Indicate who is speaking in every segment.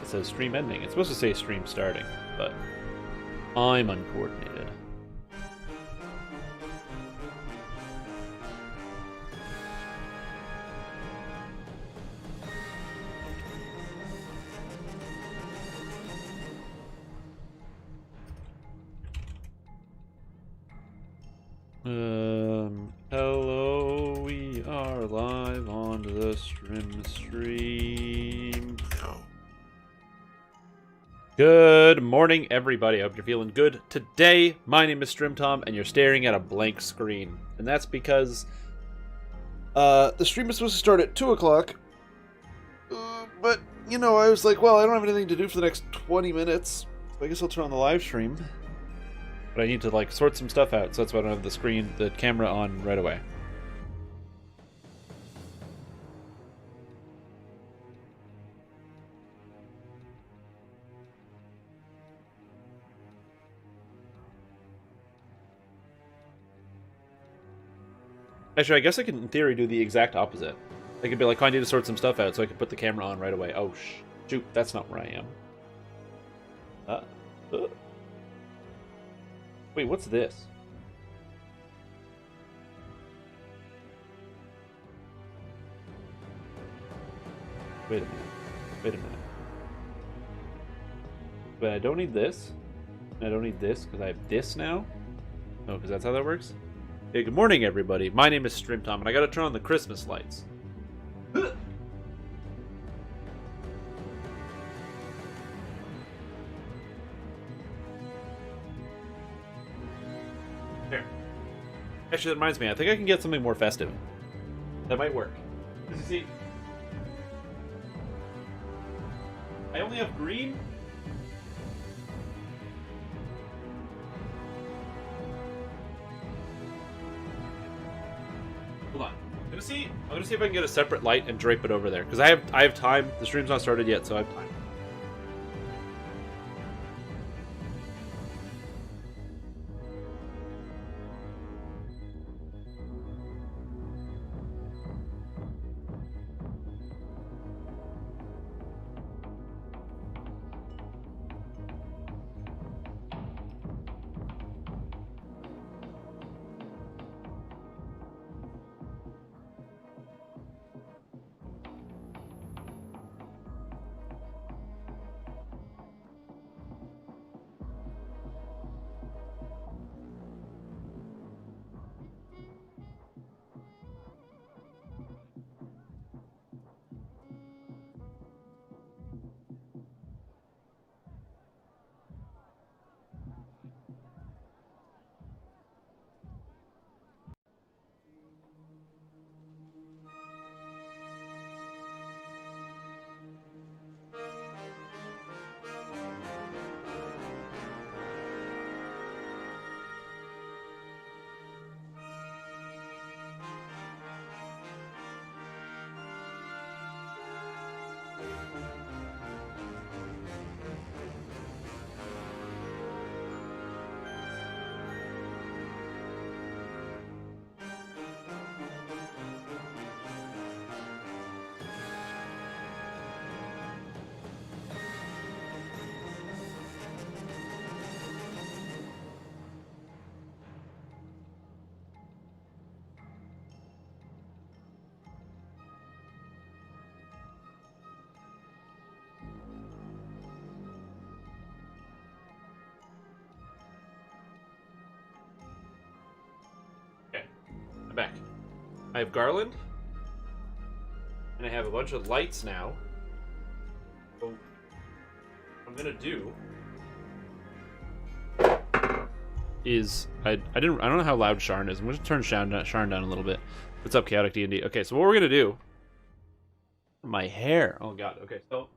Speaker 1: that says stream ending. It's supposed to say stream starting, but I'm uncoordinated. Hello, we are live on the stream. Good morning, everybody. I hope you're feeling good today. My name is StreamTom, and you're staring at a blank screen. And that's because the stream is supposed to start at 2 o'clock. But, you know, I was like, well, I don't have anything to do for the next 20 minutes. So I guess I'll turn on the live stream. But I need to, like, sort some stuff out, so that's why I don't have the camera on right away. Actually, I guess I could, in theory, do the exact opposite. I could be like, oh, I need to sort some stuff out, so I could put the camera on right away. Oh, shoot, that's not where I am. Wait, what's this? Wait a minute. But I don't need this. I don't need this, because I have this now. Oh, because that's how that works? Hey, good morning, everybody. My name is StreamTom, and I gotta turn on the Christmas lights. There. Actually, that reminds me. I think I can get something more festive. That might work. See, I only have green. Hold on. I'm gonna see if I can get a separate light and drape it over there, because I have time. The stream's not started yet, so I have time. Back. I have garland, and I have a bunch of lights now. So what I'm gonna do is I don't know how loud Sharn is. I'm gonna turn Sharn down a little bit. What's up, Chaotic D&D? Okay, so what we're gonna do? My hair. Oh god. Okay, so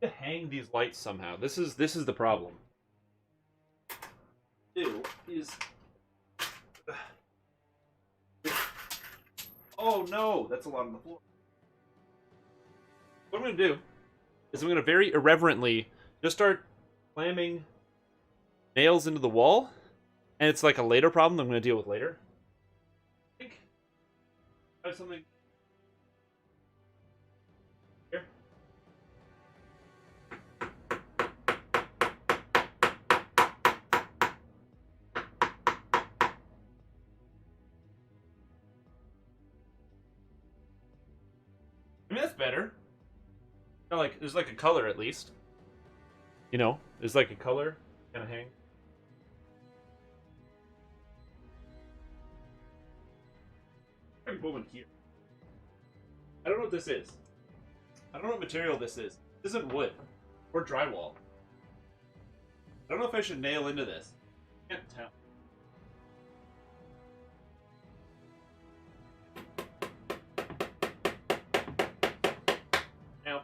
Speaker 1: to hang these lights somehow. This is the problem. Do is. Oh no, that's a lot on the floor. What I'm going to do is I'm going to very irreverently just start slamming nails into the wall. And it's like a later problem that I'm going to deal with later. I think I have something here. mean, that's better. Like, there's like a color at least. You know, there's like a color kind of hang. I can put one here. I don't know what this is. I don't know what material this is. This isn't wood or drywall. I don't know if I should nail into this. I can't tell. Now.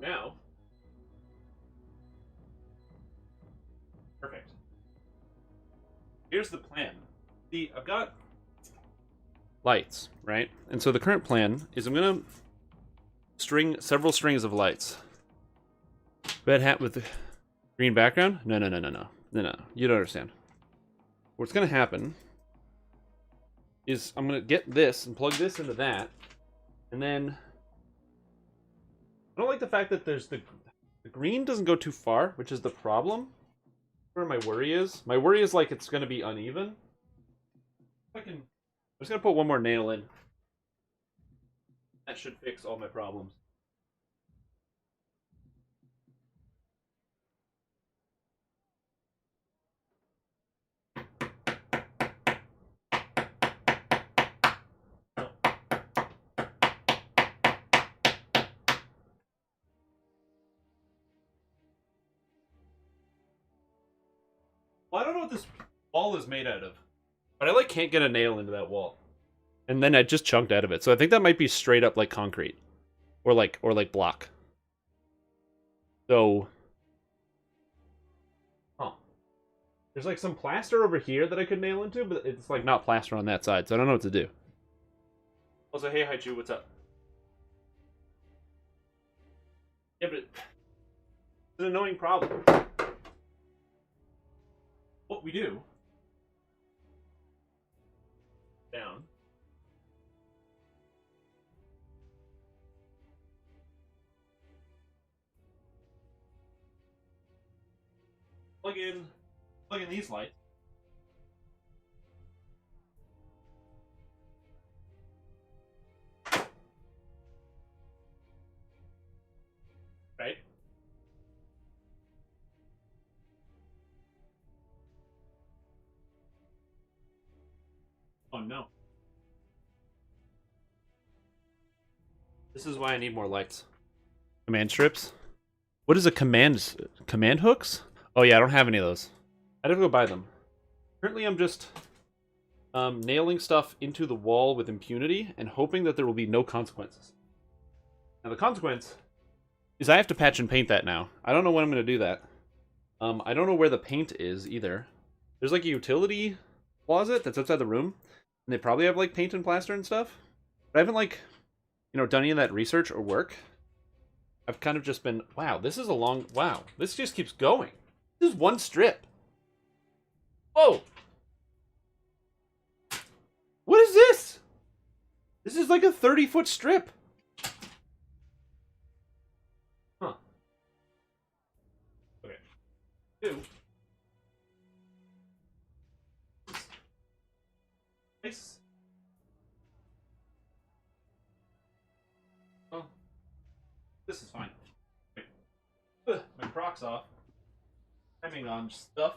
Speaker 1: Now. Perfect. Here's the plan. See, I've got lights, right? And so the current plan is I'm going to string several strings of lights. Red hat with the green background? No. You don't understand. What's going to happen is I'm going to get this and plug this into that. And then I don't like the fact that there's the green doesn't go too far, which is the problem. Where my worry is. My worry is like it's going to be uneven. I'm just going to put one more nail in. That should fix all my problems. Well, I don't know what this wall is made out of. But I like can't get a nail into that wall. And then I just chunked out of it. So I think that might be straight up like concrete. Or like block. So there's like some plaster over here that I could nail into, but it's like not plaster on that side, so I don't know what to do. Also, hey Haichu, what's up? Yeah, but it's an annoying problem. What we do down. Plug in these lights. Right? Oh no. This is why I need more lights. Command strips? What is a command hooks? Oh yeah, I don't have any of those. I'd have to go buy them. Currently I'm just nailing stuff into the wall with impunity and hoping that there will be no consequences. Now the consequence is I have to patch and paint that now. I don't know when I'm going to do that. I don't know where the paint is either. There's like a utility closet that's outside the room. And they probably have like paint and plaster and stuff. But I haven't like, done any of that research or work. I've kind of just been, wow, this is a long, wow, this just keeps going. This is one strip. Whoa! What is this? This is like a 30-foot strip. Huh. Okay. Two. Nice. Oh. This is fine. Wait. My Croc's off. Timing on stuff.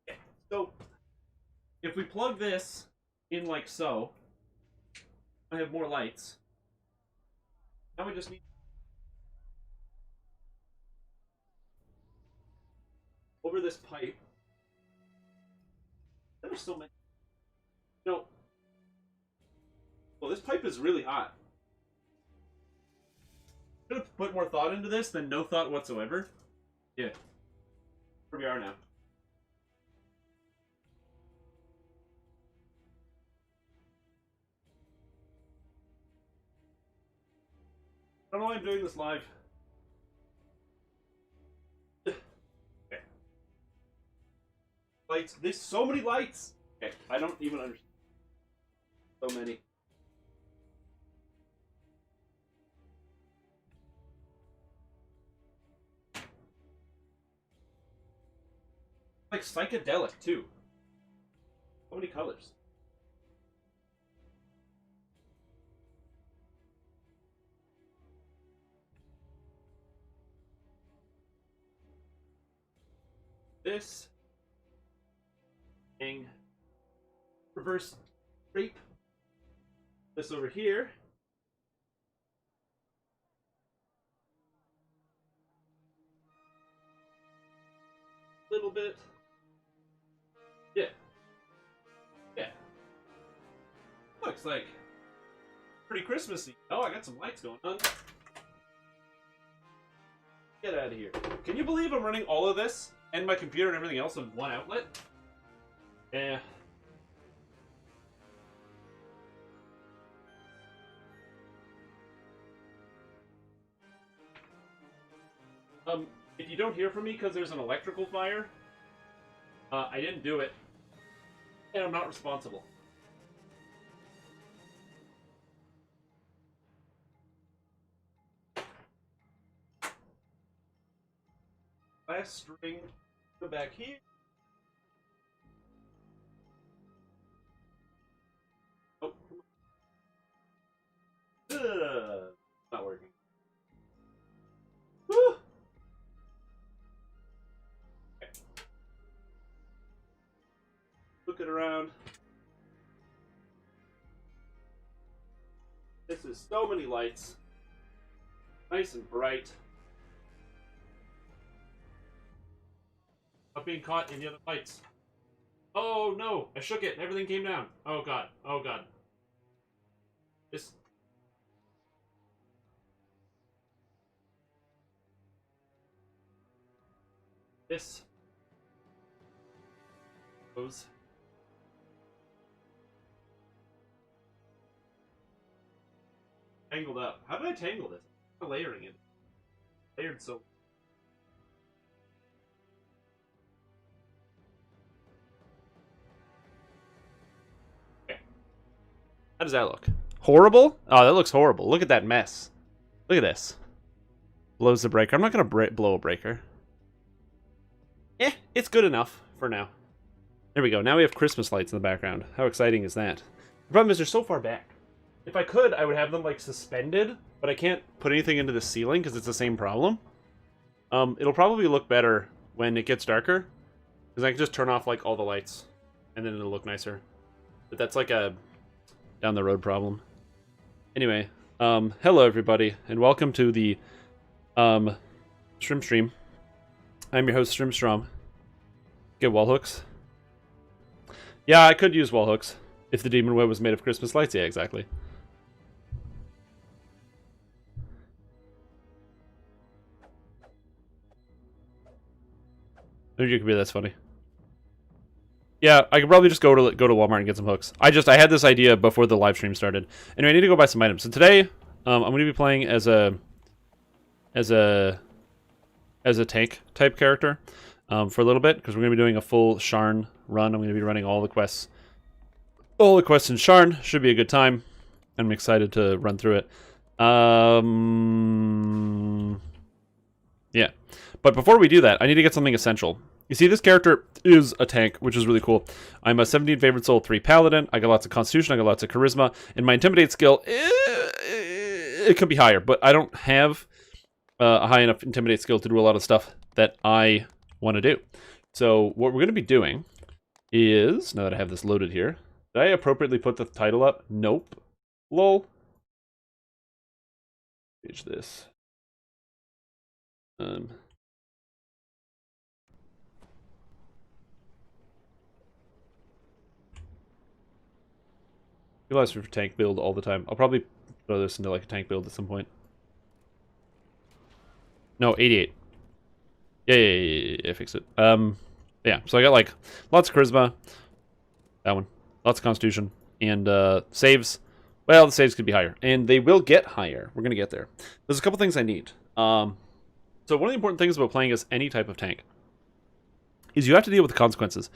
Speaker 1: Okay. So, if we plug this in like so, I have more lights. Now we just need over this pipe. There's so many. No. Well, this pipe is really hot. Should have put more thought into this than no thought whatsoever. Yeah. Here we are now. I don't know why I'm doing this live. Okay. Lights. There's so many lights. Okay. I don't even understand. So many. Like psychedelic too. So many colors. This thing, reverse drape. This over here. A little bit. Yeah. Yeah. Looks like pretty Christmassy. Oh, I got some lights going on. Get out of here. Can you believe I'm running all of this and my computer and everything else on one outlet? Yeah. If you don't hear from me because there's an electrical fire, I didn't do it, and I'm not responsible. Last string, go back here. Oh, not working. Woo! Okay. Looking around. This is so many lights. Nice and bright. Not being caught in the other lights. Oh no! I shook it and everything came down. Oh god. Oh god. This. This. Goes. Tangled up. How did I tangle this? I'm layering it. Layered so. Okay. How does that look? Horrible? Oh, that looks horrible. Look at that mess. Look at this. Blows the breaker. I'm not going to blow a breaker. It's good enough for now. There we go. Now we have Christmas lights in the background. How exciting is that? The problem is they're so far back. If I could, I would have them, like, suspended, but I can't put anything into the ceiling because it's the same problem. It'll probably look better when it gets darker, because I can just turn off, like, all the lights, and then it'll look nicer. But that's, like, a down-the-road problem. Anyway, hello, everybody, and welcome to the, Shrimp Stream. I'm your host, Shrimp Strom. Get wall hooks. Yeah, I could use wall hooks if the demon web was made of Christmas lights. Yeah, exactly. You could be that's funny. Yeah, I could probably just go to Walmart and get some hooks. I had this idea before the live stream started. Anyway, I need to go buy some items. So today, I'm going to be playing as a tank type character for a little bit because we're going to be doing a full Sharn run. I'm going to be running all the quests. All the quests in Sharn. Should be a good time. I'm excited to run through it. Yeah. But before we do that, I need to get something essential. You see, this character is a tank, which is really cool. I'm a 17 favorite soul 3 paladin. I got lots of constitution. I got lots of charisma. And my intimidate skill, it could be higher. But I don't have a high enough intimidate skill to do a lot of stuff that I want to do. So what we're going to be doing is, now that I have this loaded here, did I appropriately put the title up? Nope. Lol. Page this. Utilize for tank build all the time. I'll probably throw this into like a tank build at some point. No, 88. Yeah, fix it. Yeah, so I got like lots of charisma. That one. Lots of constitution. And saves. Well, the saves could be higher. And they will get higher. We're going to get there. There's a couple things I need. So one of the important things about playing as any type of tank is you have to deal with the consequences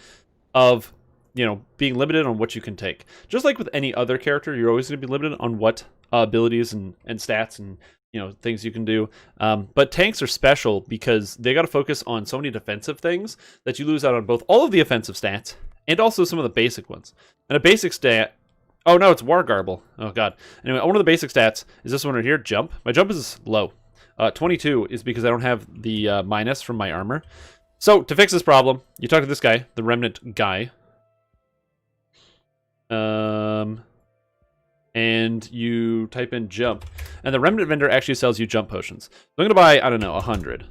Speaker 1: of, you know, being limited on what you can take. Just like with any other character, you're always going to be limited on what abilities and stats and things you can do. But tanks are special because they got to focus on so many defensive things that you lose out on both all of the offensive stats and also some of the basic ones. And a basic stat... Oh, no, it's War Garble. Oh, God. Anyway, one of the basic stats is this one right here, jump. My jump is low. 22 is because I don't have the minus from my armor. So, to fix this problem, you talk to this guy, the Remnant guy. And you type in jump. And the Remnant vendor actually sells you jump potions. So I'm going to buy, I don't know, 100.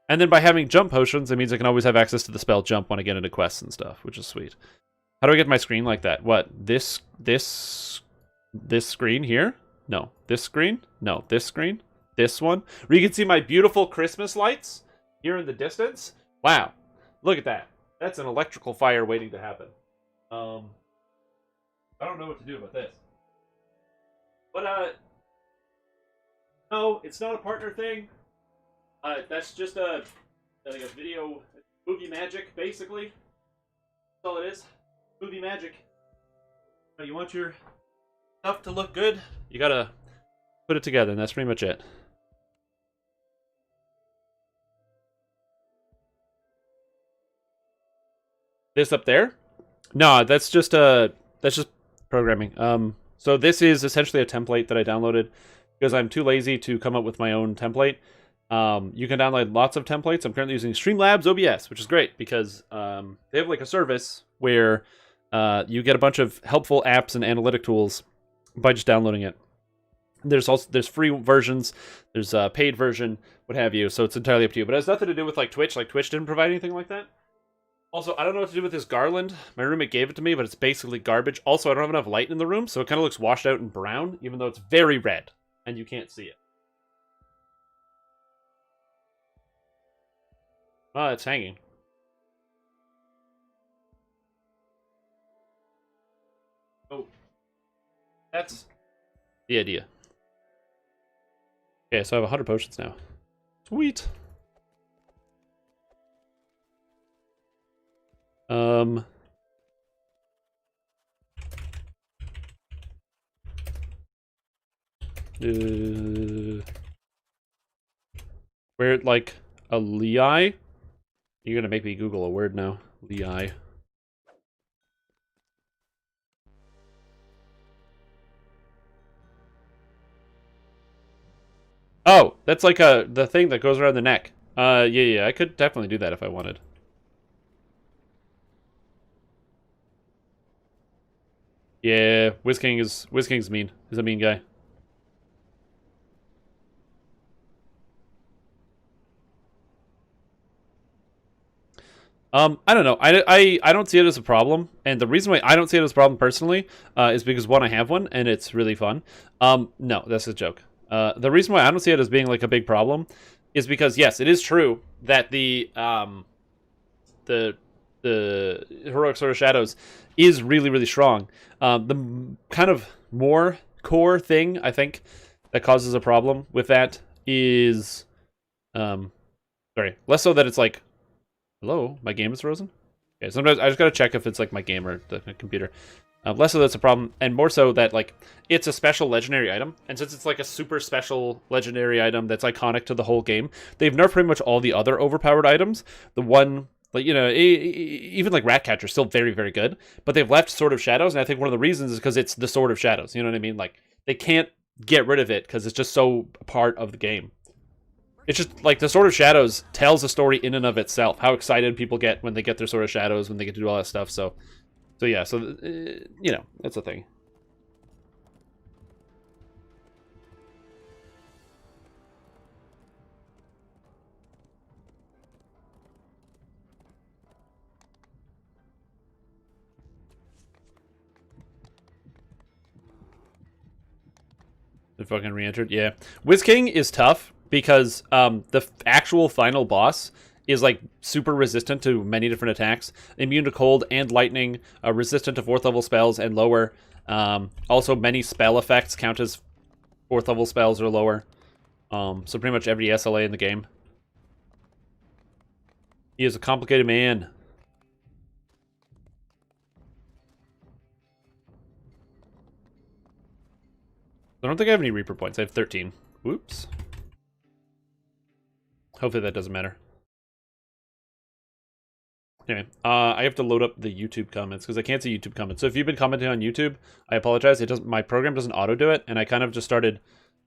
Speaker 1: And then by having jump potions, it means I can always have access to the spell jump when I get into quests and stuff, which is sweet. How do I get my screen like that? What? This screen here? No. This screen? No. This screen? This one? Where you can see my beautiful Christmas lights here in the distance? Wow. Look at that. That's an electrical fire waiting to happen. I don't know what to do about this. But, no, it's not a partner thing. That's just a video, movie magic, basically. That's all it is. Movie magic. You want your stuff to look good, you gotta put it together, and that's pretty much it. This up there? No, that's just programming. So this is essentially a template that I downloaded because I'm too lazy to come up with my own template. You can download lots of templates. I'm currently using Streamlabs OBS, which is great because they have like a service where you get a bunch of helpful apps and analytic tools by just downloading it. There's free versions, there's a paid version, what have you. So it's entirely up to you. But it has nothing to do with like Twitch. Like Twitch didn't provide anything like that. Also, I don't know what to do with this garland. My roommate gave it to me, but it's basically garbage. Also, I don't have enough light in the room, so it kind of looks washed out and brown, even though it's very red, and you can't see it. Oh, it's hanging. Oh. That's the idea. Okay, so I have 100 potions now. Sweet. Where, like, a Lei? You're gonna make me Google a word now. Lei. Oh, that's like the thing that goes around the neck. Yeah, I could definitely do that if I wanted. Yeah, Wiz King's mean. He's a mean guy. I don't know. I don't see it as a problem, and the reason why I don't see it as a problem personally is because one, I have one, and it's really fun. No, that's a joke. The reason why I don't see it as being like a big problem is because yes, it is true that the heroic sword of shadows is really strong. The kind of more core thing I think that causes a problem with that is less so that it's like, hello, my game is frozen. Okay, sometimes I just gotta check if it's like my game or the computer. Less so that's a problem, and more so that like it's a special legendary item, and since it's like a super special legendary item that's iconic to the whole game, they've nerfed pretty much all the other overpowered items. The one, like, you know, even like Ratcatcher is still very good, but they've left Sword of Shadows, and I think one of the reasons is because it's the Sword of Shadows. You know what I mean? Like they can't get rid of it because it's just so part of the game. It's just like the Sword of Shadows tells a story in and of itself. How excited people get when they get their Sword of Shadows, when they get to do all that stuff. So yeah, you know, that's a thing. They fucking re-entered. Yeah, Wiz King is tough because the actual final boss is like super resistant to many different attacks, immune to cold and lightning, resistant to 4th level spells and lower. Also, many spell effects count as 4th level spells or lower. So pretty much every SLA in the game. He is a complicated man. I don't think I have any Reaper points. I have 13. Whoops. Hopefully that doesn't matter. Anyway, I have to load up the YouTube comments because I can't see YouTube comments. So if you've been commenting on YouTube, I apologize. It doesn't. My program doesn't auto do it, and I kind of just started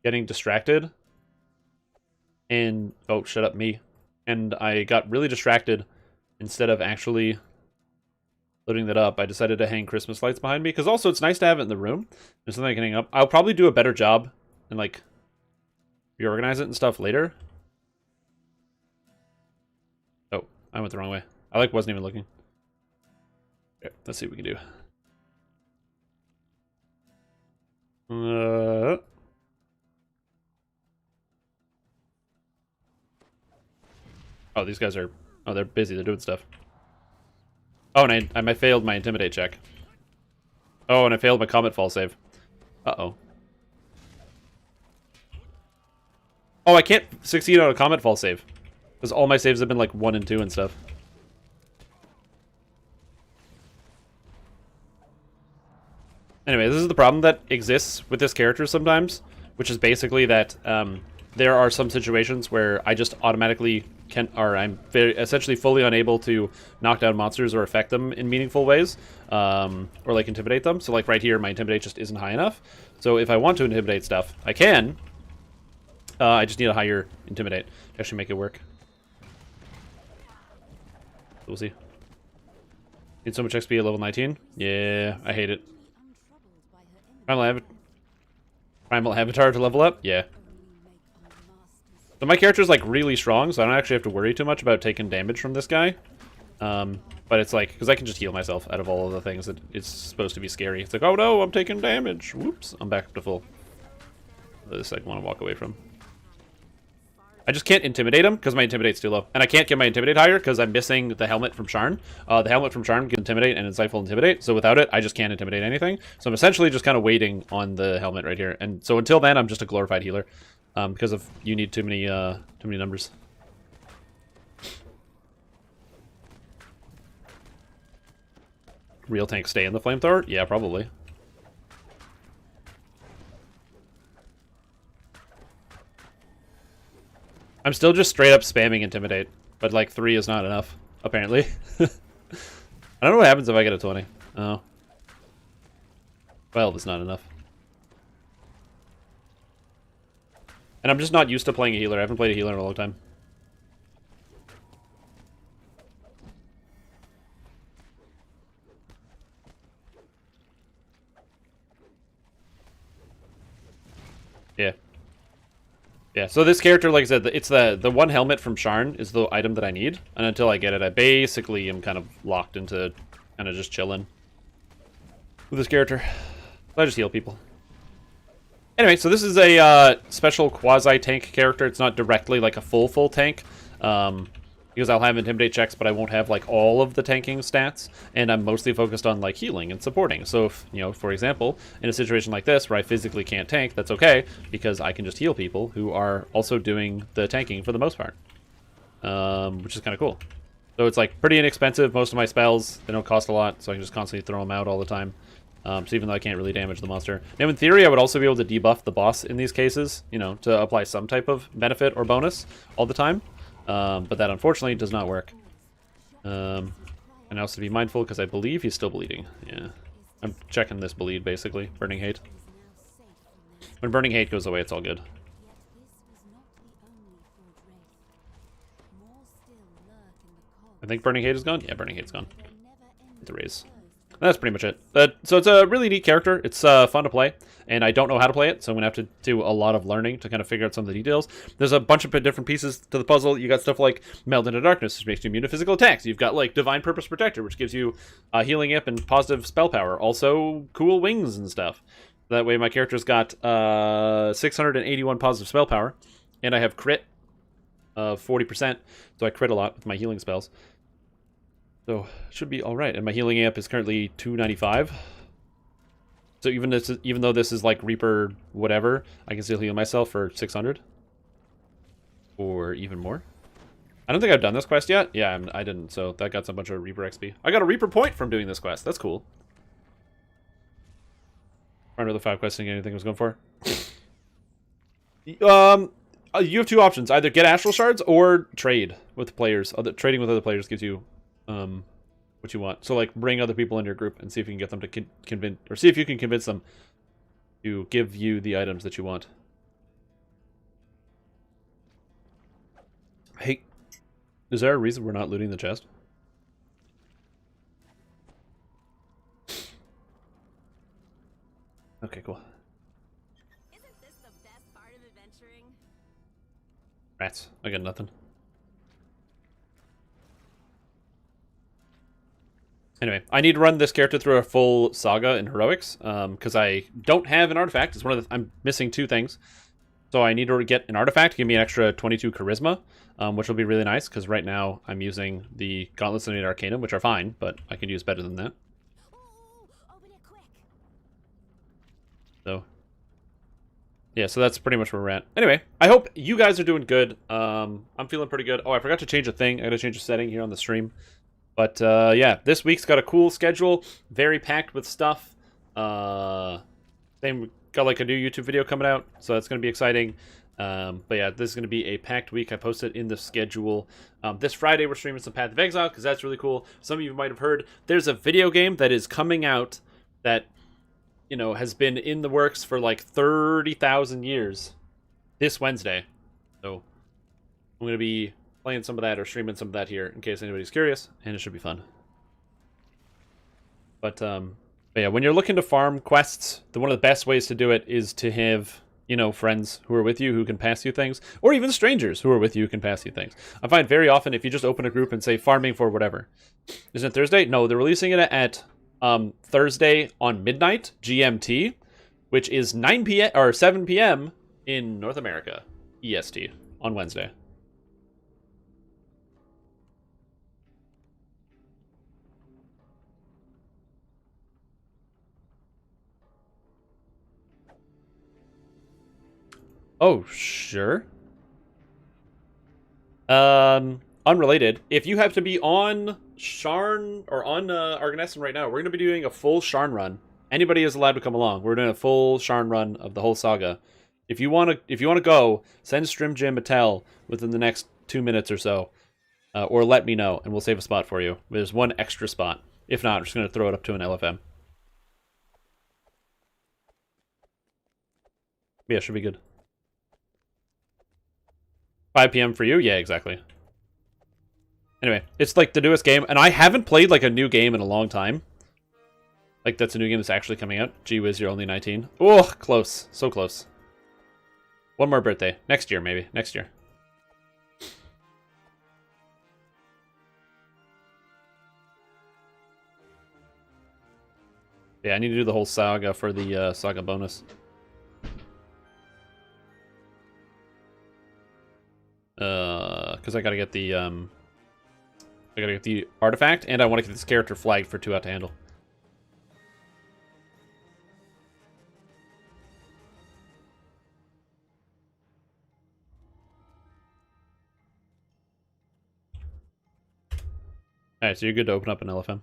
Speaker 1: getting distracted. And oh, shut up, me. And I got really distracted. Instead of actually loading that up, I decided to hang Christmas lights behind me because also it's nice to have it in the room. There's something I can hang up. I'll probably do a better job and like reorganize it and stuff later. Oh, I went the wrong way. I like wasn't even looking. Okay, let's see what we can do. Oh, these guys are... Oh, they're busy. They're doing stuff. Oh, and I failed my Intimidate check. Oh, and I failed my Comet Fall save. Uh-oh. Oh, I can't succeed on a Comet Fall save. Because all my saves have been like 1 and 2 and stuff. Anyway, this is the problem that exists with this character sometimes, which is basically that there are some situations where I just automatically can, or I'm essentially fully unable to knock down monsters or affect them in meaningful ways, or like intimidate them. So like right here, my intimidate just isn't high enough. So if I want to intimidate stuff, I can. I just need a higher intimidate to actually make it work. We'll see. Need so much XP at level 19? Yeah, I hate it. Primal Avatar to level up? Yeah. So my character's like really strong, so I don't actually have to worry too much about taking damage from this guy. But it's like, because I can just heal myself out of all of the things that it's supposed to be scary. It's like, oh no, I'm taking damage. Whoops, I'm back up to full. This I want to walk away from. I just can't intimidate him because my intimidate's too low. And I can't get my intimidate higher because I'm missing the helmet from Sharn. The helmet from Sharn can intimidate and insightful intimidate. So without it, I just can't intimidate anything. So I'm essentially just kind of waiting on the helmet right here. And so until then, I'm just a glorified healer because of you need too many numbers. Real tanks stay in the flamethrower? Yeah, probably. I'm still just straight up spamming Intimidate, but like 3 is not enough, apparently. I don't know what happens if I get a 20. Oh. 12 is not enough. And I'm just not used to playing a healer. I haven't played a healer in a long time. Yeah. Yeah, so this character, like I said, it's the one helmet from Sharn is the item that I need. And until I get it, I basically am kind of locked into kind of just chilling with this character. So I just heal people. Anyway, so this is a special quasi-tank character. It's not directly like a full tank. Because I'll have intimidate checks, but I won't have like all of the tanking stats, and I'm mostly focused on like healing and supporting. So if, you know, for example, in a situation like this where I physically can't tank, that's okay, because I can just heal people who are also doing the tanking for the most part, which is kind of cool. So it's like pretty inexpensive. Most of my spells, they don't cost a lot, so I can just constantly throw them out all the time. So even though I can't really damage the monster. Now in theory, I would also be able to debuff the boss in these cases, you know, to apply some type of benefit or bonus all the time. But that unfortunately does not work. And also to be mindful because I believe he's still bleeding. Yeah. I'm checking this bleed basically. Burning Hate. When Burning Hate goes away, it's all good. I think Burning Hate is gone? Yeah, Burning Hate's gone. The raise. That's pretty much it. So it's a really neat character. It's fun to play, and I don't know how to play it, so I'm going to have to do a lot of learning to kind of figure out some of the details. There's a bunch of different pieces to the puzzle. You got stuff like Meld into Darkness, which makes you immune to physical attacks. You've got like Divine Purpose Protector, which gives you healing imp and positive spell power. Also, cool wings and stuff. That way my character's got 681 positive spell power, and I have crit of 40%, so I crit a lot with my healing spells. So, should be alright. And my healing amp is currently 295. So even though this is like Reaper whatever, I can still heal myself for 600. Or even more. I don't think I've done this quest yet. Yeah, I didn't, so that got a bunch of Reaper XP. I got a Reaper point from doing this quest. That's cool. Aren't really 5 questing anything I was going for. You have 2 options: either get astral shards or trade with players. Trading with other players gives you what you want. So like, bring other people in your group and see if you can get them to convince, or see if you can convince them to give you the items that you want. Hey, is there a reason we're not looting the chest? Okay, cool.
Speaker 2: Isn't this the best part of adventuring?
Speaker 1: Rats. I got nothing. Anyway, I need to run this character through a full saga in heroics, because I don't have an artifact. It's one of the I'm missing 2 things. So I need to get an artifact, give me an extra 22 charisma, which will be really nice, because right now I'm using the Gauntlets and the Arcanum, which are fine, but I could use better than that.
Speaker 2: Ooh, open it quick.
Speaker 1: So, yeah, so that's pretty much where we're at. Anyway, I hope you guys are doing good. I'm feeling pretty good. Oh, I forgot to change a thing. I gotta change a setting here on the stream. But, yeah, this week's got a cool schedule, very packed with stuff. Same, got like a new YouTube video coming out, so that's going to be exciting. But yeah, this is going to be a packed week. I posted in the schedule. This Friday, we're streaming some Path of Exile, because that's really cool. Some of you might have heard there's a video game that is coming out that, you know, has been in the works for like 30,000 years this Wednesday. So I'm going to be playing some of that or streaming some of that here in case anybody's curious, and it should be fun. But yeah, when you're looking to farm quests, one of the best ways to do it is to have, you know, friends who are with you who can pass you things, or even strangers who are with you who can pass you things. I find very often if you just open a group and say farming for whatever. Isn't it Thursday? No, they're releasing it at Thursday on midnight GMT, which is 9 p.m. or 7 p.m. in North America EST on Wednesday. Oh, sure. Unrelated. If you have to be on Sharn or on Arganesson right now, we're going to be doing a full Sharn run. Anybody is allowed to come along. We're doing a full Sharn run of the whole saga. If you want to go, send Strim Jim a tell within the next 2 minutes or so, or let me know, and we'll save a spot for you. There's 1 extra spot. If not, I'm just going to throw it up to an LFM. Yeah, should be good. 5 p.m. for you? Yeah, exactly. Anyway, it's like the newest game, and I haven't played like a new game in a long time. Like, that's a new game that's actually coming out. Gee whiz, you're only 19. Oh, close. So close. 1 more birthday. Next year, maybe. Next year. Yeah, I need to do the whole saga for the saga bonus. Because I gotta get the artifact, and I want to get this character flagged for 2 out to handle. Alright, so you're good to open up an LFM.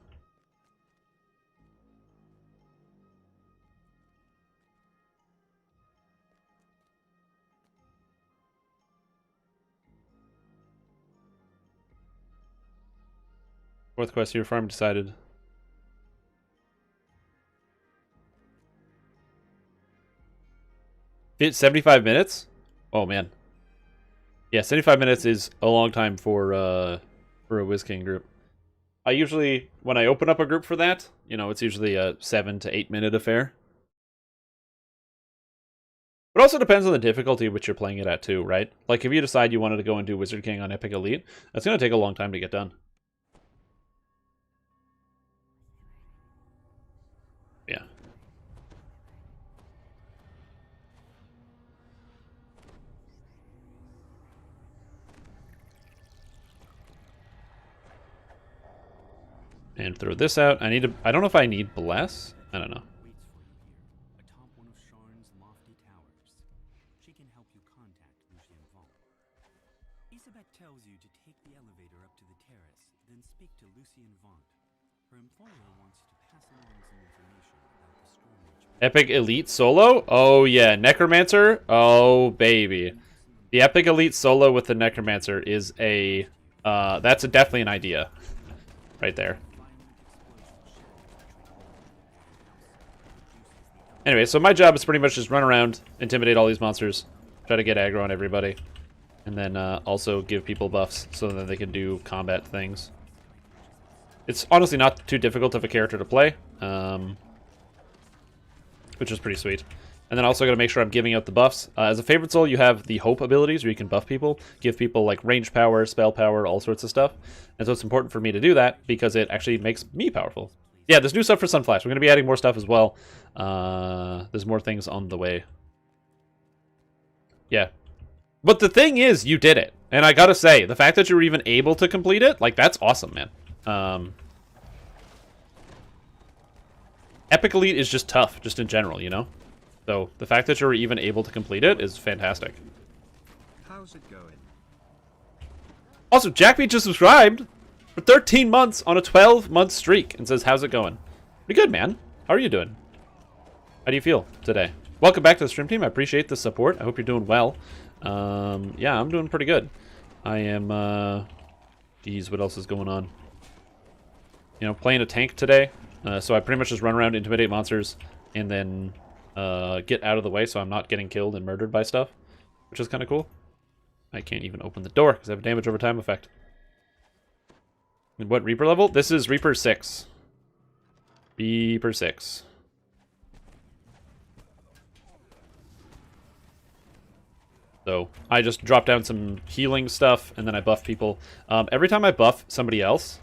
Speaker 1: Fourth quest, your farm decided. Fit 75 minutes? Oh man. Yeah, 75 minutes is a long time for a Whiz King group. I usually, when I open up a group for that, you know, it's usually a 7 to 8 minute affair. It also depends on the difficulty which you're playing it at too, right? Like if you decide you wanted to go and do Wizard King on Epic Elite, that's going to take a long time to get done. Yeah. And throw this out. I don't know if I need Bless. I don't know.
Speaker 3: Atop one of Sharn's lofty towers. She can help you contact Lucien Vaughn. Isabet tells you to take the elevator up to the terrace, then speak to Lucien Vaughn. Her employer wants you to pass along some information about the
Speaker 1: Epic Elite Solo? Oh, yeah. Necromancer? Oh, baby. The Epic Elite Solo with the Necromancer is a... that's definitely an idea. Right there. Anyway, so my job is pretty much just run around, intimidate all these monsters, try to get aggro on everybody, and then also give people buffs so that they can do combat things. It's honestly not too difficult of a character to play, which is pretty sweet. And then also got to make sure I'm giving out the buffs. As a favorite soul, you have the hope abilities where you can buff people, give people like range power, spell power, all sorts of stuff. And so it's important for me to do that because it actually makes me powerful. Yeah, there's new stuff for Sunflash. We're going to be adding more stuff as well. There's more things on the way. Yeah. But the thing is, you did it. And I got to say, the fact that you were even able to complete it, like, that's awesome, man. Epic Elite is just tough, just in general, you know? So the fact that you're even able to complete it is fantastic.
Speaker 4: How's it going?
Speaker 1: Also, Jackbeat just subscribed for 13 months on a 12-month streak and says, how's it going? Pretty good, man. How are you doing? How do you feel today? Welcome back to the stream team. I appreciate the support. I hope you're doing well. Yeah, I'm doing pretty good. I am, geez, what else is going on? You know, playing a tank today. So I pretty much just run around, intimidate monsters, and then get out of the way so I'm not getting killed and murdered by stuff, which is kind of cool. I can't even open the door because I have a damage over time effect. And what Reaper level? This is Reaper 6. Reaper 6. So I just drop down some healing stuff and then I buff people. Every time I buff somebody else,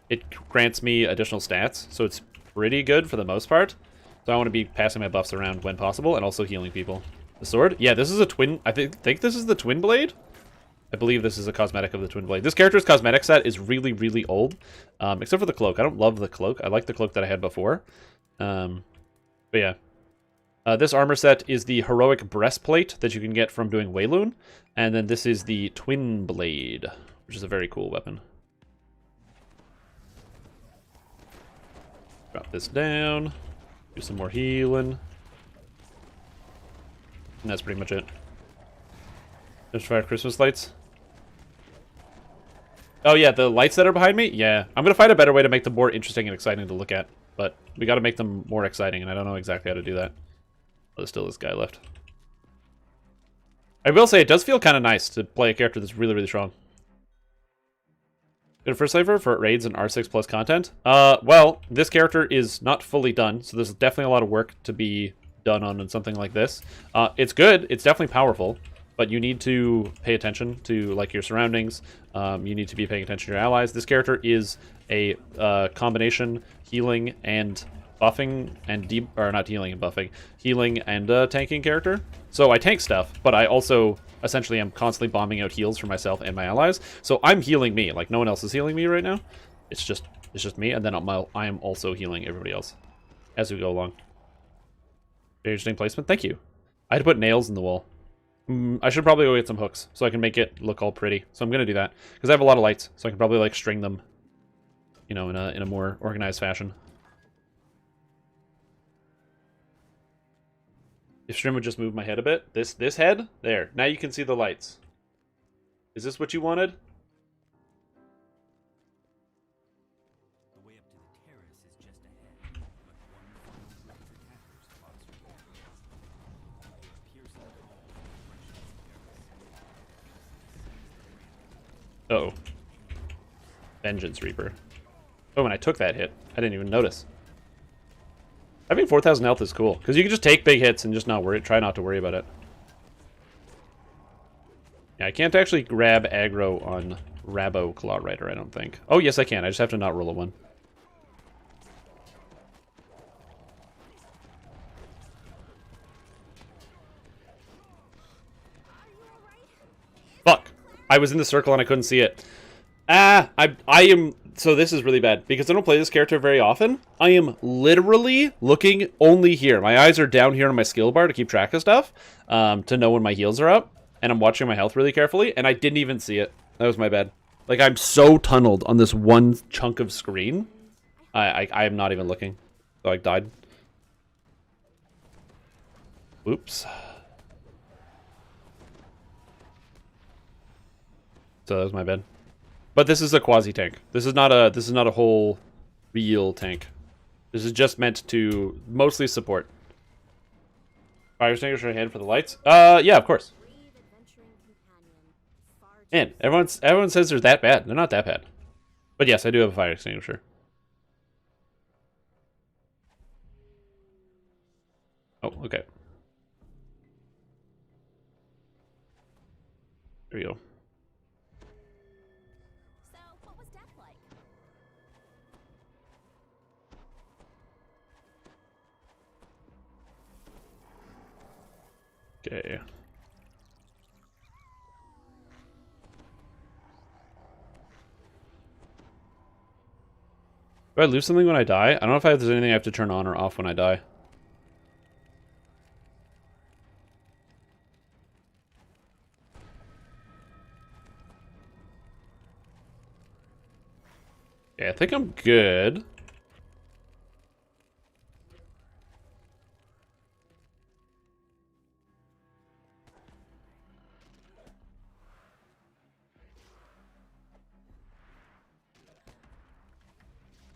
Speaker 1: it grants me additional stats, so it's pretty good for the most part. So I want to be passing my buffs around when possible, and also healing people. The sword? Yeah, this is a twin... I think this is the twin blade? I believe this is a cosmetic of the twin blade. This character's cosmetic set is really, really old, except for the cloak. I don't love the cloak. I like the cloak that I had before. But yeah. This armor set is the heroic breastplate that you can get from doing Wayloon, and then this is the twin blade, which is a very cool weapon. Drop this down. Do some more healing. And that's pretty much it. Just 5 Christmas lights. Oh yeah, the lights that are behind me? Yeah. I'm going to find a better way to make them more interesting and exciting to look at. But we got to make them more exciting, and I don't know exactly how to do that. Oh, there's still this guy left. I will say, it does feel kind of nice to play a character that's really, really strong. Good first flavor for raids and R6 plus content. Well, this character is not fully done, so there's definitely a lot of work to be done on something like this. It's good, it's definitely powerful, but you need to pay attention to like your surroundings. You need to be paying attention to your allies. This character is a combination healing and buffing and or not healing and buffing, healing and tanking character. So I tank stuff, but I also essentially am constantly bombing out heals for myself and my allies. So I'm healing me, like no one else is healing me right now. It's just me, and then I am also healing everybody else as we go along. Very interesting placement. Thank you. I had to put nails in the wall. I should probably go get some hooks so I can make it look all pretty. So I'm gonna do that because I have a lot of lights, so I can probably like string them, you know, in a more organized fashion. If stream would just move my head a bit. This head? There. Now you can see the lights. Is this what you wanted?
Speaker 3: The way up to the terrace is just ahead, but one from the attackers blocks your way. Pierce the hall of
Speaker 1: Uh-oh. Vengeance Reaper. Oh, and I took that hit. I didn't even notice. Having 4,000 health is cool, because you can just take big hits and just try not to worry about it. Yeah, I can't actually grab aggro on Rabo Claw Rider, I don't think. Oh, yes, I can. I just have to not roll a 1. Fuck. I was in the circle and I couldn't see it. I am... So this is really bad, because I don't play this character very often. I am literally looking only here. My eyes are down here on my skill bar to keep track of stuff, to know when my heals are up, and I'm watching my health really carefully, and I didn't even see it. That was my bad. Like, I'm so tunneled on this one chunk of screen, I am not even looking. Like, died. Oops. So that was my bad. But this is a quasi tank. This is not a whole real tank. This is just meant to mostly support. Fire extinguisher ahead for the lights. Yeah, of course. Man, everyone says they're that bad. They're not that bad. But yes, I do have a fire extinguisher. Oh, okay. There we go.
Speaker 2: So, what was death like?
Speaker 1: Okay. Do I lose something when I die? I don't know if there's anything I have to turn on or off when I die. Yeah, I think I'm good.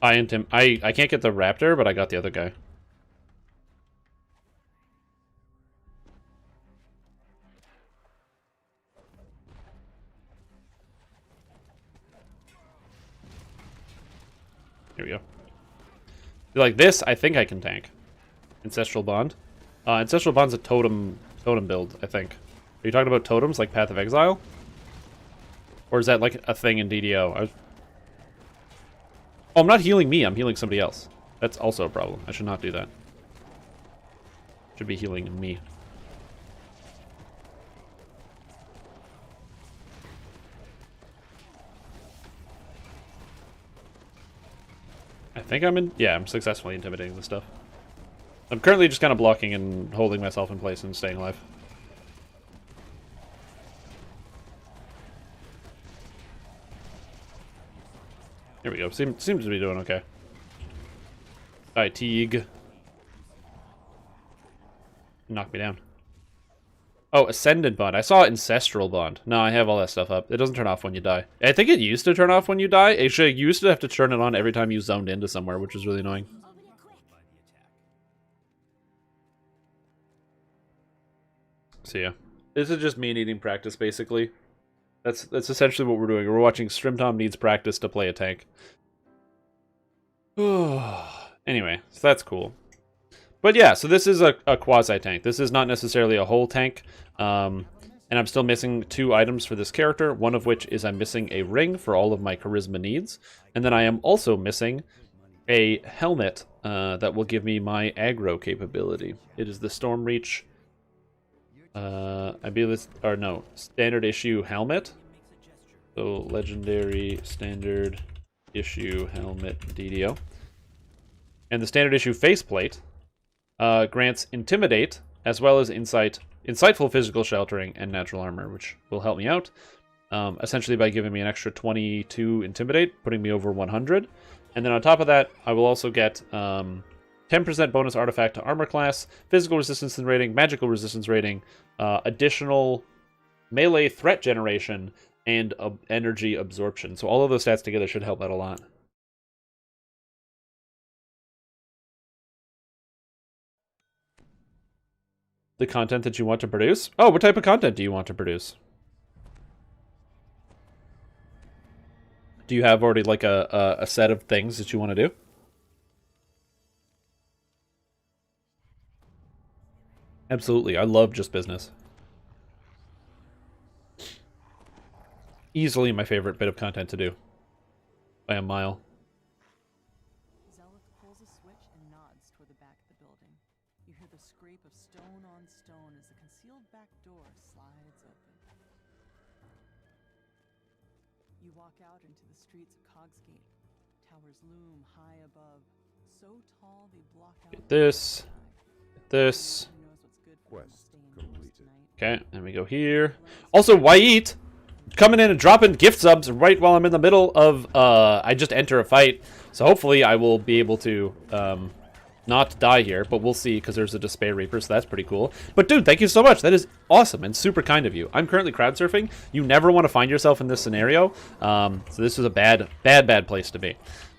Speaker 1: I can't get the raptor, but I got the other guy. Here we go. Like this, I think I can tank. Ancestral Bond. Ancestral Bond's a totem build, I think. Are you talking about totems like Path of Exile? Or is that like a thing in DDO? Oh, I'm not healing me, I'm healing somebody else. That's also a problem. I should not do that. Should be healing me. I think I'm successfully intimidating this stuff. I'm currently just kind of blocking and holding myself in place and staying alive. Here we go. Seems to be doing okay. Alright, Teague. Knock me down. Oh, Ascendant Bond. I saw Ancestral Bond. No, I have all that stuff up. It doesn't turn off when you die. I think it used to turn off when you die. Actually, you used to have to turn it on every time you zoned into somewhere, which was really annoying. So yeah. This is just me needing practice, basically. That's essentially what we're doing. We're watching Strimtom needs practice to play a tank. Anyway, so that's cool. But yeah, so this is a quasi-tank. This is not necessarily a whole tank. And I'm still missing 2 items for this character, one of which is I'm missing a ring for all of my charisma needs. And then I am also missing a helmet that will give me my aggro capability. It is the Stormreach, I believe it's, or no, standard issue helmet. So legendary standard issue helmet DDO. And the standard issue faceplate grants Intimidate, as well as Insightful Physical Sheltering, and Natural Armor, which will help me out, essentially by giving me an extra 22 Intimidate, putting me over 100. And then on top of that, I will also get 10% bonus artifact to armor class, physical resistance and rating, magical resistance rating, additional melee threat generation, and energy absorption. So all of those stats together should help out a lot. The content that you want to produce? Oh, what type of content do you want to produce? Do you have already like a set of things that you want to do? Absolutely, I love just business. Easily my favorite bit of content to do. By a mile.
Speaker 5: Zealot pulls a switch and nods toward the back of the building. You hear the scrape of stone on stone as the concealed back door slides open. You walk out into the streets of Cogsgate. Towers loom high above, so tall they block out
Speaker 1: This. This.
Speaker 5: Who knows what's good for
Speaker 4: Quest
Speaker 5: them staying
Speaker 4: completed.
Speaker 1: Okay,
Speaker 5: tonight.
Speaker 1: and we go here. Also, Wyatt coming in and dropping gift subs right while I'm in the middle of I just enter a fight. So hopefully I will be able to not die here, but we'll see because there's a Despair Reaper, so that's pretty cool. But dude, thank you so much. That is awesome and super kind of you. I'm currently crowd surfing. You never want to find yourself in this scenario, so this is a bad place to be.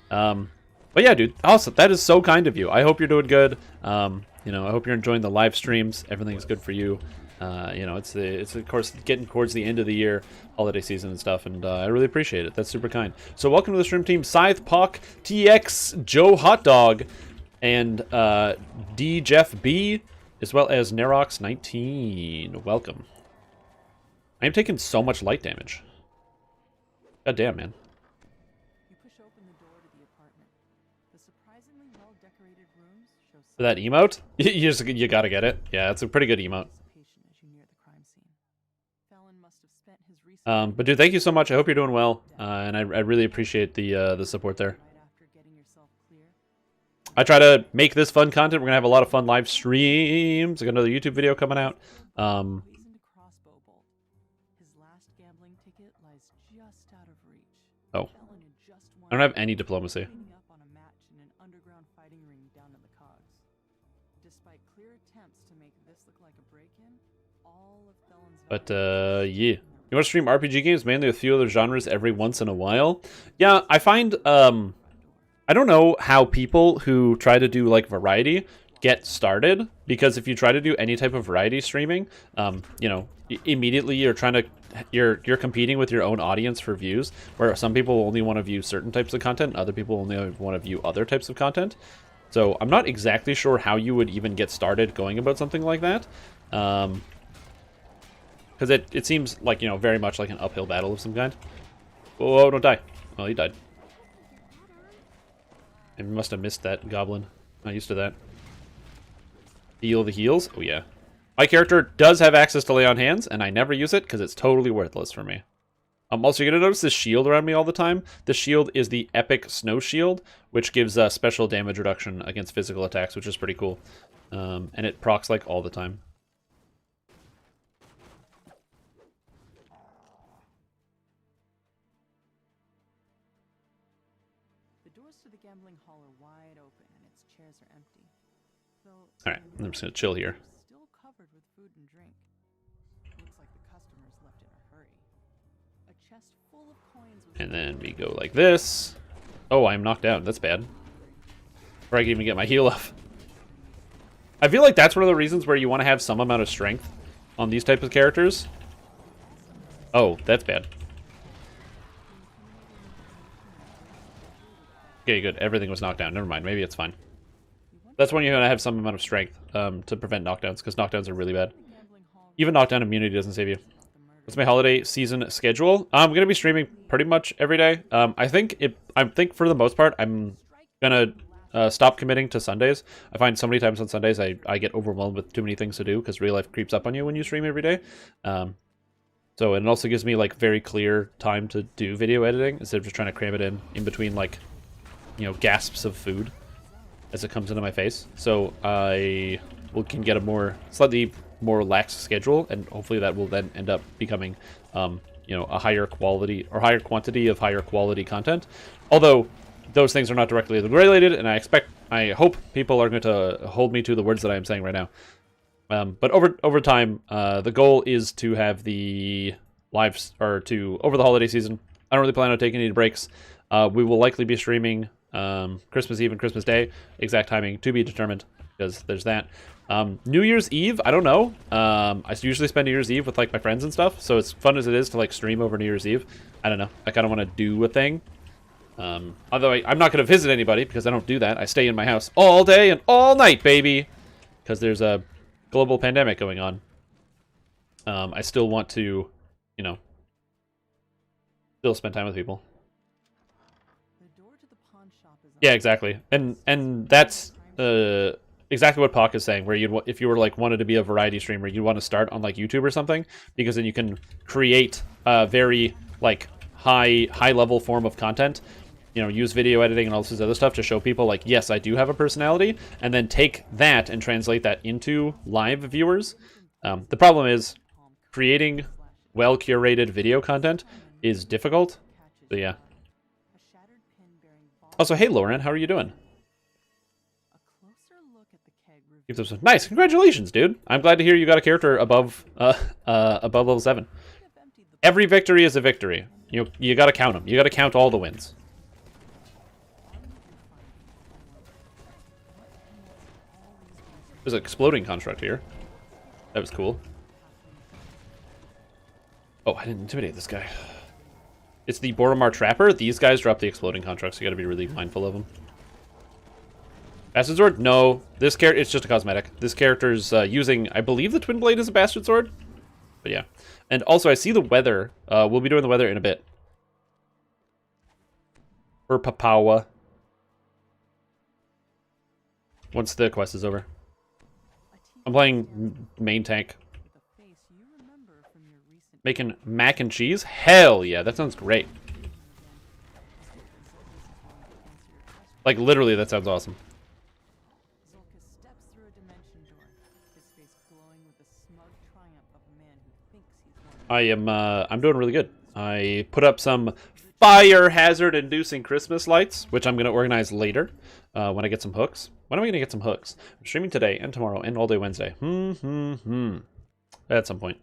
Speaker 1: But yeah, dude, awesome. That is so kind of you. I hope you're doing good. You know, I hope you're enjoying the live streams. Everything's good for you. You know, it's of course getting towards the end of the year, holiday season and stuff, and I really appreciate it. That's super kind. So welcome to the stream team, Scythe, Pock, TX, Joe Hot Dog, and D Jeff B, as well as Nerox 19. Welcome. I am taking so much light damage. God damn, man.
Speaker 5: You push open the door to the apartment. The surprisingly well-decorated rooms show
Speaker 1: For that emote, you gotta get it. Yeah, it's a pretty good emote.
Speaker 5: anticipation as you near the crime scene. Fallon must have spent his recent
Speaker 1: But dude, thank you so much. I hope you're doing well, and I really appreciate the support there.
Speaker 5: right after getting yourself clear.
Speaker 1: I try to make this fun content. We're gonna have a lot of fun live streams. I got another YouTube video coming out.
Speaker 5: Reasoned crossbow bolt. His last gambling ticket lies just out of reach.
Speaker 1: Oh.
Speaker 5: Fallon had just won
Speaker 1: I don't have any diplomacy.
Speaker 5: cleaning up on a match in an underground fighting ring down in the cogs. Despite clear attempts to make this look like a break-in, all of Fallon's
Speaker 1: But yeah. You want to stream RPG games, mainly a few other genres every once in a while? Yeah, I find I don't know how people who try to do like variety get started, because if you try to do any type of variety streaming, you know, immediately you're competing with your own audience for views, where some people only want to view certain types of content, and other people only want to view other types of content. So I'm not exactly sure how you would even get started going about something like that. Because it seems like, you know, very much like an uphill battle of some kind. Oh, don't die. Well, he died. I must have missed that goblin. Not used to that. Heal the heals? Oh, yeah. My character does have access to lay on hands, and I never use it because it's totally worthless for me. Also, you're going to notice this shield around me all the time. The shield is the Epic Snow Shield, which gives special damage reduction against physical attacks, which is pretty cool. And it procs, like, all the time.
Speaker 5: The doors to the gambling hall are wide open and its chairs are empty. Though
Speaker 1: Alright, I'm just going to chill here.
Speaker 5: still covered with food and drink. Looks like the customers left in a hurry. A chest full of coins was
Speaker 1: And then we go like this. Oh, I'm knocked out. That's bad. Before I can even get my heal off. I feel like that's one of the reasons where you want to have some amount of strength on these types of characters. Oh, that's bad. Okay, good. Everything was knocked down. Never mind. Maybe it's fine. That's when you want to have some amount of strength to prevent knockdowns, because knockdowns are really bad.
Speaker 5: gambling hall
Speaker 1: Even knockdown immunity doesn't save you. What's my holiday season schedule? I'm gonna be streaming pretty much every day. I think for the most part, I'm gonna stop committing to Sundays. I find so many times on Sundays I get overwhelmed with too many things to do because real life creeps up on you when you stream every day. So it also gives me like very clear time to do video editing instead of just trying to cram it in between, like, you know, gasps of food as it comes into my face. So I can get a slightly more relaxed schedule, and hopefully that will then end up becoming you know, a higher quality or higher quantity of higher quality content. Although those things are not directly related, and I hope people are going to hold me to the words that I am saying right now. But over time, the goal is to have the lives, or to over the holiday season. I don't really plan on taking any breaks. We will likely be streaming Christmas Eve and Christmas Day. Exact timing to be determined, because there's that. New Year's Eve, I don't know. I usually spend New Year's Eve with like my friends and stuff, so as fun as it is to like stream over New Year's Eve, I don't know. I kind of want to do a thing. Although I'm not going to visit anybody because I don't do that. I stay in my house all day and all night, baby, because there's a global pandemic going on. I still want to, you know, still spend time with people.
Speaker 5: The door to the pawn shop is
Speaker 1: Yeah, exactly. And that's exactly what Pock is saying, where if you were like wanted to be a variety streamer, you'd want to start on like YouTube or something, because then you can create a very like high level form of content. You know, use video editing and all this other stuff to show people like, yes, I do have a personality, and then take that and translate that into live viewers. The problem is creating well curated video content is difficult. So yeah.
Speaker 5: a shattered pin bearing ball.
Speaker 1: Also, hey Lauren, how are you doing?
Speaker 5: A closer
Speaker 1: Keep those nice. Congratulations, dude. I'm glad to hear you got a character above level 7. Every victory is a victory. You got to count them. You got to count all the wins. There's an exploding construct here. That was cool. Oh, I didn't intimidate this guy. It's the Boromar Trapper. These guys drop the exploding constructs. So you got to be really mindful of them. Bastard Sword? No. This character, it's just a cosmetic. This character's using, I believe the Twin Blade is a Bastard Sword. But yeah. And also, I see the weather. We'll be doing the weather in a bit. For Papawa. Once the quest is over. I'm playing main tank. Making mac and cheese? Hell yeah, that sounds great. Like, literally, that sounds awesome. I'm doing really good. I put up some fire hazard-inducing Christmas lights, which I'm going to organize later when I get some hooks. When am I going to get some hooks? I'm streaming today and tomorrow and all day Wednesday. At some point.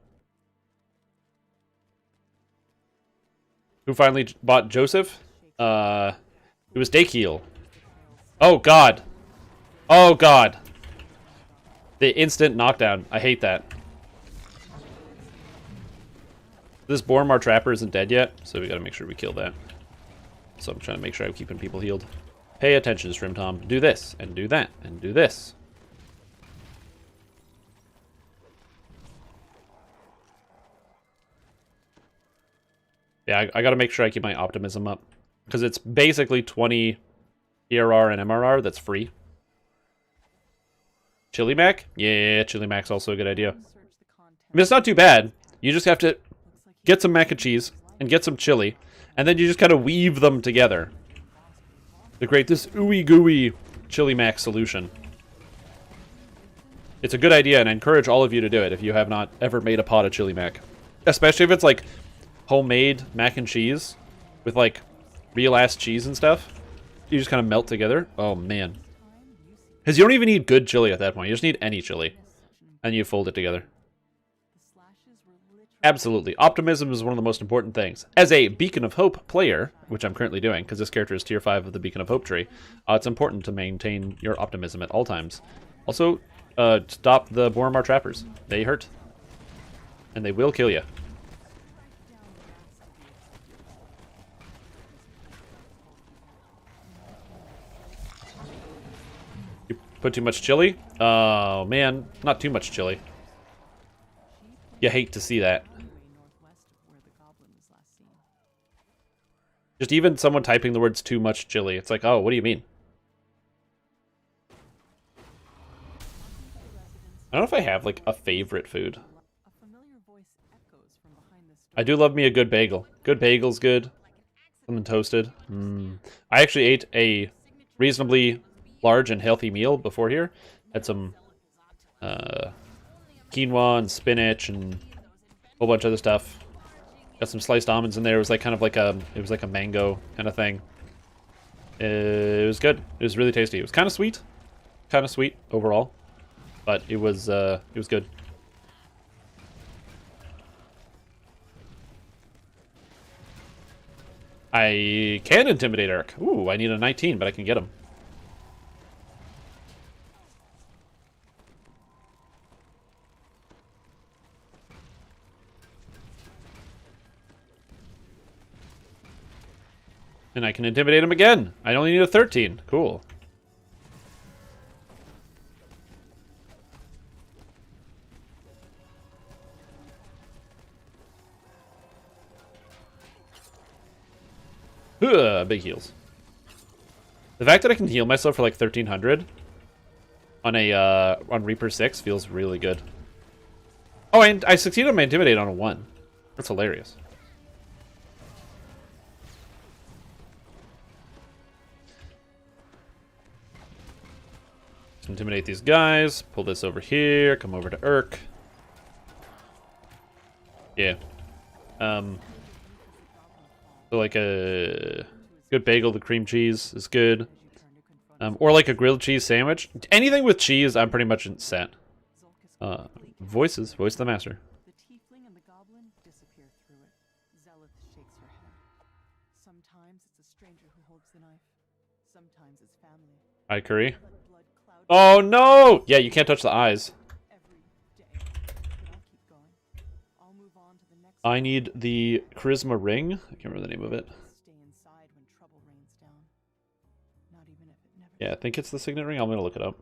Speaker 1: Who finally bought Joseph? It was Dakeil. Oh, God. Oh, God. The instant knockdown. I hate that. This Boromar Trapper isn't dead yet, so we gotta make sure we kill that. So I'm trying to make sure I'm keeping people healed. Pay attention, Stream Tom. Do this, and do that, and do this. Yeah, I gotta make sure I keep my optimism up. Because it's basically 20 ERR and MRR that's free. Chili Mac? Yeah, Chili Mac's also a good idea. I mean, it's not too bad. You just have to get some mac and cheese and get some chili. And then you just kind of weave them together to create this ooey gooey Chili Mac solution. It's a good idea, and I encourage all of you to do it if you have not ever made a pot of Chili Mac. Especially if it's like homemade mac and cheese with like real ass cheese and stuff. You just kind of melt together. Oh man. Because you don't even need good chili at that point. You just need any chili. And you fold it together. Absolutely. Optimism is one of the most important things. As a Beacon of Hope player, which I'm currently doing, because this character is tier 5 of the Beacon of Hope tree, it's important to maintain your optimism at all times. Also, stop the Boromar Trappers. They hurt. And they will kill you. You put too much chili? Oh, man. Not too much chili. You hate to see that. Just even someone typing the words too much chili. It's like, oh, what do you mean? I don't know if I have, like, a favorite food. I do love me a good bagel. Good bagel's good. Something toasted. I actually ate a reasonably large and healthy meal before here. Had some quinoa and spinach and a whole bunch of other stuff. Got some sliced almonds in there. It was like kind of like a mango kind of thing. It was good. It was really tasty. It was kind of sweet overall, but it was good. I can intimidate Eric. Ooh, I need a 19, but I can get him. And I can intimidate him again. I only need a 13. Cool. Big heals. The fact that I can heal myself for like 1300 on a on Reaper 6 feels really good. Oh, and I succeeded on my intimidate on a 1. That's hilarious. Let's intimidate these guys. Pull this over here. Come over to Urk. Yeah. So like a good bagel, the cream cheese is good. Or like a grilled cheese sandwich. Anything with cheese, I'm pretty much set.
Speaker 5: Zulk is
Speaker 1: Voices. Voice of the master.
Speaker 5: The tiefling and the goblin disappear through it. Zelith shakes her head. Sometimes it's a stranger who holds the knife. Sometimes it's family.
Speaker 1: Hi, Curry.
Speaker 5: Blood clouds
Speaker 1: Oh, no! Yeah, you can't touch the eyes.
Speaker 5: every day. But I'll keep going. I'll move on to the next
Speaker 1: I need the charisma ring. I can't remember the name of it.
Speaker 5: stay inside when trouble rains down. Not even if it never
Speaker 1: Yeah, I think it's the signet ring. I'm going to look it up.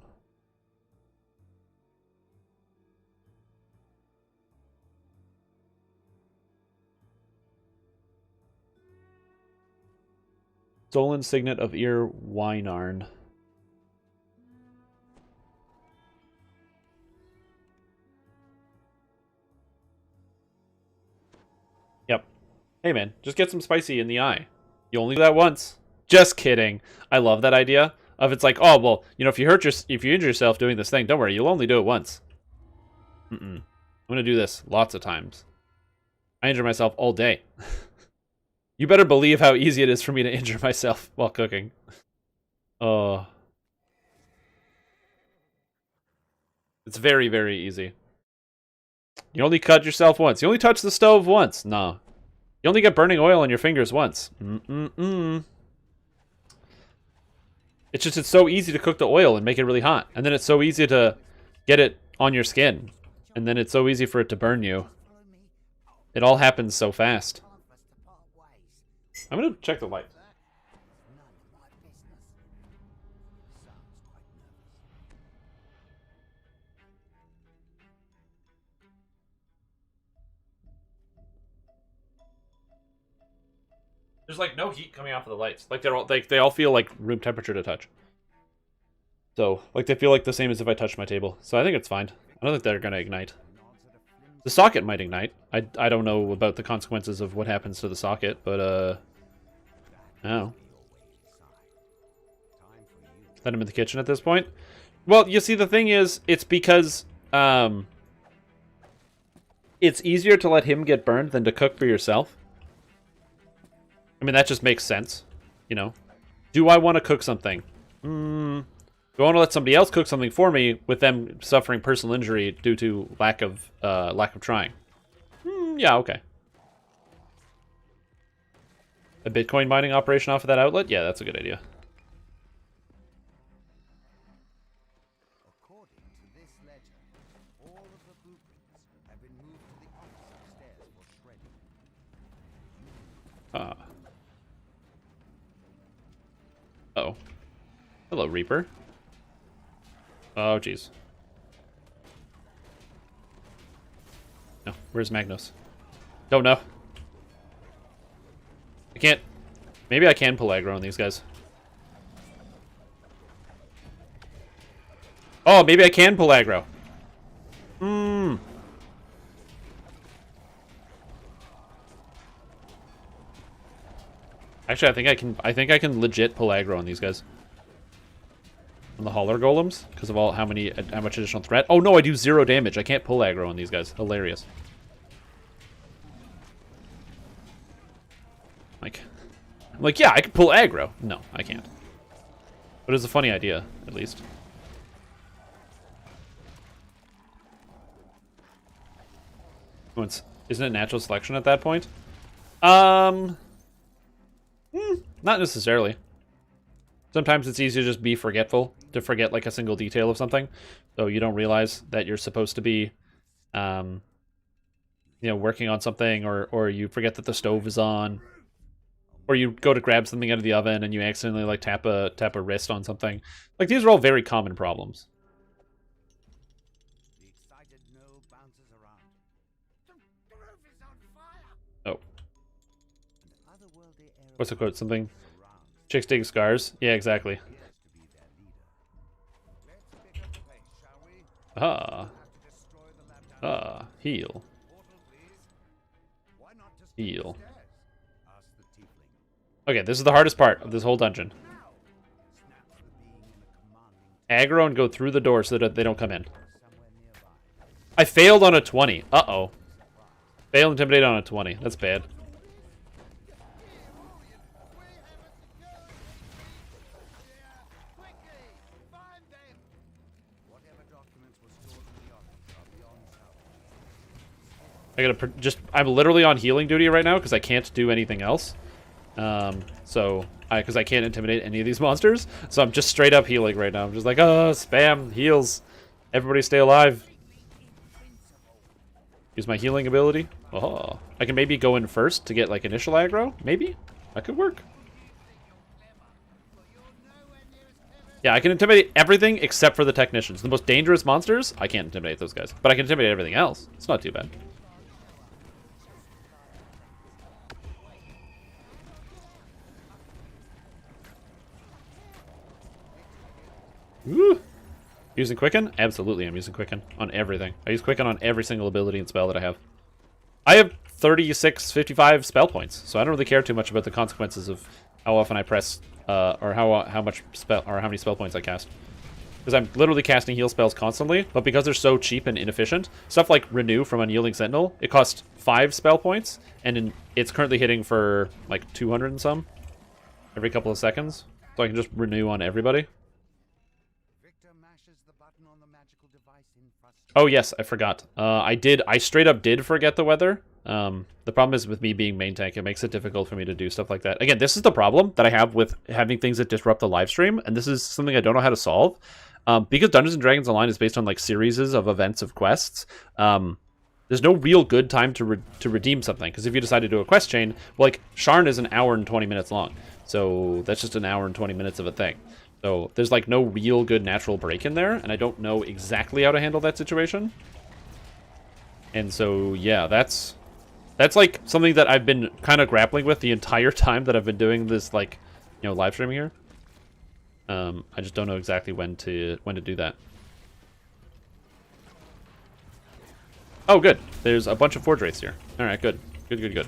Speaker 1: Stolen signet of Ir Wynarn. Yep. Hey man, just get some spicy in the eye. You only do that once. Just kidding. I love that idea of it's like, oh well, you know, if you injure yourself doing this thing, don't worry, you'll only do it once. I'm gonna do this lots of times. I injure myself all day. You better believe how easy it is for me to injure myself while cooking. Oh. It's very, very easy. You only cut yourself once. You only touch the stove once. No. You only get burning oil on your fingers once. It's just, it's so easy to cook the oil and make it really hot. And then it's so easy to get it on your skin. And then it's so easy for it to burn you. It all happens so fast. I'm gonna check the light. There's like no heat coming off of the lights. Like they all feel like room temperature to touch. So like they feel like the same as if I touched my table. So I think it's fine. I don't think they're gonna ignite. The socket might ignite. I don't know about the consequences of what happens to the socket, but oh. Let him in the kitchen at this point. Well, you see, the thing is, it's because it's easier to let him get burned than to cook for yourself. I mean, that just makes sense, you know. Do I want to cook something? Do I want to let somebody else cook something for me with them suffering personal injury due to lack of trying? Yeah, okay. A Bitcoin mining operation off of that outlet? Yeah, that's a good idea.
Speaker 6: According to this ledger, all of the blueprints have been moved to the office upstairs for shredding.
Speaker 1: Uh-oh. Hello, Reaper. Oh, jeez. No, where's Magnus? Don't know. I can't... Maybe I can pull aggro on these guys. Oh, maybe I can pull aggro. Actually, I think I can legit pull aggro on these guys. On the Hauler Golems, because of how much additional threat. Oh no, I do 0 damage. I can't pull aggro on these guys. Hilarious. I'm like, yeah, I can pull aggro. No, I can't. But it's a funny idea, at least. Isn't it natural selection at that point? Not necessarily. Sometimes it's easy to just be forgetful, to forget like a single detail of something, so you don't realize that you're supposed to be, you know, working on something, or you forget that the stove is on, or you go to grab something out of the oven and you accidentally like tap a wrist on something. Like, these are all very common problems.
Speaker 6: The excited gnome bounces around. The roof is on fire!
Speaker 1: Oh.
Speaker 6: An otherworldly air
Speaker 1: What's the quote? Something?
Speaker 6: surrounds
Speaker 1: Chicks dig scars? Yeah, exactly.
Speaker 6: appears to be their leader. Let's pick up pace, shall we?
Speaker 1: Ah.
Speaker 6: Have to destroy the lab down
Speaker 1: Heal.
Speaker 6: portal, please. Why not just
Speaker 1: Heal.
Speaker 6: go upstairs? Asked the tiefling.
Speaker 1: Okay, this is the hardest part of this whole dungeon.
Speaker 6: Snaps the being in the commanding
Speaker 1: Aggro and go through the door so that they don't come in.
Speaker 6: somewhere nearby.
Speaker 1: I failed on a 20. Uh-oh. Failed intimidate on a 20. That's bad. I gotta I'm literally on healing duty right now because I can't do anything else. Because I can't intimidate any of these monsters, so I'm just straight up healing right now. I'm just like, oh, spam heals. Everybody stay alive. Use my healing ability. Oh, I can maybe go in first to get like initial aggro. Maybe that could work. Yeah, I can intimidate everything except for the technicians. The most dangerous monsters, I can't intimidate those guys, but I can intimidate everything else. It's not too bad. Woo! Using Quicken? Absolutely, I'm using Quicken on everything. I use Quicken on every single ability and spell that I have. I have 36, 55 spell points, so I don't really care too much about the consequences of how often I press, or how much spell, or how many spell points I cast. Because I'm literally casting heal spells constantly, but because they're so cheap and inefficient, stuff like Renew from Unyielding Sentinel, it costs 5 spell points, and it's currently hitting for like 200 and some every couple of seconds, so I can just renew on everybody. Oh yes, I forgot. I straight up did forget the weather. The problem is with me being main tank, it makes it difficult for me to do stuff like that. Again, this is the problem that I have with having things that disrupt the live stream, and this is something I don't know how to solve. Because Dungeons & Dragons Online is based on like series of events of quests, there's no real good time to redeem something. Because if you decide to do a quest chain, well, like Sharn is an hour and 20 minutes long, so that's just an hour and 20 minutes of a thing. So there's like no real good natural break in there, and I don't know exactly how to handle that situation. And so yeah, that's like something that I've been kind of grappling with the entire time that I've been doing this, like, you know, live streaming here. I just don't know exactly when to do that. Oh, good. There's a bunch of Forge Wraiths here. All right, good. Good.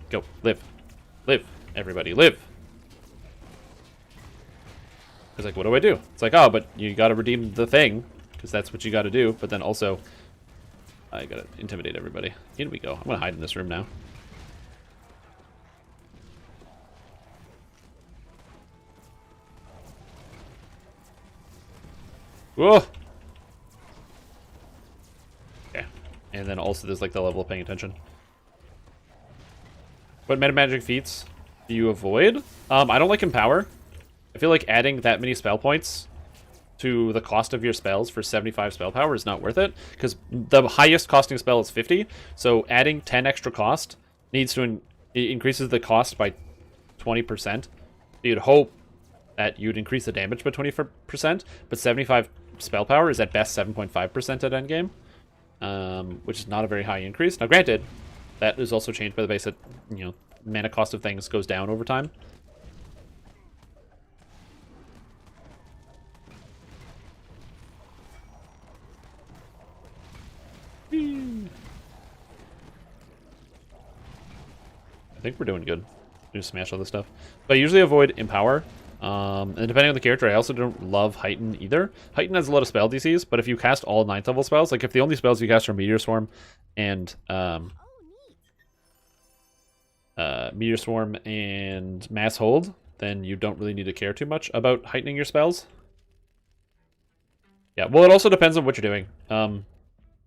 Speaker 1: Go. Live. Live. Everybody, live. It's like, what do I do? It's like, oh, but you gotta redeem the thing, because that's what you gotta do. But then also, I gotta intimidate everybody. Here we go. I'm gonna hide in this room now. Whoa! Okay. And then also there's like the level of paying attention. What meta magic feats do you avoid? I don't like Empower. I feel like adding that many spell points to the cost of your spells for 75 spell power is not worth it, because the highest costing spell is 50, so adding 10 extra cost needs to it increases the cost by 20%. You'd hope that you'd increase the damage by 20%, but 75 spell power is at best 7.5% at endgame, which is not a very high increase. Now granted, that is also changed by the base that, you know, mana cost of things goes down over time. I think we're doing good. Just smash all this stuff. But I usually avoid Empower. And depending on the character, I also don't love Heighten either. Heighten has a lot of spell DCs, but if you cast all 9th level spells, like if the only spells you cast are Meteor Swarm and Mass Hold, then you don't really need to care too much about heightening your spells. Yeah, well, it also depends on what you're doing.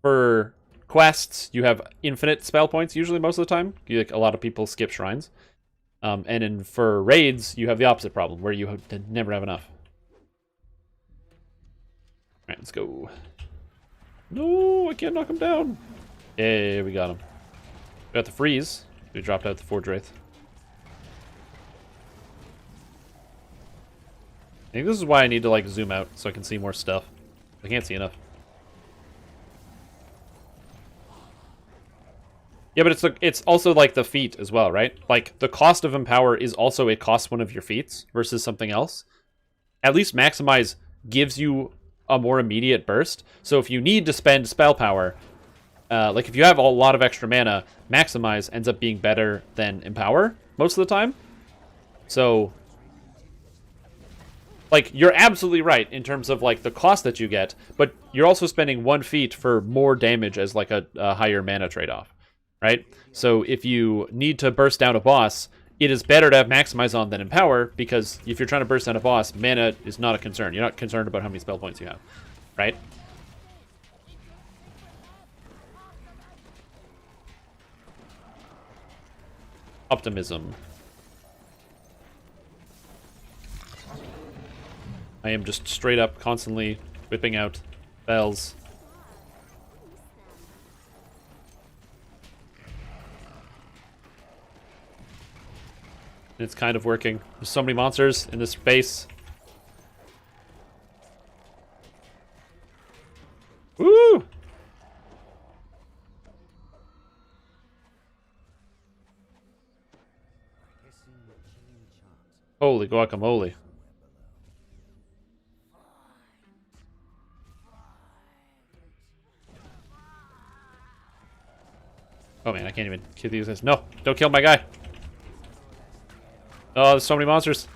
Speaker 1: For quests, you have infinite spell points usually most of the time. Like, a lot of people skip shrines. And for raids, you have the opposite problem, where you never have enough. Alright, let's go. No, I can't knock him down. Yay, we got him. We got the freeze. We dropped out the Forge Wraith. I think this is why I need to, like, zoom out so I can see more stuff. I can't see enough. Yeah, but it's also like the feat as well, right? Like, the cost of Empower is also it costs one of your feats versus something else. At least Maximize gives you a more immediate burst. So if you need to spend spell power, like if you have a lot of extra mana, Maximize ends up being better than Empower most of the time. So, like, you're absolutely right in terms of, like, the cost that you get, but you're also spending one feat for more damage as, like, a higher mana trade-off. Right? So if you need to burst down a boss, it is better to have Maximize on than Empower, because if you're trying to burst down a boss, mana is not a concern. You're not concerned about how many spell points you have. Right? Optimism. I am just straight up constantly whipping out bells. It's kind of working. There's so many monsters in this base. Woo! Holy guacamole. Oh man, I can't even kill these guys. No, don't kill my guy. Oh, there's so many monsters.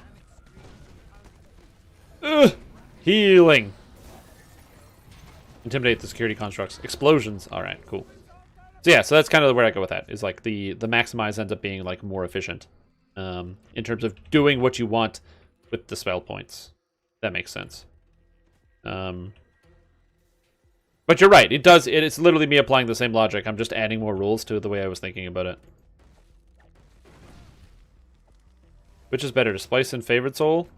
Speaker 1: Ugh. Healing. Intimidate the security constructs. Explosions. Alright, cool. So yeah, so that's kind of where I go with that. Is like the maximize ends up being like more efficient. In terms of doing what you want with the spell points. That makes sense. But you're right. It's literally me applying the same logic. I'm just adding more rules to the way I was thinking about it. Which is better, to splice in Favorite Soul?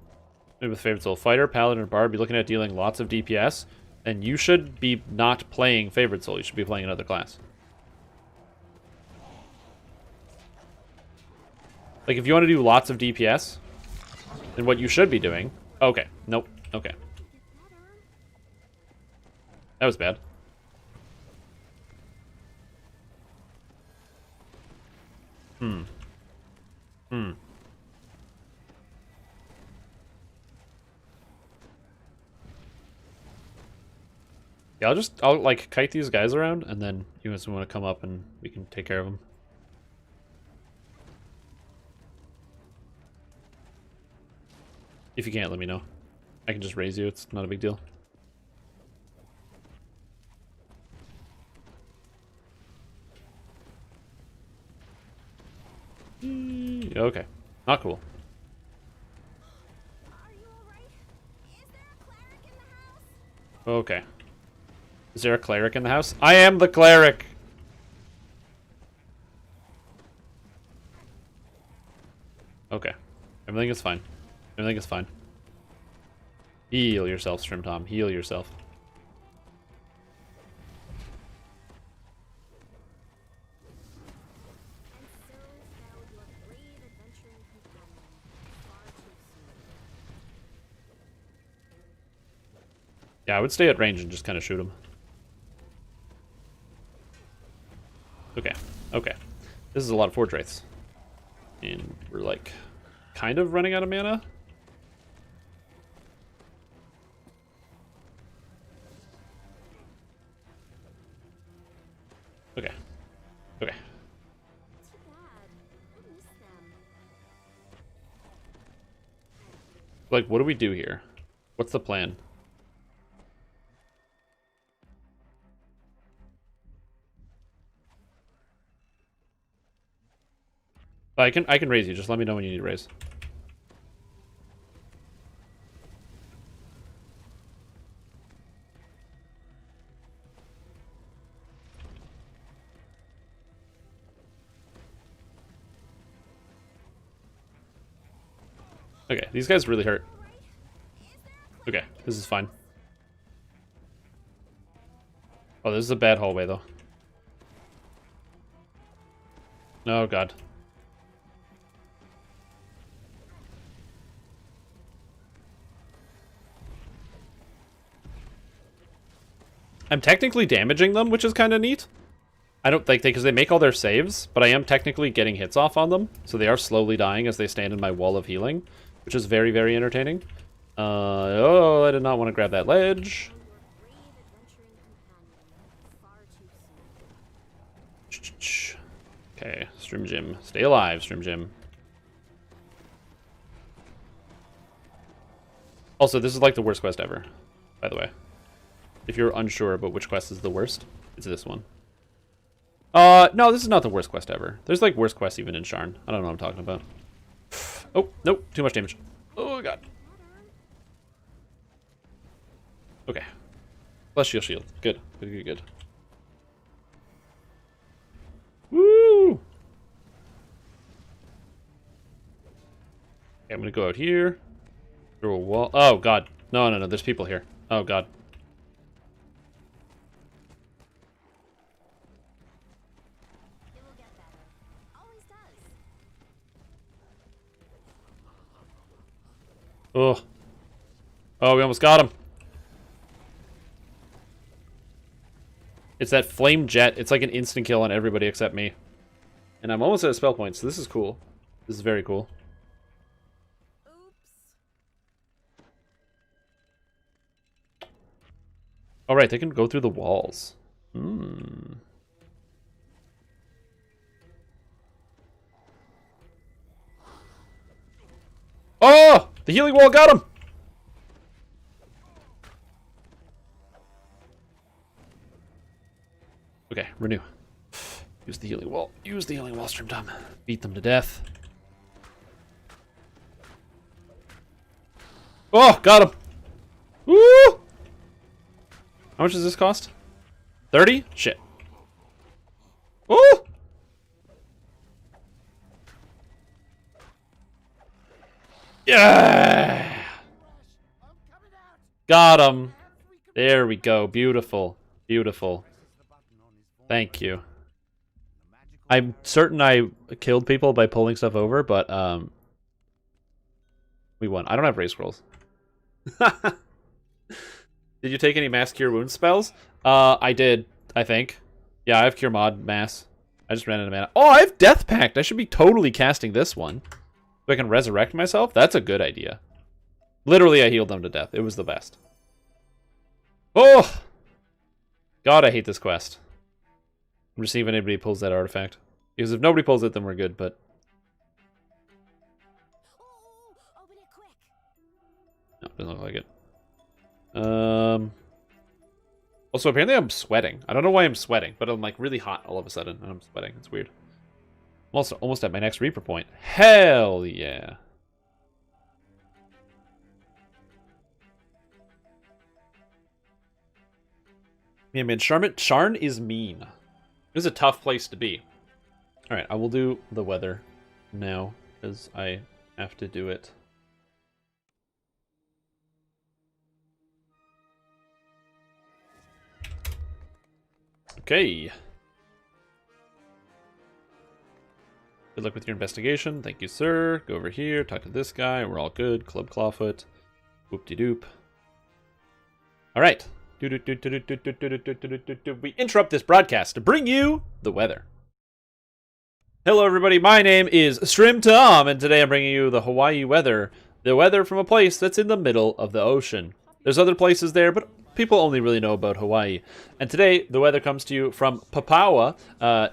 Speaker 1: Maybe with Favorite Soul. Fighter, Paladin, or Bard be looking at dealing lots of DPS. And you should be not playing Favorite Soul. You should be playing another class. Like, if you want to do lots of DPS, then what you should be doing... Okay. Nope. Okay. That was bad. Yeah, I'll like kite these guys around, and then you guys want to come up and we can take care of them. If you can't, let me know. I can just raise you, it's not a big deal. Okay, not cool.
Speaker 2: Are you alright? Is there a cleric in the house?
Speaker 1: Okay. Is there a cleric in the house? I am the cleric! Okay. Everything is fine. Everything is fine. Heal yourself, Strim Tom. Heal yourself.
Speaker 2: And so fell your brave adventuring companion far too soon.
Speaker 1: Yeah, I would stay at range and just kind of shoot him. Okay. Okay. This is a lot of Forge Wraiths. And we're like kind of running out of mana. Okay. Okay.
Speaker 2: Too bad. I miss them.
Speaker 1: Like, what do we do here? What's the plan? I can raise you. Just let me know when you need to raise. Okay, these guys really hurt. Okay, this is fine. Oh, this is a bad hallway, though. Oh, God. I'm technically damaging them, which is kind of neat. I don't think because they make all their saves, but I am technically getting hits off on them, so they are slowly dying as they stand in my wall of healing, which is very, very entertaining. Oh, I did not want to grab that ledge. Okay, Strim Jim. Stay alive, Strim Jim. Also, this is like the worst quest ever, by the way. If you're unsure about which quest is the worst, it's this one. No, this is not the worst quest ever. There's like worse quests even in Sharn. I don't know what I'm talking about. Oh, nope, too much damage. Oh, God. Okay. Celestial Shield. Good. Good, good, good. I'm gonna go out here. Through a wall. Oh, God. No, no, no. There's people here. Oh, God.
Speaker 2: It will get better. Always does.
Speaker 1: Oh. Oh, we almost got him. It's that flame jet. It's like an instant kill on everybody except me. And I'm almost at a spell point, so this is cool. This is very cool.
Speaker 2: Oops.
Speaker 1: Alright, they can go through the walls. Hmm. Oh! The healing wall got him! Okay, renew. Use the healing wall. Use the healing wall, Stream Tom. Beat them to death. Oh, got him! Woo! How much does this cost? 30? Shit. Oh! Yeah! Got him. There we go. Beautiful. Beautiful. Thank you. I'm certain I killed people by pulling stuff over, but we won. I don't have race scrolls. Did you take any mass cure wound spells? I did, I think. Yeah, I have cure mod mass. I just ran out of mana. Oh, I have death pact. I should be totally casting this one. So I can resurrect myself? That's a good idea. Literally, I healed them to death. It was the best. Oh! God, I hate this quest. I'm just seeing if anybody pulls that artifact. Because if nobody pulls it, then we're good, but...
Speaker 2: Oh, open it quick.
Speaker 1: No, doesn't look like it. Also, apparently I'm sweating. I don't know why I'm sweating, but I'm like really hot all of a sudden, and I'm sweating. It's weird. I'm also almost at my next Reaper point. Hell yeah. Yeah, man, Sharn is mean. This is a tough place to be. Alright, I will do the weather now, because I have to do it. Okay. Good luck with your investigation. Thank you, sir. Go over here, talk to this guy. We're all good. Club Clawfoot. Whoop-de-doop. Alright. We interrupt this broadcast to bring you the weather. Hello, everybody. My name is Stream Tom, and today I'm bringing you the Hawaii weather. The weather from a place that's in the middle of the ocean. There's other places there, but people only really know about Hawaii. And today, the weather comes to you from Papawa.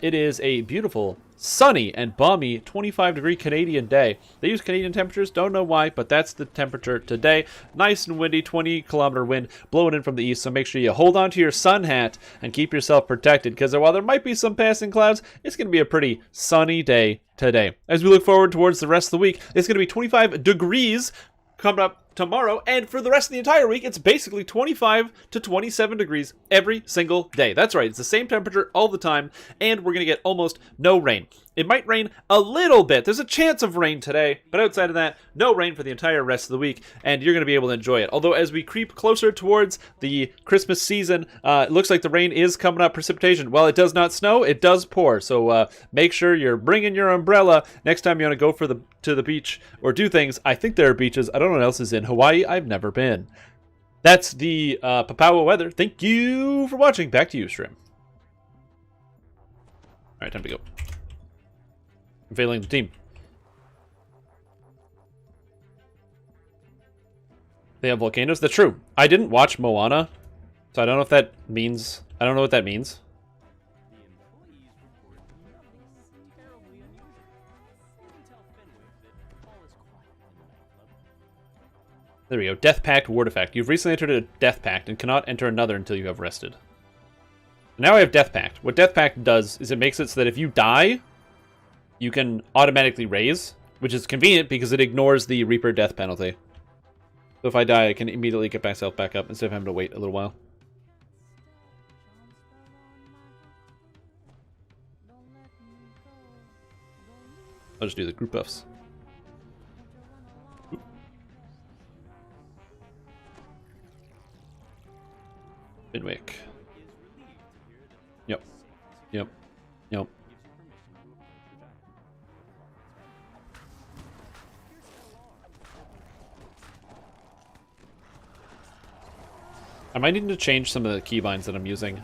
Speaker 1: It is a beautiful, sunny, and balmy 25-degree Canadian day. They use Canadian temperatures, don't know why, but that's the temperature today. Nice and windy, 20-kilometer wind blowing in from the east, so make sure you hold on to your sun hat and keep yourself protected, because while there might be some passing clouds, it's going to be a pretty sunny day today. As we look forward towards the rest of the week, it's going to be 25 degrees coming up tomorrow, and for the rest of the entire week, it's basically 25 to 27 degrees every single day. That's right, it's the same temperature all the time, and we're going to get almost no rain. It might rain a little bit. There's a chance of rain today, but outside of that, no rain for the entire rest of the week, and you're going to be able to enjoy it. Although, as we creep closer towards the Christmas season, it looks like the rain is coming up. Precipitation, while it does not snow, it does pour, so make sure you're bringing your umbrella next time you want to go to the beach or do things. I think there are beaches. I don't know what else is in Hawaii. I've never been. That's the Papawa weather. Thank you for watching. Back to you, Stream. Alright, time to go. I'm failing the team. They have volcanoes? That's true. I didn't watch Moana, so I don't know if that means... I don't know what that means.
Speaker 3: The employees report nothing terribly unusual. You can tell Fenwick that all is quiet in the nightclub.
Speaker 1: There we go. Death Pact, Ward Effect. You've recently entered a Death Pact and cannot enter another until you have rested. Now I have Death Pact. What Death Pact does is it makes it so that if you die, you can automatically raise, which is convenient because it ignores the Reaper death penalty. So if I die, I can immediately get myself back up instead of having to wait a little while. I'll just do the group buffs. Binwick. Yep. Yep. Yep. I might need to change some of the keybinds that I'm using.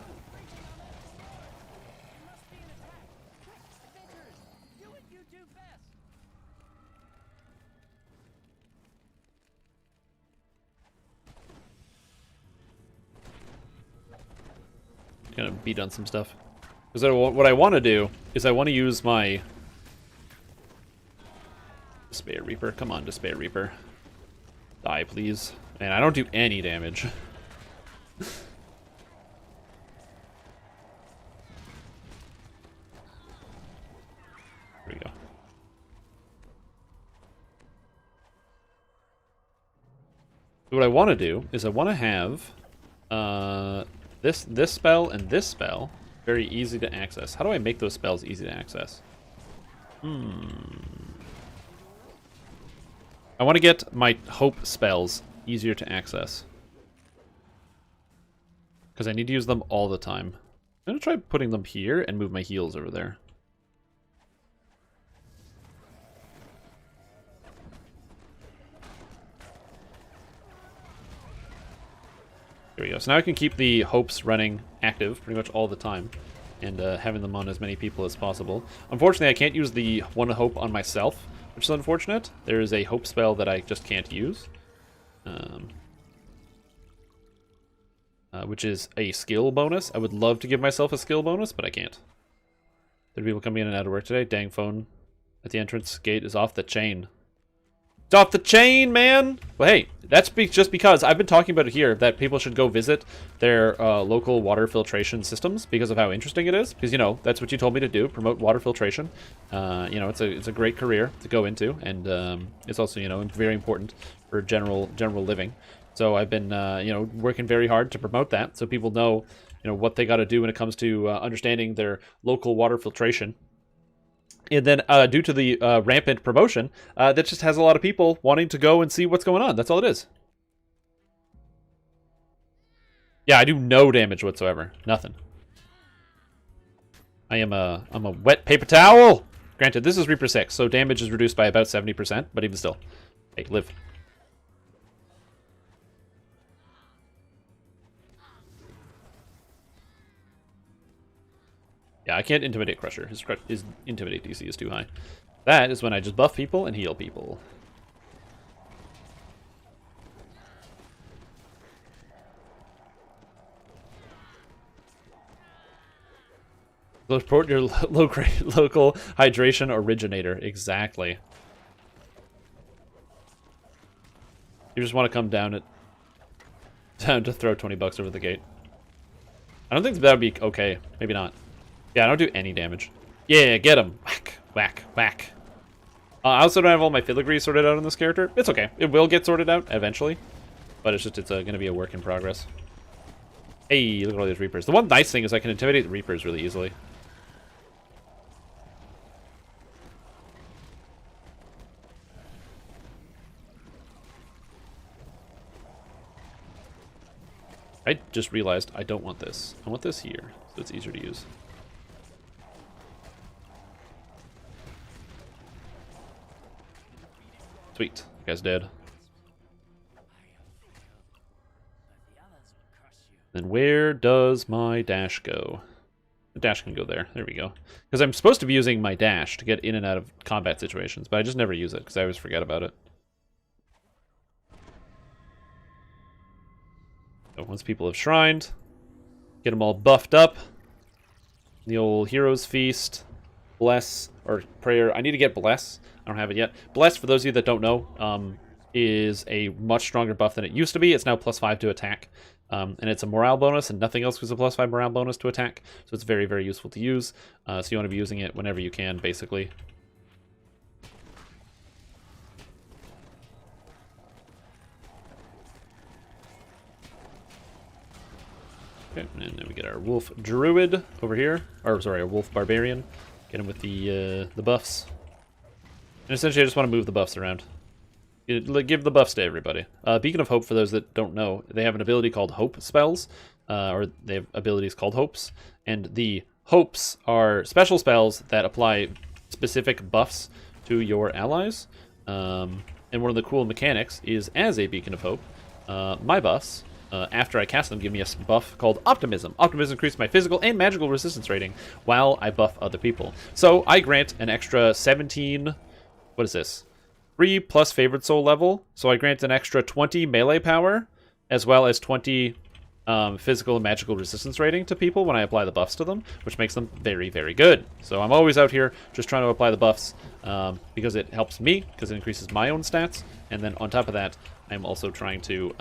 Speaker 1: Gonna beat on some stuff. Because what I want to do is I want to use my Despair Reaper. Come on, Despair Reaper. Die, please. And I don't do any damage. There we go. What I want to do is I want to have this spell and this spell very easy to access. How do I make those spells easy to access? I want to get my hope spells easier to access. Because I need to use them all the time. I'm going to try putting them here and move my heals over there. There we go. So now I can keep the hopes running active pretty much all the time. And having them on as many people as possible. Unfortunately, I can't use the one hope on myself, which is unfortunate. There is a hope spell that I just can't use. Which is a skill bonus. I would love to give myself a skill bonus, but I can't. There are people coming in and out of work today. Dang phone at the entrance gate is off the chain. It's off the chain, man! Well, hey, that's just because I've been talking about it here, that people should go visit their local water filtration systems because of how interesting it is. Because, you know, that's what you told me to do, promote water filtration. You know, it's a great career to go into, and it's also, you know, very important for general living. So I've been, you know, working very hard to promote that so people know, you know, what they got to do when it comes to understanding their local water filtration. And then due to the rampant promotion, that just has a lot of people wanting to go and see what's going on. That's all it is. Yeah, I do no damage whatsoever. Nothing. I'm a wet paper towel! Granted, this is Reaper 6, so damage is reduced by about 70%, but even still. Hey, live. Yeah, I can't Intimidate Crusher. His Intimidate DC is too high. That is when I just buff people and heal people. Report your local hydration originator. Exactly. You just want to come down to throw 20 bucks over the gate. I don't think that would be okay. Maybe not. Yeah, I don't do any damage. Yeah, get him. Whack, whack, whack. I also don't have all my filigree sorted out on this character. It's okay. It will get sorted out eventually. But it's going to be a work in progress. Hey, look at all these Reapers. The one nice thing is I can intimidate the Reapers really easily. I just realized I don't want this. I want this here, so it's easier to use. Sweet. That guy's dead. Then where does my dash go? The dash can go there. There we go. Because I'm supposed to be using my dash to get in and out of combat situations, but I just never use it because I always forget about it. So once people have shrined, get them all buffed up. The old Hero's Feast. Bless, or Prayer. I need to get Bless. I don't have it yet. Bless, for those of you that don't know, is a much stronger buff than it used to be. It's now +5 to attack. And it's a morale bonus, and nothing else gives a +5 morale bonus to attack. So it's very, very useful to use. So you want to be using it whenever you can, basically. Okay, and then we get our Wolf Druid over here. Or, sorry, our Wolf Barbarian. Get him with the buffs. And essentially, I just want to move the buffs around. Give the buffs to everybody. Beacon of Hope, for those that don't know, they have an ability called Hope Spells. or they have abilities called hopes, and the hopes are special spells that apply specific buffs to your allies. And one of the cool mechanics is, as a beacon of hope, my buffs, after I cast them, give me a buff called Optimism. Optimism increases my physical and magical resistance rating while I buff other people. So I grant an extra 17, what is this? 3 plus favorite soul level. So I grant an extra 20 melee power, as well as 20 physical and magical resistance rating to people when I apply the buffs to them, which makes them very, very good. So I'm always out here just trying to apply the buffs because it helps me, because it increases my own stats. And then on top of that, I'm also trying to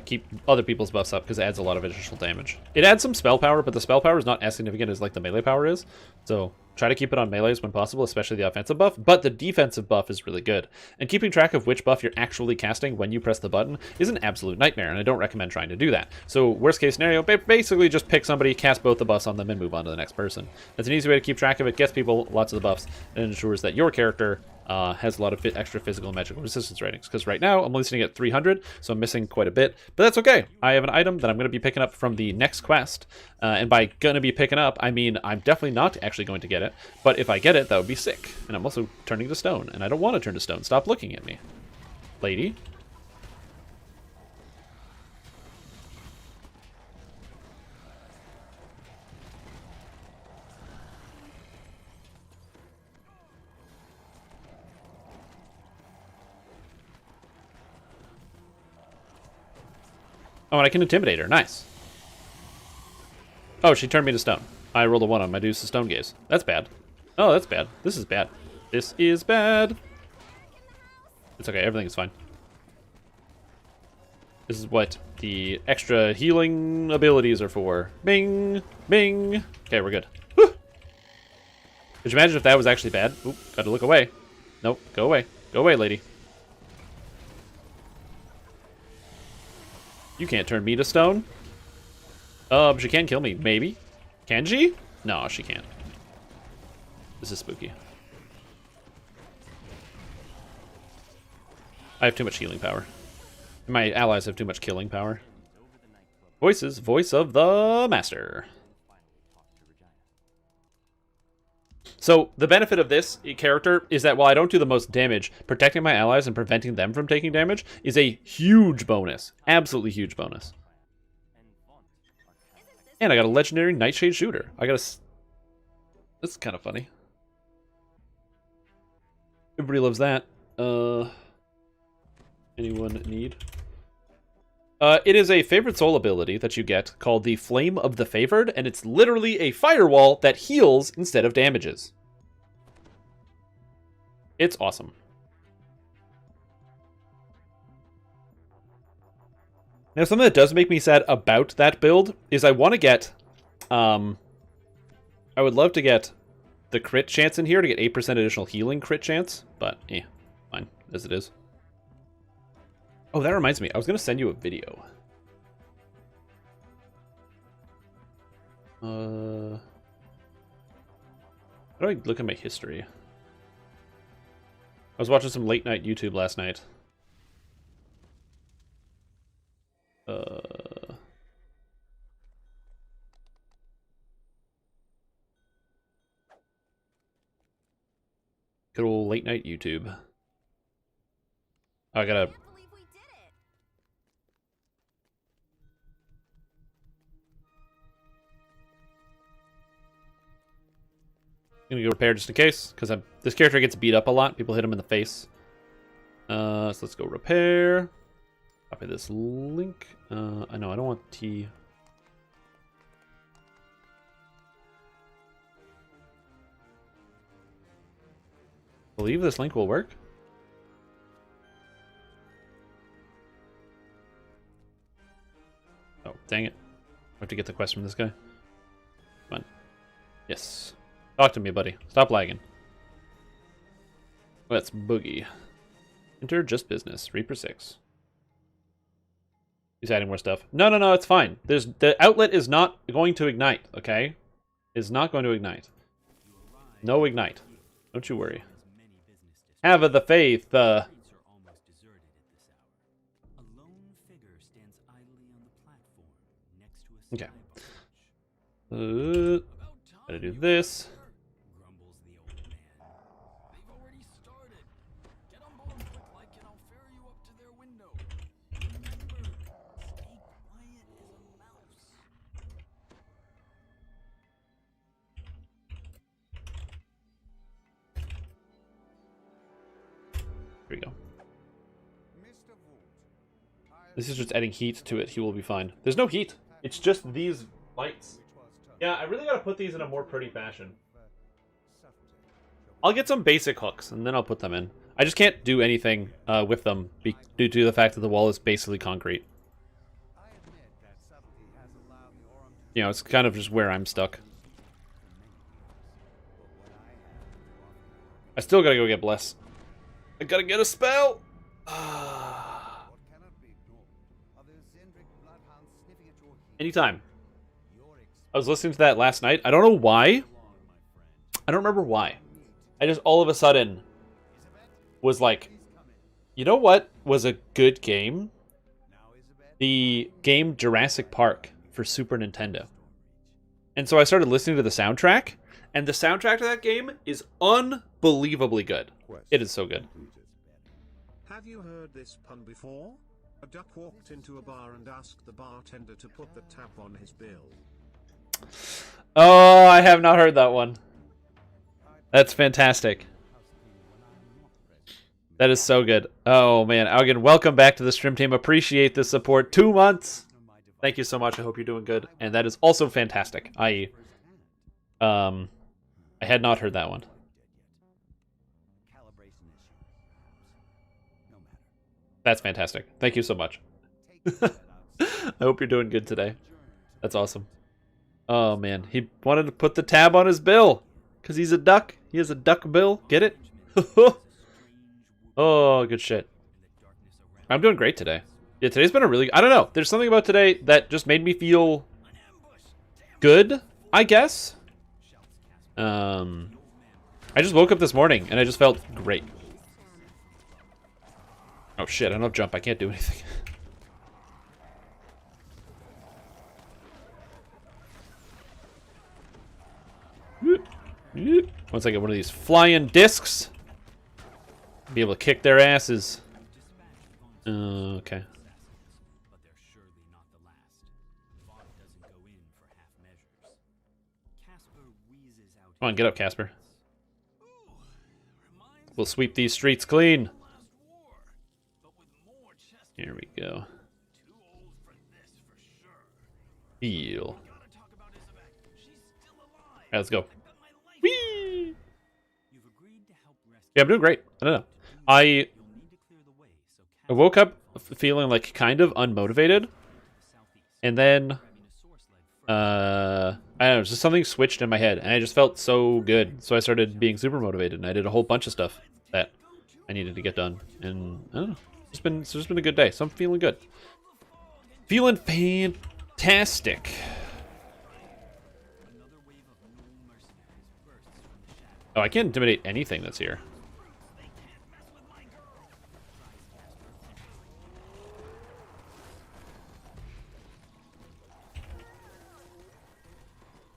Speaker 1: keep other people's buffs up because it adds a lot of additional damage. It adds some spell power, but the spell power is not as significant as like the melee power is. So try to keep it on melees when possible, especially the offensive buff, but the defensive buff is really good. And keeping track of which buff you're actually casting when you press the button is an absolute nightmare, and I don't recommend trying to do that. So worst case scenario, basically just pick somebody, cast both the buffs on them, and move on to the next person. That's an easy way to keep track of it, gets people lots of the buffs, and ensures that your character has a lot of extra physical and magical resistance ratings. Because right now, I'm only sitting at 300, so I'm missing quite a bit. But that's okay. I have an item that I'm going to be picking up from the next quest. And by going to be picking up, I mean I'm definitely not actually going to get it. But if I get it, that would be sick. And I'm also turning to stone. And I don't want to turn to stone. Stop looking at me, lady. Oh, and I can intimidate her. Nice. Oh, she turned me to stone. I rolled a 1 on my deuce to stone gaze. That's bad. Oh, that's bad. This is bad. This is bad. It's okay. Everything is fine. This is what the extra healing abilities are for. Bing. Bing. Okay, we're good. Whew. Could you imagine if that was actually bad? Oop, gotta look away. Nope, go away. Go away, lady. You can't turn me to stone. She can kill me, maybe. Can she? No, she can't. This is spooky. I have too much healing power. My allies have too much killing power. Voices, voice of the master. So the benefit of this character is that while I don't do the most damage, protecting my allies and preventing them from taking damage is a huge bonus. Absolutely huge bonus. And I got a legendary Nightshade Shooter. That's kind of funny. Everybody loves that. Anyone need? It is a favorite soul ability that you get called the Flame of the Favored, and it's literally a firewall that heals instead of damages. It's awesome. Now, something that does make me sad about that build is I want to get, I would love to get the crit chance in here to get 8% additional healing crit chance, but fine, as it is. Oh, that reminds me. I was going to send you a video. How do I look at my history? I was watching some late night YouTube last night. Good old late night YouTube. I gotta... I'm gonna go repair just in case, because this character gets beat up a lot. People hit him in the face. So let's go repair. Copy this link. I know I don't want T. Believe this link will work. Oh, dang it. I have to get the quest from this guy. Come on. Yes. Talk to me, buddy. Stop lagging. Let's boogie. Enter just business. Reaper 6. He's adding more stuff. No, it's fine. The outlet is not going to ignite, okay? It's not going to ignite. No ignite. Don't you worry. Have the faith. Gotta do this.
Speaker 3: Grumbles the old man. They've already started. Get on board quick like and I'll ferry you up to their window. Remember, stay quiet as a mouse.
Speaker 1: Here we go.
Speaker 6: Mr. Vault,
Speaker 1: This is just adding heat to it. He will be fine. There's no heat. It's just these bites. Yeah, I really gotta put these in a more pretty fashion. I'll get some basic hooks, and then I'll put them in. I just can't do anything with them due to the fact that the wall is basically concrete. You know, it's kind of just where I'm stuck. I still gotta go get Bless. I gotta get a spell! Anytime. I was listening to that last night. I don't know why. I don't remember why. I just all of a sudden was like, you know what was a good game? The game Jurassic Park for Super Nintendo. And so I started listening to the soundtrack, and the soundtrack to that game is unbelievably good. It is so good.
Speaker 7: Have you heard this pun before? A duck walked into a bar and asked the bartender to put the tap on his bill.
Speaker 1: Oh, I have not heard that one. That's fantastic. That is so good. Oh, man. Augen, welcome back to the stream team. Appreciate the support. 2 months. Thank you so much. I hope you're doing good. And that is also fantastic. I had not heard that one. That's fantastic. Thank you so much. I hope you're doing good today. That's awesome. Oh, man. He wanted to put the tab on his bill. Because he's a duck. He has a duck bill. Get it? Oh, good shit. I'm doing great today. Yeah, today's been a really... I don't know. There's something about today that just made me feel good, I guess. I just woke up this morning and I just felt great. Oh, shit. I don't have jump. I can't do anything. Once I get one of these flying discs, I'll be able to kick their asses. Okay. Come on, get up, Casper. We'll sweep these streets clean. Here we go. Heal. Alright, let's go. Whee! Yeah, I'm doing great. I don't know. I woke up feeling like kind of unmotivated, and then I don't know, just something switched in my head, and I just felt so good. So I started being super motivated, and I did a whole bunch of stuff that I needed to get done. And I don't know, it's just been a good day. So I'm feeling good, feeling fantastic. Oh, I can't intimidate anything that's here.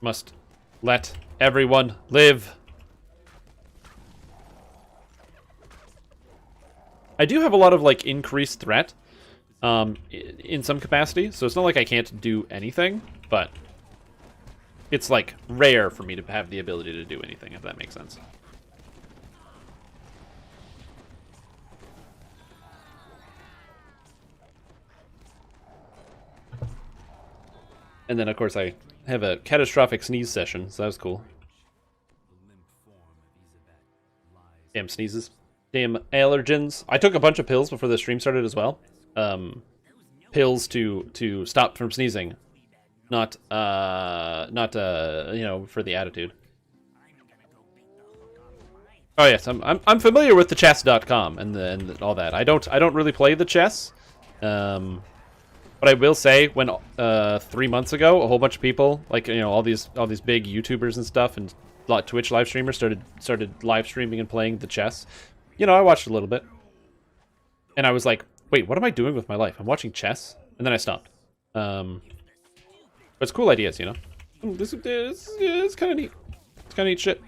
Speaker 1: Must let everyone live. I do have a lot of like increased threat in some capacity, so it's not like I can't do anything, but it's like rare for me to have the ability to do anything, if that makes sense. And then of course I have a catastrophic sneeze session, so that was cool. Damn sneezes. Damn allergens. I took a bunch of pills before the stream started as well. Pills to stop from sneezing. Not you know, for the attitude. Oh yes, I'm familiar with the chess.com and all that. I don't really play the chess. But I will say, when 3 months ago, a whole bunch of people, like, you know, all these big YouTubers and stuff, and Twitch live streamers started live streaming and playing the chess. You know, I watched a little bit, and I was like, wait, what am I doing with my life? I'm watching chess, and then I stopped. But it's cool ideas, you know. It's kind of neat. It's kind of neat shit.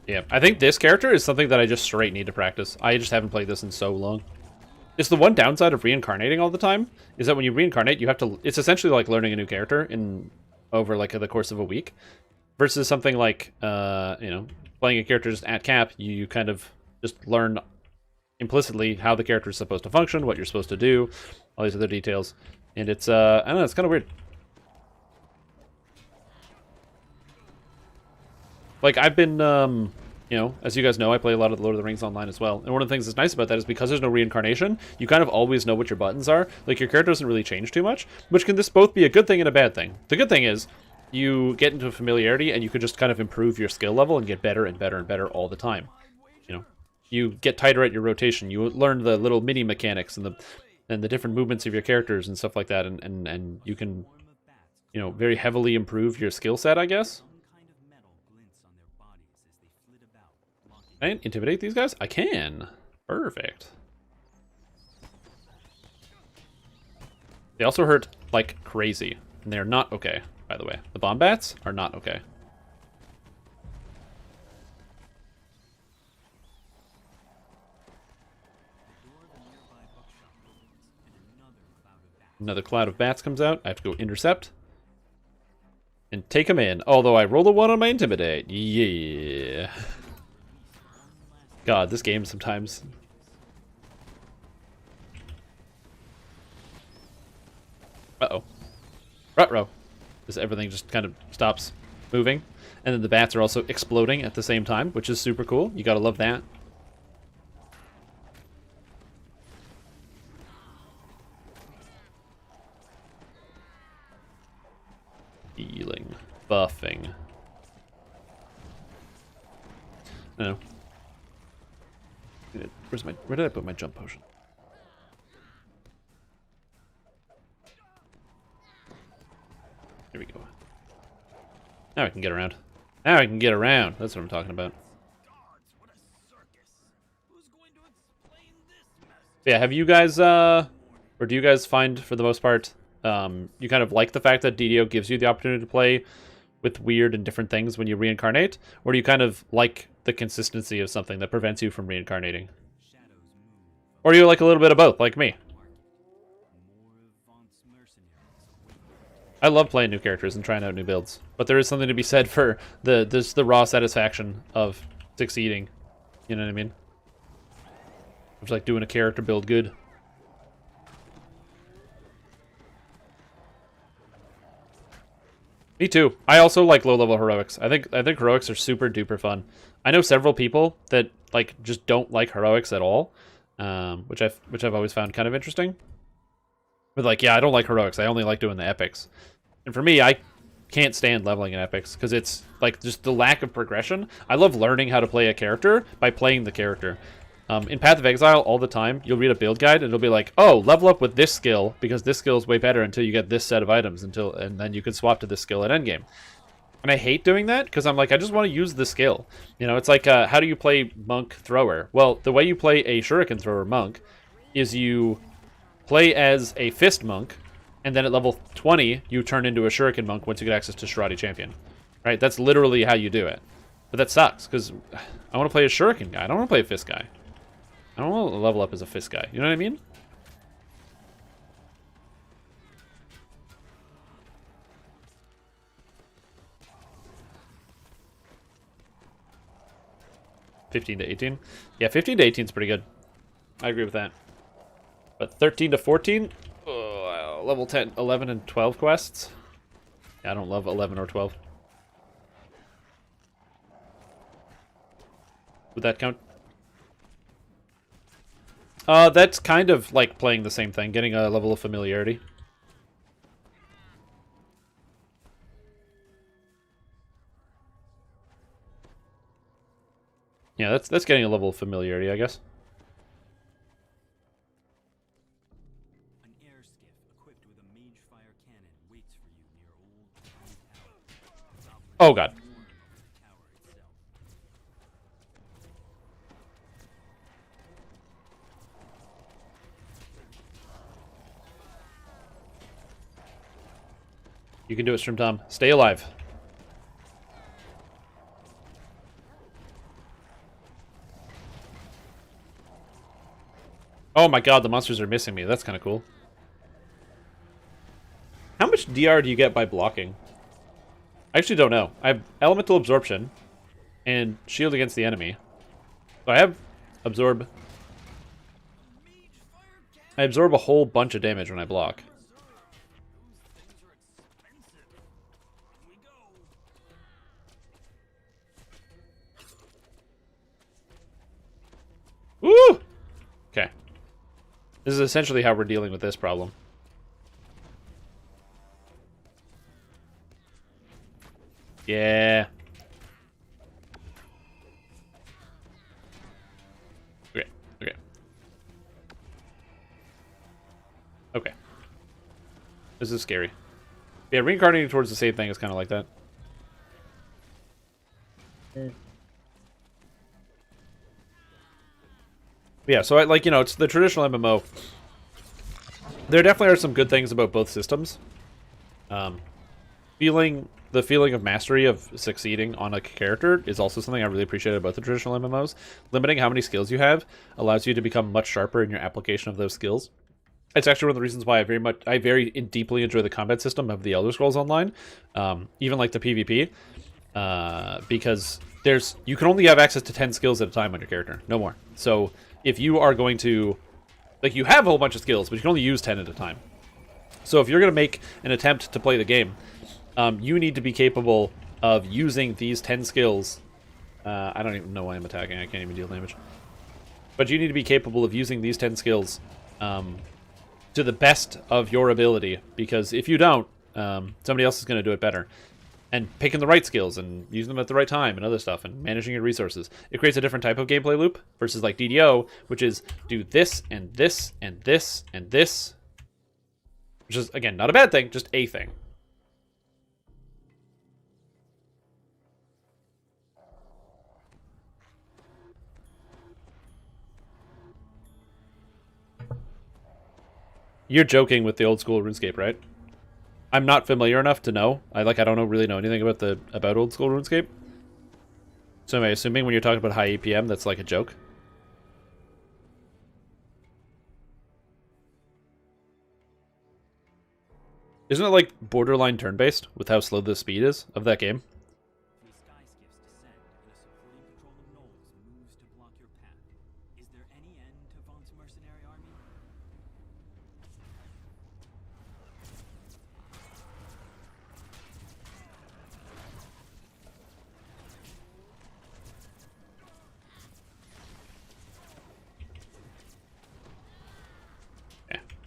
Speaker 1: Yeah, I think this character is something that I just straight need to practice. I just haven't played this in so long. It's the one downside of reincarnating all the time, is that when you reincarnate, you have to... It's essentially like learning a new character over like the course of a week. Versus something like, you know, playing a character just at cap, you kind of just learn implicitly how the character is supposed to function, what you're supposed to do, all these other details. And it's, I don't know, it's kind of weird. Like, I've been, you know, as you guys know, I play a lot of the Lord of the Rings online as well. And one of the things that's nice about that is because there's no reincarnation, you kind of always know what your buttons are. Like, your character doesn't really change too much, which can this both be a good thing and a bad thing. The good thing is, you get into familiarity and you could just kind of improve your skill level and get better and better and better all the time. You know, you get tighter at your rotation. You learn the little mini mechanics and the different movements of your characters and stuff like that. And you can, you know, very heavily improve your skill set, I guess. Can I intimidate these guys? I can. Perfect. They also hurt like crazy, and they're not okay, by the way. The bomb bats are not okay. Another cloud of bats comes out. I have to go intercept. And take them in. Although I rolled a 1 on my intimidate. Yeah. God, this game sometimes. Uh-oh. Ruh-roh. Everything just kind of stops moving. And then the bats are also exploding at the same time, which is super cool. You gotta love that. Healing. Buffing. I don't know. Where did I put my jump potion? Here we go. Now I can get around. Now I can get around. That's what I'm talking about. Yeah, have you guys, or do you guys find, for the most part, you kind of like the fact that DDO gives you the opportunity to play with weird and different things when you reincarnate? Or do you kind of like the consistency of something that prevents you from reincarnating? Or do you like a little bit of both, like me? I love playing new characters and trying out new builds, but there is something to be said for the raw satisfaction of succeeding. You know what I mean? It's like doing a character build good. Me too. I also like low-level heroics. I think heroics are super duper fun. I know several people that like just don't like heroics at all, which I've always found kind of interesting. But like, yeah, I don't like heroics. I only like doing the epics. And for me, I can't stand leveling in epics because it's like just the lack of progression. I love learning how to play a character by playing the character. In Path of Exile, all the time, you'll read a build guide and it'll be like, oh, level up with this skill because this skill is way better until you get this set of items and then you can swap to this skill at endgame. And I hate doing that because I'm like, I just want to use the skill. You know, it's like, how do you play monk thrower? Well, the way you play a shuriken thrower monk is you play as a fist monk, and then at level 20, you turn into a shuriken monk once you get access to Shirati Champion. Right? That's literally how you do it. But that sucks because I want to play a shuriken guy. I don't want to play a fist guy. I don't want to level up as a fist guy. You know what I mean? $15 to $18? Yeah, 15 to 18 is pretty good. I agree with that. But 13 to 14? Oh, level 10, 11 and 12 quests? Yeah, I don't love 11 or 12. Would that count? That's kind of like playing the same thing, getting a level of familiarity. Yeah, that's getting a level of familiarity, I guess.
Speaker 3: An air skiff equipped with a mage fire cannon waits for you near old tower.
Speaker 1: Oh god. You can do it, Stream Tom. Stay alive. Oh my god, the monsters are missing me. That's kind of cool. How much DR do you get by blocking? I actually don't know. I have elemental absorption and shield against the enemy. So I have absorb. I absorb a whole bunch of damage when I block. Woo! Okay. This is essentially how we're dealing with this problem. Yeah. Okay. Okay. Okay. This is scary. Yeah, reincarnating towards the same thing is kind of like that. Yeah, so it's the traditional MMO. There definitely are some good things about both systems. The feeling of mastery of succeeding on a character is also something I really appreciate about the traditional MMOs. Limiting how many skills you have allows you to become much sharper in your application of those skills. It's actually one of the reasons why I very deeply enjoy the combat system of the Elder Scrolls Online, even like the PvP, because you can only have access to 10 skills at a time on your character, no more. So if you are going to, you have a whole bunch of skills, but you can only use 10 at a time. So if you're going to make an attempt to play the game, you need to be capable of using these 10 skills. I don't even know why I'm attacking. I can't even deal damage. But you need to be capable of using these 10 skills to the best of your ability, because if you don't, somebody else is going to do it better. And picking the right skills and using them at the right time and other stuff and managing your resources. It creates a different type of gameplay loop versus like DDO, which is do this and this and this and this. Which is, again, not a bad thing, just a thing. You're joking with the old school RuneScape, right? I'm not familiar enough to know. I don't really know anything about old school RuneScape. So am I assuming when you're talking about high APM, that's like a joke? Isn't it like borderline turn-based with how slow the speed is of that game?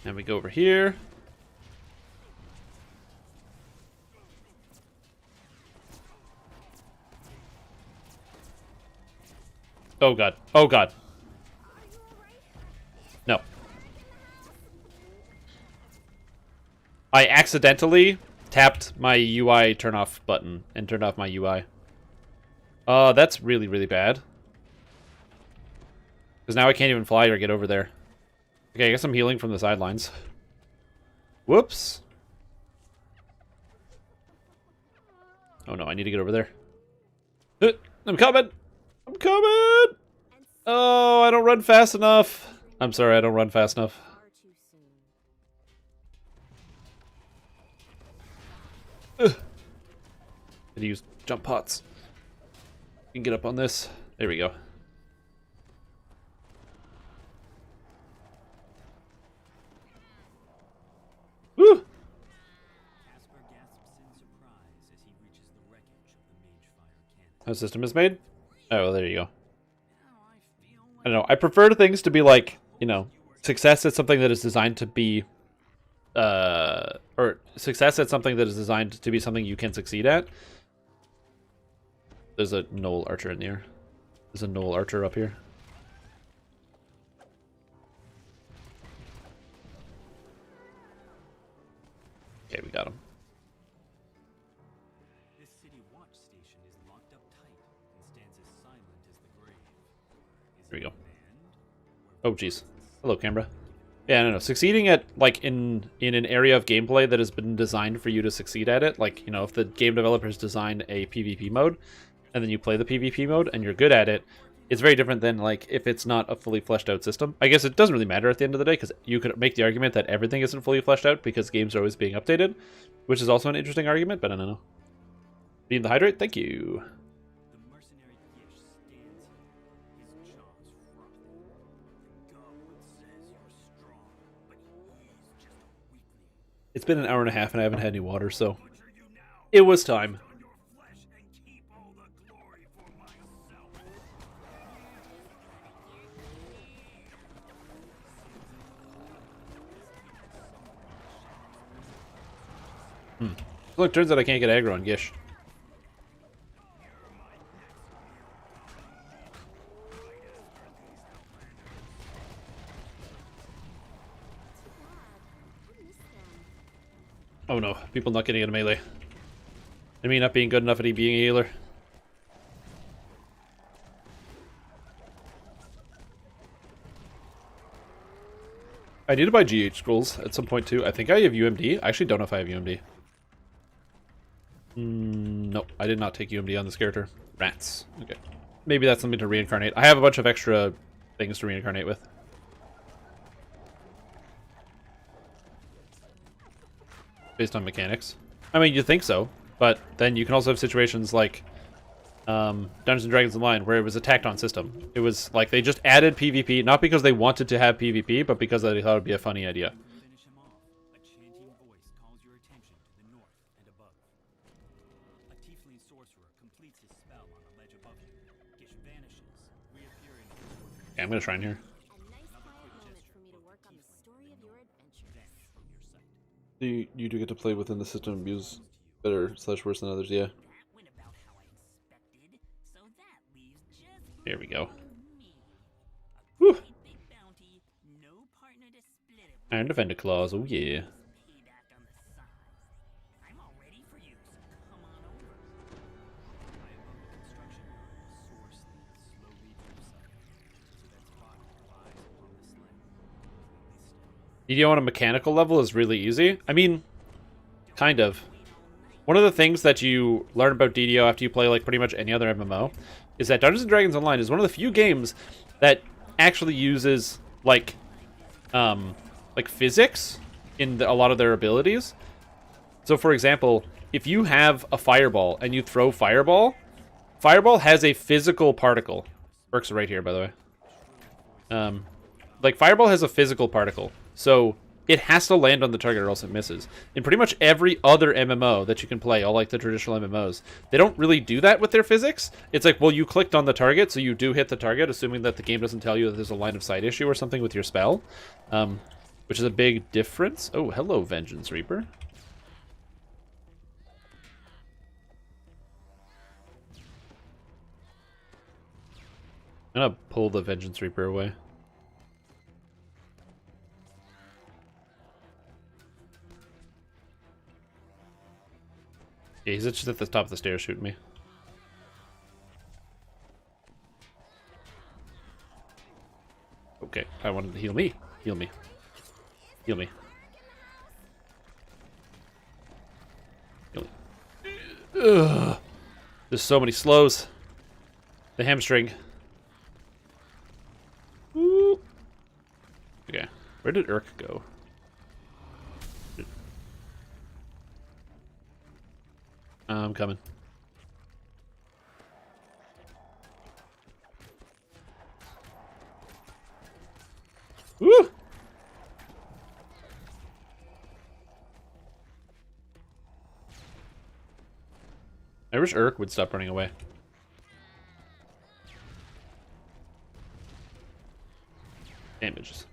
Speaker 1: Then we go over here. Oh god. Oh god. No. I accidentally tapped my UI turn off button and turned off my UI. That's really, really bad. Because now I can't even fly or get over there. Okay, I guess I'm healing from the sidelines. Whoops. Oh no, I need to get over there. I'm coming! I'm coming! Oh, I don't run fast enough. I'm sorry, I don't run fast enough. Ugh. Gotta use jump pots. You can get up on this. There we go. Woo! How system is made? Oh, well, there you go. I don't know. I prefer things to be like, success at something that is designed to be, or success at something that is designed to be something you can succeed at. There's a Knoll Archer in here. There's a Knoll Archer up here. Okay, we got him.
Speaker 3: This city watch station is locked up tight and stands as silent as the grave.
Speaker 1: Here we go. Oh, jeez. Hello, camera. Yeah, I don't know. Succeeding at, like, in an area of gameplay that has been designed for you to succeed at it, like, you know, if the game developers design a PvP mode, and then you play the PvP mode, and you're good at it, it's very different than, like, if it's not a fully fleshed out system. I guess it doesn't really matter at the end of the day, because you could make the argument that everything isn't fully fleshed out, because games are always being updated, which is also an interesting argument, but I don't know. Beam the hydrate, thank you.
Speaker 3: The mercenary Gish stands here, his jaws frothing. Goblin says you're strong, but he's just a weakling.
Speaker 1: It's been an hour and a half, and I haven't had any water, so
Speaker 3: Butcher you now,
Speaker 1: it was time.
Speaker 3: on your flesh, and keep all the glory for myself.
Speaker 1: Look, turns out I can't get aggro on Gish.
Speaker 2: I miss them.
Speaker 1: Oh no, people not getting into melee. And me not being good enough at being a healer. I need to buy GH scrolls at some point too. I think I have UMD. I actually don't know if I have UMD. No, I did not take UMD on this character. Rats. Okay. Maybe that's something to reincarnate. I have a bunch of extra things to reincarnate with. Based on mechanics. I mean, you think so, but then you can also have situations like Dungeons & Dragons Online, where it was a tacked-on system. It was like they just added PvP, not because they wanted to have PvP, but because they thought it would be a funny idea.
Speaker 3: Finish him off. A chanting voice calls your attention to the north and above. A tiefling sorcerer completes his spell on a ledge above you. Gish vanishes, reappearing in the north.
Speaker 1: Okay, I'm gonna shrine here.
Speaker 2: A nice quiet moment for me to work on the story of your adventures.
Speaker 3: Vanish from your sight.
Speaker 1: You do get to play within the system and use better / worse than others, yeah.
Speaker 8: That went about how I expected, so that leaves just
Speaker 1: Here we go.
Speaker 8: me.
Speaker 1: Whew.
Speaker 8: Great big bounty, no partner to split it with.
Speaker 1: Iron Defender Claws, oh yeah.
Speaker 8: Payback on the side. I'm all ready for you, so come on over.
Speaker 3: High above the construction yard, a source leads slowly drifts up. Tibet's body lies upon the sling, completely still.
Speaker 1: DDO on a mechanical level is really easy. I mean, kind of. One of the things that you learn about DDO after you play like pretty much any other MMO is that Dungeons & Dragons Online is one of the few games that actually uses like physics in a lot of their abilities. So for example, if you have a fireball and you throw fireball has a physical particle. Works right here, by the way. Like fireball has a physical particle. So it has to land on the target or else it misses. In pretty much every other MMO that you can play, all like the traditional MMOs, they don't really do that with their physics. It's like, well, you clicked on the target, so you do hit the target, assuming that the game doesn't tell you that there's a line of sight issue or something with your spell, which is a big difference. Oh, hello, Vengeance Reaper. I'm gonna pull the Vengeance Reaper away. Yeah, he's just at the top of the stairs shooting me. Okay, I wanted to heal me. Heal me. Heal me. Heal me. Ugh. There's so many slows. The hamstring. Woo. Okay, where did Urk go? I'm coming. Woo! I wish Urk would stop running away. Damages.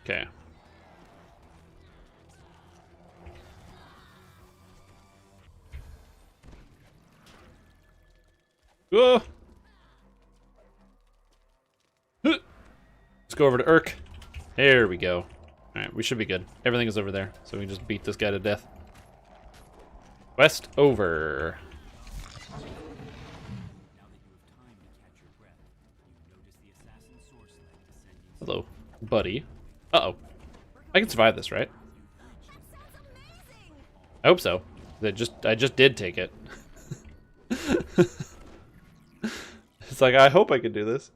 Speaker 1: Okay. Whoa! Let's go over to Urk. There we go. Alright, we should be good. Everything is over there, so we can just beat this guy to death. Quest over.
Speaker 3: Now that you have time to catch your breath, you notice
Speaker 1: Hello, buddy. Uh-oh. I can survive this, right? I hope so. I just did take it. It's like, I hope I can do this.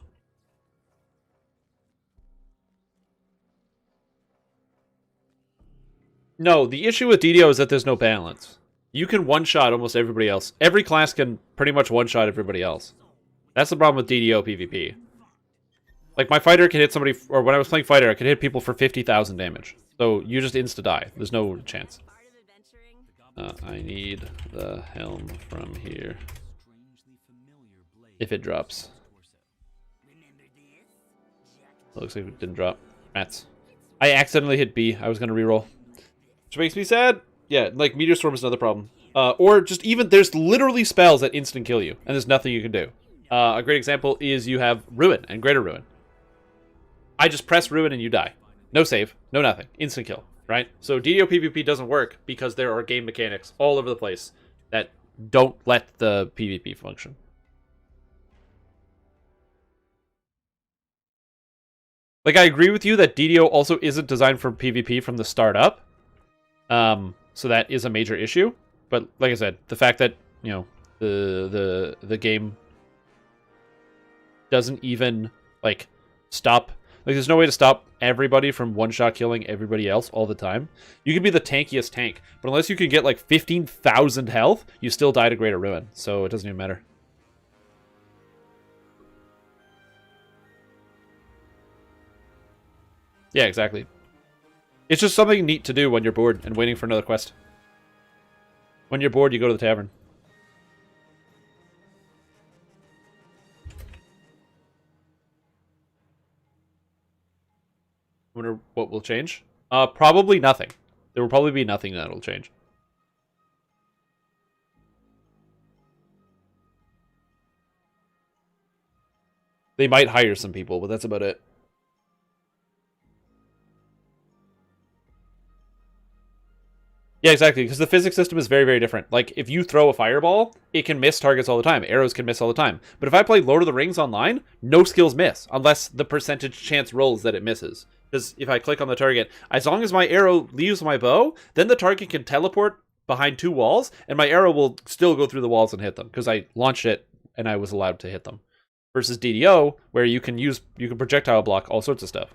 Speaker 1: No, the issue with DDO is that there's no balance. You can one-shot almost everybody else. Every class can pretty much one-shot everybody else. That's the problem with DDO PvP. Like, my fighter can hit somebody, or when I was playing fighter, I could hit people for 50,000 damage. So you just insta-die. There's no chance. I need the helm from here. If it drops. It looks like it didn't drop. Rats. I accidentally hit B. I was going to reroll. Which makes me sad. Yeah, like, Meteor Storm is another problem. Or just even, there's literally spells that instant kill you, and there's nothing you can do. A great example is you have Ruin and Greater Ruin. I just press Ruin and you die. No save, no nothing. Instant kill, right? So DDO PvP doesn't work because there are game mechanics all over the place that don't let the PvP function. Like, I agree with you that DDO also isn't designed for PvP from the start up. So that is a major issue. But like I said, the fact that, you know, the game doesn't even, like, stop. Like, there's no way to stop everybody from one-shot killing everybody else all the time. You can be the tankiest tank, but unless you can get, like, 15,000 health, you still die to Greater Ruin. So it doesn't even matter. Yeah, exactly. It's just something neat to do when you're bored and waiting for another quest. When you're bored, you go to the tavern. Wonder what will change? Probably nothing. There will probably be nothing that will change. They might hire some people, but that's about it. Yeah, exactly, because the physics system is very, very different. Like, if you throw a fireball, it can miss targets all the time. Arrows can miss all the time. But if I play Lord of the Rings online, no skills miss, unless the percentage chance rolls that it misses. Because if I click on the target, as long as my arrow leaves my bow, then the target can teleport behind two walls, and my arrow will still go through the walls and hit them, because I launched it, and I was allowed to hit them. Versus DDO, where you can projectile block all sorts of stuff.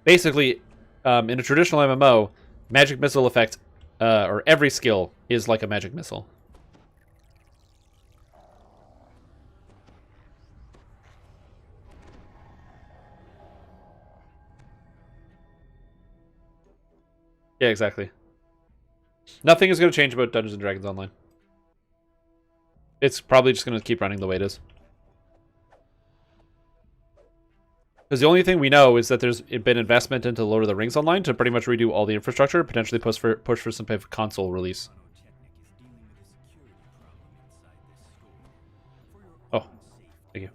Speaker 1: Basically, in a traditional MMO, magic missile effect, or every skill is like a magic missile. Yeah, exactly. Nothing is going to change about Dungeons & Dragons Online. It's probably just going to keep running the way it is. Because the only thing we know is that there's been investment into Lord of the Rings Online to pretty much redo all the infrastructure, potentially push for some type of console release. Oh, thank you.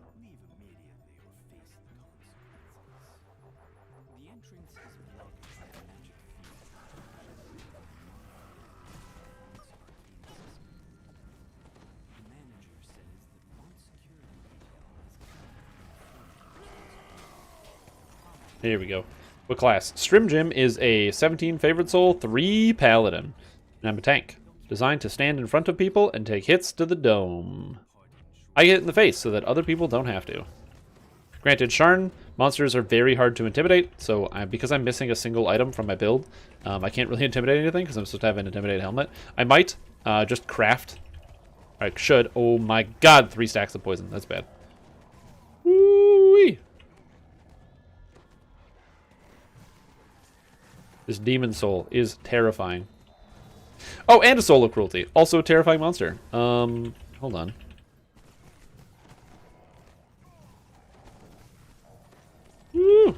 Speaker 1: Here we go. What class? Strim Jim is a 17 favorite soul, 3 paladin. And I'm a tank, designed to stand in front of people and take hits to the dome. I get it in the face so that other people don't have to. Granted, Sharn monsters are very hard to intimidate, so because I'm missing a single item from my build, I can't really intimidate anything because I'm supposed to have an intimidate helmet. I might just craft. I should. Oh my god, 3 stacks of poison. That's bad. Woo-wee. This demon soul is terrifying. Oh, and a soul of cruelty. Also a terrifying monster. Hold on. Woo!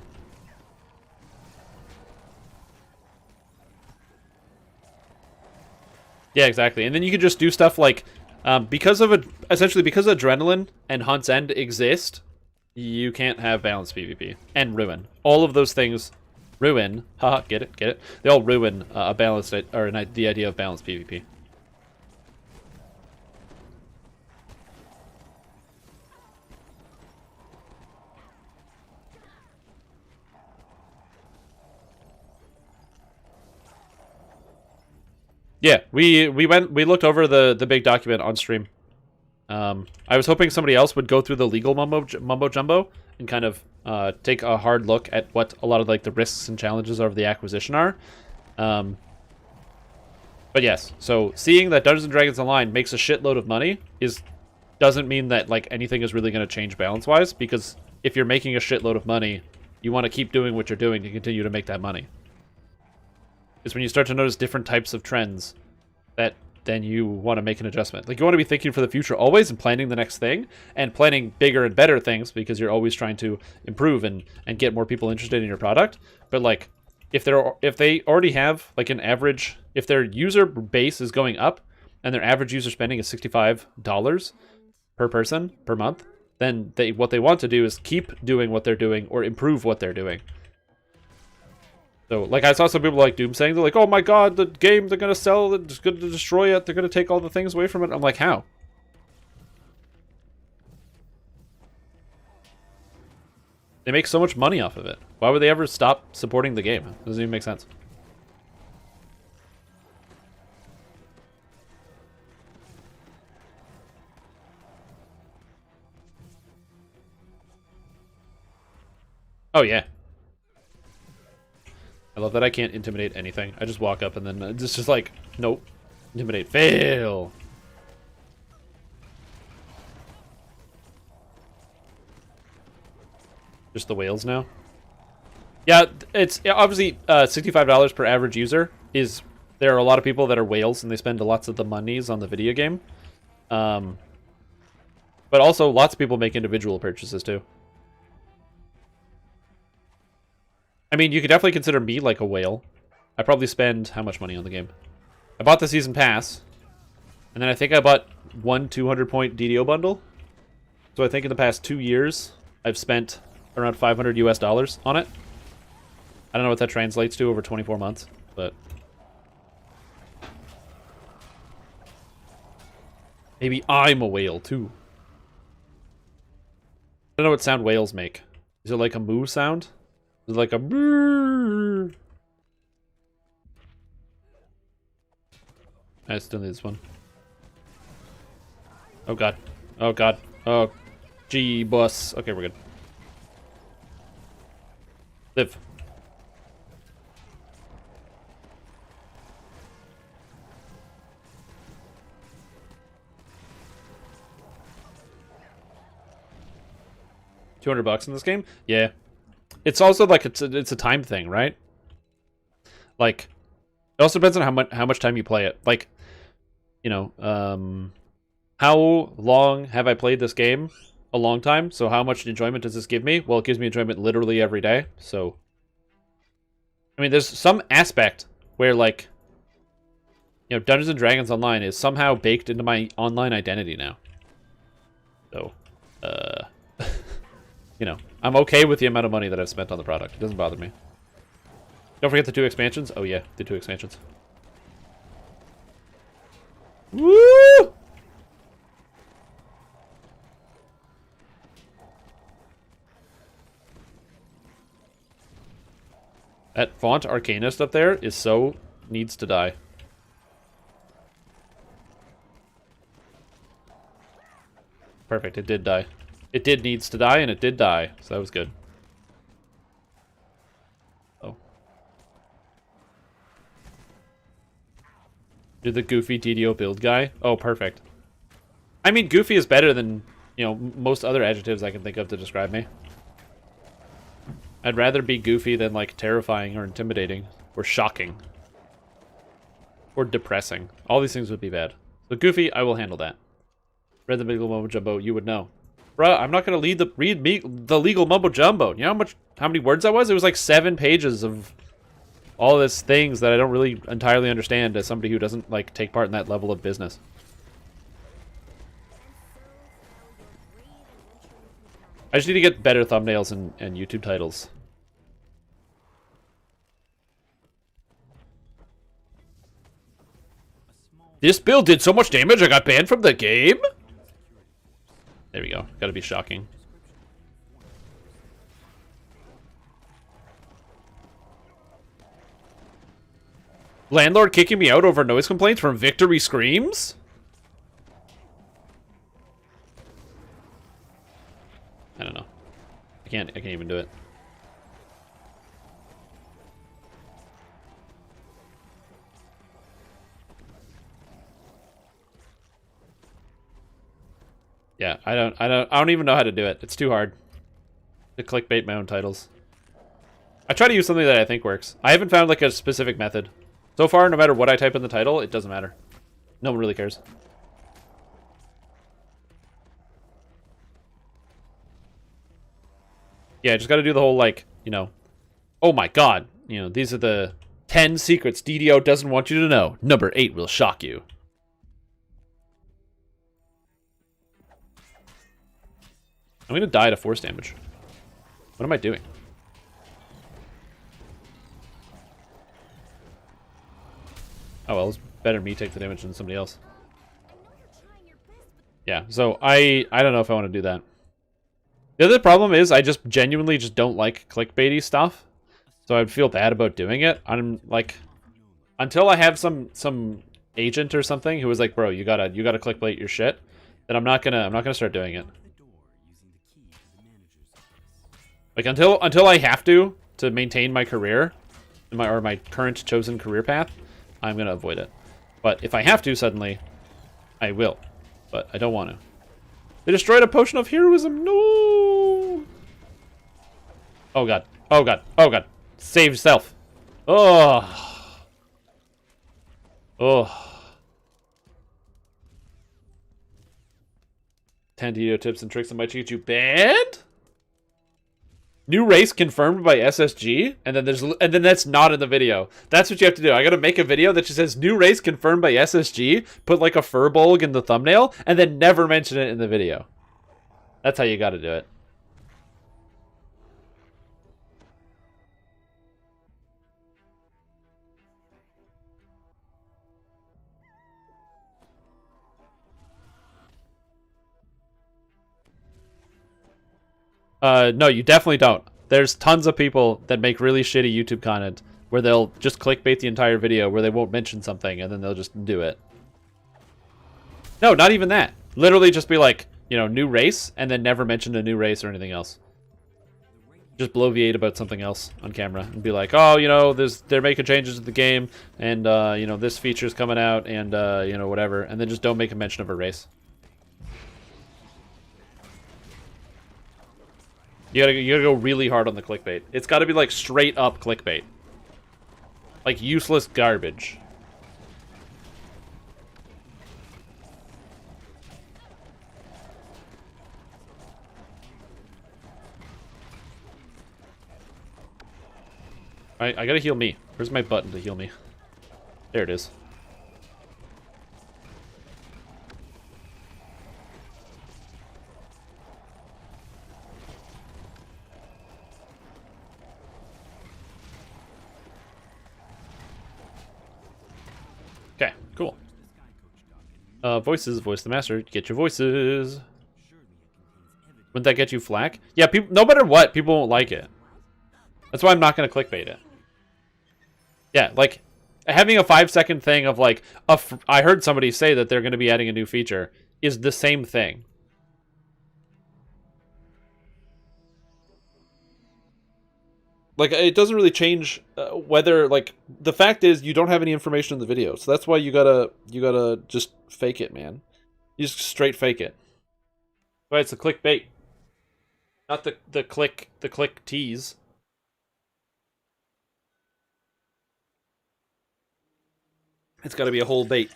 Speaker 1: Yeah, exactly. And then you can just do stuff like, essentially because adrenaline and Hunt's End exist, you can't have balanced PvP. And Ruin. All of those things ruin, haha, get it? They all ruin a balanced, the idea of balanced PvP. Yeah, we looked over the big document on stream. I was hoping somebody else would go through the legal mumbo jumbo and kind of take a hard look at what a lot of like the risks and challenges of the acquisition are. But yes, so seeing that Dungeons and Dragons Online makes a shitload of money doesn't mean that like anything is really going to change balance-wise, because if you're making a shitload of money, you want to keep doing what you're doing to continue to make that money. It's when you start to notice different types of trends that then you want to make an adjustment. Like, you want to be thinking for the future always and planning the next thing and planning bigger and better things, because you're always trying to improve and get more people interested in your product. But like, if they already have like an average, if their user base is going up and their average user spending is $65 per person per month, then what they want to do is keep doing what they're doing or improve what they're doing. So, like, I saw some people like Doom saying, they're like, oh my god, the game they're going to sell, they're just going to destroy it, they're going to take all the things away from it. I'm like, how? They make so much money off of it. Why would they ever stop supporting the game? It doesn't even make sense. Oh, yeah. I love that I can't intimidate anything. I just walk up and then it's just like, nope. Intimidate. Fail. Just the whales now? Yeah, it's obviously $65 per average user. There are a lot of people that are whales and they spend lots of the monies on the video game. But also lots of people make individual purchases too. I mean, you could definitely consider me like a whale. I probably spend how much money on the game? I bought the season pass, and then I think I bought one 200-point DDO bundle. So I think in the past 2 years, I've spent around $500 US on it. I don't know what that translates to over 24 months, but maybe I'm a whale too. I don't know what sound whales make. Is it like a moo sound? Is it like a brrrr? I still need this one. Oh god. Oh god. Oh, gee, bus. Okay, we're good. Live. $200 in this game? Yeah. It's also like it's a time thing, right? Like, it also depends on how much time you play it. Like, you know, how long have I played this game? A long time. So how much enjoyment does this give me? Well, it gives me enjoyment literally every day. So, I mean, there's some aspect where, like, you know, Dungeons and Dragons Online is somehow baked into my online identity now. So, you know, I'm okay with the amount of money that I've spent on the product. It doesn't bother me. Don't forget the 2 expansions. Oh yeah, the 2 expansions. Woo! That font arcanist up there is so needs to die. Perfect, it did die. It did needs to die, and it did die, so that was good. Oh. You're the goofy DDO build guy? Oh, perfect. I mean, goofy is better than, you know, most other adjectives I can think of to describe me. I'd rather be goofy than, like, terrifying or intimidating or shocking or depressing. All these things would be bad. So goofy, I will handle that. Read the legal mumbo jumbo, you would know. Bruh, I'm not gonna read the legal mumbo jumbo. You know how many words that was? It was like 7 pages of all this things that I don't really entirely understand as somebody who doesn't like take part in that level of business. I just need to get better thumbnails and YouTube titles. This build did so much damage I got banned from the game? There we go. Gotta be shocking. Landlord kicking me out over noise complaints from Victory Screams? I don't know. I can't even do it. Yeah, I don't even know how to do it. It's too hard to clickbait my own titles. I try to use something that I think works. I haven't found like a specific method. So far, no matter what I type in the title, it doesn't matter. No one really cares. Yeah, just got to do the whole like, you know, oh my god, you know, these are the 10 secrets DDO doesn't want you to know. Number 8 will shock you. I'm gonna die to force damage. What am I doing? Oh well, it's better me take the damage than somebody else. Yeah, so I don't know if I want to do that. The other problem is I just genuinely just don't like clickbaity stuff. So I'd feel bad about doing it. I'm like, until I have some agent or something who was like, bro, you gotta clickbait your shit, then I'm not gonna start doing it. Like until I have to maintain my career, or my current chosen career path, I'm gonna avoid it. But if I have to suddenly, I will. But I don't want to. They destroyed a potion of heroism. No. Oh god. Oh god. Oh god. Save self. Oh. Oh. 10 DDO tips and tricks that might get you banned. New race confirmed by SSG, and then that's not in the video. That's what you have to do. I gotta make a video that just says new race confirmed by SSG, put like a furbolg in the thumbnail, and then never mention it in the video. That's how you gotta do it. No, you definitely don't. There's tons of people that make really shitty YouTube content where they'll just clickbait the entire video where they won't mention something and then they'll just do it. No, not even that. Literally just be like, you know, new race and then never mention a new race or anything else. Just bloviate about something else on camera and be like, oh, you know, they're making changes to the game and, you know, this feature's coming out and, you know, whatever. And then just don't make a mention of a race. You gotta go really hard on the clickbait. It's gotta be like straight up clickbait. Like useless garbage. Alright, I gotta heal me. Where's my button to heal me? There it is. Okay, cool. Voices, voice the master. Get your voices. Wouldn't that get you flack? Yeah, people. No matter what, people won't like it. That's why I'm not gonna clickbait it. Yeah, like having a 5-second thing of like, I heard somebody say that they're gonna be adding a new feature is the same thing. Like, it doesn't really change whether, like, the fact is you don't have any information in the video. So that's why you gotta just fake it, man. You just straight fake it. Right, it's a clickbait. Not the click tease. It's gotta be a whole bait.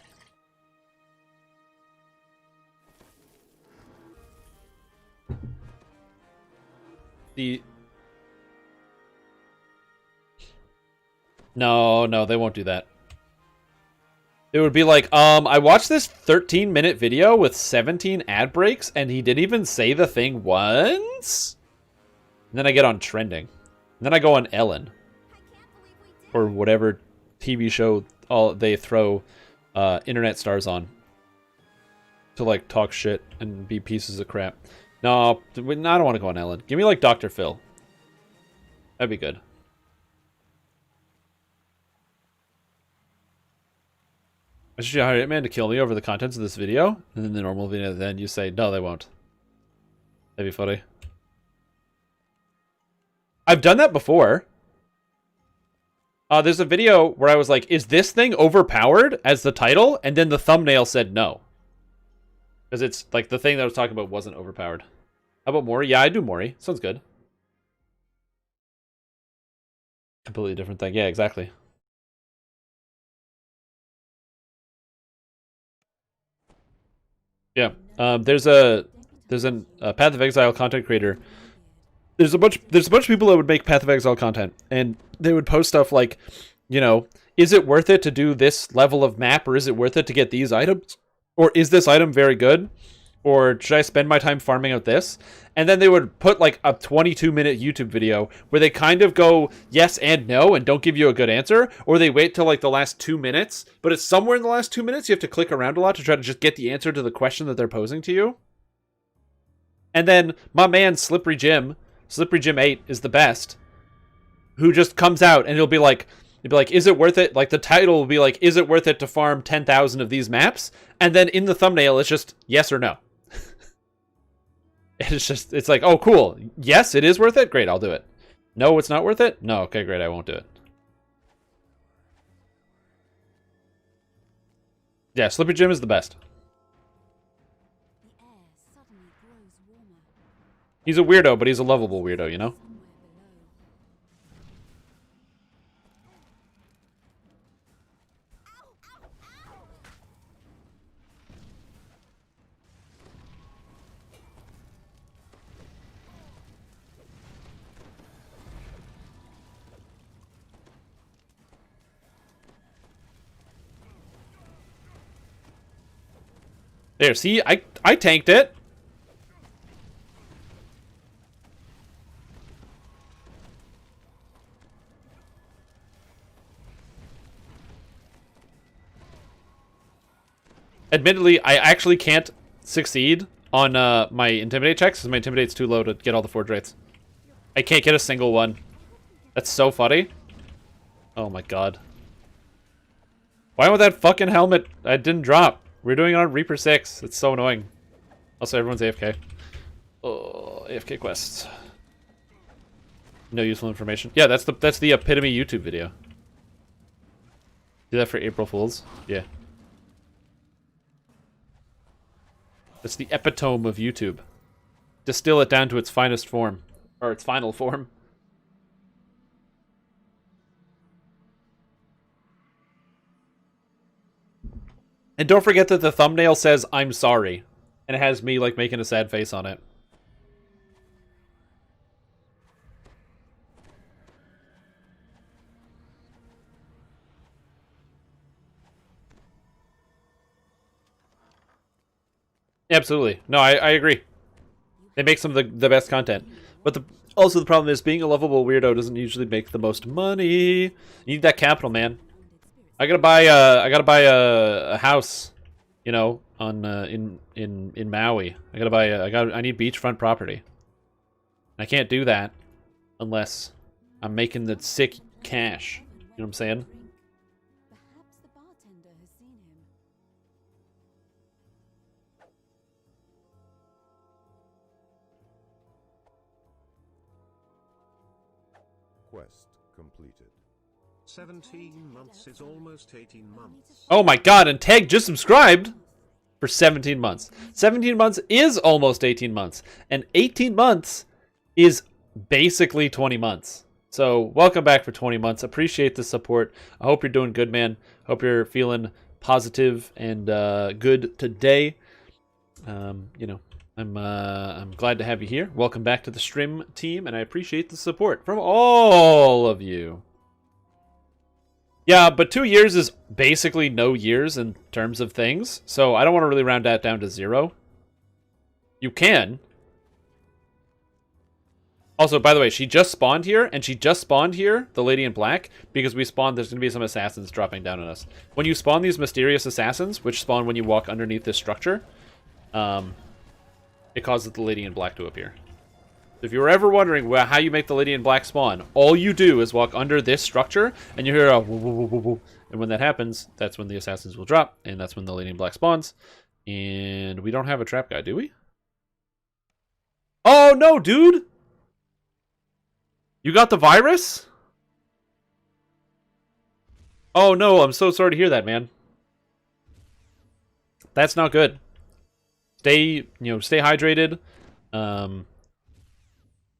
Speaker 1: No, they won't do that. It would be like, I watched this 13-minute video with 17 ad breaks, and he didn't even say the thing once? And then I get on trending. And then I go on Ellen. Or whatever TV show they throw internet stars on. To, like, talk shit and be pieces of crap. No, I don't want to go on Ellen. Give me, like, Dr. Phil. That'd be good. I should hire a hitman to kill me over the contents of this video, and then the normal video, then you say, no, they won't. That'd be funny. I've done that before. There's a video where I was like, is this thing overpowered as the title? And then the thumbnail said no. Because it's like the thing that I was talking about wasn't overpowered. How about Mori? Yeah, I do Mori. Sounds good. Completely different thing. Yeah, exactly. Yeah. There's a Path of Exile content creator. There's a bunch of people that would make Path of Exile content, and they would post stuff like, you know, is it worth it to do this level of map, or is it worth it to get these items? Or is this item very good? Or should I spend my time farming out this? And then they would put like a 22-minute YouTube video where they kind of go yes and no and don't give you a good answer, or they wait till like the last 2 minutes, but it's somewhere in the last 2 minutes. You have to click around a lot to try to just get the answer to the question that they're posing to you. And then my man Slippery Jim 8 is the best, who just comes out and he'll be like, is it worth it? Like the title will be like, is it worth it to farm 10,000 of these maps? And then in the thumbnail, it's just yes or no. It's like, oh, cool. Yes, it is worth it. Great, I'll do it. No, it's not worth it. No, okay, great, I won't do it. Yeah, Slippery Jim is the best.
Speaker 2: The air suddenly grows warmer.
Speaker 1: He's a weirdo, but he's a lovable weirdo, you know?
Speaker 2: Somewhere below.
Speaker 1: There, see? I tanked it. Admittedly, I actually can't succeed on my Intimidate checks, because my Intimidate's too low to get all the forge rates. I can't get a single one. That's so funny. Oh my god. Why would that fucking helmet... I didn't drop. We're doing it on Reaper 6. It's so annoying. Also, everyone's AFK. Oh, AFK quests. No useful information. Yeah, that's the epitome YouTube video. Do that for April Fools? Yeah. That's the epitome of YouTube. Distill it down to its finest form. Or its final form. And don't forget that the thumbnail says, I'm sorry. And it has me, like, making a sad face on it. Absolutely. No, I agree. They make some of the best content. But also the problem is, being a lovable weirdo doesn't usually make the most money. You need that capital, man. I gotta buy a house, you know, on in Maui. I need beachfront property. I can't do that unless I'm making the sick cash. You know what I'm saying?
Speaker 2: Perhaps the bartender has seen him.
Speaker 9: Quest completed.
Speaker 7: 17 months is almost 18 months.
Speaker 1: Oh my god, and Tag just subscribed for 17 months. 17 months is almost 18 months. And 18 months is basically 20 months. So welcome back for 20 months. Appreciate the support. I hope you're doing good, man. Hope you're feeling positive and good today. You know, I'm glad to have you here. Welcome back to the stream team, and I appreciate the support from all of you. Yeah, but 2 years is basically no years in terms of things, so I don't want to really round that down to 0. You can. Also, by the way, she just spawned here, and she just spawned here, the lady in black, because we spawned, there's going to be some assassins dropping down on us. When you spawn these mysterious assassins, which spawn when you walk underneath this structure, it causes the lady in black to appear. If you were ever wondering how you make the Lady in Black spawn, all you do is walk under this structure, and you hear a woo, woo, woo, woo, woo. And when that happens, that's when the assassins will drop, and that's when the Lady in Black spawns. And we don't have a trap guy, do we? Oh, no, dude! You got the virus? Oh, no, I'm so sorry to hear that, man. That's not good. Stay hydrated.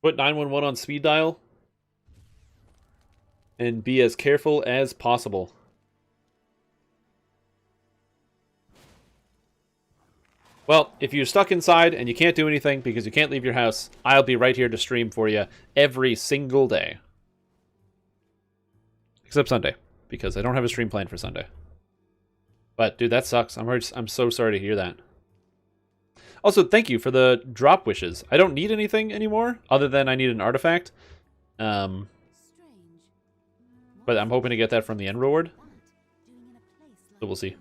Speaker 1: Put 911 on speed dial. And be as careful as possible. Well, if you're stuck inside and you can't do anything because you can't leave your house, I'll be right here to stream for you every single day. Except Sunday, because I don't have a stream planned for Sunday. But, dude, that sucks. I'm so sorry to hear that. Also, thank you for the drop wishes. I don't need anything anymore, other than I need an artifact. But I'm hoping to get that from the end reward. So we'll see.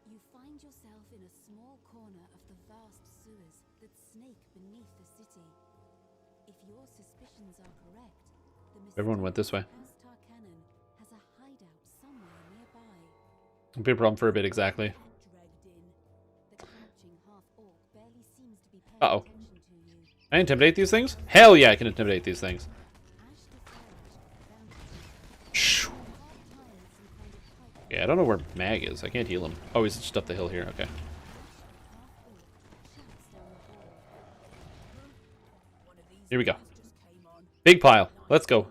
Speaker 2: You find yourself in a small corner of the vast sewers that snake beneath the city. If your suspicions are correct, the
Speaker 1: Everyone went this way.
Speaker 2: House Tarkanan has a hideout somewhere nearby.
Speaker 1: It'll be a problem for a bit, exactly.
Speaker 2: The crouching half-orc barely seems to be paying
Speaker 1: Uh-oh.
Speaker 2: attention to you.
Speaker 1: Can I intimidate these things? Hell yeah, I can intimidate these things. Shoo. Yeah, I don't know where Mag is. I can't heal him. Oh, he's just up the hill here. Okay. Here we go. Big pile. Let's go.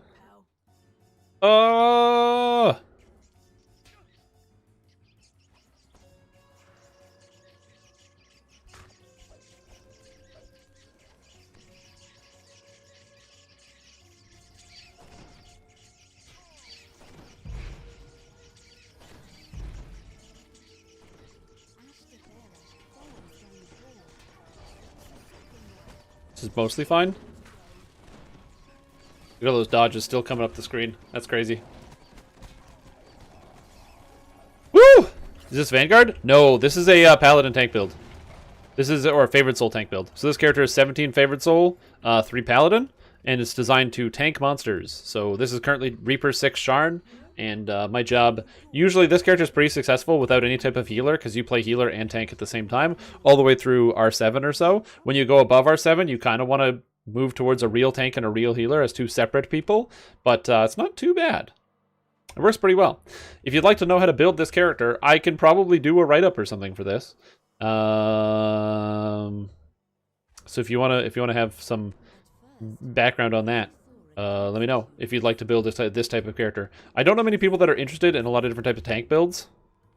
Speaker 1: This is mostly fine. Look at all those dodges still coming up the screen. That's crazy. Woo! Is this Vanguard? No, this is a Paladin tank build. This is, or a Favored Soul tank build. So this character is 17 Favored Soul, 3 Paladin, and it's designed to tank monsters. So this is currently Reaper 6 Sharn, and my job... Usually this character is pretty successful without any type of healer, because you play healer and tank at the same time, all the way through R7 or so. When you go above R7, you kind of want to move towards a real tank and a real healer as two separate people, but it's not too bad. It works pretty well. If you'd like to know how to build this character, I can probably do a write-up or something for this. So if you wanna have some background on that, let me know if you'd like to build this type of character. I don't know many people that are interested in a lot of different types of tank builds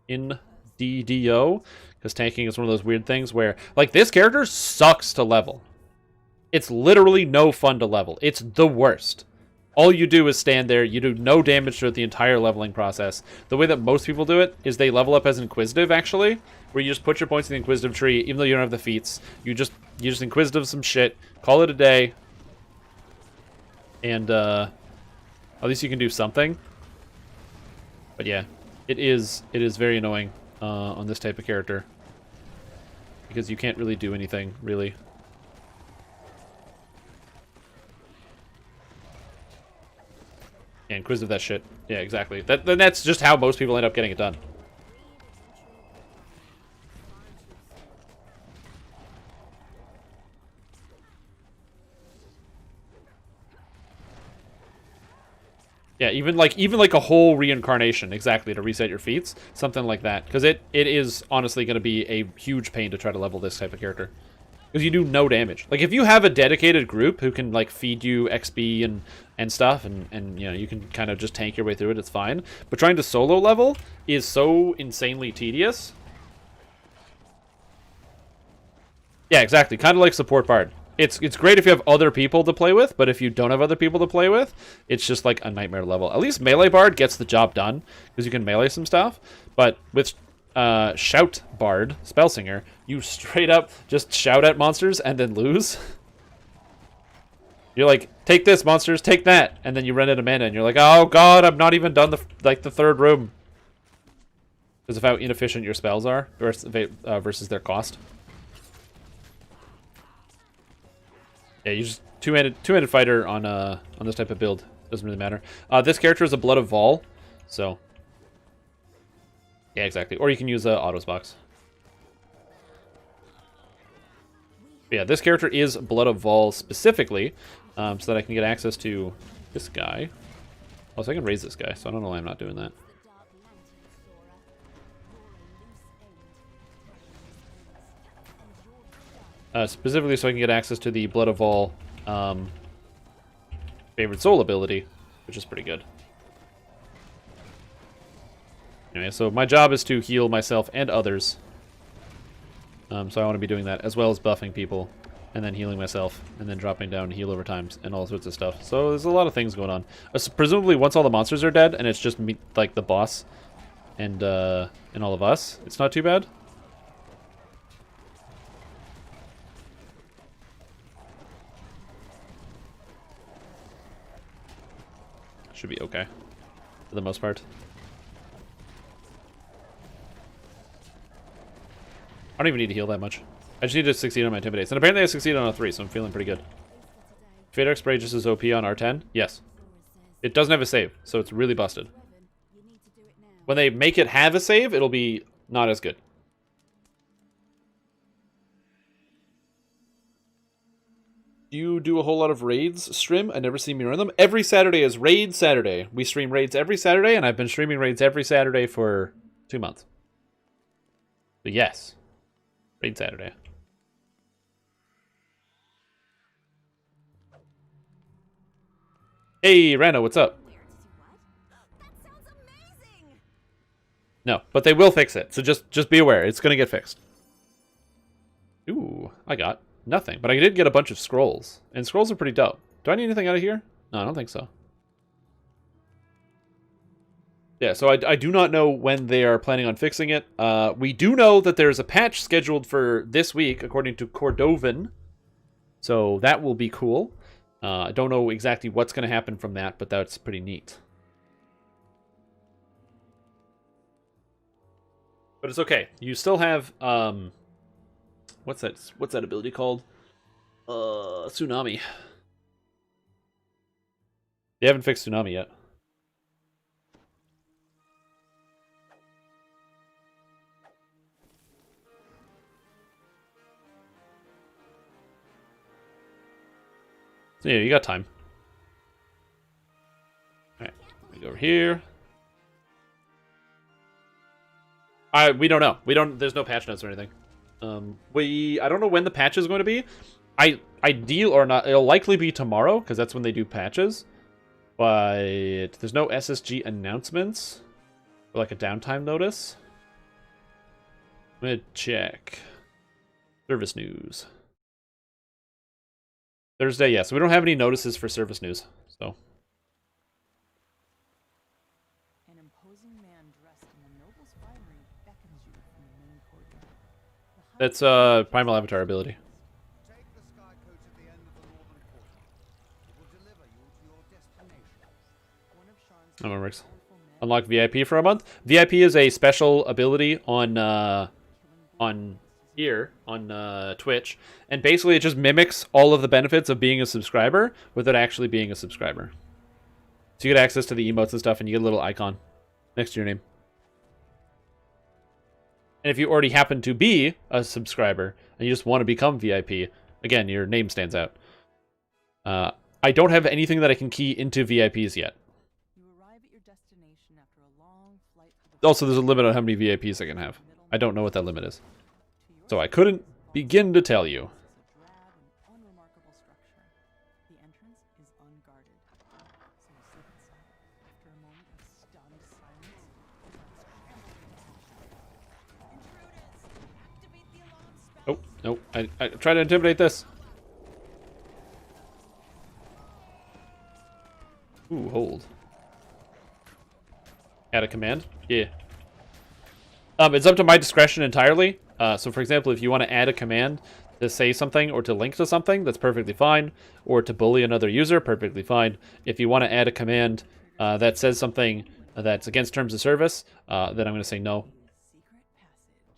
Speaker 1: in DDO, because tanking is one of those weird things where, like, this character sucks to level. It's literally no fun to level. It's the worst. All you do is stand there. You do no damage throughout the entire leveling process. The way that most people do it is they level up as Inquisitive, actually, where you just put your points in the Inquisitive tree, even though you don't have the feats. You just Inquisitive some shit, call it a day, and at least you can do something. But yeah, it is very annoying on this type of character, because you can't really do anything, really. Yeah, Inquisitive that shit. Yeah, exactly. That's just how most people end up getting it done. Yeah, even like a whole reincarnation, exactly, to reset your feats, something like that, because it is honestly going to be a huge pain to try to level this type of character, because you do no damage. Like, if you have a dedicated group who can like feed you XP and stuff, and you know, you can kind of just tank your way through it, it's fine. But trying to solo level is so insanely tedious. Yeah, exactly, kind of like support bard. It's great if you have other people to play with, but if you don't have other people to play with, it's just like a nightmare level. At least melee bard gets the job done, because you can melee some stuff. But with shout bard, spellsinger, you straight up just shout at monsters and then lose. You're like, take this, monsters, take that, and then you run out of mana, and you're like, oh god, I'm not even done the third room, because of how inefficient your spells are versus their cost. Yeah, you just two-handed fighter on this type of build. Doesn't really matter. This character is a Blood of Vol, so yeah, exactly. Or you can use Autos box. But yeah, this character is Blood of Vol specifically, so that I can get access to this guy. Oh, so I can raise this guy, so I don't know why I'm not doing that.
Speaker 2: The Dark Lantern, Sora. You're a loose end. And you're
Speaker 1: Specifically so I can get access to the Blood of Vol favorite soul ability, which is pretty good. Anyway, so my job is to heal myself and others. So I want to be doing that, as well as buffing people, and then healing myself, and then dropping down heal over times, and all sorts of stuff. So there's a lot of things going on. Presumably, once all the monsters are dead, and it's just me, like the boss, and all of us, it's not too bad. Should be okay, for the most part. I don't even need to heal that much. I just need to succeed on my Intimidates. And apparently I succeeded on a 3, so I'm feeling pretty good. Fadex Spray just is OP on R10? Yes. It doesn't have a save, so it's really busted.
Speaker 2: you need to do it now.
Speaker 1: When they make it have a save, it'll be not as good. Do you do a whole lot of raids, Strim? I never see me run them. Every Saturday is Raid Saturday. We stream raids every Saturday, and I've been streaming raids every Saturday for 2 months. But yes. Raid Saturday. Hey, Rano, what's up?
Speaker 2: That sounds amazing!
Speaker 1: No, but they will fix it, so just be aware. It's going to get fixed. Ooh, I got nothing. But I did get a bunch of scrolls, and scrolls are pretty dope. Do I need anything out of here? No, I don't think so. Yeah, so I do not know when they are planning on fixing it. We do know that there's a patch scheduled for this week, according to Cordovan. So that will be cool. I don't know exactly what's going to happen from that, but that's pretty neat. But it's okay. You still have what's that ability called? Tsunami. They haven't fixed Tsunami yet. So yeah, you got time. Alright, we go over here. We don't know. There's no patch notes or anything. I don't know when the patch is going to be. Ideal or not, it'll likely be tomorrow, because that's when they do patches. But there's no SSG announcements. Or like a downtime notice. I'm gonna check. Service news. Thursday, yeah. So we don't have any notices for service news. So.
Speaker 5: An imposing man dressed in the noble's finery beckons you from the main courtyard.
Speaker 1: That's Primal Avatar ability.
Speaker 6: Take the sky coach at the end of the northern quarter. It will deliver you to your destination.
Speaker 5: One of Sean's
Speaker 1: That one works.
Speaker 5: powerful men
Speaker 1: Unlock VIP for a month. VIP is a special ability on here on Twitch, and basically it just mimics all of the benefits of being a subscriber without actually being a subscriber. So you get access to the emotes and stuff, and you get a little icon next to your name. And if you already happen to be a subscriber and you just want to become VIP, again, your name stands out. I don't have anything that I can key into VIPs yet.
Speaker 5: You arrive at your destination after a long flight through the
Speaker 1: Also, there's a limit on how many VIPs I can have. I don't know what that limit is. So I couldn't begin to tell you.
Speaker 5: It's a drab and unremarkable structure. The entrance is unguarded. So you slip inside. After a moment of stunned silence, intruders! Activate the alarm spell!
Speaker 1: Oh, no. I try to intimidate this. Ooh, hold. Add a command? Yeah. It's up to my discretion entirely. So, for example, if you want to add a command to say something or to link to something, that's perfectly fine. Or to bully another user, perfectly fine. If you want to add a command that says something that's against terms of service, then I'm going to say no.
Speaker 5: Secret passage.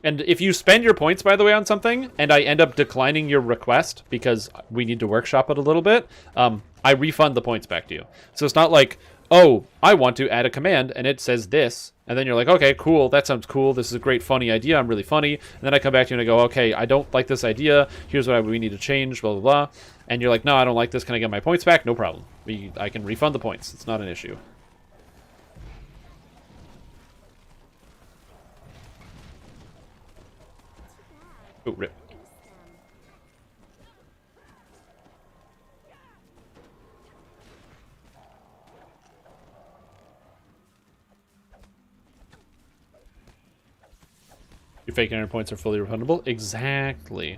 Speaker 1: And if you spend your points, by the way, on something, and I end up declining your request because we need to workshop it a little bit, I refund the points back to you. So it's not like, oh, I want to add a command, and it says this, and then you're like, okay, cool, that sounds cool, this is a great, funny idea, I'm really funny, and then I come back to you and I go, okay, I don't like this idea, here's what we need to change, blah, blah, blah, and you're like, no, I don't like this, can I get my points back? No problem. I can refund the points. It's not an issue. Oh, rip. Your fake error points are fully refundable? Exactly.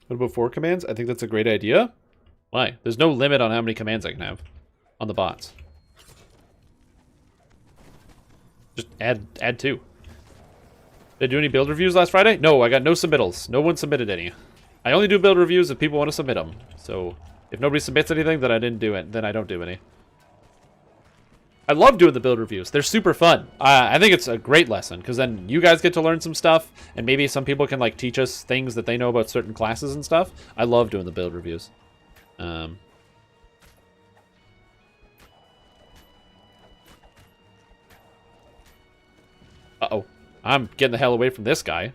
Speaker 1: What about 4 commands? I think that's a great idea. Why? There's no limit on how many commands I can have on the bots. Just add 2. Did I do any build reviews last Friday? No, I got no submittals. No one submitted any. I only do build reviews if people want to submit them. So if nobody submits anything, then I didn't do it. Then I don't do any. I love doing the build reviews. They're super fun. I think it's a great lesson because then you guys get to learn some stuff, and maybe some people can like teach us things that they know about certain classes and stuff. I love doing the build reviews. Uh-oh. I'm getting the hell away from this guy.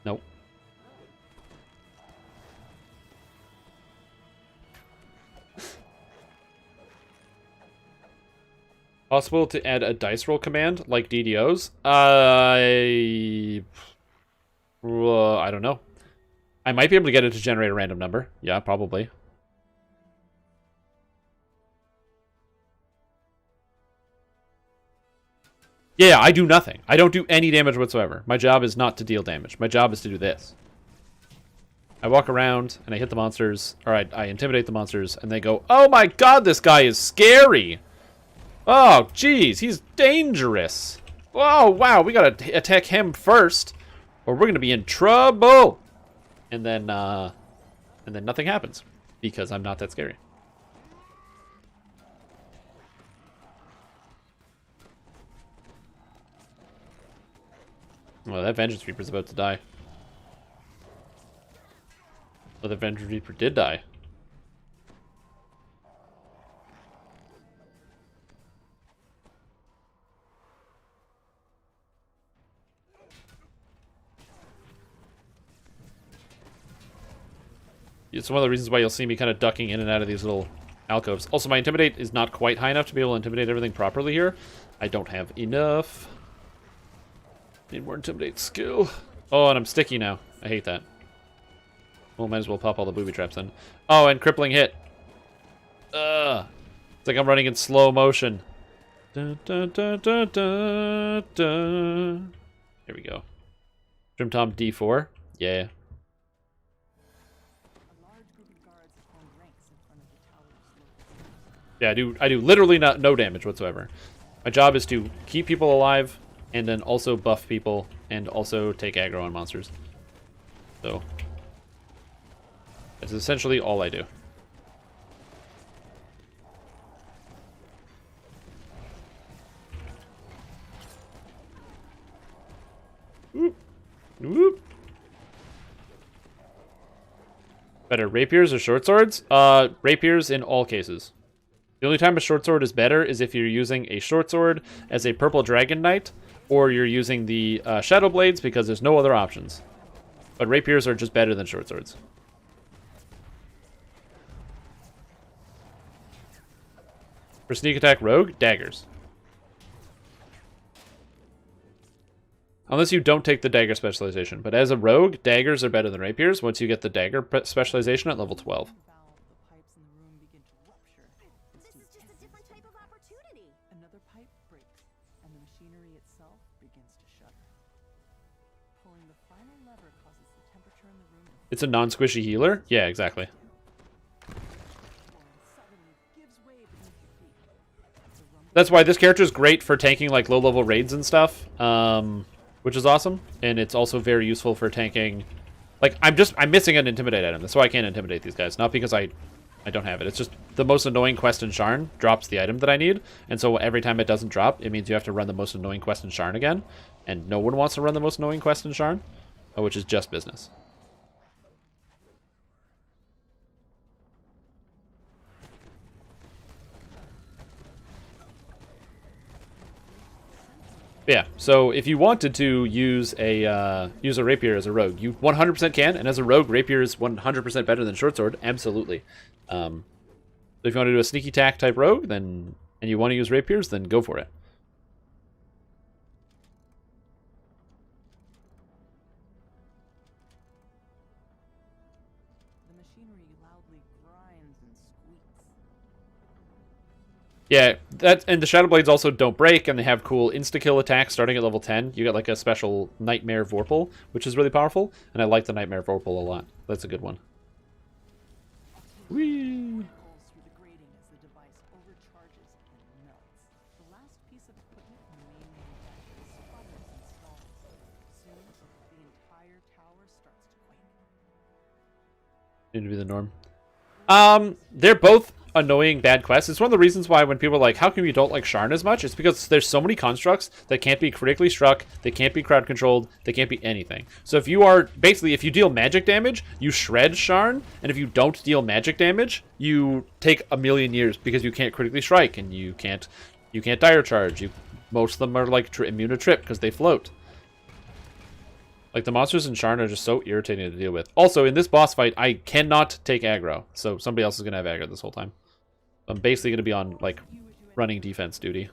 Speaker 1: Nope. Possible to add a dice roll command like DDOs? I don't know. I might be able to get it to generate a random number. Yeah, probably. Yeah, I do nothing. I don't do any damage whatsoever. My job is not to deal damage. My job is to do this. I walk around, and I hit the monsters, or I intimidate the monsters, and they go, oh my god, this guy is scary! Oh, jeez, he's dangerous! Oh, wow, we gotta attack him first, or we're gonna be in trouble! And then nothing happens, because I'm not that scary. Well, that Vengeance Reaper's about to die. Oh, the Vengeance Reaper did die. It's one of the reasons why you'll see me kind of ducking in and out of these little alcoves. Also, my Intimidate is not quite high enough to be able to intimidate everything properly here. I don't have enough. Need more Intimidate skill. Oh, and I'm sticky now. I hate that. Well, might as well pop all the booby traps then. Oh, and crippling hit. It's like I'm running in slow motion. Dun, dun, dun, dun, dun, dun. Here we go. Trim Tom D4. Yeah. Yeah, I do literally no damage whatsoever. My job is to keep people alive and then also buff people and also take aggro on monsters. So that's essentially all I do. Whoop. Whoop. Better rapiers or short swords? Rapiers in all cases. The only time a short sword is better is if you're using a short sword as a purple dragon knight, or you're using the shadow blades because there's no other options. But rapiers are just better than short swords. For sneak attack rogue, daggers. Unless you don't take the dagger specialization. But as a rogue, daggers are better than rapiers once you get the dagger specialization at level 12.
Speaker 5: Another pipe breaks, and the machinery itself begins to shudder. Pulling the final lever causes the temperature in the room to
Speaker 1: It's a non-squishy healer? Yeah, exactly.
Speaker 5: suddenly gives way beneath your feet.
Speaker 1: That's why this character is great for tanking like low-level raids and stuff, which is awesome. And it's also very useful for tanking. Like I'm missing an intimidate item. That's why I can't intimidate these guys. Not because I I don't have it. It's just the most annoying quest in Sharn drops the item that I need, and so every time it doesn't drop, it means you have to run the most annoying quest in Sharn again, and no one wants to run the most annoying quest in Sharn, which is just business. Yeah, so if you wanted to use a rapier as a rogue, you 100% can, and as a rogue, rapier is 100% better than short sword, absolutely. So if you want to do a sneaky attack type rogue, then and you want to use rapiers, then go for it.
Speaker 5: The machinery loudly grinds and squeaks.
Speaker 1: Yeah, that and the Shadow Blades also don't break, and they have cool insta-kill attacks starting at level 10. You get like a special Nightmare Vorpal, which is really powerful, and I like the Nightmare Vorpal a lot. That's a good one. Whee!
Speaker 5: Pulls through the grating as the device overcharges and melts. The last piece of equipment in the main manufacturing sputters and stalls. Soon, the entire tower starts to quake.
Speaker 1: Need to be the norm. They're both annoying bad quests. It's one of the reasons why when people are like, how come you don't like Sharn as much? It's because there's so many constructs that can't be critically struck, they can't be crowd controlled, they can't be anything. So if you are, basically, if you deal magic damage, you shred Sharn, and if you don't deal magic damage, you take a million years because you can't critically strike, and you can't dire charge. Most of them are like immune to trip because they float. Like, the monsters in Sharn are just so irritating to deal with. Also, in this boss fight, I cannot take aggro, so somebody else is going to have aggro this whole time. I'm basically going to be on, like, running defense duty.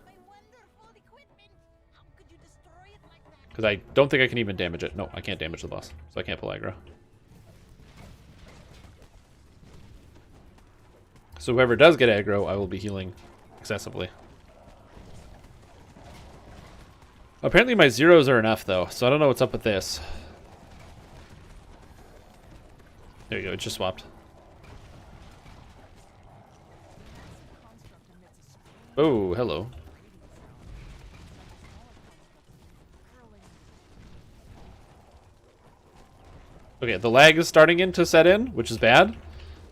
Speaker 1: Because I don't think I can even damage it. No, I can't damage the boss, so I can't pull aggro. So whoever does get aggro, I will be healing excessively. Apparently my zeros are enough, though, so I don't know what's up with this. There you go, it just swapped. Oh, hello. Okay, the lag is starting to set in, which is bad,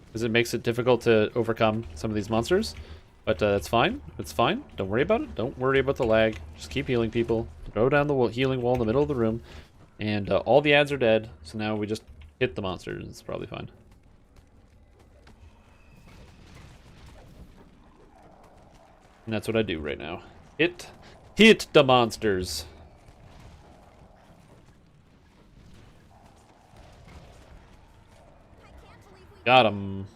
Speaker 1: because it makes it difficult to overcome some of these monsters. But that's fine. It's fine. Don't worry about it. Don't worry about the lag. Just keep healing people. Throw down the healing wall in the middle of the room. And all the ads are dead. So now we just hit the monsters. It's probably fine. And that's what I do right now. Hit the monsters. Got him.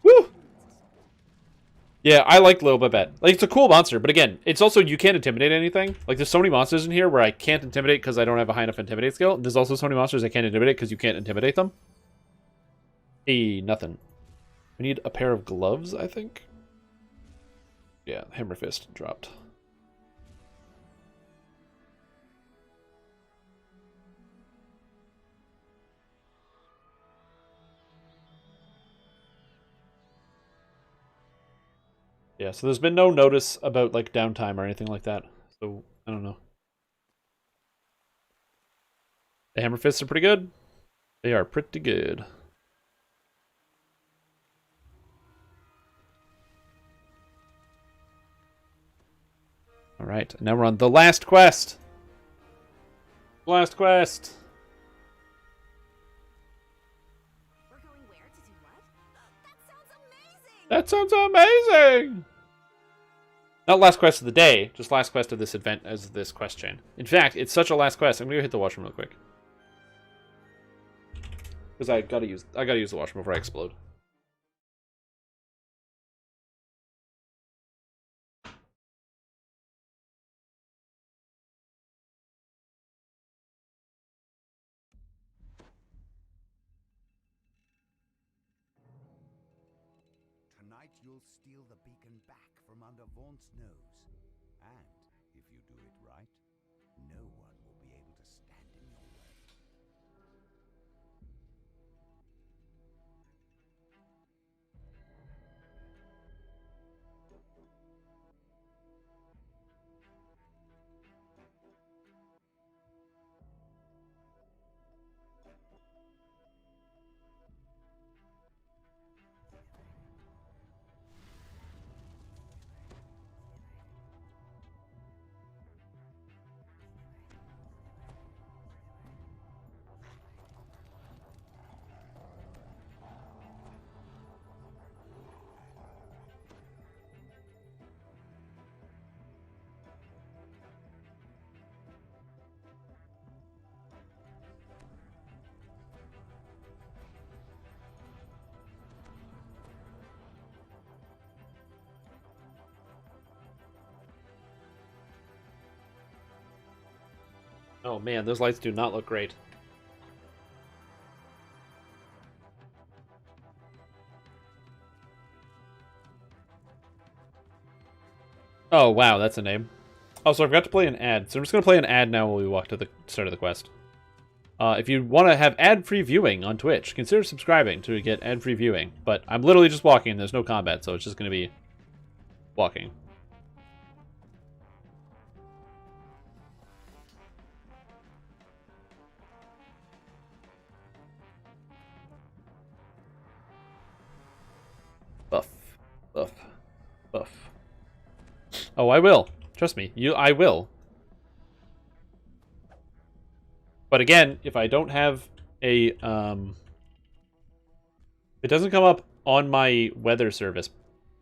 Speaker 1: Woo! Yeah, I like Lil Babette. Like, it's a cool monster, but again, it's also, you can't intimidate anything. Like, there's so many monsters in here where I can't intimidate because I don't have a high enough intimidate skill. There's also so many monsters I can't intimidate because you can't intimidate them. Hey, nothing. We need a pair of gloves, I think. Yeah, Hammer Fist dropped. Yeah, so there's been no notice about, like, downtime or anything like that. So, I don't know. The Hammer Fists are pretty good. They are pretty good. Alright, now we're on the last quest. Last quest.
Speaker 2: We're going where to do what?
Speaker 1: That sounds amazing! Not last quest of the day, just last quest of this event as this quest chain. In fact, it's such a last quest. I'm gonna go hit the washroom real quick. Because I gotta use the washroom before I explode.
Speaker 6: Tonight you'll steal the beacon back from under Vaunt's nose. And, if you do it right, no one will be able to stand in your way.
Speaker 1: Oh man, those lights do not look great. Oh wow, that's a name. Oh, so I forgot to play an ad. So I'm just going to play an ad now while we walk to the start of the quest. If you want to have ad-free viewing on Twitch, consider subscribing to get ad-free viewing. But I'm literally just walking. There's no combat, so it's just going to be walking. Buff. Buff. Buff. Oh, I will. Trust me. I will. But again, if I don't have a, it doesn't come up on my weather service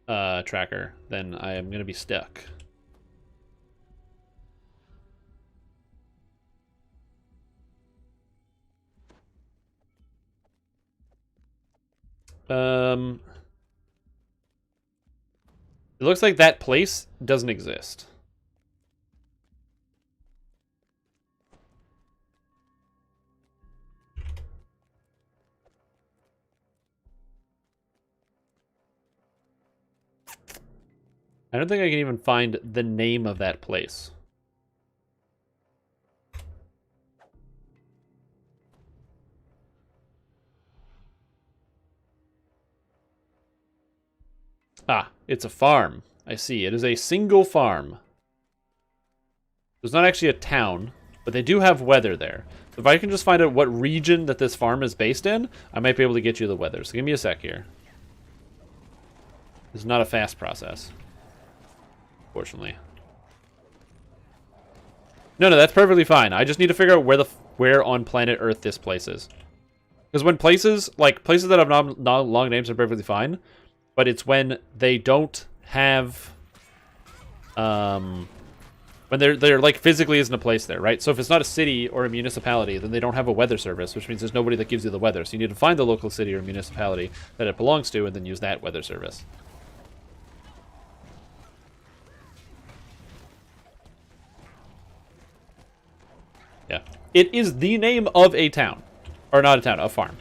Speaker 1: tracker, then I am going to be stuck. It looks like that place doesn't exist. I don't think I can even find the name of that place. Ah, it's a farm. I see. It is a single farm. There's not actually a town, but they do have weather there. So if I can just find out what region that this farm is based in, I might be able to get you the weather. So give me a sec here. This is not a fast process, fortunately. No, that's perfectly fine. I just need to figure out where on planet Earth this place is. Because when places that have not long names are perfectly fine, but it's when they don't have, when they're like physically isn't a place there, right? So if it's not a city or a municipality, then they don't have a weather service, which means there's nobody that gives you the weather. So you need to find the local city or municipality that it belongs to, and then use that weather service. Yeah, it is the name of a town, or not a town, a farm.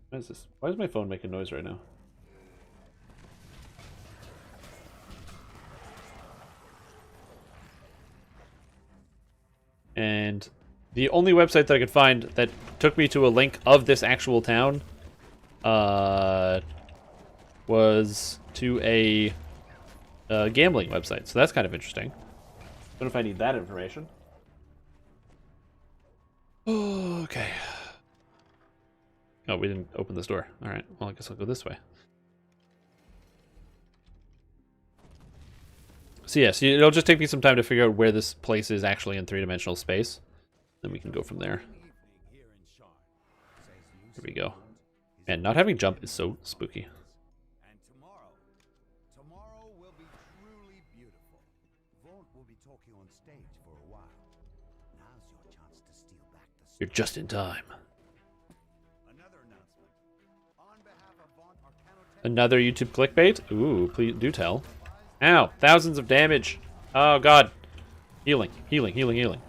Speaker 1: What is this? Why is my phone making noise right now? And the only website that I could find that took me to a link of this actual town was to a gambling website. So that's kind of interesting. Don't know if I need that information. Okay. Oh, we didn't open this door. All right. Well, I guess I'll go this way. So yes, it'll just take me some time to figure out where this place is actually in three-dimensional space. Then we can go from there. Here we go. Man, not having jump is so spooky.
Speaker 6: And tomorrow will be truly beautiful. Vaughn will be talking on stage for a while. Now's your chance to steal back the.
Speaker 1: You're just in time. Another YouTube clickbait? Ooh, please do tell. Ow, thousands of damage. Oh god. Healing, healing, healing, healing.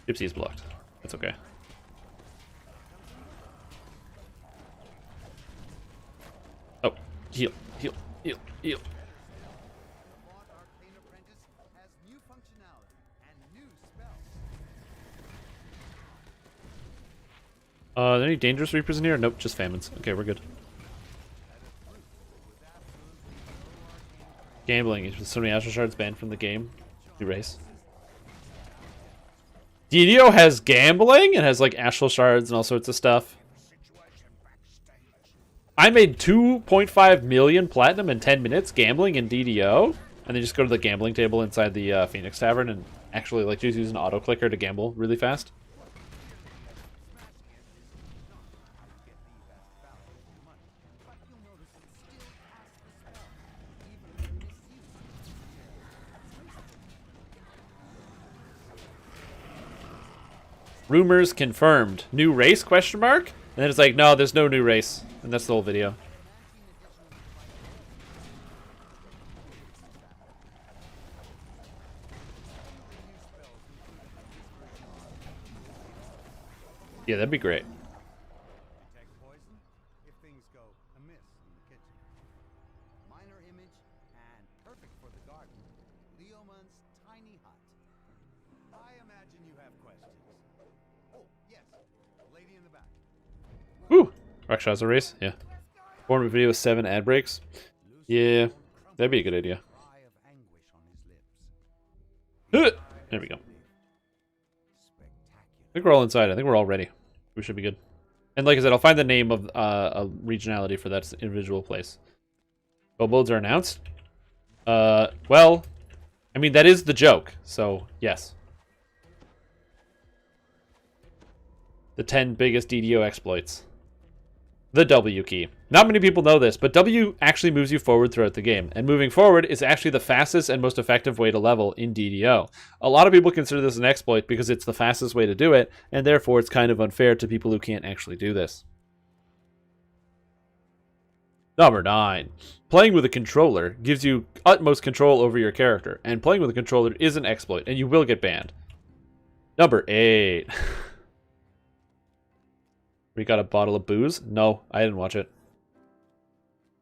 Speaker 1: Gypsy is blocked. That's okay. Oh, heal, heal, heal, heal. Are there any dangerous reapers in here? Nope, just famines. Okay, we're good. Gambling. So many astral shards banned from the game. Erase. DDO has gambling? It has like astral shards and all sorts of stuff. I made 2.5 million platinum in 10 minutes gambling in DDO. And then just go to the gambling table inside the Phoenix Tavern and actually like just use an auto clicker to gamble really fast. Rumors confirmed. New race, question mark? And then it's like, no, there's no new race. And that's the whole video. Yeah, that'd be great.
Speaker 6: Detect poison if things go amiss in the kitchen. Minor image and perfect for the garden. Leoman's tiny hut. I imagine you have questions. Oh, yes. Lady in the back.
Speaker 1: Woo! Rakshasa race? Yeah. Form a video with 7 ad breaks? Yeah, that'd be a good idea.
Speaker 6: Cry of anguish on his lips.
Speaker 1: There we go.
Speaker 6: Spectacular.
Speaker 1: I think we're all inside. I think we're all ready. We should be good. And like I said, I'll find the name of a regionality for that individual place. Kobolds are announced? Well, I mean, that is the joke. So, yes. The 10 biggest DDO exploits. The W key. Not many people know this, but W actually moves you forward throughout the game, and moving forward is actually the fastest and most effective way to level in DDO. A lot of people consider this an exploit because it's the fastest way to do it, and therefore it's kind of unfair to people who can't actually do this. Number 9. Playing with a controller gives you utmost control over your character, and playing with a controller is an exploit, and you will get banned. Number 8. We got a bottle of booze? No, I didn't watch it.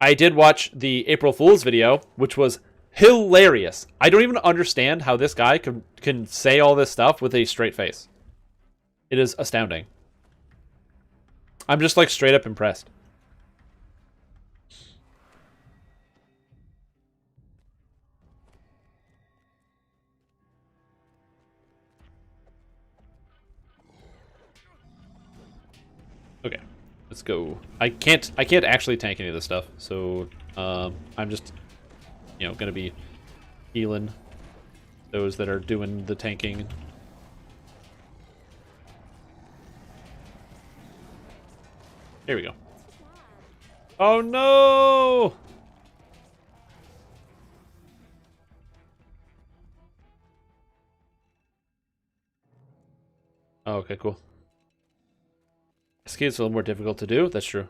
Speaker 1: I did watch the April Fool's video, which was hilarious. I don't even understand how this guy can say all this stuff with a straight face. It is astounding. I'm just like straight up impressed. Okay, let's go. I can't actually tank any of this stuff, so I'm just, you know, gonna be healing those that are doing the tanking. Here we go. Oh no! Oh, okay, cool. SK is a little more difficult to do. That's true.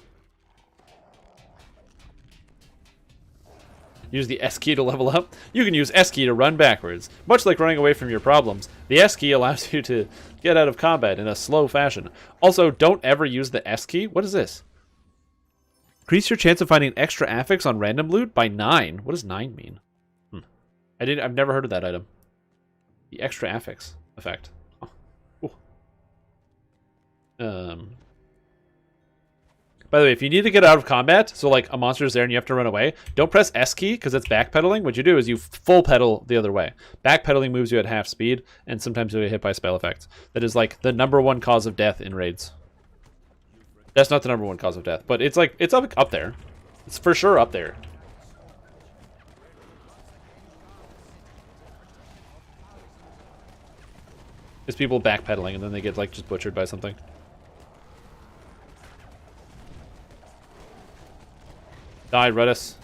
Speaker 1: Use the S key to level up. You can use S key to run backwards. Much like running away from your problems, the S key allows you to get out of combat in a slow fashion. Also, don't ever use the S key. What is this? Increase your chance of finding extra affix on random loot by 9. What does 9 mean? I've never heard of that item. The extra affix effect. Oh. By the way, if you need to get out of combat, so like a monster's there and you have to run away, don't press S key because it's backpedaling. What you do is you full pedal the other way. Backpedaling moves you at half speed, and sometimes you get hit by spell effects. That is like the #1 cause of death in raids. That's not the #1 cause of death, but it's like it's up there. It's for sure up there. It's people backpedaling and then they get like just butchered by something. Die, Redis.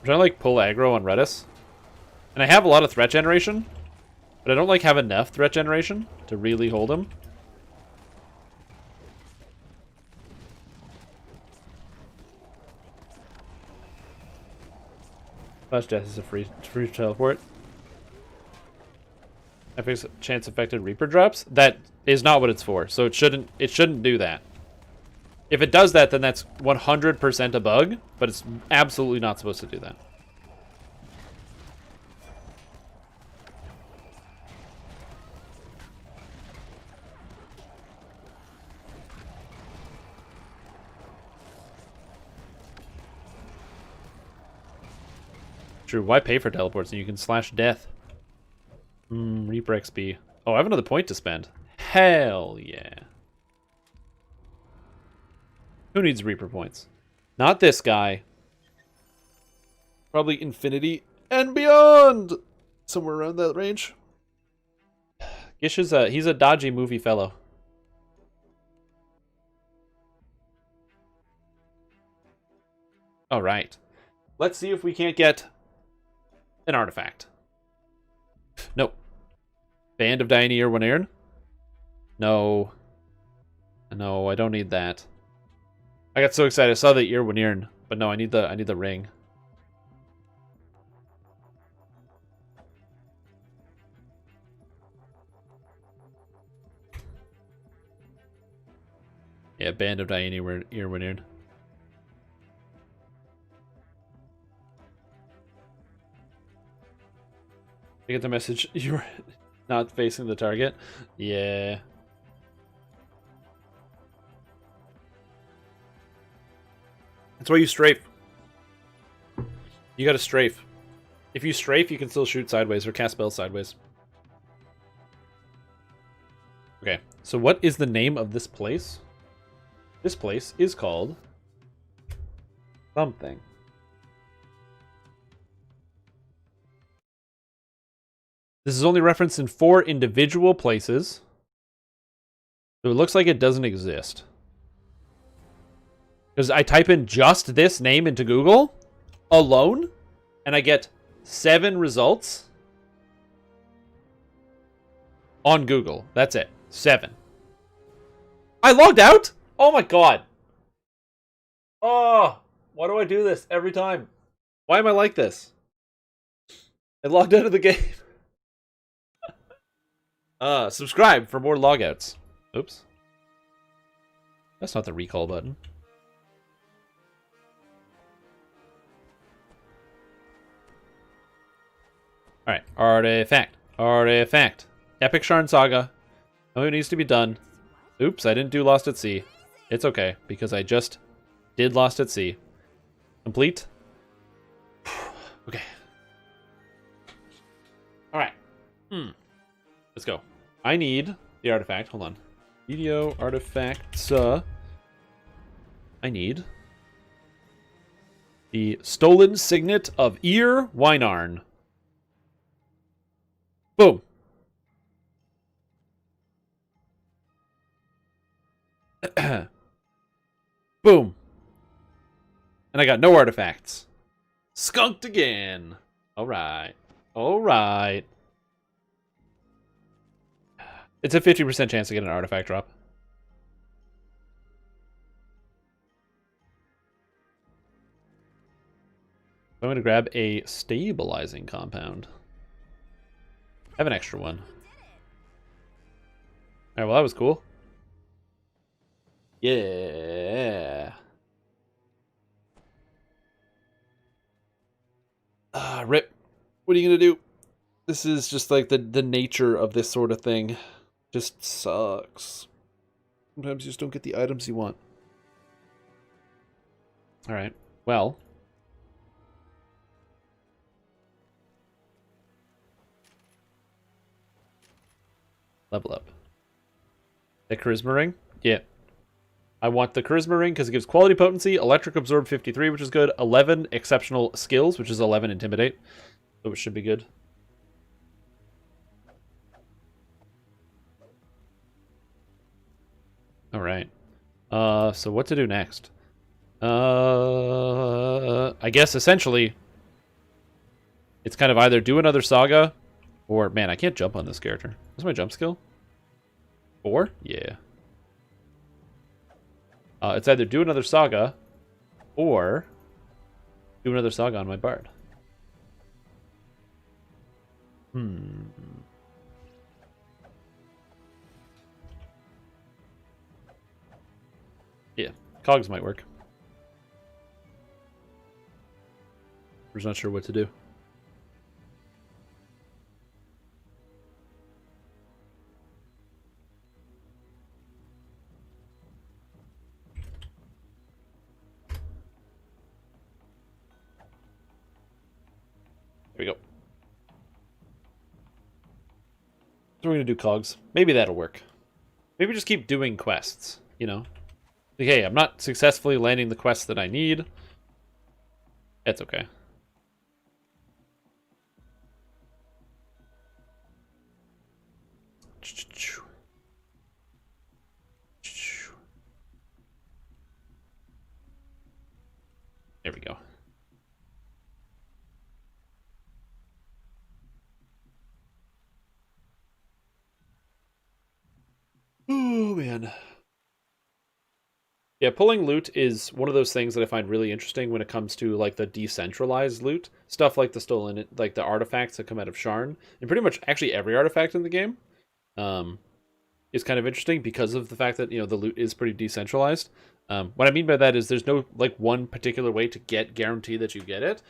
Speaker 1: I'm trying to like pull aggro on Redis. And I have a lot of threat generation, but I don't like have enough threat generation to really hold him. Flash death is a free teleport. FX chance affected Reaper drops. That is not what it's for. So it shouldn't do that. If it does that, then that's 100% a bug, but it's absolutely not supposed to do that. True. Why pay for teleports and you can slash death? Reaper XP. Oh, I have another point to spend. Hell yeah. Who needs Reaper points? Not this guy. Probably infinity and beyond. Somewhere around that range. Gish is he's a dodgy movie fellow. All right. Let's see if we can't get an artifact. Nope. Band of Dioneer Winairn? No. No, I don't need that. I got so excited. I saw the ear Winairn, but no, I need the ring. Yeah, Band of Dioneer ear Winairn. You get the message you're not facing the target? Yeah. That's why you strafe. You gotta strafe. If you strafe, you can still shoot sideways or cast spells sideways. Okay, so what is the name of this place? This place is called something. This is only referenced in 4 individual places. So it looks like it doesn't exist. Because I type in just this name into Google alone, and I get 7 results on Google. That's it. 7. I logged out? Oh my god. Oh, why do I do this every time? Why am I like this? I logged out of the game. Subscribe for more logouts. Oops. That's not the recall button. Alright, artifact. Artifact. Epic Sharn Saga. Oh, it needs to be done. Oops, I didn't do Lost at Sea. It's okay, because I just did Lost at Sea. Complete. Okay. Alright. Let's go. I need the artifact. Hold on. DDO artifacts. I need the stolen signet of Ear Wynarn. Boom. Boom. And I got no artifacts. Skunked again. Alright. Alright. It's a 50% chance to get an artifact drop. I'm going to grab a stabilizing compound. I have an extra one. Alright, well that was cool. Yeah. Rip. What are you going to do? This is just like the nature of this sort of thing. Just sucks. Sometimes you just don't get the items you want. Alright, well. Level up. The Charisma Ring? Yeah. I want the Charisma Ring because it gives quality potency, Electric Absorb 53, which is good, 11 exceptional skills, which is 11 Intimidate. So it should be good. Alright. So what to do next? I guess essentially it's kind of either do another saga or, man, I can't jump on this character. What's my jump skill? 4? Yeah. It's either do another saga or do another saga on my bard. Yeah, cogs might work. I'm just not sure what to do. There we go. So we're gonna do cogs. Maybe that'll work. Maybe just keep doing quests, you know? Like, hey, I'm not successfully landing the quests that I need. It's okay. There we go. Oh, man. Yeah, pulling loot is one of those things that I find really interesting when it comes to, like, the decentralized loot. Stuff like the stolen, like, the artifacts that come out of Sharn. And pretty much, actually, every artifact in the game. Is kind of interesting because of the fact that, you know, the loot is pretty decentralized. What I mean by that is there's no, like, one particular way to guarantee that you get it.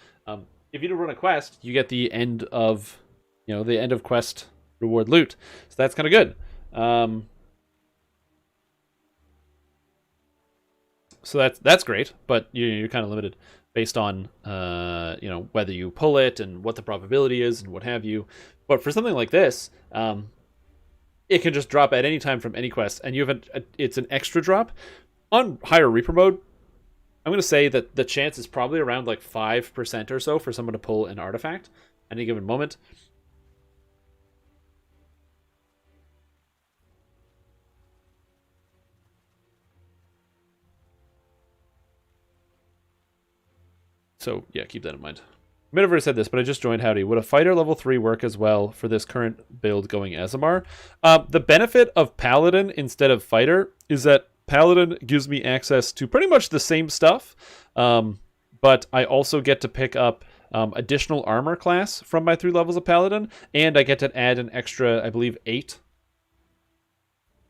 Speaker 1: If you do run a quest, you get the end of, you know, the end of quest reward loot. So that's kind of good. So that's great, but you're kind of limited based on, you know, whether you pull it and what the probability is and what have you. But for something like this, it can just drop at any time from any quest, and you have it's an extra drop. On higher Reaper mode, I'm going to say that the chance is probably around like 5% or so for someone to pull an artifact at any given moment. So, yeah, keep that in mind. Metaverse said this, but I just joined. Howdy. Would a fighter level 3 work as well for this current build going Azamar? The benefit of Paladin instead of fighter is that Paladin gives me access to pretty much the same stuff, but I also get to pick up additional armor class from my 3 levels of Paladin, and I get to add an extra, I believe, 8.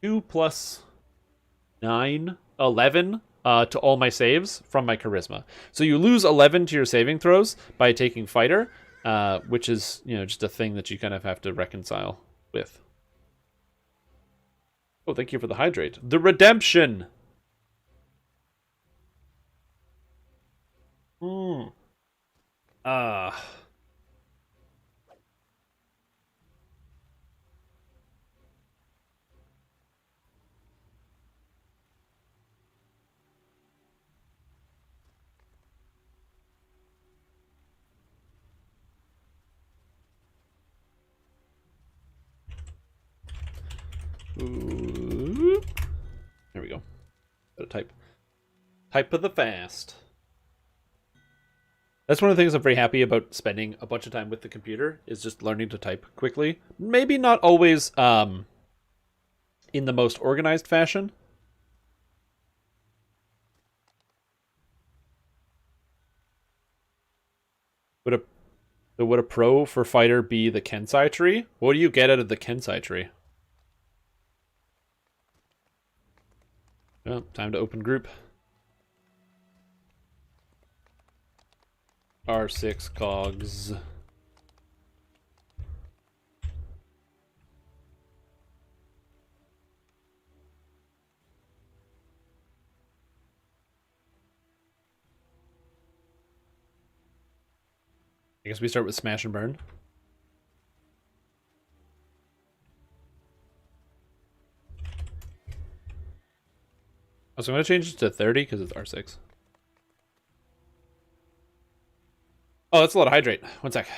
Speaker 1: 2 plus 9, 11 to all my saves from my charisma. So you lose 11 to your saving throws by taking fighter, which is, you know, just a thing that you kind of have to reconcile with. Oh, thank you for the hydrate. The redemption. Ooh. There we go. Gotta type. Type of the fast. That's one of the things I'm very happy about spending a bunch of time with the computer, is just learning to type quickly. Maybe not always in the most organized fashion. Would a pro for fighter be the Kensai tree? What do you get out of the Kensai tree? Well, time to open group. R6 cogs. I guess we start with smash and burn. Oh, so I'm going to change it to 30 because it's R6. Oh, that's a lot of hydrate. One sec.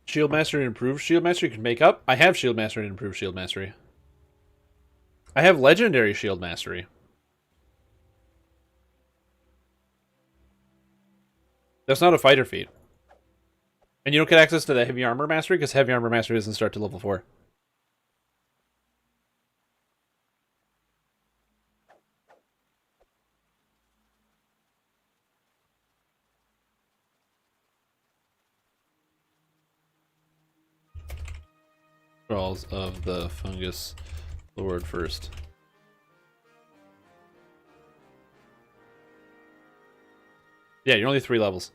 Speaker 1: Shield Mastery and Improved Shield Mastery can make up. I have Shield Mastery and Improved Shield Mastery. I have Legendary Shield Mastery. That's not a fighter feat. And you don't get access to the Heavy Armor Mastery because Heavy Armor Mastery doesn't start to level 4. Thralls of the Fungus Lord first. Yeah, you're only 3 levels.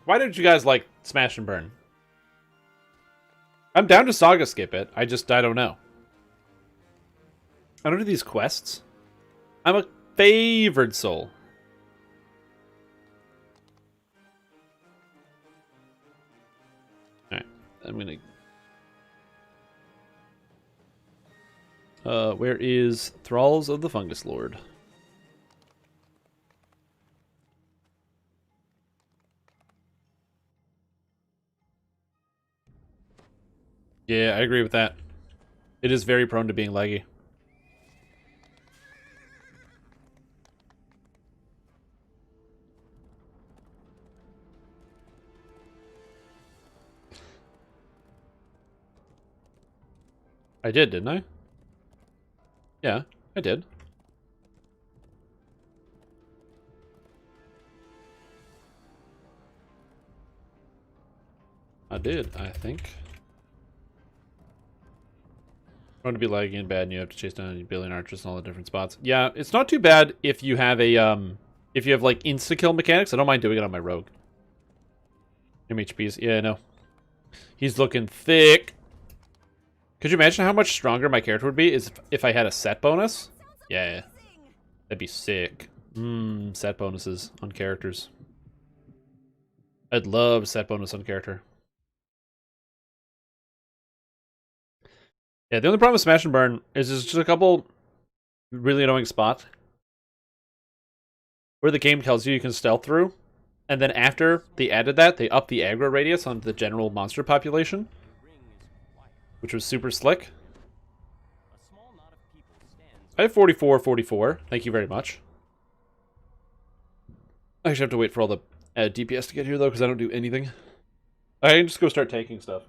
Speaker 1: Why did you guys like Smash and Burn? I'm down to Saga skip it. I don't know. I don't do these quests. I'm a favored soul. Alright, I'm gonna... where is Thralls of the Fungus Lord? Yeah, I agree with that. It is very prone to being laggy. I did, didn't I? Yeah, I did. I did, I think. Going to be lagging and bad, and you have to chase down a billion archers in all the different spots. Yeah, it's not too bad if you have a if you have like insta kill mechanics. I don't mind doing it on my rogue. MHPs, yeah, I know. He's looking thick. Could you imagine how much stronger my character would be if I had a set bonus? Yeah, that'd be sick. Set bonuses on characters. I'd love set bonus on character. Yeah, the only problem with Smash and Burn is there's just a couple really annoying spots where the game tells you can stealth through, and then after they added that, they upped the aggro radius on the general monster population, which was super slick. I have 44. Thank you very much. I actually have to wait for all the DPS to get here, though, because I don't do anything. I can just go start taking stuff.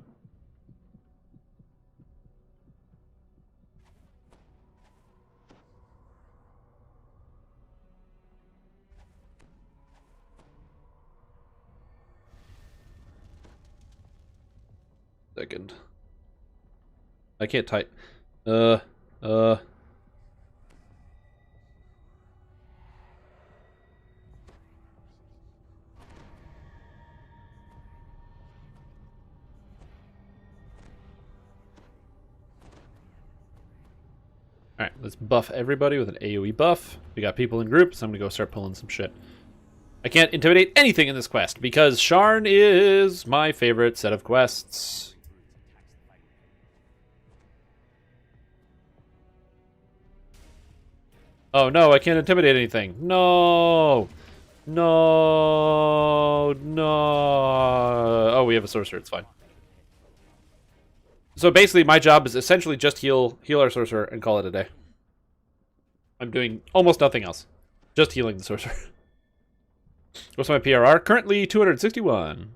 Speaker 1: Second. I can't type. Alright, let's buff everybody with an AoE buff. We got people in groups, so I'm gonna go start pulling some shit. I can't intimidate anything in this quest, because Sharn is my favorite set of quests. Oh no, I can't intimidate anything. No! No! Oh, we have a sorcerer, it's fine. So basically, my job is essentially just heal our sorcerer and call it a day. I'm doing almost nothing else. Just healing the sorcerer. What's my PRR? Currently 261.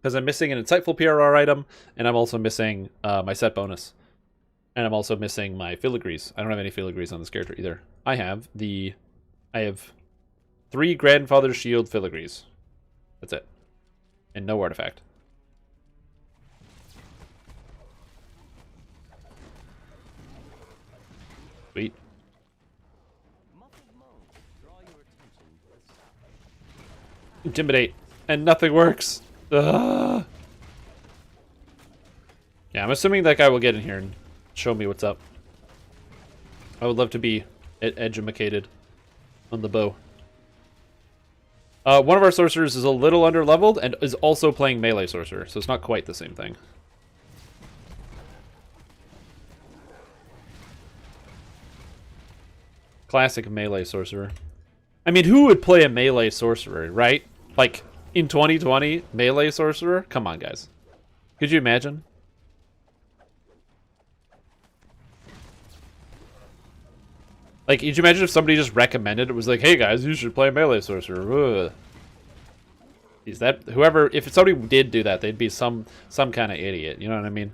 Speaker 1: Because I'm missing an insightful PRR item, and I'm also missing my set bonus. And I'm also missing my filigrees. I don't have any filigrees on this character either. I have 3 Grandfather's Shield filigrees. That's it. And no artifact. Sweet. Intimidate. And nothing works. Ugh. Yeah, I'm assuming that guy will get in here and show me what's up. I would love to be edumacated on the bow. One of our sorcerers is a little under-leveled and is also playing melee sorcerer, so it's not quite the same thing. Classic melee sorcerer. I mean, who would play a melee sorcerer, right? Like, in 2020, melee sorcerer? Come on, guys. Could you imagine? Like, could you imagine if somebody just recommended it was like, hey guys, you should play melee sorcerer? Ugh. Is that whoever? If somebody did do that, they'd be some kind of idiot. You know what I mean?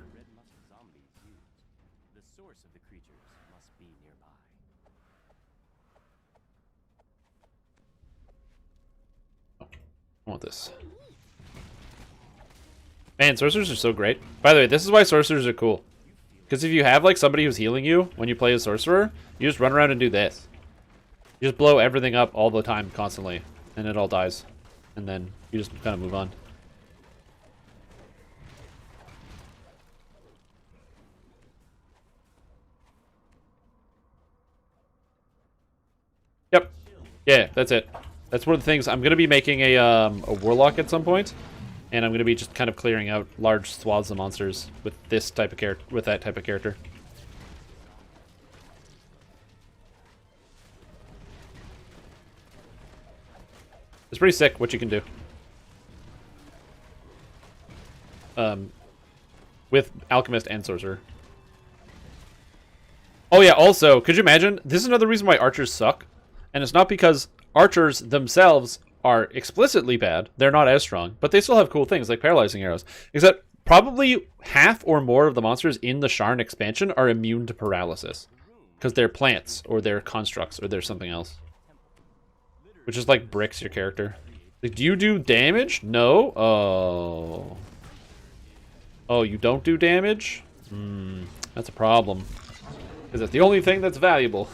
Speaker 1: I want this. Man, sorcerers are so great. By the way, this is why sorcerers are cool. Because if you have like somebody who's healing you when you play a sorcerer, you just run around and do this. You just blow everything up all the time, constantly, and it all dies. And then you just kind of move on. Yep. Yeah, that's it. That's one of the things. I'm going to be making a warlock at some point, and I'm going to be just kind of clearing out large swaths of monsters with this type of character, with that type of character. It's pretty sick what you can do. with Alchemist and Sorcerer. Oh yeah, also, could you imagine? This is another reason why archers suck. And it's not because archers themselves are explicitly bad. They're not as strong, but they still have cool things like paralyzing arrows. Except probably half or more of the monsters in the Sharn expansion are immune to paralysis. Because they're plants, or they're constructs, or they're something else. Which is like bricks your character. Like, do you do damage? No? Oh. Oh, you don't do damage? That's a problem. Because that's the only thing that's valuable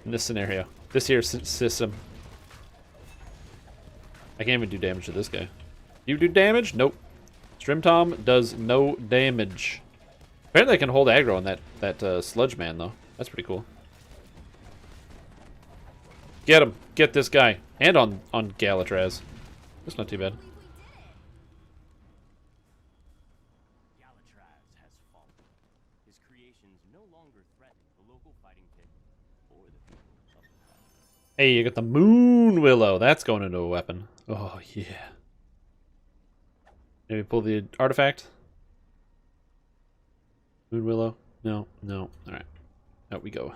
Speaker 1: in this scenario. This here system. I can't even do damage to this guy. You do damage? Nope. Strimtom does no damage. Apparently I can hold aggro on that sludge man, though. That's pretty cool. Get him. Get this guy. And on Galatraz. That's not too bad.
Speaker 10: Galatraz has fallen. His creations no longer threaten the local fighting pit or the people of the province.
Speaker 1: Hey, you got the Moon Willow. That's going into a weapon. Oh, yeah. Maybe pull the artifact. Moon Willow. No, no. Alright. Out we go.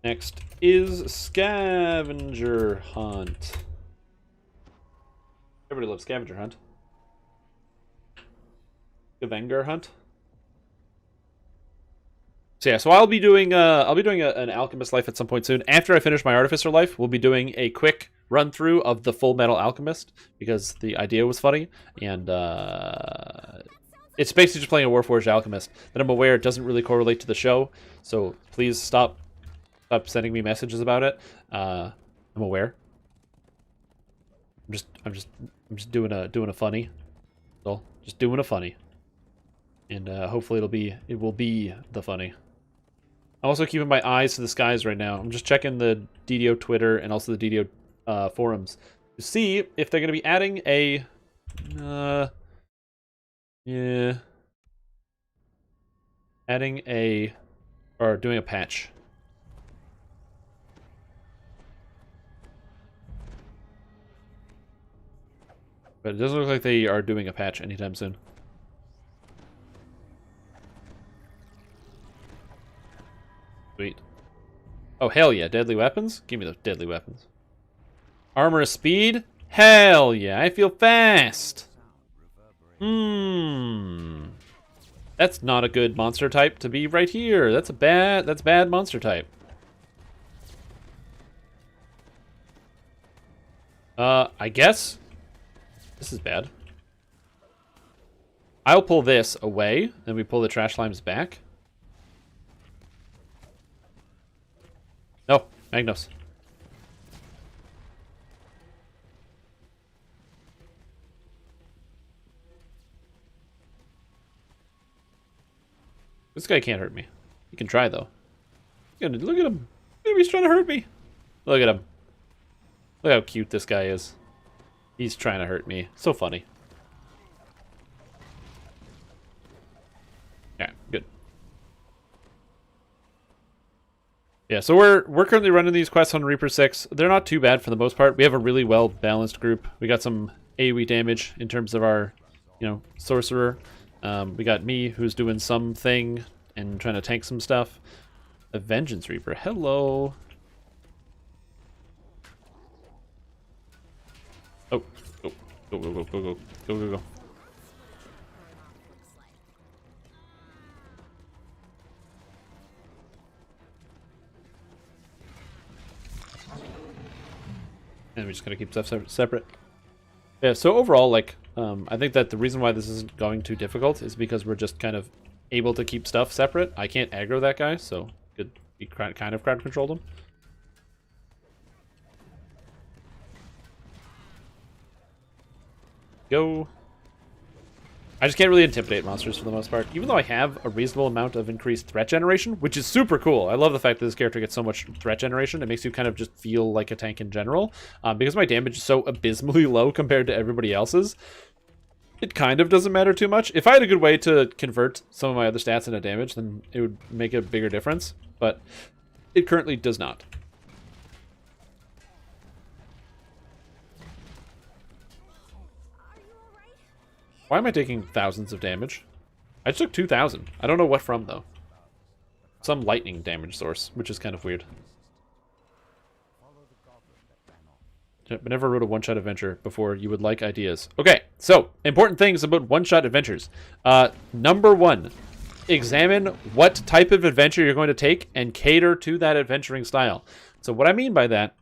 Speaker 1: Next is Scavenger Hunt. Everybody loves Scavenger Hunt. Scavenger Hunt. So yeah, so I'll be doing an Alchemist life at some point soon. After I finish my Artificer life, we'll be doing a quick run through of the Full Metal Alchemist because the idea was funny, and it's basically just playing a Warforged Alchemist. That I'm aware it doesn't really correlate to the show, so please stop sending me messages about it. I'm aware. I'm just doing a funny. So just doing a funny, and hopefully it will be the funny. I'm also keeping my eyes to the skies right now. I'm just checking the DDO Twitter and also the DDO forums to see if they're going to be adding a or doing a patch. But it doesn't look like they are doing a patch anytime soon. Sweet. Oh, hell yeah. Deadly weapons? Give me those deadly weapons. Armor of speed? Hell yeah. I feel fast. That's not a good monster type to be right here. That's bad monster type. I guess this is bad. I'll pull this away, then we pull the trash slimes back. No, Magnus. This guy can't hurt me. He can try though. Look at him. He's trying to hurt me. Look at him. Look how cute this guy is. He's trying to hurt me. So funny. Yeah, good. Yeah, so we're currently running these quests on Reaper 6. They're not too bad for the most part. We have a really well balanced group. We got some AoE damage in terms of our, sorcerer. We got me who's doing something and trying to tank some stuff. A Vengeance Reaper. Hello. Oh, go. And we just gotta keep stuff separate. Yeah, so overall, I think that the reason why this isn't going too difficult is because we're just kind of able to keep stuff separate. I can't aggro that guy, so could be kind of crowd controlled him. Go. I just can't really intimidate monsters for the most part, even though I have a reasonable amount of increased threat generation, which is super cool. I love the fact that this character gets so much threat generation. It makes you kind of just feel like a tank in general. Because my damage is so abysmally low compared to everybody else's, it kind of doesn't matter too much. If I had a good way to convert some of my other stats into damage, then it would make a bigger difference, but it currently does not. Why am I taking thousands of damage? I just took 2,000. I don't know what from, though. Some lightning damage source, which is kind of weird. But never wrote a one-shot adventure before. You would like ideas. Okay, so important things about one-shot adventures. Number 1, examine what type of adventure you're going to take and cater to that adventuring style. So what I mean by that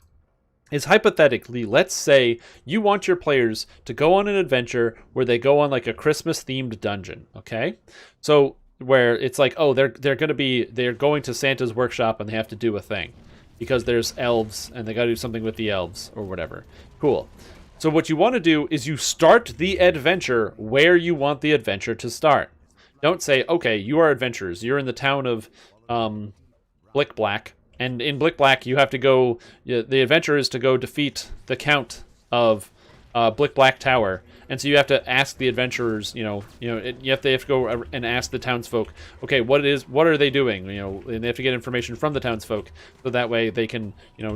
Speaker 1: is, hypothetically, let's say you want your players to go on an adventure where they go on like a Christmas-themed dungeon. Okay, so where it's like, oh, they're going to Santa's workshop and they have to do a thing because there's elves and they got to do something with the elves or whatever. Cool. So what you want to do is you start the adventure where you want the adventure to start. Don't say, okay, you are adventurers. You're in the town of Blick Black, and in Blick Black you have to go. The adventure is to go defeat the Count of Blick Black Tower. And so you have to ask the adventurers, you have to go and ask the townsfolk, okay, what are they doing? And they have to get information from the townsfolk, so that way they can,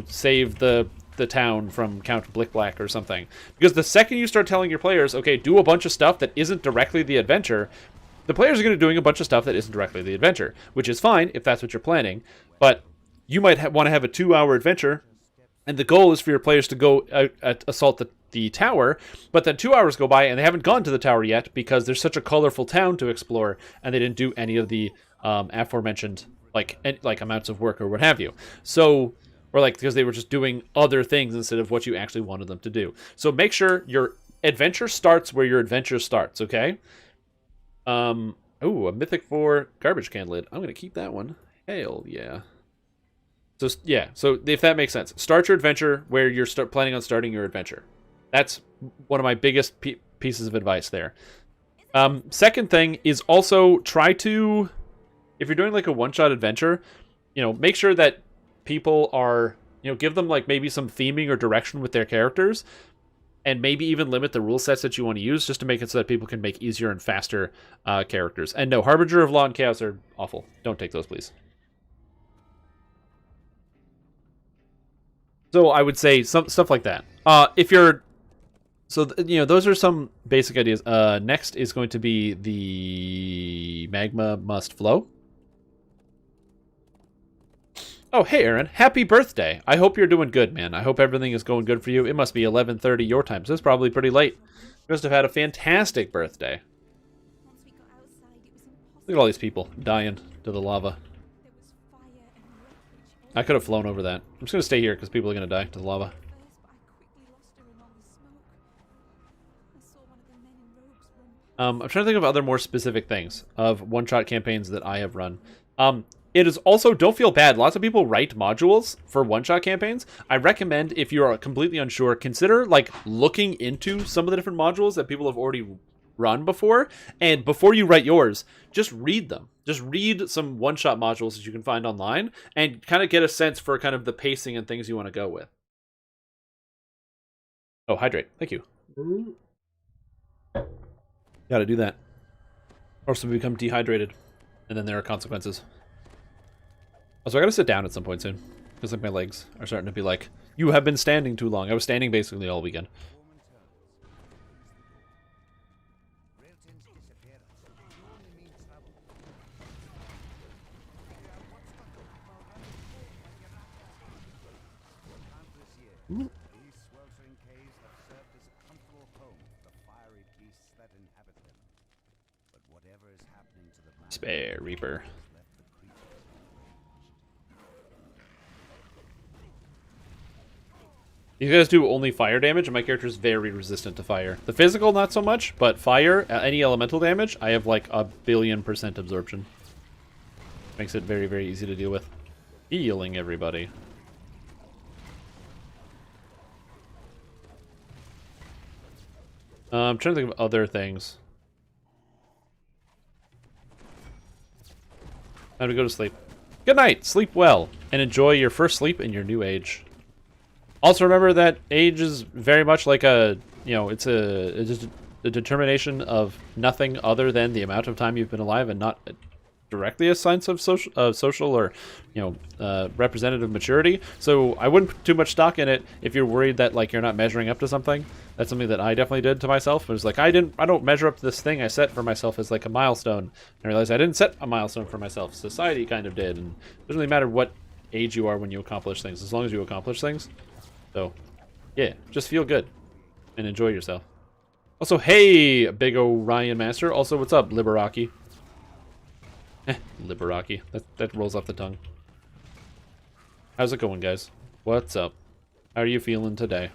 Speaker 1: save the town from Count Blick Black or something. Because the second you start telling your players, okay, do a bunch of stuff that isn't directly the adventure, the players are going to be doing a bunch of stuff that isn't directly the adventure, which is fine if that's what you're planning. But you might want to have a 2-hour adventure, and the goal is for your players to go assault the tower, but then 2 hours go by and they haven't gone to the tower yet because there's such a colorful town to explore, and they didn't do any of the aforementioned like amounts of work or what have you. So, or like because they were just doing other things instead of what you actually wanted them to do. So make sure your adventure starts where your adventure starts. Okay. Oh, a Mythic 4 garbage can lid. I'm gonna keep that one. Hell yeah. So yeah. So if that makes sense, start your adventure where you're planning on starting your adventure. That's one of my biggest pieces of advice there. Second thing is also try to, if you're doing like a one-shot adventure, make sure that people are, give them like maybe some theming or direction with their characters, and maybe even limit the rule sets that you want to use just to make it so that people can make easier and faster characters. And no, Harbinger of Law and Chaos are awful. Don't take those, please. So I would say some stuff like that. If you're So, those are some basic ideas. Next is going to be the magma must flow. Oh, hey, Aaron. Happy birthday. I hope you're doing good, man. I hope everything is going good for you. It must be 11:30 your time, so it's probably pretty late. You must have had a fantastic birthday. Look at all these people dying to the lava. I could have flown over that. I'm just going to stay here because people are going to die to the lava. I'm trying to think of other more specific things of one-shot campaigns that I have run. It is also, don't feel bad. Lots of people write modules for one-shot campaigns. I recommend, if you're completely unsure, consider looking into some of the different modules that people have already run before. And before you write yours, just read them. Just read some one-shot modules that you can find online and kind of get a sense for kind of the pacing and things you want to go with. Oh, hydrate. Thank you. Gotta do that. Or else we become dehydrated. And then there are consequences. Also, I gotta sit down at some point soon. Because my legs are starting to be like, you have been standing too long. I was standing basically all weekend. Ooh. Spare Reaper. These guys do only fire damage, and my character is very resistant to fire. The physical, not so much, but fire, any elemental damage, I have like 1,000,000,000% absorption. Makes it very, very easy to deal with. Healing everybody. I'm trying to think of other things. Time to go to sleep. Good night. Sleep well. And enjoy your first sleep in your new age. Also remember that age is very much like it's a determination of nothing other than the amount of time you've been alive and not directly a sign of social or, representative maturity. So I wouldn't put too much stock in it if you're worried that like you're not measuring up to something. That's something that I definitely did to myself. It was like I don't measure up to this thing I set for myself as like a milestone. And I realized I didn't set a milestone for myself. Society kind of did, and it doesn't really matter what age you are when you accomplish things, as long as you accomplish things. So, yeah, just feel good and enjoy yourself. Also, hey, big Orion Master. Also, what's up, Liberaki? Liberaki. That rolls off the tongue. How's it going, guys? What's up? How are you feeling today?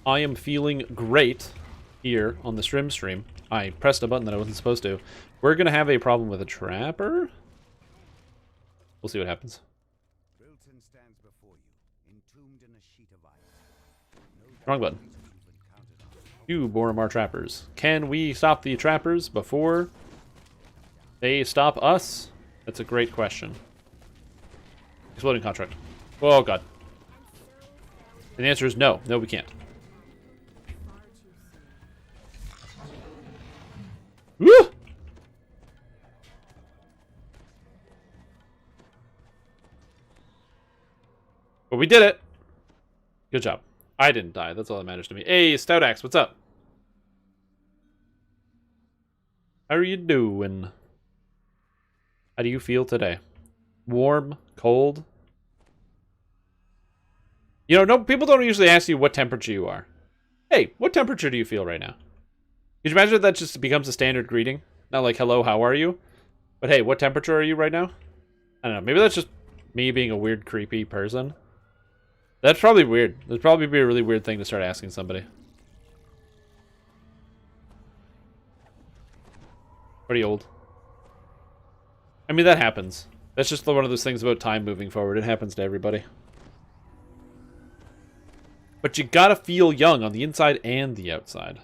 Speaker 1: I am feeling great here on the stream. I pressed a button that I wasn't supposed to. We're going to have a problem with a trapper. We'll see what happens.
Speaker 6: Brilton stands before you, entombed in a sheet of ice.
Speaker 1: Wrong button. You Boromar trappers. Can we stop the trappers before they stop us? That's a great question. Exploding contract. Oh, God. And the answer is no. No, we can't. Woo! But we did it. Good job. I didn't die. That's all that matters to me. Hey, Stout Axe, what's up? How are you doing? How do you feel today? Warm? Cold? You know, no, people don't usually ask you what temperature you are. Hey, what temperature do you feel right now? Could you imagine if that just becomes a standard greeting? Not like, hello, how are you? But hey, what temperature are you right now? I don't know. Maybe that's just me being a weird, creepy person. That's probably weird. That'd probably be a really weird thing to start asking somebody. Pretty old. I mean, that happens. That's just one of those things about time moving forward. It happens to everybody. But you gotta feel young on the inside and the outside.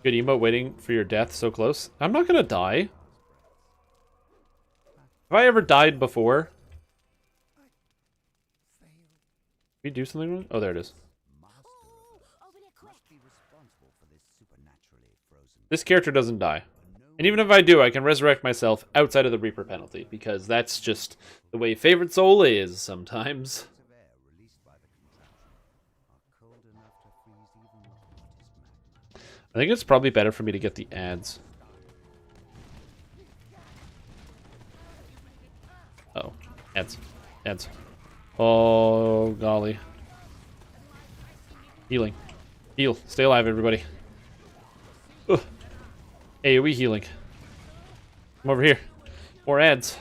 Speaker 1: Good emote, waiting for your death so close. I'm not gonna die. Have I ever died before? Did we do something wrong? Oh, there it is. This character doesn't die. And even if I do, I can resurrect myself outside of the Reaper penalty, because that's just the way Favorite Soul is sometimes. I think it's probably better for me to get the ads. Oh, ads. Ads. Oh, golly. Healing. Heal. Stay alive, everybody. Ugh. AoE healing. Come over here. More ads.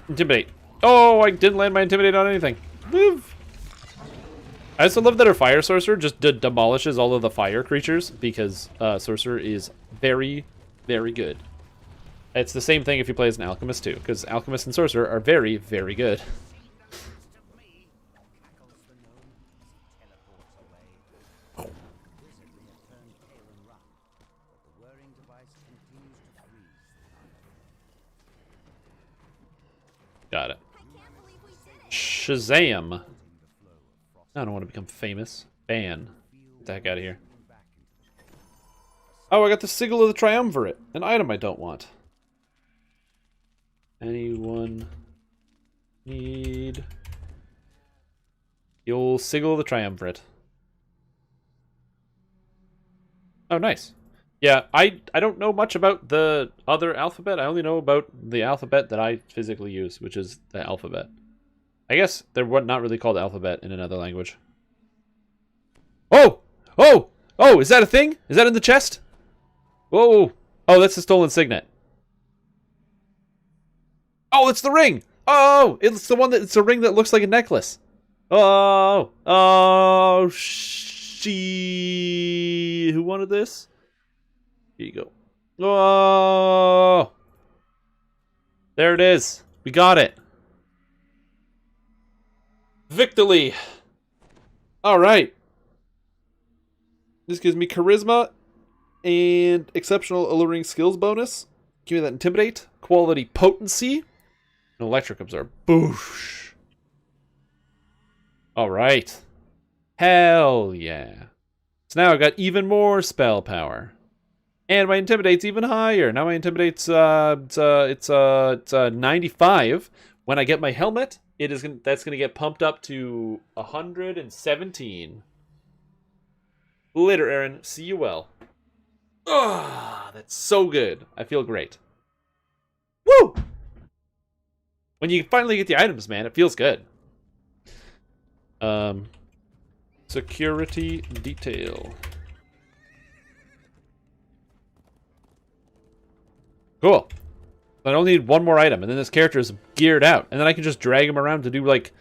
Speaker 1: Intimidate. Oh, I didn't land my Intimidate on anything. Live. I also love that our Fire Sorcerer just demolishes all of the fire creatures, because Sorcerer is very, very good. It's the same thing if you play as an Alchemist too, because Alchemist and Sorcerer are very, very good. Got it. Shazam! I don't want to become famous. Ban. Get the heck out of here. Oh, I got the Sigil of the Triumvirate. An item I don't want. Anyone need the old Sigil of the Triumvirate? Oh, nice. Yeah, I don't know much about the other alphabet. I only know about the alphabet that I physically use, which is the alphabet. I guess they're not really called alphabet in another language. Oh! Oh! Oh, is that a thing? Is that in the chest? Whoa! Oh, that's the stolen signet. Oh, it's the ring! Oh! It's the one that, it's a ring that looks like a necklace. Oh! Oh! Who wanted this? Here you go. Oh! There it is. We got it. Victory! Alright. This gives me charisma And exceptional alluring skills bonus. Give me that intimidate. Quality potency. An electric absorb. Boosh. Alright. Hell yeah. So now I've got even more spell power. And my intimidate's even higher. Now my intimidate's it's 95. When I get my helmet, that's gonna get pumped up to 117. Later, Aaron. See you well. Ah, that's so good. I feel great. Woo! When you finally get the items, man, it feels good. Security detail. Cool. I only need one more item, and then this character is geared out, and then I can just drag him around to do, like,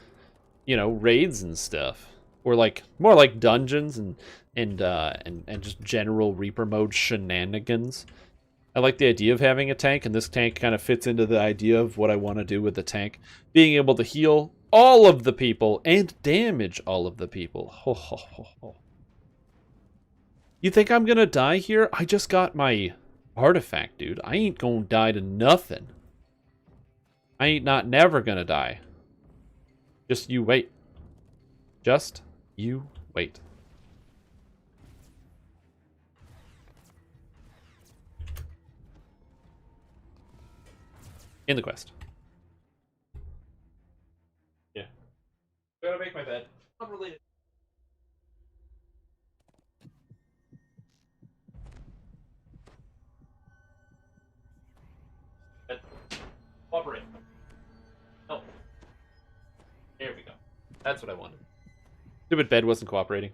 Speaker 1: you know, raids and stuff, or like more like dungeons and just general Reaper mode shenanigans. I like the idea of having a tank, and this tank kind of fits into the idea of what I want to do with the tank, being able to heal all of the people and damage all of the people. Ho, ho, ho, ho. You think I'm gonna die here? I just got my artifact, dude. I ain't gonna die to nothing. I ain't not never gonna die. Just you wait. Just you wait. In the quest. Yeah. I gotta make my bed. Unrelated. Cooperate. Oh. There we go. That's what I wanted. Stupid bed wasn't cooperating.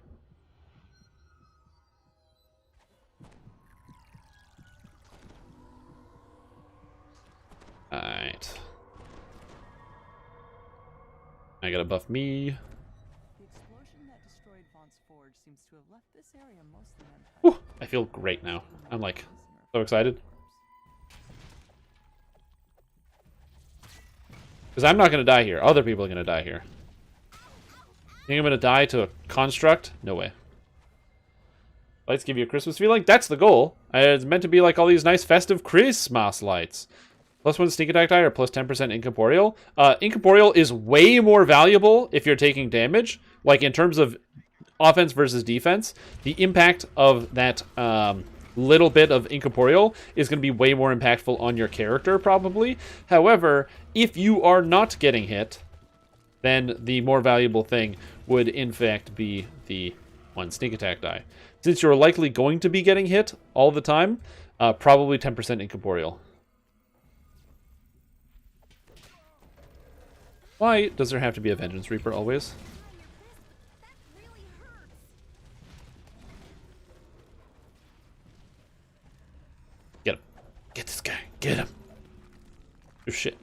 Speaker 1: Alright. I gotta buff me.
Speaker 5: The explosion that destroyed Vaughn's Forge seems to have left this area mostly untouched.
Speaker 1: Whew, I feel great now. I'm like so excited. Because I'm not gonna die here. Other people are gonna die here. Think I'm gonna die to a construct? No way. Lights give you a Christmas feeling? That's the goal. It's meant to be like all these nice festive Christmas lights. +1 sneak attack die or plus 10% incorporeal. Incorporeal is way more valuable if you're taking damage. Like in terms of offense versus defense, the impact of that little bit of incorporeal is going to be way more impactful on your character probably. However, if you are not getting hit, then the more valuable thing would in fact be the 1 sneak attack die. Since you're likely going to be getting hit all the time, probably 10% incorporeal. Why does there have to be a Vengeance Reaper always? Get him. Get this guy. Get him. Oh shit.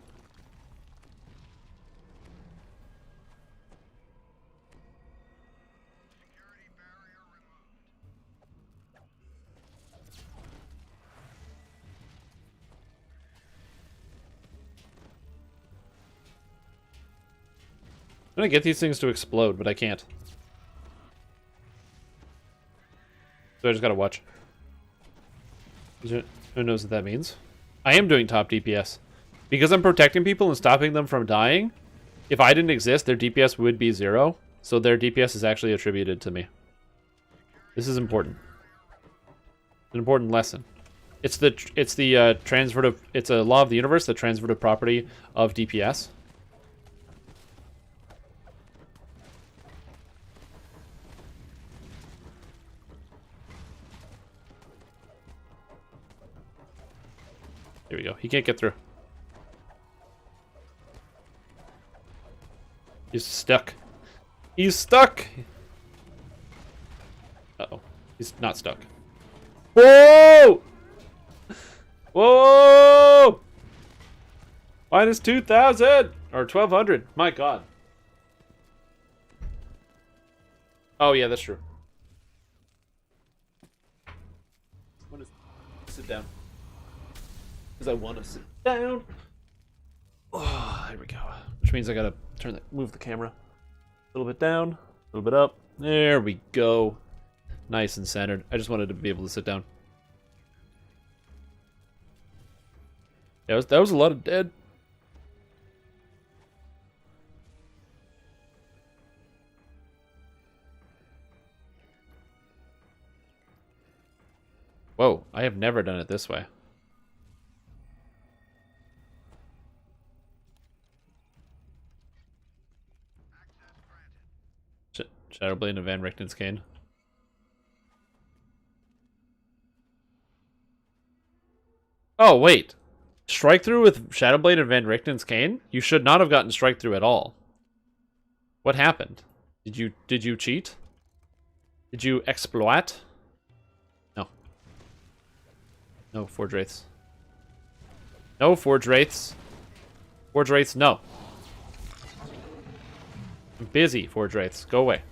Speaker 1: I'm gonna get these things to explode, but I can't. So I just gotta watch. Who knows what that means? I am doing top DPS. Because I'm protecting people and stopping them from dying, if I didn't exist, their DPS would be 0. So their DPS is actually attributed to me. This is important. An important lesson. It's the transvertive. It's a law of the universe, the transvertive property of DPS. There we go. He can't get through. He's stuck. He's stuck! Uh-oh. He's not stuck. Whoa! Whoa! Minus 2,000! Or 1,200. My god. Oh, yeah, that's true. I'm gonna sit down. Because I want to sit down. Oh, there we go. Which means I gotta move the camera a little bit down, a little bit up. There we go. Nice and centered. I just wanted to be able to sit down. That was a lot of dead. Whoa, I have never done it this way. Shadowblade and Van Richten's cane. Oh, wait. Strike through with Shadowblade and Van Richten's cane? You should not have gotten strike through at all. What happened? Did you cheat? Did you exploit? No. No, Forge Wraiths. No, Forge Wraiths. Forge Wraiths, no. I'm busy, Forge Wraiths. Go away.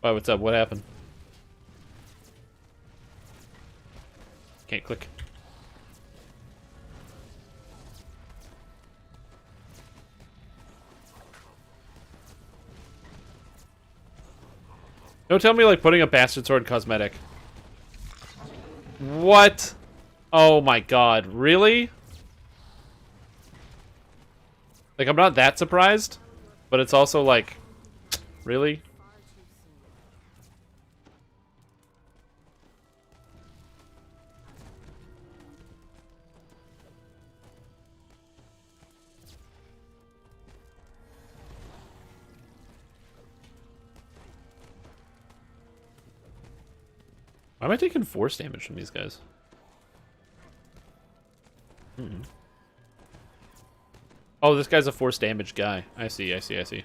Speaker 1: Why, what's up? What happened? Can't click. Don't tell me like putting a bastard sword cosmetic. What? Oh my god, really? Like, I'm not that surprised, but it's also like, really? Why am I taking force damage from these guys? Oh, this guy's a force damage guy. I see, I see, I see.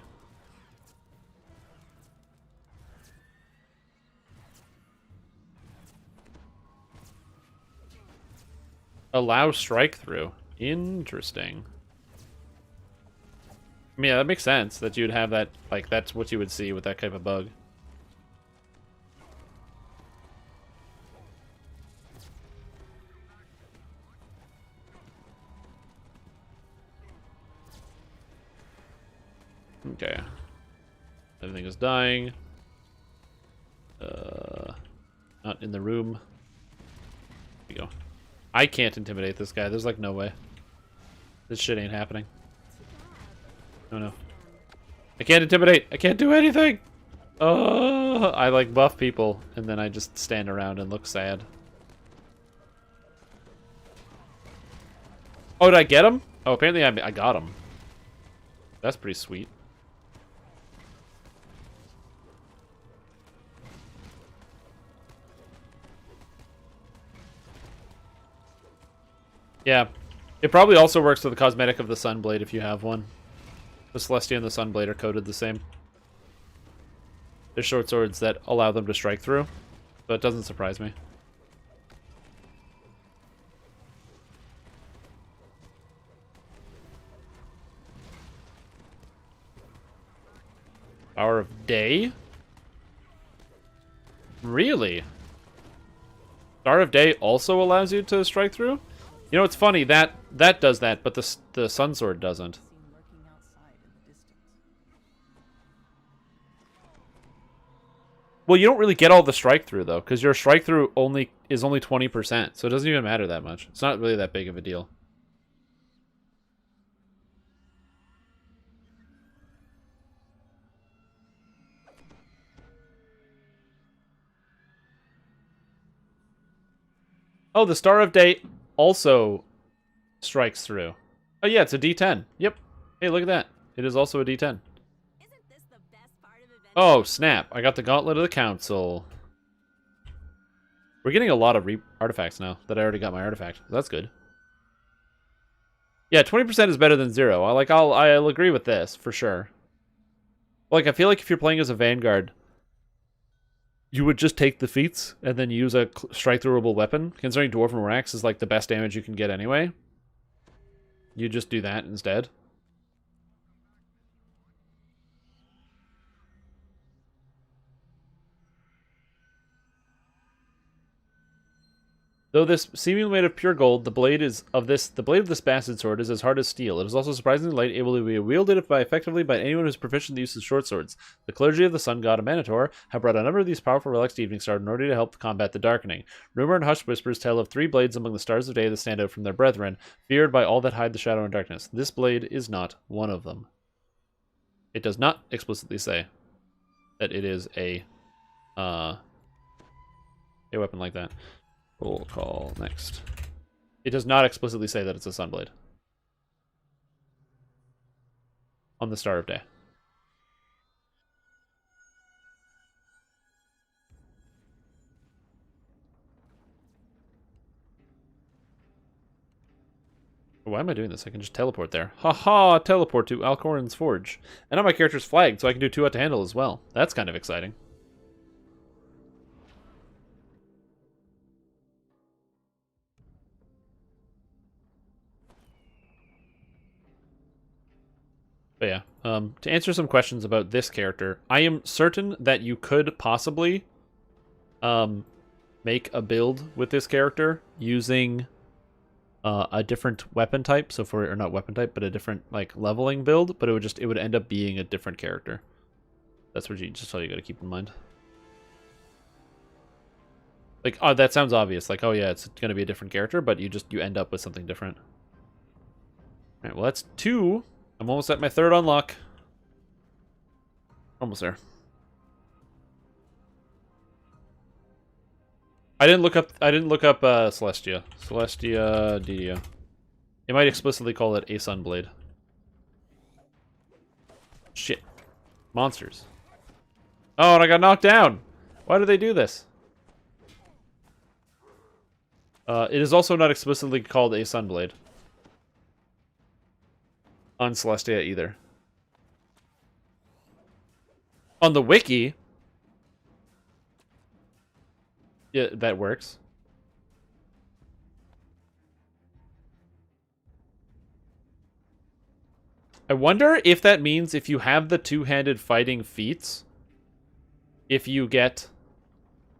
Speaker 1: Allow strike through. Interesting. I mean, yeah, that makes sense that you'd have that, like, that's what you would see with that type of bug. Okay. Everything is dying. Not in the room. There you go. I can't intimidate this guy. There's like no way. This shit ain't happening. Oh no. I can't intimidate. I can't do anything. Oh, I like buff people and then I just stand around and look sad. Oh, did I get him? Oh, apparently I got him. That's pretty sweet. Yeah. It probably also works with the cosmetic of the Sunblade if you have one. The Celestia and the Sunblade are coded the same. They're short swords that allow them to strike through, so it doesn't surprise me. Hour of Day? Really? Star of Day also allows you to strike through? You know, it's funny, that does that, but the Sun Sword doesn't. Well, you don't really get all the strike through, though, because your strike through is only 20%, so it doesn't even matter that much. It's not really that big of a deal. Oh, the Star of Day also strikes through. Oh yeah, it's a D10. Yep. Hey, look at that. It is also a D10. Oh, snap. I got the Gauntlet of the Council. We're getting a lot of artifacts now that I already got my artifact. That's good. Yeah, 20% is better than 0. I'll agree with this, for sure. Like, I feel like if you're playing as a Vanguard, you would just take the feats and then use a strike-throwable weapon. Considering Dwarven War Axe is like the best damage you can get anyway. You just do that instead. Though this seemingly made of pure gold, the blade of this bastard sword is as hard as steel. It is also surprisingly light, able to be wielded effectively by anyone who is proficient in the use of short swords. The clergy of the sun god of Manator have brought a number of these powerful relics to Evening Star in order to help combat the darkening. Rumor and hushed whispers tell of 3 blades among the stars of day that stand out from their brethren, feared by all that hide the shadow and darkness. This blade is not one of them. It does not explicitly say that it is a weapon like that. Roll call next. It does not explicitly say that it's a sunblade. On the Star of Day. Why am I doing this? I can just teleport there. Haha, teleport to Alcoran's Forge. And now my character's flagged, so I can do 2 out to handle as well. That's kind of exciting. But yeah, to answer some questions about this character, I am certain that you could possibly make a build with this character using a different weapon type. So or not weapon type, but a different like leveling build. But it would end up being a different character. That's what all you got to keep in mind. Like, oh, that sounds obvious. Like, oh yeah, it's gonna be a different character, but you end up with something different. All right, well that's 2. I'm almost at my 3rd unlock. Almost there. I didn't look up Celestia. Celestia DDO. It might explicitly call it a sunblade. Shit. Monsters. Oh, and I got knocked down. Why did they do this? It is also not explicitly called a sunblade. On Celestia either. On the wiki, yeah, that works. I wonder if that means if you have the 2-handed fighting feats, if you get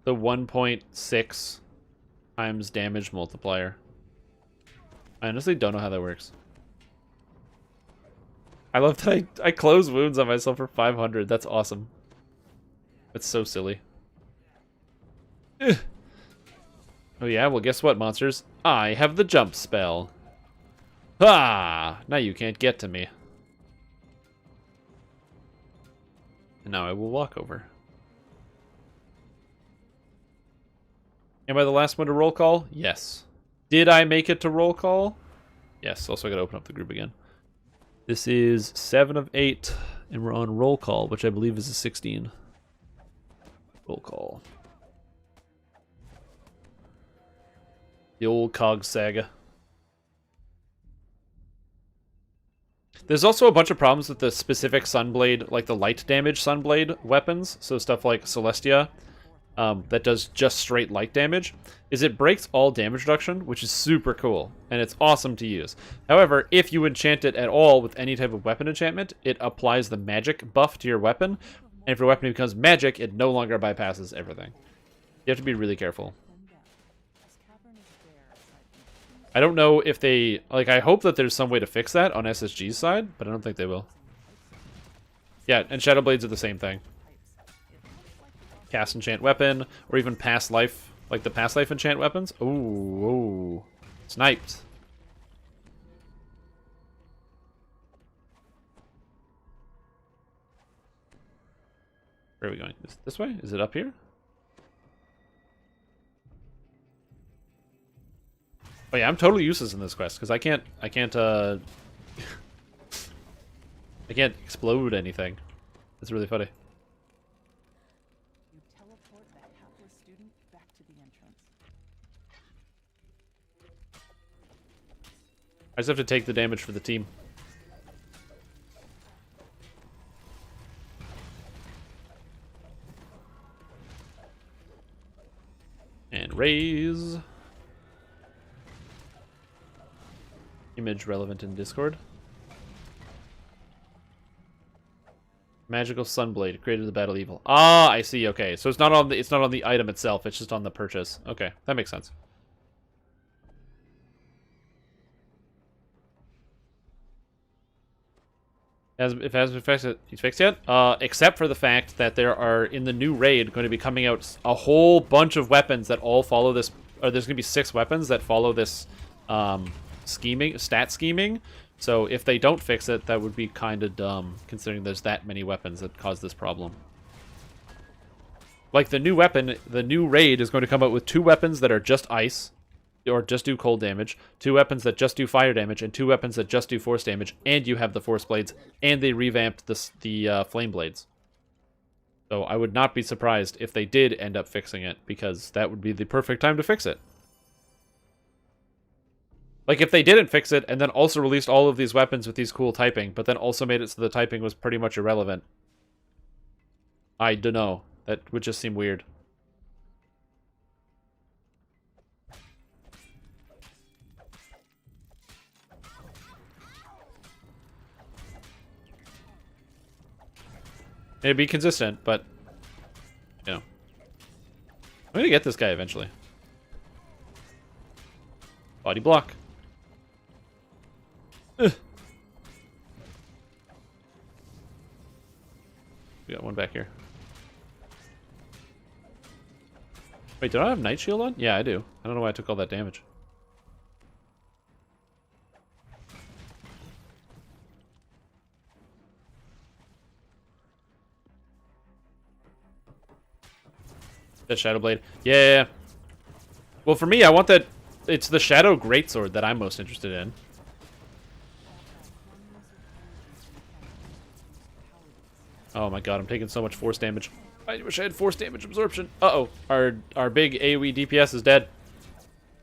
Speaker 1: the 1.6 times damage multiplier. I honestly don't know how that works. I love that I close wounds on myself for 500. That's awesome. That's so silly. Ugh. Oh yeah, well guess what, monsters? I have the jump spell. Ah! Now you can't get to me. And now I will walk over. Am I the last one to roll call? Yes. Did I make it to roll call? Yes, also I gotta open up the group again. This is 7 of 8, and we're on roll call, which I believe is a 16. Roll call. The old Cog saga. There's also a bunch of problems with the specific Sunblade, like the light damage Sunblade weapons, so stuff like Celestia, that does just straight light damage, is it breaks all damage reduction, which is super cool, and it's awesome to use. However, if you enchant it at all with any type of weapon enchantment, it applies the magic buff to your weapon, and if your weapon becomes magic, it no longer bypasses everything. You have to be really careful. I don't know if they... Like, I hope that there's some way to fix that on SSG's side, but I don't think they will. Yeah, and Shadow Blades are the same thing. Cast enchant weapon, or even past life, like the past life enchant weapons. Ooh, sniped. Where are we going? This way? Is it up here? Oh yeah, I'm totally useless in this quest because I can't explode anything. It's really funny.
Speaker 5: You teleport the hapless student back to the entrance.
Speaker 1: I just have to take the damage for the team. And raise. Image relevant in Discord. Magical Sunblade created the Battle Evil. Ah, I see. Okay, so it's not on the item itself. It's just on the purchase. Okay, that makes sense. If it hasn't been fixed yet, except for the fact that there are in the new raid going to be coming out a whole bunch of weapons that all follow this. Or there's going to be 6 weapons that follow this stat scheming. So if they don't fix it, that would be kind of dumb, considering there's that many weapons that cause this problem. Like the new weapon, the new raid is going to come out with 2 weapons that are just ice, or just do cold damage, 2 weapons that just do fire damage, and 2 weapons that just do force damage, and you have the force blades, and they revamped the flame blades. So I would not be surprised if they did end up fixing it, because that would be the perfect time to fix it. Like, if they didn't fix it, and then also released all of these weapons with these cool typing, but then also made it so the typing was pretty much irrelevant. I don't know. That would just seem weird. It'd be consistent, but, you know. I'm gonna get this guy eventually. Body block. Ugh. We got one back here. Wait, did I have Night Shield on? Yeah, I do. I don't know why I took all that damage. That Shadow Blade. Yeah. Well, for me, I want that... It's the Shadow Greatsword that I'm most interested in. Oh my god, I'm taking so much force damage. I wish I had force damage absorption. Uh-oh. Our big AoE DPS is dead.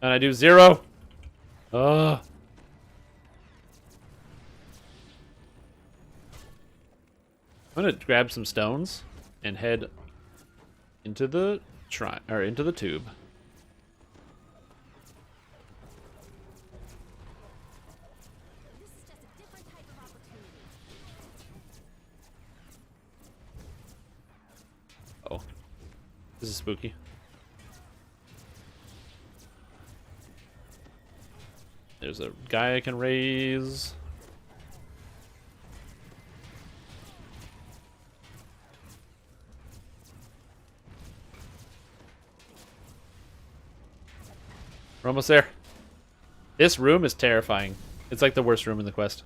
Speaker 1: And I do 0. Ugh. I'm gonna grab some stones and head into the shrine, or into the tube.
Speaker 2: This is just a different type of opportunity.
Speaker 1: Oh. This is spooky. There's a guy I can raise. We're almost there. This room is terrifying. It's like the worst room in the quest.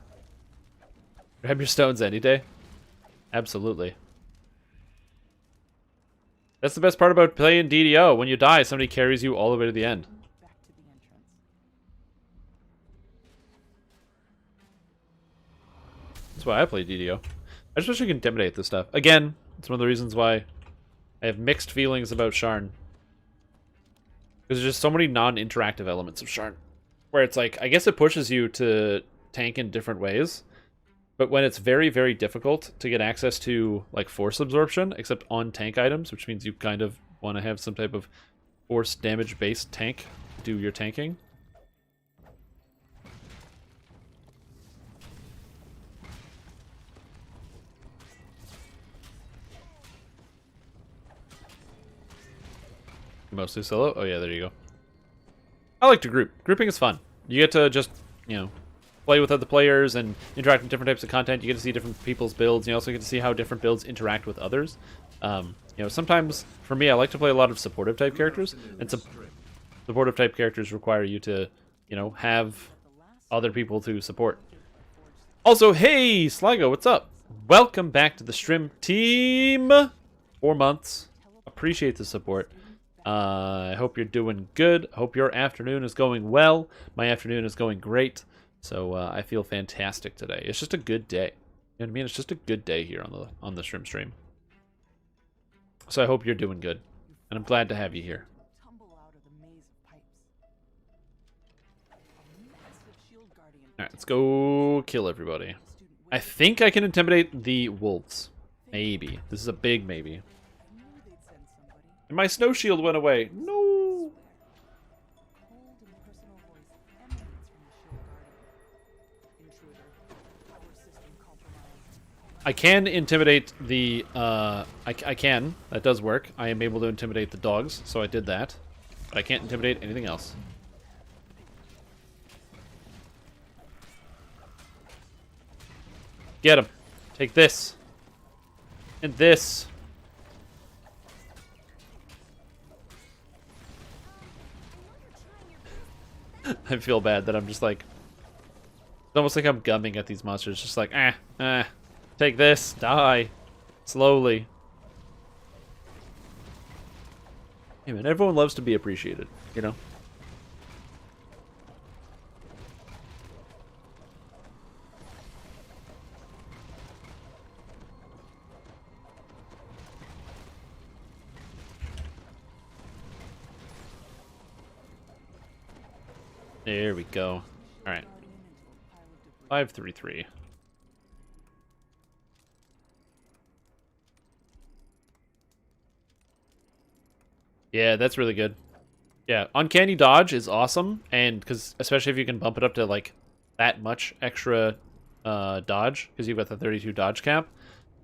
Speaker 1: Grab your stones any day. Absolutely. That's the best part about playing DDO. When you die, somebody carries you all the way to the end.
Speaker 5: Back to the entrance.
Speaker 1: That's why I play DDO. I just wish I could intimidate this stuff. Again, it's one of the reasons why I have mixed feelings about Sharn. Because there's just so many non-interactive elements of Sharn. Where it's like, I guess it pushes you to tank in different ways. But when it's very, very difficult to get access to, like, force absorption, except on tank items, which means you kind of want to have some type of force damage-based tank to do your tanking. Mostly solo? Oh yeah, there you go. I like to group. Grouping is fun. You get to just, you know, play with other players and interact with different types of content. You get to see different people's builds. You also get to see how different builds interact with others. You know, sometimes, for me, I like to play a lot of supportive type characters, and supportive type characters require you to, you know, have other people to support. Also, hey, Sligo, what's up? Welcome back to the stream team. 4 months. Appreciate the support. I hope you're doing good. Hope your afternoon is going well. My afternoon is going great. So I feel fantastic today. It's just a good day. You know what I mean? It's just a good day here on the stream. So I hope you're doing good. And I'm glad to have you here.
Speaker 5: Tumble out of the maze of pipes. A massive shield guardian.
Speaker 1: Alright, let's go kill everybody. I think I can intimidate the wolves. Maybe. This is a big maybe.
Speaker 5: I knew they'd send somebody.
Speaker 1: And my snow shield went away. No!
Speaker 5: Cold and personal voice emanates from the shield guardian. Intruder. Power system compromised.
Speaker 1: I can intimidate the, I can. That does work. I am able to intimidate the dogs, so I did that. But I can't intimidate anything else. Get him. Take this. And this. I feel bad that I'm just like... It's almost like I'm gumming at these monsters. Just like, take this. Die. Slowly. Hey man, everyone loves to be appreciated, you know? There we go. Alright. 533. Yeah, that's really good. Yeah, Uncanny Dodge is awesome, and because especially if you can bump it up to like that much extra dodge, because you've got the 32 dodge cap.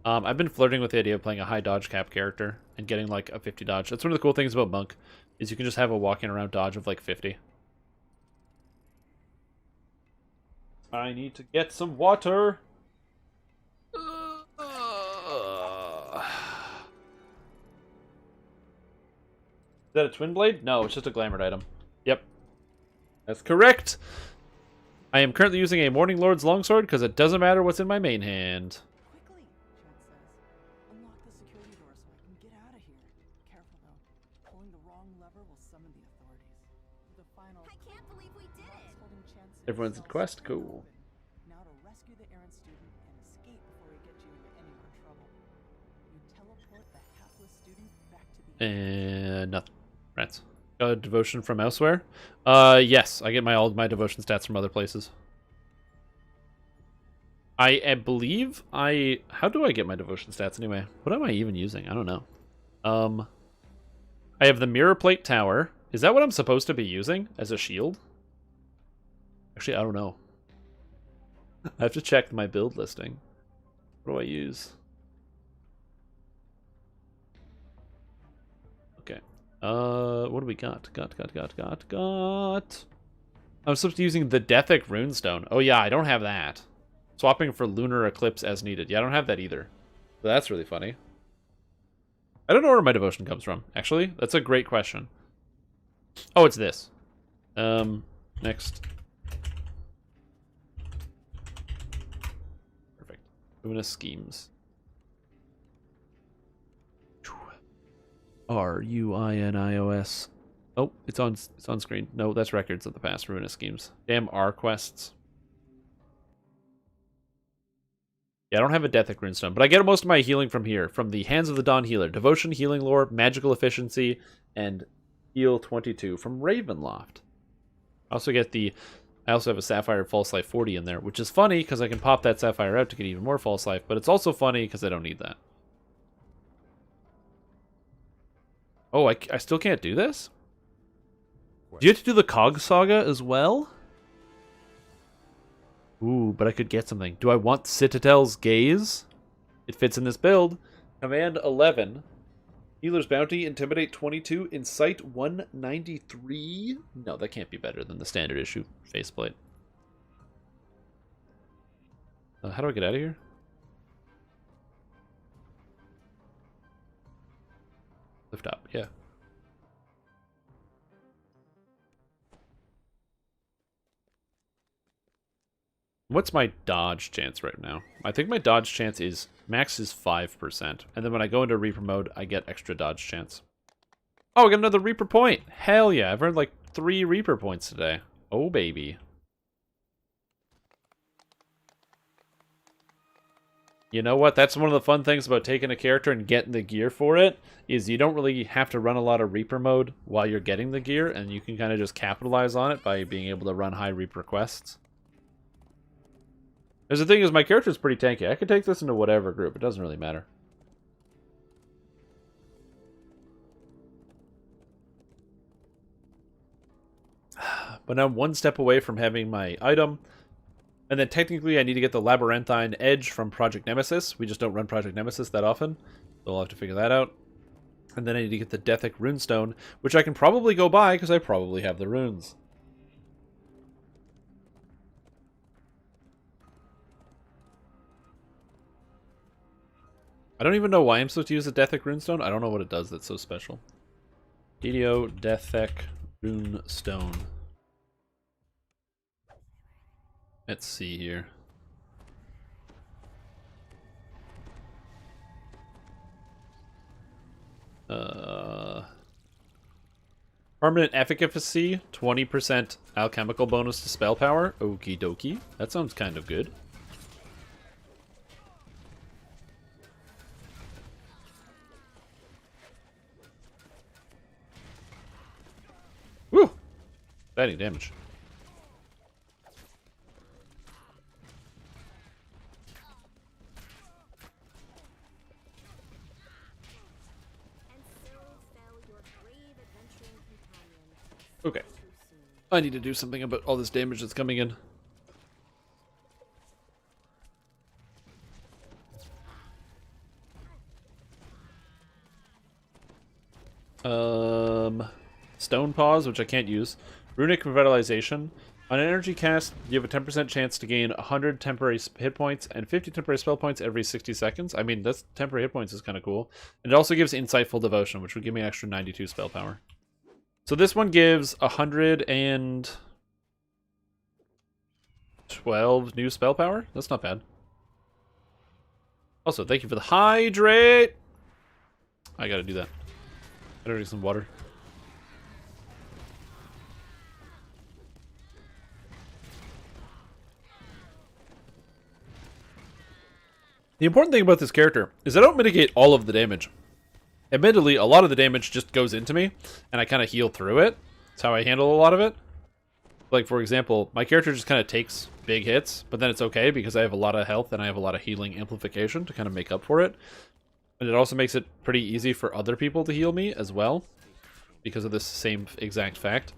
Speaker 1: I've been flirting with the idea of playing a high dodge cap character and getting like a 50 dodge. That's one of the cool things about Monk, is you can just have a walking around dodge of like 50. I need to get some water. Is that a twin blade? No, it's just a glamored item. Yep. That's correct. I am currently using a Morning Lord's longsword because it doesn't matter what's in my main hand.
Speaker 5: Quickly, Chad says. Unlock the security door so I can get out of here. Careful though. Pulling the wrong lever will summon the authorities. The final.
Speaker 2: I can't believe we did it.
Speaker 5: Holding Chance
Speaker 1: Everyone's at quest. Cool.
Speaker 5: Now to rescue the errant student and escape before we get you into any more trouble. You teleport the hapless student back to the
Speaker 1: Nothing. Rats. Devotion from elsewhere? Yes. I get all my devotion stats from other places. I believe I... How do I get my devotion stats anyway? What am I even using? I don't know. I have the Mirror Plate Tower. Is that what I'm supposed to be using as a shield? Actually, I don't know. I have to check my build listing. What do I use? Okay. What do we got? Got. I'm supposed to be using the Dethic Runestone. Oh yeah, I don't have that. Swapping for Lunar Eclipse as needed. Yeah, I don't have that either. So that's really funny. I don't know where my devotion comes from, actually. That's a great question. Oh, it's this. Next. Perfect. Luminous Schemes. RUINIOS. Oh, it's on screen. No, that's Records of the Past. Ruinous Schemes. Damn R quests. Yeah, I don't have a Dethic Runestone, but I get most of my healing from here, from the Hands of the Dawn Healer, Devotion, Healing Lore, Magical Efficiency, and Heal 22 from Ravenloft. I also have a Sapphire False Life 40 in there, which is funny because I can pop that Sapphire out to get even more False Life, but it's also funny because I don't need that. Oh, I still can't do this? Do you have to do the Cog Saga as well? Ooh, but I could get something. Do I want Citadel's Gaze? It fits in this build. Command 11. Healer's Bounty, Intimidate 22, Incite 193? No, that can't be better than the standard issue faceplate. How do I get out of here? Lift up, yeah. What's my dodge chance right now? I think my dodge chance is max is 5%. And then when I go into Reaper mode, I get extra dodge chance. Oh, I got another Reaper point. Hell yeah. I've earned like 3 Reaper points today. Oh, baby. You know what? That's one of the fun things about taking a character and getting the gear for it, is you don't really have to run a lot of Reaper mode while you're getting the gear, and you can kind of just capitalize on it by being able to run high Reaper quests. Because the thing is, my character's pretty tanky. I could take this into whatever group. It doesn't really matter. But now I'm one step away from having my item. And then technically I need to get the Labyrinthine Edge from Project Nemesis. We just don't run Project Nemesis that often. So I'll have to figure that out. And then I need to get the Dethic Runestone, which I can probably go buy because I probably have the runes. I don't even know why I'm supposed to use the Deathek Runestone. I don't know what it does that's so special. DDO Deathek Runestone. Let's see here. Permanent efficacy, 20% alchemical bonus to spell power. Okie dokie. That sounds kind of good. Woo! Exciting damage. Okay. I need to do something about all this damage that's coming in. Stone Paws, which I can't use. Runic Revitalization. On an energy cast, you have a 10% chance to gain 100 temporary hit points and 50 temporary spell points every 60 seconds. I mean, that's temporary hit points is kind of cool. And it also gives Insightful Devotion, which would give me an extra 92 spell power. So this one gives 112 new spell power. That's not bad. Also, thank you for the hydrate. I gotta do that. I gotta drink some water. The important thing about this character is I don't mitigate all of the damage. Admittedly, a lot of the damage just goes into me, and I kind of heal through it. That's how I handle a lot of it. Like, for example, my character just kind of takes big hits, but then it's okay because I have a lot of health and I have a lot of healing amplification to kind of make up for it. And it also makes it pretty easy for other people to heal me as well, because of this same exact fact.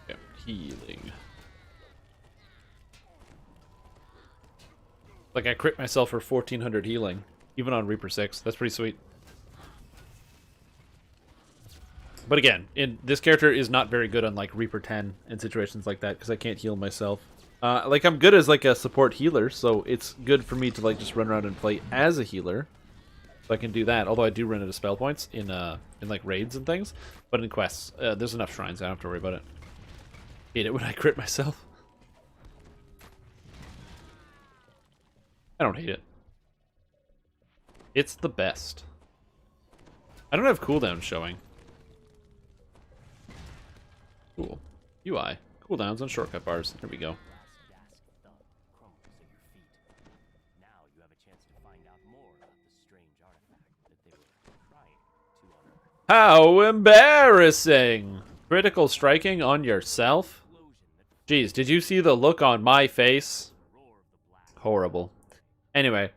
Speaker 1: Okay, healing. Like, I crit myself for 1400 healing, even on Reaper 6. That's pretty sweet. But again, this character is not very good on, like, Reaper 10 and situations like that, because I can't heal myself. Like, I'm good as, like, a support healer, so it's good for me to, like, just run around and play as a healer. So I can do that, although I do run into spell points in like, raids and things. But in quests, there's enough shrines, I don't have to worry about it. Hate it when I crit myself. I don't hate it. It's the best. I don't have cooldowns showing. Cool. UI. Cooldowns on shortcut bars. There we go. How embarrassing! Critical striking on yourself? Jeez, did you see the look on my face? Horrible. Anyway,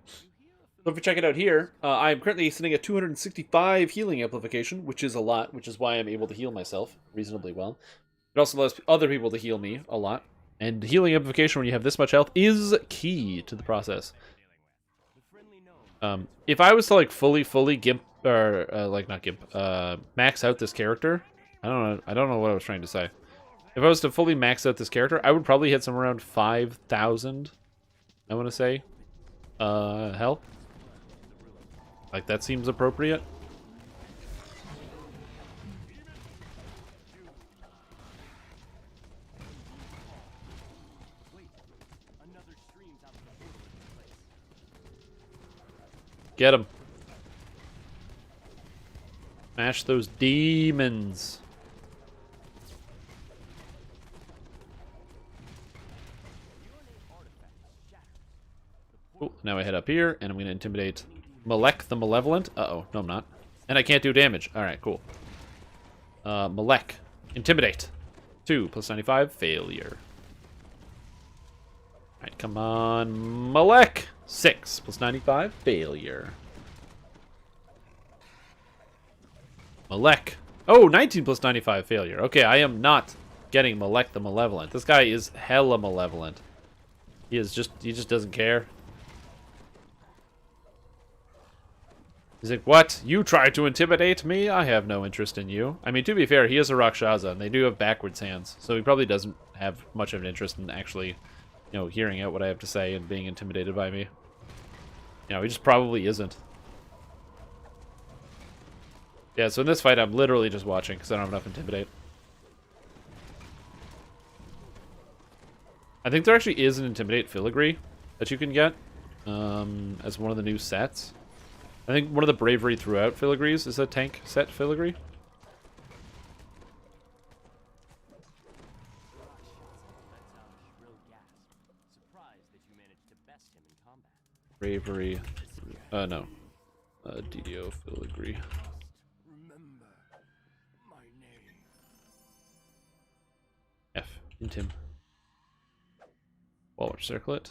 Speaker 1: so if we check it out here, I'm currently sitting at 265 healing amplification, which is a lot, which is why I'm able to heal myself reasonably well. It also allows other people to heal me a lot. And healing amplification when you have this much health is key to the process. If I was to like fully gimp, or like not gimp, max out this character, I don't know what I was trying to say. If I was to fully max out this character, I would probably hit somewhere around 5,000. I want to say, health. Like that seems appropriate. Get him. Smash those demons. Cool. Now I head up here, and I'm going to intimidate Malek the Malevolent. Uh-oh. No, I'm not. And I can't do damage. Alright, cool. Malek. Intimidate. 2 plus 95. Failure. Alright, come on. Malek. 6 plus 95. Failure. Malek. Oh, 19 plus 95. Failure. Okay, I am not getting Malek the Malevolent. This guy is hella malevolent. He just doesn't care. He's like, what? You try to intimidate me? I have no interest in you. I mean, to be fair, he is a Rakshasa, and they do have backwards hands, so he probably doesn't have much of an interest in actually, you know, hearing out what I have to say and being intimidated by me. You know, he just probably isn't. Yeah, so in this fight, I'm literally just watching, because I don't have enough Intimidate. I think there actually is an Intimidate Filigree that you can get as one of the new sets. I think one of the Bravery Throughout Filigrees is a tank set Filigree. Bravery. No. DDO Filigree.
Speaker 3: Remember my name.
Speaker 1: F. Intim. Walrus Circlet.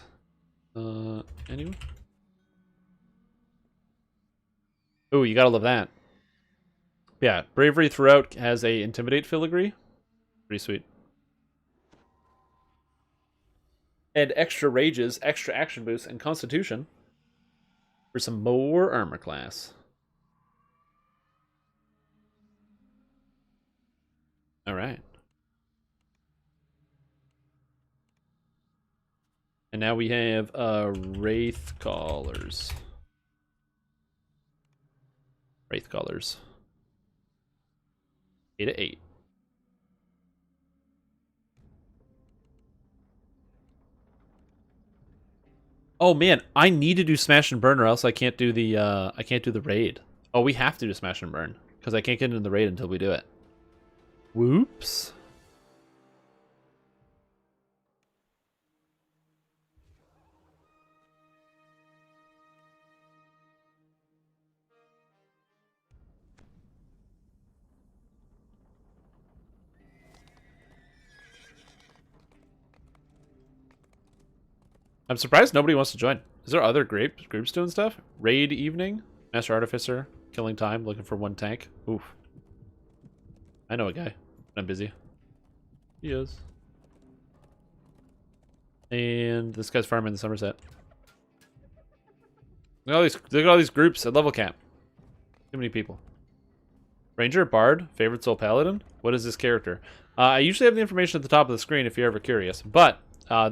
Speaker 1: Anyone? Ooh, you gotta love that. Yeah, Bravery Throughout has a Intimidate Filigree. Pretty sweet. And extra Rages, extra Action Boost, and Constitution for some more armor class. Alright. And now we have Wraith Callers. Wraith Callers. 8/8. Oh man, I need to do Smash and Burn or else I can't do the raid. Oh, we have to do Smash and Burn because I can't get into the raid until we do it. Whoops. I'm surprised nobody wants to join. Is there other groups doing stuff? Raid evening? Master Artificer? Killing time? Looking for one tank? Oof. I know a guy. I'm busy. He is. And this guy's farming the Somerset. Look at all these groups at level cap. Too many people. Ranger, Bard, Favorite Soul Paladin? What is this character? I usually have the information at the top of the screen if you're ever curious. But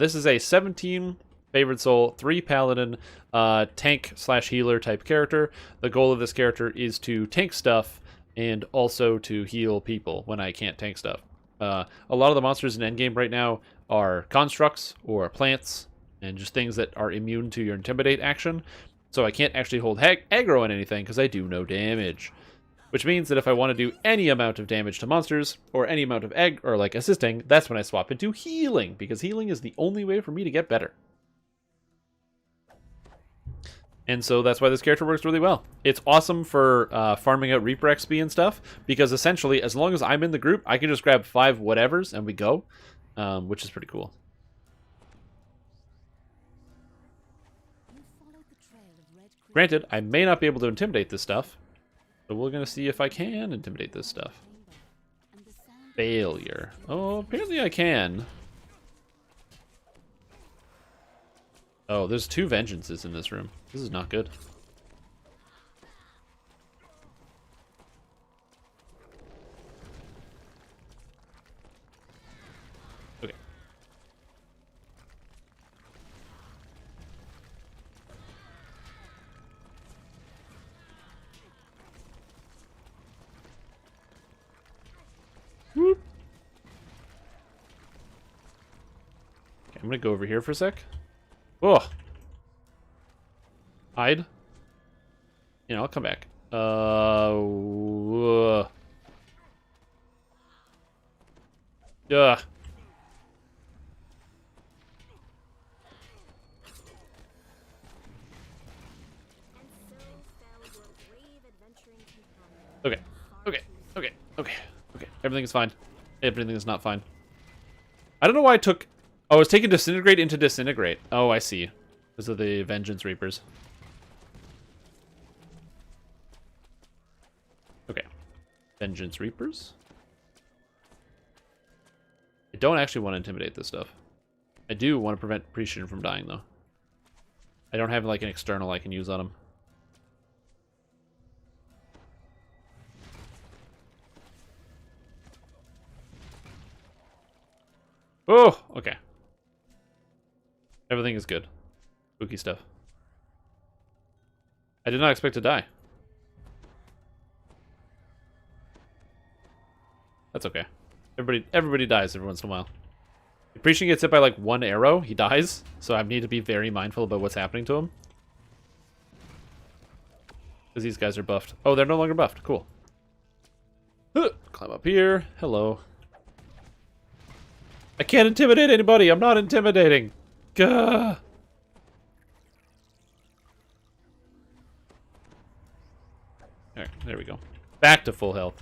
Speaker 1: this is a 17 Favorite Soul, 3 Paladin, tank/healer type character. The goal of this character is to tank stuff and also to heal people when I can't tank stuff. A lot of the monsters in endgame right now are constructs or plants and just things that are immune to your Intimidate action. So I can't actually hold aggro on anything because I do no damage. Which means that if I want to do any amount of damage to monsters or any amount of assisting, that's when I swap into healing because healing is the only way for me to get better. And so that's why this character works really well. It's awesome for farming out Reaper XP and stuff, because essentially, as long as I'm in the group, I can just grab 5 whatevers and we go, which is pretty cool. Granted, I may not be able to intimidate this stuff, but we're going to see if I can intimidate this stuff. Failure. Oh, apparently I can. Oh, there's 2 vengeances in this room. This is not good. Okay. Whoop. Okay, I'm gonna go over here for a sec. Oh. Hide. You know, I'll come back. Yeah. Okay. Okay. Okay. Okay. Okay. Everything is fine. Everything is not fine. I don't know why I took... Oh, I was taking Disintegrate into Disintegrate. Oh, I see. Because of the Vengeance Reapers. Okay. Vengeance Reapers. I don't actually want to intimidate this stuff. I do want to prevent Precision from dying, though. I don't have, like, an external I can use on him. Oh, okay. Everything is good. Spooky stuff. I did not expect to die. That's okay. Everybody dies every once in a while. If Preaching gets hit by like one arrow, he dies. So I need to be very mindful about what's happening to him. Because these guys are buffed. Oh, they're no longer buffed. Cool. Climb up here. Hello. I can't intimidate anybody. I'm not intimidating. Gah. Alright, there we go. Back to full health.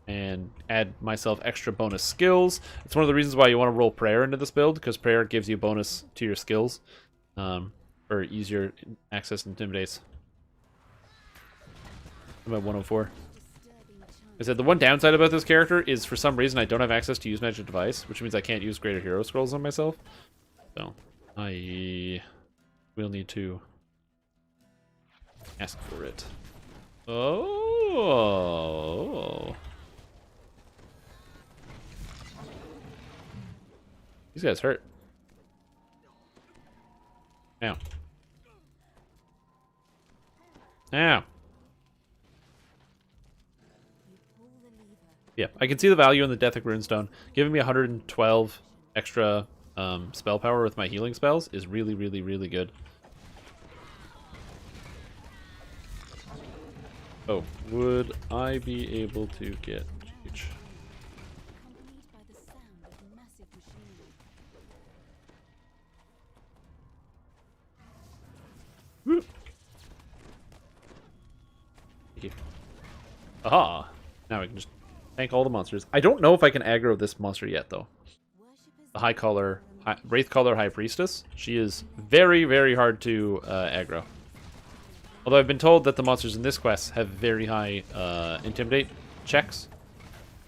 Speaker 1: And add myself extra bonus skills. It's one of the reasons why you want to roll prayer into this build, because prayer gives you bonus to your skills. For easier access and intimidates. I'm at 104. I said the one downside about this character is for some reason I don't have access to use magic device, which means I can't use greater hero scrolls on myself. So I will need to ask for it. Oh. These guys hurt. Ow. Ow. Yeah, I can see the value in the Deathic Runestone. Giving me 112 extra spell power with my healing spells is really, really, really good. Oh, would I be able to get H? Woo. Thank you. Aha! Now we can just tank all the monsters. I don't know if I can aggro this monster yet, though. The Wraithcaller High Priestess. She is very, very hard to aggro. Although I've been told that the monsters in this quest have very high Intimidate checks.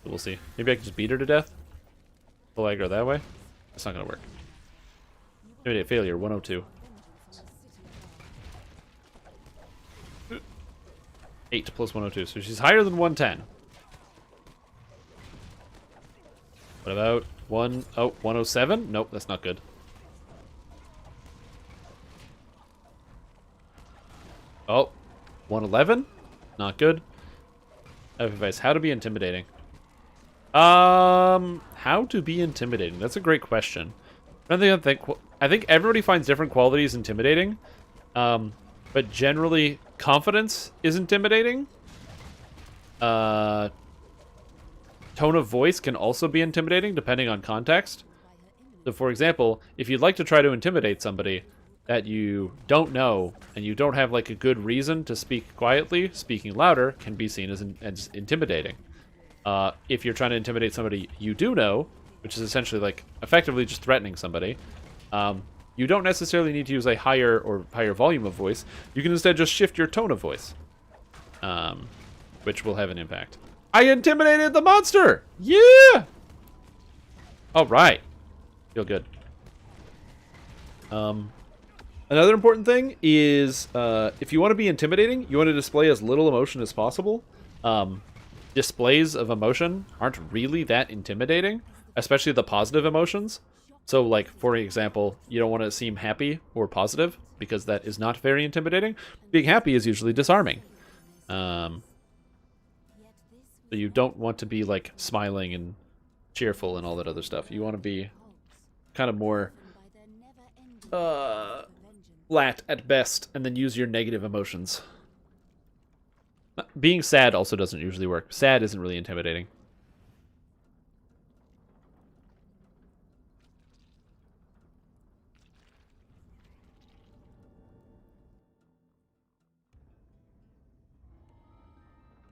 Speaker 1: So we'll see. Maybe I can just beat her to death. Full aggro that way. That's not going to work. Intimidate failure, 102. 8 plus 102. So she's higher than 110. What about 107? Nope, that's not good. Oh, 111? Not good. I have advice. How to be intimidating. How to be intimidating? That's a great question. I think everybody finds different qualities intimidating. But generally, confidence is intimidating. Tone of voice can also be intimidating, depending on context. So, for example, if you'd like to try to intimidate somebody that you don't know, and you don't have, like, a good reason to speak quietly, speaking louder can be seen as intimidating. If you're trying to intimidate somebody you do know, which is essentially, like, effectively just threatening somebody, you don't necessarily need to use a higher volume of voice. You can instead just shift your tone of voice, which will have an impact. I intimidated the monster! Yeah! Alright. Feel good. Another important thing is, if you want to be intimidating, you want to display as little emotion as possible. Displays of emotion aren't really that intimidating, especially the positive emotions. So, like, for example, you don't want to seem happy or positive, because that is not very intimidating. Being happy is usually disarming. So you don't want to be, like, smiling and cheerful and all that other stuff. You want to be kind of more flat at best, and then use your negative emotions. Being sad also doesn't usually work. Sad isn't really intimidating.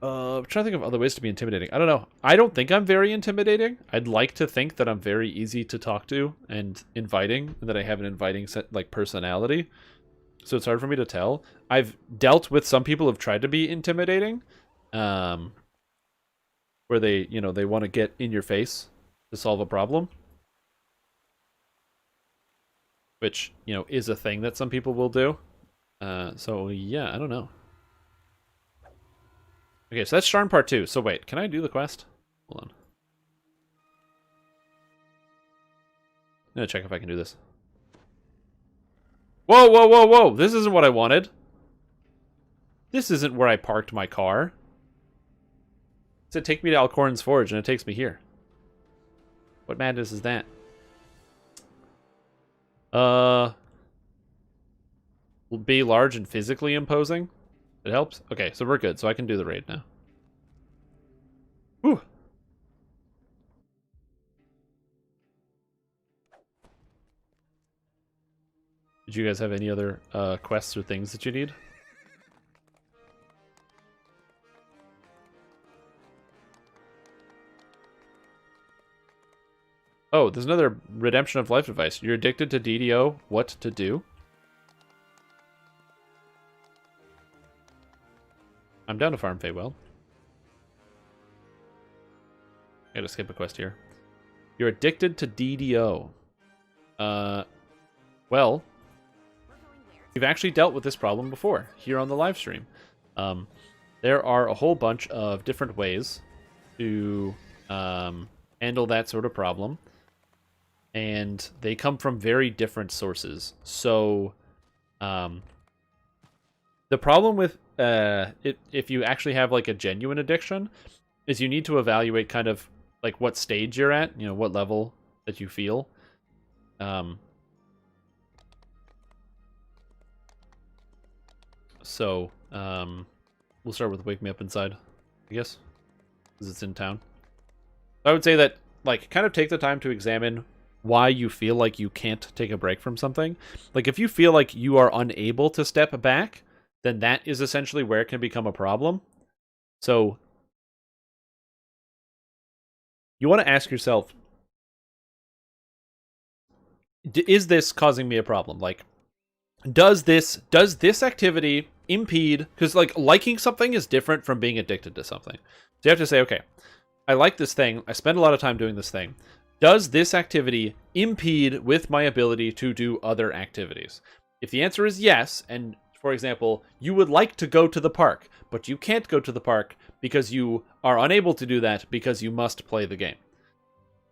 Speaker 1: I'm trying to think of other ways to be intimidating. I don't know. I don't think I'm very intimidating. I'd like to think that I'm very easy to talk to and inviting, and that I have an inviting personality. So it's hard for me to tell. I've dealt with some people who've tried to be intimidating, where they, they want to get in your face to solve a problem, which, is a thing that some people will do. So yeah, I don't know. Okay, so that's Charm Part 2. So wait, can I do the quest? Hold on. gonna check if I can do this. Whoa, whoa, whoa, whoa! This isn't what I wanted. This isn't where I parked my car. It said take me to Alcorn's Forge, and it takes me here. What madness is that? Will be large and physically imposing. It helps? Okay, so we're good. So I can do the raid now. Whew. Did you guys have any other quests or things that you need? Oh, there's another redemption of life advice. You're addicted to DDO. What to do? I'm down to farm Feywild. I gotta skip a quest here. You're addicted to DDO. Well, we've actually dealt with this problem before here on the live stream. There are a whole bunch of different ways to handle that sort of problem, and they come from very different sources. So, the problem with if you actually have like a genuine addiction is you need to evaluate kind of like what stage you're at, you know, what level that you feel. So, we'll start with Wake Me Up Inside, I guess, because it's in town. I would say that, like, kind of take the time to examine why you feel like you can't take a break from something. Like, if you feel like you are unable to step back, then that is essentially where it can become a problem. So, you want to ask yourself, is this causing me a problem? Like, does this activity impede? Because, like, liking something is different from being addicted to something. So you have to say, okay, I like this thing. I spend a lot of time doing this thing. Does this activity impede with my ability to do other activities? If the answer is yes, and for example, you would like to go to the park, but you can't go to the park because you are unable to do that because you must play the game,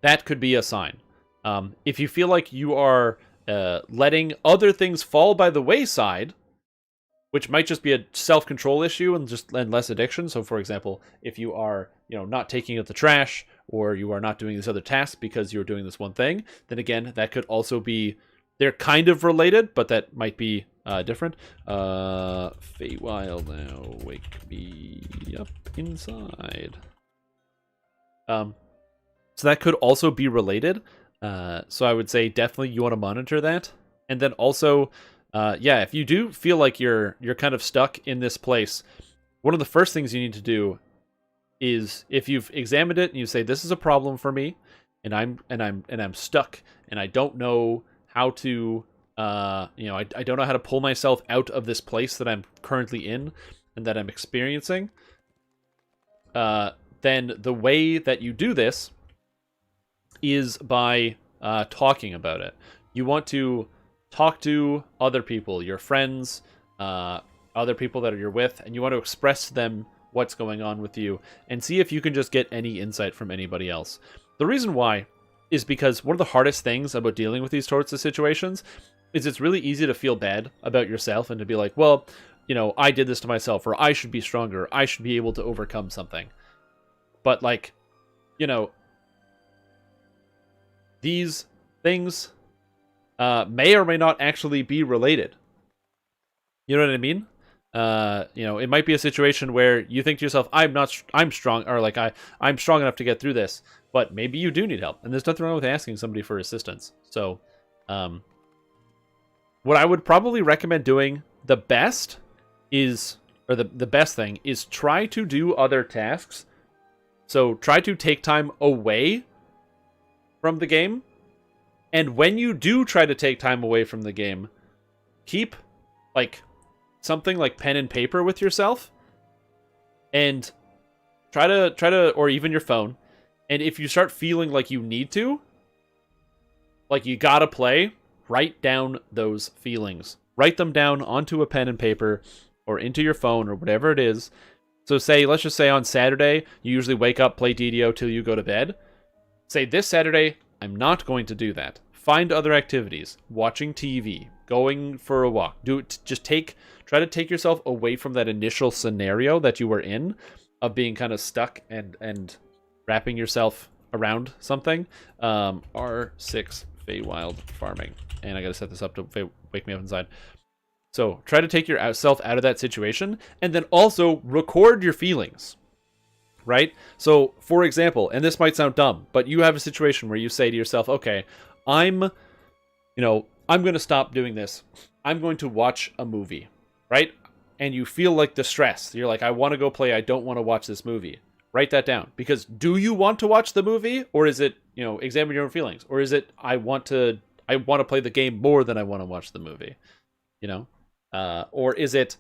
Speaker 1: that could be a sign. If you feel like you are letting other things fall by the wayside, which might just be a self-control issue and less addiction. So, for example, if you are, you know, not taking out the trash, or you are not doing this other task because you're doing this one thing, then again, that could also be, they're kind of related, but that might be different. Feywild now, wake me up inside. So that could also be related. So I would say definitely you want to monitor that. And then also, yeah, if you do feel like you're kind of stuck in this place, one of the first things you need to do is, if you've examined it and you say this is a problem for me, and I'm stuck, and I don't know how to, you know, I don't know how to pull myself out of this place that I'm currently in and that I'm experiencing, then the way that you do this is by talking about it. You want to talk to other people, your friends, other people that you're with, and you want to express to them what's going on with you and see if you can just get any insight from anybody else. The reason why is because one of the hardest things about dealing with these sorts of situations is it's really easy to feel bad about yourself and to be like, well, you know, I did this to myself, or I should be stronger, I should be able to overcome something. But, like, you know, these things may or may not actually be related. You know what I mean? You know, it might be a situation where you think to yourself, I'm strong, or like I'm strong enough to get through this, but maybe you do need help, and there's nothing wrong with asking somebody for assistance. So, what I would probably recommend doing the best is, or the best thing is, try to do other tasks. So try to take time away from the game, and when you do try to take time away from the game, keep like something like pen and paper with yourself, and try to, or even your phone. And if you start feeling like you need to, like you gotta play, write down those feelings. Write them down onto a pen and paper, or into your phone, or whatever it is. So let's just say on Saturday, you usually wake up, play DDO till you go to bed. Say, this Saturday, I'm not going to do that. find other activities, watching TV, going for a walk. Try to take yourself away from that initial scenario that you were in of being kind of stuck and wrapping yourself around something. R6 Feywild farming. And I gotta set this up to wake me up inside. So try to take yourself out of that situation, and then also record your feelings, right? So for example, and this might sound dumb, but you have a situation where you say to yourself, okay, I'm going to stop doing this. I'm going to watch a movie, right? And you feel like the stress. You're like, I want to go play. I don't want to watch this movie. Write that down. Because do you want to watch the movie? Or is it, examine your own feelings? Or is it, I want to play the game more than I want to watch the movie? Or is it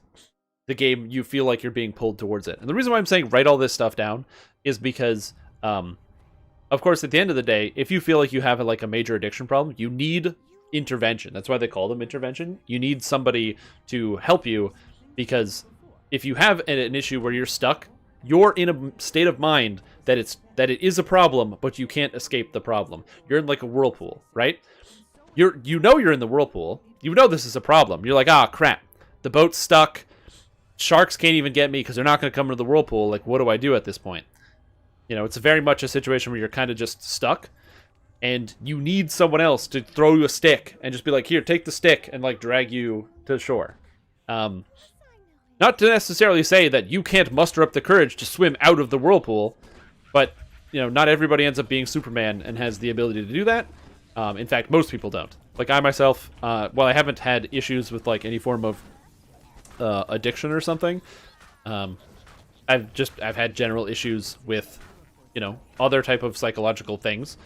Speaker 1: the game you feel like you're being pulled towards it? And the reason why I'm saying write all this stuff down is because, of course, at the end of the day, if you feel like you have a major addiction problem, you need intervention. That's why they call them intervention. You need somebody to help you, because if you have an issue where you're stuck, you're in a state of mind that it is a problem, but you can't escape the problem. You're in a whirlpool, right? You're in the whirlpool. You know this is a problem. You're like, crap. The boat's stuck. Sharks can't even get me because they're not going to come into the whirlpool. Like, what do I do at this point? It's very much a situation where you're kind of just stuck, and you need someone else to throw you a stick and just be like, here, take the stick, and drag you to shore. Not to necessarily say that you can't muster up the courage to swim out of the whirlpool, but not everybody ends up being Superman and has the ability to do that. In fact, most people don't. I myself, while I haven't had issues with any form of addiction or something, I've had general issues with other type of psychological things,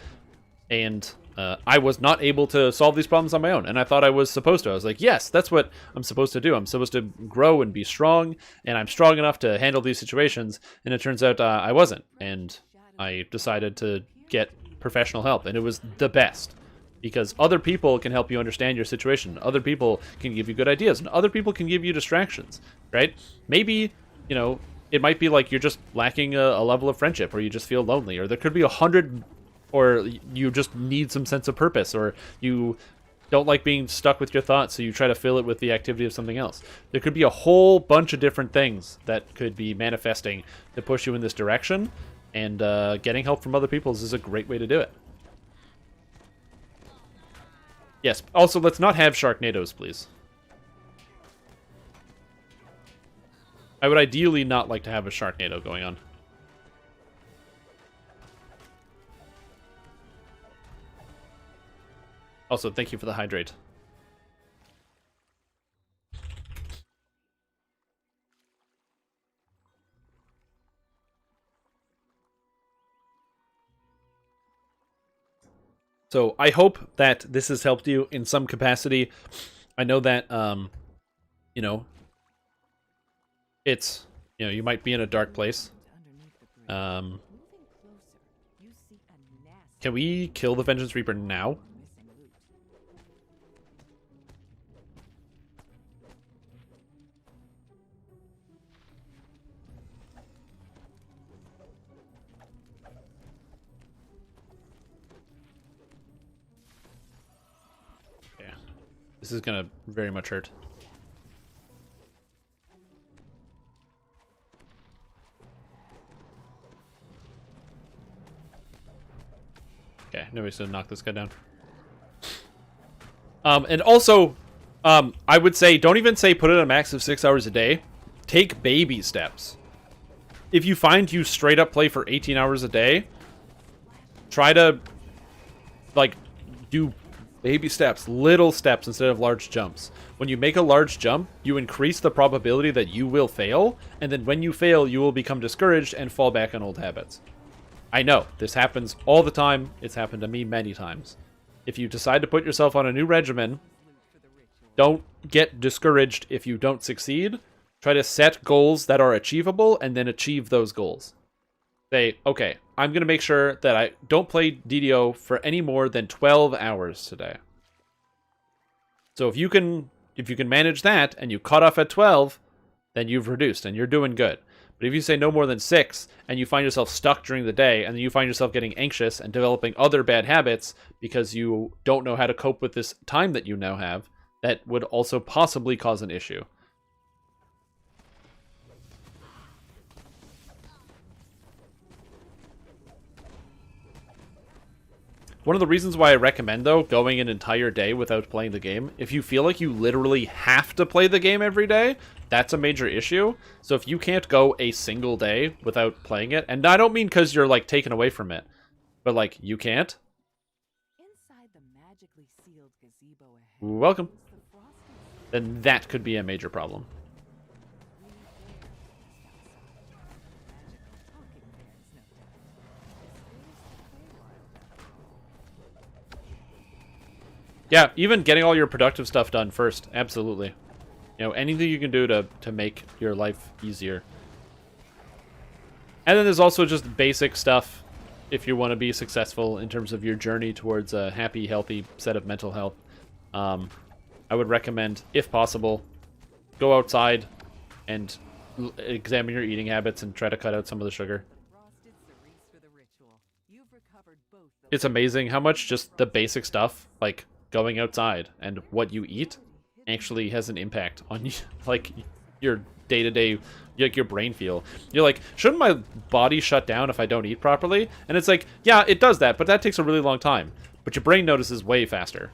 Speaker 1: and I was not able to solve these problems on my own, and I thought I was supposed to. I was like, yes, that's what I'm supposed to do. I'm supposed to grow and be strong, and I'm strong enough to handle these situations, and it turns out I wasn't, and I decided to get professional help, and it was the best, because other people can help you understand your situation, other people can give you good ideas, and other people can give you distractions, right? Maybe, it might be you're just lacking a level of friendship, or you just feel lonely, or there could be 100, or you just need some sense of purpose, or you don't like being stuck with your thoughts, so you try to fill it with the activity of something else. There could be a whole bunch of different things that could be manifesting to push you in this direction, and getting help from other people is a great way to do it. Yes, also, let's not have Sharknadoes, please. I would ideally not like to have a Sharknado going on. Also, thank you for the hydrate. So I hope that this has helped you in some capacity. I know that, it's, you might be in a dark place. Can we kill the Vengeance Reaper now? Yeah. This is gonna very much hurt. Okay, nobody's gonna knock this guy down. And also, I would say, don't even say put it a max of 6 hours a day. Take baby steps. If you find you straight up play for 18 hours a day, try to, do baby steps, little steps instead of large jumps. When you make a large jump, you increase the probability that you will fail, and then when you fail, you will become discouraged and fall back on old habits. I know, this happens all the time. It's happened to me many times. If you decide to put yourself on a new regimen, don't get discouraged if you don't succeed. Try to set goals that are achievable and then achieve those goals. Say, okay, I'm going to make sure that I don't play DDO for any more than 12 hours today. So if you can manage that and you cut off at 12, then you've reduced and you're doing good. But if you say no more than 6, and you find yourself stuck during the day, and then you find yourself getting anxious and developing other bad habits because you don't know how to cope with this time that you now have, that would also possibly cause an issue. One of the reasons why I recommend, though, going an entire day without playing the game, if you feel like you literally have to play the game every day, that's a major issue. So if you can't go a single day without playing it, and I don't mean because you're, like, taken away from it, but, like, you can't.
Speaker 5: Inside the magically sealed gazebo ahead,
Speaker 1: Welcome.
Speaker 5: is the frosted
Speaker 1: Then that could be a major problem. Yeah, even getting all your productive stuff done first. Absolutely. You know, anything you can do to make your life easier. And then there's also just basic stuff if you want to be successful in terms of your journey towards a happy, healthy set of mental health. I would recommend, if possible, go outside and examine your eating habits and try to cut out some of the sugar.
Speaker 5: frosted cerise for the ritual. You've recovered both the
Speaker 1: It's amazing how much just the basic stuff, like going outside and what you eat, actually has an impact on you, like your day-to-day, like your brain feel. You're like, shouldn't my body shut down if I don't eat properly? And it's like, yeah, it does that, but that takes a really long time. But your brain notices way faster.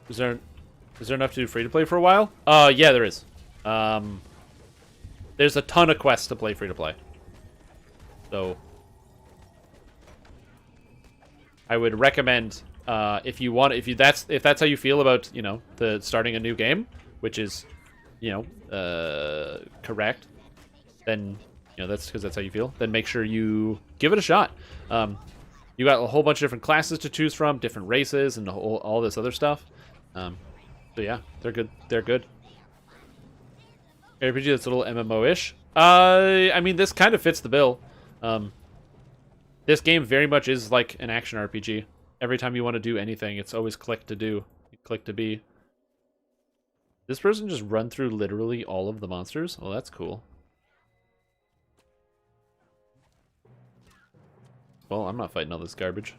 Speaker 1: Is there enough to do free to play for a while? Yeah, there is. There's a ton of quests to play free to play. So I would recommend if that's how you feel about, you know, the starting a new game, which is, you know, correct, then, you know, that's because that's how you feel, then make sure you give it a shot. You got a whole bunch of different classes to choose from, different races, and all this other stuff. So yeah, they're good. They're good. RPG that's a little MMO-ish. I mean, this kind of fits the bill. This game very much is like an action RPG. Every time you want to do anything, it's always click to do, click to be. This person just run through literally all of the monsters? Well, that's cool. Well, I'm not fighting all this garbage.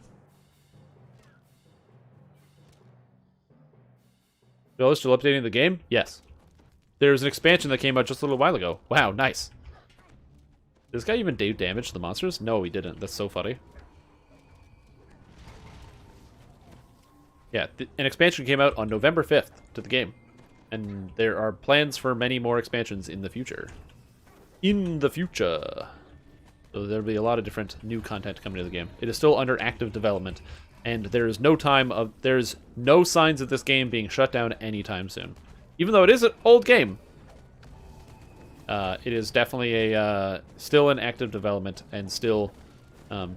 Speaker 1: Bill is still updating the game? Yes. There's an expansion that came out just a little while ago. Wow, nice. Did this guy even do damage to the monsters? No, he didn't. That's so funny. Yeah, an expansion came out on November 5th to the game. And there are plans for many more expansions in the future. In the future. So there'll be a lot of different new content coming to the game. It is still under active development. And there's no signs of this game being shut down anytime soon. Even though it is an old game, it is definitely still in active development and still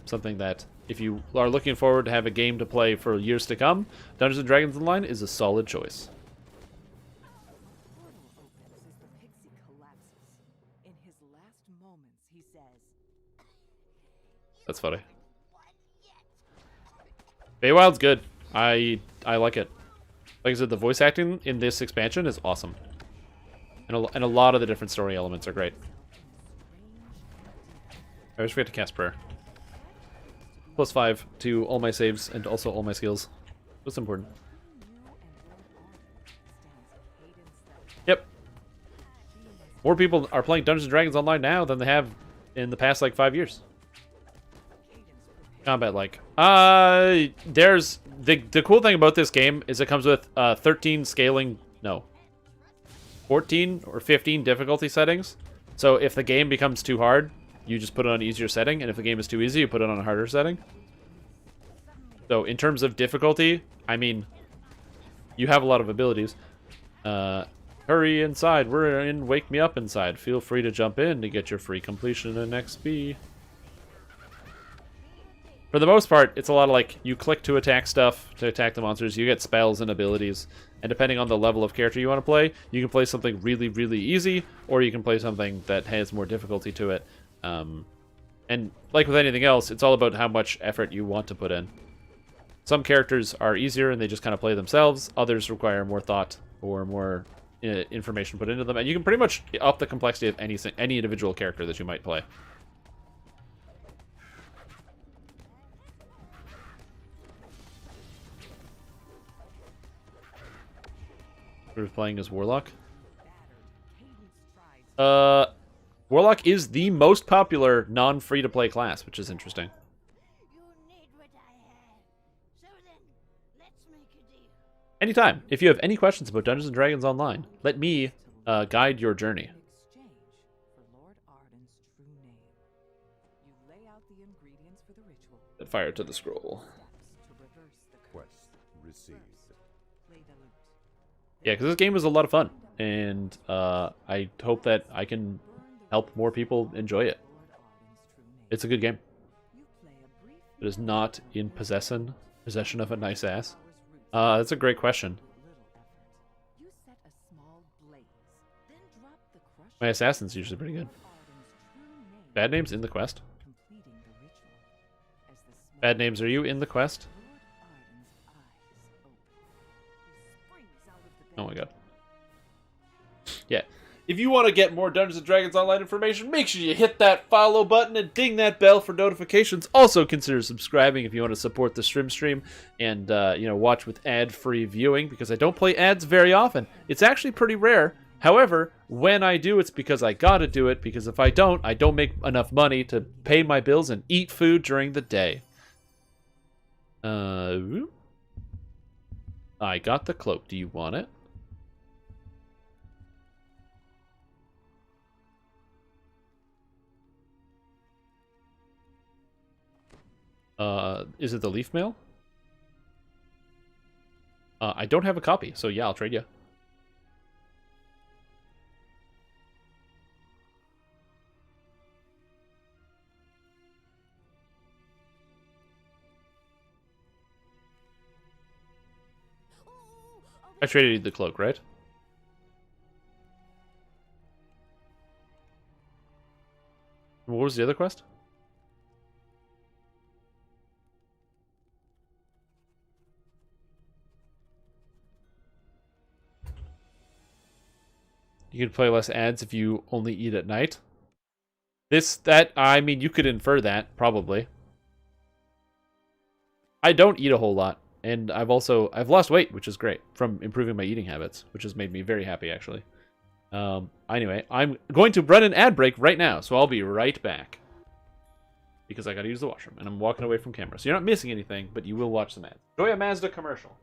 Speaker 1: something that, if you are looking forward to have a game to play for years to come, Dungeons & Dragons Online is a solid choice.
Speaker 5: portal opens as the pixie collapses. In his last moments, he says,
Speaker 1: That's funny. Feywild's good. I like it. Like I said, the voice acting in this expansion is awesome. And a lot of the different story elements are great. I always forget to cast prayer. +5 to all my saves and also all my skills. That's important. Yep. More people are playing Dungeons & Dragons Online now than they have in the past, like, 5 years. Combat like. There's the cool thing about this game is it comes with 13 scaling, no, 14 or 15 difficulty settings. So if the game becomes too hard, you just put it on an easier setting, and if the game is too easy, you put it on a harder setting. So in terms of difficulty, I mean, you have a lot of abilities. Hurry inside. We're in Wake Me Up Inside. Feel free to jump in to get your free completion and XP. For the most part, it's a lot of, like, you click to attack stuff, to attack the monsters, you get spells and abilities, and depending on the level of character you want to play, you can play something really, really easy, or you can play something that has more difficulty to it. And like with anything else, it's all about how much effort you want to put in. Some characters are easier and they just kind of play themselves. Others require more thought or more information put into them. And you can pretty much up the complexity of any individual character that you might play. We're playing as Warlock. Warlock is the most popular non-free-to-play class, which is interesting. Anytime. If you have any questions about Dungeons & Dragons Online, let me guide your journey. Set fire to the scroll.
Speaker 9: Quest received.
Speaker 1: Yeah, because this game is a lot of fun, and I hope that I can help more people enjoy it. It's a good game. It is not in possession of a nice ass. That's a great question. My assassin's usually pretty good. Bad names in the quest. Bad names, are you in the quest? Oh my god. Yeah. If you want to get more Dungeons & Dragons Online information, make sure you hit that follow button and ding that bell for notifications. Also, consider subscribing if you want to support the stream and, watch with ad-free viewing, because I don't play ads very often. It's actually pretty rare. However, when I do, it's because I gotta do it, because if I don't make enough money to pay my bills and eat food during the day. I got the cloak. Do you want it? Is it the leaf mail? I don't have a copy, so yeah, I'll trade you. I traded you the cloak, right? What was the other quest? You can play less ads if you only eat at night. I mean, you could infer that, probably. I don't eat a whole lot, and I've lost weight, which is great, from improving my eating habits, which has made me very happy, actually. Anyway, I'm going to run an ad break right now, so I'll be right back. Because I gotta use the washroom, and I'm walking away from camera. So you're not missing anything, but you will watch some ads. Enjoy a Mazda commercial.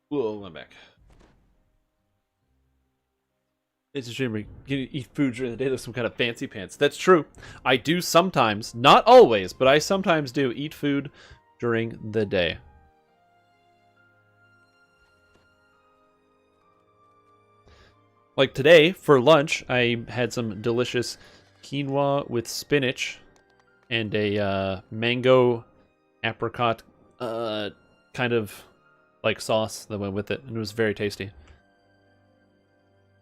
Speaker 1: Whoa, I'm back. It's a shame you eat food during the day like some kind of fancy pants. That's true. I do sometimes, not always, but I sometimes do eat food during the day. Like today, for lunch, I had some delicious quinoa with spinach and a mango apricot kind of like sauce that went with it, and it was very tasty.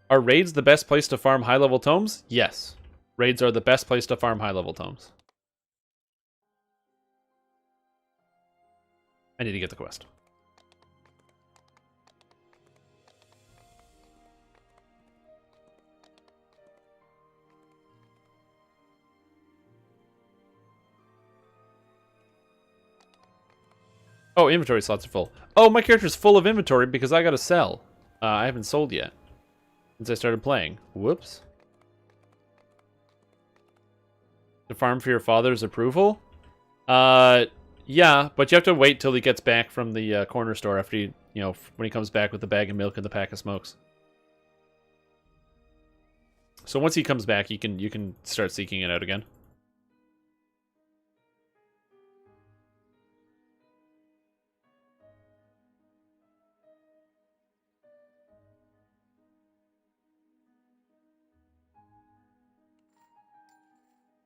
Speaker 1: Are raids the best place to farm high-level tomes? Yes. Raids are the best place to farm high-level tomes. I need to get the quest. Oh, inventory slots are full. Oh, my character's full of inventory because I gotta sell. I haven't sold yet since I started playing. Whoops. To farm for your father's approval? Yeah, but you have to wait till he gets back from the corner store after he, when he comes back with the bag of milk and the pack of smokes. So once he comes back, you can start seeking it out again.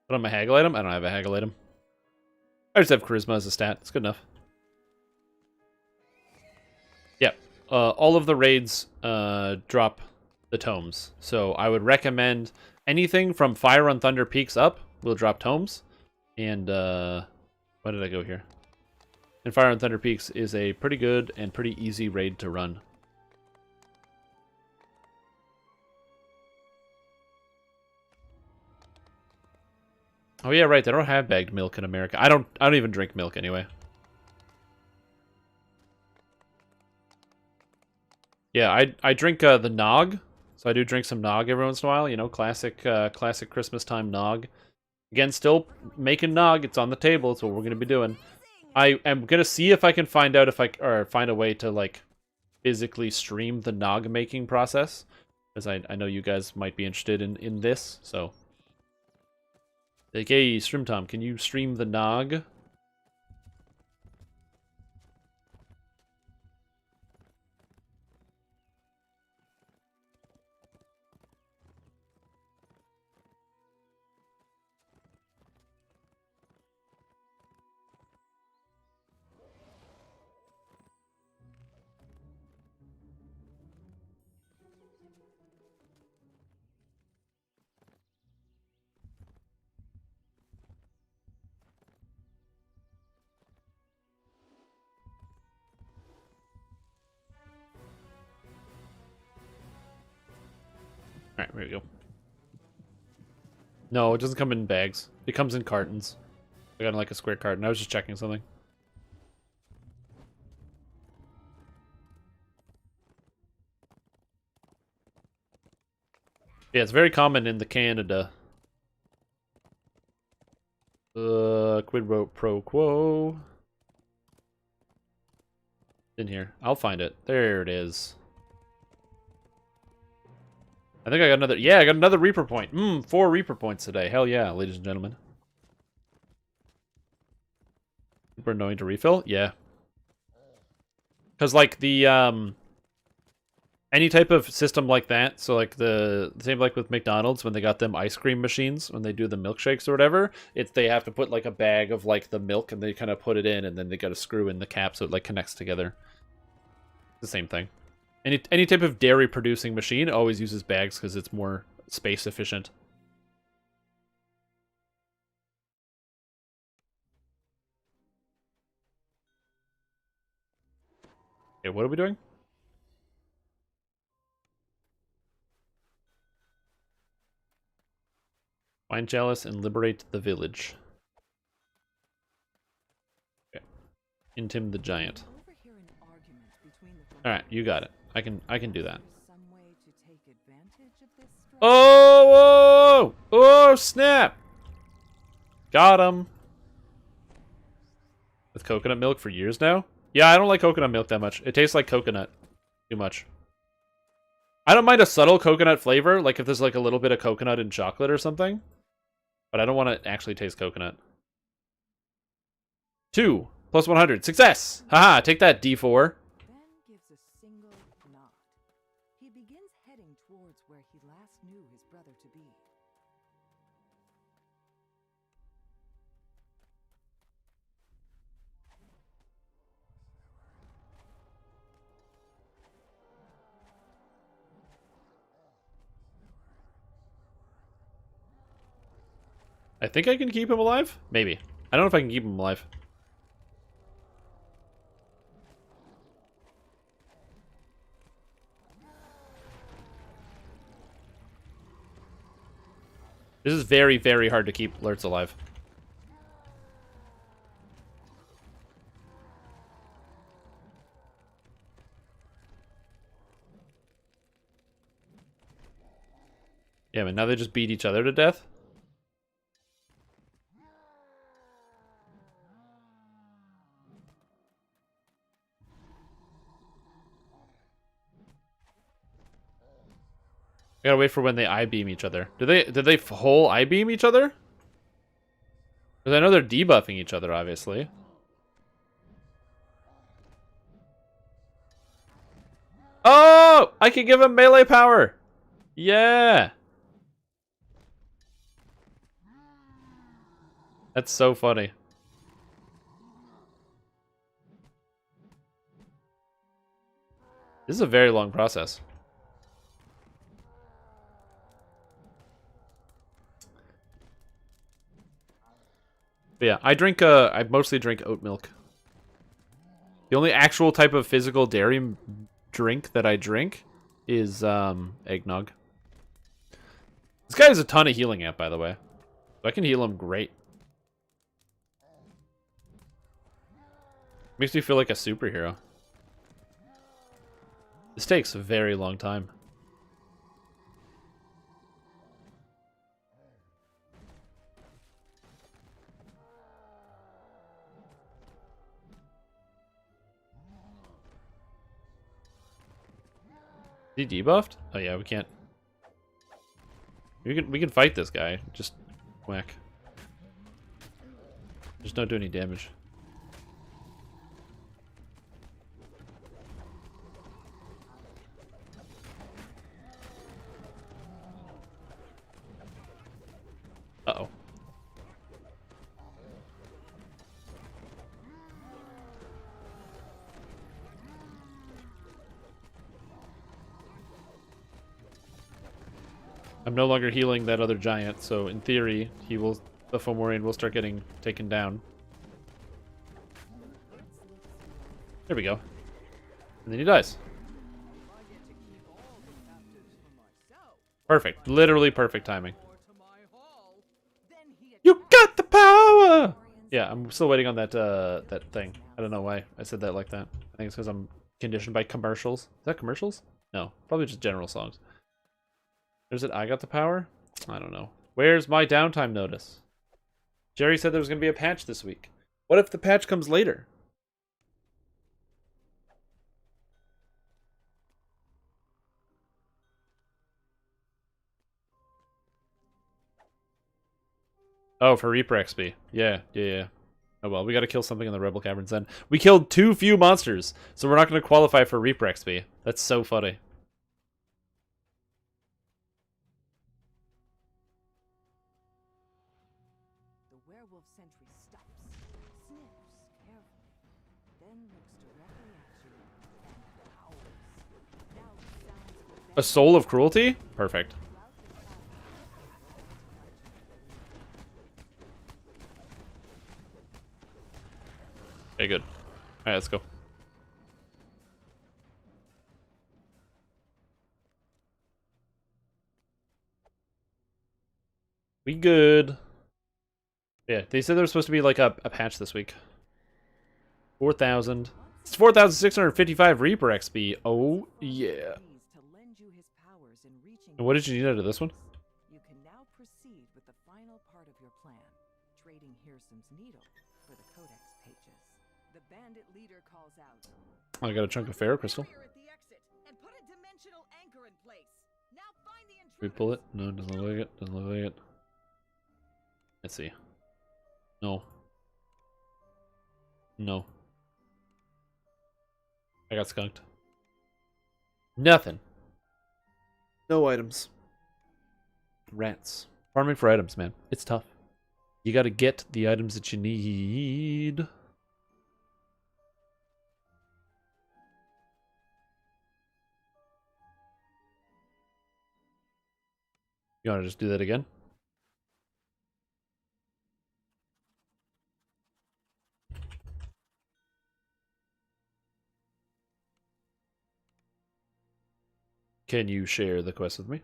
Speaker 1: Put on my haggle item? I don't have a haggle item. I just have charisma as a stat. It's good enough. Yep. All of the raids drop the tomes. So I would recommend anything from Fire on Thunder Peaks up will drop tomes. And why did I go here? And Fire on Thunder Peaks is a pretty good and pretty easy raid to run. Oh yeah, right. They don't have bagged milk in America. I don't even drink milk anyway. Yeah, I drink the nog. So I do drink some nog every once in a while, classic Christmas time nog. Again, still making nog. It's on the table. It's what we're going to be doing. I am going to see if I can find out or find a way to like physically stream the nog making process, because I know you guys might be interested in this, so like, hey, Stream Tom, can you stream the nog? Alright, here we go. No, it doesn't come in bags. It comes in cartons. I got like a square carton. I was just checking something. Yeah, it's very common in the Canada. Quid pro quo. In here. I'll find it. There it is. I think I got another... Yeah, I got another Reaper point. 4 Reaper points today. Hell yeah, ladies and gentlemen. Super annoying to refill? Yeah. Because, like, the, any type of system like that, so, like, the same like with McDonald's when they got them ice cream machines, when they do the milkshakes or whatever, they have to put, like, a bag of, like, the milk, and they kind of put it in, and then they got to screw in the cap so it, like, connects together. It's the same thing. Any type of dairy producing machine always uses bags because it's more space efficient. Okay, what are we doing? Find Chalice and liberate the village. Okay. Intim the giant. Alright, you got it. I can do that. Oh, whoa! Oh, snap! Got him. With coconut milk for years now? Yeah, I don't like coconut milk that much. It tastes like coconut. Too much. I don't mind a subtle coconut flavor, like if there's like a little bit of coconut in chocolate or something. But I don't want to actually taste coconut. 2 plus 100. Success! Haha, take that, D4. I think I can keep him alive? Maybe. I don't know if I can keep him alive. This is very, very hard to keep alerts alive. Yeah, but now they just beat each other to death? I gotta wait for when they I-beam each other. Did they whole I-beam each other? Because I know they're debuffing each other, obviously. Oh! I can give him melee power! Yeah! That's so funny. This is a very long process. But yeah, I mostly drink oat milk. The only actual type of physical dairy drink that I drink is eggnog. This guy has a ton of healing amp, by the way. So I can heal him great. Makes me feel like a superhero. This takes a very long time. Is he debuffed? Oh yeah, we can't. We can fight this guy. Just whack. Just don't do any damage. Uh-oh. I'm no longer healing that other giant, so in theory, the Fomorian will start getting taken down. There we go. And then he dies. Perfect. Literally perfect timing. You got the power! Yeah, I'm still waiting on that that thing. I don't know why I said that like that. I think it's because I'm conditioned by commercials. Is that commercials? No, probably just general songs. There's it. I got the power? I don't know. Where's my downtime notice? Jerry said there was going to be a patch this week. What if the patch comes later? Oh, for Reaper XP. Yeah. Oh well, we gotta kill something in the Rebel Caverns then. We killed too few monsters, so we're not gonna qualify for Reaper XP. That's so funny.
Speaker 5: The werewolf sentry stops, sniffs carefully, then looks directly at you and howls. Now sounds
Speaker 1: A soul of cruelty? Perfect. Okay, good. Alright, let's go. We good. Yeah, they said there was supposed to be like a patch this week. 4,000. It's 4,655 Reaper XP. Oh, yeah. And what did you need out of this one?
Speaker 5: You can now proceed with the final part of your plan, trading Hearsom's needle for the codex pages. The bandit leader calls out.
Speaker 1: I got a chunk of ferro crystal. Should we pull it? No, doesn't look like it. Doesn't look like it. Let's see. No. No. I got skunked. Nothing. No items. Rats. Farming for items, man. It's tough. You gotta get the items that you need. You wanna just do that again? Can you share the quest with me?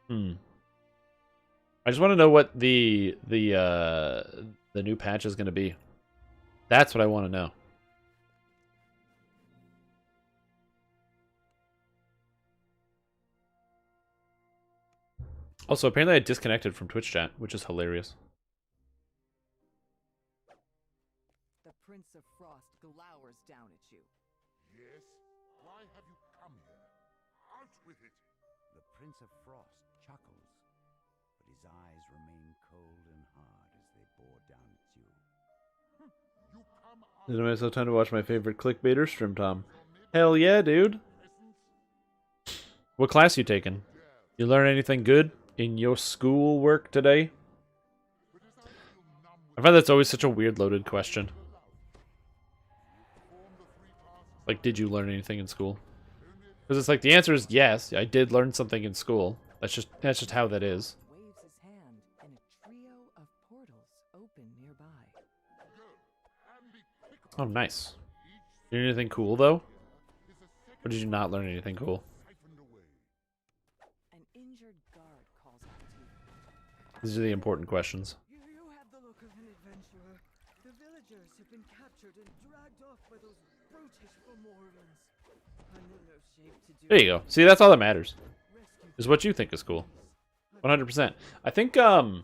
Speaker 1: I just want to know what the new patch is going to be. That's what I want to know. Also, apparently I disconnected from Twitch chat, which is hilarious.
Speaker 5: The Prince of Frost glowers down at you.
Speaker 11: Yes? Why have you come here? Out with it!
Speaker 6: The Prince of Frost chuckles, but his eyes remain cold and hard as they bore down at you.
Speaker 11: You come out
Speaker 1: Is it myself time to watch my favorite clickbaiter, Stream Tom? Hell yeah, dude. What class you taking? You learn anything good in your school work today? I find that's always such a weird loaded question. Like, did you learn anything in school? Because it's like the answer is yes, I did learn something in school. That's just how that is.
Speaker 5: Waves his hand, and a trio of portals open nearby.
Speaker 1: Oh, nice. You learn anything cool though? Or did you not learn anything cool?
Speaker 5: An injured guard calls out to you.
Speaker 1: These are the important questions.
Speaker 5: You have the look of an adventurer. The villagers have been captured and dragged off by those brutish Fomorians. I'm in no shape to do.
Speaker 1: There you go. See, that's all that matters. Is what you think is cool. 100%. I think, Oh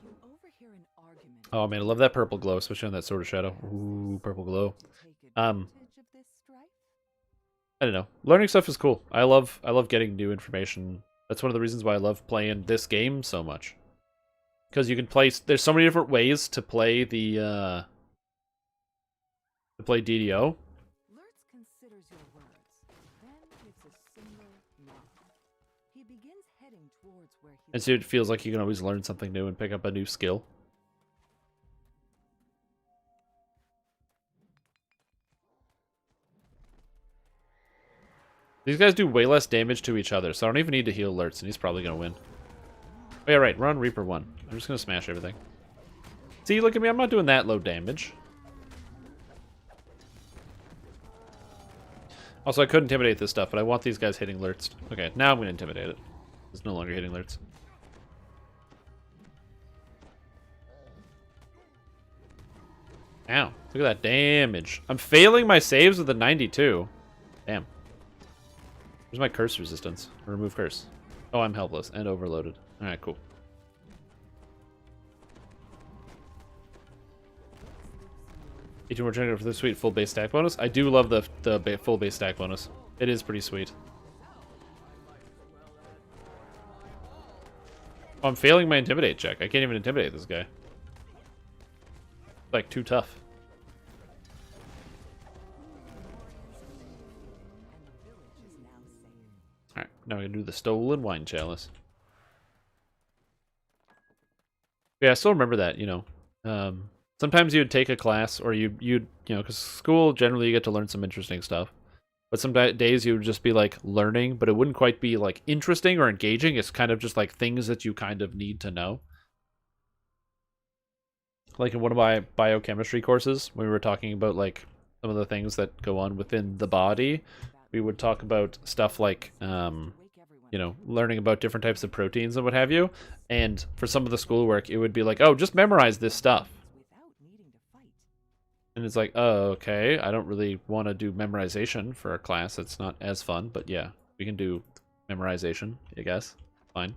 Speaker 1: man, I love that purple glow, especially on that sword of shadow. Ooh, purple glow. I don't know. Learning stuff is cool. I love getting new information. That's one of the reasons why I love playing this game so much. Because you can play, there's so many different ways to play the, DDO.
Speaker 5: Lurtz considers your words, then gives a single nod. He begins heading towards where he
Speaker 1: And so it feels like you can always learn something new and pick up a new skill. These guys do way less damage to each other, so I don't even need to heal Lurtz, and he's probably going to win. Oh yeah, right, we're on Reaper 1. I'm just going to smash everything. See, look at me, I'm not doing that low damage. Also, I could intimidate this stuff, but I want these guys hitting Lurtz. Okay, now I'm going to intimidate it. It's no longer hitting Lurtz. Ow, look at that damage. I'm failing my saves with a 92. Damn. Where's my curse resistance? Remove curse. Oh, I'm helpless and overloaded. Alright, cool. You more training for the sweet full base stack bonus. I do love the full base stack bonus. It is pretty sweet. Oh, I'm failing my intimidate check. I can't even intimidate this guy. Like, too tough. Alright, now we're gonna do the stolen wine chalice. Yeah, I still remember that, you know. Sometimes you'd take a class, or you'd you know, because school, generally you get to learn some interesting stuff. But some days you would just be, like, learning, but it wouldn't quite be, like, interesting or engaging. It's kind of just, like, things that you kind of need to know. Like in one of my biochemistry courses, when we were talking about, like, some of the things that go on within the body, we would talk about stuff like, you know, learning about different types of proteins and what have you. And for some of the schoolwork, it would be like, oh, just memorize this stuff. And it's like, oh, okay, I don't really want to do memorization for a class. It's not as fun, but yeah, we can do memorization, I guess. Fine.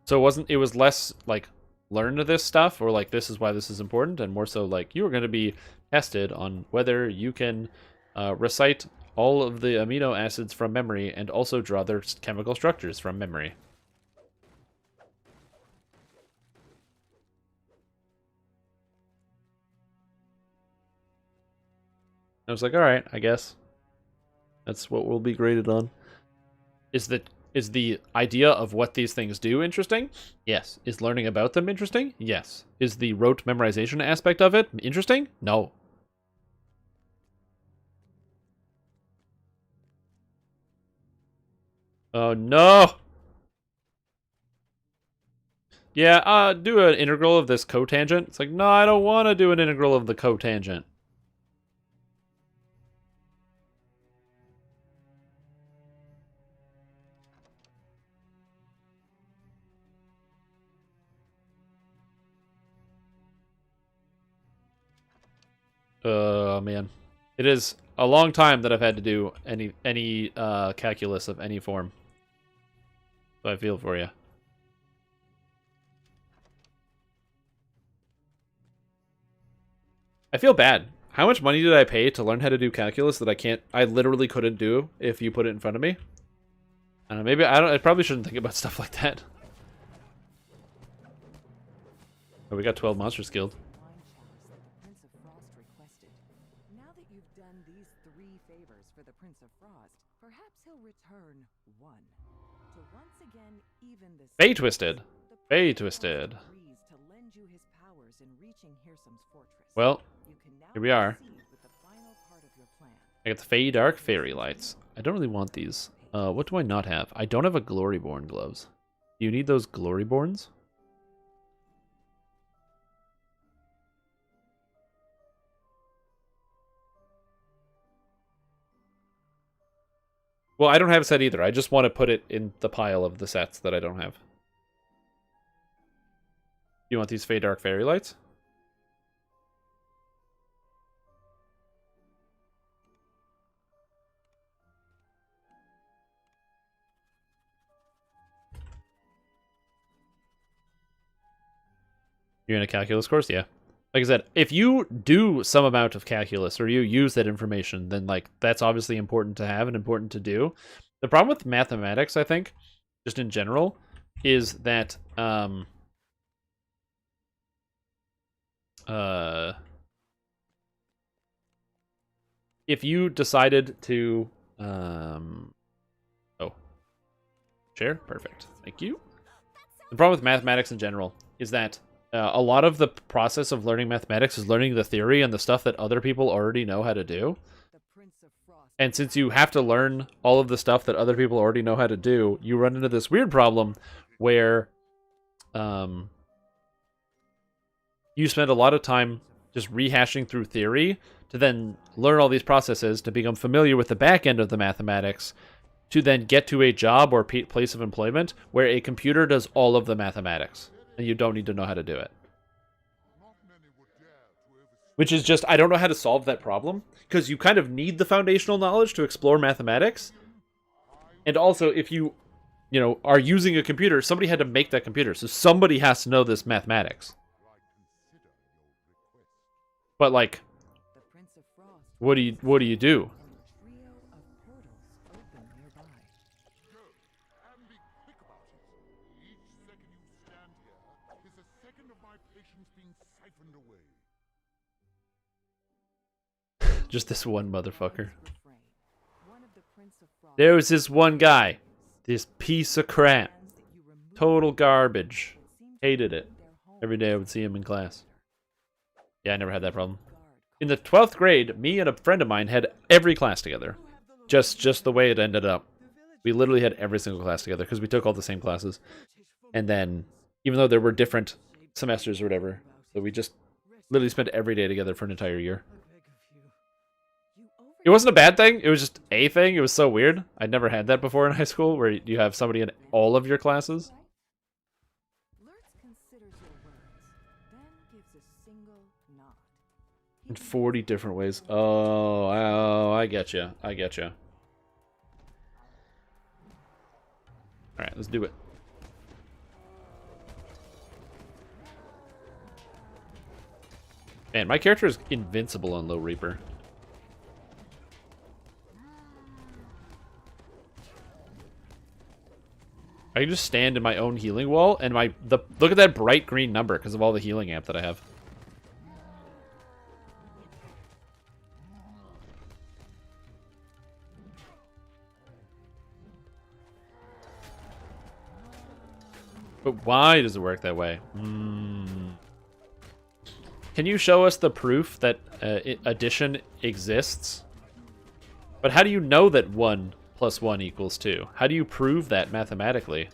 Speaker 1: So it was less like, learn this stuff, or like, this is why this is important, and more so like, you are going to be tested on whether you can recite all of the amino acids from memory and also draw their chemical structures from memory. I was like, all right, I guess that's what we'll be graded on. Is the idea of what these things do interesting? Yes. Is learning about them interesting? Yes. Is the rote memorization aspect of it interesting? No. Oh no. Yeah, do an integral of this cotangent. It's like, no, I don't want to do an integral of the cotangent. Man. It is a long time that I've had to do any calculus of any form. So I feel for you. I feel bad. How much money did I pay to learn how to do calculus that I literally couldn't do if you put it in front of me? I don't know, maybe I probably shouldn't think about stuff like that. Oh, we got 12 monsters killed.
Speaker 5: Prince of Frost requested. Now that you've done these 3 favors for the Prince of Frost, perhaps he'll return one. To once again even the
Speaker 1: Bay Twisted. Bay Twisted.
Speaker 5: agrees to lend you his powers in reaching Hirsum's fortress.
Speaker 1: Well,
Speaker 5: You can now
Speaker 1: here we are.
Speaker 5: proceed with the final part of your plan.
Speaker 1: I got the Fey Dark Fairy Lights. I don't really want these. What do I not have? I don't have a Gloryborn gloves. Do you need those Gloryborns? Well, I don't have a set either. I just want to put it in the pile of the sets that I don't have. You want these Fey Dark Fairy Lights? You're in a calculus course? Yeah. Like I said, if you do some amount of calculus or you use that information, then like that's obviously important to have and important to do. The problem with mathematics, I think, just in general, is that if you decided to share, perfect, thank you. The problem with mathematics in general is that a lot of the process of learning mathematics is learning the theory and the stuff that other people already know how to do. And since you have to learn all of the stuff that other people already know how to do, you run into this weird problem where you spend a lot of time just rehashing through theory to then learn all these processes to become familiar with the back end of the mathematics to then get to a job or place of employment where a computer does all of the mathematics. And you don't need to know how to do it. Which is just, I don't know how to solve that problem. Because you kind of need the foundational knowledge to explore mathematics. And also, if you are using a computer, somebody had to make that computer. So somebody has to know this mathematics. But like, what do you do? Just this one motherfucker. There was this one guy. This piece of crap. Total garbage. Hated it. Every day I would see him in class. Yeah, I never had that problem. In the 12th grade, me and a friend of mine had every class together. Just the way it ended up. We literally had every single class together because we took all the same classes. And then, even though there were different semesters or whatever, so we just literally spent every day together for an entire year. It wasn't a bad thing. It was just a thing. It was so weird. I'd never had that before in high school, where you have somebody in all of your classes. In 40 different ways. Oh, I get you. I get you. All right, let's do it. Man, my character is invincible on Low Reaper. I can just stand in my own healing wall, and look at that bright green number because of all the healing amp that I have. But why does it work that way? Can you show us the proof that addition exists? But how do you know that 1 + 1 = 2? How do you prove that mathematically?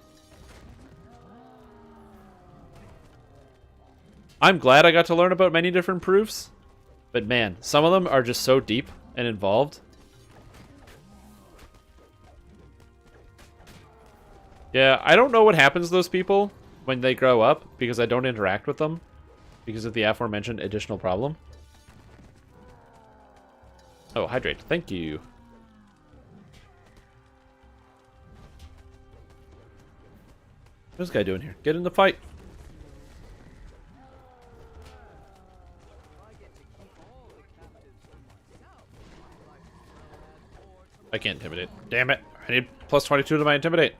Speaker 1: I'm glad I got to learn about many different proofs, but man, some of them are just so deep and involved. Yeah, I don't know what happens to those people when they grow up because I don't interact with them because of the aforementioned additional problem. Oh, hydrate. Thank you. What's this guy doing here? Get in the fight. I can't intimidate. Damn it. I need plus 22 to my intimidate.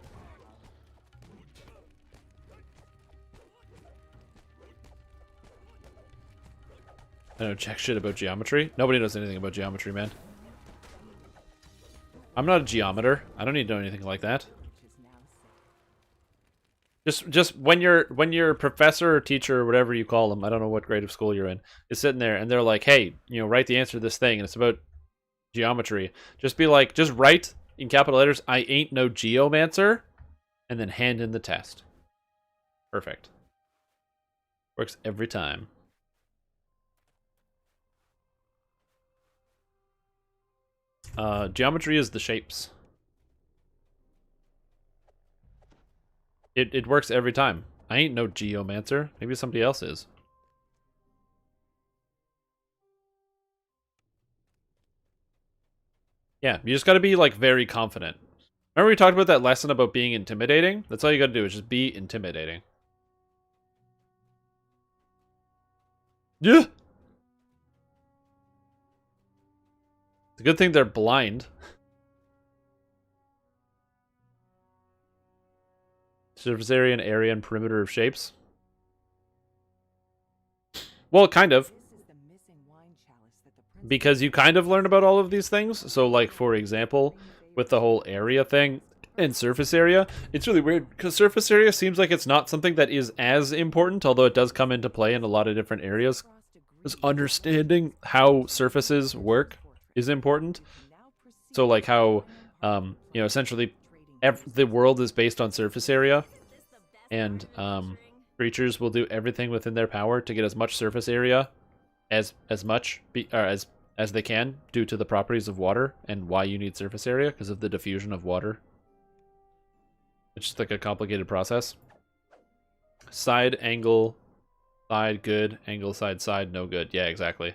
Speaker 1: I don't jack shit about geometry. Nobody knows anything about geometry, man. I'm not a geometer. I don't need to know anything like that. Just when your professor or teacher or whatever you call them, I don't know what grade of school you're in, is sitting there and they're like, hey, you know, write the answer to this thing and it's about geometry. Just be like, just write in capital letters, I ain't no geomancer, and then hand in the test. Perfect. Works every time. Geometry is the shapes. It works every time. I ain't no geomancer. Maybe somebody else is. Yeah, you just gotta be, like, very confident. Remember we talked about that lesson about being intimidating? That's all you gotta do, is just be intimidating. Yeah! It's a good thing they're blind. Surface area and perimeter of shapes. Well, kind of. Because you kind of learn about all of these things. So, like, for example, with the whole area thing and surface area, it's really weird because surface area seems like it's not something that is as important, although it does come into play in a lot of different areas. Because understanding how surfaces work is important. So, like, how, you know, essentially the world is based on surface area, and creatures will do everything within their power to get as much surface area as they can due to the properties of water and why you need surface area because of the diffusion of water. It's just like a complicated process. Side, angle, side, good, angle, side, no good. Yeah, exactly.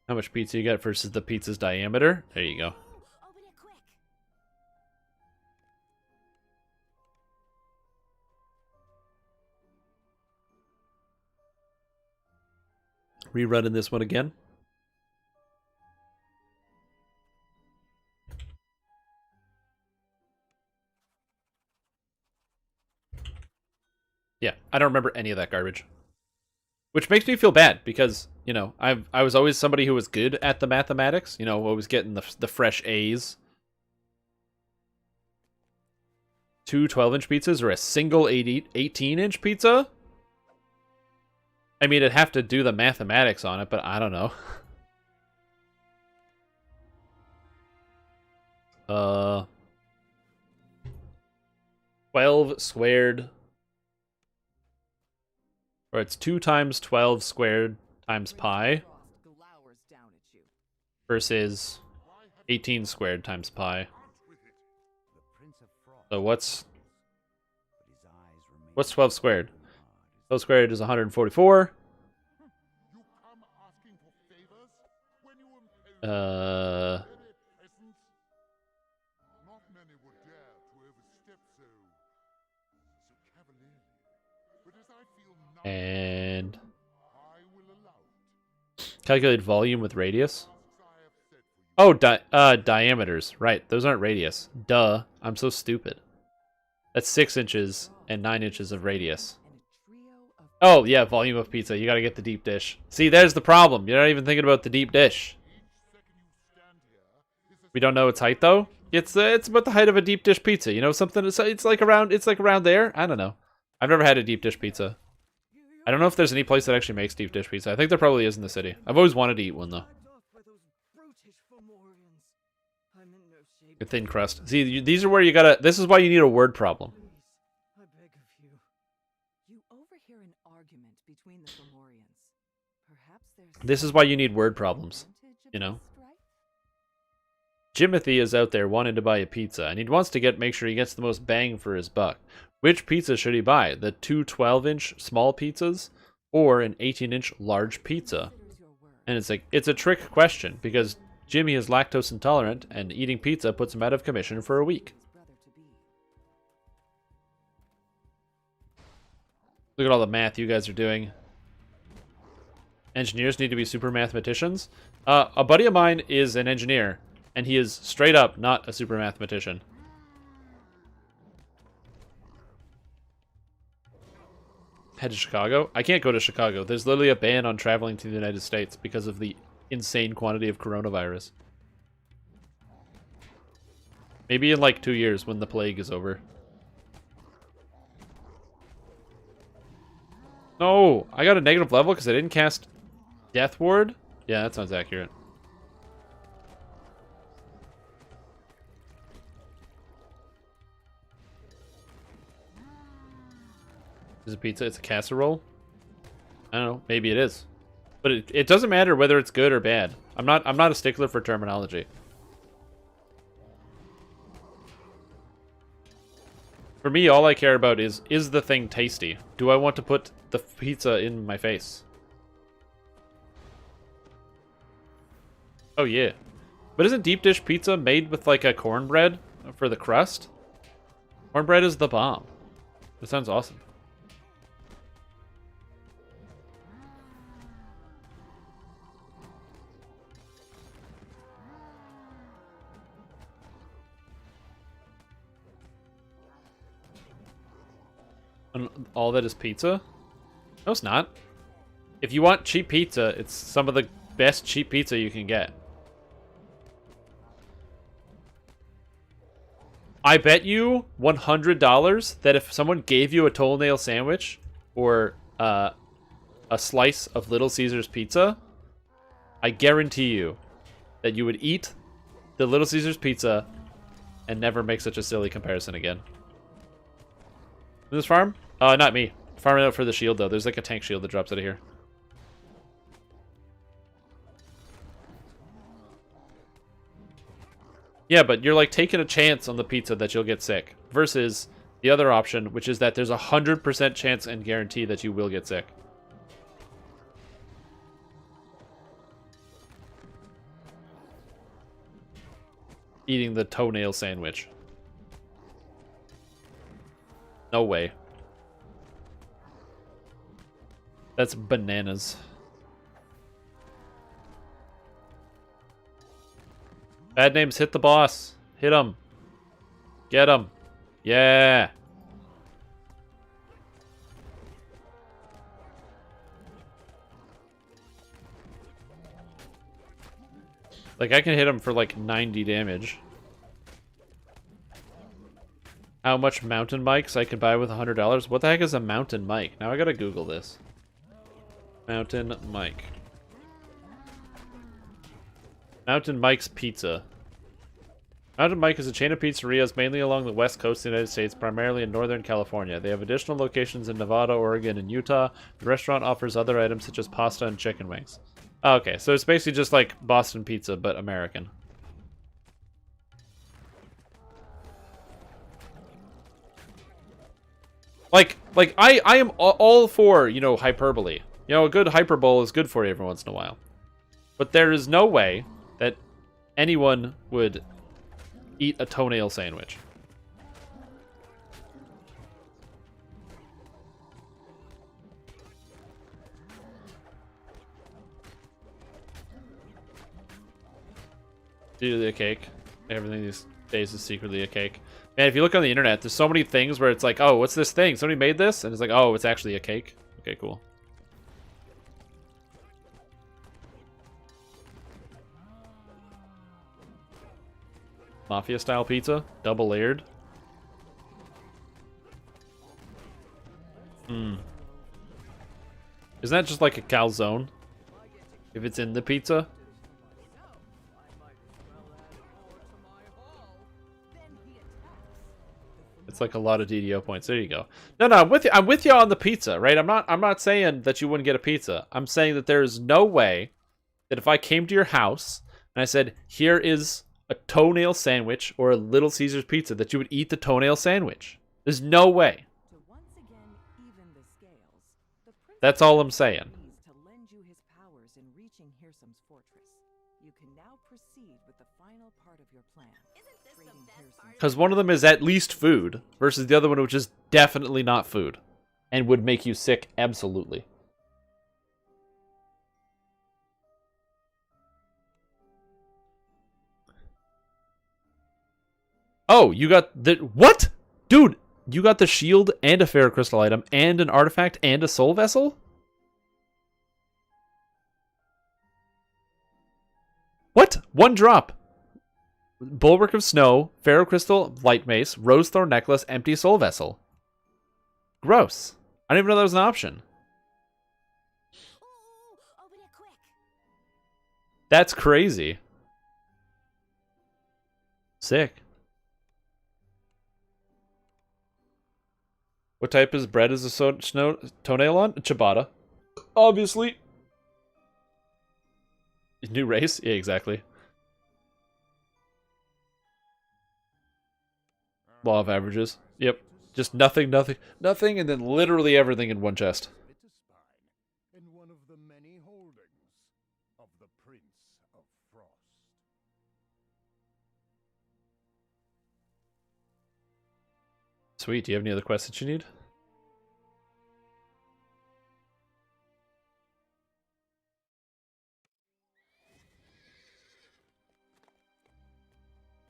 Speaker 1: How much pizza you got versus the pizza's diameter? There you go. Rerunning this one again. Yeah, I don't remember any of that garbage. Which makes me feel bad because, you know, I was always somebody who was good at the mathematics, you know, always getting the fresh A's. 2 12-inch pizzas or a single 18-inch pizza? I mean, I'd have to do the mathematics on it, but I don't know. 12 squared. Or it's 2 times 12 squared times pi. Versus 18 squared times pi. So what's 12 squared? 12 squared is 144. And calculate volume with radius. Oh, diameters. Right, those aren't radius. Duh, I'm so stupid. That's 6 inches and 9 inches of radius. Oh, yeah, volume of pizza. You gotta get the deep dish. See, there's the problem. You're not even thinking about the deep dish. We don't know its height, though? It's about the height of a deep dish pizza. You know, something, it's like around there. I don't know. I've never had a deep dish pizza. I don't know if there's any place that actually makes deep dish pizza. I think there probably is in the city. I've always wanted to eat one, though. A thin crust. See, these are where you gotta... This is why you need a word problem. This is why you need word problems. You know? Jimothy is out there wanting to buy a pizza, and he wants to make sure he gets the most bang for his buck. Which pizza should he buy? The 2 12-inch small pizzas or an 18-inch large pizza? And it's like, it's a trick question because Jimmy is lactose intolerant and eating pizza puts him out of commission for a week. Look at all the math you guys are doing. Engineers need to be super mathematicians? A buddy of mine is an engineer, and he is straight up not a super mathematician. Head to Chicago? I can't go to Chicago. There's literally a ban on traveling to the United States because of the insane quantity of coronavirus. Maybe in like 2 years when the plague is over. No, I got a negative level because I didn't cast Death Ward? Yeah, that sounds accurate. Is it pizza? It's a casserole? I don't know. Maybe it is. But it doesn't matter whether it's good or bad. I'm not a stickler for terminology. For me, all I care about is the thing tasty? Do I want to put the pizza in my face? Oh, yeah. But isn't deep dish pizza made with, like, a cornbread for the crust? Cornbread is the bomb. That sounds awesome. And all that is pizza? No, it's not. If you want cheap pizza, it's some of the best cheap pizza you can get. I bet you $100 that if someone gave you a toenail sandwich or a slice of Little Caesars pizza, I guarantee you that you would eat the Little Caesars pizza and never make such a silly comparison again. This farm? Not me. Farming out for the shield, though. There's like a tank shield that drops out of here. Yeah, but you're like taking a chance on the pizza that you'll get sick. Versus the other option, which is that there's a 100% chance and guarantee that you will get sick. Eating the toenail sandwich. No way. That's bananas. Bad names, hit the boss. Hit him. Get him. Yeah. Like, I can hit him for like 90 damage. How much mountain mics I can buy with $100? What the heck is a mountain mic? Now I gotta Google this. Mountain mic. Mountain Mike's Pizza. Mountain Mike is a chain of pizzerias mainly along the west coast of the United States, primarily in Northern California. They have additional locations in Nevada, Oregon, and Utah. The restaurant offers other items such as pasta and chicken wings. Oh, okay, so it's basically just like Boston Pizza, but American. Like I am all for, you know, hyperbole. You know, a good hyperbole is good for you every once in a while. But there is no way that anyone would eat a toenail sandwich. Secretly a cake. Everything these days is secretly a cake. Man, if you look on the internet, there's so many things where it's like, oh, what's this thing? Somebody made this? And it's like, oh, it's actually a cake. Okay, cool. Mafia-style pizza? Double layered? Hmm. Isn't that just like a calzone? If it's in the pizza? It's like a lot of DDO points. There you go. No, I'm with you. I'm with you on the pizza, right? I'm not saying that you wouldn't get a pizza. I'm saying that there is no way that if I came to your house and I said, here is a toenail sandwich or a Little Caesars pizza, that you would eat the toenail sandwich. There's no way. That's all I'm saying. Because one of them is at least food versus the other one, which is definitely not food and would make you sick. Absolutely. Oh, you got the... What? Dude, you got the shield and a ferrocrystal item and an artifact and a soul vessel? What? One drop. Bulwark of Snow, ferrocrystal, light mace, rose thorn necklace, empty soul vessel. Gross. I didn't even know that was an option.
Speaker 2: Open it quick.
Speaker 1: That's crazy. Sick. What type is bread is a snow toenail on? Ciabatta. Obviously. New race? Yeah, exactly. Law of averages. Yep. Just nothing, and then literally everything in one chest.
Speaker 11: In one of the many holdings of the Prince of Frost.
Speaker 1: Sweet. Do you have any other quests that you need?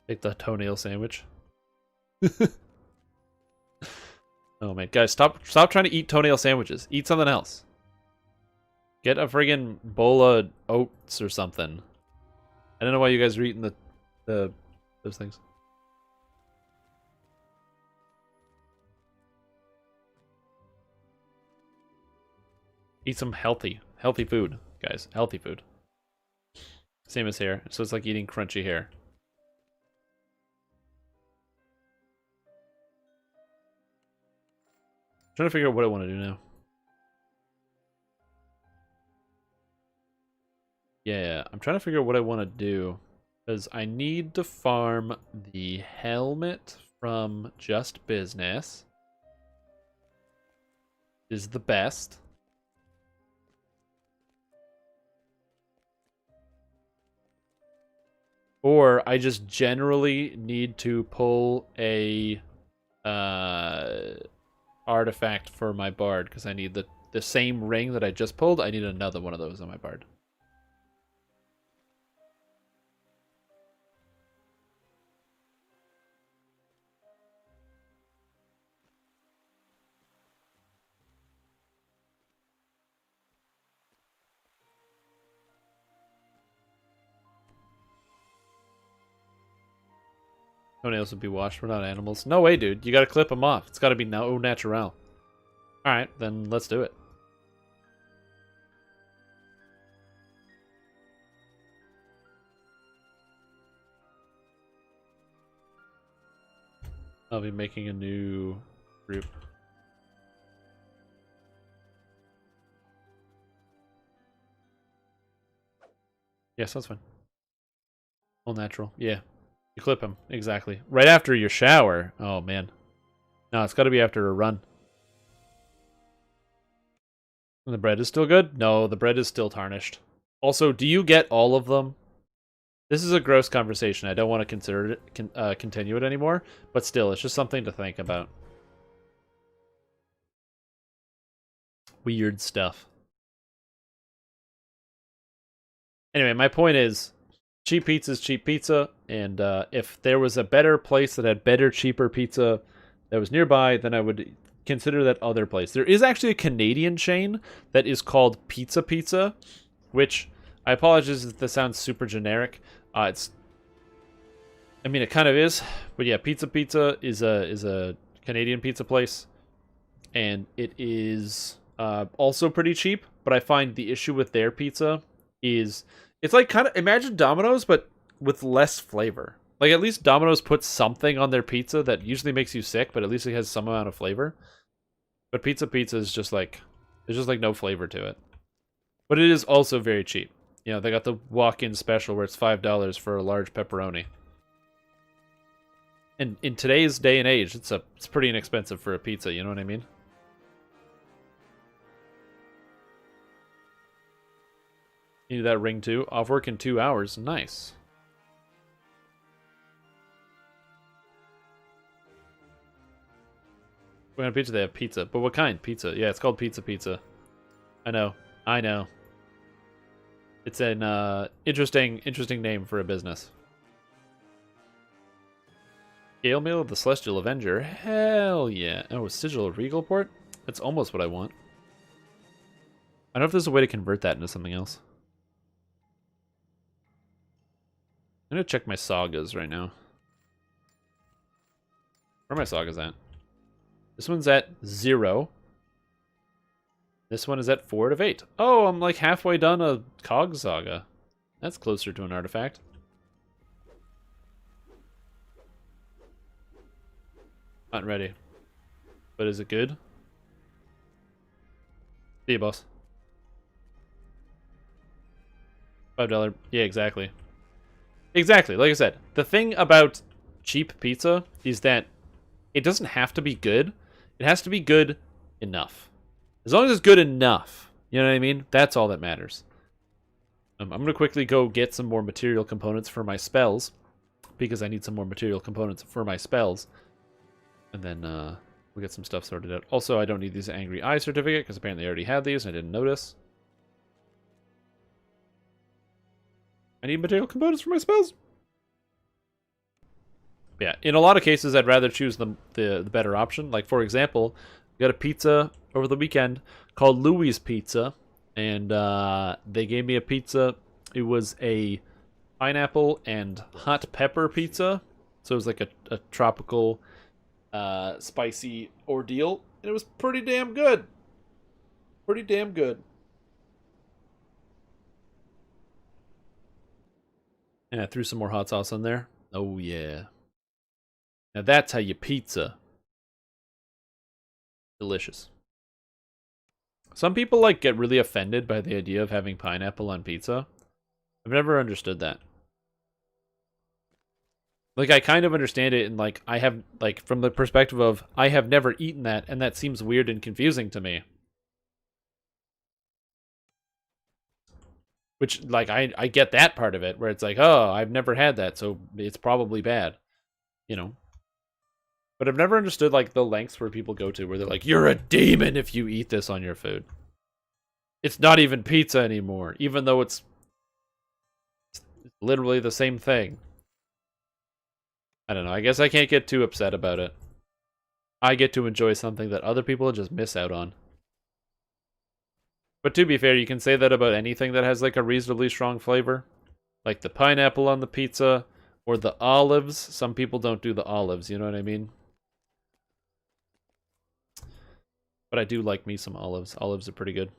Speaker 1: Take the toenail sandwich. Oh man, guys, stop trying to eat toenail sandwiches. Eat something else. Get a friggin' bowl of oats or something. I don't know why you guys are eating those things. Eat some healthy food, guys. Healthy food. Same as hair. So it's like eating crunchy hair. Trying to figure out what I want to do now. Yeah, I'm trying to figure out what I want to do. Because I need to farm the helmet from Just Business. Is the best. Or I just generally need to pull a artifact for my bard because I need the same ring that I just pulled. I need another one of those on my bard. Toenails would be washed. We're not animals. No way, dude. You gotta clip them off. It's gotta be no natural. Alright, then let's do it. I'll be making a new group. Yes, that's fine. All natural. Yeah. You clip him. Exactly. Right after your shower. Oh, man. No, it's got to be after a run. And the bread is still good? No, the bread is still tarnished. Also, do you get all of them? This is a gross conversation. I don't want to consider it, continue it anymore. But still, it's just something to think about. Weird stuff. Anyway, my point is, cheap pizza is cheap pizza, and if there was a better place that had better, cheaper pizza that was nearby, then I would consider that other place. There is actually a Canadian chain that is called Pizza Pizza, which I apologize if this sounds super generic. I mean, it kind of is, but yeah, Pizza Pizza is a Canadian pizza place, and it is also pretty cheap. But I find the issue with their pizza is it's like kind of imagine Domino's, but with less flavor. Like at least Domino's puts something on their pizza that usually makes you sick, but at least it has some amount of flavor. But Pizza Pizza is just like there's just like no flavor to it. But it is also very cheap. You know, they got the walk-in special where it's $5 for a large pepperoni. And in today's day and age, it's pretty inexpensive for a pizza, you know what I mean? You need that ring too? Off work in 2 hours. Nice. What kind of pizza? They have pizza. But what kind? Pizza. Yeah, it's called Pizza Pizza. I know. I know. It's an interesting name for a business. Scale Mail of the Celestial Avenger. Hell yeah. Oh, Sigil of Regal Port? That's almost what I want. I don't know if there's a way to convert that into something else. I'm gonna check my sagas right now. Where are my sagas at? This one's at 0. This one is at 4 out of 8. Oh, I'm like halfway done a Cog saga. That's closer to an artifact. Not ready. But is it good? See you, boss. $5. Yeah, exactly. Exactly. Like I said, the thing about cheap pizza is that it doesn't have to be good. It has to be good enough. As long as it's good enough. You know what I mean? That's all that matters. I'm going to quickly go get some more material components for my spells. Because I need some more material components for my spells. And then we'll get some stuff sorted out. Also, I don't need these Angry Eye certificate, because apparently I already had these and I didn't notice. I need material components for my spells. Yeah, in a lot of cases, I'd rather choose the better option. Like, for example, we got a pizza over the weekend called Louis Pizza. And they gave me a pizza. It was a pineapple and hot pepper pizza. So it was like a tropical... spicy ordeal, and it was pretty damn good. Pretty damn good. And I threw some more hot sauce on there. Oh yeah. Now that's how you pizza. Delicious. Some people like get really offended by the idea of having pineapple on pizza. I've never understood that. Like, I kind of understand it, and like I have, like, from the perspective of I have never eaten that, and that seems weird and confusing to me. Which, like, I get that part of it, where it's like, oh, I've never had that, so it's probably bad. You know? But I've never understood, like, the lengths where people go to, where they're like, you're a demon if you eat this on your food. It's not even pizza anymore, even though it's literally the same thing. I don't know, I guess I can't get too upset about it. I get to enjoy something that other people just miss out on. But to be fair, you can say that about anything that has like a reasonably strong flavor. Like the pineapple on the pizza, or the olives. Some people don't do the olives, you know what I mean? But I do like me some olives. Olives are pretty good.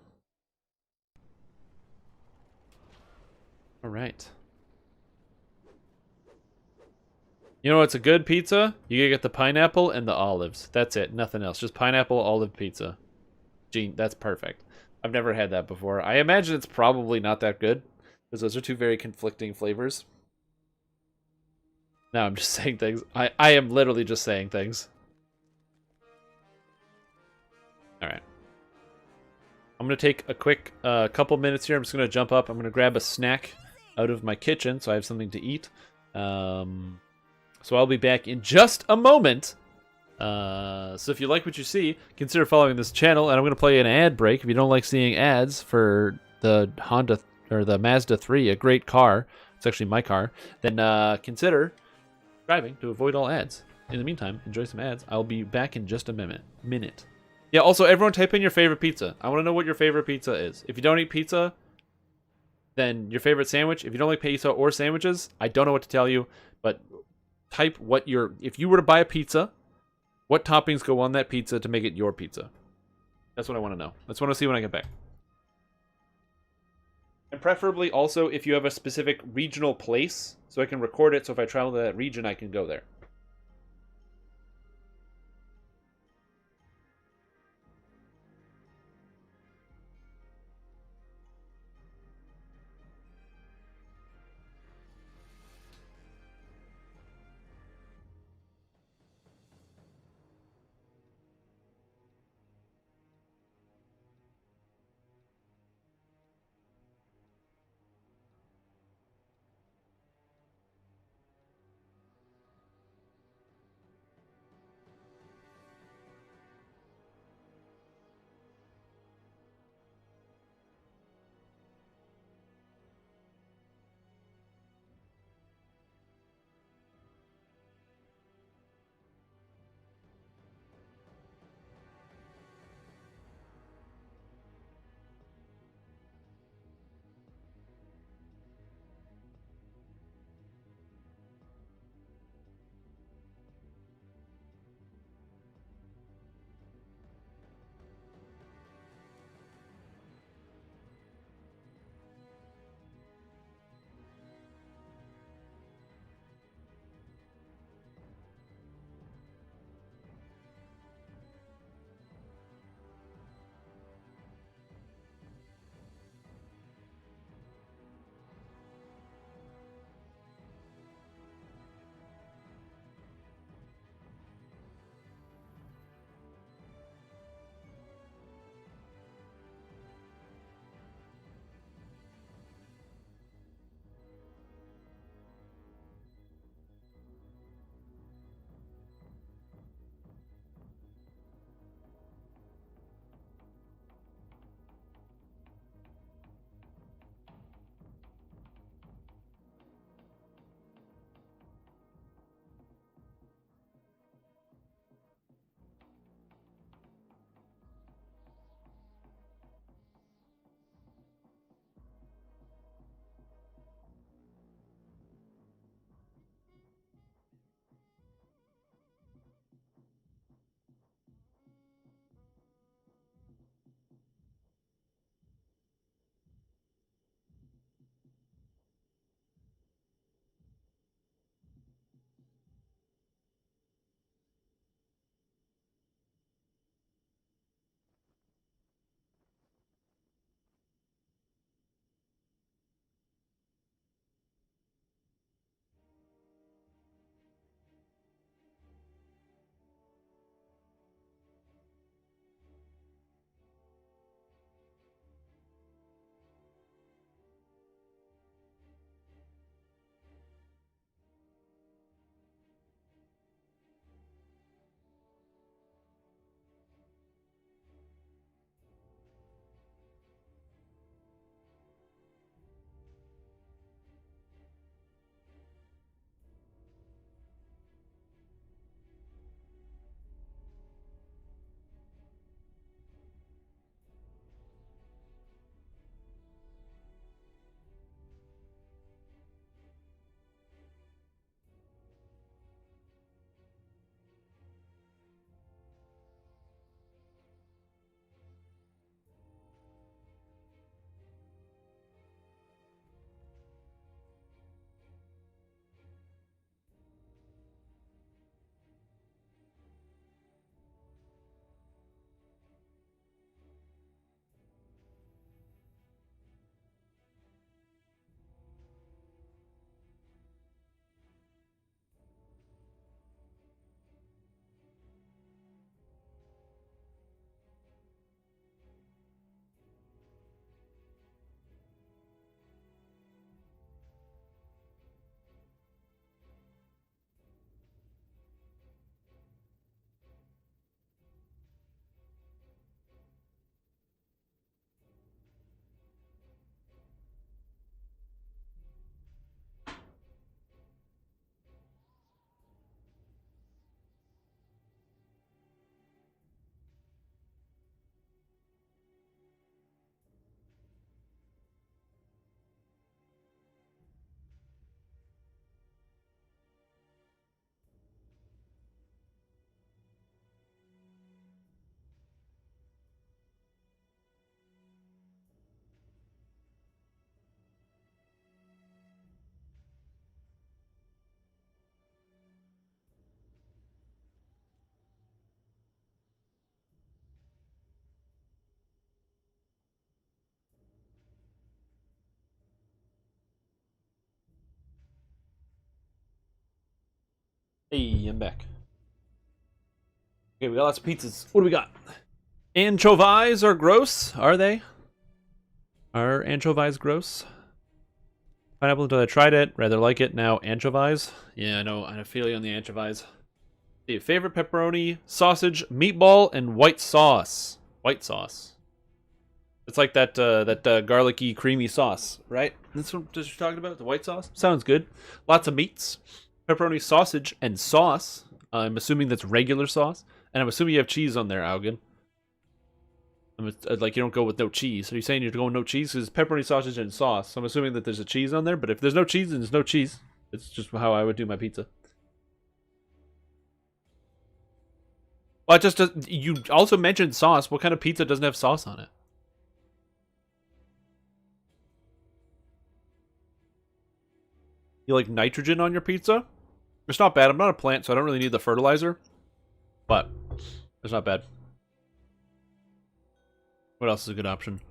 Speaker 1: Alright. You know what's a good pizza? You get the pineapple and the olives. That's it. Nothing else. Just pineapple, olive pizza. Gene, that's perfect. I've never had that before. I imagine it's probably not that good, because those are two very conflicting flavors. No, I'm just saying things. I am literally just saying things. Alright. I'm going to take a quick couple minutes here. I'm just going to jump up. I'm going to grab a snack out of my kitchen so I have something to eat. So I'll be back in just a moment. So if you like what you see, consider following this channel, and I'm going to play an ad break. If you don't like seeing ads for the Honda or the Mazda 3, a great car, it's actually my car, then consider subscribing to avoid all ads. In the meantime, enjoy some ads. I'll be back in just a minute. Yeah, also, everyone type in your favorite pizza. I want to know what your favorite pizza is. If you don't eat pizza, then your favorite sandwich. If you don't like pizza or sandwiches, I don't know what to tell you, but type what your... If you were to buy a pizza, what toppings go on that pizza to make it your pizza? That's what I want to know. That's what I want to see when I get back. And preferably also if you have a specific regional place, so I can record it, so if I travel to that region, I can go there. Hey, I'm back. Okay, we got lots of pizzas. What do we got? Anchovies are gross, are they? Are anchovies gross? Pineapple until I tried it. Rather like it. Now anchovies. Yeah, I know. I feel you on the anchovies. The favorite pepperoni, sausage, meatball, and white sauce. White sauce. It's like that garlicky, creamy sauce, right? That's what you're talking about? The white sauce? Sounds good. Lots of meats. Pepperoni, sausage, and sauce. I'm assuming that's regular sauce. And I'm assuming you have cheese on there, Augen. Like, you don't go with no cheese. Are you saying you're going no cheese? Because it's pepperoni, sausage, and sauce. So I'm assuming that there's a cheese on there. But if there's no cheese, then there's no cheese. It's just how I would do my pizza. Well, you also mentioned sauce. What kind of pizza doesn't have sauce on it? You like nitrogen on your pizza? It's not bad. I'm not a plant, so I don't really need the fertilizer. But it's not bad. What else is a good option?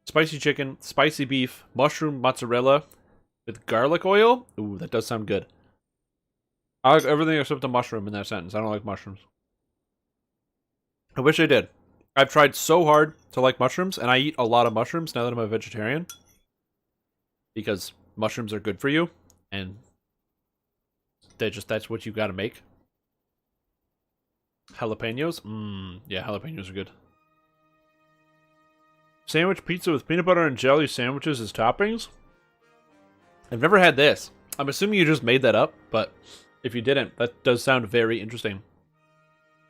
Speaker 1: Spicy chicken, spicy beef, mushroom mozzarella with garlic oil. Ooh, that does sound good. I like everything except the mushroom in that sentence. I don't like mushrooms. I wish I did. I've tried so hard to like mushrooms, and I eat a lot of mushrooms now that I'm a vegetarian. Because mushrooms are good for you, and that's what you gotta make. Jalapenos? Yeah, jalapenos are good. Sandwich pizza with peanut butter and jelly sandwiches as toppings? I've never had this. I'm assuming you just made that up, but if you didn't, that does sound very interesting.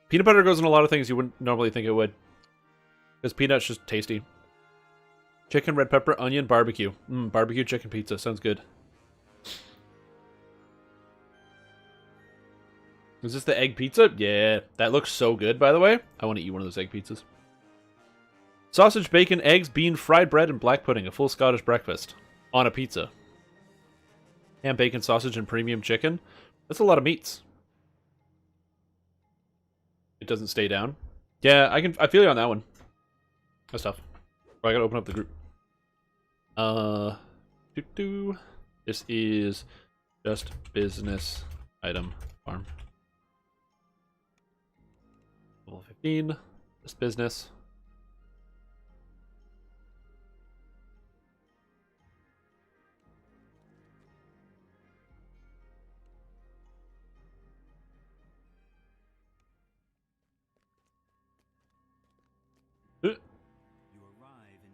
Speaker 1: Peanut butter goes in a lot of things you wouldn't normally think it would. Because peanut's just tasty. Chicken, red pepper, onion, barbecue. Barbecue chicken pizza. Sounds good. Is this the egg pizza? Yeah. That looks so good, by the way. I want to eat one of those egg pizzas. Sausage, bacon, eggs, bean, fried bread, and black pudding. A full Scottish breakfast. On a pizza. Ham, bacon, sausage, and premium chicken. That's a lot of meats. It doesn't stay down. Yeah, I feel you on that one. That's tough. Oh, I gotta open up the group. This is just business item farm. Level 15. Just business.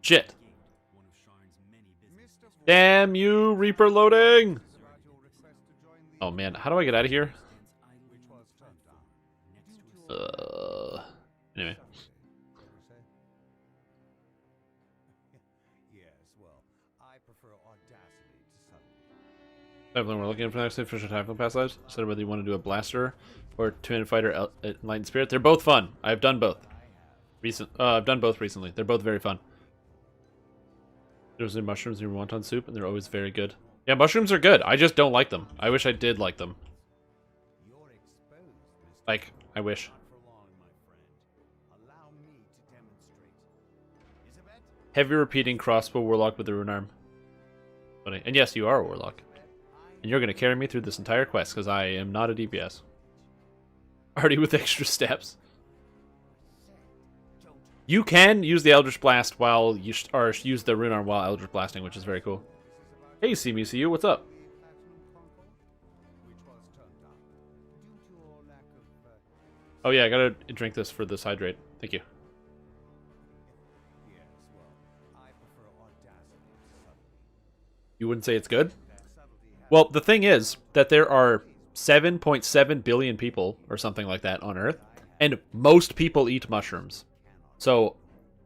Speaker 1: Shit. Damn you, Reaper loading! Oh man, how do I get out of here? Anyway. Definitely, we're looking for the next official Typhon Pass lives. So whether you want to do a blaster or Twin Fighter Enlightened Spirit, they're both fun. I've done both. I've done both recently. They're both very fun. There's the mushrooms in your wonton soup, and they're always very good. Yeah, mushrooms are good. I just don't like them. I wish I did like them. Like, I wish. Heavy repeating crossbow warlock with a rune arm. Funny. And yes, you are a warlock. And you're going to carry me through this entire quest, because I am not a DPS. Already with extra steps. You can use the Eldritch Blast while you use the rune arm while Eldritch Blasting, which is very cool. Hey, see me, see you. What's up? Oh yeah, I gotta drink this for this hydrate. Thank you. You wouldn't say it's good? Well, the thing is that there are 7.7 billion people or something like that on Earth, and most people eat mushrooms. So,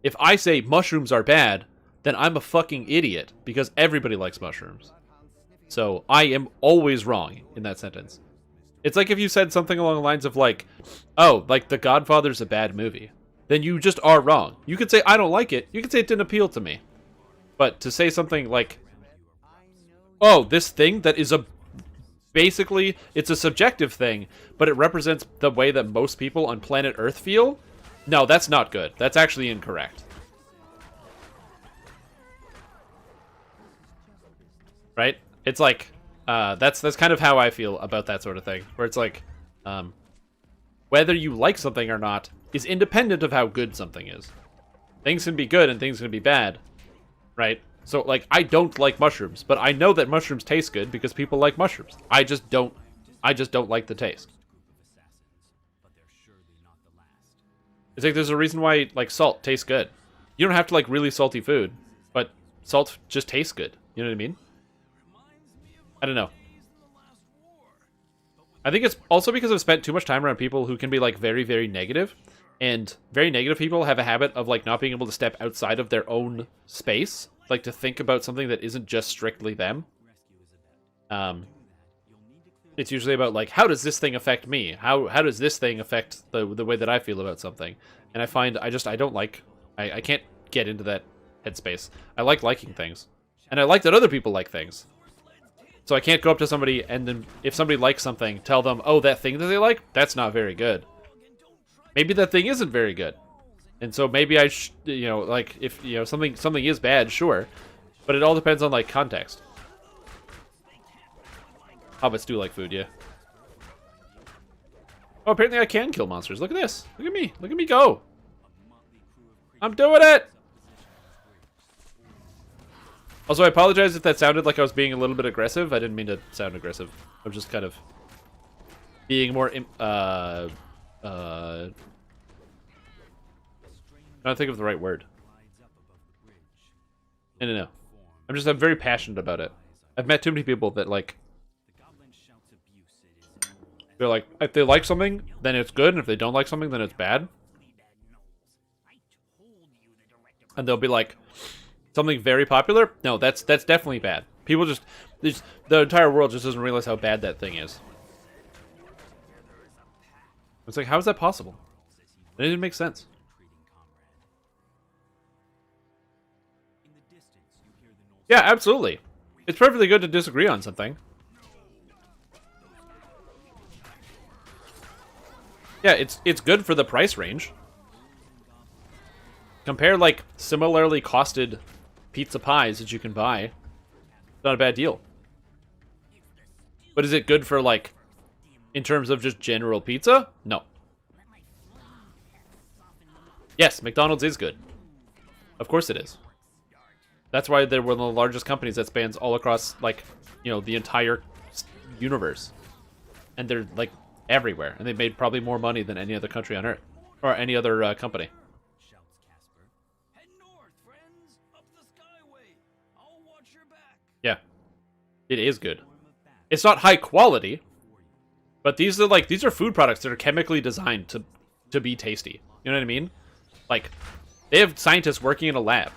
Speaker 1: if I say mushrooms are bad, then I'm a fucking idiot, because everybody likes mushrooms. So, I am always wrong in that sentence. It's like if you said something along the lines of like, oh, like The Godfather's a bad movie. Then you just are wrong. You could say, I don't like it. You could say it didn't appeal to me. But to say something like, oh, this thing that is basically, it's a subjective thing, but it represents the way that most people on planet Earth feel. No, that's not good. That's actually incorrect. Right? It's like, that's kind of how I feel about that sort of thing. Where it's like, Whether you like something or not is independent of how good something is. Things can be good and things can be bad, right? So, like, I don't like mushrooms, but I know that mushrooms taste good because people like mushrooms. I just don't like the taste. It's like there's a reason why, like, salt tastes good. You don't have to like really salty food, but salt just tastes good. You know what I mean? I don't know. I think it's also because I've spent too much time around people who can be like very, very negative. And very negative people have a habit of like not being able to step outside of their own space. Like to think about something that isn't just strictly them. It's usually about like, how does this thing affect me? How does this thing affect the way that I feel about something? And I find I don't like, I can't get into that headspace. I like liking things. And I like that other people like things. So I can't go up to somebody and then if somebody likes something, tell them, oh, that thing that they like, that's not very good. Maybe that thing isn't very good. And so maybe I, you know, like if, you know, something is bad, sure. But it all depends on like context. Hobbits do like food, yeah. Oh, apparently I can kill monsters. Look at this. Look at me. Look at me go. I'm doing it. Also, I apologize if that sounded like I was being a little bit aggressive. I didn't mean to sound aggressive. I was just kind of being more, I don't think of the right word. No. I'm very passionate about it. I've met too many people that like, they're like, if they like something, then it's good, and if they don't like something, then it's bad. And they'll be like, something very popular? No, that's definitely bad. People just, the entire world just doesn't realize how bad that thing is. It's like, how is that possible? It didn't make sense. Yeah, absolutely. It's perfectly good to disagree on something. Yeah, it's good for the price range. Compare, like, similarly costed pizza pies that you can buy. Not a bad deal. But is it good for, like, in terms of just general pizza? No. Yes, McDonald's is good. Of course it is. That's why they're one of the largest companies that spans all across, like, you know, the entire universe. And they're, like, everywhere. And they've made probably more money than any other country on Earth. Or any other company. Yeah. It is good. It's not high quality. But these are food products that are chemically designed to be tasty. You know what I mean? Like, they have scientists working in a lab.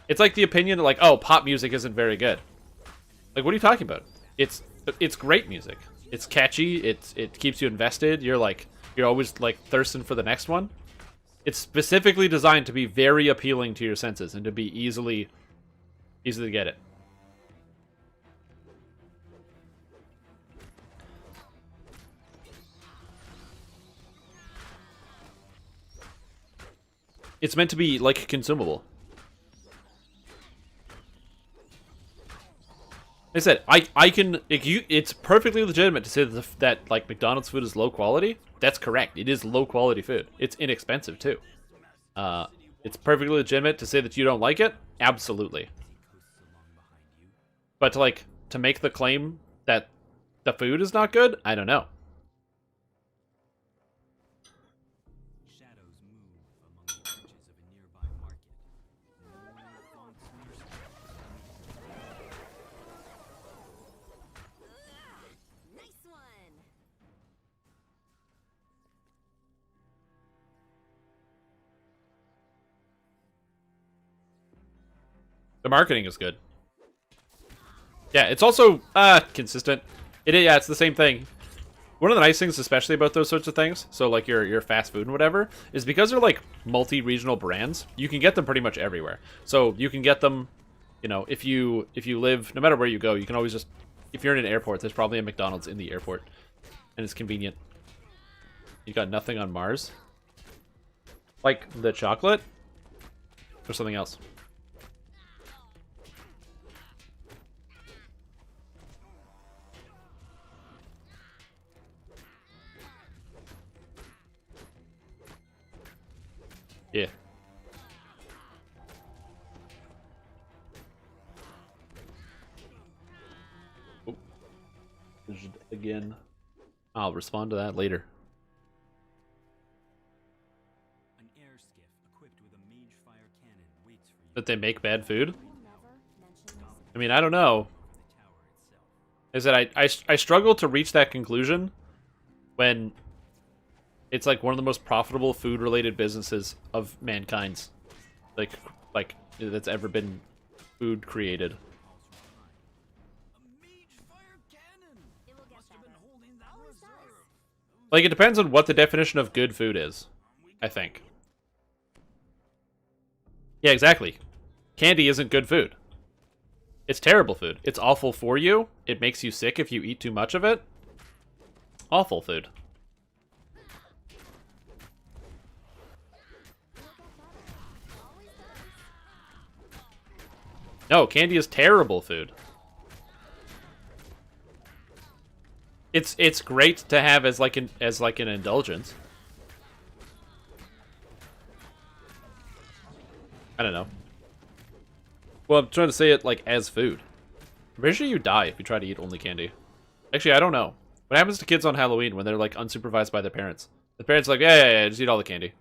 Speaker 1: It's like the opinion that, like, oh, pop music isn't very good. Like, what are you talking about? It's great music. It's catchy. It keeps you invested. You're always like thirsting for the next one. It's specifically designed to be very appealing to your senses and to be easily get it. It's meant to be like consumable. Like I said, I can. It's perfectly legitimate to say that like McDonald's food is low quality. That's correct. It is low quality food. It's inexpensive too. It's perfectly legitimate to say that you don't like it. Absolutely. But to make the claim that the food is not good, I don't know. The marketing is good. Yeah, it's also consistent. It's the same thing. One of the nice things, especially about those sorts of things, so like your fast food and whatever, is because they're like multi-regional brands, you can get them pretty much everywhere. So you can get them, you know, if you live, no matter where you go, you can always just, if you're in an airport, there's probably a McDonald's in the airport, and it's convenient. You got nothing on Mars? Like the chocolate? Or something else? Yeah. Oh. Again. I'll respond to that later.
Speaker 3: An air skiff equipped with a mage fire cannon waits for you.
Speaker 1: That they make bad food? I mean, I don't know. Is that I struggle to reach that conclusion when it's like one of the most profitable food-related businesses of mankind's, like that's ever been food created. Like, it depends on what the definition of good food is, I think. Yeah, exactly. Candy isn't good food. It's terrible food. It's awful for you. It makes you sick if you eat too much of it. Awful food. No, candy is terrible food. It's great to have as like an indulgence. I don't know. Well, I'm trying to say it like as food. I'm pretty sure you die if you try to eat only candy. Actually, I don't know. What happens to kids on Halloween when they're like unsupervised by their parents? The parents are like, yeah, just eat all the candy.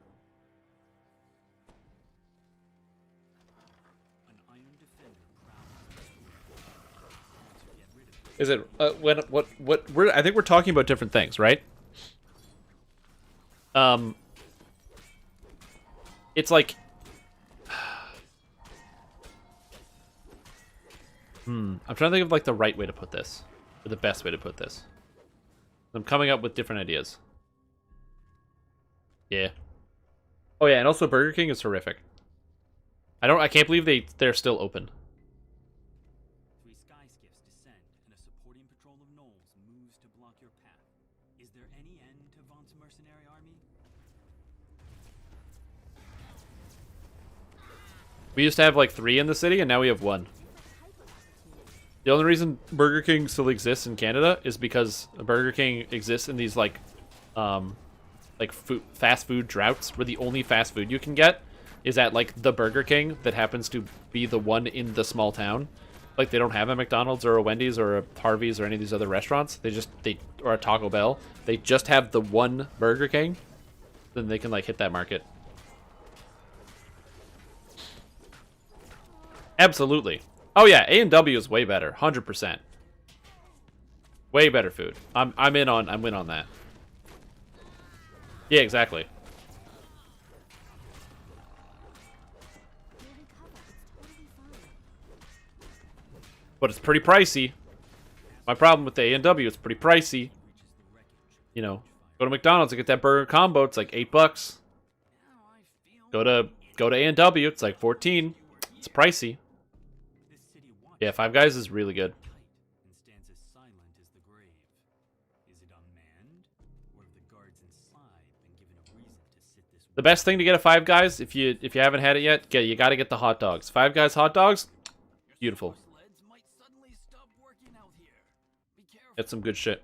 Speaker 1: Is it I think we're talking about different things, right? It's like I'm trying to think of like the right way to put this, or the best way to put this. I'm coming up with different ideas. Yeah. Oh yeah, and also Burger King is horrific. I can't believe they're still open.
Speaker 3: Three sky skiffs descend, and a supporting patrol of gnolls moves to block your path. Is there any end to Vaughn's mercenary army?
Speaker 1: We used to have like 3 in the city, and now we have 1. The only reason Burger King still exists in Canada is because Burger King exists in these like fast food droughts, where the only fast food you can get is at like the Burger King that happens to be the one in the small town. Like, they don't have a McDonald's or a Wendy's or a Harvey's or any of these other restaurants. Or a Taco Bell. They just have the one Burger King. Then they can like hit that market. Absolutely. Oh yeah, A&W is way better, 100%. Way better food. I'm in on that. Yeah, exactly. But it's pretty pricey. My problem with the A&W, it's pretty pricey. You know, go to McDonald's and get that burger combo, it's like $8. Go to A&W, it's like 14. It's pricey. Yeah, Five Guys is really good. The best thing to get at Five Guys, if you haven't had it yet, you got to get the hot dogs. Five Guys hot dogs, beautiful. Get some good shit.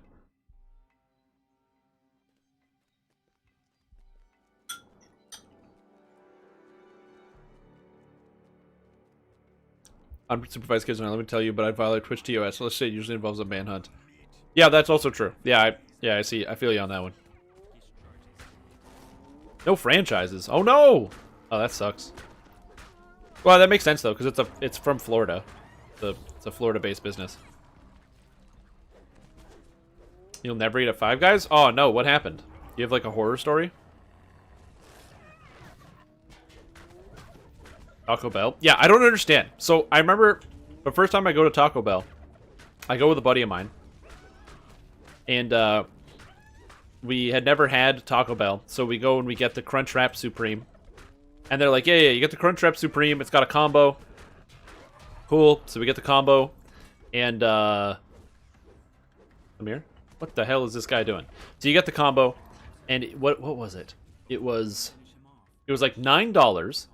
Speaker 1: Unsupervised kids are, let me tell you, but I'd violate Twitch TOS. So let's say it usually involves a manhunt. Yeah, that's also true. Yeah, I see. I feel you on that one. No franchises. Oh no! Oh, that sucks. Well, that makes sense though, because it's from Florida. It's a Florida-based business. You'll never eat at Five Guys? Oh no, what happened? You have like a horror story? Taco Bell? Yeah, I don't understand. So, I remember the first time I go to Taco Bell, I go with a buddy of mine. And, we had never had Taco Bell. So, we go and we get the Crunchwrap Supreme. And they're like, yeah, you get the Crunchwrap Supreme. It's got a combo. Cool. So, we get the combo. And, Amir? What the hell is this guy doing? So, you get the combo. And what was it? It was like $9.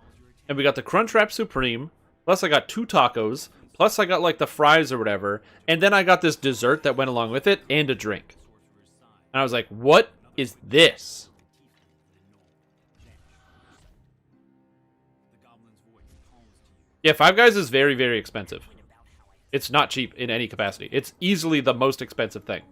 Speaker 1: And we got the Crunchwrap Supreme, plus I got 2 tacos, plus I got like the fries or whatever, and then I got this dessert that went along with it, and a drink. And I was like, what is this? Yeah, Five Guys is very, very expensive. It's not cheap in any capacity. It's easily the most expensive thing.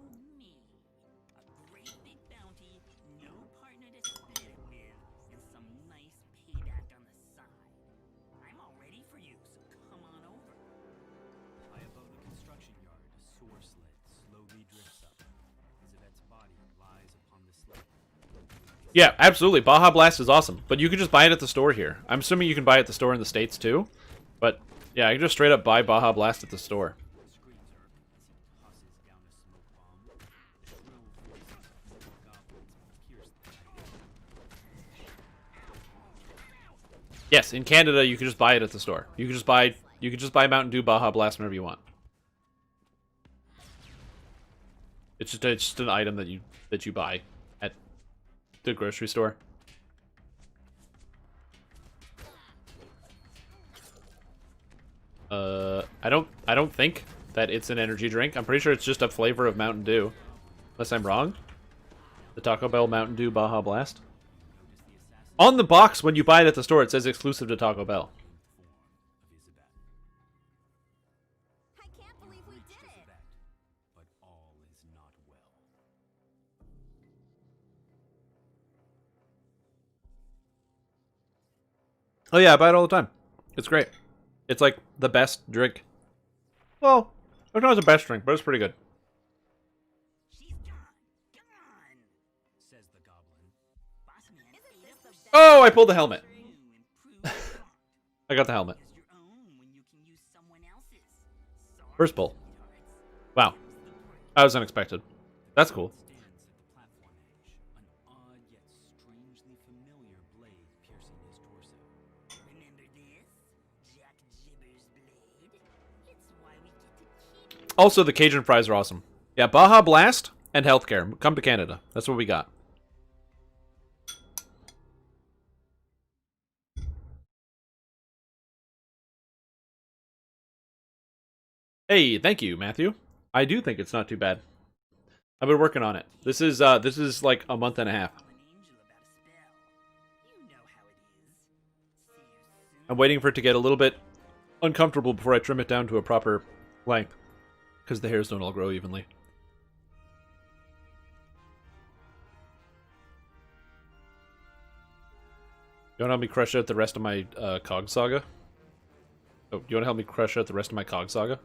Speaker 1: Yeah, absolutely. Baja Blast is awesome, but you can just buy it at the store here. I'm assuming you can buy it at the store in the States too, but yeah, I can just straight up buy Baja Blast at the store. Yes, in Canada you can just buy it at the store. You can just buy Mountain Dew Baja Blast whenever you want. It's just an item that you buy at the grocery store. I don't think that it's an energy drink. I'm pretty sure it's just a flavor of Mountain Dew. Unless I'm wrong. The Taco Bell Mountain Dew Baja Blast. On the box, when you buy it at the store, it says exclusive to Taco Bell.
Speaker 2: I can't believe we did it.
Speaker 3: But all is not well.
Speaker 1: Oh yeah, I buy it all the time. It's great. It's like the best drink. Well, it's not the best drink, but it's pretty good.
Speaker 3: Says the goblin.
Speaker 2: Isn't this the best?
Speaker 1: Oh, I pulled the helmet. I got the helmet. First pull. Wow. That was unexpected. That's cool.
Speaker 3: Stands at the platform edge, an odd yet strangely familiar blade piercing his torso.
Speaker 8: Remember this? Jack Jibber's blade? It's why we get to keep it.
Speaker 1: Also, the Cajun fries are awesome. Yeah, Baja Blast and healthcare. Come to Canada. That's what we got. Hey, thank you, Matthew. I do think it's not too bad. I've been working on it. This is like a month and a half.
Speaker 8: An angel about a spell. You know how it is. See you soon.
Speaker 1: I'm waiting for it to get a little bit uncomfortable before I trim it down to a proper length. Because the hairs don't all grow evenly. You want to help me crush out the rest of my Cog Saga? Oh, you want to help me crush out the rest of my Cog Saga?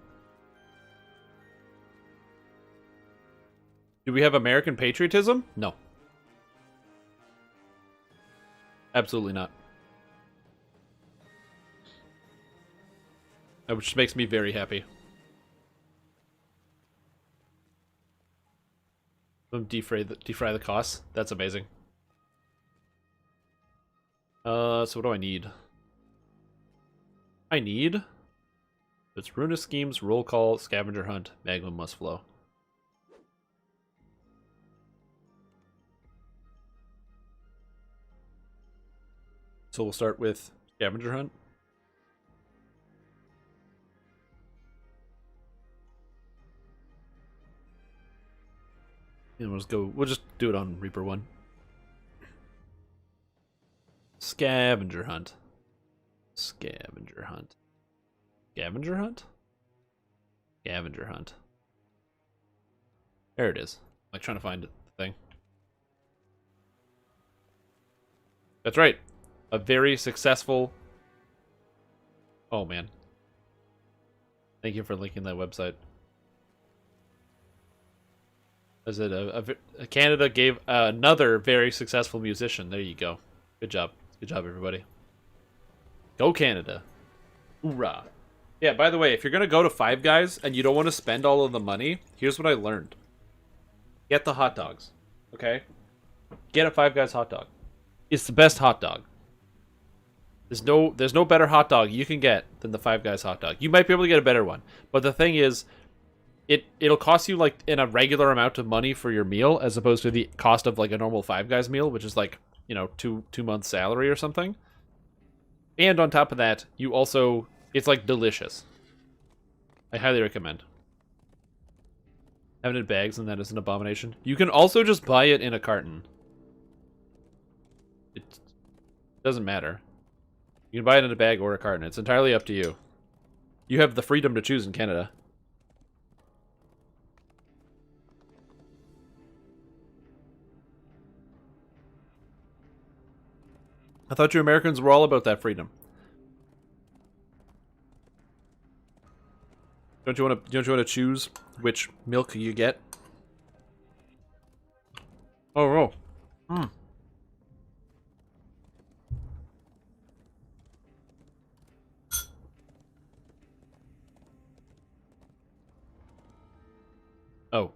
Speaker 1: Do we have American patriotism? No. Absolutely not. Which makes me very happy. Defray the costs. That's amazing. So what do I need? It's Runa Schemes, Roll Call, Scavenger Hunt, Magma Must Flow. So we'll start with Scavenger Hunt. And we'll just do it on Reaper 1. Scavenger Hunt. Scavenger Hunt. Scavenger Hunt? Scavenger Hunt. There it is. I'm like trying to find the thing. That's right. A very successful... Oh, man. Thank you for linking that website. Is it Canada gave another very successful musician. There you go. Good job. Good job, everybody. Go Canada. Hoorah. Yeah, by the way, if you're going to go to Five Guys and you don't want to spend all of the money, here's what I learned. Get the hot dogs. Okay? Get a Five Guys hot dog. It's the best hot dog. There's no better hot dog you can get than the Five Guys hot dog. You might be able to get a better one. But the thing is, it'll cost you like in a regular amount of money for your meal as opposed to the cost of like a normal Five Guys meal, which is like, you know, two months salary or something. And on top of that, you also, it's like delicious. I highly recommend. Having it in bags and that is an abomination. You can also just buy it in a carton. It doesn't matter. You can buy it in a bag or a carton. It's entirely up to you. You have the freedom to choose in Canada. I thought you Americans were all about that freedom. Don't you want to choose which milk you get? Oh, oh. Hmm. Oh,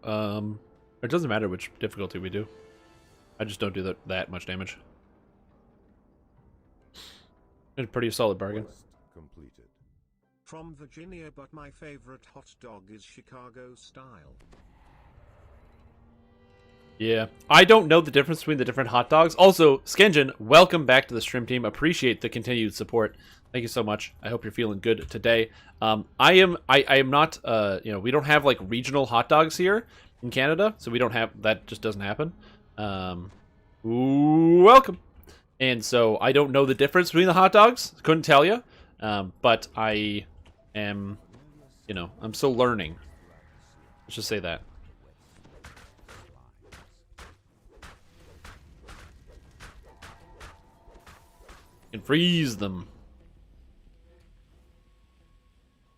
Speaker 1: it doesn't matter which difficulty we do. I just don't do that much damage. It's a pretty solid bargain.
Speaker 9: Quest completed.
Speaker 7: From Virginia, but my favorite hot dog is Chicago style.
Speaker 1: Yeah, I don't know the difference between the different hot dogs. Also, Skenjan, welcome back to the stream team. Appreciate the continued support. Thank you so much. I hope you're feeling good today. I am not. We don't have like regional hot dogs here in Canada, so we don't have that. Just doesn't happen. Welcome. And so I don't know the difference between the hot dogs. Couldn't tell you. But I am, I'm still learning. Let's just say that. And freeze them.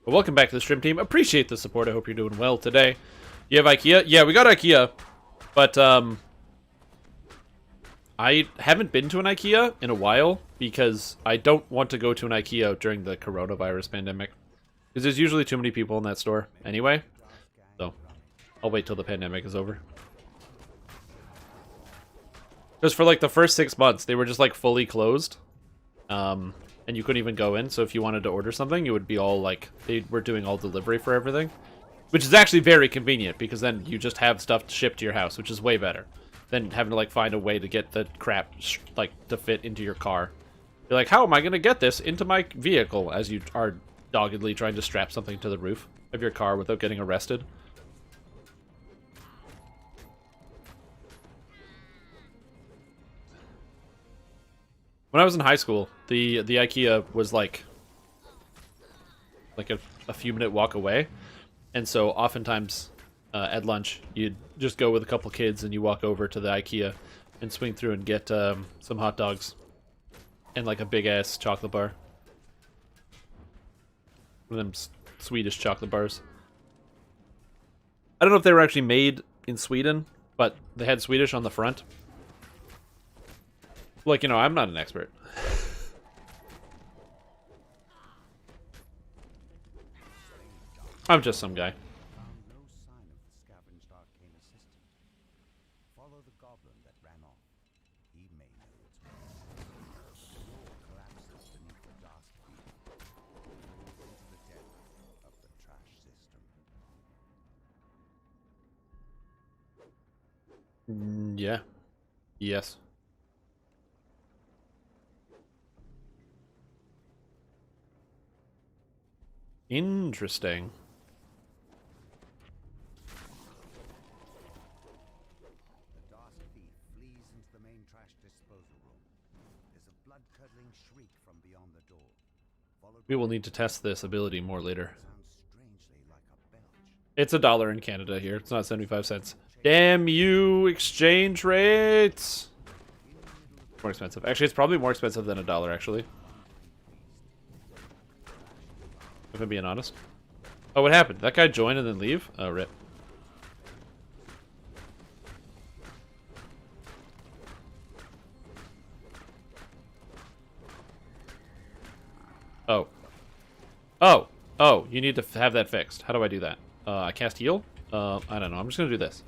Speaker 1: Well, welcome back to the stream team. Appreciate the support. I hope you're doing well today. You have IKEA? Yeah, we got IKEA. But, I haven't been to an IKEA in a while because I don't want to go to an IKEA during the coronavirus pandemic. Because there's usually too many people in that store anyway. So, I'll wait till the pandemic is over. Because for like the first 6 months, they were just like fully closed. And you couldn't even go in, so if you wanted to order something, it would be all like, they were doing all delivery for everything. Which is actually very convenient, because then you just have stuff shipped to your house, which is way better than having to like find a way to get the crap like to fit into your car. You're like, how am I going to get this into my vehicle as you are doggedly trying to strap something to the roof of your car without getting arrested? When I was in high school, the IKEA was like a few minute walk away, and so oftentimes at lunch you'd just go with a couple kids and you walk over to the IKEA and swing through and get some hot dogs and like a big ass chocolate bar. One of them Swedish chocolate bars. I don't know if they were actually made in Sweden, but they had Swedish on the front. Like, I'm not an expert. I'm just some guy.
Speaker 6: Found no sign of the scavenged arcane assistant. Follow the goblin that ran off. He may know its way. The wall collapses beneath the dark field. Falls into the depths of the trash system.
Speaker 1: Yeah. Yes. Interesting.
Speaker 6: The dark thief flees into the main trash disposal room. There's a blood-curdling shriek from beyond the door.
Speaker 1: We will need to test this ability more later.
Speaker 6: Sounds strangely like a belch.
Speaker 1: It's $1 in Canada here. It's not 75 cents. Damn you, exchange rates! More expensive. Actually, it's probably more expensive than $1, actually. If I'm being honest. Oh, what happened? That guy join and then leave? Oh, rip. Oh. Oh! Oh, you need to have that fixed. How do I do that? I cast heal? I don't know. I'm just gonna do this.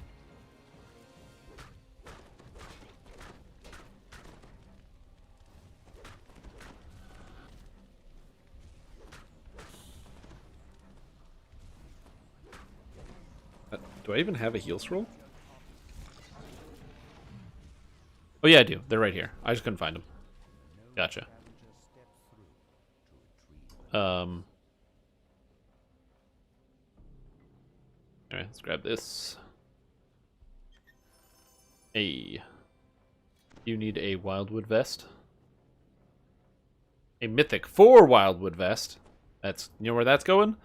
Speaker 1: Do I even have a heal scroll? Oh yeah, I do. They're right here. I just couldn't find them. Gotcha. Alright, let's grab this. Hey. You need a wildwood vest. A mythic 4 Wildwood Vest. That's, you know where that's going?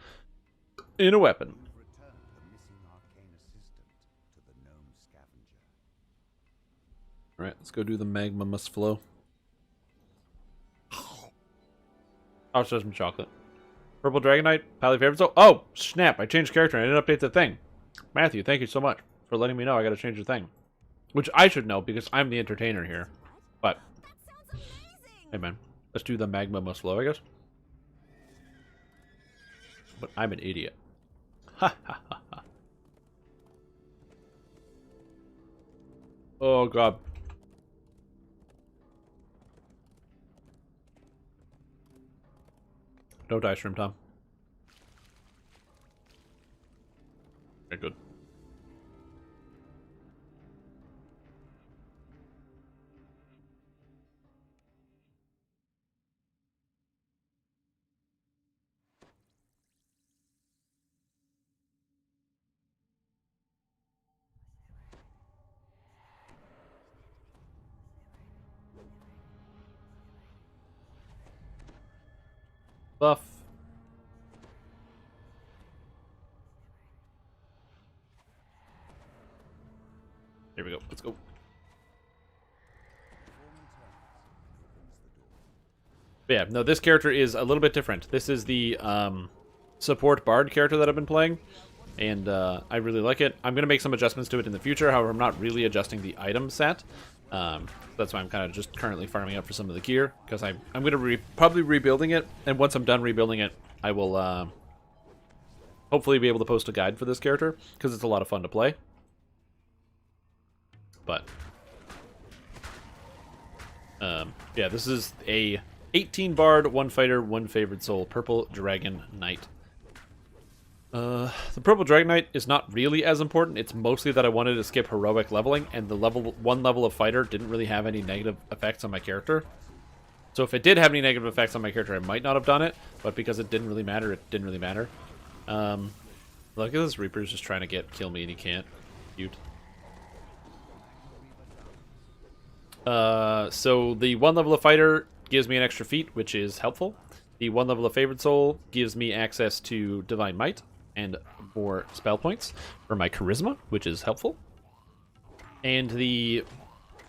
Speaker 1: In a weapon.
Speaker 6: Return the missing arcane assistant to the gnome scavenger.
Speaker 1: Alright, let's go do the magma must flow. Oh, it's just some chocolate. Purple Dragonite, Pally Favorite. Oh, snap, I changed character and I didn't update the thing. Matthew, thank you so much for letting me know I gotta change the thing. Which I should know because I'm the entertainer here. But, hey man, let's do the magma must flow, I guess. But I'm an idiot. Ha ha ha ha. Oh god. Don't die, Shrimp Tom. Okay, good. Buff. Here we go. Let's go. But yeah, no, this character is a little bit different. This is the support bard character that I've been playing, and I really like it. I'm going to make some adjustments to it in the future. However, I'm not really adjusting the item set. That's why I'm kind of just currently farming up for some of the gear, because I'm going to probably rebuilding it, and once I'm done rebuilding it, I will hopefully be able to post a guide for this character, because it's a lot of fun to play. But yeah, this is a 18 bard, 1 fighter, 1 favored soul, purple dragon knight. The purple dragon knight is not really as important. It's mostly that I wanted to skip heroic leveling, and the one level of fighter didn't really have any negative effects on my character. So if it did have any negative effects on my character, I might not have done it, but because it didn't really matter, it didn't really matter. Look at this Reaper's just trying to kill me and he can't. Cute. So the 1 level of fighter gives me an extra feat, which is helpful. The 1 level of favored soul gives me access to divine might and more spell points for my charisma, which is helpful. And the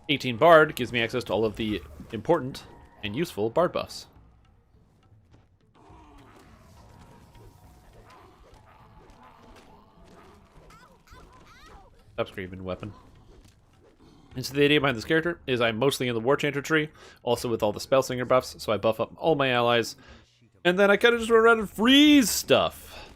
Speaker 1: 18 bard gives me access to all of the important and useful bard buffs. Stop screaming, weapon. And so the idea behind this character is I'm mostly in the War Chanter tree, also with all the Spellslinger buffs, so I buff up all my allies, and then I kind of just run around and freeze stuff.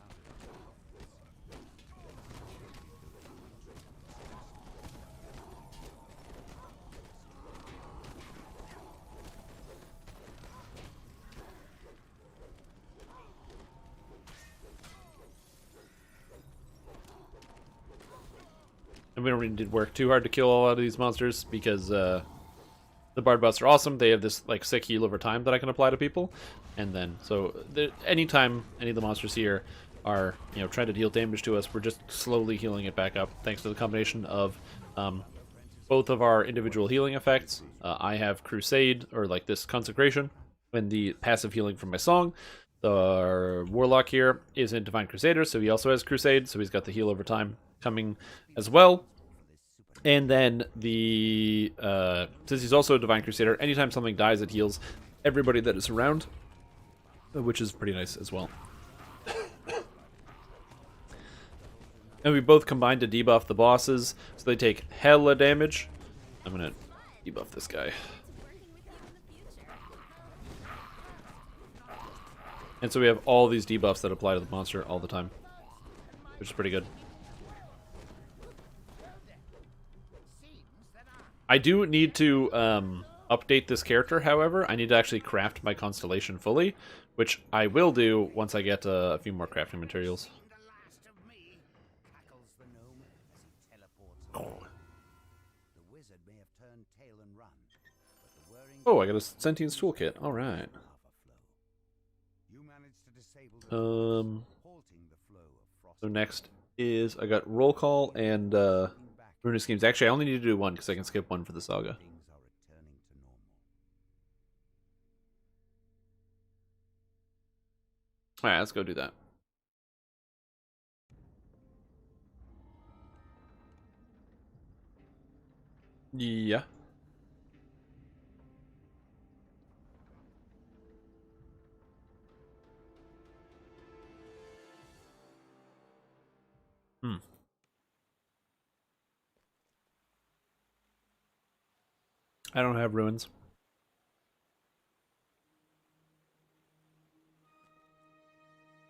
Speaker 1: And we don't really need to work too hard to kill a lot of these monsters because the bard buffs are awesome. They have this like sick heal over time that I can apply to people, and then so anytime any of the monsters here are trying to deal damage to us, we're just slowly healing it back up thanks to the combination of both of our individual healing effects. I have Crusade, or like this Consecration, and the passive healing from my song. The Warlock here is in Divine Crusader, so he also has Crusade, so he's got the heal over time coming as well. And then the since he's also a Divine Crusader, anytime something dies, it heals everybody that is around, which is pretty nice as well. And we both combine to debuff the bosses, so they take hella damage. I'm gonna debuff this guy. And so we have all these debuffs that apply to the monster all the time, which is pretty good. I do need to update this character, however. I need to actually craft my constellation fully, which I will do once I get a few more crafting materials. Oh, I got a Sentience Toolkit. Alright. So next is I got Roll Call and Runic Schemes. Actually, I only need to do one because I can skip one for the saga. Alright, let's go do that. Yeah. Hmm. I don't have ruins.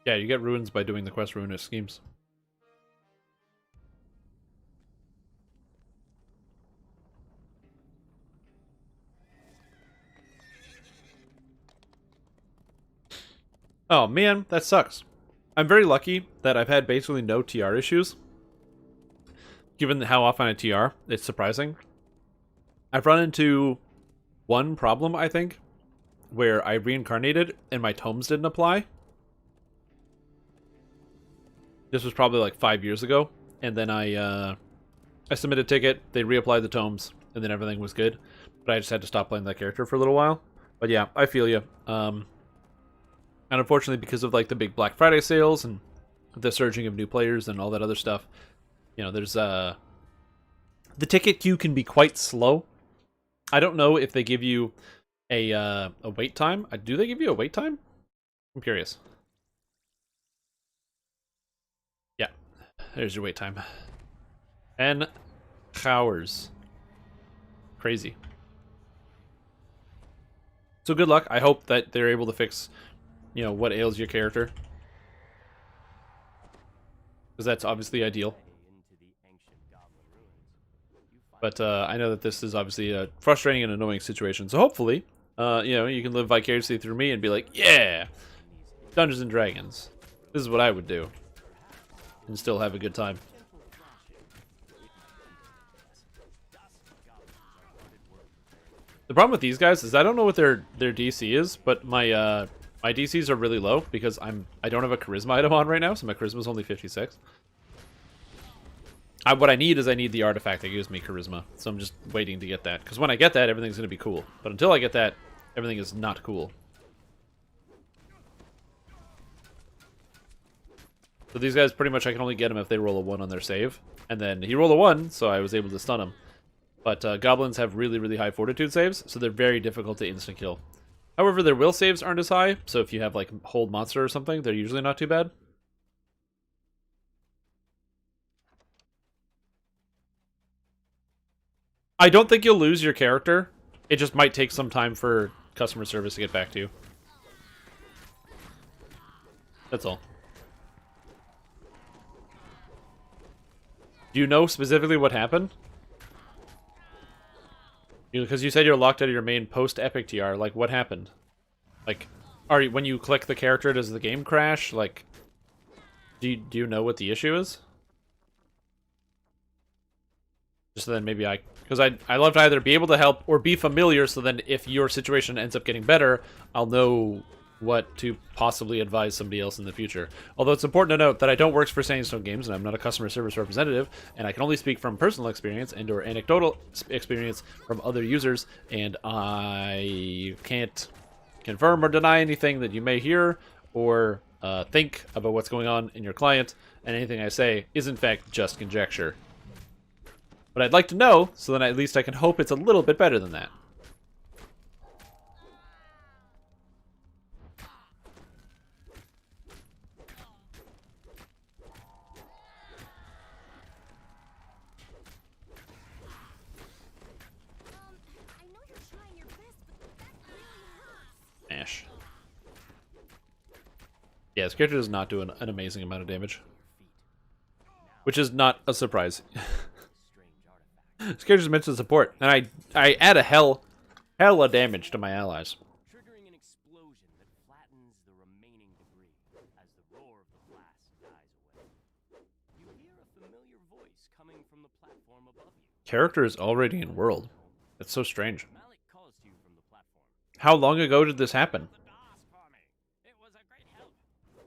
Speaker 1: Yeah, you get ruins by doing the quest ruinous schemes. Oh man, that sucks. I'm very lucky that I've had basically no TR issues. Given how often I TR, it's surprising. I've run into one problem, I think, where I reincarnated and my tomes didn't apply. This was probably like 5 years ago, and then I submitted a ticket, they reapplied the tomes, and then everything was good. But I just had to stop playing that character for a little while. But yeah, I feel you. And unfortunately, because of like the big Black Friday sales and the surging of new players and all that other stuff, you know, there's the ticket queue can be quite slow. I don't know if they give you a wait time. Do they give you a wait time? I'm curious. Yeah, there's your wait time. 10 hours. Crazy. So good luck. I hope that they're able to fix, you know, what ails your character. Because that's obviously ideal. But I know that this is obviously a frustrating and annoying situation. So hopefully, you know, you can live vicariously through me and be like, yeah, Dungeons and Dragons. This is what I would do. And still have a good time. The problem with these guys is I don't know what their DC is, but my my DCs are really low because I don't have a charisma item on right now, so my charisma is only 56. What I need is I need the artifact that gives me charisma, so I'm just waiting to get that. Because when I get that, everything's going to be cool. But until I get that, everything is not cool. So these guys, pretty much I can only get them if they roll a 1 on their save. And then he rolled a 1, so I was able to stun him. But goblins have really, really high fortitude saves, so they're very difficult to insta-kill. However, their will saves aren't as high, so if you have, like, hold monster or something, they're usually not too bad. I don't think you'll lose your character. It just might take some time for customer service to get back to you. That's all. Do you know specifically what happened? Because you said you're locked out of your main post-epic TR. Like, what happened? Like, when you click the character, does the game crash? Like, do you know what the issue is? Just so then maybe because I love to either be able to help or be familiar, so then if your situation ends up getting better, I'll know what to possibly advise somebody else in the future. Although it's important to note that I don't work for Sandstone Games, and I'm not a customer service representative, and I can only speak from personal experience and or anecdotal experience from other users, and I can't confirm or deny anything that you may hear or think about what's going on in your client, and anything I say is in fact just conjecture. But I'd like to know, so then at least I can hope it's a little bit better than that.
Speaker 2: I know you're trying your best, but that really hurts.
Speaker 1: Ash. Yeah, this character does not do an amazing amount of damage. Which is not a surprise. This character's meant to support, and I add a hell of damage to my allies.
Speaker 10: Triggering an explosion that flattens the remaining debris as the roar of the blast dies away. You hear a familiar voice coming from the platform above you.
Speaker 1: Character is already in world. That's so strange.
Speaker 10: Malik calls to you from the platform.
Speaker 1: How long ago did this happen?
Speaker 10: The DOS for me. It was a great help.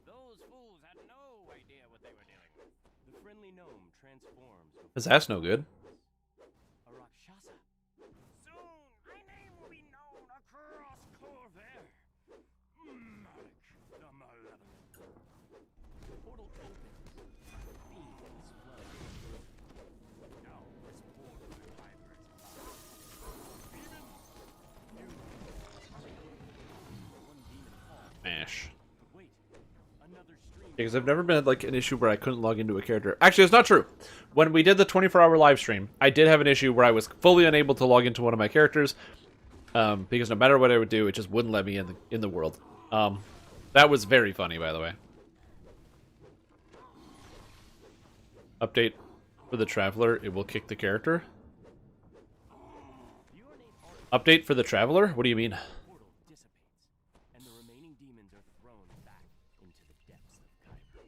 Speaker 10: Those fools had no idea what they were doing. The friendly gnome transforms.
Speaker 1: His ass no good.
Speaker 10: A Rakshasa. Soon, my name will be known across Corvair. Malik the Malevolent.
Speaker 1: Smash.
Speaker 10: Wait, another stream.
Speaker 1: Because I've never been like an issue where I couldn't log into a character. Actually, it's not true. When we did the 24-hour live stream, I did have an issue where I was fully unable to log into one of my characters, because no matter what I would do, it just wouldn't let me in the world. That was very funny, by the way. Update for the Traveler, it will kick the character. Update for the Traveler? What do you mean?
Speaker 10: Portal dissipates, and the remaining demons are thrown back into the depths of Kyber.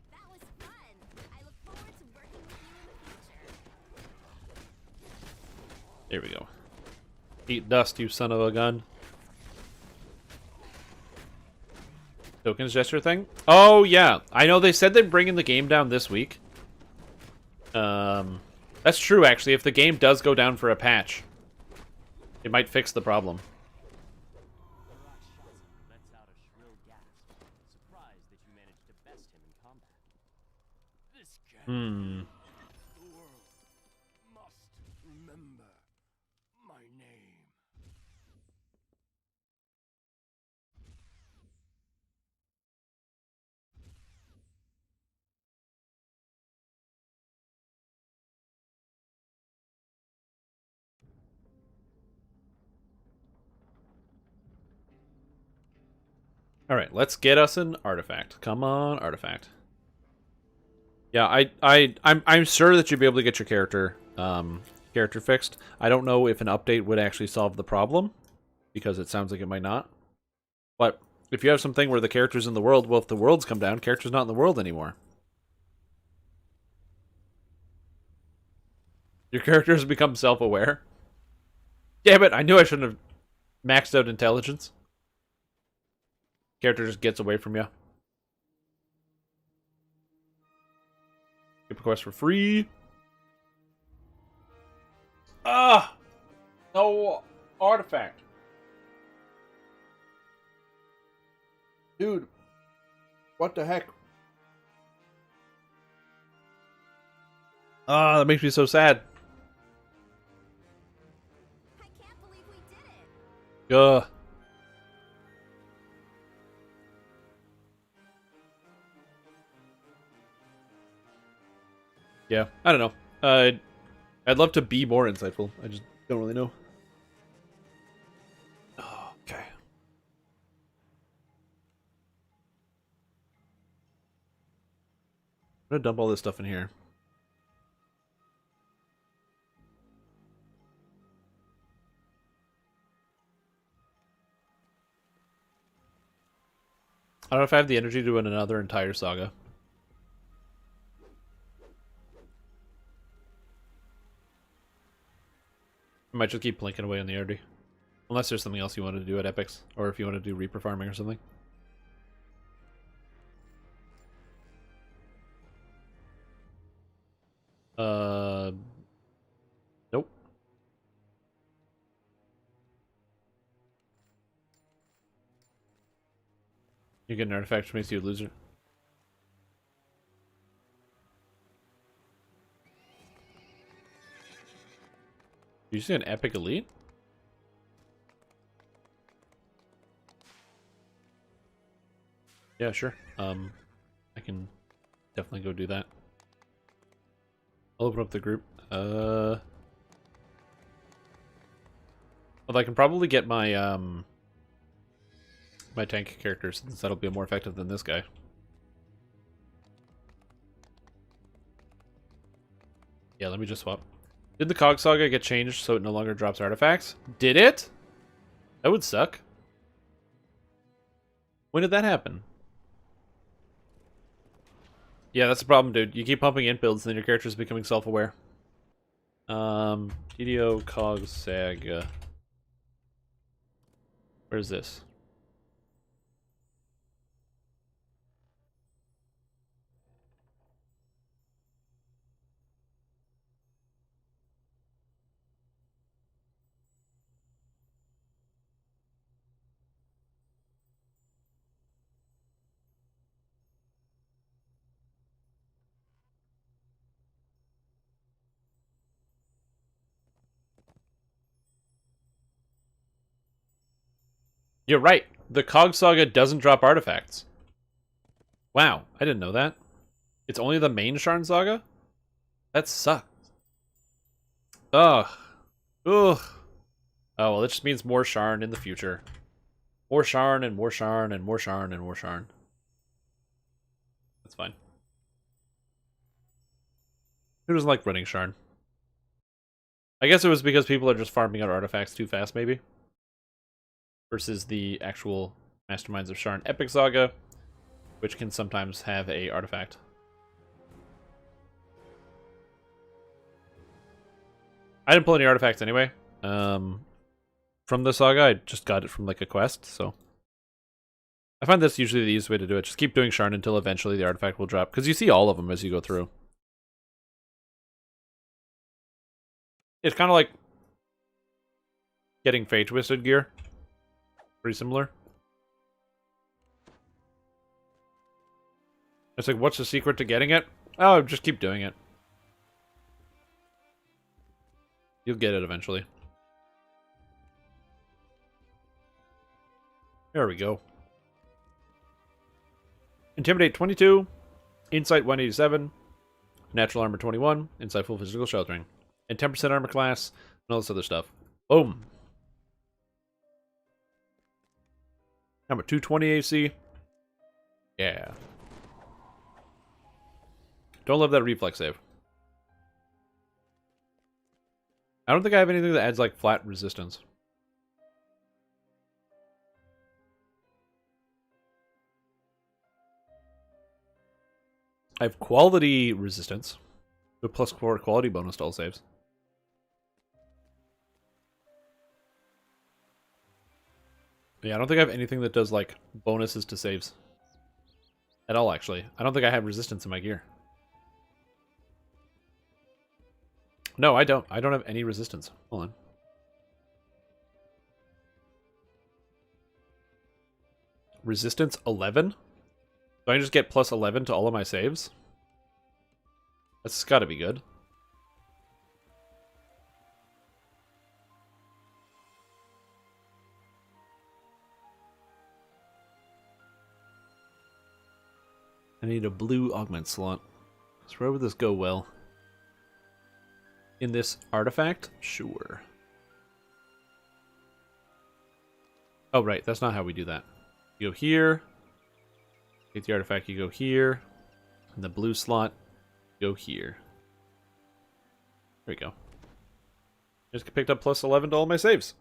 Speaker 2: That was fun. I look forward to working with you in the future.
Speaker 1: There we go. Eat dust, you son of a gun. Tokens gesture thing? Oh, yeah. I know they said they're bringing the game down this week. That's true, actually. If the game does go down for a patch, it might fix the problem.
Speaker 10: Rakshasa lets out a shrill gasp, surprised that you managed to best him in combat. This can't be. The world must remember my name.
Speaker 1: Alright, let's get us an artifact. Come on, artifact. Yeah, I'm sure that you'll be able to get your character fixed. I don't know if an update would actually solve the problem, because it sounds like it might not. But if you have something where the character's in the world, well, if the world's come down, character's not in the world anymore. Your character has become self-aware. Damn it, I knew I shouldn't have maxed out intelligence. Character just gets away from you. Skip a quest for free. Ah! No artifact. Dude. What the heck? Ah, that makes me so sad.
Speaker 2: I can't believe we did it.
Speaker 1: Ugh. Yeah, I don't know. I'd love to be more insightful. I just don't really know. Oh, okay. I'm gonna dump all this stuff in here. I don't know if I have the energy to do another entire saga. I might just keep blinking away on the energy. Unless there's something else you want to do at Epics. Or if you want to do Reaper farming or something. Nope. You get an artifact which makes you a loser. Did you see an epic elite? Yeah, sure. I can definitely go do that. I'll open up the group. Well, I can probably get my my tank character, since that'll be more effective than this guy. Yeah, let me just swap. Did the Cog Saga get changed so it no longer drops artifacts? Did it? That would suck. When did that happen? Yeah, that's the problem, dude. You keep pumping int builds, and then your character's becoming self-aware. DDO Cog Saga. Where's this? You're right. The Cog Saga doesn't drop artifacts. Wow, I didn't know that. It's only the main Sharn Saga? That sucks. Ugh. Ugh. Oh, well, it just means more Sharn in the future. More Sharn and more Sharn and more Sharn and more Sharn. That's fine. Who doesn't like running Sharn? I guess it was because people are just farming out artifacts too fast, maybe. Versus the actual Masterminds of Sharn Epic Saga, which can sometimes have a artifact. I didn't pull any artifacts anyway. From the saga, I just got it from like a quest, so I find that's usually the easiest way to do it. Just keep doing Sharn until eventually the artifact will drop, because you see all of them as you go through. It's kind of like getting Fate Twisted gear. Pretty similar. It's like, what's the secret to getting it? Oh, just keep doing it. You'll get it eventually. There we go. Intimidate 22, Insight 187, Natural Armor 21, Insight Full Physical Sheltering, and 10% armor class, and all this other stuff. Boom. Number 220 AC. Yeah. Don't love that reflex save. I don't think I have anything that adds like flat resistance. I have quality resistance, with plus 4 quality bonus to all saves. Yeah, I don't think I have anything that does like bonuses to saves. At all, actually. I don't think I have resistance in my gear. No, I don't. I don't have any resistance. Hold on. Resistance 11? Do I just get plus 11 to all of my saves? That's gotta be good. I need a blue augment slot. So where would this go well? In this artifact? Sure. Oh, right. That's not how we do that. You go here. Get the artifact, you go here. And the blue slot, go here. There we go. Just picked up plus 11 to all my saves.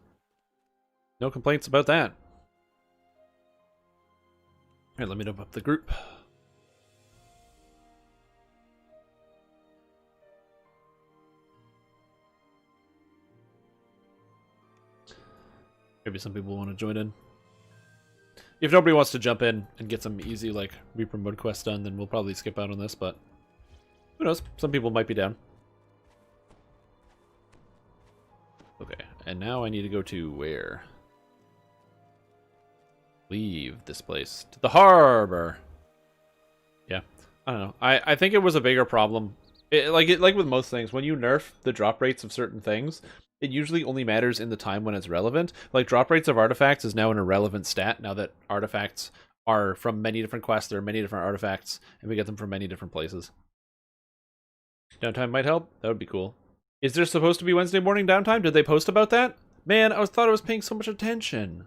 Speaker 1: No complaints about that. Alright, let me open up the group. Maybe some people want to join in. If nobody wants to jump in and get some easy, like, Reaper mode quests done, then we'll probably skip out on this, but who knows? Some people might be down. Okay, and now I need to go to where? Leave this place. To the harbor! Yeah, I don't know. I think it was a bigger problem. Like with most things, when you nerf the drop rates of certain things, it usually only matters in the time when it's relevant. Like, drop rates of artifacts is now an irrelevant stat, now that artifacts are from many different quests, there are many different artifacts, and we get them from many different places. Downtime might help? That would be cool. Is there supposed to be Wednesday morning downtime? Did they post about that? Man, thought I was paying so much attention.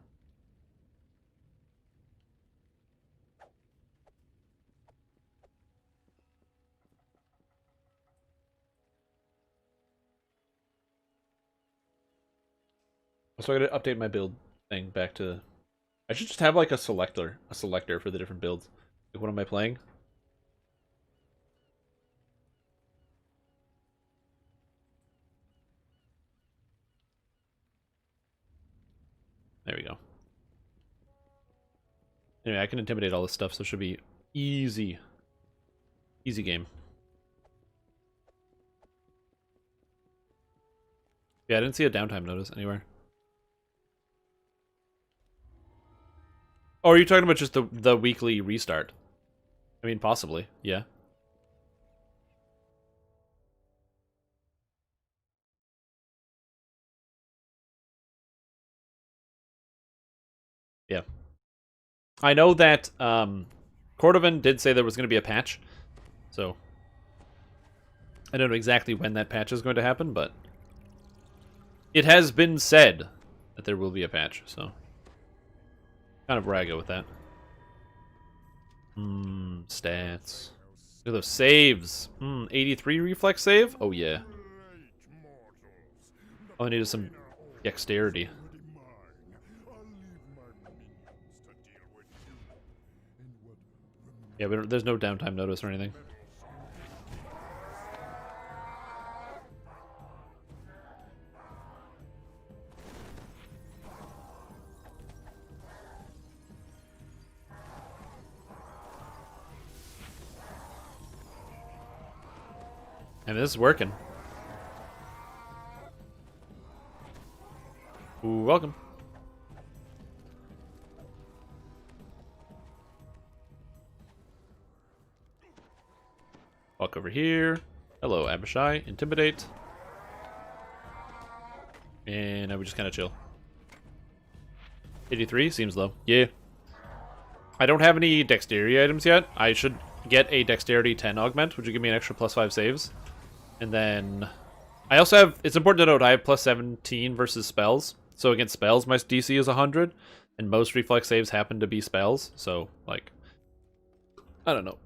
Speaker 1: So I gotta update my build thing back to... I should just have like a selector for the different builds. Like, what am I playing? There we go. Anyway, I can intimidate all this stuff, so it should be easy. Easy game. Yeah, I didn't see a downtime notice anywhere. Oh, are you talking about just the weekly restart? I mean, possibly, yeah. Yeah. I know that Cordovan did say there was going to be a patch, so I don't know exactly when that patch is going to happen, but it has been said that there will be a patch, so kind of where I go with that. Stats. Look at those saves. 83 reflex save? Oh, yeah. All I need is some dexterity. Yeah, but there's no downtime notice or anything. And this is working. Ooh, welcome. Walk over here. Hello, Abishai. Intimidate. And I would just kind of chill. 83 seems low. Yeah. I don't have any dexterity items yet. I should get a dexterity 10 augment, which would give me an extra +5 saves. And then I also have, it's important to note, I have +17 versus spells. So against spells, my DC is 100. And most reflex saves happen to be spells. So, like, I don't know.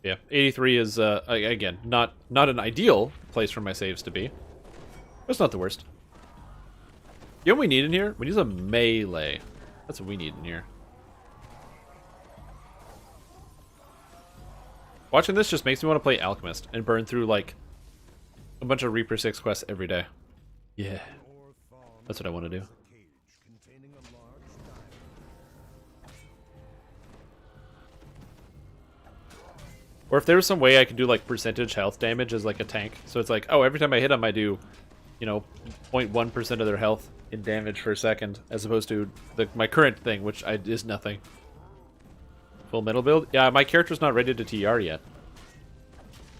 Speaker 1: Yeah, 83 is, again, not an ideal place for my saves to be. But it's not the worst. You know what we need in here? We need some melee. That's what we need in here. Watching this just makes me want to play Alchemist and burn through, like, a bunch of Reaper 6 quests every day. Yeah. That's what I want to do. Or if there was some way I could do, like, percentage health damage as, like, a tank. So it's like, oh, every time I hit them, I do, you know, 0.1% of their health in damage for a second. As opposed to my current thing, which is nothing. Full metal build? Yeah, my character's not ready to TR yet.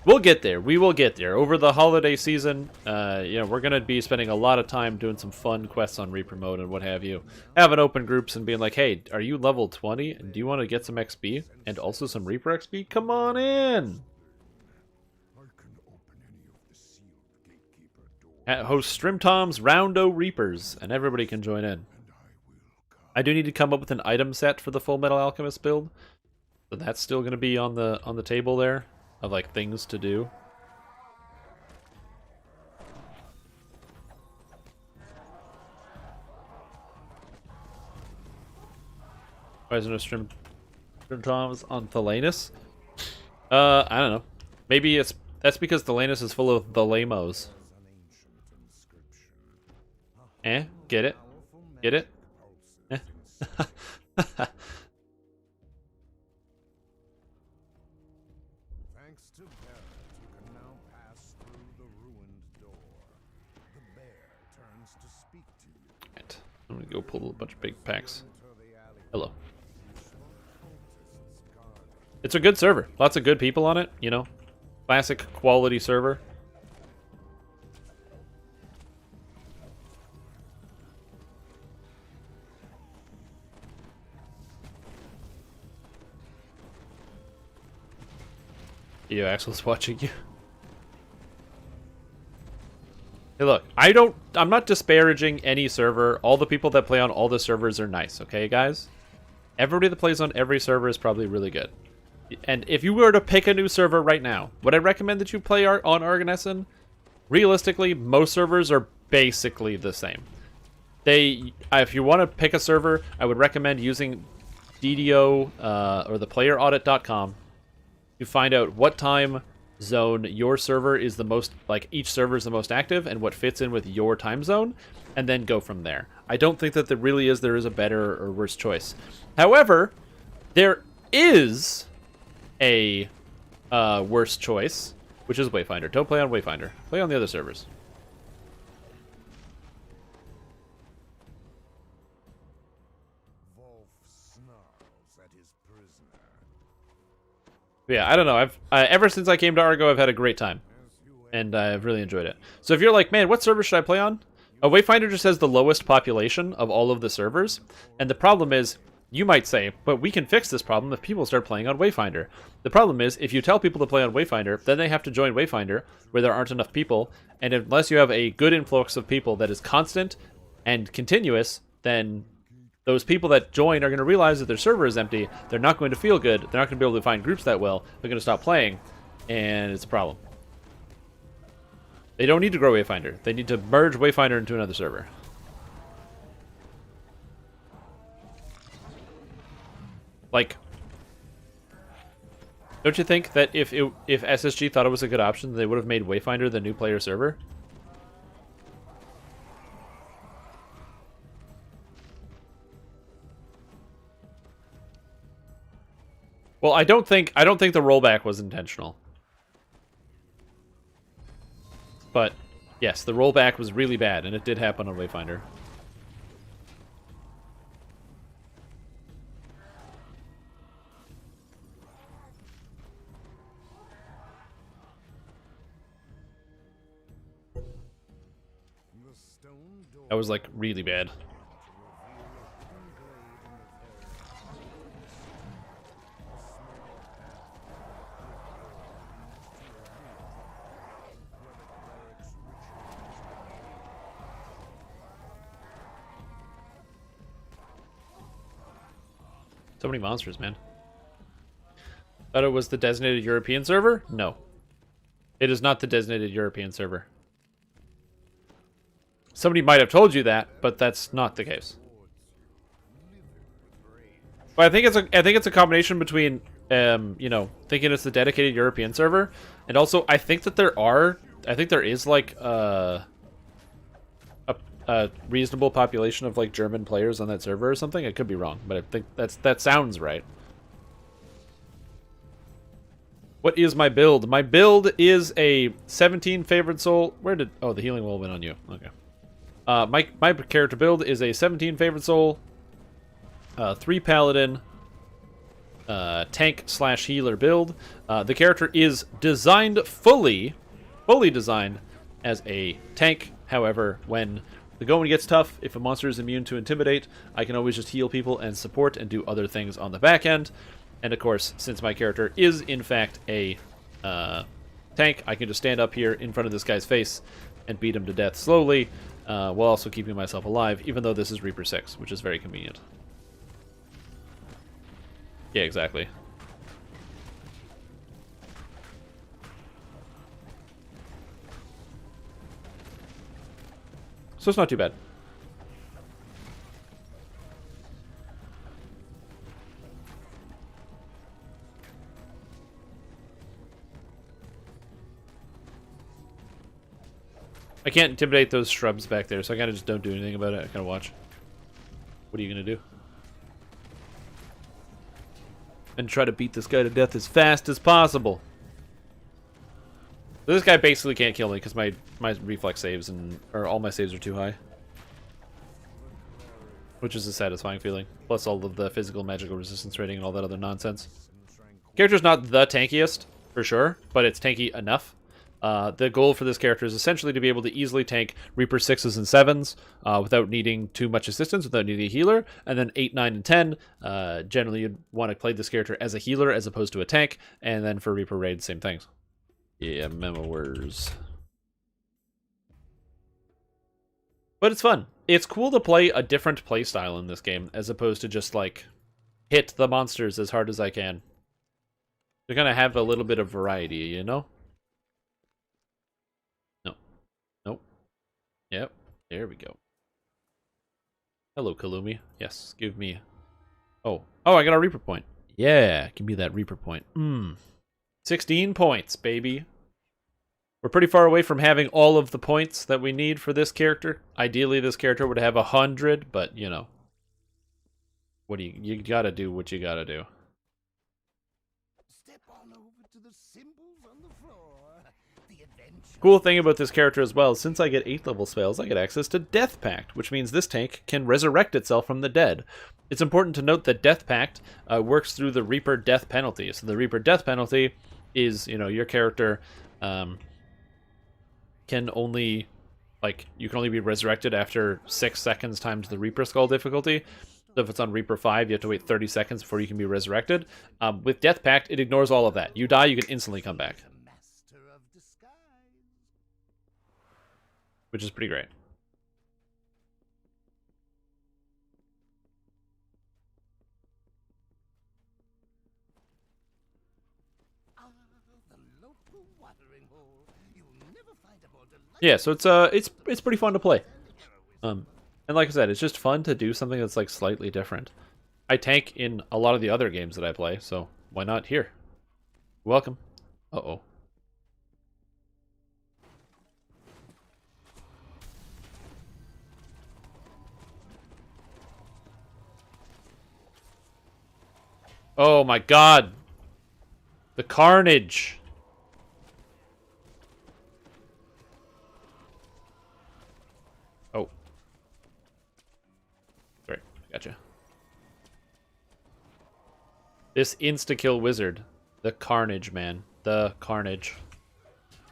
Speaker 1: We'll get there. We will get there. Over the holiday season, you know, we're going to be spending a lot of time doing some fun quests on Reaper mode and what have you. Having open groups and being like, hey, are you level 20? And do you want to get some XP? And also some Reaper XP? Come on in! Host Strimtom's Roundo Reapers, and everybody can join in. I do need to come up with an item set for the Full Metal Alchemist build. So that's still going to be on the table there. Of, like, things to do. Why is there no Strim Toms on Thalanus? I don't know. Maybe that's because Thalanus is full of the lamos. Eh? Get it? Get it? Eh? I'm gonna go pull a bunch of big packs. Hello. It's a good server. Lots of good people on it, you know. Classic quality server. Yo, Axel's watching you. Hey, look, I'm not disparaging any server. All the people that play on all the servers are nice, okay, guys? Everybody that plays on every server is probably really good. And if you were to pick a new server right now, would I recommend that you play on Arganessen? Realistically, most servers are basically the same. If you want to pick a server, I would recommend using DDO or the playeraudit.com to find out what time zone your server is the most, like, each server is the most active and what fits in with your time zone, and then go from there. I don't think that there is a better or worse choice. However, there is a worse choice, which is Wayfinder. Don't play on Wayfinder. Play on the other servers. Yeah, I don't know. I've ever since I came to Argo, I've had a great time, and I've really enjoyed it. So if you're like, man, what server should I play on? Wayfinder just has the lowest population of all of the servers, and the problem is, you might say, but we can fix this problem if people start playing on Wayfinder. The problem is, if you tell people to play on Wayfinder, then they have to join Wayfinder, where there aren't enough people, and unless you have a good influx of people that is constant and continuous, then those people that join are going to realize that their server is empty, they're not going to feel good, they're not going to be able to find groups that well, they're going to stop playing, and it's a problem. They don't need to grow Wayfinder. They need to merge Wayfinder into another server. Like, don't you think that if SSG thought it was a good option, they would have made Wayfinder the new player server? Well, I don't think the rollback was intentional. But yes, the rollback was really bad, and it did happen on Wayfinder. That was like really bad. So many monsters, man. Thought it was the designated European server? No. It is not the designated European server. Somebody might have told you that, but that's not the case. But I think it's a combination between you know, thinking it's the dedicated European server, and also I think there is like a reasonable population of like German players on that server or something. I could be wrong, but I think that sounds right. What is my build? My build is a 17 favored soul. Oh, the healing wall went on you. Okay. My character build is a 17 favored soul, 3 paladin, tank / healer build. The character is designed fully designed as a tank. However, when the going gets tough, if a monster is immune to intimidate, I can always just heal people and support and do other things on the back end. And of course, since my character is in fact a tank, I can just stand up here in front of this guy's face and beat him to death slowly, while also keeping myself alive, even though this is Reaper 6, which is very convenient. Yeah, exactly. So it's not too bad. I can't intimidate those shrubs back there, so I kind of just don't do anything about it. I kind of watch. What are you going to do? And try to beat this guy to death as fast as possible. This guy basically can't kill me because my reflex saves or all my saves are too high. Which is a satisfying feeling. Plus all of the physical magical resistance rating and all that other nonsense. Character's not the tankiest, for sure, but it's tanky enough. The goal for this character is essentially to be able to easily tank Reaper 6s and 7s without needing too much assistance, without needing a healer. And then 8, 9, and 10, generally you'd want to play this character as a healer as opposed to a tank. And then for Reaper raids, same things. Yeah, memo words. But it's fun. It's cool to play a different playstyle in this game as opposed to just like hit the monsters as hard as I can. You're gonna have a little bit of variety, you know? No. Nope. Yep. There we go. Hello, Kalumi. Yes, give me... Oh, I got a Reaper point. Yeah, give me that Reaper point. 16 points, baby. We're pretty far away from having all of the points that we need for this character. Ideally, this character would have 100, but, you know. What do you gotta do what you gotta do.
Speaker 6: Step on over to the symbols on the floor. The
Speaker 1: Cool thing about this character as well, since I get 8th level spells, I get access to Death Pact, which means this tank can resurrect itself from the dead. It's important to note that Death Pact works through the Reaper Death Penalty. So the Reaper Death Penalty is, you know, your character can only, like, you can only be resurrected after 6 seconds times the Reaper Skull difficulty. So if it's on Reaper 5, you have to wait 30 seconds before you can be resurrected. With Death Pact, it ignores all of that. You die, you can instantly come back. Which is pretty great. Yeah, so it's pretty fun to play. And like I said, it's just fun to do something that's like slightly different. I tank in a lot of the other games that I play, so why not here? Welcome. Uh-oh. Oh my god. The carnage. Oh. Sorry, gotcha. This insta-kill wizard. The carnage, man. The carnage.
Speaker 2: I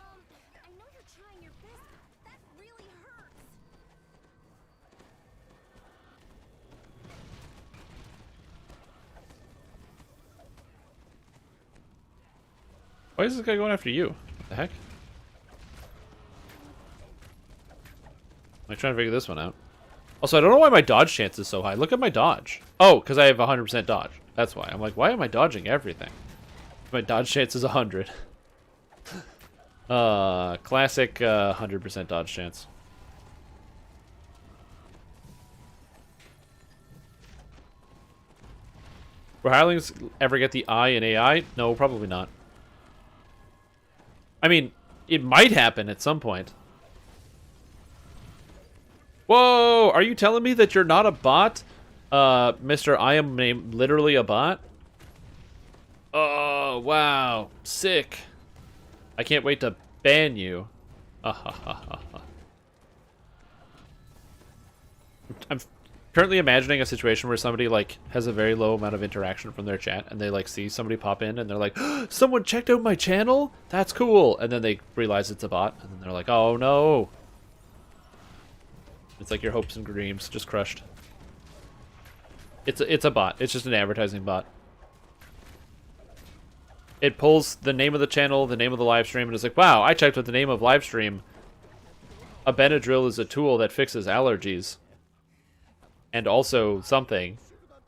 Speaker 2: know you're trying your best, but that really hurts.
Speaker 1: Why is this guy going after you? What the heck? I'm trying to figure this one out. Also, I don't know why my dodge chance is so high. Look at my dodge. Oh, because I have 100% dodge. That's why. I'm like, why am I dodging everything? My dodge chance is 100. Classic 100% dodge chance. Will hirelings ever get the I in AI? No, probably not. I mean, it might happen at some point. Whoa! Are you telling me that you're not a bot? Mr. I am named literally a bot? Oh, wow. Sick. I can't wait to ban you. I'm currently imagining a situation where somebody, like, has a very low amount of interaction from their chat, and they, like, see somebody pop in, and they're like, someone checked out my channel? That's cool. And then they realize it's a bot, and then they're like, oh, no. It's like your hopes and dreams just crushed. It's a bot. It's just an advertising bot. It pulls the name of the channel, the name of the live stream, and it's like, wow, I checked with the name of live stream. A Benadrill is a tool that fixes allergies. And also something.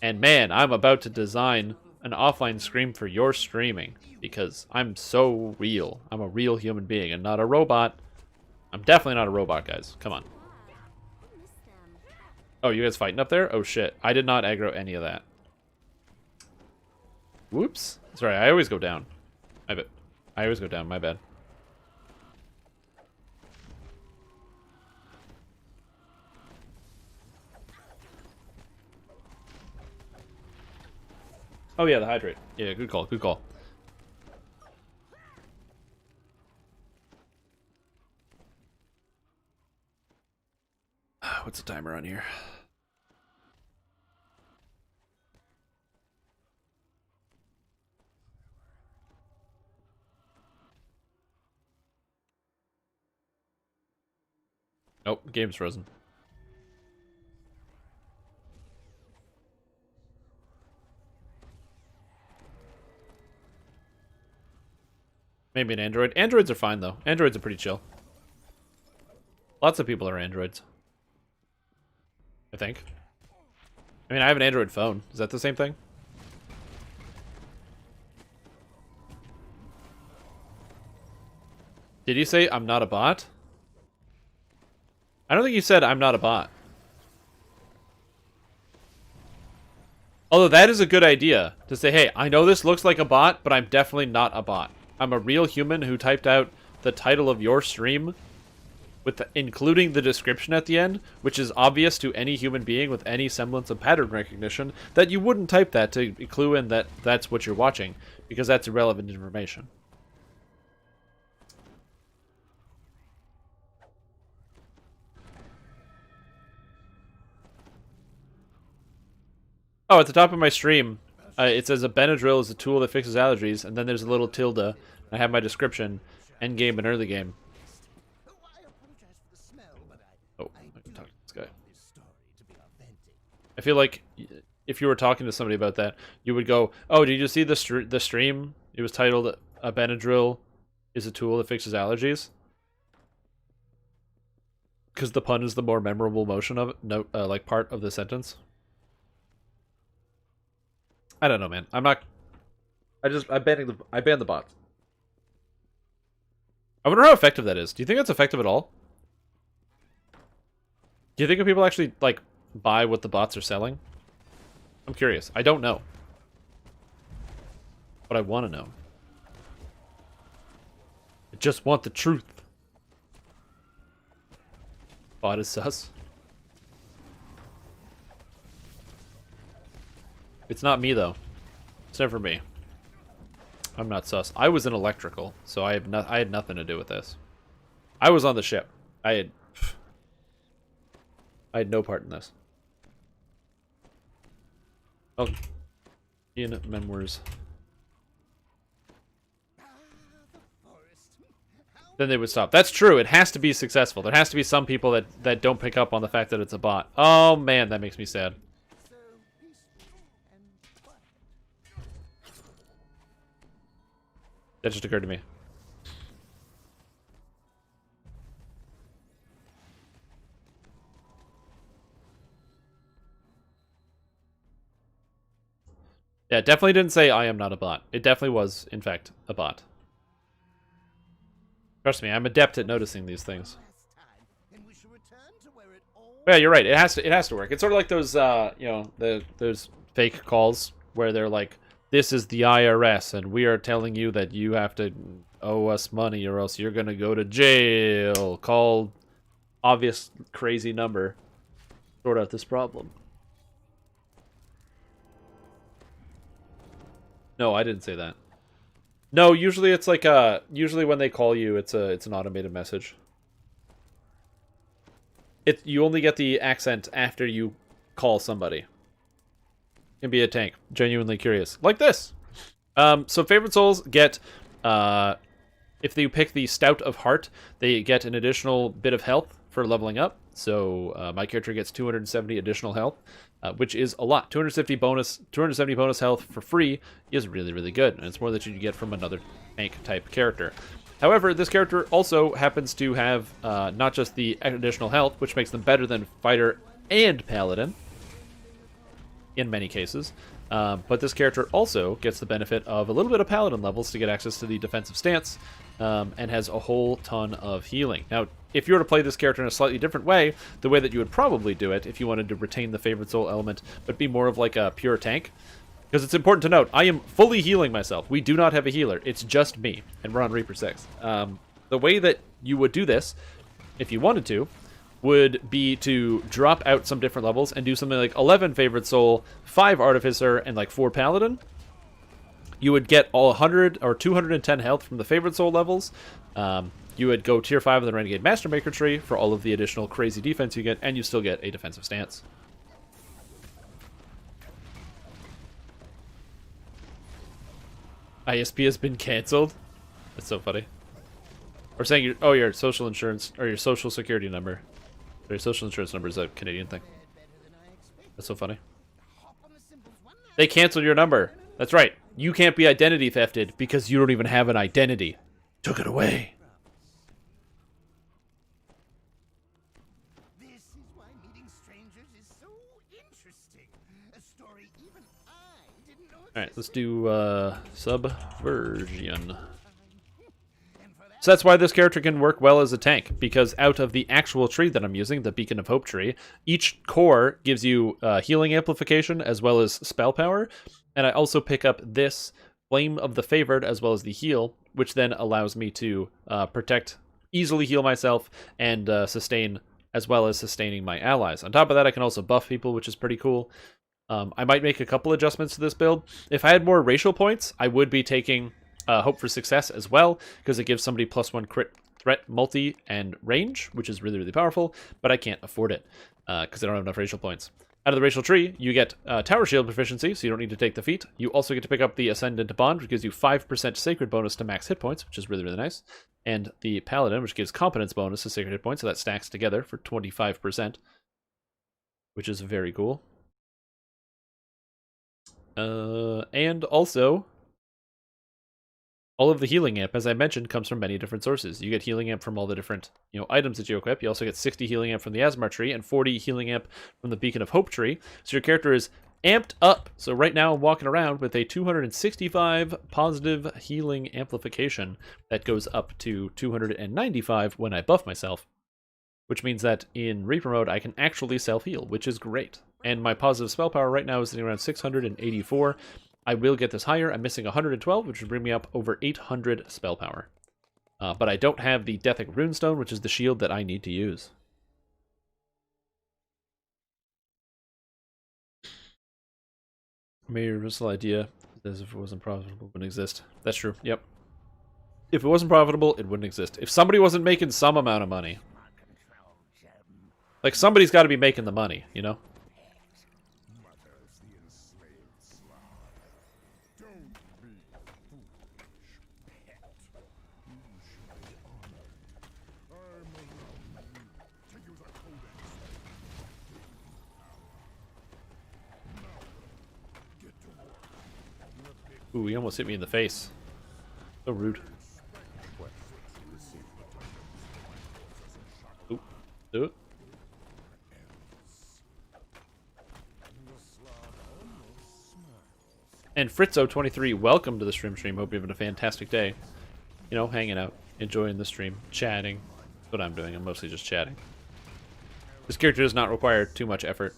Speaker 1: And man, I'm about to design an offline stream for your streaming. Because I'm so real. I'm a real human being and not a robot. I'm definitely not a robot, guys. Come on. Oh, you guys fighting up there? Oh shit. I did not aggro any of that. Whoops. Sorry, I always go down. I always go down, my bad. Oh yeah, the hydrate. Yeah, good call, good call. What's the timer on here? Nope, game's frozen. Maybe an Android. Androids are fine, though. Androids are pretty chill. Lots of people are Androids. I think. I mean, I have an Android phone. Is that the same thing? Did you say I'm not a bot? I don't think you said I'm not a bot. Although that is a good idea. To say, hey, I know this looks like a bot, but I'm definitely not a bot. I'm a real human who typed out the title of your stream, including the description at the end, which is obvious to any human being with any semblance of pattern recognition, that you wouldn't type that to clue in that that's what you're watching, because that's irrelevant information. Oh, at the top of my stream, it says a Benadrill is a tool that fixes allergies, and then there's a little tilde. I have my description, end game and early game. Oh, I can talk to this guy. I feel like if you were talking to somebody about that, you would go, "Oh, did you see the stream? It was titled "A Benadrill is a tool that fixes allergies." Because the pun is the more memorable motion of it, like part of the sentence. I don't know, man. I'm not. I ban the bots. I wonder how effective that is. Do you think that's effective at all? Do you think people actually like buy what the bots are selling? I'm curious. I don't know, but I want to know. I just want the truth. Bot is sus. It's not me though. It's never me. I'm not sus. I was in electrical, so I had nothing to do with this. I was on the ship. I had no part in this. Oh, in memoirs. Then they would stop. That's true. It has to be successful. There has to be some people that don't pick up on the fact that it's a bot. Oh man, that makes me sad. That just occurred to me. Yeah, it definitely didn't say I am not a bot. It definitely was, in fact, a bot. Trust me, I'm adept at noticing these things. Yeah, you're right. It has to work. It's sort of like those you know, those fake calls where they're like, "This is the IRS, and we are telling you that you have to owe us money, or else you're gonna go to jail. Call obvious crazy number. Sort out this problem." No, I didn't say that. No, usually it's like usually when they call you, it's an automated message. You only get the accent after you call somebody. Can be a tank. Genuinely curious. Like this. So favorite souls get if you pick the Stout of Heart, they get an additional bit of health for leveling up. So my character gets 270 additional health, which is a lot. 270 bonus health for free is really, really good, and it's more than you get from another tank type character. However, this character also happens to have not just the additional health, which makes them better than fighter and paladin in many cases, but this character also gets the benefit of a little bit of paladin levels to get access to the defensive stance, and has a whole ton of healing. Now, if you were to play this character in a slightly different way, the way that you would probably do it if you wanted to retain the favorite soul element, but be more of like a pure tank, because it's important to note, I am fully healing myself. We do not have a healer. It's just me, and we're on Reaper 6. The way that you would do this, if you wanted to, would be to drop out some different levels and do something like 11 favorite soul, 5 artificer, and like 4 paladin. You would get all 100 or 210 health from the favorite soul levels. You would go tier 5 of the Renegade Mastermaker tree for all of the additional crazy defense you get, and you still get a defensive stance. ISP has been cancelled? That's so funny. Or saying your social insurance or your social security number. Or your social insurance number is a Canadian thing. That's so funny. They canceled your number. That's right. You can't be identity thefted because you don't even have an identity. Took it away.
Speaker 6: This is why meeting strangers is so interesting. A story even I didn't know.
Speaker 1: Alright, let's do Subversion. So that's why this character can work well as a tank, because out of the actual tree that I'm using, the Beacon of Hope tree, each core gives you healing amplification as well as spell power, and I also pick up this Flame of the Favored as well as the heal, which then allows me to protect, easily heal myself, and sustain, as well as sustaining my allies. On top of that, I can also buff people, which is pretty cool. I might make a couple adjustments to this build. If I had more racial points, I would be taking Hope for Success as well, because it gives somebody +1 crit threat, multi, and range, which is really, really powerful, but I can't afford it because I don't have enough racial points. Out of the racial tree, you get Tower Shield proficiency, so you don't need to take the feat. You also get to pick up the Ascendant Bond, which gives you 5% Sacred bonus to max hit points, which is really, really nice. And the Paladin, which gives Competence bonus to Sacred hit points, so that stacks together for 25%, which is very cool. And also, all of the healing amp, as I mentioned, comes from many different sources. You get healing amp from all the different, items that you equip. You also get 60 healing amp from the Asmar tree and 40 healing amp from the Beacon of Hope tree. So your character is amped up. So right now I'm walking around with a 265 positive healing amplification that goes up to 295 when I buff myself, which means that in Reaper mode I can actually self-heal, which is great. And my positive spell power right now is sitting around 684. I will get this higher. I'm missing 112, which would bring me up over 800 spell power. But I don't have the Deathic Runestone, which is the shield that I need to use. My universal idea is if it wasn't profitable, it wouldn't exist. That's true, yep. If it wasn't profitable, it wouldn't exist. If somebody wasn't making some amount of money, like somebody's got to be making the money, you know? Ooh, he almost hit me in the face. So rude. Ooh, do it. And Fritzo23, welcome to the stream. Hope you're having a fantastic day. Hanging out, enjoying the stream, chatting. That's what I'm doing. I'm mostly just chatting. This character does not require too much effort.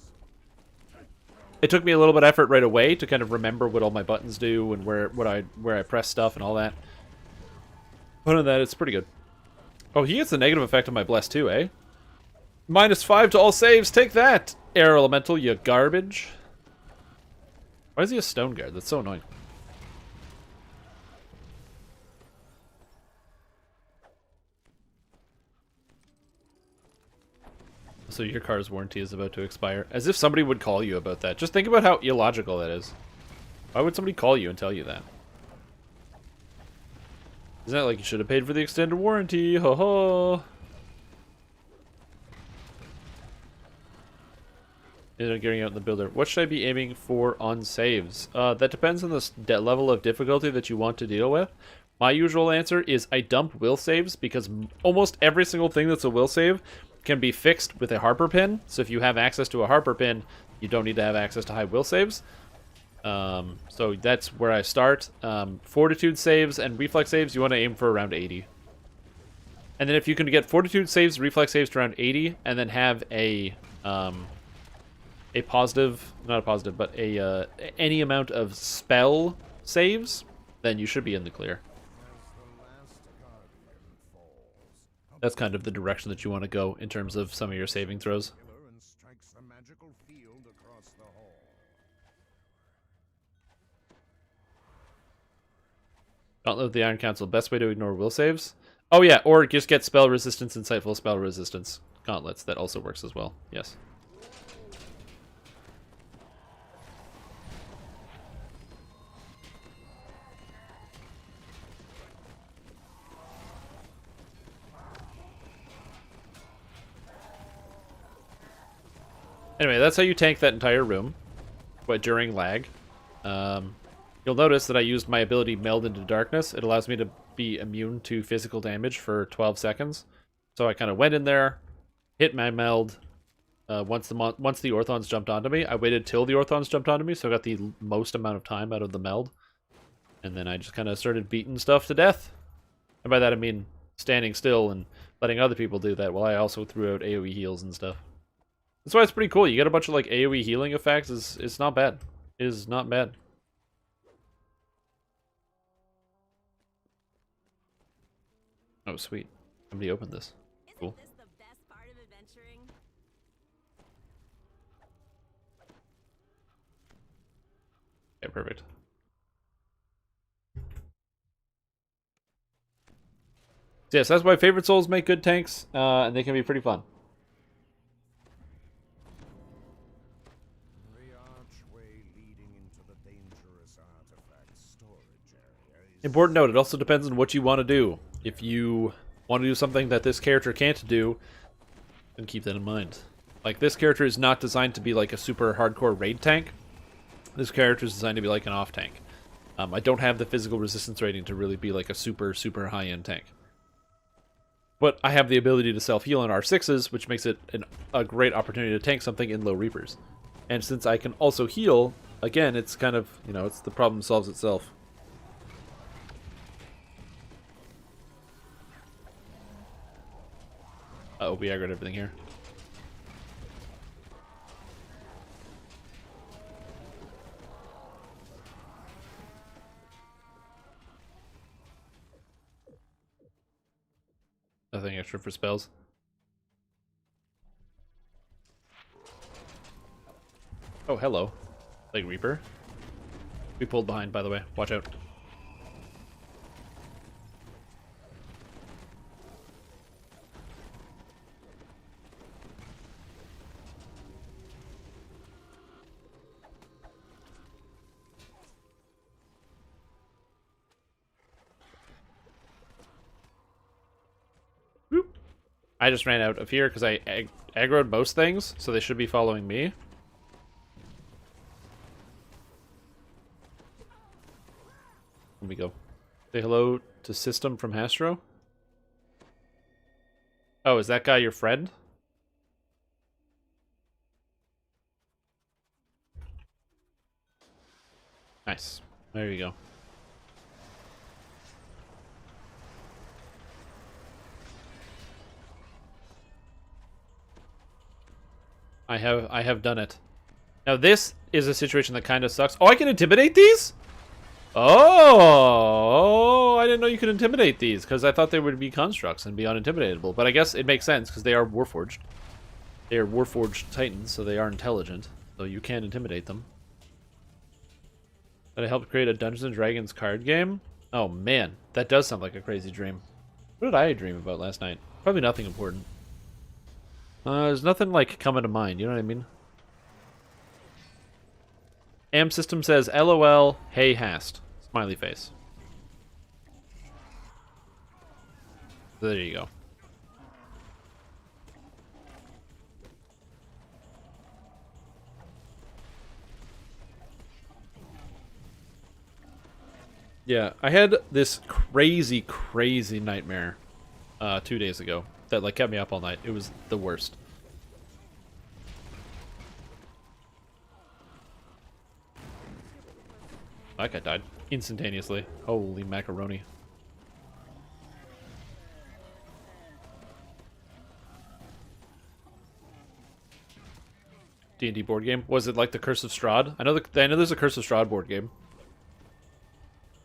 Speaker 1: It took me a little bit of effort right away to kind of remember what all my buttons do and where I press stuff and all that. Other than that, it's pretty good. Oh, he gets the negative effect on my bless too, eh? -5 to all saves. Take that, Air Elemental, you garbage. Why is he a stone guard? That's so annoying. So your car's warranty is about to expire. As if somebody would call you about that. Just think about how illogical that is. Why would somebody call you and tell you that? Isn't that like you should have paid for the extended warranty? Ho ho! Getting out in the builder. What should I be aiming for on saves? That depends on the level of difficulty that you want to deal with. My usual answer is I dump will saves because almost every single thing that's a will save can be fixed with a Harper pin. So if you have access to a Harper pin, you don't need to have access to high will saves. So that's where I start. Fortitude saves and reflex saves, you want to aim for around 80. And then if you can get fortitude saves, reflex saves to around 80, and then have a positive, not a positive, but any amount of spell saves, then you should be in the clear. That's kind of the direction that you want to go in terms of some of your saving throws. Gauntlet of the Iron Council. Best way to ignore will saves? Oh yeah, or just get spell resistance, insightful spell resistance gauntlets. That also works as well. Yes. Anyway, that's how you tank that entire room, but during lag. You'll notice that I used my ability Meld into Darkness. It allows me to be immune to physical damage for 12 seconds. So I kind of went in there, hit my meld. Once the Orthons jumped onto me, I waited till the Orthons jumped onto me, so I got the most amount of time out of the meld. And then I just kind of started beating stuff to death. And by that I mean standing still and letting other people do that while I also threw out AoE heals and stuff. That's why it's pretty cool. You get a bunch of like AoE healing effects. It's not bad. It is not bad. Oh, sweet. Somebody opened this. Cool.
Speaker 8: Isn't this the best part of adventuring?
Speaker 1: Okay, perfect. So yes, that's why favorite souls make good tanks, and they can be pretty fun. Important note, it also depends on what you want to do. If you want to do something that this character can't do, then keep that in mind. Like, this character is not designed to be like a super hardcore raid tank. This character is designed to be like an off tank. I don't have the physical resistance rating to really be like a super, super high-end tank. But I have the ability to self-heal on R6s, which makes it a great opportunity to tank something in low Reapers. And since I can also heal, again, it's kind of, you know, it's the problem solves itself. Uh-oh, we aggroed everything here. Nothing extra for spells. Oh, hello. Like Reaper. We pulled behind, by the way. Watch out. I just ran out of here because I aggroed most things, so they should be following me. Let me go. Say hello to System from Hastro. Oh, is that guy your friend? Nice. There you go. I have done it. Now this is a situation that kind of sucks. Oh, I can intimidate these? Oh, I didn't know you could intimidate these because I thought they would be constructs and be unintimidatable. But I guess it makes sense because they are Warforged. They are Warforged Titans, so they are intelligent. So you can intimidate them. That I helped create a Dungeons & Dragons card game? Oh man, that does sound like a crazy dream. What did I dream about last night? Probably nothing important. There's nothing like coming to mind, you know what I mean? Am System says, LOL, hey Hast. Smiley face. There you go. Yeah, I had this crazy, crazy nightmare 2 days ago that like kept me up all night. It was the worst. That guy died instantaneously. Holy macaroni. D&D board game? Was it like the Curse of Strahd? I know there's a Curse of Strahd board game.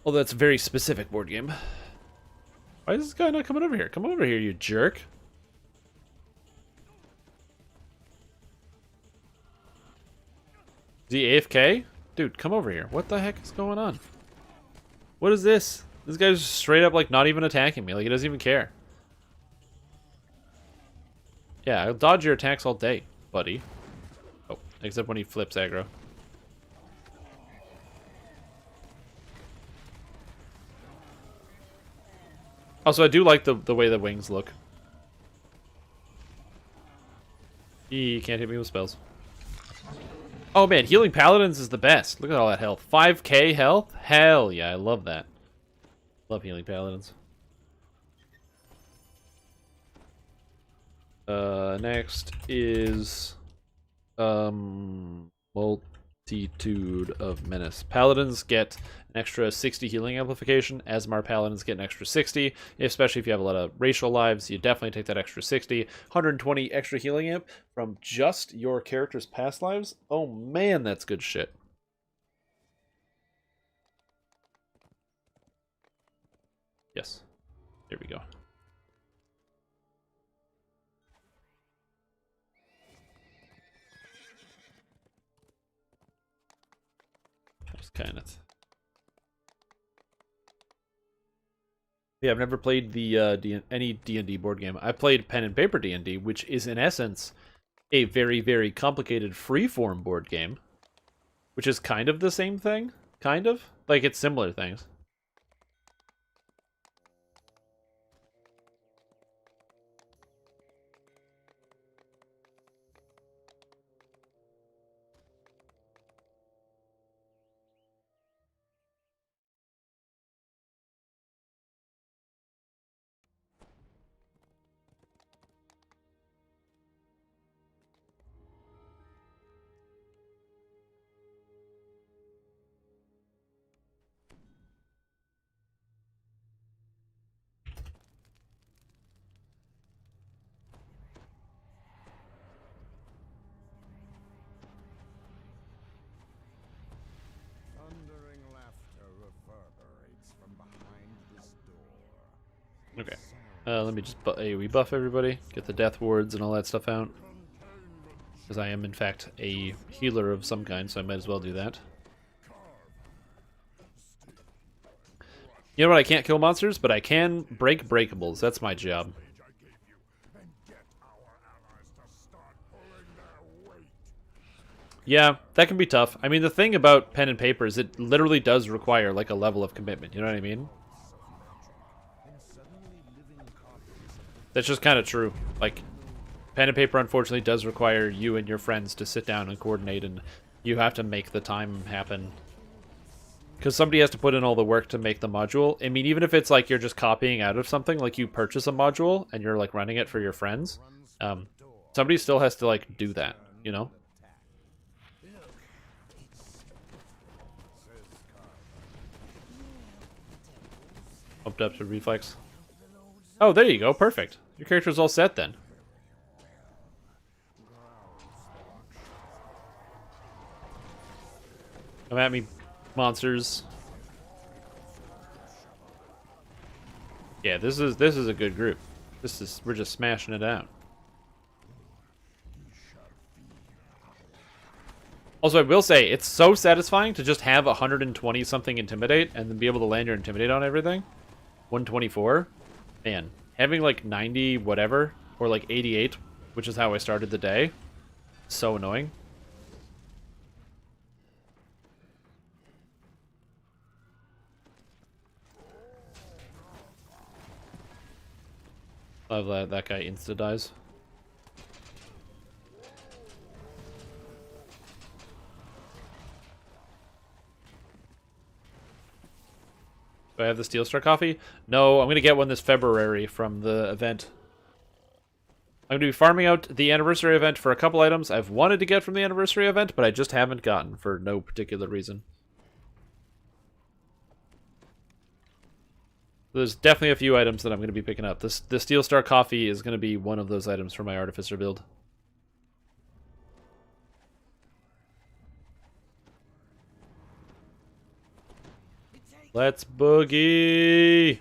Speaker 1: Well, that's a very specific board game. Why is this guy not coming over here? Come over here, you jerk. Is he AFK? Dude, come over here. What the heck is going on? What is this? This guy's just straight up, like, not even attacking me. Like, he doesn't even care. Yeah, I'll dodge your attacks all day, buddy. Oh, except when he flips aggro. Also, I do like the way the wings look. He can't hit me with spells. Oh man, healing paladins is the best. Look at all that health. 5k health? Hell yeah, I love that. Love healing paladins. Next is Multitude of Menace. Paladins get an extra 60 healing amplification. Asmar paladins get an extra 60. Especially if you have a lot of racial lives, you definitely take that extra 60. 120 extra healing amp from just your character's past lives. Oh man, that's good shit. Yes. There we go. Kind of. Yeah, I've never played the any D&D board game. I played pen and paper D&D, which is in essence a very, very complicated freeform board game, which is kind of the same thing. Kind of like it's similar things. Okay. Let me just AoE buff everybody. Get the death wards and all that stuff out. Because I am, in fact, a healer of some kind, so I might as well do that. You know what? I can't kill monsters, but I can break breakables. That's my job. Yeah, that can be tough. I mean, the thing about pen and paper is it literally does require, like, a level of commitment. You know what I mean? That's just kind of true. Like, pen and paper, unfortunately, does require you and your friends to sit down and coordinate, and you have to make the time happen. Because somebody has to put in all the work to make the module. I mean, even if it's like you're just copying out of something, like you purchase a module and you're like running it for your friends, somebody still has to like do that, you know? Bumped up to reflex. Oh, there you go. Perfect. Your character's all set then. Come at me, monsters. Yeah, this is a good group. We're just smashing it out. Also, I will say it's so satisfying to just have 120 something intimidate and then be able to land your intimidate on everything. 124, man. Having like 90 whatever or like 88, which is how I started the day, so annoying. Love that guy insta dies. Do I have the Steel Star coffee? No, I'm going to get one this February from the event. I'm going to be farming out the anniversary event for a couple items I've wanted to get from the anniversary event, but I just haven't gotten for no particular reason. There's definitely a few items that I'm going to be picking up. The Steel Star coffee is going to be one of those items for my Artificer build. Let's boogie!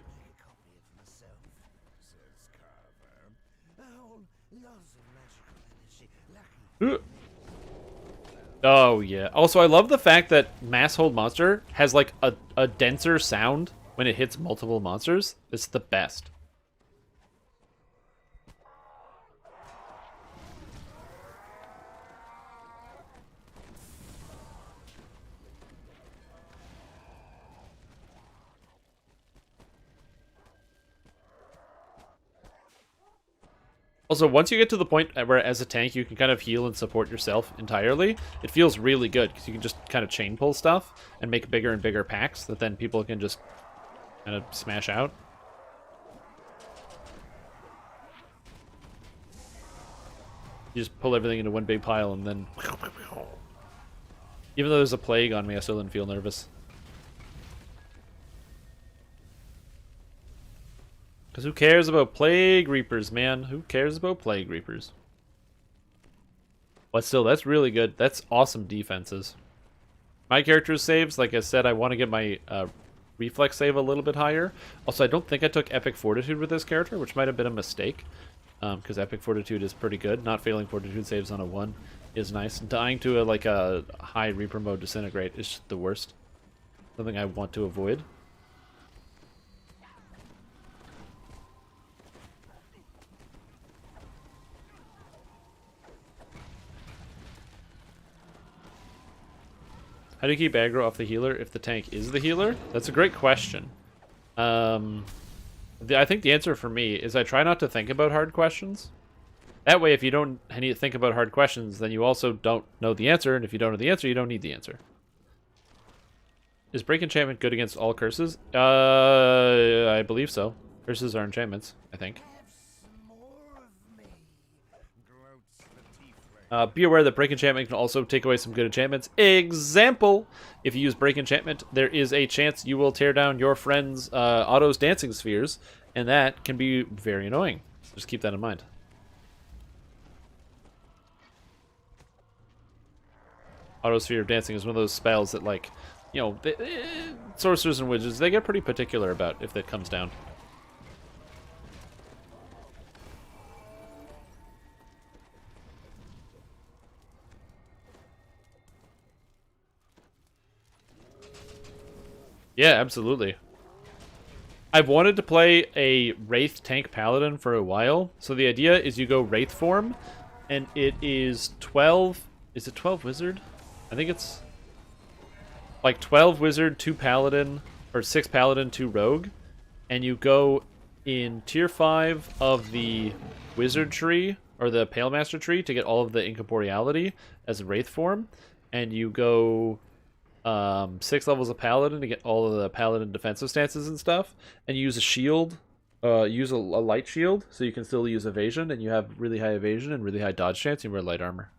Speaker 1: Oh yeah. Also, I love the fact that Mass Hold Monster has like a denser sound when it hits multiple monsters. It's the best. Also, once you get to the point where as a tank you can kind of heal and support yourself entirely, it feels really good because you can just kind of chain pull stuff and make bigger and bigger packs that then people can just kind of smash out. You just pull everything into one big pile and then... Even though there's a plague on me, I still didn't feel nervous. Because who cares about Plague Reapers, man? Who cares about Plague Reapers? But still, that's really good. That's awesome defenses. My character's saves, like I said, I want to get my reflex save a little bit higher. Also, I don't think I took Epic Fortitude with this character, which might have been a mistake. Because Epic Fortitude is pretty good. Not failing Fortitude saves on a 1 is nice. Dying to a high Reaper mode Disintegrate is just the worst. Something I want to avoid. How do you keep aggro off the healer if the tank is the healer? That's a great question. I think the answer for me is I try not to think about hard questions. That way, if you don't think about hard questions, then you also don't know the answer, and if you don't know the answer, you don't need the answer. Is Break Enchantment good against all curses? I believe so. Curses are enchantments, I think. Be aware that Break Enchantment can also take away some good enchantments. Example, if you use Break Enchantment, there is a chance you will tear down your friend's Otto's Dancing Spheres, and that can be very annoying. So just keep that in mind. Auto Sphere of Dancing is one of those spells that, like, you know, sorcerers and wizards, they get pretty particular about if that comes down. Yeah, absolutely. I've wanted to play a Wraith Tank Paladin for a while. So the idea is you go Wraith form, and it is 12... Is it 12 Wizard? I think it's like 12 Wizard, 2 Paladin, or 6 Paladin, 2 Rogue. And you go in tier 5 of the Wizard tree, or the Pale Master tree, to get all of the Incorporeality as a Wraith form. And you go 6 levels of Paladin to get all of the Paladin defensive stances and stuff. And you use a shield, use a light shield, so you can still use evasion, and you have really high evasion and really high dodge chance, and you wear light armor.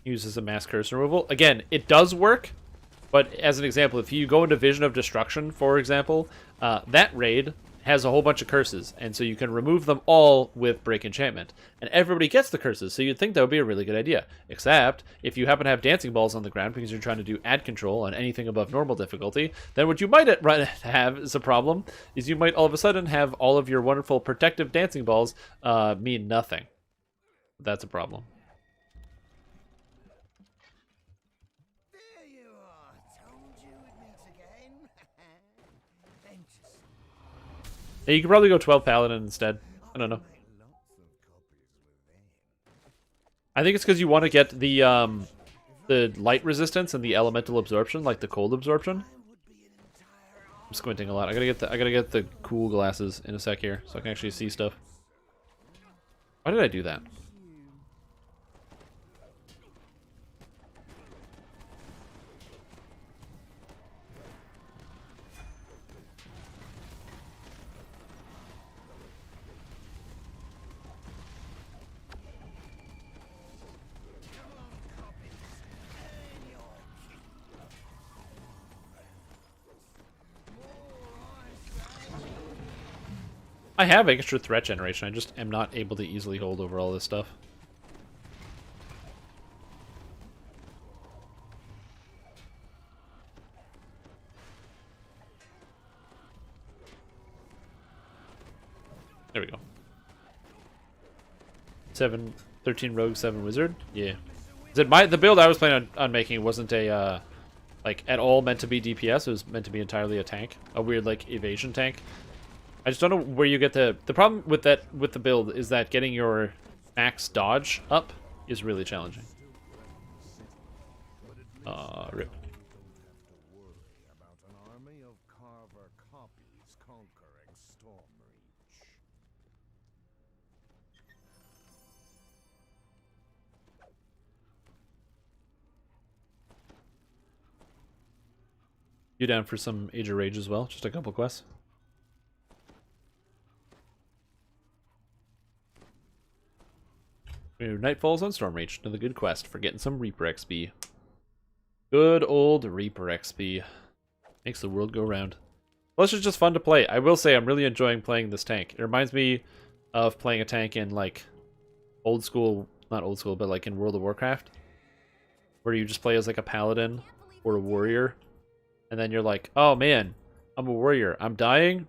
Speaker 1: Uses a mass curse removal. Again, it does work, but as an example, if you go into Vision of Destruction, for example, that raid has a whole bunch of curses, and so you can remove them all with Break Enchantment. And everybody gets the curses, so you'd think that would be a really good idea. Except, if you happen to have dancing balls on the ground because you're trying to do ad control on anything above normal difficulty, then what you might have as a problem is you might all of a sudden have all of your wonderful protective dancing balls mean nothing. That's a problem. Yeah, you could probably go 12 Paladin instead. I don't know. I think it's because you want to get the light resistance and the elemental absorption, like the cold absorption. I'm squinting a lot. I gotta get the cool glasses in a sec here, so I can actually see stuff. Why did I do that? I have extra threat generation, I just am not able to easily hold over all this stuff. There we go. 13 rogue, 7 wizard? Yeah. The build I was planning on making wasn't a, like, at all meant to be DPS, it was meant to be entirely a tank. A weird, like, evasion tank. I just don't know where you get the problem with the build is that getting your max dodge up is really challenging. Rip. You down for some Age of Rage as well? Just a couple quests. Nightfalls on Stormreach. Another good quest for getting some Reaper XP. Good old Reaper XP. Makes the world go round. Plus, it's just fun to play. I will say I'm really enjoying playing this tank. It reminds me of playing a tank in, like, old school, not old school, but like in World of Warcraft. Where you just play as like a paladin or a warrior. And then you're like, oh man, I'm a warrior. I'm dying.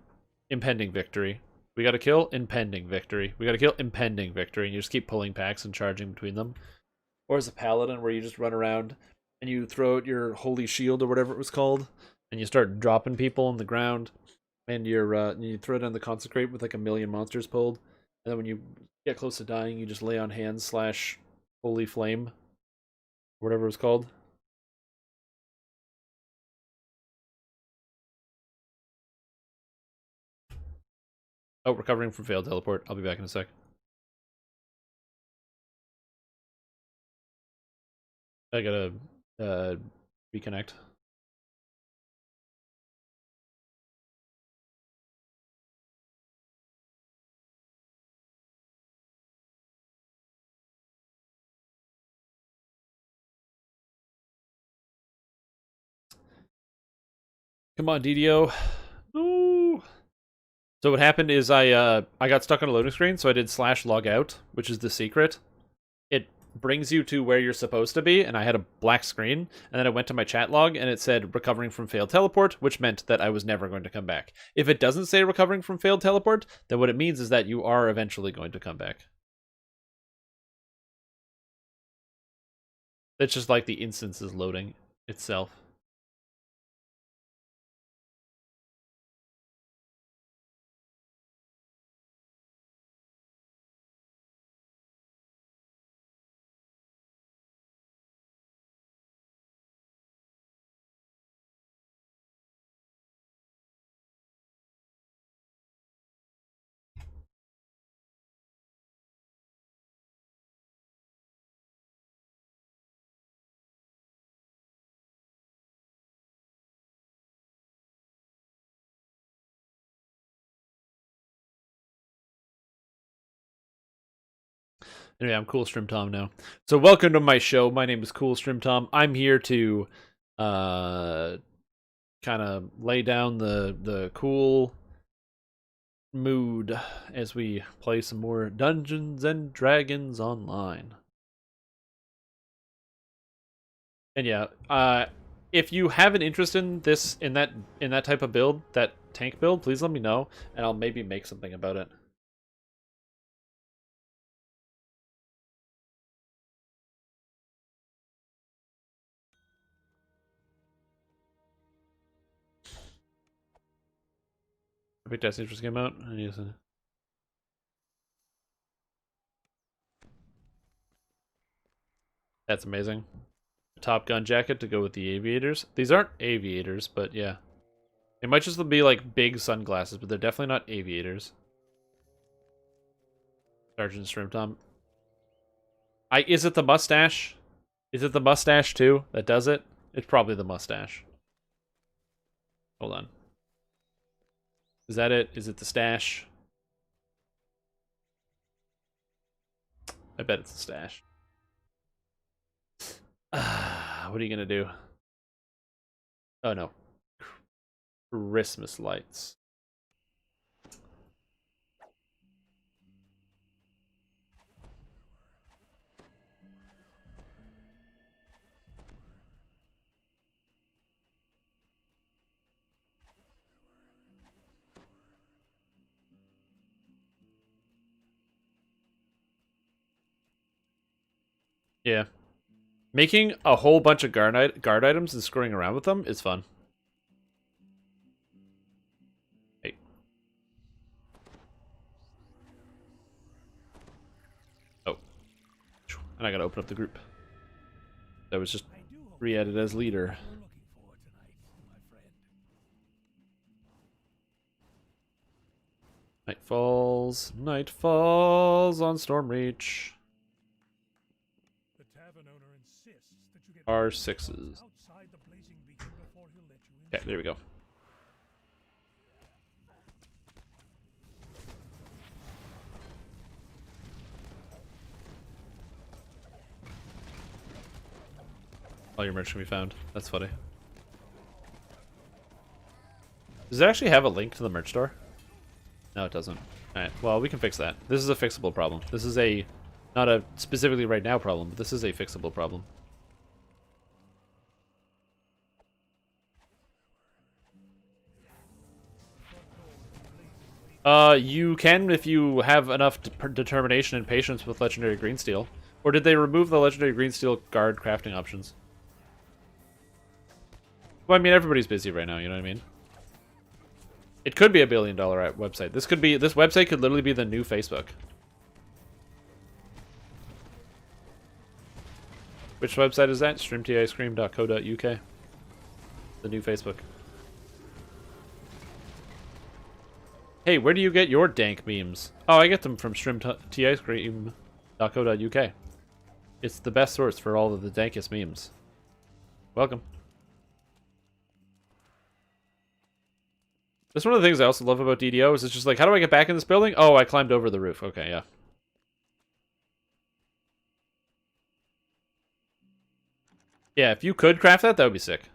Speaker 1: Impending victory. We got to kill, impending victory. We got to kill, impending victory. And you just keep pulling packs and charging between them. Or as a paladin where you just run around and you throw out your holy shield or whatever it was called. And you start dropping people on the ground. And you throw down the consecrate with like a million monsters pulled. And then when you get close to dying, you just lay on hands / holy flame. Whatever it was called. Oh, recovering from failed teleport. I'll be back in a sec. I gotta reconnect. Come on, DDO. No. So what happened is I got stuck on a loading screen, so I did /logout, which is the secret. It brings you to where you're supposed to be, and I had a black screen, and then I went to my chat log, and it said recovering from failed teleport, which meant that I was never going to come back. If it doesn't say recovering from failed teleport, then what it means is that you are eventually going to come back. It's just like the instance is loading itself. Anyway, I'm Cool Stream Tom now. So welcome to my show. My name is Cool Stream Tom. I'm here to kind of lay down the cool mood as we play some more Dungeons and Dragons online. And yeah, if you have an interest in this in that type of build, that tank build, please let me know and I'll maybe make something about it. Epic Test Interest came out. That's amazing. Top Gun jacket to go with the aviators. These aren't aviators, but yeah. It might just be like big sunglasses, but they're definitely not aviators. Sergeant Shrimp Tom. Is it the mustache? Is it the mustache too that does it? It's probably the mustache. Hold on. Is that it? Is it the stash? I bet it's the stash. What are you gonna do? Oh no. Christmas lights. Yeah. Making a whole bunch of guard items and screwing around with them is fun. Hey. Oh. And I gotta open up the group. That was just re-added as leader. Night falls on Stormreach. R6s. Okay, there we go. All your merch can be found. That's funny. Does it actually have a link to the merch store? No, it doesn't. Alright, well, we can fix that. This is a fixable problem. This is not a specifically right now problem, but this is a fixable problem. You can if you have enough determination and patience with Legendary Greensteel. Or did they remove the Legendary Greensteel guard crafting options? Well, I mean, everybody's busy right now, you know what I mean? It could be $1 billion website. This website could literally be the new Facebook. Which website is that? streamticecream.co.uk. The new Facebook. Hey, where do you get your dank memes? Oh, I get them from streamticecream.co.uk. It's the best source for all of the dankest memes. Welcome. That's one of the things I also love about DDO is it's just like, how do I get back in this building? Oh, I climbed over the roof. Okay, yeah. Yeah, if you could craft that, that would be sick.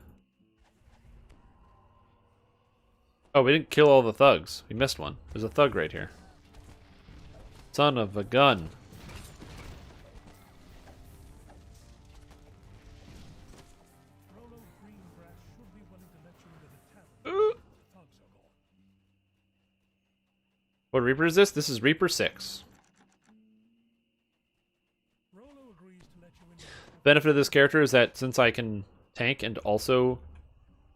Speaker 1: Oh, we didn't kill all the thugs. We missed one. There's a thug right here. Son of a gun. What Reaper is this? This is Reaper 6. benefit of this character is that since I can tank and also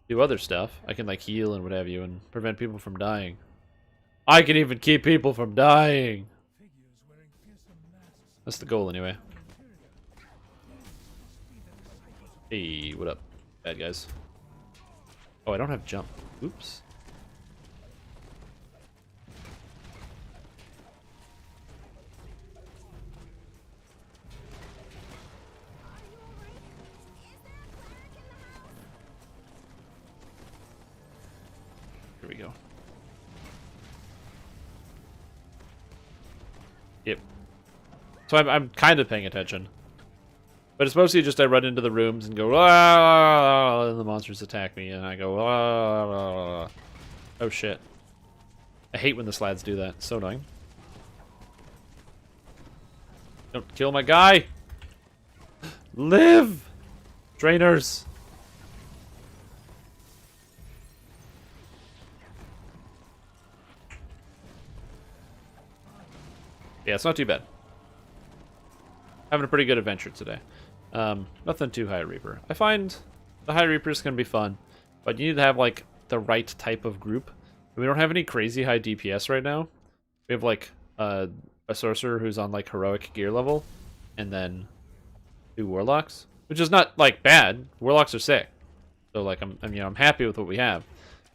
Speaker 1: do other stuff, I can like heal and what have you and prevent people from dying. I can even keep people from dying. That's the goal anyway. Hey, what up, bad guys? Oh, I don't have jump. Oops. Here we go. Yep. So I'm kind of paying attention. But it's mostly just I run into the rooms and go, ah, and the monsters attack me, and I go, ah. Oh shit. I hate when the slads do that. It's so annoying. Don't kill my guy! Live! Trainers! Yeah, it's not too bad. Having a pretty good adventure today. Nothing too high Reaper. I find the high Reapers can be fun, but you need to have like the right type of group. We don't have any crazy high DPS right now. We have like a sorcerer who's on like heroic gear level, and then 2 warlocks, which is not like bad. Warlocks are sick, so like I'm happy with what we have.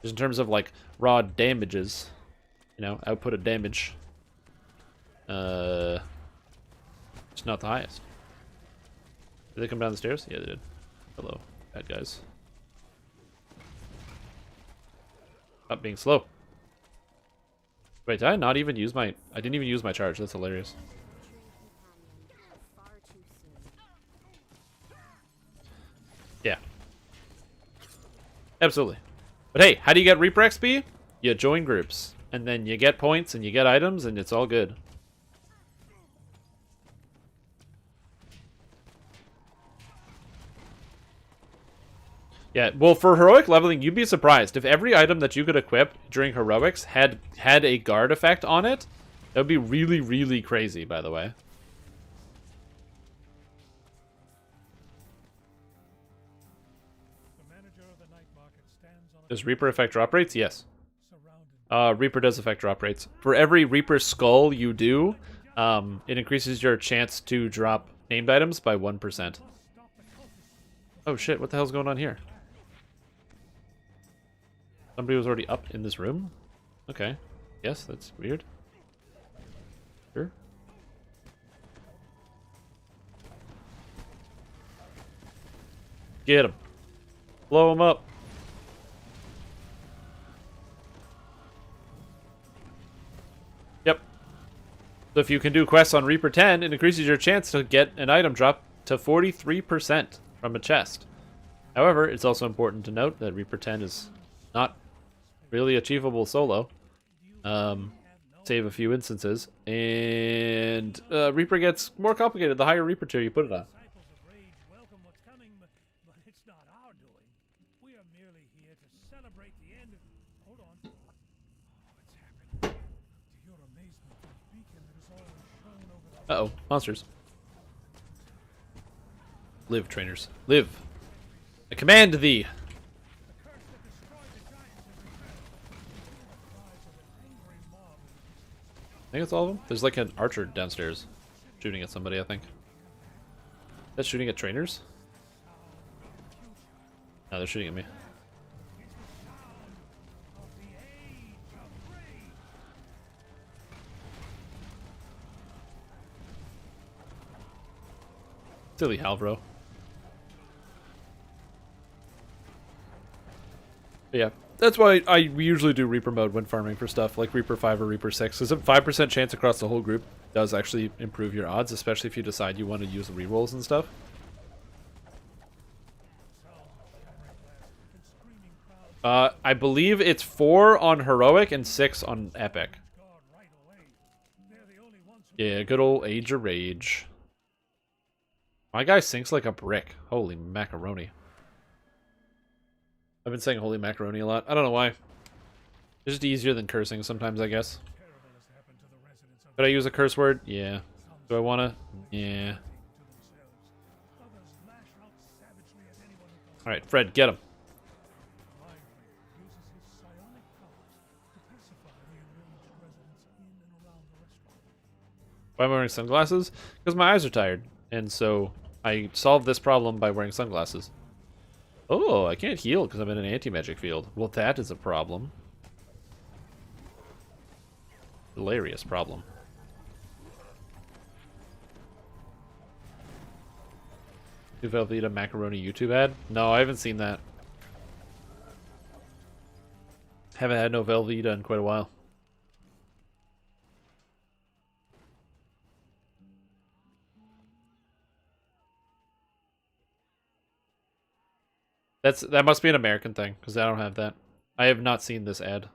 Speaker 1: Just in terms of like raw damages, output of damage. It's not the highest. Did they come down the stairs? Yeah, they did. Hello, bad guys. Stop being slow. Wait, did I not even use my... I didn't even use my charge. That's hilarious. Yeah. Absolutely. But hey, how do you get Reaper XP? You join groups. And then you get points and you get items and it's all good. Yeah, well, for heroic leveling, you'd be surprised. If every item that you could equip during heroics had a guard effect on it, that would be really, really crazy, by the way. Does Reaper affect drop rates? Yes. Reaper does affect drop rates. For every Reaper skull you do, it increases your chance to drop named items by 1%. Oh shit, what the hell's going on here? Somebody was already up in this room? Okay. Yes, that's weird. Sure. Get him. Blow him up. Yep. So if you can do quests on Reaper 10, it increases your chance to get an item drop to 43% from a chest. However, it's also important to note that Reaper 10 is not really achievable solo. Save a few instances. And Reaper gets more complicated the higher Reaper tier you put it on. Uh-oh, monsters. Live, trainers. Live. I command thee. I think it's all of them. There's like an archer downstairs shooting at somebody, I think. That's shooting at trainers? No, they're shooting at me. Silly Halvro. But yeah, that's why I usually do Reaper mode when farming for stuff like Reaper 5 or Reaper 6, because a 5% chance across the whole group does actually improve your odds, especially if you decide you want to use rerolls and stuff. I believe it's 4 on Heroic and 6 on Epic. Yeah, good old Age of Rage. My guy sinks like a brick. Holy macaroni. I've been saying holy macaroni a lot. I don't know why. It's just easier than cursing sometimes, I guess. Could I use a curse word? Yeah. Do I want to? Yeah. Alright, Fred, get him. Why am I wearing sunglasses? Because my eyes are tired. And so I solved this problem by wearing sunglasses. Oh, I can't heal because I'm in an anti-magic field. Well, that is a problem. Hilarious problem. New Velveeta macaroni YouTube ad? No, I haven't seen that. Haven't had no Velveeta in quite a while. That must be an American thing, because I don't have that. I have not seen this ad.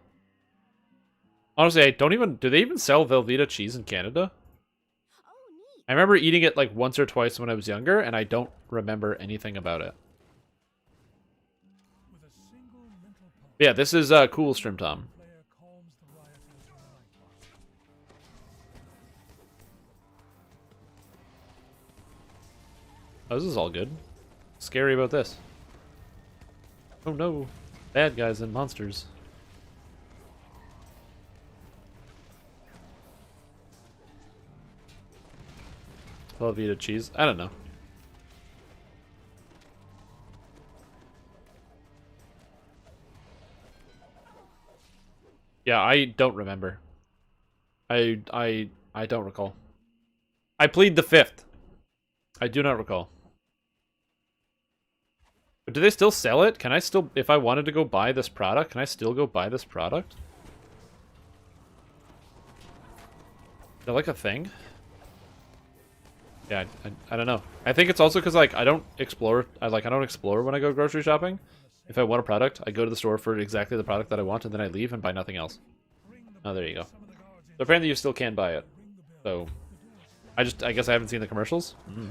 Speaker 1: Honestly, I don't even... Do they even sell Velveeta cheese in Canada? I remember eating it like once or twice when I was younger, and I don't remember anything about it. Yeah, this is cool, Stream Tom. Oh, this is all good. Scary about this. Oh no, bad guys and monsters. Velveeta cheese? I don't know. Yeah, I don't remember. I don't recall. I plead the fifth. I do not recall. But do they still sell it? Can I still, if I wanted to go buy this product, can I still go buy this product? Is that like a thing? Yeah, I don't know. I think it's also because like I don't explore. I don't explore when I go grocery shopping. If I want a product, I go to the store for exactly the product that I want, and then I leave and buy nothing else. Oh, there you go. So apparently you still can buy it. So I guess I haven't seen the commercials. Mm.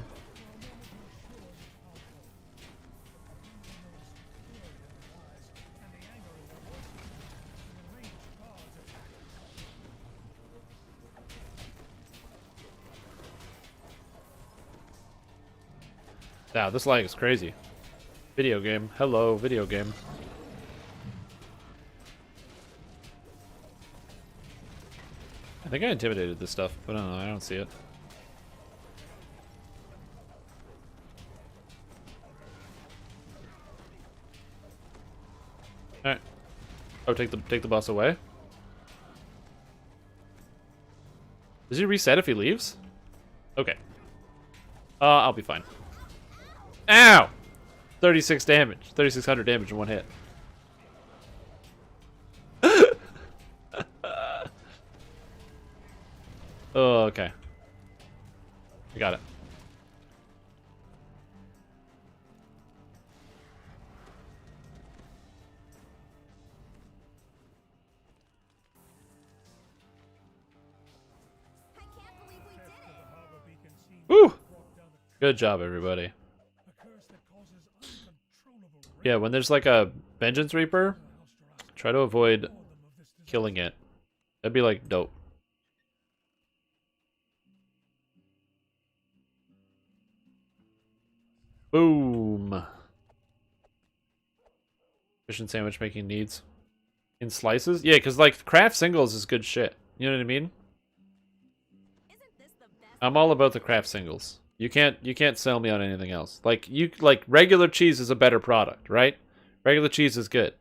Speaker 1: Wow, this lag is crazy. Video game. Hello, video game. I think I intimidated this stuff, but I don't know, I don't see it. Alright. Oh, take the boss away? Does he reset if he leaves? Okay. I'll be fine. Ow! 36 damage. 3,600 damage in one hit. Oh, okay. I got it. Woo! Good job, everybody. Yeah, when there's like a Vengeance Reaper, try to avoid killing it. That'd be like dope. Boom. Efficient sandwich making needs. In slices? Yeah, because like craft singles is good shit. You know what I mean? I'm all about the craft singles. You can't sell me on anything else. Like regular cheese is a better product, right? Regular cheese is good.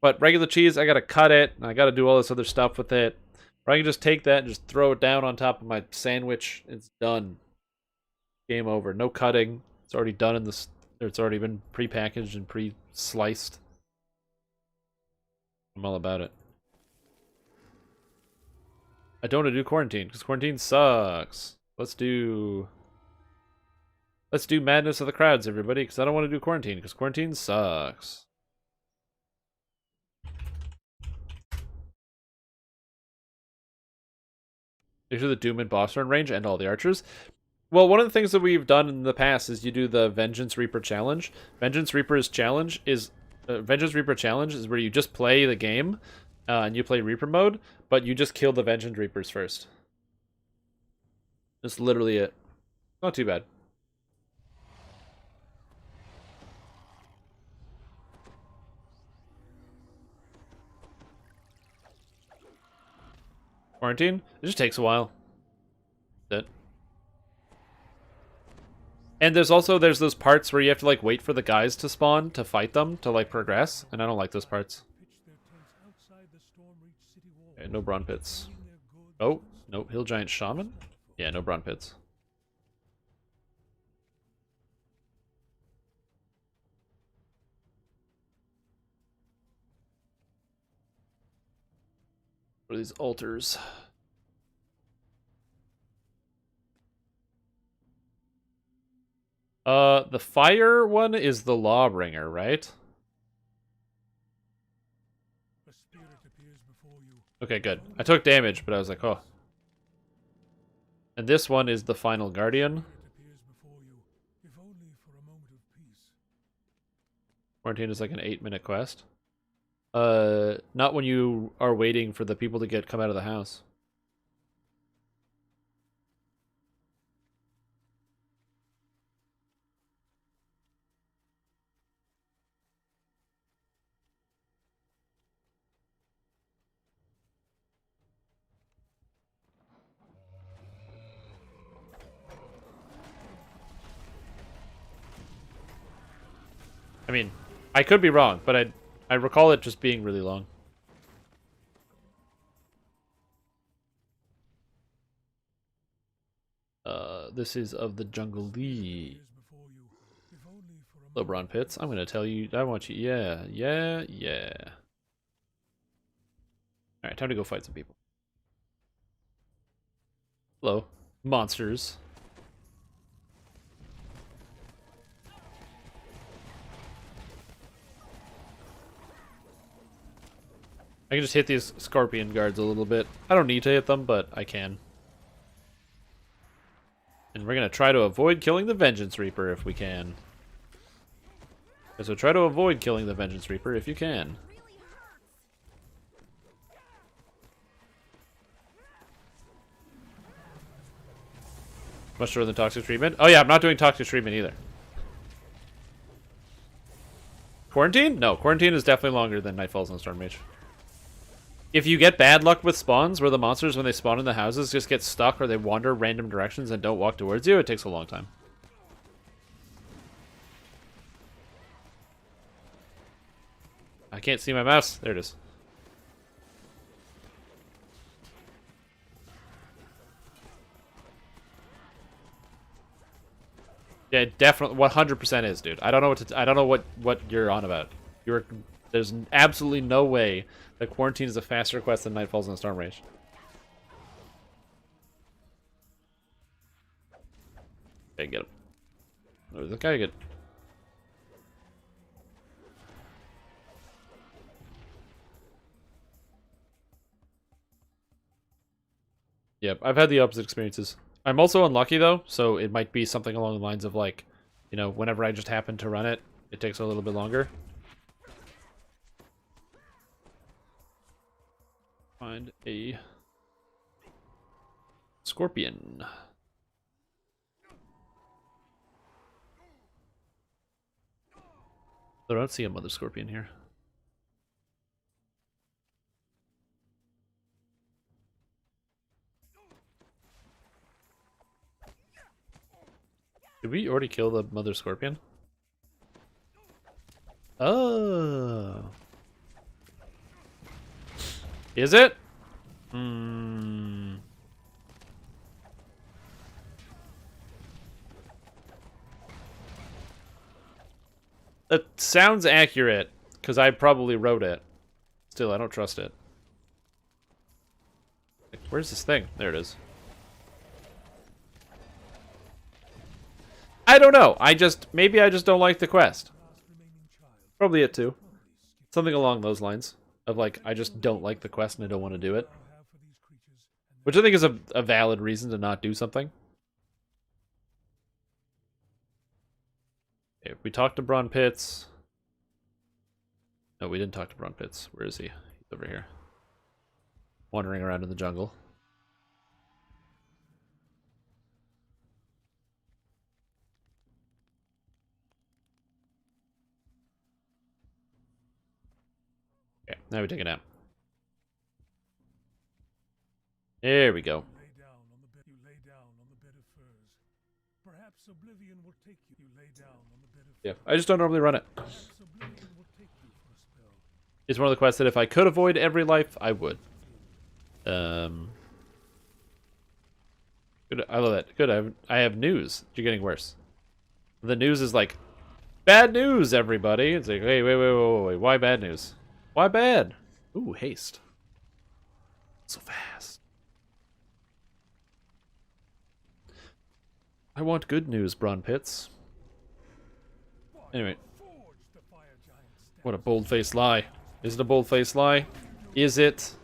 Speaker 1: But regular cheese, I gotta cut it, and I gotta do all this other stuff with it. Or I can just take that and just throw it down on top of my sandwich. It's done. Game over. No cutting. It's already done in this. It's already been pre-packaged and pre-sliced. I'm all about it. I don't want to do quarantine because quarantine sucks. Let's do Madness of the Crowds, everybody, because I don't want to do quarantine because quarantine sucks. These are the Doom and boss run range and all the archers. Well, one of the things that we've done in the past is you do the Vengeance Reaper challenge. Vengeance Reaper challenge is where you just play the game and you play Reaper mode, but you just kill the Vengeance Reapers first. That's literally it. Not too bad. Quarantine? It just takes a while. That's it. And there's those parts where you have to like wait for the guys to spawn to fight them to like progress, and I don't like those parts. Okay, no Brawn Pits. Oh, no, Hill Giant Shaman? Yeah, no Brawn Pits. What are these altars? The fire one is the Lawbringer, right? Okay, good. I took damage, but I was like, oh. And this one is the Final Guardian. Quarantine is like an 8-minute quest. Not when you are waiting for the people to come out of the house. I mean, I could be wrong, but I recall it just being really long. This is of the Jungle Lee. LeBron Pitts. I'm gonna tell you. I want you. Yeah, yeah, yeah. All right, time to go fight some people. Hello, monsters. I can just hit these scorpion guards a little bit. I don't need to hit them, but I can. And we're gonna try to avoid killing the Vengeance Reaper if we can. So try to avoid killing the Vengeance Reaper if you can. Much shorter than toxic treatment. Oh yeah, I'm not doing toxic treatment either. Quarantine? No, quarantine is definitely longer than Nightfalls on Storm Mage. If you get bad luck with spawns, where the monsters, when they spawn in the houses, just get stuck or they wander random directions and don't walk towards you, it takes a long time. I can't see my mouse. There it is. Yeah, it definitely 100% is, dude. I don't know what you're on about. There's absolutely no way that Quarantine is a faster quest than Nightfalls and Storm Rage. Okay, get him. Oh, this guy good. Yep, I've had the opposite experiences. I'm also unlucky though, so it might be something along the lines of like, you know, whenever I just happen to run it, it takes a little bit longer. Find a scorpion. I don't see a mother scorpion here. Did we already kill the mother scorpion? Oh. Is it? Hmm. That sounds accurate, because I probably wrote it. Still, I don't trust it. Where's this thing? There it is. I don't know. Maybe I just don't like the quest. Probably it too. Something along those lines. Of like, I just don't like the quest and I don't want to do it. Which I think is a valid reason to not do something. Okay, we talked to Brawn Pitts. No, we didn't talk to Brawn Pitts. Where is he? He's over here. Wandering around in the jungle. Okay, now we take a nap. There we go.
Speaker 11: You lay down on the bed. You lay down on the bed of furs. Perhaps oblivion will take you. You lay down on the bed of
Speaker 1: Yeah, I just don't normally run it.
Speaker 11: Perhaps oblivion will take you for a spell.
Speaker 1: It's one of the quests that if I could avoid every life, I would. Good. I love that. Good. I have news. You're getting worse. The news is like, bad news, everybody. It's like, hey, wait. Why bad news? Why bad? Ooh, haste. So fast. I want good news, Braun Pitts. Anyway. What a bold-faced lie. Is it a bold-faced lie? Is it?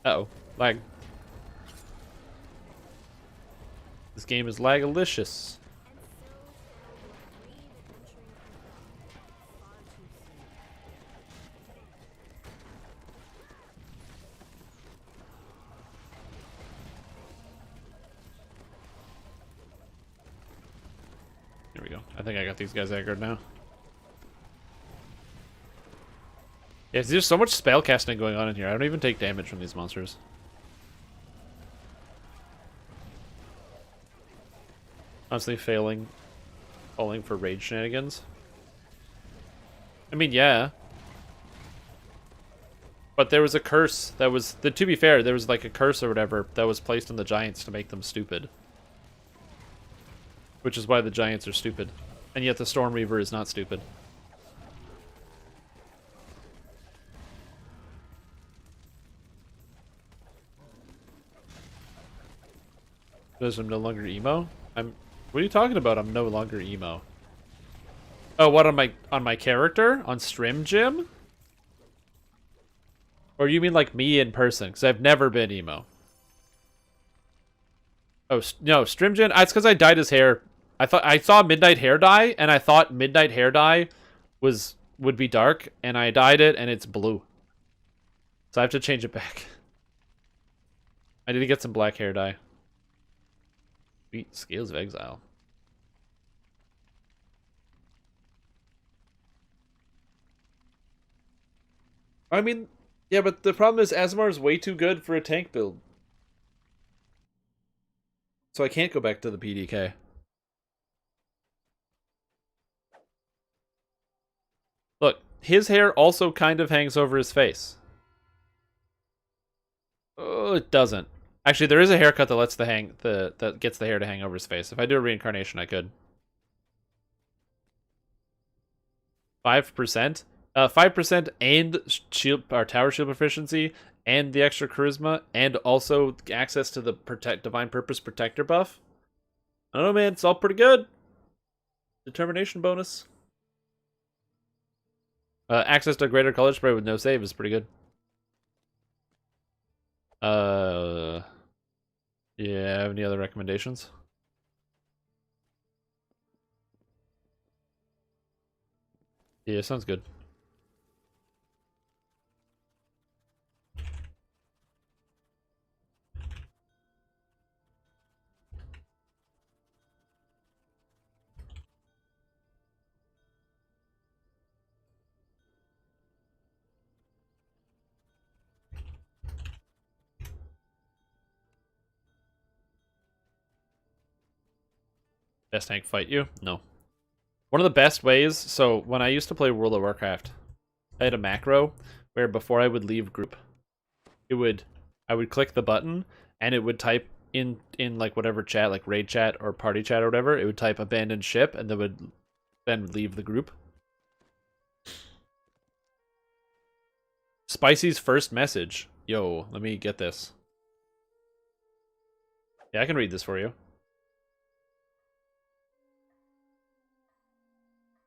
Speaker 1: Uh-oh. Lag. This game is lagalicious. Here we go. I think I got these guys aggroed now. Yeah, there's so much spell casting going on in here. I don't even take damage from these monsters. Constantly falling for rage shenanigans. I mean, yeah. But there was a curse that was... to be fair, there was like a curse or whatever that was placed on the giants to make them stupid. Which is why the giants are stupid. And yet the Storm Reaver is not stupid. Because I'm no longer emo? What are you talking about? I'm no longer emo. Oh, what, on my character? On Strim Jim? Or you mean like me in person? Because I've never been emo. Oh, no, Strim Jim? It's because I dyed his hair. I saw Midnight Hair dye, and I thought Midnight Hair dye would be dark, and I dyed it, and it's blue. So I have to change it back. I need to get some black hair dye. Sweet, Scales of Exile. I mean, yeah, but the problem is Asmar is way too good for a tank build. So I can't go back to the PDK. Look, his hair also kind of hangs over his face. Oh, it doesn't. Actually, there is a haircut that lets that gets the hair to hang over his face. If I do a reincarnation, I could. 5%? 5% and shield or tower shield proficiency and the extra charisma and also access to the divine purpose protector buff. I don't know, man. It's all pretty good. Determination bonus. Access to greater color spray with no save is pretty good. Yeah, have any other recommendations? Yeah, sounds good. Best tank fight you? No. One of the best ways, so when I used to play World of Warcraft, I had a macro where before I would leave group, I would click the button and it would type in like whatever chat, like raid chat or party chat or whatever, it would type abandoned ship and then leave the group. Spicy's first message. Yo, let me get this. Yeah, I can read this for you.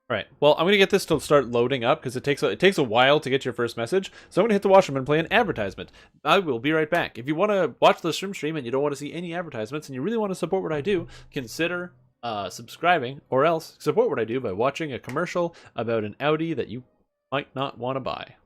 Speaker 1: Alright, well, I'm going to get this to start loading up because it takes a while to get your first message. So I'm going to hit the washroom and play an advertisement. I will be right back. If you want to watch the stream and you don't want to see any advertisements and you really want to support what I do, consider subscribing or else support what I do by watching a commercial about an Audi that you might not want to buy.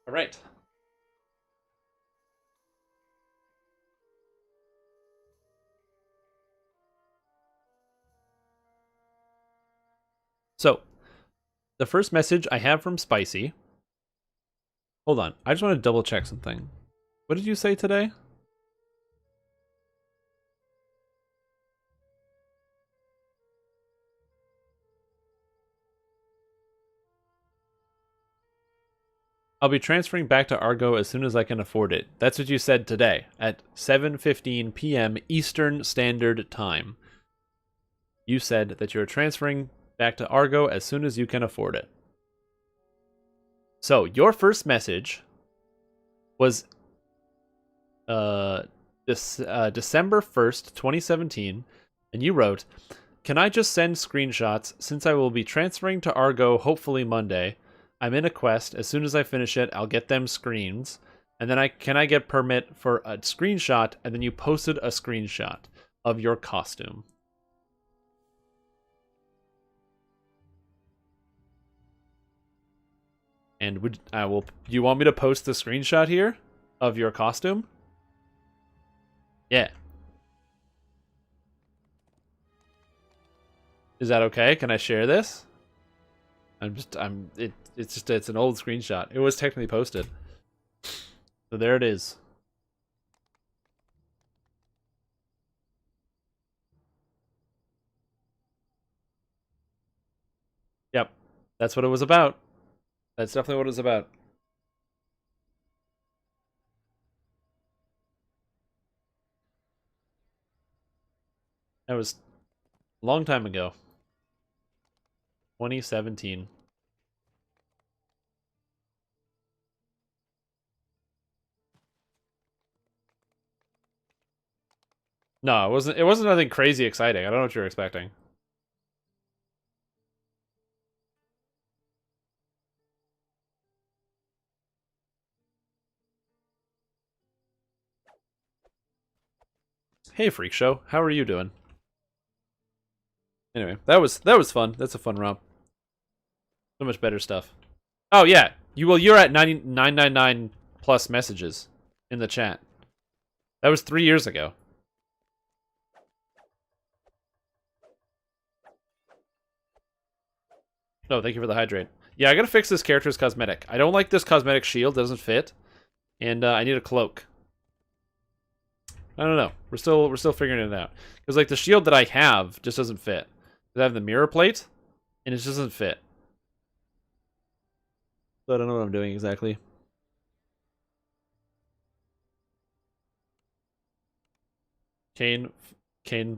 Speaker 1: All right. So, the first message I have from Spicy. Hold on. I just want to double check something. What did you say today? I'll be transferring back to Argo as soon as I can afford it. That's what you said today at 7:15 p.m. Eastern Standard Time. You said that you're transferring back to Argo as soon as you can afford it. So, your first message was December 1st, 2017, and you wrote, "Can I just send screenshots since I will be transferring to Argo hopefully Monday? I'm in a quest. As soon as I finish it, I'll get them screens. And then can I get permit for a screenshot?" And then you posted a screenshot of your costume. And you want me to post the screenshot here of your costume? Yeah. Is that okay? Can I share this? It's an old screenshot. It was technically posted. So there it is. Yep. That's what it was about. That's definitely what it was about. That was a long time ago. 2017. No, it wasn't nothing crazy exciting. I don't know what you're expecting. Hey Freak Show, how are you doing? Anyway, that was fun. That's a fun romp. So much better stuff. Oh yeah, you're at 999 plus messages in the chat. That was 3 years ago. No, thank you for the hydrate. Yeah, I gotta fix this character's cosmetic. I don't like this cosmetic shield, doesn't fit. And I need a cloak. I don't know. We're still figuring it out. Because like the shield that I have just doesn't fit. I have the mirror plate, and it just doesn't fit. So I don't know what I'm doing exactly. Cane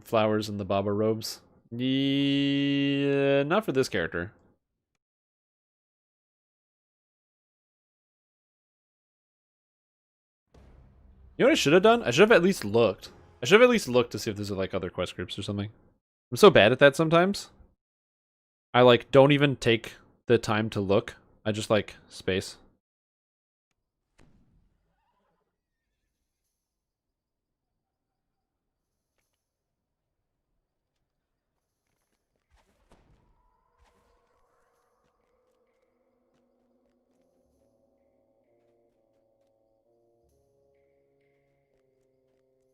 Speaker 1: flowers and the Baba robes. Yeah, not for this character. You know what I should have done? I should have at least looked. I should have at least looked to see if there's like other quest groups or something. I'm so bad at that sometimes. I like don't even take the time to look. I just like space.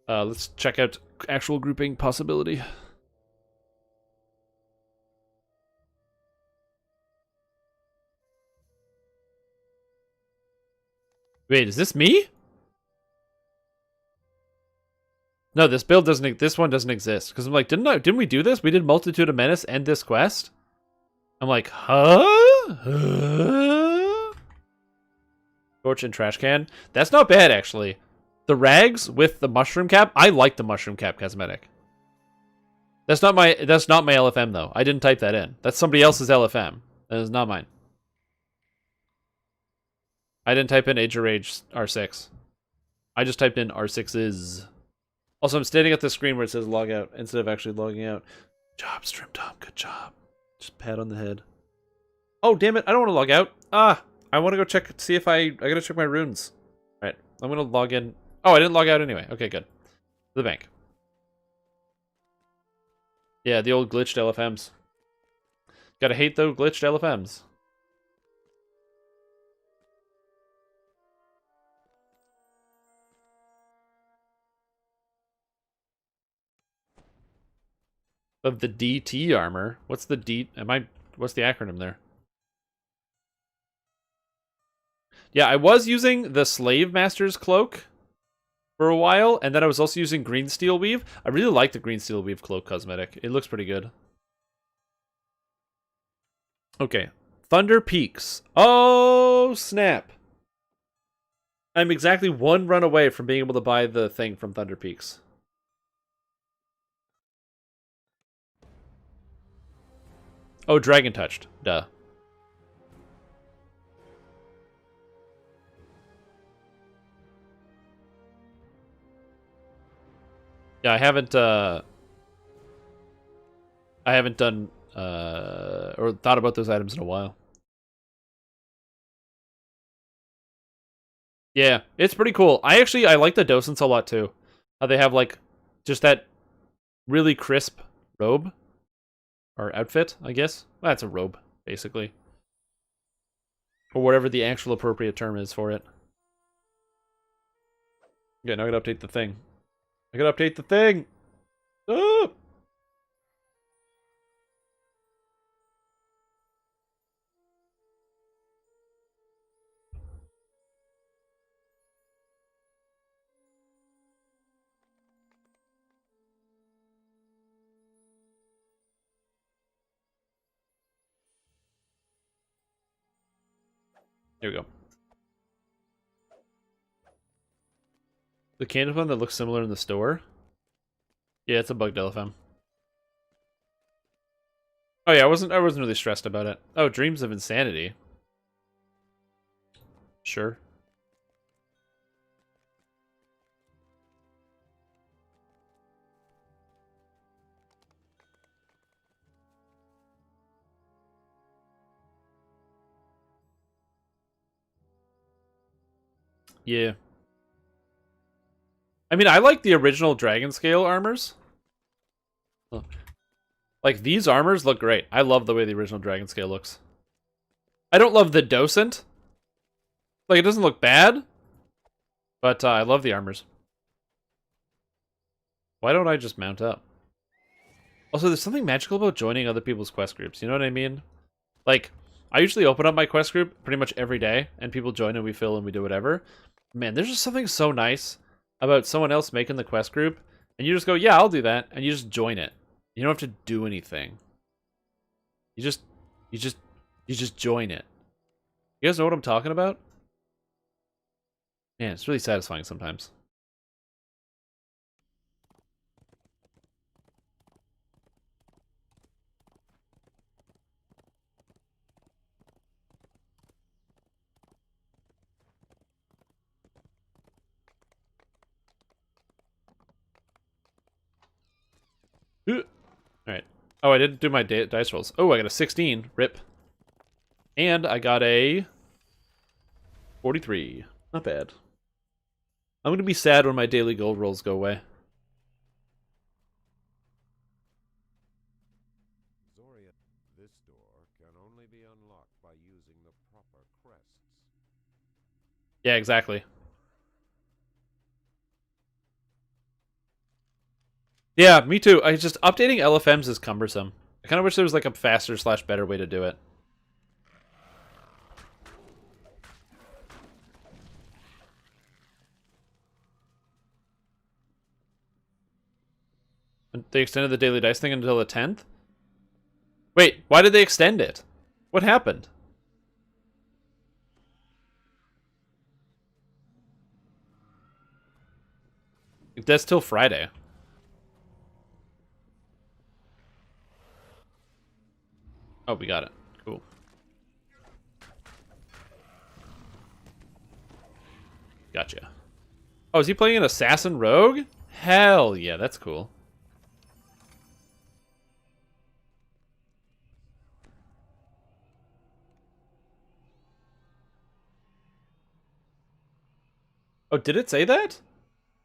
Speaker 1: Let's check out actual grouping possibility. Wait, is this me? No, this build doesn't. This one doesn't exist. Because I'm like, didn't we do this? We did Multitude of Menace and this quest. I'm like, huh? Torch and trash can. That's not bad actually. The rags with the mushroom cap. I like the mushroom cap cosmetic. That's not my LFM though. I didn't type that in. That's somebody else's LFM. That is not mine. I didn't type in Age of Rage R6. I just typed in R6's. Also, I'm standing at the screen where it says log out instead of actually logging out. Good job, Stream Tom. Good job. Just pat on the head. Oh, damn it. I don't want to log out. I want to go check, see if I gotta check my runes. All right. I'm going to log in. Oh, I didn't log out anyway. Okay, good. The bank. Yeah, the old glitched LFMs. Gotta hate those glitched LFMs. of the DT armor. What's the D? What's the acronym there? Yeah, I was using the Slave Master's Cloak for a while, and then I was also using Green Steel Weave. I really like the Green Steel Weave Cloak cosmetic. It looks pretty good. Okay. Thunder Peaks. Oh, snap. I'm exactly one run away from being able to buy the thing from Thunder Peaks. Oh, Dragon Touched. Duh. Yeah, I haven't done or thought about those items in a while. Yeah, it's pretty cool. I like the docents a lot too. They have like just that really crisp robe or outfit, I guess. Well, that's a robe, basically. Or whatever the actual appropriate term is for it. Yeah, now I gotta update the thing. I gotta update the thing! Oh! Here we go. The candle one that looks similar in the store? Yeah, it's a bugged LFM. Oh yeah, I wasn't really stressed about it. Oh, Dreams of Insanity. Sure. Yeah. I mean, I like the original Dragon Scale armors. Like, these armors look great. I love the way the original Dragon Scale looks. I don't love the Docent. Like, it doesn't look bad. But I love the armors. Why don't I just mount up? Also, there's something magical about joining other people's quest groups. You know what I mean? Like, I usually open up my quest group pretty much every day, and people join and we fill and we do whatever. Man, there's just something so nice about someone else making the quest group, and you just go, yeah, I'll do that, and you just join it. You don't have to do anything. You just join it. You guys know what I'm talking about? Man, it's really satisfying sometimes. Alright. Oh, I didn't do my dice rolls. Oh, I got a 16. Rip. And I got a 43. Not bad. I'm going to be sad when my daily gold rolls go away.
Speaker 9: Zoria, this door can only be unlocked by using the proper crests.
Speaker 1: Yeah, exactly. Yeah, me too. I just updating LFMs is cumbersome. I kind of wish there was like a faster / better way to do it. They extended the daily dice thing until the 10th? Wait, why did they extend it? What happened? That's till Friday. Oh, we got it. Cool. Gotcha. Oh, is he playing an assassin rogue? Hell yeah, that's cool. Oh, did it say that?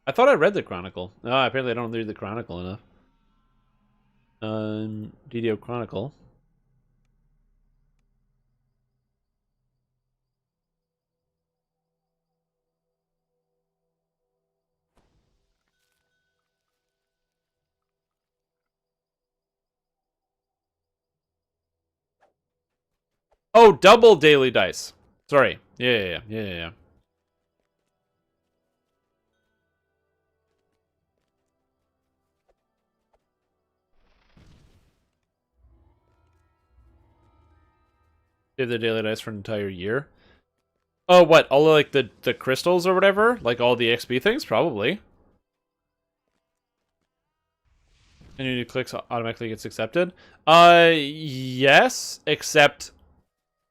Speaker 1: I thought I read the Chronicle. Oh, apparently I don't read the Chronicle enough. DDO Chronicle. Oh, double daily dice. Sorry. Yeah. Give the daily dice for an entire year. Oh, what? All of, like the crystals or whatever? Like all the XP things? Probably. And you clicks automatically gets accepted. Yes, except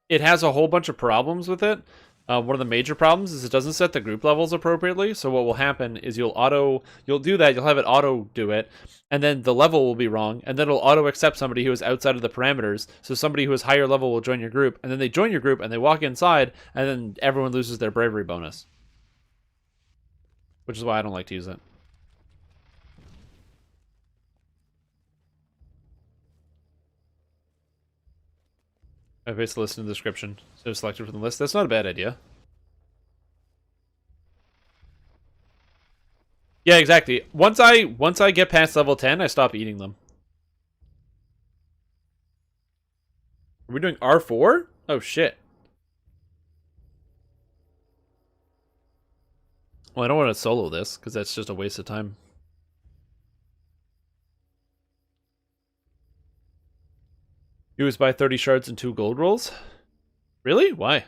Speaker 1: it has a whole bunch of problems with it. One of the major problems is it doesn't set the group levels appropriately. So what will happen is you'll do that, you'll have it auto do it, and then the level will be wrong, and then it'll auto accept somebody who is outside of the parameters. So somebody who is higher level will join your group, and then they join your group and they walk inside, and then everyone loses their bravery bonus. Which is why I don't like to use it. I based the list in the description. So selected from the list. That's not a bad idea. Yeah, exactly. Once I get past level 10, I stop eating them. Are we doing R4? Oh shit. Well, I don't want to solo this, because that's just a waste of time. You was buy 30 shards and 2 gold rolls? Really? Why?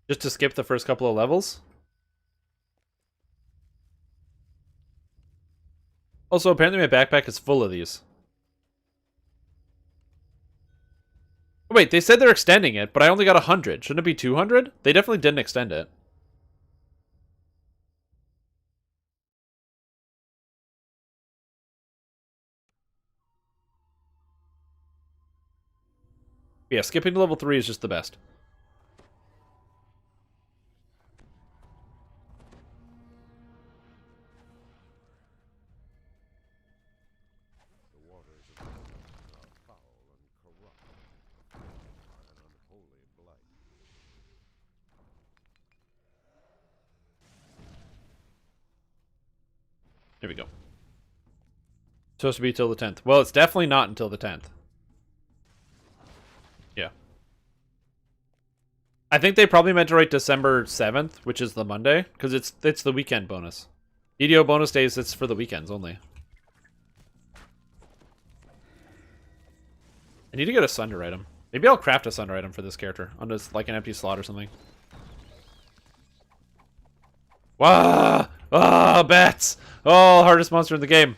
Speaker 1: Just to skip the first couple of levels? Also, apparently my backpack is full of these. Wait, they said they're extending it, but I only got 100. Shouldn't it be 200? They definitely didn't extend it. Yeah, skipping to level 3 is just the best.
Speaker 9: The waters of the Amazon are foul and corrupt, by an unholy blight.
Speaker 1: Here we go. Supposed to be till the 10th. Well, it's definitely not until the 10th. Yeah. I think they probably meant to write December 7th, which is the Monday, because it's the weekend bonus. DDO bonus days, it's for the weekends only. I need to get a Sunder item. Maybe I'll craft a Sunder item for this character on just like an empty slot or something. Wah! Ah, bats! Oh, hardest monster in the game.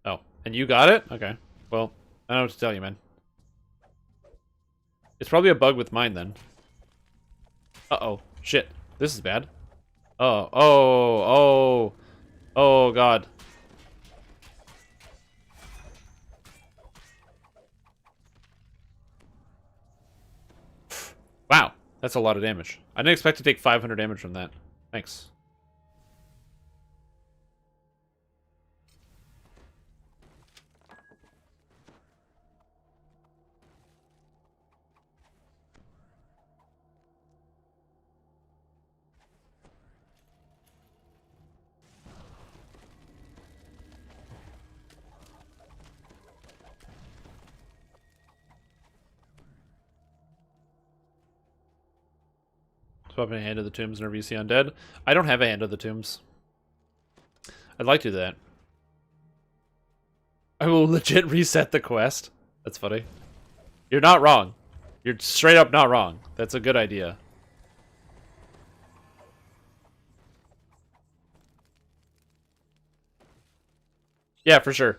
Speaker 1: Oh, and you got it? Okay. Well, I don't know what to tell you, man. It's probably a bug with mine, then. Uh-oh. Shit. This is bad. Oh, God. Wow. That's a lot of damage. I didn't expect to take 500 damage from that. Thanks. Swap a Hand of the Tombs whenever you see undead. I don't have a Hand of the Tombs. I'd like to do that. I will legit reset the quest. That's funny. You're not wrong. You're straight up not wrong. That's a good idea. Yeah, for sure.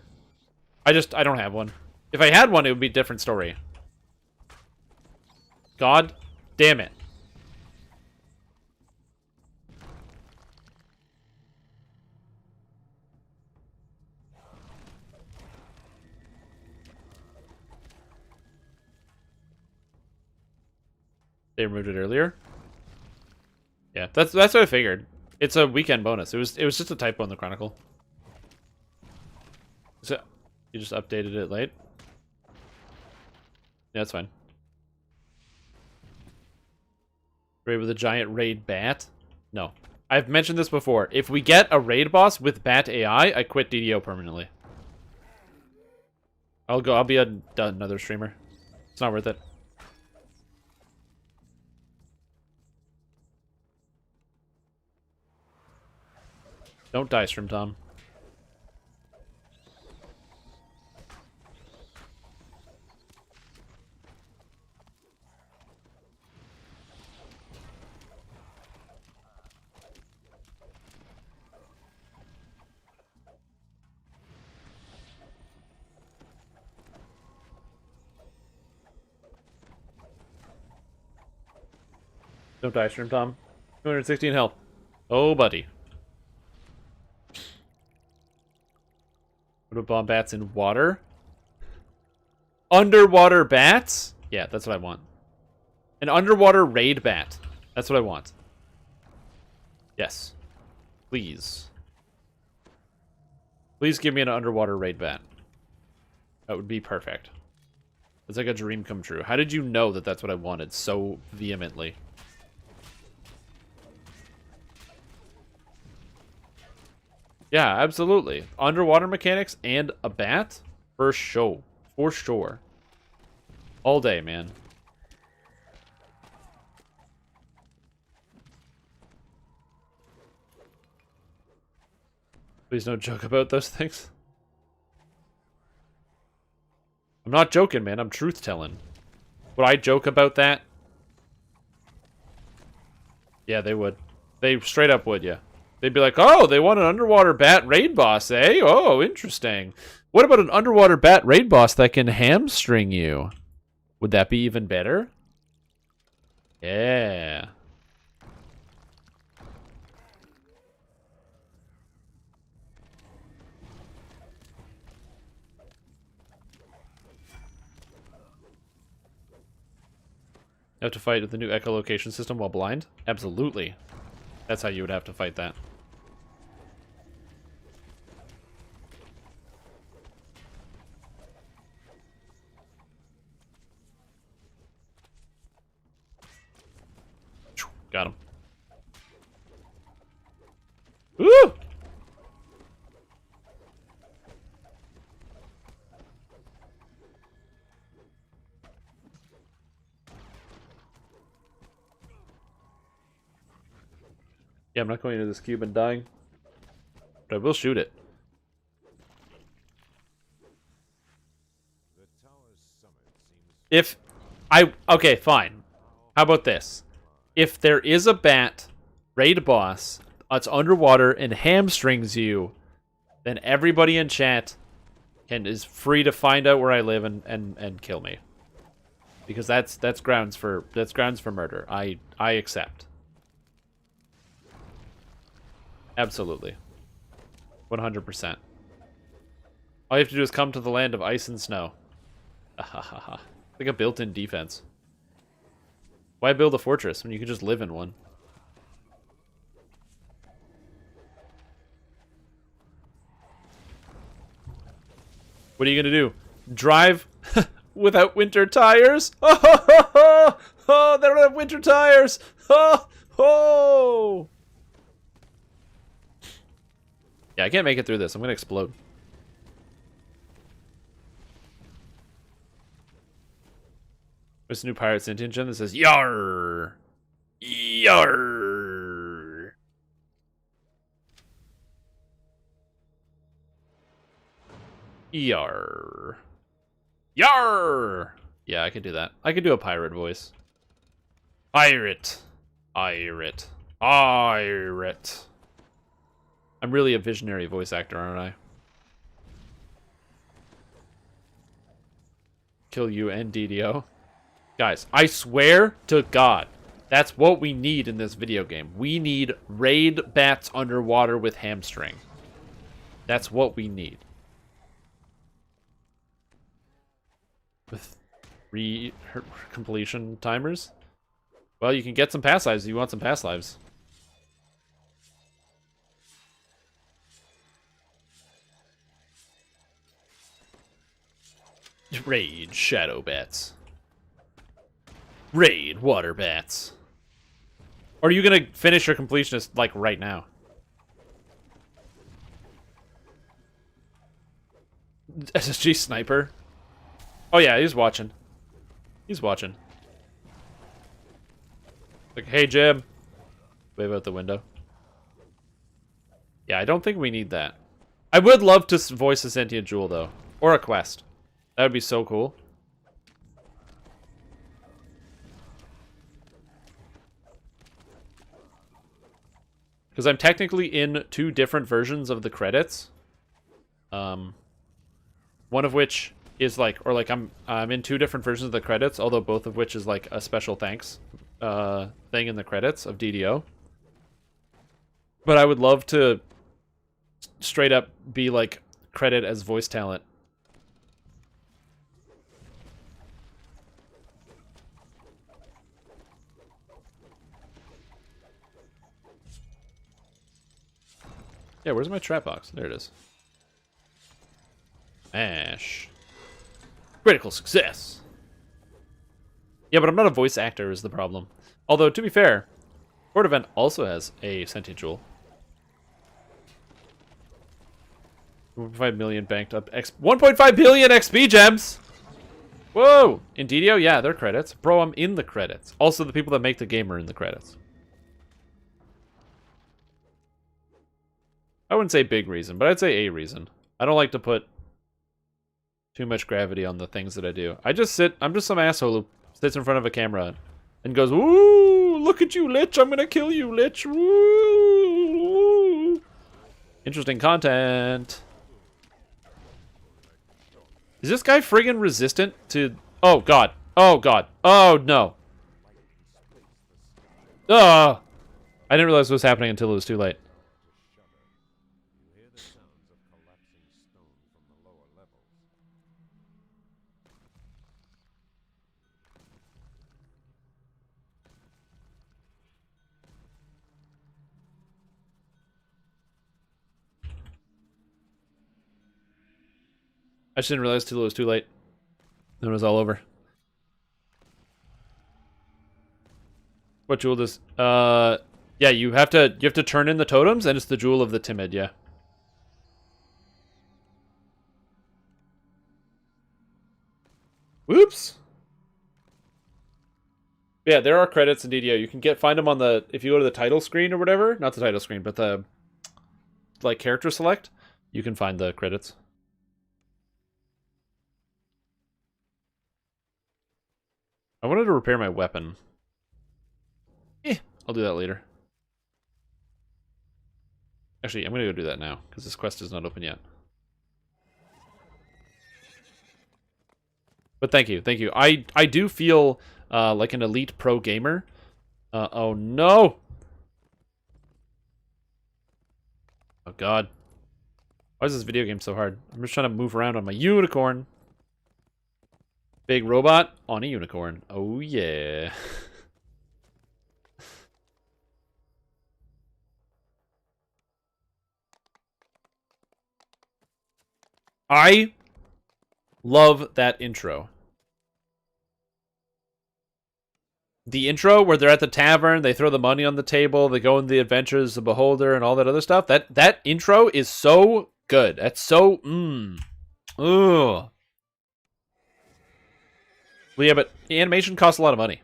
Speaker 1: I don't have one. If I had one, it would be a different story. God damn it. They removed it earlier? Yeah, that's what I figured. It's a weekend bonus. It was just a typo in the Chronicle. So you just updated it late? Yeah, that's fine. Raid with a giant raid bat? No. I've mentioned this before. If we get a raid boss with bat AI, I quit DDO permanently. I'll be another streamer. It's not worth it. Don't die, Stream Tom. Don't die, Stream Tom. 216 health. Oh, buddy. What about bomb bats in water? Underwater bats? Yeah, that's what I want. An underwater raid bat. That's what I want. Yes. Please. Please give me an underwater raid bat. That would be perfect. It's like a dream come true. How did you know that that's what I wanted so vehemently? Yeah, absolutely. Underwater mechanics and a bat? For sure. For sure. All day, man. Please don't joke about those things. I'm not joking, man. I'm truth-telling. Would I joke about that? Yeah, they would. They straight up would, yeah. They'd be like, oh, they want an underwater bat raid boss, eh? Oh, interesting. What about an underwater bat raid boss that can hamstring you? Would that be even better? Yeah. You have to fight with the new echolocation system while blind? Absolutely. That's how you would have to fight that. Got him. Woo! Yeah, I'm not going into this cube and dying. But I will shoot it. If okay, fine. How about this? If there is a bat raid boss that's underwater and hamstrings you, then everybody in chat is free to find out where I live and kill me. Because that's grounds for murder. I accept. Absolutely. 100%. All you have to do is come to the land of ice and snow. Ahahaha. Like a built-in defense. Why build a fortress when you can just live in one? What are you gonna do? Drive without winter tires? Oh, they don't have winter tires! Oh! Yeah, I can't make it through this. I'm gonna explode. There's a new pirate sentient gem that says Yar! Yar! Yar! Yar! Yeah, I could do that. I could do a pirate voice. Pirate! Pirate! Pirate! I'm really a visionary voice actor, aren't I? Kill you and DDO. Guys, I swear to God, that's what we need in this video game. We need raid bats underwater with hamstring. That's what we need. With completion timers? Well, you can get some pass lives if you want some pass lives. Raid shadow bats. Raid water bats. Or are you gonna finish your completionist like right now? SSG sniper. Oh yeah, he's watching. He's watching. Like, hey Jim. Wave out the window. Yeah, I don't think we need that. I would love to voice a sentient jewel though, or a quest. That would be so cool. Because I'm technically in 2 different versions of the credits. One of which is like, or like I'm in 2 different versions of the credits, although both of which is like a special thanks thing in the credits of DDO. But I would love to straight up be like credit as voice talent. Yeah, where's my trap box? There it is. Ash. Critical success. Yeah, but I'm not a voice actor is the problem. Although, to be fair, Port Event also has a sentient jewel. 1.5 million banked up 1.5 billion XP gems! Whoa! In DDO? Yeah, they're credits. Bro, I'm in the credits. Also, the people that make the game are in the credits. I wouldn't say big reason, but I'd say a reason. I don't like to put too much gravity on the things that I do. I'm just some asshole who sits in front of a camera and goes, "Ooh, look at you, Lich! I'm gonna kill you, Lich! Woo!" Interesting content. Is this guy friggin' resistant to... Oh, God. Oh, God. Oh, no. I didn't realize what was happening until it was too late.
Speaker 9: You hear the sounds of collapsing stone from the lower levels.
Speaker 1: I just didn't realize till it was too late. Then it was all over. What jewel does... Yeah, you have to turn in the totems, and it's the jewel of the timid, yeah. Whoops! Yeah, there are credits in DDO. You can find them on the... If you go to the title screen or whatever. Not the title screen, but the... Like, character select. You can find the credits. I wanted to repair my weapon. I'll do that later. Actually, I'm going to go do that now, because this quest is not open yet. But thank you, thank you. I do feel like an elite pro gamer. Oh no! Oh god. Why is this video game so hard? I'm just trying to move around on my unicorn. Big robot on a unicorn. Oh yeah. I love that intro. The intro where they're at the tavern, they throw the money on the table, they go in the adventures of the beholder and all that other stuff. That intro is so good. That's so Ugh. Well, yeah, but the animation costs a lot of money.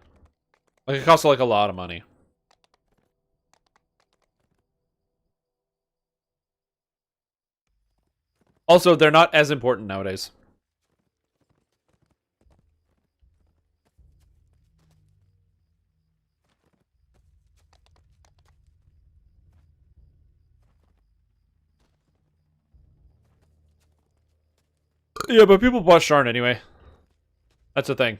Speaker 1: Like it costs like a lot of money. Also, they're not as important nowadays. Yeah, but people bought Sharn anyway. That's the thing.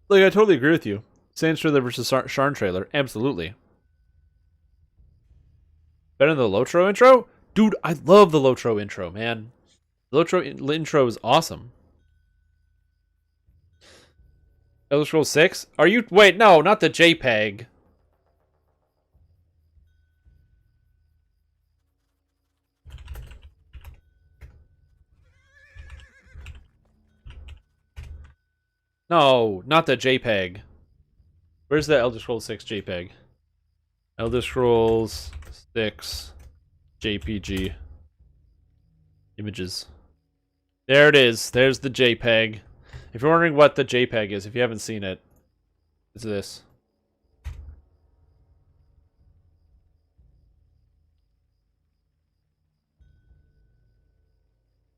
Speaker 1: Like, I totally agree with you. Sans trailer versus Sharn trailer. Absolutely. Better than the Lotro intro? Dude, I love the Lotro intro, man. The Lotro intro is awesome. Elder Scrolls 6? Are you... Wait, no, not the JPEG. No, not the JPEG. Where's the Elder Scrolls 6 JPEG? Elder Scrolls 6 JPG. Images. There it is. There's the JPEG. If you're wondering what the JPEG is, if you haven't seen it, it's this.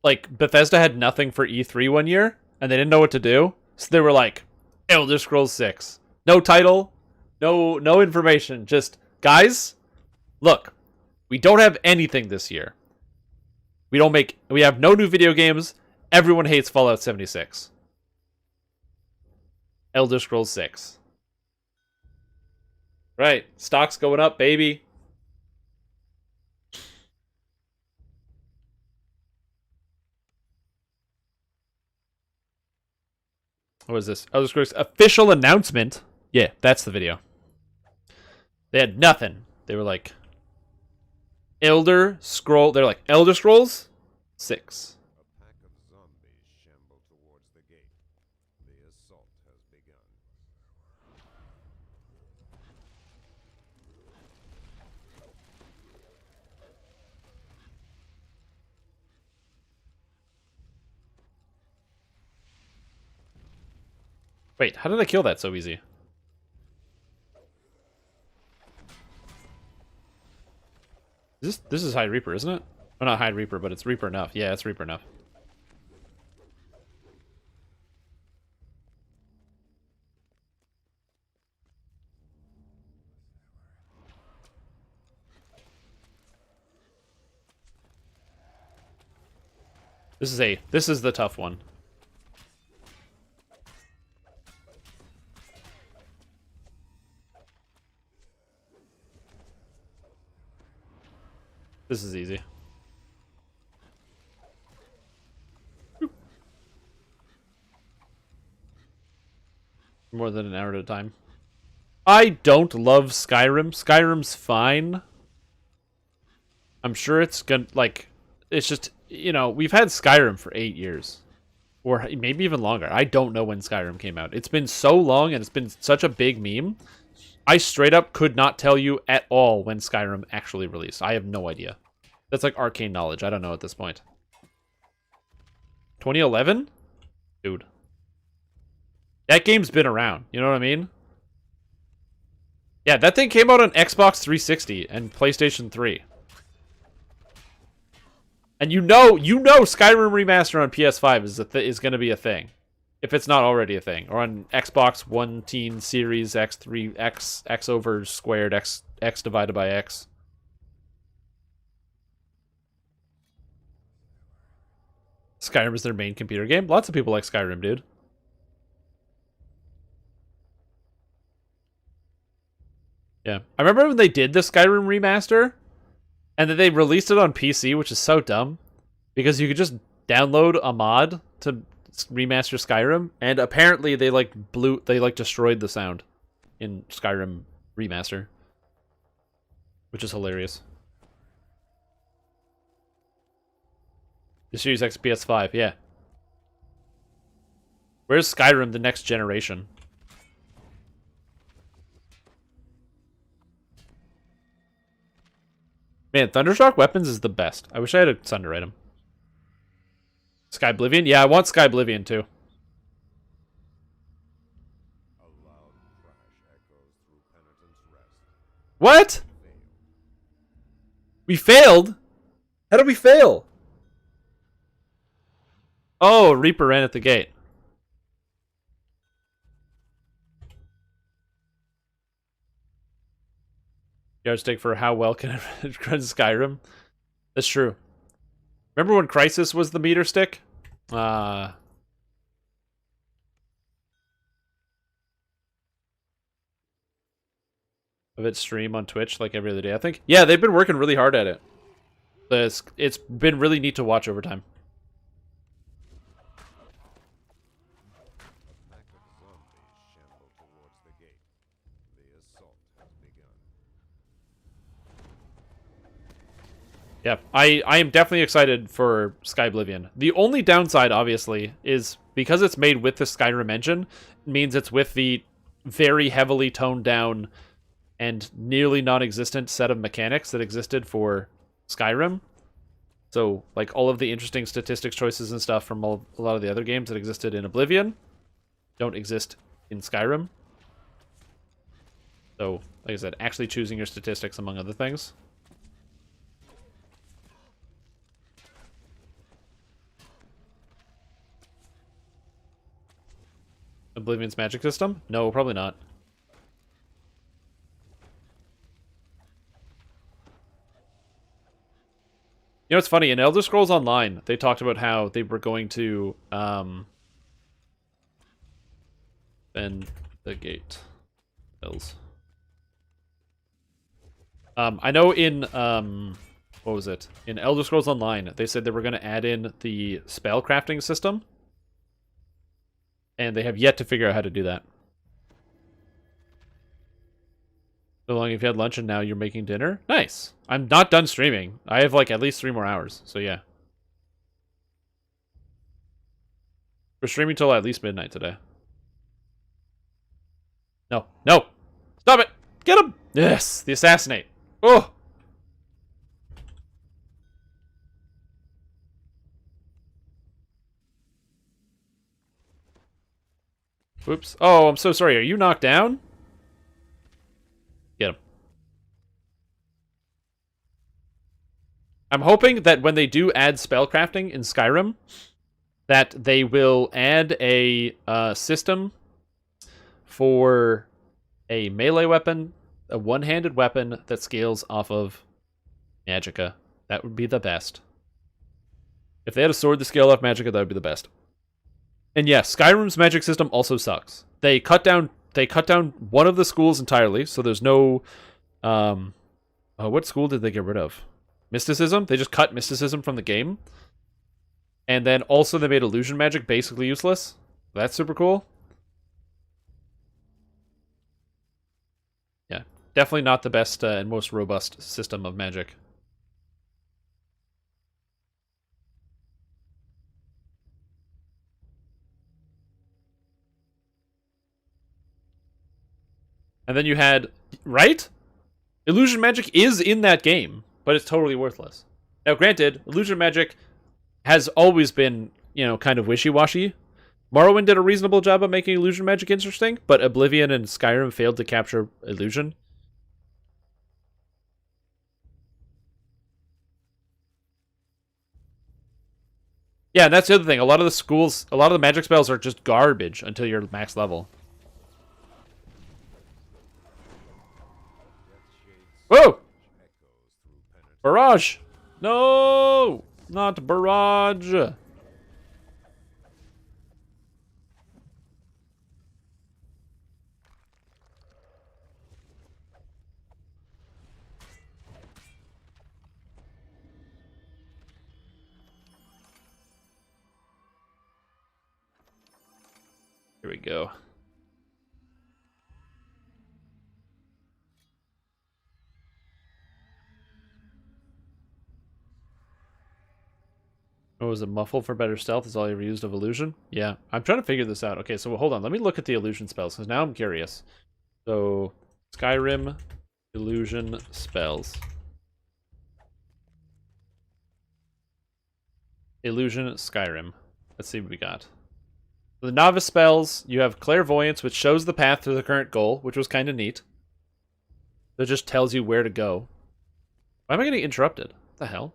Speaker 1: Like, Bethesda had nothing for E3 one year, and they didn't know what to do, so they were like, Elder Scrolls 6. No title, no information, just, guys, look, we don't have anything this year. We have no new video games, everyone hates Fallout 76. Elder Scrolls 6. Right, stock's going up, baby. What was this? Elder Scrolls official announcement. Yeah, that's the video. They had nothing. They were like, Elder Scroll. They're like, Elder Scrolls 6.
Speaker 9: A pack of zombies shamble towards the gate. The assault has begun.
Speaker 1: Wait, how did I kill that so easy? This is High Reaper, isn't it? Oh, not High Reaper, but it's Reaper enough. Yeah, it's Reaper enough. This is the tough one. This is easy. More than an hour at a time. I don't love Skyrim. Skyrim's fine. I'm sure it's gonna, like, it's just, you know, we've had Skyrim for 8 years. Or maybe even longer. I don't know when Skyrim came out. It's been so long and it's been such a big meme. I straight up could not tell you at all when Skyrim actually released. I have no idea. That's like arcane knowledge. I don't know at this point. 2011? Dude. That game's been around. You know what I mean? Yeah, that thing came out on Xbox 360 and PlayStation 3. And you know Skyrim Remaster on PS5 is going to be a thing. If it's not already a thing. Or on Xbox One Teen Series X3, X over squared, X divided by X. Skyrim is their main computer game. Lots of people like Skyrim, dude. Yeah. I remember when they did the Skyrim remaster, and then they released it on PC, which is so dumb. Because you could just download a mod to remaster Skyrim, and apparently they destroyed the sound in Skyrim remaster. Which is hilarious. The Series X PS5, yeah. Where's Skyrim the next generation? Man, Thundershock Weapons is the best. I wish I had a Thunder item. Sky Oblivion? Yeah, I want Sky Oblivion too.
Speaker 9: A loud crash echoes through Penitent's Rest.
Speaker 1: What? We failed? How did we fail? Oh, Reaper ran at the gate. Yardstick for how well can it run Skyrim? That's true. Remember when Crisis was the meter stick? Of its stream on Twitch like every other day, I think. Yeah, they've been working really hard at it. It's been really neat to watch over time.
Speaker 9: A pack of zombies shamble towards the gate. The assault has begun.
Speaker 1: Yeah, I am definitely excited for Sky Oblivion. The only downside, obviously, is because it's made with the Skyrim engine, means it's with the very heavily toned down and nearly non-existent set of mechanics that existed for Skyrim. So, like, all of the interesting statistics choices and stuff from a lot of the other games that existed in Oblivion don't exist in Skyrim. So, like I said, actually choosing your statistics, among other things. Oblivion's magic system? No, probably not. You know, it's funny, in Elder Scrolls Online, they talked about how they were going to, bend the gate. Bells. I know in, what was it? In Elder Scrolls Online, they said they were going to add in the spell crafting system. And they have yet to figure out how to do that. So long if you had lunch and now you're making dinner? Nice. I'm not done streaming. I have like at least 3 more hours. So yeah. We're streaming till at least midnight today. No. No. Stop it. Get him. Yes. The assassinate. Oh. Whoops. Oh, I'm so sorry. Are you knocked down? Get him. I'm hoping that when they do add spellcrafting in Skyrim, that they will add a system for a melee weapon, a one-handed weapon that scales off of magicka. That would be the best. If they had a sword that scaled off magicka, that would be the best. And yes, Skyrim's magic system also sucks. They cut down one of the schools entirely, so there's no what school did they get rid of? Mysticism? They just cut mysticism from the game. And then also they made illusion magic basically useless. That's super cool. Yeah, definitely not the best and most robust system of magic. And then you had, right? Illusion magic is in that game, but it's totally worthless. Now, granted, illusion magic has always been, you know, kind of wishy-washy. Morrowind did a reasonable job of making illusion magic interesting, but Oblivion and Skyrim failed to capture illusion. Yeah, and that's the other thing. A lot of the magic spells are just garbage until you're max level. Whoa! Barrage! No! Not barrage! Here we go. Oh, is it muffle for better stealth? Is all you ever used of illusion? Yeah, I'm trying to figure this out. Okay, so hold on. Let me look at the illusion spells, because now I'm curious. So, Skyrim illusion spells. Illusion Skyrim. Let's see what we got. The novice spells, you have clairvoyance, which shows the path to the current goal, which was kind of neat. It just tells you where to go. Why am I getting interrupted? What the hell?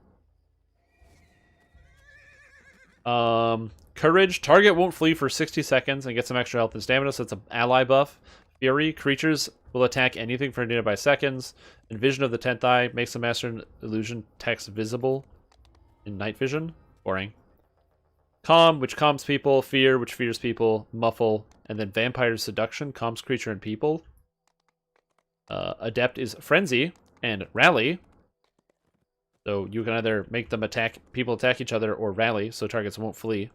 Speaker 1: Courage. Target won't flee for 60 seconds and get some extra health and stamina, so it's an ally buff. Fury. Creatures will attack anything for nearby seconds. And Vision of the 10th Eye makes the Master Illusion text visible in night vision. Boring. Calm, which calms people. Fear, which fears people. Muffle. And then Vampire Seduction calms creature and people. Adept is Frenzy. And Rally. So you can either make them people attack each other, or rally, so targets won't flee.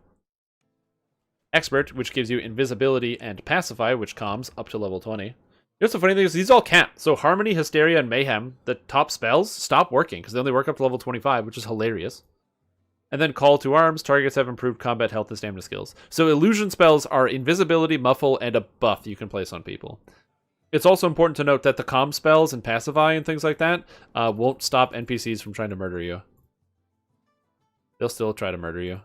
Speaker 1: Expert, which gives you invisibility, and Pacify, which calms up to level 20. Here's the funny thing is these all can't. So Harmony, Hysteria, and Mayhem, the top spells, stop working because they only work up to level 25, which is hilarious. And then Call to Arms, targets have improved combat health and stamina skills. So illusion spells are invisibility, muffle, and a buff you can place on people. It's also important to note that the calm spells and pacify and things like that won't stop NPCs from trying to murder you. They'll still try to murder you.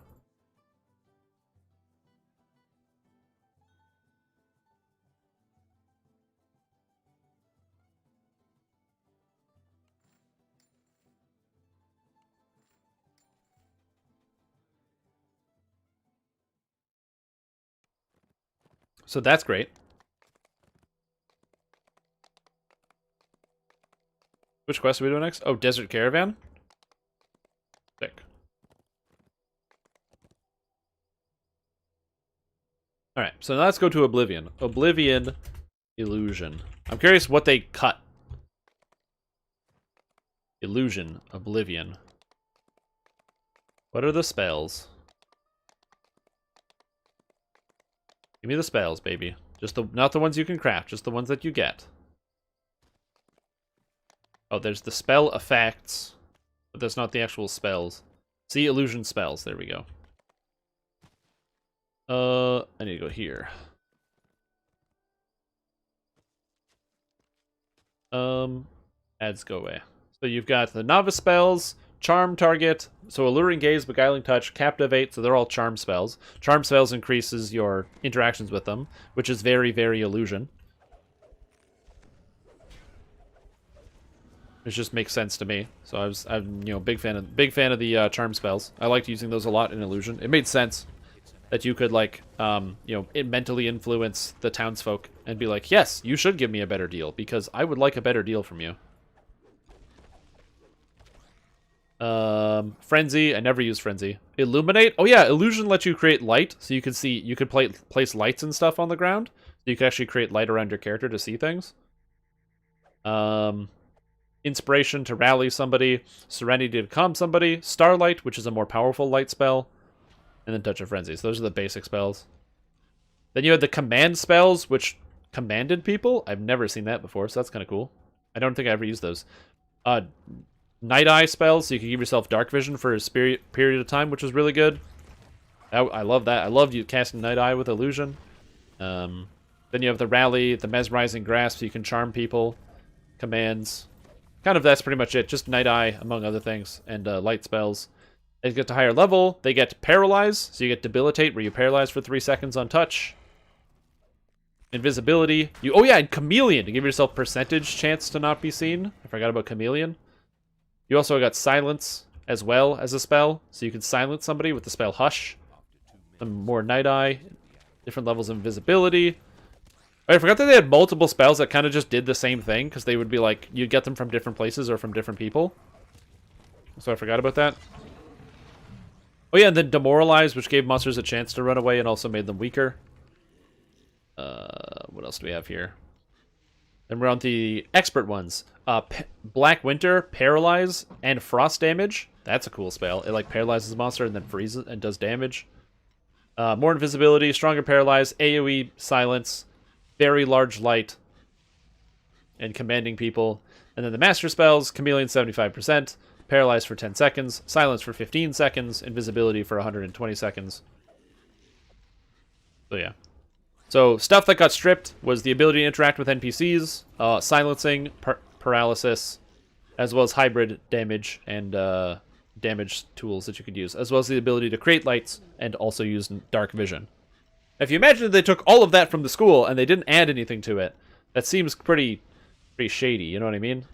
Speaker 1: So that's great. Which quest are we doing next? Oh, Desert Caravan? Sick. Alright, so now let's go to Oblivion. Oblivion Illusion. I'm curious what they cut. Illusion. Oblivion. What are the spells? Give me the spells, baby. Not the ones you can craft, just the ones that you get. Oh, there's the spell effects, but that's not the actual spells. See, illusion spells. There we go. I need to go here. Ads go away. So you've got the novice spells, charm target, so alluring gaze, beguiling touch, captivate, so they're all charm spells. Charm spells increases your interactions with them, which is very, very illusion. It just makes sense to me. So I'm big fan of the charm spells. I liked using those a lot in illusion. It made sense that you could mentally influence the townsfolk and be like, yes, you should give me a better deal because I would like a better deal from you. Frenzy. I never use Frenzy. Illuminate. Oh yeah, Illusion lets you create light, so you could place lights and stuff on the ground. So you can actually create light around your character to see things. Inspiration to rally somebody. Serenity to calm somebody. Starlight, which is a more powerful light spell. And then Touch of Frenzy. So those are the basic spells. Then you had the command spells, which commanded people. I've never seen that before, so that's kind of cool. I don't think I ever used those. Night Eye spells, so you can give yourself dark vision for a period of time, which was really good. I love that. I loved you casting Night Eye with illusion. Then you have the rally, the mesmerizing grasp, so you can charm people. Commands. Kind of that's pretty much it. Just Night Eye, among other things, and light spells. As you get to higher level, they get Paralyze, so you get Debilitate, where you paralyze for 3 seconds on touch. Invisibility. Oh yeah, and Chameleon, to give yourself percentage chance to not be seen. I forgot about Chameleon. You also got Silence as well as a spell, so you can silence somebody with the spell Hush. Some more Night Eye, different levels of invisibility. Oh, I forgot that they had multiple spells that kind of just did the same thing, because they would be like, you'd get them from different places or from different people. So I forgot about that. Oh yeah, and then Demoralize, which gave monsters a chance to run away and also made them weaker. What else do we have here? Then we're on the expert ones. Black Winter, Paralyze, and Frost Damage. That's a cool spell. It paralyzes the monster and then freezes and does damage. More invisibility, stronger Paralyze, AoE Silence, very large light, and commanding people. And then the master spells, Chameleon 75%, Paralyze for 10 seconds, Silence for 15 seconds, Invisibility for 120 seconds. So yeah. So stuff that got stripped was the ability to interact with NPCs, silencing, paralysis, as well as hybrid damage and damage tools that you could use, as well as the ability to create lights and also use dark vision. If you imagine they took all of that from the school and they didn't add anything to it, that seems pretty shady, you know what I mean?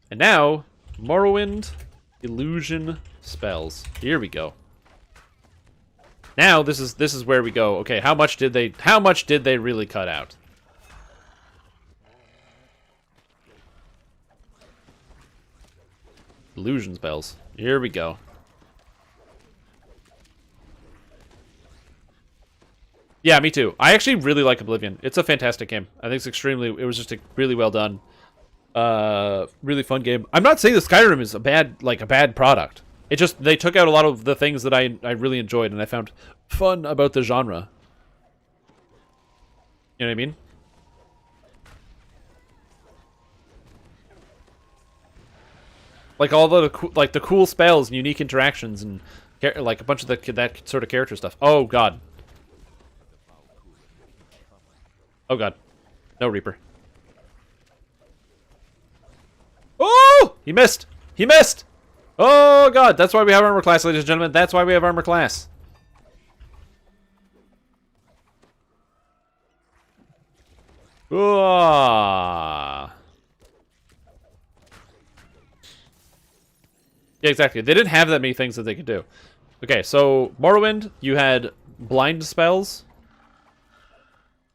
Speaker 1: And now, Morrowind Illusion spells. Here we go. Now this is where we go. Okay, how much did they really cut out? Illusion spells. Here we go. Yeah, me too. I actually really like Oblivion. It's a fantastic game. I think it was just really well done. Really fun game. I'm not saying that Skyrim is a bad product. It just, they took out a lot of the things that I really enjoyed and I found fun about the genre. You know what I mean? Like all the cool spells and unique interactions and like a bunch of that sort of character stuff. Oh god. Oh god. No Reaper. Oh! He missed! He missed! Oh god, that's why we have armor class, ladies and gentlemen. That's why we have armor class. Yeah, exactly. They didn't have that many things that they could do. Okay, so Morrowind, you had blind spells.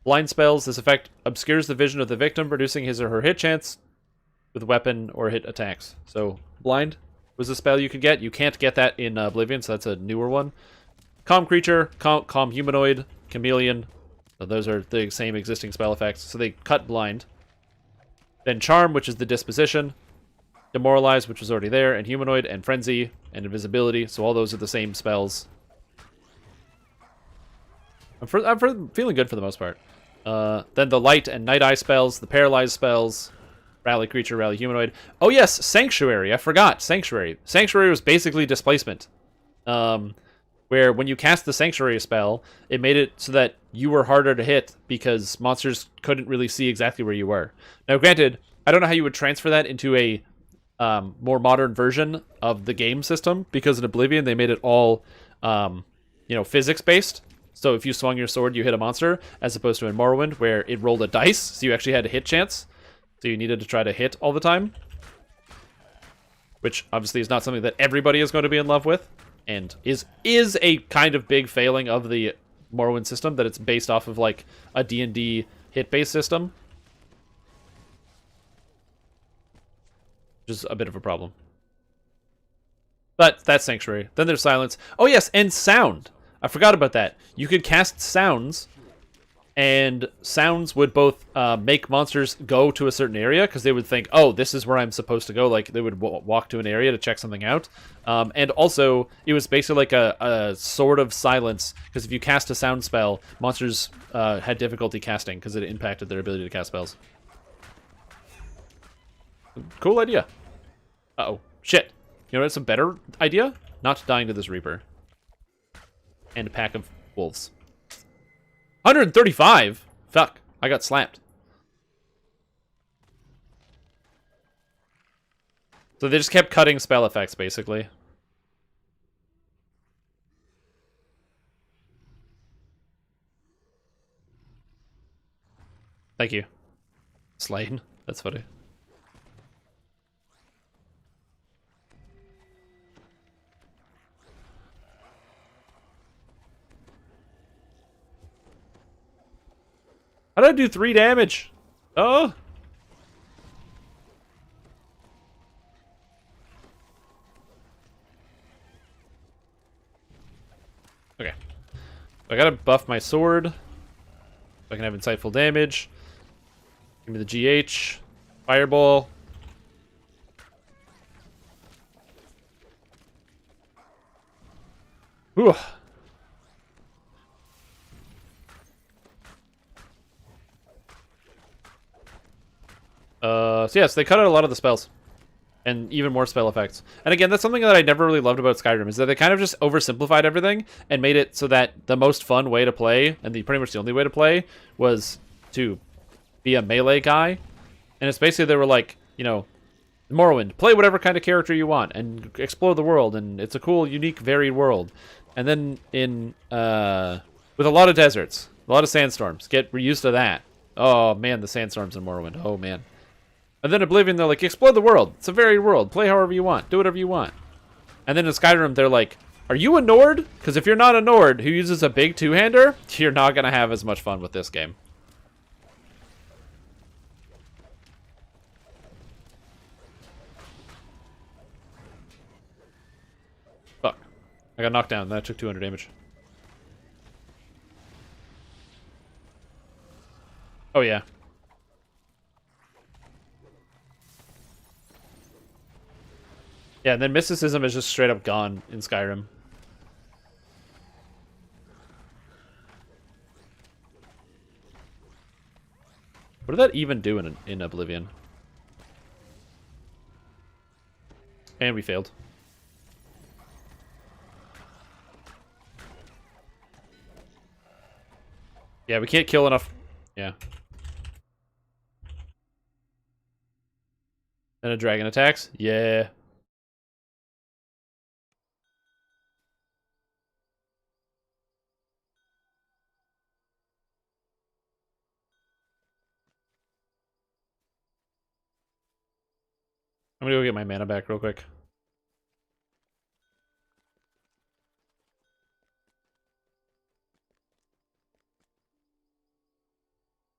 Speaker 1: Blind spells, this effect obscures the vision of the victim, reducing his or her hit chance with weapon or hit attacks. So, blind was a spell you could get. You can't get that in Oblivion, so that's a newer one. Calm creature, calm humanoid, chameleon. So those are the same existing spell effects. So they cut blind. Then charm, which is the disposition. Demoralize, which was already there. And humanoid, and frenzy, and invisibility. So all those are the same spells. I'm feeling good for the most part. Then the light and night eye spells, the paralyze spells, rally creature, rally humanoid. Oh yes, sanctuary. I forgot. Sanctuary. Sanctuary was basically displacement. Where when you cast the sanctuary spell, it made it so that you were harder to hit because monsters couldn't really see exactly where you were. Now, granted, I don't know how you would transfer that into a more modern version of the game system, because in Oblivion they made it all, physics based. So if you swung your sword, you hit a monster, as opposed to in Morrowind, where it rolled a dice, so you actually had a hit chance. So you needed to try to hit all the time, which obviously is not something that everybody is going to be in love with, and is a kind of big failing of the Morrowind system, that it's based off of like a D&D hit-based system, which is a bit of a problem. But that's Sanctuary. Then there's Silence. Oh yes, and Sound. I forgot about that. You could cast sounds, and sounds would both make monsters go to a certain area, because they would think, oh, this is where I'm supposed to go. Like, they would walk to an area to check something out. And also, it was basically like a sword of silence, because if you cast a sound spell, monsters had difficulty casting, because it impacted their ability to cast spells. Cool idea. Uh-oh. Shit. You know what's a better idea? Not dying to this Reaper. And a pack of wolves. 135? Fuck. I got slapped. So they just kept cutting spell effects, basically. Thank you. Slain. That's funny. How did I do 3 damage? Oh! Okay. I gotta buff my sword. So I can have insightful damage. Give me the GH. Fireball. Whew. So yes, they cut out a lot of the spells. And even more spell effects. And again, that's something that I never really loved about Skyrim, is that they kind of just oversimplified everything and made it so that the most fun way to play, and pretty much the only way to play, was to be a melee guy. And it's basically, they were like, Morrowind, play whatever kind of character you want and explore the world, and it's a cool, unique, varied world. And then with a lot of deserts, a lot of sandstorms, get used to that. Oh man, the sandstorms in Morrowind, oh man. And then Oblivion, they're like, explore the world. It's a varied world. Play however you want. Do whatever you want. And then in Skyrim, they're like, are you a Nord? Because if you're not a Nord who uses a big two-hander, you're not going to have as much fun with this game. Fuck. I got knocked down. Then I took 200 damage. Oh, yeah. Yeah, and then mysticism is just straight up gone in Skyrim. What did that even do in Oblivion? And we failed. Yeah, we can't kill enough. Yeah. Then a dragon attacks? Yeah. I'm gonna go get my mana back real quick.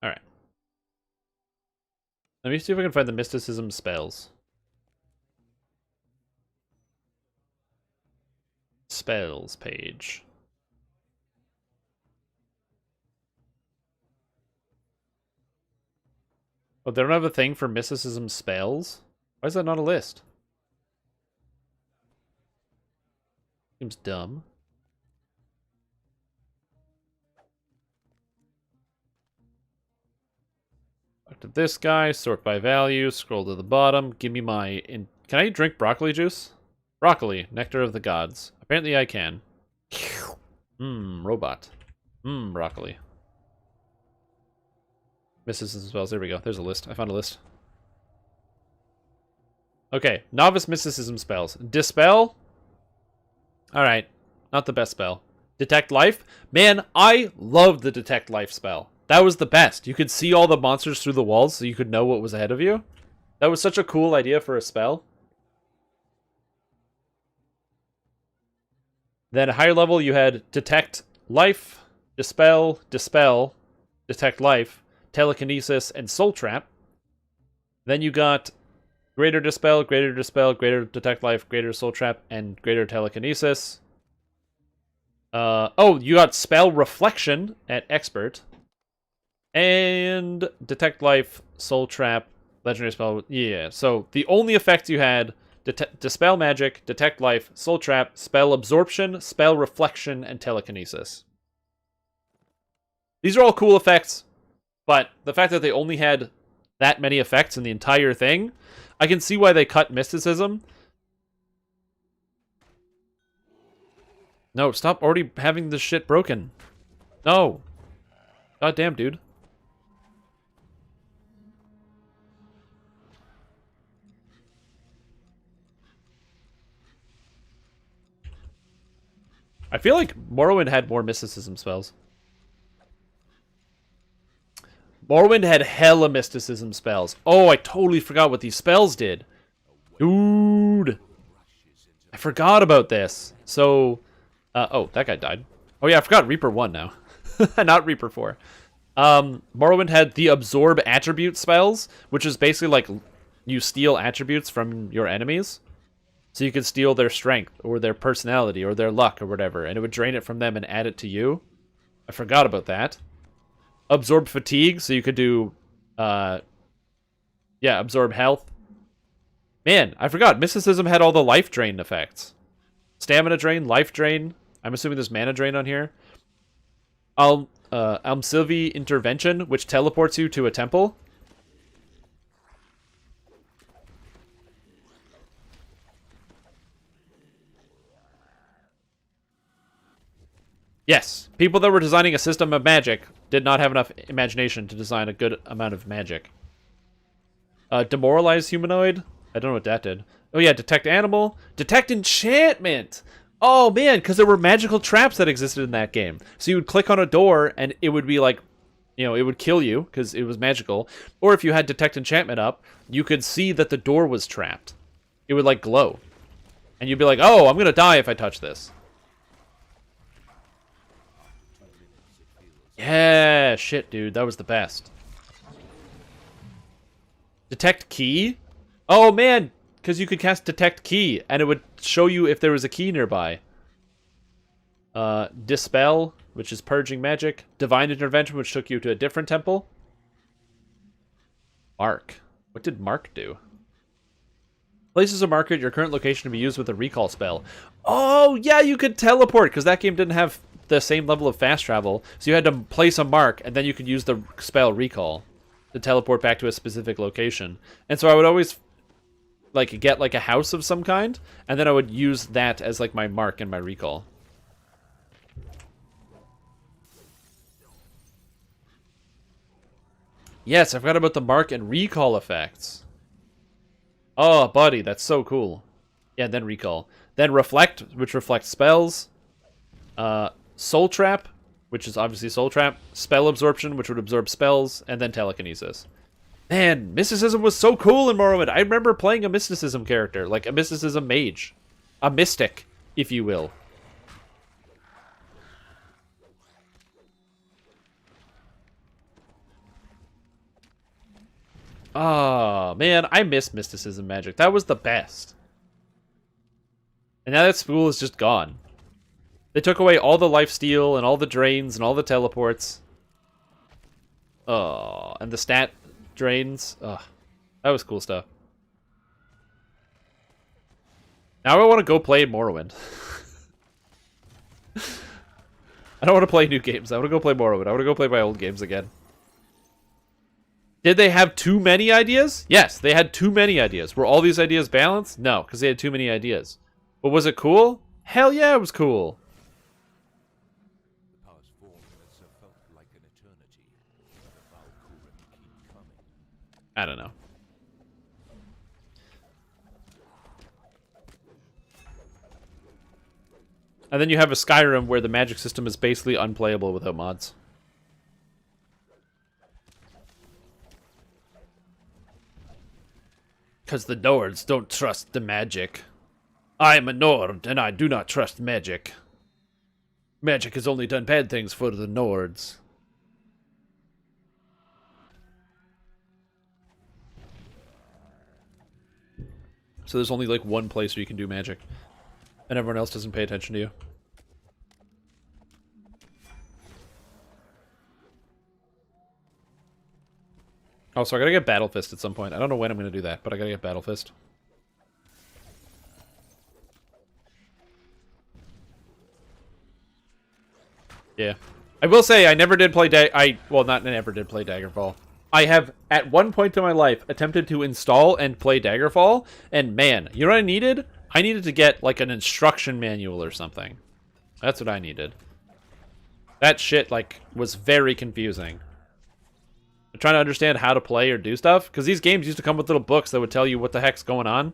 Speaker 1: Alright. Let me see if I can find the mysticism spells. Spells page. Oh, they don't have a thing for mysticism spells? Why is that not a list? Seems dumb. Back to this guy, sort by value, scroll to the bottom, give me my... Can I drink broccoli juice? Broccoli, nectar of the gods. Apparently I can. Robot. Broccoli. Mysticism spells, there we go. There's a list. I found a list. Okay, novice mysticism spells. Dispel? Alright, not the best spell. Detect life? Man, I loved the detect life spell. That was the best. You could see all the monsters through the walls so you could know what was ahead of you. That was such a cool idea for a spell. Then at higher level you had detect life, dispel, detect life, telekinesis, and soul trap. Then you got greater dispel, greater detect life, greater soul trap, and greater telekinesis. Oh, you got spell reflection at expert. And detect life, soul trap, legendary spell. Yeah, so the only effects you had: dispel magic, detect life, soul trap, spell absorption, spell reflection, and telekinesis. These are all cool effects, but the fact that they only had that many effects in the entire thing, I can see why they cut mysticism. No, stop already having this shit broken. No. God damn, dude. I feel like Morrowind had more mysticism spells. Morrowind had hella mysticism spells. Oh, I totally forgot what these spells did. Dude. I forgot about this. So, oh, that guy died. Oh yeah, I forgot Reaper 1 now. Not Reaper 4. Morrowind had the absorb attribute spells, which is basically like you steal attributes from your enemies. So you could steal their strength, or their personality, or their luck, or whatever, and it would drain it from them and add it to you. I forgot about that. Absorb fatigue, so you could do, absorb health. Man, I forgot. Mysticism had all the life drain effects. Stamina drain, life drain. I'm assuming there's mana drain on here. Sylvie intervention, which teleports you to a temple. Yes, people that were designing a system of magic did not have enough imagination to design a good amount of magic. Demoralize humanoid? I don't know what that did. Oh yeah, detect animal. Detect enchantment! Oh man, because there were magical traps that existed in that game. So you would click on a door and it would be like, it would kill you because it was magical. Or if you had detect enchantment up, you could see that the door was trapped. It would like glow. And you'd be like, oh, I'm going to die if I touch this. Yeah, shit, dude. That was the best. Detect key? Oh, man. Because you could cast detect key, and it would show you if there was a key nearby. Dispel, which is purging magic. Divine intervention, which took you to a different temple. Mark. What did Mark do? Places a marker at your current location to be used with a recall spell. Oh, yeah, you could teleport, because that game didn't have the same level of fast travel. So you had to place a mark, and then you could use the spell recall to teleport back to a specific location. And so I would always like get like a house of some kind, and then I would use that as like my mark and my recall. Yes, I forgot about the mark and recall effects. Oh, buddy, that's so cool. Yeah, then recall. Then reflect, which reflects spells. Soul trap, which is obviously soul trap. Spell absorption, which would absorb spells, and then telekinesis. Man, mysticism was so cool in Morrowind. I remember playing a mysticism character, like a mysticism mage. A mystic, if you will. Oh, man, I miss mysticism magic. That was the best. And now that school is just gone. They took away all the lifesteal and all the drains and all the teleports. Oh, and the stat drains. Oh, that was cool stuff. Now I want to go play Morrowind. I don't want to play new games. I want to go play Morrowind. I want to go play my old games again. Did they have too many ideas? Yes, they had too many ideas. Were all these ideas balanced? No, because they had too many ideas. But was it cool? Hell yeah, it was cool.
Speaker 9: The past form has felt like an eternity. The Valkyrie keep coming.
Speaker 1: I don't know. And then you have a Skyrim where the magic system is basically unplayable without mods. Because the Nords don't trust the magic. I am a Nord, and I do not trust magic. Magic has only done bad things for the Nords. So there's only like one place where you can do magic. And everyone else doesn't pay attention to you. Oh, so I gotta get Battle Fist at some point. I don't know when I'm gonna do that, but I gotta get Battle Fist. Yeah. I will say I never did play never did play Daggerfall. I have, at one point in my life, attempted to install and play Daggerfall, and man, you know what I needed? I needed to get, like, an instruction manual or something. That's what I needed. That shit, like, was very confusing. I'm trying to understand how to play or do stuff, because these games used to come with little books that would tell you what the heck's going on.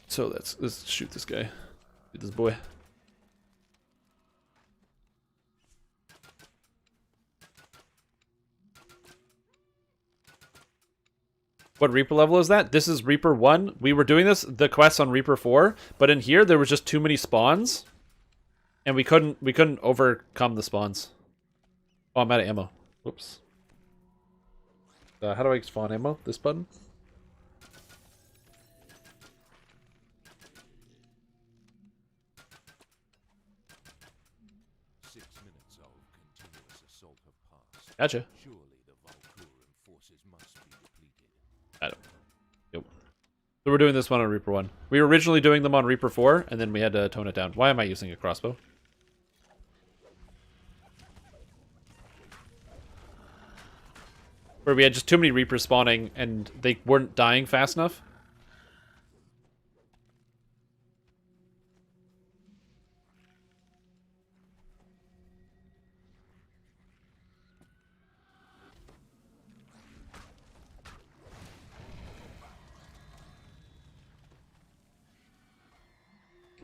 Speaker 1: So let's shoot this guy. Shoot this boy. What Reaper level is that? This is Reaper 1. We were doing the quest on Reaper 4, but in here there was just too many spawns. And we couldn't overcome the spawns. Oh, I'm out of ammo. Whoops. How do I spawn ammo? This button? Gotcha.
Speaker 9: Surely the Valkyrian forces must be depleted.
Speaker 1: I don't. Nope. So we're doing this one on Reaper 1. We were originally doing them on Reaper 4, and then we had to tone it down. Why am I using a crossbow? Where we had just too many Reapers spawning, and they weren't dying fast enough.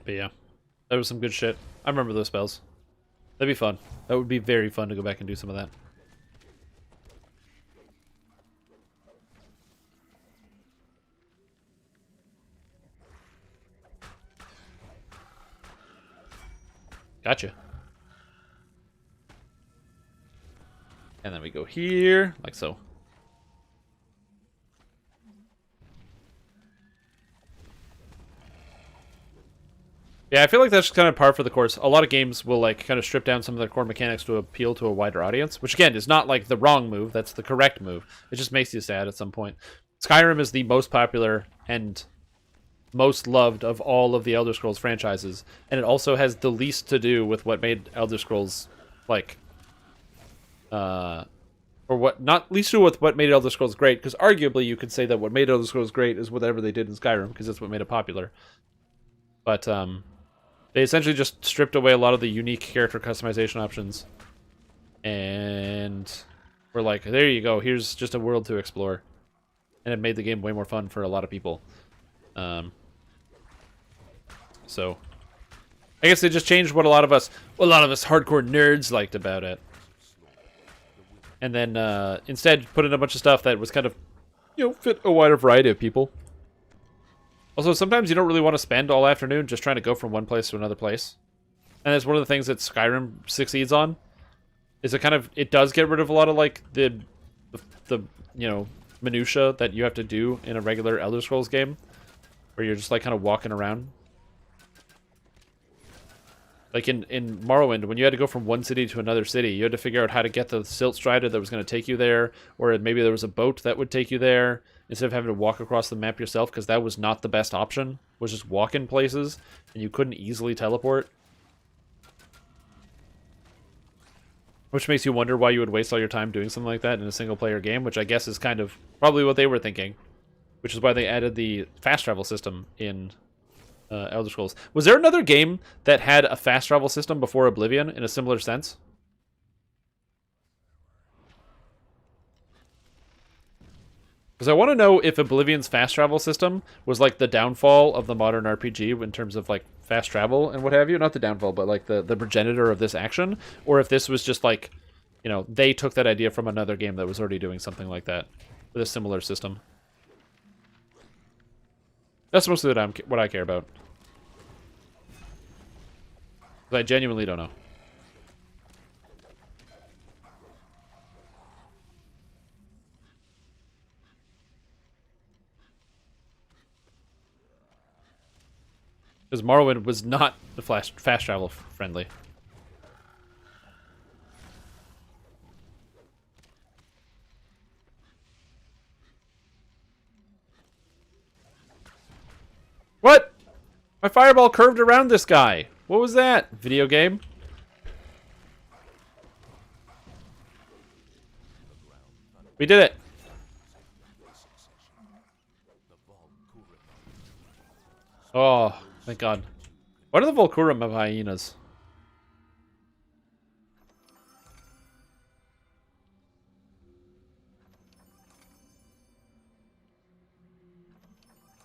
Speaker 1: But yeah, that was some good shit. I remember those spells. That'd be fun. That would be very fun to go back and do some of that. Gotcha. And then we go here, like so. Yeah, I feel like that's kind of par for the course. A lot of games will like kind of strip down some of their core mechanics to appeal to a wider audience, which again is not like the wrong move, that's the correct move. It just makes you sad at some point. Skyrim is the most popular and most loved of all of the Elder Scrolls franchises, and it also has the least to do with what made Elder Scrolls like or what, not least to with what made Elder Scrolls great, because arguably you could say that what made Elder Scrolls great is whatever they did in Skyrim, because that's what made it popular. But they essentially just stripped away a lot of the unique character customization options, and we're like, there you go, here's just a world to explore, and it made the game way more fun for a lot of people. So I guess they just changed what a lot of us hardcore nerds liked about it. And then instead put in a bunch of stuff that was kind of, fit a wider variety of people. Also, sometimes you don't really want to spend all afternoon just trying to go from one place to another place. And that's one of the things that Skyrim succeeds on. Is it does get rid of a lot of like the minutia that you have to do in a regular Elder Scrolls game, where you're just like kind of walking around. Like in Morrowind, when you had to go from one city to another city, you had to figure out how to get the silt strider that was going to take you there, or maybe there was a boat that would take you there, instead of having to walk across the map yourself, because that was not the best option, was just walk in places, and you couldn't easily teleport. Which makes you wonder why you would waste all your time doing something like that in a single-player game, which I guess is kind of probably what they were thinking, which is why they added the fast travel system in Elder Scrolls. Was there another game that had a fast travel system before Oblivion in a similar sense? Because I want to know if Oblivion's fast travel system was like the downfall of the modern RPG in terms of like fast travel and what have you. Not the downfall, but like the progenitor of this action. Or if this was just like, they took that idea from another game that was already doing something like that with a similar system. That's mostly what I care about. I genuinely don't know. Because Morrowind was not the fast travel friendly. What? My fireball curved around this guy. What was that? Video game? We did it. Oh, thank God. What are the Volcurum of hyenas?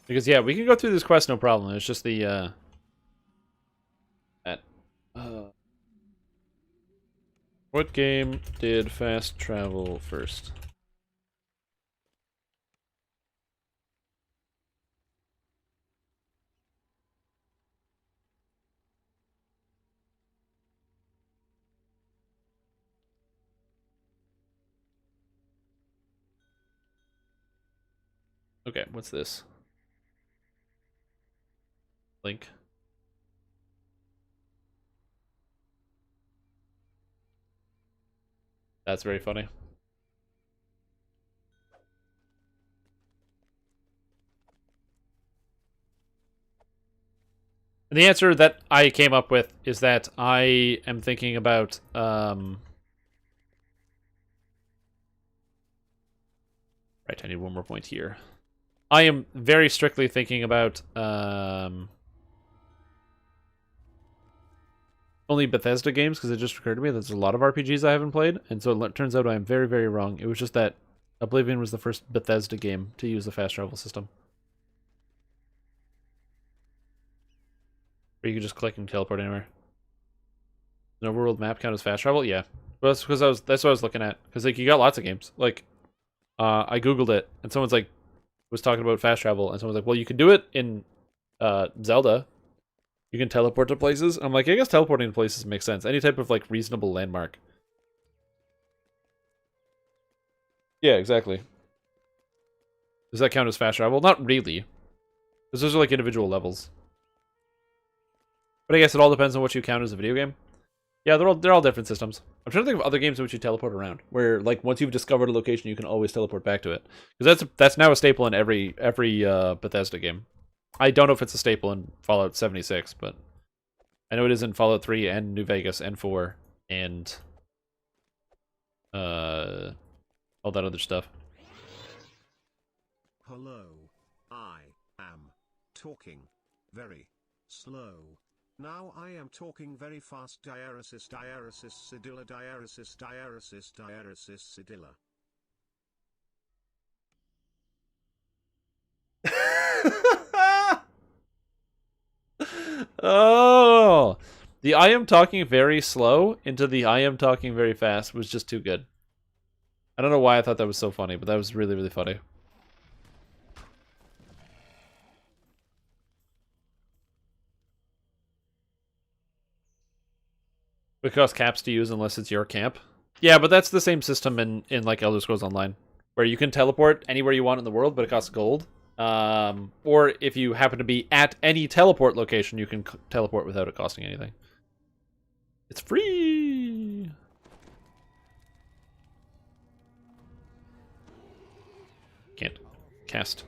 Speaker 1: Because, yeah, we can go through this quest no problem. It's just the, what game did fast travel first? Okay, what's this? Link. That's very funny. And the answer that I came up with is that I am thinking about right, I need one more point here. I am very strictly thinking about only Bethesda games, because it just occurred to me that there's a lot of RPGs I haven't played, and so it turns out I'm very, very wrong. It was just that Oblivion was the first Bethesda game to use the fast travel system. Where you could just click and teleport anywhere. An overworld map count as fast travel? Yeah. Well, that's because that's what I was looking at. Because like you got lots of games. Like I Googled it and someone's like was talking about fast travel and someone's like, well, you can do it in Zelda. You can teleport to places. I'm like, I guess teleporting to places makes sense. Any type of like reasonable landmark. Yeah, exactly. Does that count as fast travel? Not really. Because those are like individual levels. But I guess it all depends on what you count as a video game. Yeah, they're all different systems. I'm trying to think of other games in which you teleport around, where like once you've discovered a location, you can always teleport back to it. Because that's now a staple in every Bethesda game. I don't know if it's a staple in Fallout 76, but I know it is in Fallout 3 and New Vegas and 4 and all that other stuff.
Speaker 7: Hello. I am talking very slow. Now I am talking very fast. Diaresis, diaresis, sedilla, diaresis, diaresis, diaresis, sedilla.
Speaker 1: Oh, the I am talking very slow into the I am talking very fast was just too good. I don't know why I thought that was so funny, but that was really, really funny. It costs caps to use unless it's your camp. Yeah, but that's the same system in like Elder Scrolls Online, where you can teleport anywhere you want in the world, but it costs gold. Or if you happen to be at any teleport location, you can teleport without it costing anything. It's free! Can't cast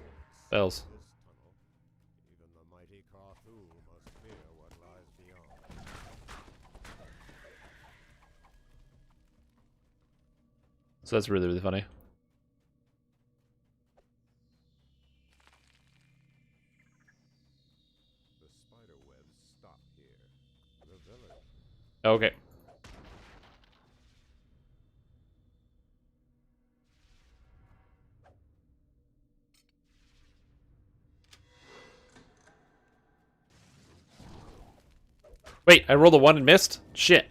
Speaker 1: spells.
Speaker 9: Even the mighty Carthu must fear what lies beyond.
Speaker 1: So that's really, really funny.
Speaker 9: The spider webs stop here. The village.
Speaker 1: Okay. Wait, I rolled a 1 and missed? Shit.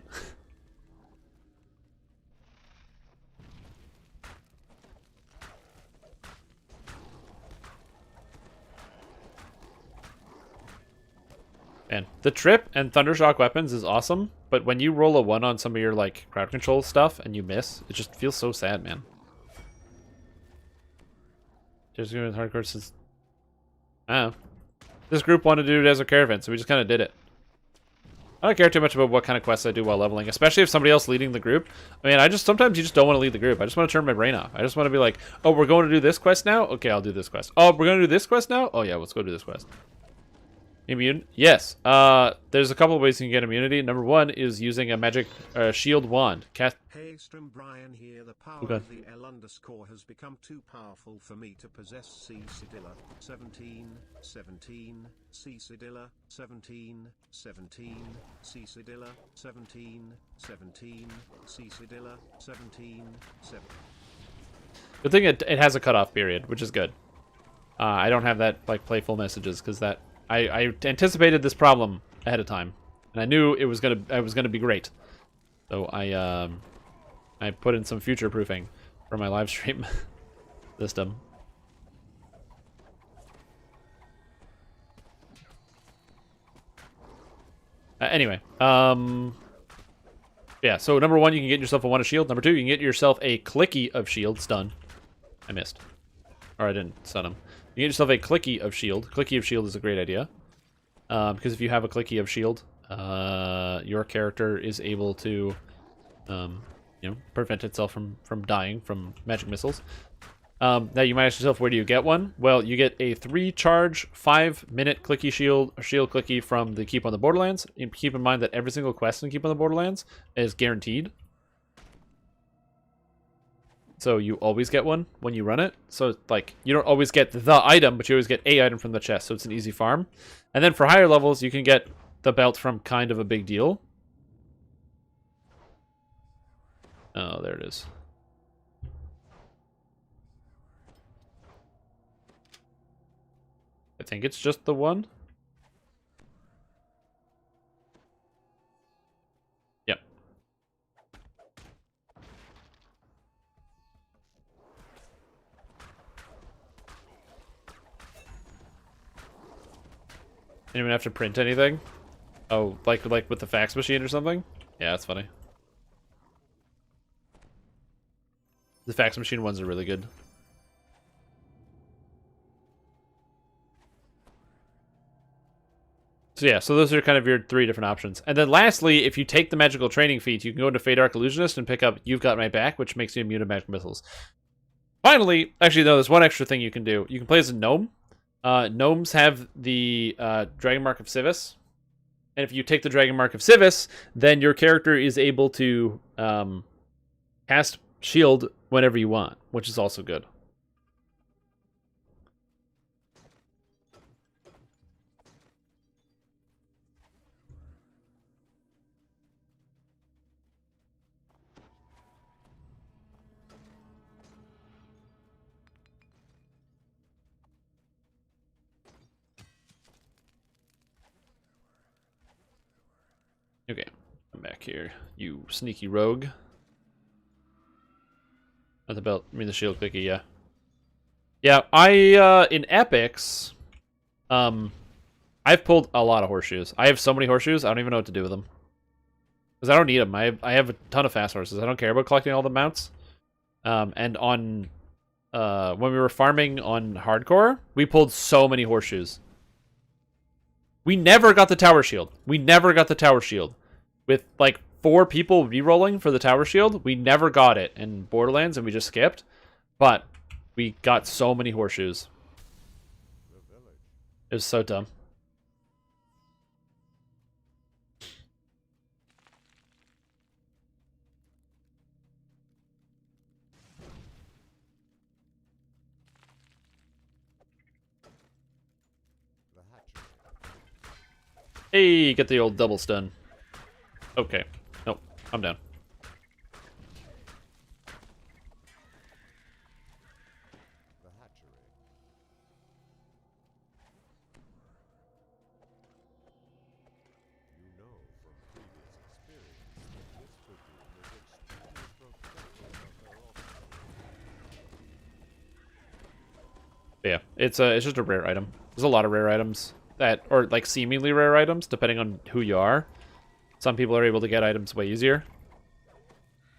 Speaker 1: Man, the trip and Thundershock weapons is awesome, but when you roll a 1 on some of your like crowd control stuff and you miss, it just feels so sad, man. Just doing hardcore since I don't know. This group wanted to do it as a caravan, so we just kind of did it. I don't care too much about what kind of quests I do while leveling, especially if somebody else leading the group. I mean, sometimes you just don't want to lead the group. I just want to turn my brain off. I just want to be like, oh, we're going to do this quest now? Okay, I'll do this quest. Oh, we're going to do this quest now? Oh yeah, let's go do this quest. Immune? Yes. There's a couple of ways you can get immunity. Number 1 is using a magic shield wand.
Speaker 7: Hey, Strim Brian here. The power
Speaker 1: Okay.
Speaker 7: of the L underscore has become too powerful for me to possess C. Sedilla. 17, 17, C. Sedilla. 17, 17, C. Sedilla. 17, 17, C. Sedilla. 17, 7.
Speaker 1: Good thing it has a cutoff period, which is good. I don't have that like playful messages because that I anticipated this problem ahead of time, and I knew it was gonna be great. So I put in some future proofing for my live stream system. Anyway, yeah. So number 1, you can get yourself a 1 of shield. Number 2, you can get yourself a clicky of shield. Stun. I missed, or I didn't stun him. You get yourself a clicky of shield. Clicky of shield is a great idea. Because if you have a clicky of shield, your character is able to, prevent itself from dying from magic missiles. Now you might ask yourself, where do you get one? Well, you get a 3-charge, 5-minute clicky shield clicky from the Keep on the Borderlands. And keep in mind that every single quest in Keep on the Borderlands is guaranteed. So you always get one when you run it. So like you don't always get the item, but you always get a item from the chest. So it's an easy farm. And then for higher levels, you can get the belt from Kind of a Big Deal. Oh, there it is. I think it's just the one. Yep. Anyone have to print anything? Oh, like with the fax machine or something? Yeah, that's funny. The fax machine ones are really good. So yeah, so those are kind of your 3 different options. And then lastly, if you take the magical training feat, you can go into Fade Arc Illusionist and pick up You've Got My Back, which makes you immune to magic missiles. Finally, actually no, there's one extra thing you can do. You can play as a gnome. Gnomes have the Dragon Mark of Civis. And if you take the Dragon Mark of Civis, then your character is able to cast shield whenever you want. which is also good. Okay, I'm back here. You sneaky rogue. Not the belt. I mean the shield clicky, yeah. Yeah, in epics, I've pulled a lot of horseshoes. I have so many horseshoes, I don't even know what to do with them. Because I don't need them. I have a ton of fast horses. I don't care about collecting all the mounts. And on, when we were farming on hardcore, we pulled so many horseshoes. We never got the tower shield. We never got the tower shield. With, like, 4 people re-rolling for the tower shield, we never got it in Borderlands, and we just skipped. But we got so many horseshoes. It was so dumb. Hey, get the old double stun. Okay. Nope. I'm down.
Speaker 9: The hatchery. You know from previous experience that this platoon is extremely protective of their offspring.
Speaker 1: Yeah, it's just a rare item. There's a lot of rare items that, or like seemingly rare items, depending on who you are. Some people are able to get items way easier.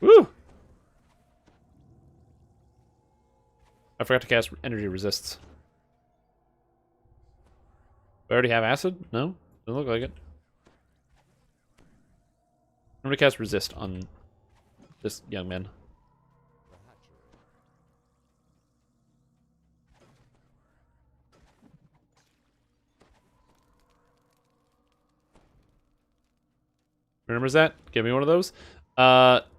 Speaker 1: Woo! I forgot to cast energy resists. Do I already have acid? No? Doesn't look like it. I'm gonna cast resist on this young man. Remembers that? Give me one of those.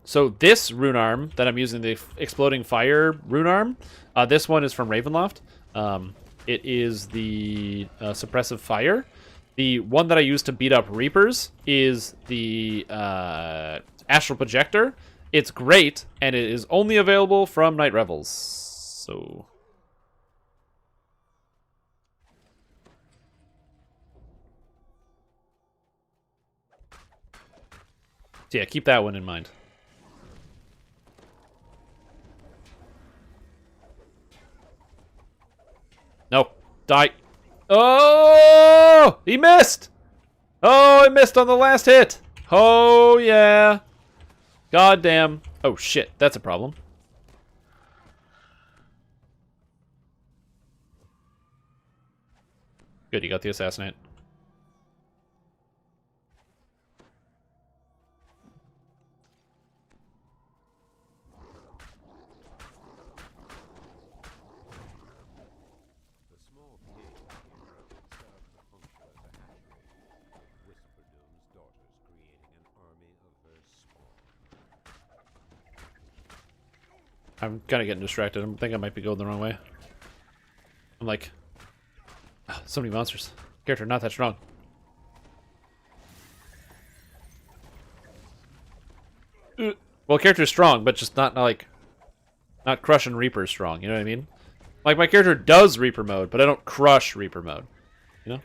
Speaker 1: So this rune arm that I'm using, the exploding fire rune arm, this one is from Ravenloft. It is the suppressive fire. The one that I use to beat up Reapers is the astral projector. It's great, and it is only available from Night Revels. So yeah, keep that one in mind. No, die. Oh, he missed. Oh, he missed on the last hit. Oh, yeah. God damn. Oh, shit, that's a problem. Good, you got the assassinate. I'm kind of getting distracted. I think I might be going the wrong way. I'm like, oh, so many monsters. Character not that strong. Well, character's strong, but just not like, not crushing Reaper strong. You know what I mean? Like my character does Reaper mode, but I don't crush Reaper mode. You know?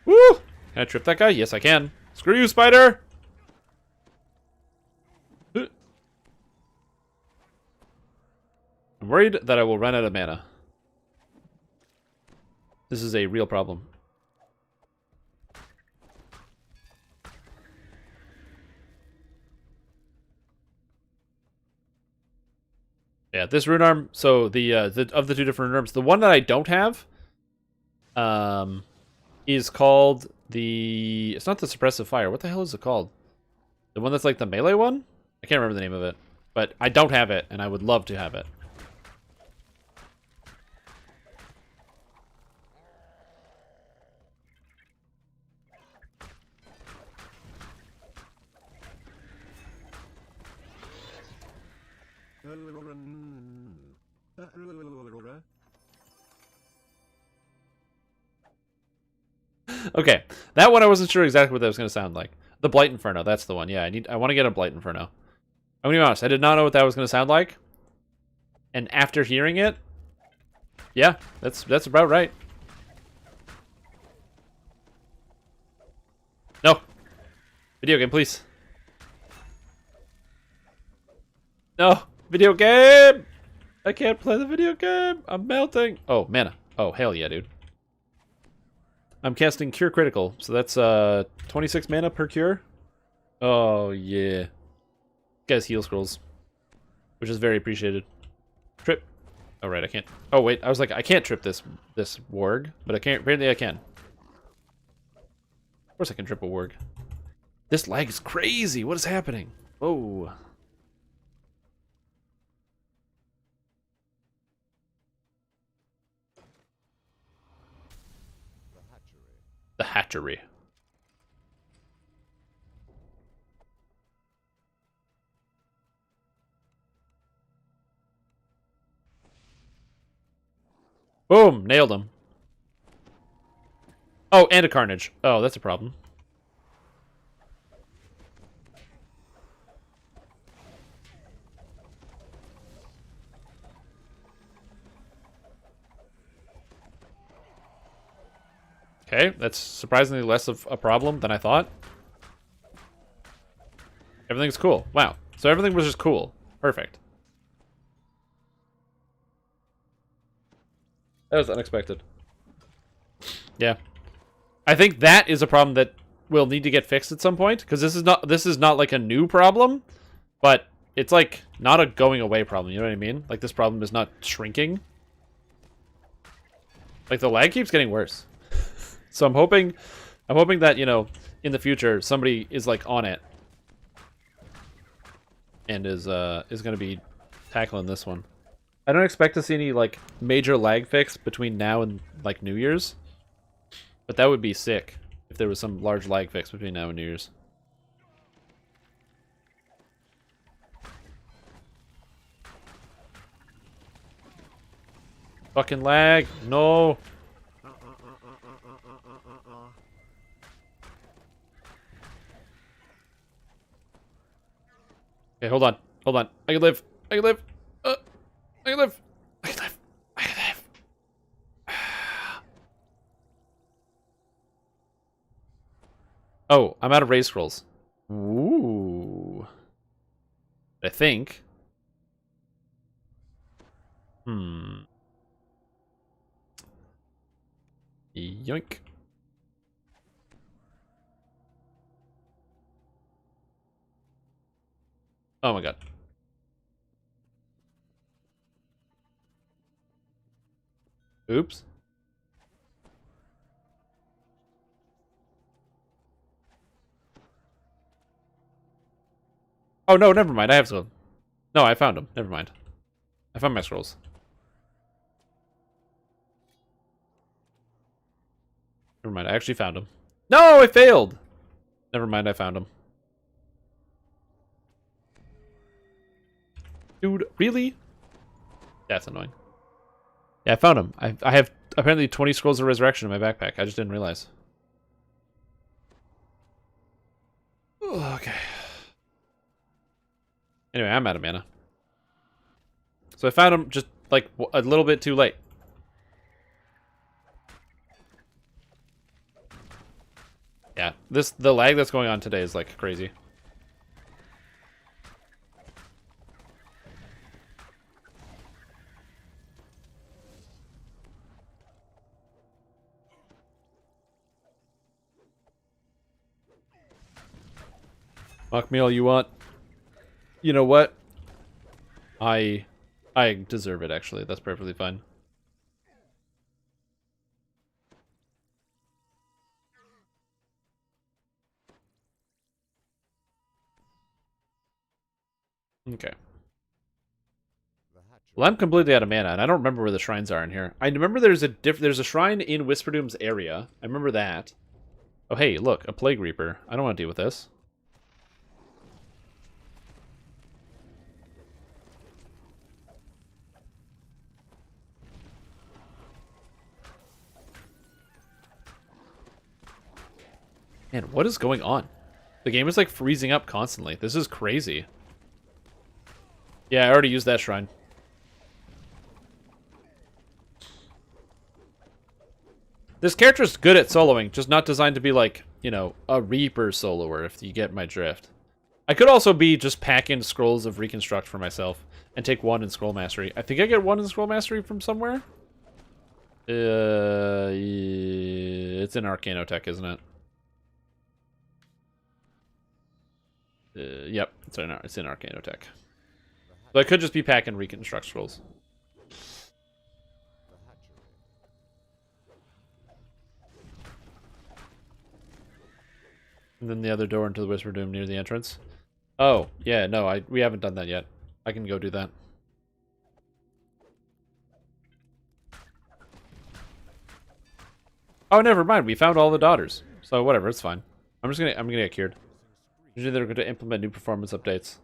Speaker 1: Woo! Can I trip that guy? Yes, I can. Screw you, spider! I'm worried that I will run out of mana. This is a real problem. Yeah, this rune arm. So the of the 2 different rune arms, the one that I don't have, is called the. It's not the suppressive fire. What the hell is it called? The one that's like the melee one? I can't remember the name of it, but I don't have it, and I would love to have it. Okay, that one I wasn't sure exactly what that was going to sound like. The Blight Inferno, that's the one. Yeah, I want to get a Blight Inferno. I'm going to be honest, I did not know what that was going to sound like. And after hearing it, yeah, that's about right. No. Video game, please. No. Video game! I can't play the video game. I'm melting. Oh, mana. Oh, hell yeah, dude. I'm casting Cure Critical, so that's 26 mana per cure. Oh, yeah. Guys, heal scrolls, which is very appreciated. Trip. Oh, right, I can't. Oh, wait, I was like, I can't trip this warg, but I can't. Apparently I can. Of course I can trip a warg. This lag is crazy. What is happening? Oh. The hatchery. Boom! Nailed him. Oh, and a carnage. Oh, that's a problem. Okay, that's surprisingly less of a problem than I thought. Everything's cool. Wow. So everything was just cool. Perfect. That was unexpected. Yeah. I think that is a problem that will need to get fixed at some point, because this is not like a new problem, but it's like not a going away problem, you know what I mean? Like this problem is not shrinking. Like the lag keeps getting worse. So I'm hoping that, you know, in the future somebody is like on it and is going to be tackling this one. I don't expect to see any like major lag fix between now and like New Year's, but that would be sick if there was some large lag fix between now and New Year's. Fucking lag. No. Okay, hold on. Hold on. I can live. I can live. I can live. I can live. I can live. Oh, I'm out of raise scrolls. Ooh. I think. Yoink. Oh my god. Oops. Oh no, never mind. I have some. No, I found them. Never mind. I found my scrolls. Never mind. I actually found them. No, I failed. Never mind. I found them. Dude, really? That's annoying. Yeah, I found them. I have apparently 20 scrolls of resurrection in my backpack. I just didn't realize. Okay. Anyway, I'm out of mana. So I found them just like a little bit too late. Yeah, the lag that's going on today is like crazy. Mock me all you want. You know what? I deserve it, actually. That's perfectly fine. Okay. Well, I'm completely out of mana, and I don't remember where the shrines are in here. I remember there's a shrine in Whisperdoom's area. I remember that. Oh, hey, look, a Plague Reaper. I don't want to deal with this. Man, what is going on? The game is like freezing up constantly. This is crazy. Yeah, I already used that shrine. This character's good at soloing, just not designed to be like, you know, a Reaper soloer, if you get my drift. I could also be just pack in scrolls of Reconstruct for myself and take 1 in Scroll Mastery. I think I get 1 in Scroll Mastery from somewhere. It's in Arcanotech, isn't it? Yep, it's in Arcanotech. So I could just be packing Reconstruct scrolls. And then the other door into the Whisper Doom near the entrance. Oh, yeah, no, we haven't done that yet. I can go do that. Oh, never mind. We found all the daughters. So whatever, it's fine. I'm gonna get cured. Usually they're going to implement new performance updates.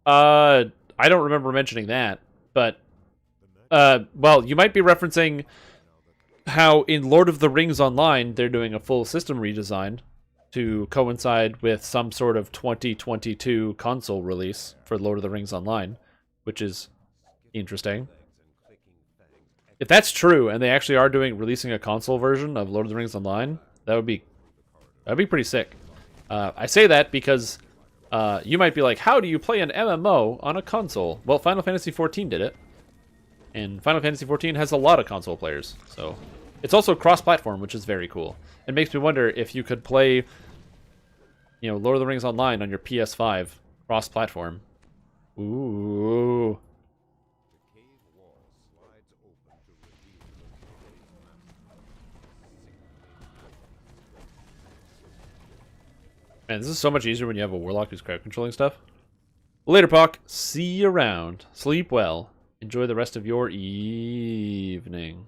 Speaker 1: I don't remember mentioning that, but well, you might be referencing how in Lord of the Rings Online they're doing a full system redesign to coincide with some sort of 2022 console release for Lord of the Rings Online, which is interesting. If that's true, and they actually are releasing a console version of Lord of the Rings Online, that'd be pretty sick. I say that because you might be like, how do you play an MMO on a console? Well, Final Fantasy XIV did it, and Final Fantasy XIV has a lot of console players, so it's also cross-platform, which is very cool. It makes me wonder if you could play, you know, Lord of the Rings Online on your PS5 cross-platform. Ooh. Man, this is so much easier when you have a warlock who's crowd controlling stuff. Later, Puck. See you around. Sleep well. Enjoy the rest of your evening.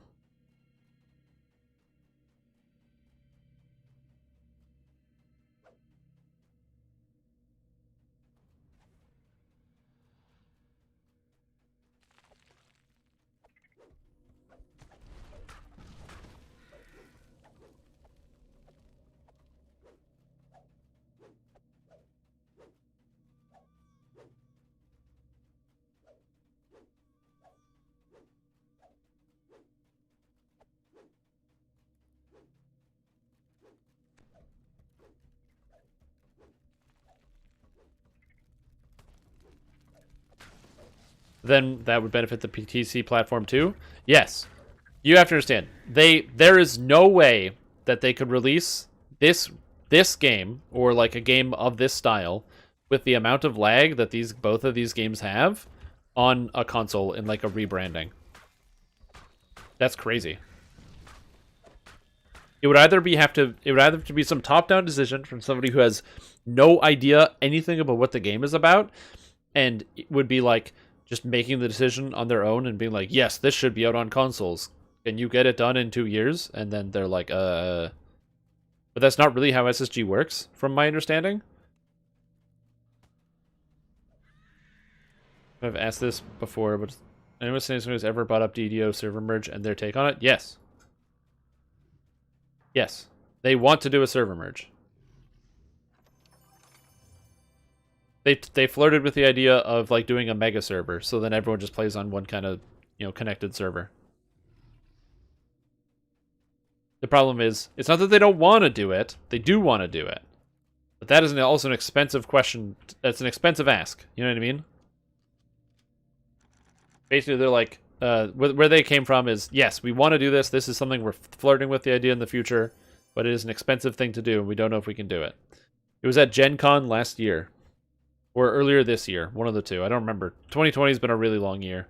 Speaker 1: Then that would benefit the PTC platform too? Yes. You have to understand. There is no way that they could release this game, or like a game of this style, with the amount of lag that both of these games have on a console in like a rebranding. That's crazy. It would either have to be some top-down decision from somebody who has no idea anything about what the game is about, and it would be like just making the decision on their own and being like, yes, this should be out on consoles. Can you get it done in 2 years? And then they're like, But that's not really how SSG works, from my understanding. I've asked this before, but anyone who's ever brought up DDO server merge and their take on it? Yes. Yes. They want to do a server merge. They flirted with the idea of like doing a mega server, so then everyone just plays on one kind of, you know, connected server. The problem is, it's not that they don't want to do it. They do want to do it. But that is also an expensive question. That's an expensive ask. You know what I mean? Basically, they're like, where they came from is, yes, we want to do this. This is something we're flirting with the idea in the future, but it is an expensive thing to do, and we don't know if we can do it. It was at Gen Con last year. Or earlier this year. One of the two. I don't remember. 2020 has been a really long year.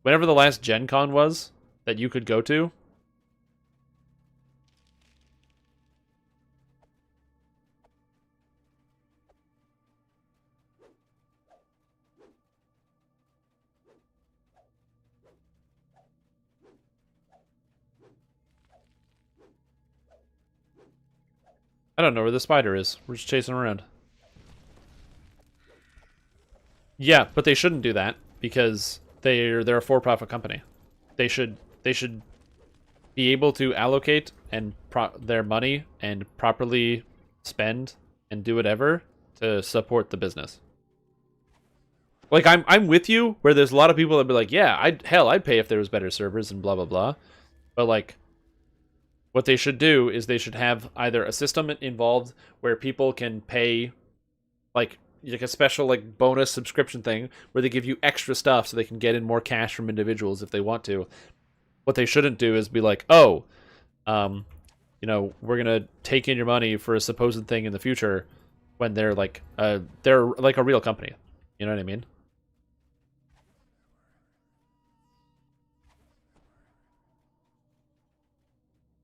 Speaker 1: Whenever the last Gen Con was that you could go to. I don't know where the spider is. We're just chasing around. Yeah, but they shouldn't do that because they're a for-profit company. They should be able to allocate and their money and properly spend and do whatever to support the business. Like, I'm with you, where there's a lot of people that be like, yeah, I'd pay if there was better servers and blah, blah, blah. But, like, what they should do is they should have either a system involved where people can pay, like a special, like, bonus subscription thing where they give you extra stuff so they can get in more cash from individuals if they want to. What they shouldn't do is be like, oh, you know, we're going to take in your money for a supposed thing in the future when they're like a real company. You know what I mean?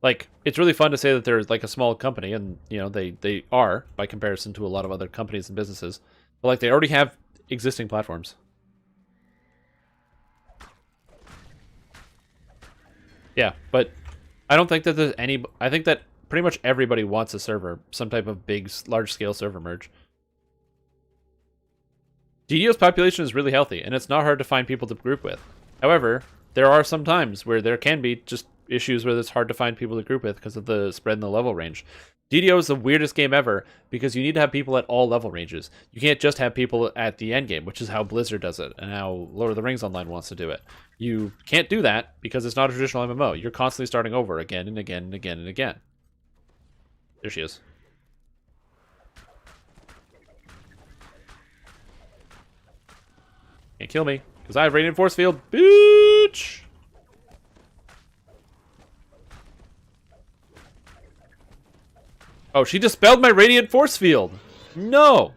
Speaker 1: Like, it's really fun to say that they're like a small company, and, you know, they are by comparison to a lot of other companies and businesses. But, like, they already have existing platforms. Yeah, but I don't think that there's any... I think that pretty much everybody wants a server, some type of big, large-scale server merge. DDO's population is really healthy, and it's not hard to find people to group with. However, there are some times where there can be just issues where it's hard to find people to group with because of the spread in the level range. DDO is the weirdest game ever because you need to have people at all level ranges. You can't just have people at the end game, which is how Blizzard does it and how Lord of the Rings Online wants to do it. You can't do that because it's not a traditional MMO. You're constantly starting over again and again and again and again. There she is. Can't kill me because I have Radiant Force Field, bitch! Oh, she dispelled my Radiant Force Field! No!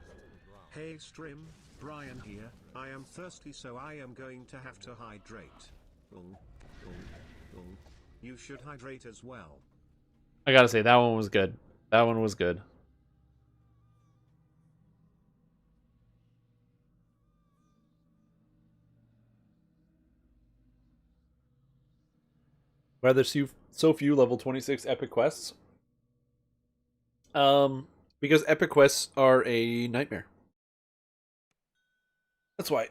Speaker 7: Hey Strim, Brian here. I am thirsty, so I am going to have to hydrate. You should hydrate as well.
Speaker 1: I gotta say, that one was good. That one was good. Why are there so few level 26 epic quests? Because epic quests are a nightmare. That's why.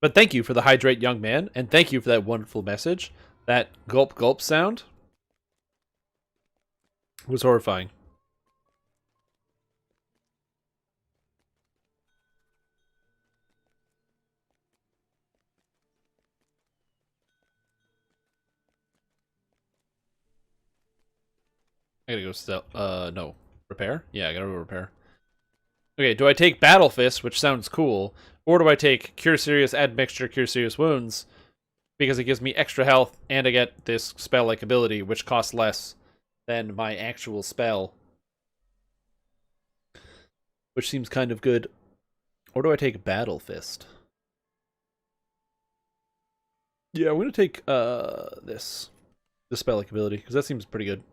Speaker 1: But thank you for the hydrate, young man, and thank you for that wonderful message. That gulp gulp sound was horrifying. I gotta go sell. No. Repair? Yeah, I gotta go repair. Okay, do I take Battle Fist, which sounds cool, or do I take Cure Serious, Add Mixture, Cure Serious Wounds, because it gives me extra health, and I get this spell-like ability, which costs less than my actual spell, which seems kind of good. Or do I take Battle Fist? Yeah, I'm gonna take this spell-like ability, because that seems pretty good.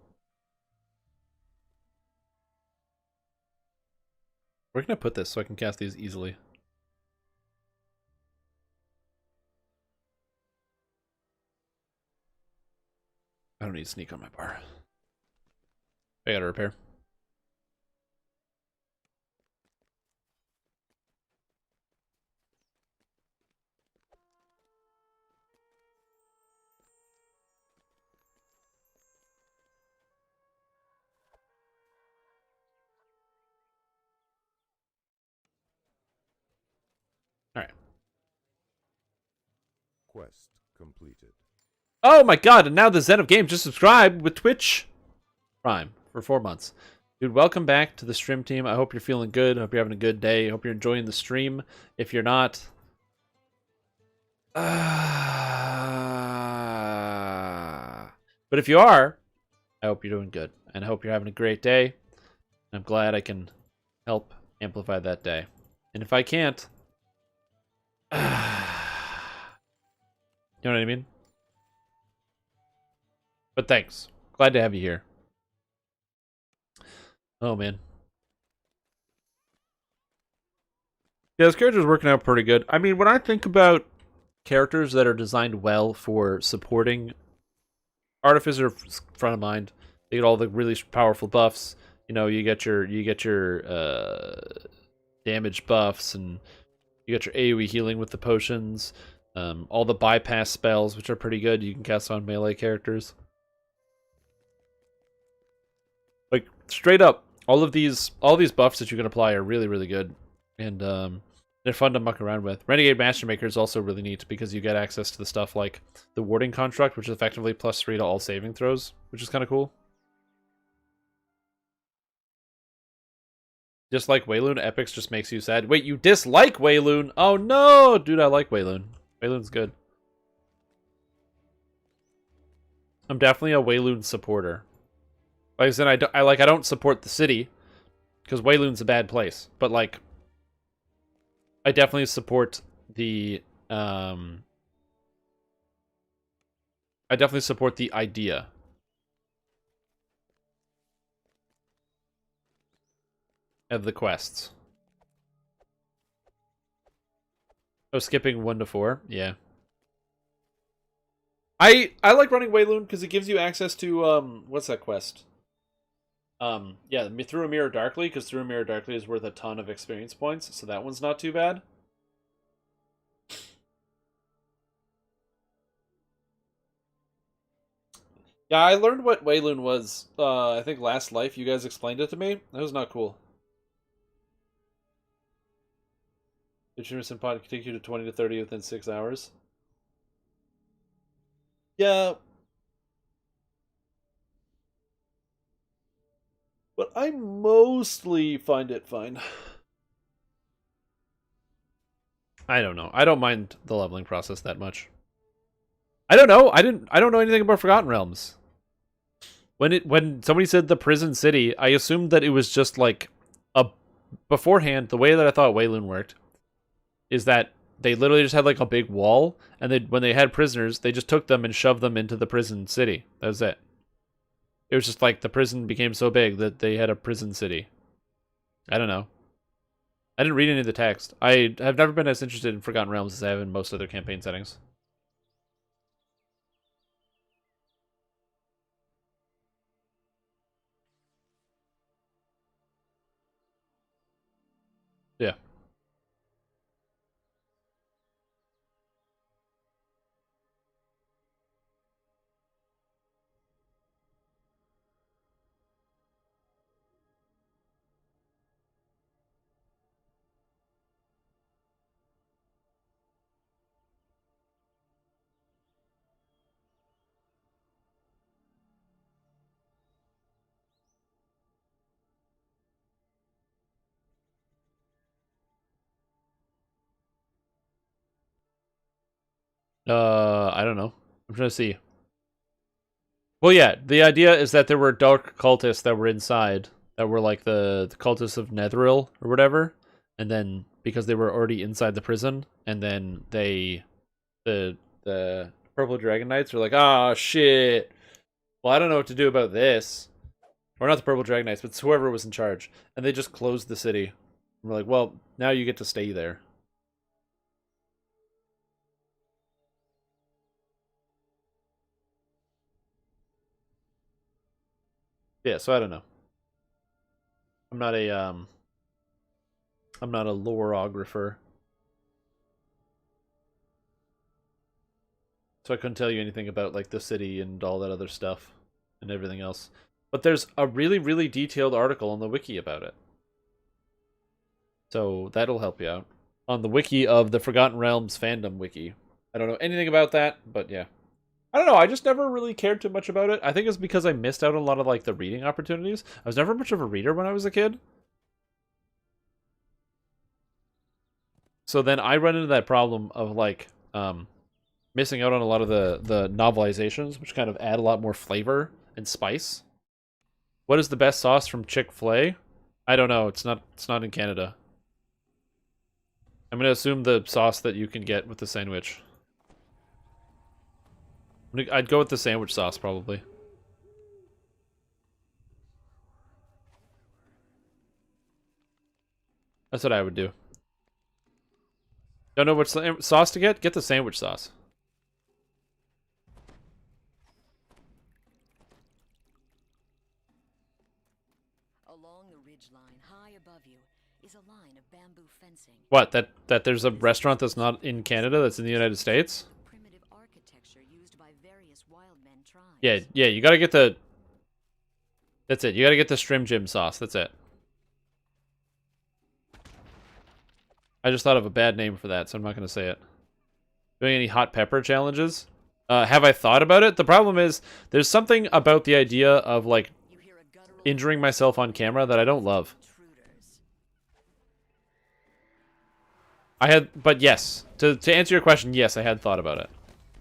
Speaker 1: Where can I put this so I can cast these easily? I don't need sneak on my bar. I gotta repair. Alright.
Speaker 9: Quest completed.
Speaker 1: Oh my god, and now the Zen of Games just subscribed with Twitch Prime for 4 months. Dude, welcome back to the stream team. I hope you're feeling good. I hope you're having a good day. I hope you're enjoying the stream. If you're not... But if you are, I hope you're doing good. And I hope you're having a great day. I'm glad I can help amplify that day. And if I can't... you know what I mean? But thanks. Glad to have you here. Oh, man. Yeah, this character's working out pretty good. I mean, when I think about characters that are designed well for supporting, Artificer front of mind. They get all the really powerful buffs. You know, you get your damage buffs, and you get your AoE healing with the potions. All the bypass spells, which are pretty good, you can cast on melee characters. straight up, all these buffs that you can apply are really, really good. And they're fun to muck around with. Renegade Mastermaker is also really neat because you get access to the stuff like the Warding Construct, which is effectively +3 to all saving throws, which is kind of cool. Dislike Wayloon? Epics just makes you sad. Wait, you dislike Wayloon? Oh no! Dude, I like Wayloon. Wayloon's good. I'm definitely a Wayloon supporter. Like I said, I don't support the city because Wayloon's a bad place. But like, I definitely support the idea. Of the quests. Oh, skipping 1 to 4? Yeah. I like running Wayloon because it gives you access to, what's that quest? Yeah, Through a Mirror Darkly, because Through a Mirror Darkly is worth a ton of experience points, so that one's not too bad. Yeah, I learned what Wayloon was, I think last life. You guys explained it to me. That was not cool. The Jameson pod can take you to 20 to 30 within 6 hours. Yeah. But I mostly find it fine. I don't know. I don't mind the leveling process that much. I don't know. I don't know anything about Forgotten Realms. When somebody said the prison city, I assumed that it was just like a beforehand. The way that I thought Wayloon worked is that they literally just had like a big wall, and when they had prisoners, they just took them and shoved them into the prison city. That was it. It was just like the prison became so big that they had a prison city. I don't know. I didn't read any of the text. I have never been as interested in Forgotten Realms as I have in most other campaign settings. Yeah. I don't know. I'm trying to see. Well, yeah, the idea is that there were dark cultists that were inside, that were like the cultists of Netheril or whatever, and then because they were already inside the prison, and then the Purple Dragon Knights are like, ah, shit. Well, I don't know what to do about this. Or not the Purple Dragon Knights, but it's whoever was in charge, and they just closed the city. And we're like, well, now you get to stay there. Yeah, so I don't know. I'm not a loreographer. So I couldn't tell you anything about like the city and all that other stuff and everything else. But there's a really, really detailed article on the wiki about it. So that'll help you out. On the wiki of the Forgotten Realms fandom wiki. I don't know anything about that, but yeah. I don't know, I just never really cared too much about it. I think it's because I missed out on a lot of like the reading opportunities. I was never much of a reader when I was a kid. So then I run into that problem of like missing out on a lot of the novelizations, which kind of add a lot more flavor and spice. What is the best sauce from Chick-fil-A? I don't know. It's not in Canada. I'm gonna assume the sauce that you can get with the sandwich. I'd go with the sandwich sauce probably. That's what I would do. Don't know what sauce to get? Get the sandwich sauce.
Speaker 8: Along the ridge line, high above you, is a line of bamboo fencing.
Speaker 1: What? That there's a restaurant that's not in Canada, that's in the United States?
Speaker 8: Primitive architecture used by various wild men tribes.
Speaker 1: Yeah, you gotta get the... That's it. You gotta get the Strim Jim sauce. That's it. I just thought of a bad name for that, so I'm not gonna say it. Doing any hot pepper challenges? Have I thought about it? The problem is, there's something about the idea of, like, injuring myself on camera that I don't love. But yes, to answer your question, yes, I had thought about it.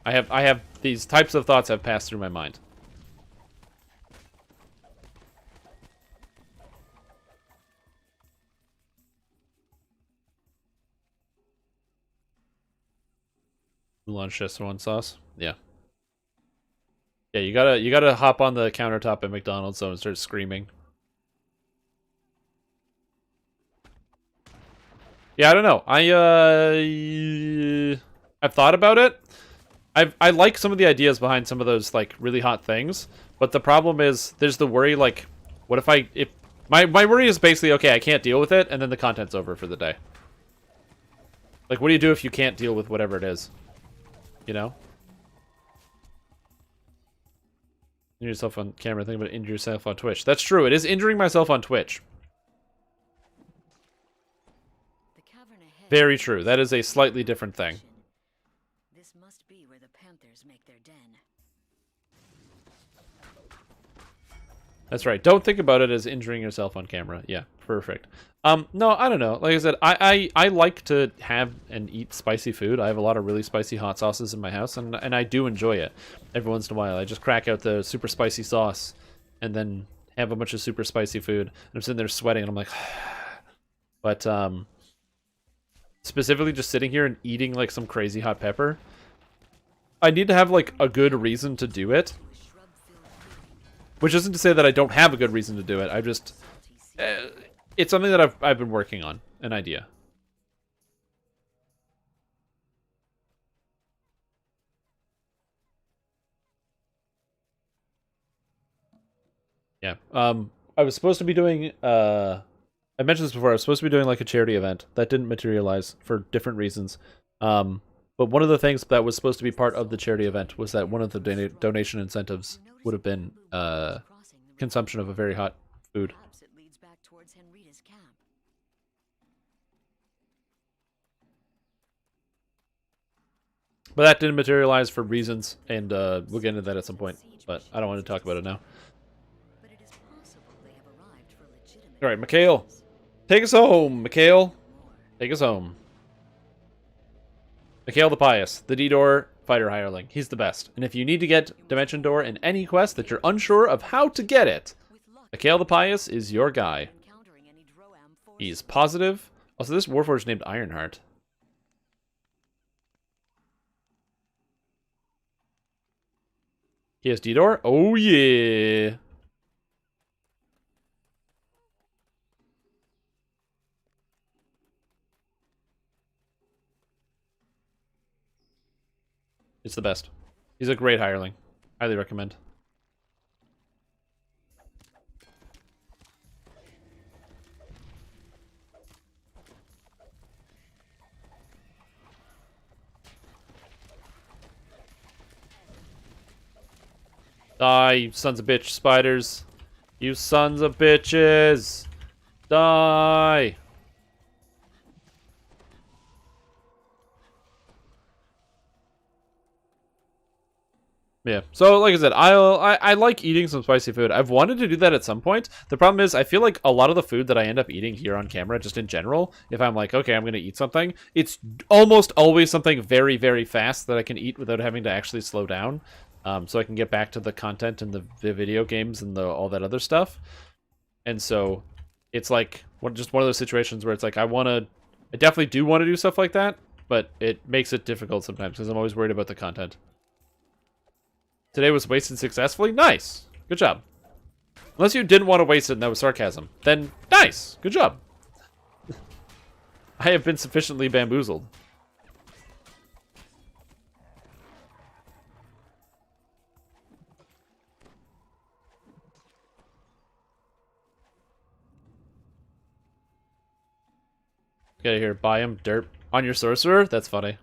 Speaker 1: I have these types of thoughts have passed through my mind. Lunch Szechuan sauce. Yeah. Yeah, you gotta hop on the countertop at McDonald's and start screaming. Yeah, I don't know. I've thought about it. I like some of the ideas behind some of those like really hot things, but the problem is there's the worry like, what if my worry is basically, okay, I can't deal with it, and then the content's over for the day. Like, what do you do if you can't deal with whatever it is? You know? Injure yourself on camera, think about injure yourself on Twitch. That's true, it is injuring myself on Twitch. Very true. That is a slightly different thing.
Speaker 8: This must be where the panthers make their den.
Speaker 1: That's right. Don't think about it as injuring yourself on camera. Yeah, perfect. No, I don't know. Like I said, I like to have and eat spicy food. I have a lot of really spicy hot sauces in my house, and I do enjoy it. Every once in a while, I just crack out the super spicy sauce, and then have a bunch of super spicy food. And I'm sitting there sweating, and I'm like, but specifically just sitting here and eating like some crazy hot pepper, I need to have like a good reason to do it. Which isn't to say that I don't have a good reason to do it. I just, it's something that I've been working on, an idea. Yeah. I was supposed to be doing, I mentioned this before, I was supposed to be doing like a charity event. That didn't materialize for different reasons. But one of the things that was supposed to be part of the charity event was that one of the donation incentives would have been consumption of a very hot food. But that didn't materialize for reasons, and we'll get into that at some point. But I don't want to talk about it now. Alright, Mikhail. Take us home, Mikhail. Take us home. Mikhail the Pious, the D-Door fighter hireling. He's the best. And if you need to get Dimension Door in any quest that you're unsure of how to get it, Mikhail the Pious is your guy. He's positive. Also, this Warforged named Ironheart. He has D-Door? Oh, yeah. It's the best. He's a great hireling. Highly recommend. Die, you sons of bitch spiders. You sons of bitches. Die. Yeah, so like I said, I like eating some spicy food. I've wanted to do that at some point. The problem is I feel like a lot of the food that I end up eating here on camera, just in general, if I'm like, okay, I'm going to eat something, it's almost always something very, very fast that I can eat without having to actually slow down. So I can get back to the content and the video games and all that other stuff. And so it's like just one of those situations where it's like I definitely do want to do stuff like that, but it makes it difficult sometimes because I'm always worried about the content. Today was wasted successfully? Nice. Good job. Unless you didn't want to waste it and that was sarcasm. Then, nice. Good job. I have been sufficiently bamboozled. Get out of here. Buy him dirt on your sorcerer? That's funny.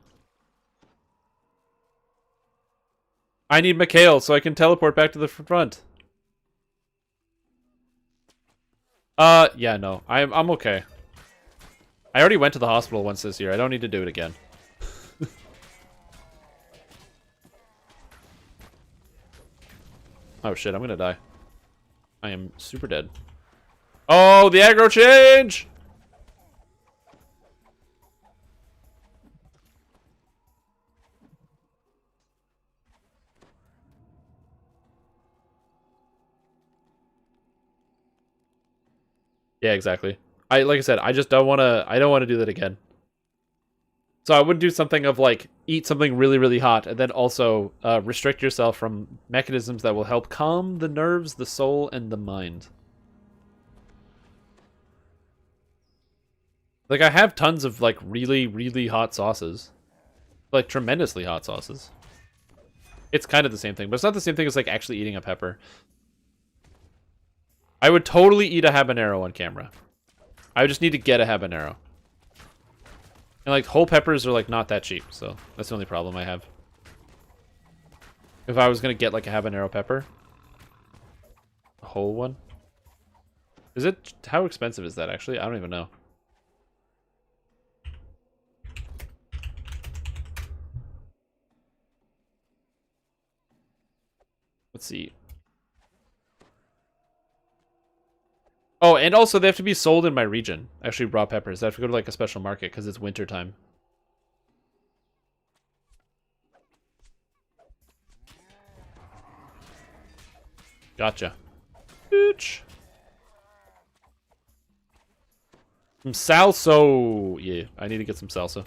Speaker 1: I need Mikhail so I can teleport back to the front. Yeah, no. I'm okay. I already went to the hospital once this year. I don't need to do it again. Oh shit, I'm gonna die. I am super dead. Oh, the aggro change! Yeah, exactly. Like I said, I just don't wanna do that again. So I would do something of like eat something really, really hot and then also restrict yourself from mechanisms that will help calm the nerves, the soul, and the mind. Like I have tons of like really, really hot sauces. Like tremendously hot sauces. It's kind of the same thing, but it's not the same thing as like actually eating a pepper. I would totally eat a habanero on camera. I just need to get a habanero. And like whole peppers are like not that cheap, so that's the only problem I have. If I was gonna get like a habanero pepper, a whole one. Is it, how expensive is that actually? I don't even know. Let's see. Oh, and also they have to be sold in my region. Actually, raw peppers. They have to go to like a special market because it's winter time. Gotcha. Bitch. Some salsa. Yeah, I need to get some salsa.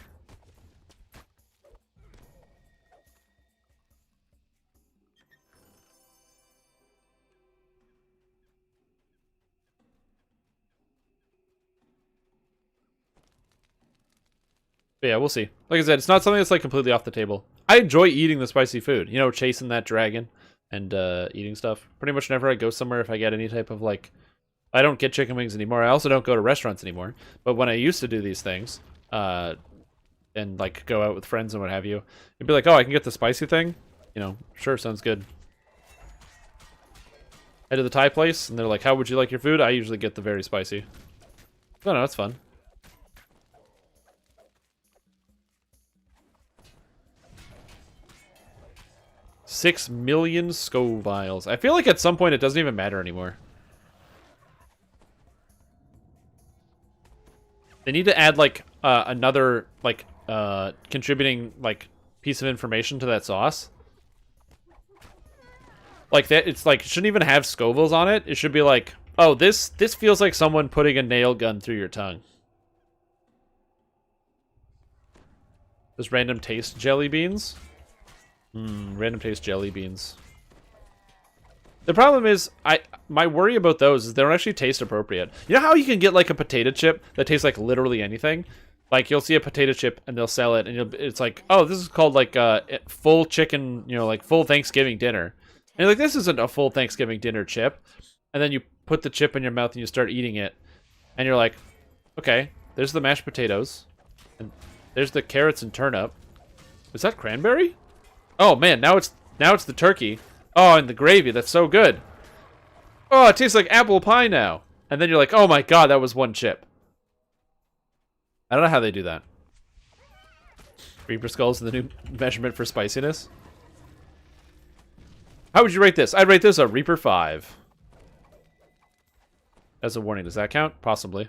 Speaker 1: But yeah, we'll see. Like I said, it's not something that's like completely off the table. I enjoy eating the spicy food. You know, chasing that dragon and eating stuff. Pretty much whenever I go somewhere, if I get any type of like... I don't get chicken wings anymore. I also don't go to restaurants anymore. But when I used to do these things, and like go out with friends and what have you, you'd be like, oh, I can get the spicy thing? You know, sure, sounds good. Head to the Thai place, and they're like, how would you like your food? I usually get the very spicy. No, it's fun. $6 million Scoviles. I feel like at some point it doesn't even matter anymore. They need to add like another like contributing like piece of information to that sauce. Like that, it's like it shouldn't even have Scovilles on it. It should be like, oh, this feels like someone putting a nail gun through your tongue. Does random taste jelly beans? Random taste jelly beans. The problem is, my worry about those is they don't actually taste appropriate. You know how you can get like a potato chip that tastes like literally anything? Like you'll see a potato chip and they'll sell it, and it's like, oh, this is called like full chicken, you know, like full Thanksgiving dinner. And you're like, this isn't a full Thanksgiving dinner chip. And then you put the chip in your mouth and you start eating it, and you're like, okay, there's the mashed potatoes, and there's the carrots and turnip. Is that cranberry? Oh man, now it's the turkey. Oh, and the gravy, that's so good. Oh, it tastes like apple pie now. And then you're like, oh my god, that was one chip. I don't know how they do that. Reaper skulls is the new measurement for spiciness. How would you rate this? I'd rate this a Reaper 5. As a warning, does that count? Possibly.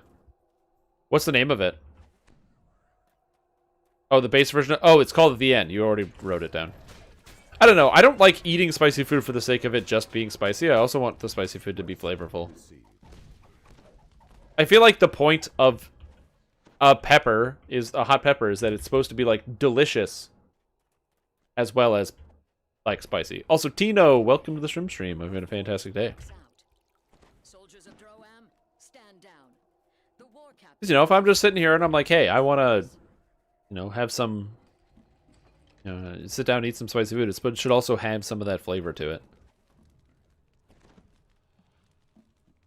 Speaker 1: What's the name of it? Oh, the base version? Oh, it's called The End. You already wrote it down. I don't know. I don't like eating spicy food for the sake of it just being spicy. I also want the spicy food to be flavorful. I feel like the point of a hot pepper is that it's supposed to be like delicious as well as like spicy. Also, Tino, welcome to the Shrimp Stream. I've had a fantastic day.
Speaker 8: Soldiers of Droam, stand down. The war captain.
Speaker 1: You know, if I'm just sitting here and I'm like, hey, I want to, you know, have some, you know, sit down and eat some spicy food, it should also have some of that flavor to it.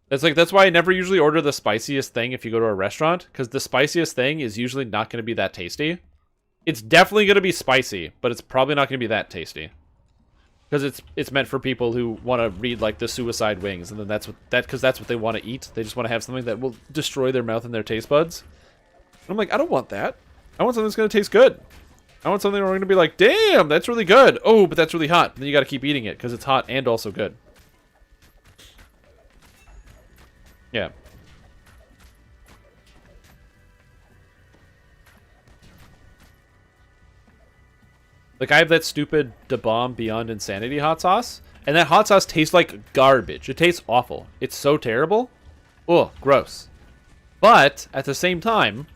Speaker 1: That's why I never usually order the spiciest thing if you go to a restaurant, because the spiciest thing is usually not going to be that tasty. It's definitely going to be spicy, but it's probably not going to be that tasty. Because it's meant for people who want to read like the Suicide Wings, and then because that's what they want to eat. They just want to have something that will destroy their mouth and their taste buds. And I'm like, I don't want that. I want something that's gonna taste good. I want something where we're gonna be like, damn, that's really good. Oh, but that's really hot. And then you got to keep eating it because it's hot and also good. Yeah. Like, I have that stupid Da Bomb Beyond Insanity hot sauce, and that hot sauce tastes like garbage. It tastes awful. It's so terrible. Ugh, gross. But, at the same time,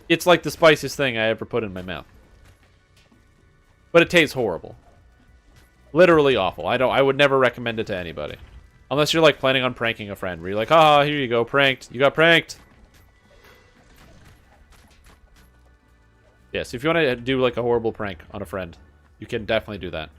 Speaker 1: it's like the spiciest thing I ever put in my mouth. But it tastes horrible. Literally awful. I would never recommend it to anybody. Unless you're, like, planning on pranking a friend, where you're like, ah, here you go, pranked. You got pranked. Yes, if you want to do like a horrible prank on a friend, you can definitely do that.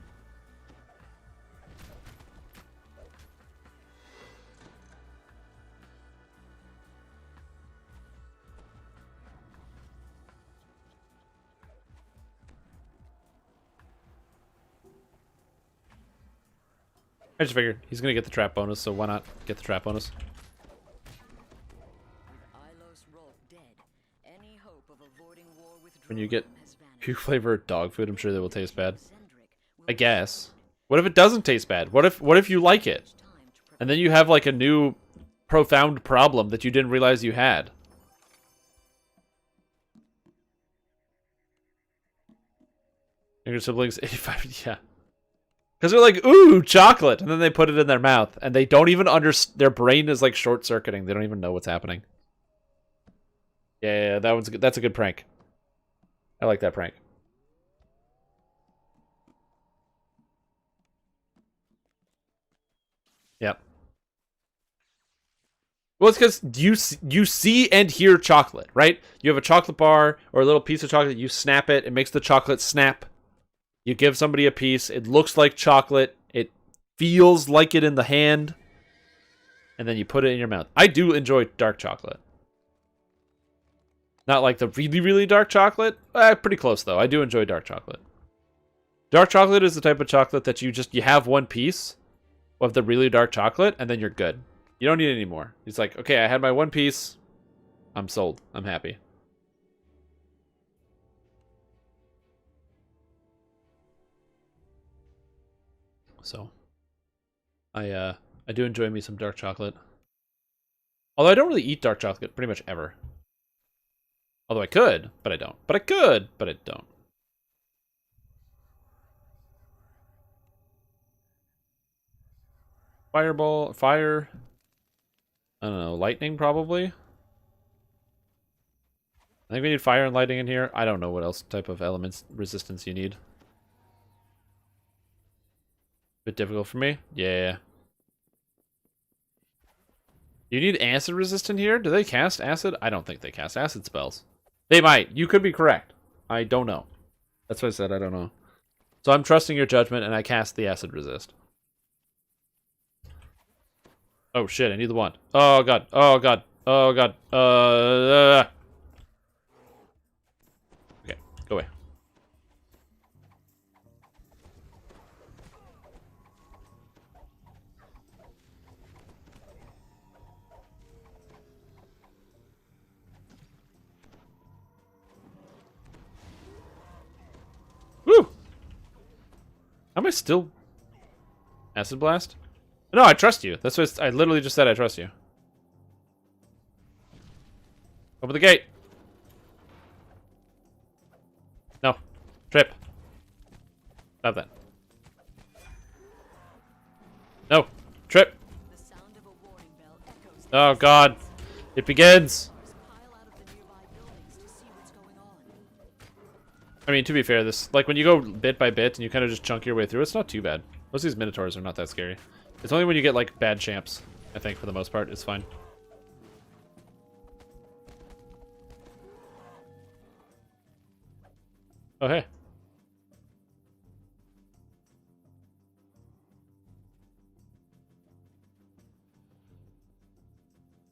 Speaker 1: I just figured he's gonna get the trap bonus, so why not get the trap bonus? When you get puke flavored dog food, I'm sure they will taste bad. I guess. What if it doesn't taste bad? What if you like it? And then you have like a new profound problem that you didn't realize you had. Younger siblings, 85, yeah. Because they're like, ooh, chocolate! And then they put it in their mouth, and they don't even understand. Their brain is like short-circuiting. They don't even know what's happening. Yeah, that one's good. That's a good prank. I like that prank. Yep. Well, it's because you see and hear chocolate, right? You have a chocolate bar or a little piece of chocolate. You snap it. It makes the chocolate snap. You give somebody a piece. It looks like chocolate. It feels like it in the hand. And then you put it in your mouth. I do enjoy dark chocolate. Not like the really, really dark chocolate. Pretty close, though. I do enjoy dark chocolate. Dark chocolate is the type of chocolate that you have one piece of the really dark chocolate, and then you're good. You don't need any more. It's like, okay, I had my one piece. I'm sold. I'm happy. So, I do enjoy me some dark chocolate. Although I don't really eat dark chocolate pretty much ever. Although I could, but I don't. But I could, but I don't. Fireball, fire. I don't know, lightning probably. I think we need fire and lightning in here. I don't know what else type of elements resistance you need. Bit difficult for me? Yeah. You need acid resistant here? Do they cast acid? I don't think they cast acid spells. They might. You could be correct. I don't know. That's what I said. I don't know. So I'm trusting your judgment, and I cast the acid resist. Oh shit! I need the one. Oh god. Oh god. Oh god. Okay. Go away. Woo! How am I still... Acid Blast? No, I trust you. That's what I literally just said. I trust you. Open the gate. No. Trip. Stop that. No. Trip. Oh, God. It begins. I mean, to be fair, this, like, when you go bit by bit and you kind of just chunk your way through, it's not too bad. Most of these Minotaurs are not that scary. It's only when you get, like, bad champs, I think, for the most part, it's fine. Oh, hey.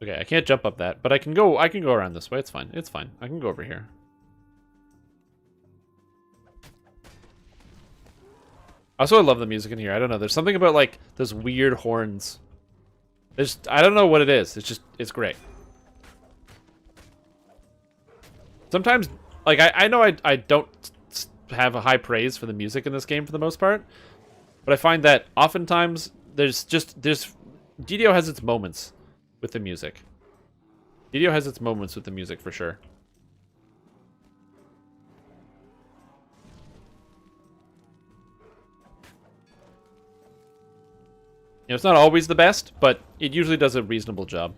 Speaker 1: Okay, I can't jump up that, but I can go around this way. It's fine. It's fine. I can go over here. Also, I love the music in here. I don't know. There's something about, like, those weird horns. I don't know what it is. It's great. Sometimes, like, I know I don't have a high praise for the music in this game for the most part, but I find that oftentimes DDO has its moments with the music. DDO has its moments with the music for sure. You know, it's not always the best, but it usually does a reasonable job.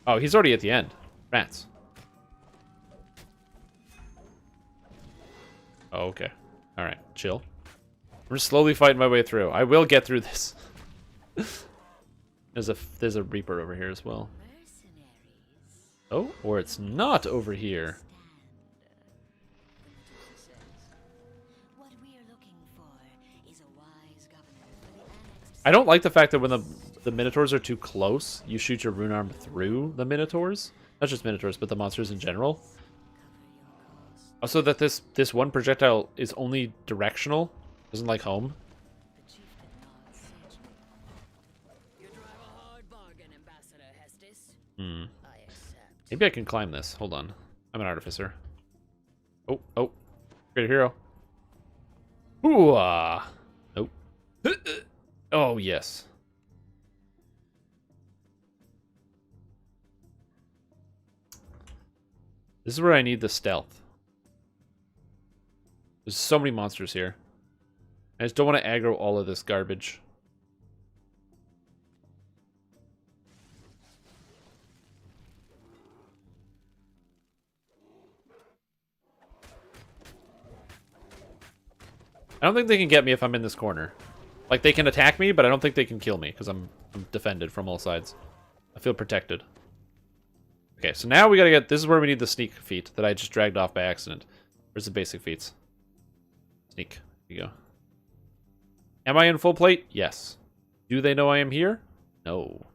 Speaker 1: Oh, he's already at the end. Rats. Oh, okay. Alright, chill. I'm just slowly fighting my way through. I will get through this. There's a Reaper over here as well. Oh, or it's not over here. I don't like the fact that when the Minotaurs are too close, you shoot your rune arm through the Minotaurs. Not just Minotaurs, but the monsters in general. Also that this one projectile is only directional. Doesn't like home. Maybe I can climb this. Hold on. I'm an artificer. Oh. Great hero. Ooh-ah. Nope. Oh, yes. This is where I need the stealth. There's so many monsters here. I just don't want to aggro all of this garbage. I don't think they can get me if I'm in this corner. Like, they can attack me, but I don't think they can kill me, because I'm defended from all sides. I feel protected. Okay, so now we gotta get... This is where we need the sneak feat that I just dragged off by accident. Where's the basic feats? Sneak. Here you go. Am I in full plate? Yes. Do they know I am here? No.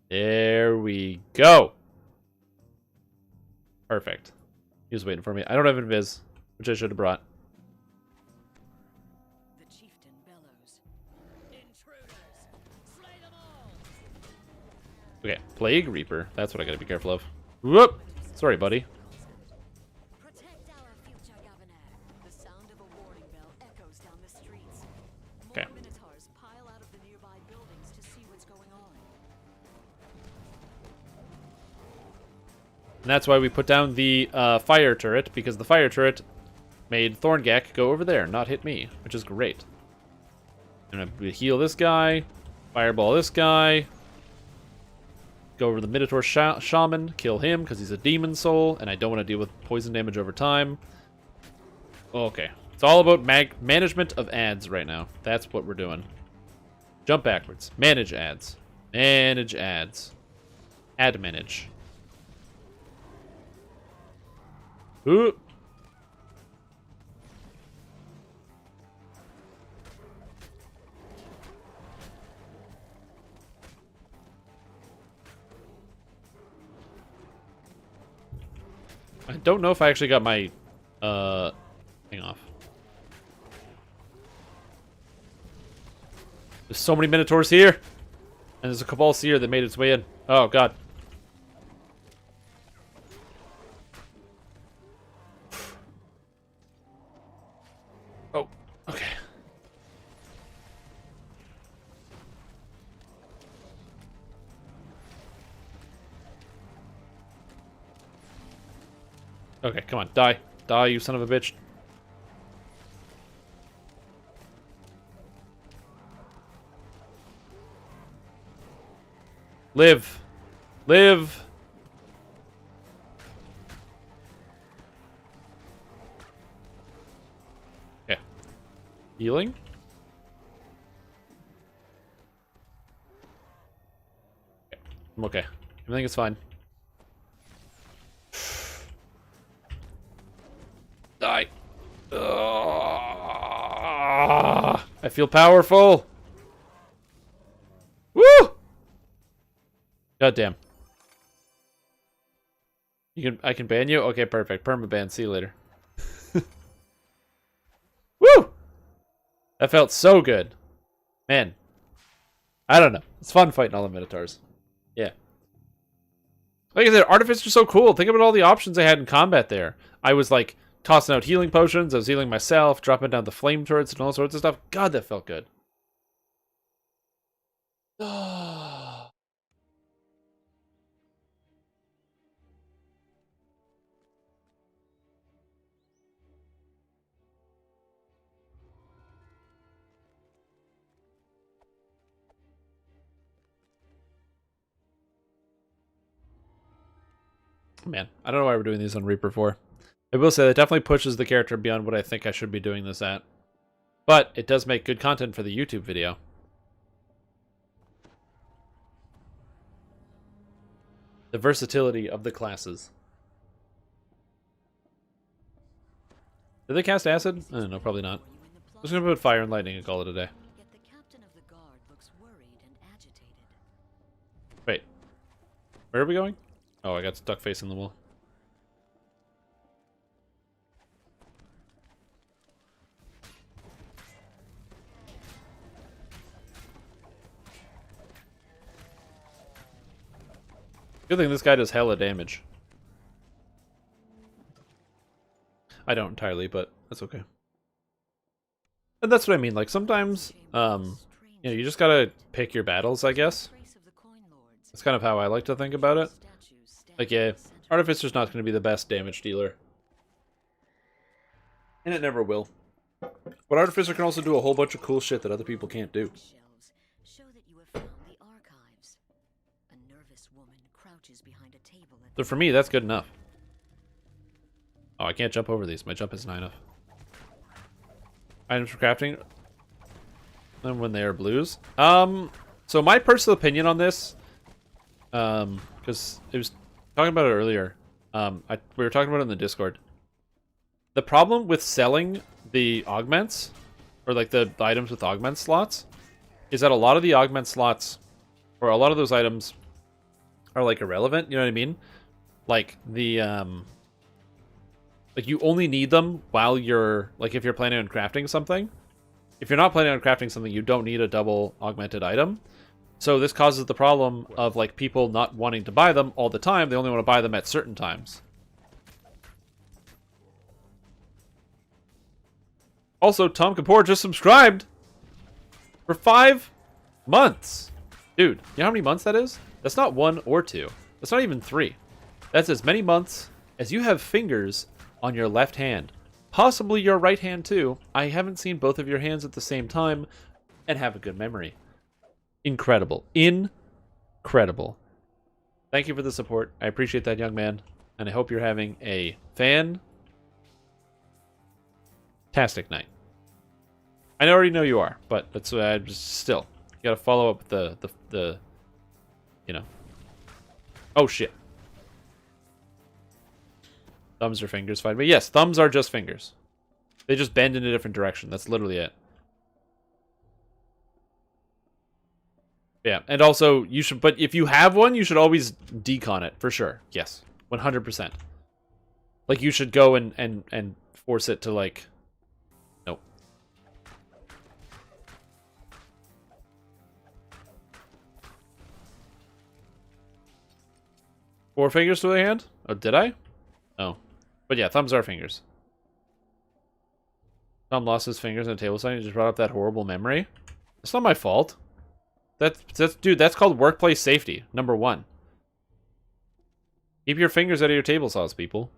Speaker 1: There we go. Perfect. He was waiting for me. I don't have invis, which I should have brought.
Speaker 8: The chieftain bellows. Intruders! Slay them all!
Speaker 1: Okay, Plague Reaper. That's what I gotta be careful of. Whoop! Sorry, buddy.
Speaker 2: Protect our future governor.
Speaker 5: The sound of a warning bell echoes down the streets.
Speaker 1: Okay.
Speaker 5: More minotaurs pile out of the nearby buildings to see what's going on.
Speaker 1: And that's why we put down the fire turret, because the fire turret made Thorngak go over there, not hit me, which is great. I'm gonna heal this guy, fireball this guy, go over the Minotaur Shaman, kill him because he's a demon soul, and I don't want to deal with poison damage over time. Okay. It's all about management of ads right now. That's what we're doing. Jump backwards. Manage ads. Manage ads. Ad manage. Ooh. I don't know if I actually got my thing off. There's so many Minotaurs here. And there's a Cabal Seer that made its way in. Oh god. Oh, okay. Okay, come on, die. Die, you son of a bitch. Live. Live. Okay. Healing? Okay. I'm okay. Everything is fine. Die. I feel powerful. Woo! God damn. I can ban you? Okay, perfect. Permaban. See you later. Woo! That felt so good. Man. I don't know. It's fun fighting all the Minotaurs. Yeah. Like I said, Artificers are so cool. Think about all the options I had in combat there. I was like tossing out healing potions. I was healing myself, dropping down the flame turrets and all sorts of stuff. God, that felt good. Man, I don't know why we're doing these on Reaper 4. I will say that definitely pushes the character beyond what I think I should be doing this at. But it does make good content for the YouTube video. The versatility of the classes. Did they cast acid? No, probably not. I'm just gonna put fire and lightning and call it a day.
Speaker 2: Yet the captain of the guard looks worried and agitated.
Speaker 1: Wait. Where are we going? Oh, I got stuck facing the wall. Good thing this guy does hella damage. I don't entirely, but that's okay. And that's what I mean. Like, sometimes, you just gotta pick your battles, I guess. That's kind of how I like to think about it. Like, yeah, Artificer's not gonna be the best damage dealer. And it never will. But Artificer can also do a whole bunch of cool shit that other people can't do. So for me, that's good enough. Oh, I can't jump over these. My jump isn't high enough. Items for crafting. And when they are blues. So my personal opinion on this, because it was talking about it earlier. We were talking about it in the Discord. The problem with selling the augments, or like the items with augment slots, is that a lot of the augment slots, or a lot of those items, are like irrelevant. You know what I mean? Like the like you only need them while you're like if you're planning on crafting something. If you're not planning on crafting something, you don't need a double augmented item. So this causes the problem of like people not wanting to buy them all the time. They only want to buy them at certain times. Also, Tom Kapoor just subscribed for 5 months. Dude, you know how many months that is? That's not 1 or 2. That's not even 3. That's as many months as you have fingers on your left hand. Possibly your right hand too. I haven't seen both of your hands at the same time and have a good memory. Incredible. Incredible. Thank you for the support. I appreciate that, young man. And I hope you're having a fantastic night. I already know you are, but that's just still. You gotta follow up with the you know. Oh shit. Thumbs or fingers, fine. But yes, thumbs are just fingers. They just bend in a different direction. That's literally it. Yeah, and also you should. But if you have one, you should always decon it for sure. Yes, 100%. Like you should go and force it to like. Nope. Four fingers to the hand? Oh, did I? Oh. But yeah, thumbs are fingers. Tom lost his fingers in a table sign. He just brought up that horrible memory. It's not my fault. Dude, that's called workplace safety. Number 1. Keep your fingers out of your table saws, people.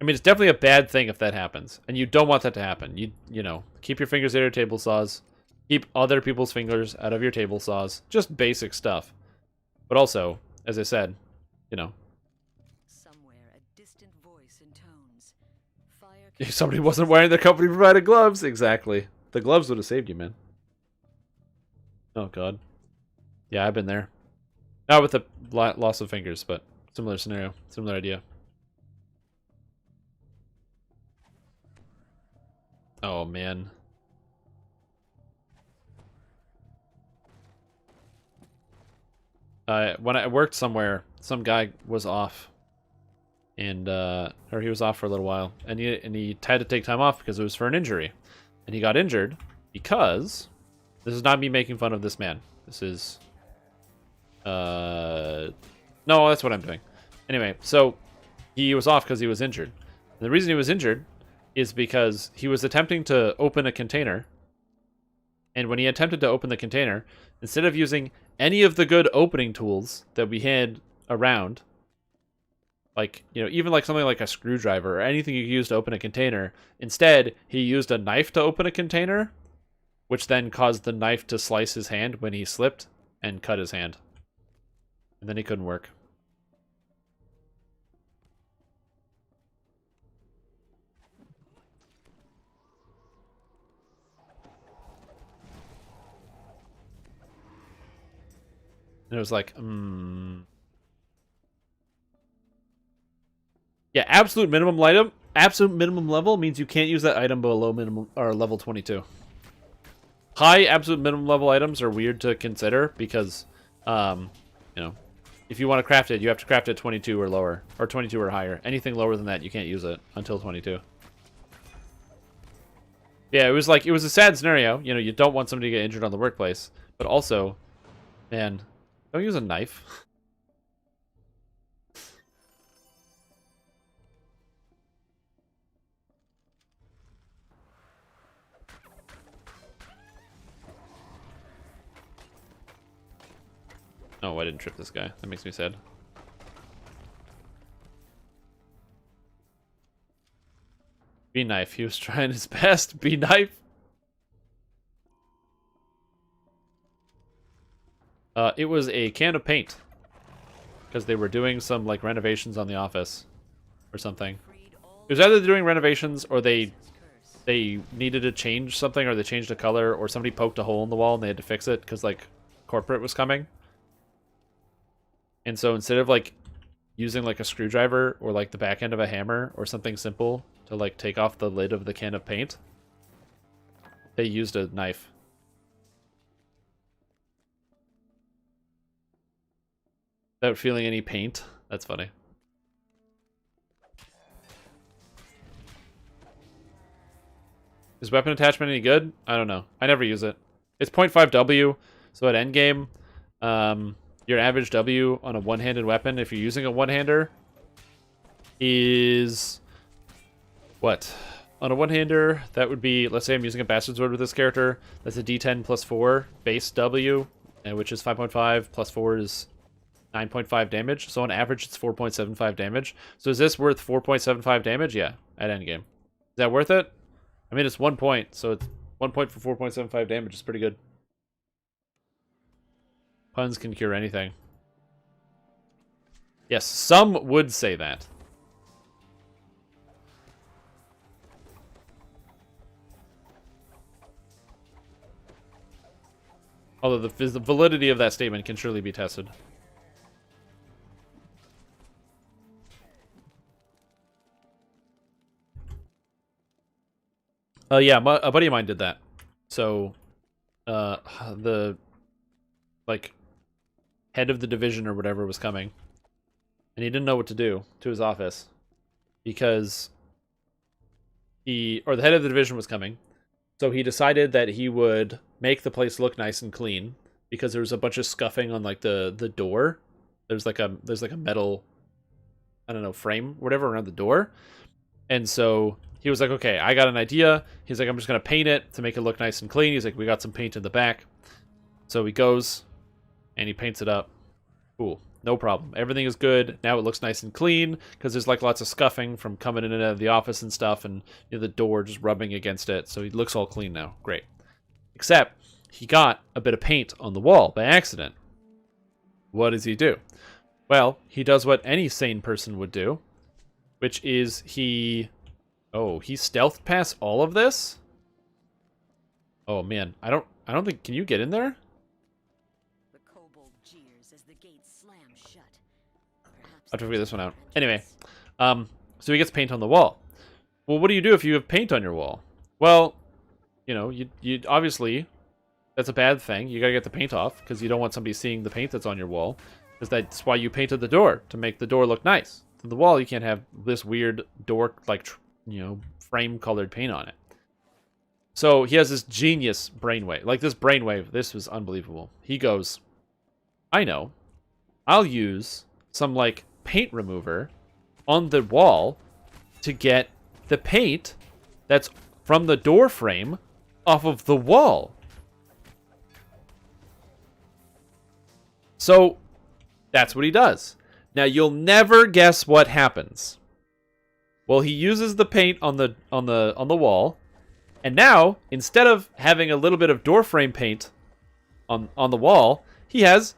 Speaker 1: I mean, it's definitely a bad thing if that happens. And you don't want that to happen. You know, keep your fingers out of your table saws. Keep other people's fingers out of your table saws. Just basic stuff. But also, as I said, you know.
Speaker 2: Somewhere a distant voice intones.
Speaker 1: If somebody wasn't wearing their company provided gloves. Exactly. The gloves would have saved you, man. Oh, God. Yeah, I've been there. Not with the loss of fingers, but similar scenario. Similar idea. Oh, man. when I worked somewhere, some guy was off, and or he was off for a little while, and he had to take time off because it was for an injury, and he got injured because this is not me making fun of this man. This is no, that's what I'm doing. Anyway, so he was off because he was injured. And the reason he was injured is because he was attempting to open a container. And when he attempted to open the container, instead of using any of the good opening tools that we had around, like, you know, even like something like a screwdriver or anything you use to open a container, instead he used a knife to open a container, which then caused the knife to slice his hand when he slipped and cut his hand. And then he couldn't work. And it was like, yeah, absolute minimum item. Absolute minimum level means you can't use that item below minimum or level 22. High absolute minimum level items are weird to consider because, you know, if you want to craft it, you have to craft it 22 or lower, or 22 or higher. Anything lower than that, you can't use it until 22. Yeah, it was a sad scenario. You know, you don't want somebody to get injured on the workplace, but also, man, don't use a knife. Oh, I didn't trip this guy. That makes me sad. B-Knife. He was trying his best. B-Knife. It was a can of paint. Because they were doing some, like, renovations on the office. Or something. It was either doing renovations or they needed to change something, or they changed a color, or somebody poked a hole in the wall and they had to fix it because, like, corporate was coming. And so instead of, like, using, like, a screwdriver or, like, the back end of a hammer or something simple to, like, take off the lid of the can of paint, they used a knife. Without feeling any paint. That's funny. Is weapon attachment any good? I don't know. I never use it. It's 0.5 W, so at endgame, your average W on a one-handed weapon, if you're using a one-hander, is... what? On a one-hander, that would be... let's say I'm using a Bastard Sword with this character. That's a D10 plus 4 base W, which is 5.5, plus 4 is 9.5 damage. So on average, it's 4.75 damage. So is this worth 4.75 damage? Yeah, at endgame. Is that worth it? I mean, it's 1 point, so it's 1 point for 4.75 damage. It's pretty good. Puns can cure anything. Yes, some would say that. Although the validity of that statement can surely be tested. Yeah, a buddy of mine did that. So, the, like, head of the division or whatever was coming, and he didn't know what to do to his office because the head of the division was coming. So he decided that he would make the place look nice and clean because there was a bunch of scuffing on, like, the door. There's like a metal, I don't know, frame, whatever, around the door. And so he was like, okay, I got an idea. He's like, I'm just going to paint it to make it look nice and clean. He's like, we got some paint in the back. So he goes and he paints it up. Cool. No problem. Everything is good. Now it looks nice and clean because there's, like, lots of scuffing from coming in and out of the office and stuff, and, you know, the door just rubbing against it. So he looks all clean now. Great. Except he got a bit of paint on the wall by accident. What does he do? Well, he does what any sane person would do, which is he stealthed past all of this? Oh man, I don't think, can you get in there?
Speaker 8: The kobold jeers as the gate slams shut.
Speaker 1: I'll have to figure this one out. Anyway, so he gets paint on the wall. Well, what do you do if you have paint on your wall? Well, you know, you obviously, That's a bad thing. You gotta get the paint off, because you don't want somebody seeing the paint that's on your wall. Because that's why you painted the door, to make the door look nice. To the wall, you can't have this weird door, like, frame-colored paint on it. So he has this genius brainwave. Like, this brainwave, this was unbelievable. He goes, I know. I'll use some, like, paint remover on the wall to get the paint that's from the door frame off of the wall. So that's what he does. Now you'll never guess what happens. Well, he uses the paint on the wall, and now instead of having a little bit of door frame paint on the wall, he has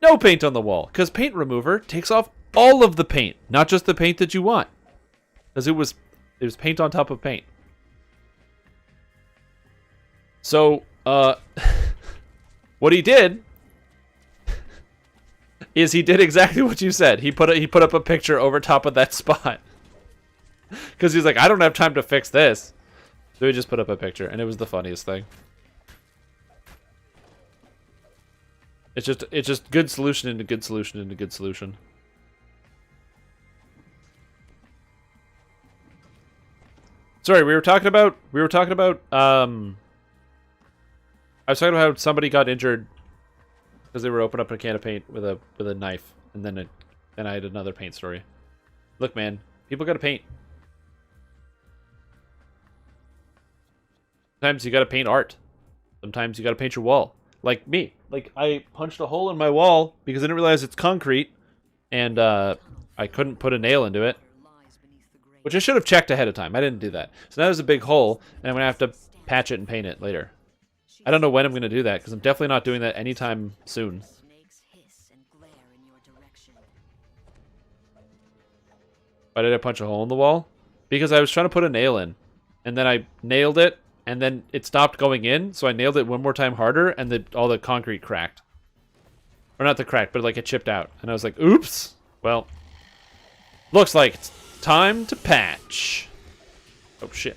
Speaker 1: no paint on the wall, because paint remover takes off all of the paint, not just the paint that you want, because it was paint on top of paint. So what he did is he did exactly what you said. He put up a picture over top of that spot. Because he's like, I don't have time to fix this. So he just put up a picture, and it was the funniest thing. It's just good solution into good solution into good solution. Sorry, I was talking about how somebody got injured because they were opening up a can of paint with a knife, and then I had another paint story. Look, man, people gotta paint. Sometimes you gotta paint art. Sometimes you gotta paint your wall. Like me. Like, I punched a hole in my wall because I didn't realize it's concrete, and I couldn't put a nail into it, which I should have checked ahead of time. I didn't do that. So now there's a big hole, and I'm gonna have to patch it and paint it later. I don't know when I'm going to do that, because I'm definitely not doing that anytime soon. Why did I punch a hole in the wall? Because I was trying to put a nail in, and then I nailed it, and then it stopped going in, so I nailed it one more time harder, and all the concrete cracked. Or not the crack, but like it chipped out. And I was like, oops! Well, looks like it's time to patch. Oh, shit.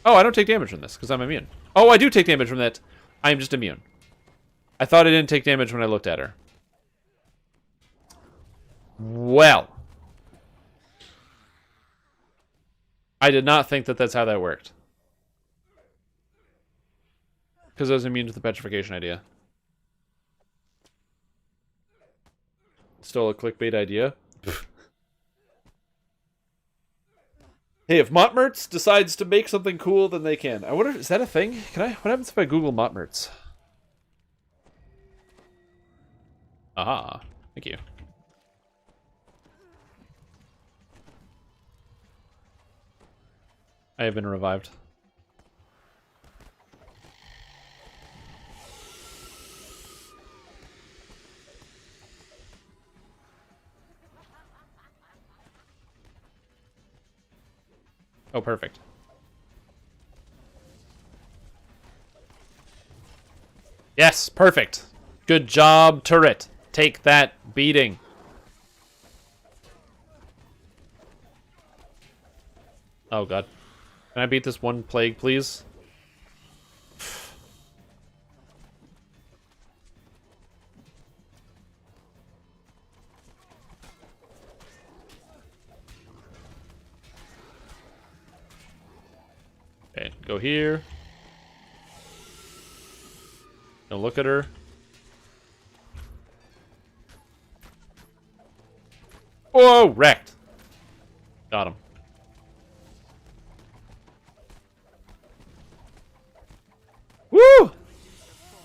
Speaker 1: Oh, I don't take damage from this, because I'm immune. Oh, I do take damage from that. I am just immune. I thought I didn't take damage when I looked at her. Well. I did not think that that's how that worked. Because I was immune to the petrification idea. Still a clickbait idea. Hey, if Montmertz decides to make something cool, then they can. I wonder, is that a thing? What happens if I Google Montmertz? Aha. Thank you. I have been revived. Oh, perfect. Yes, perfect. Good job, turret. Take that beating. Oh, God. Can I beat this one plague, please? Okay, go here. Don't look at her. Whoa, wrecked. Got him. Woo!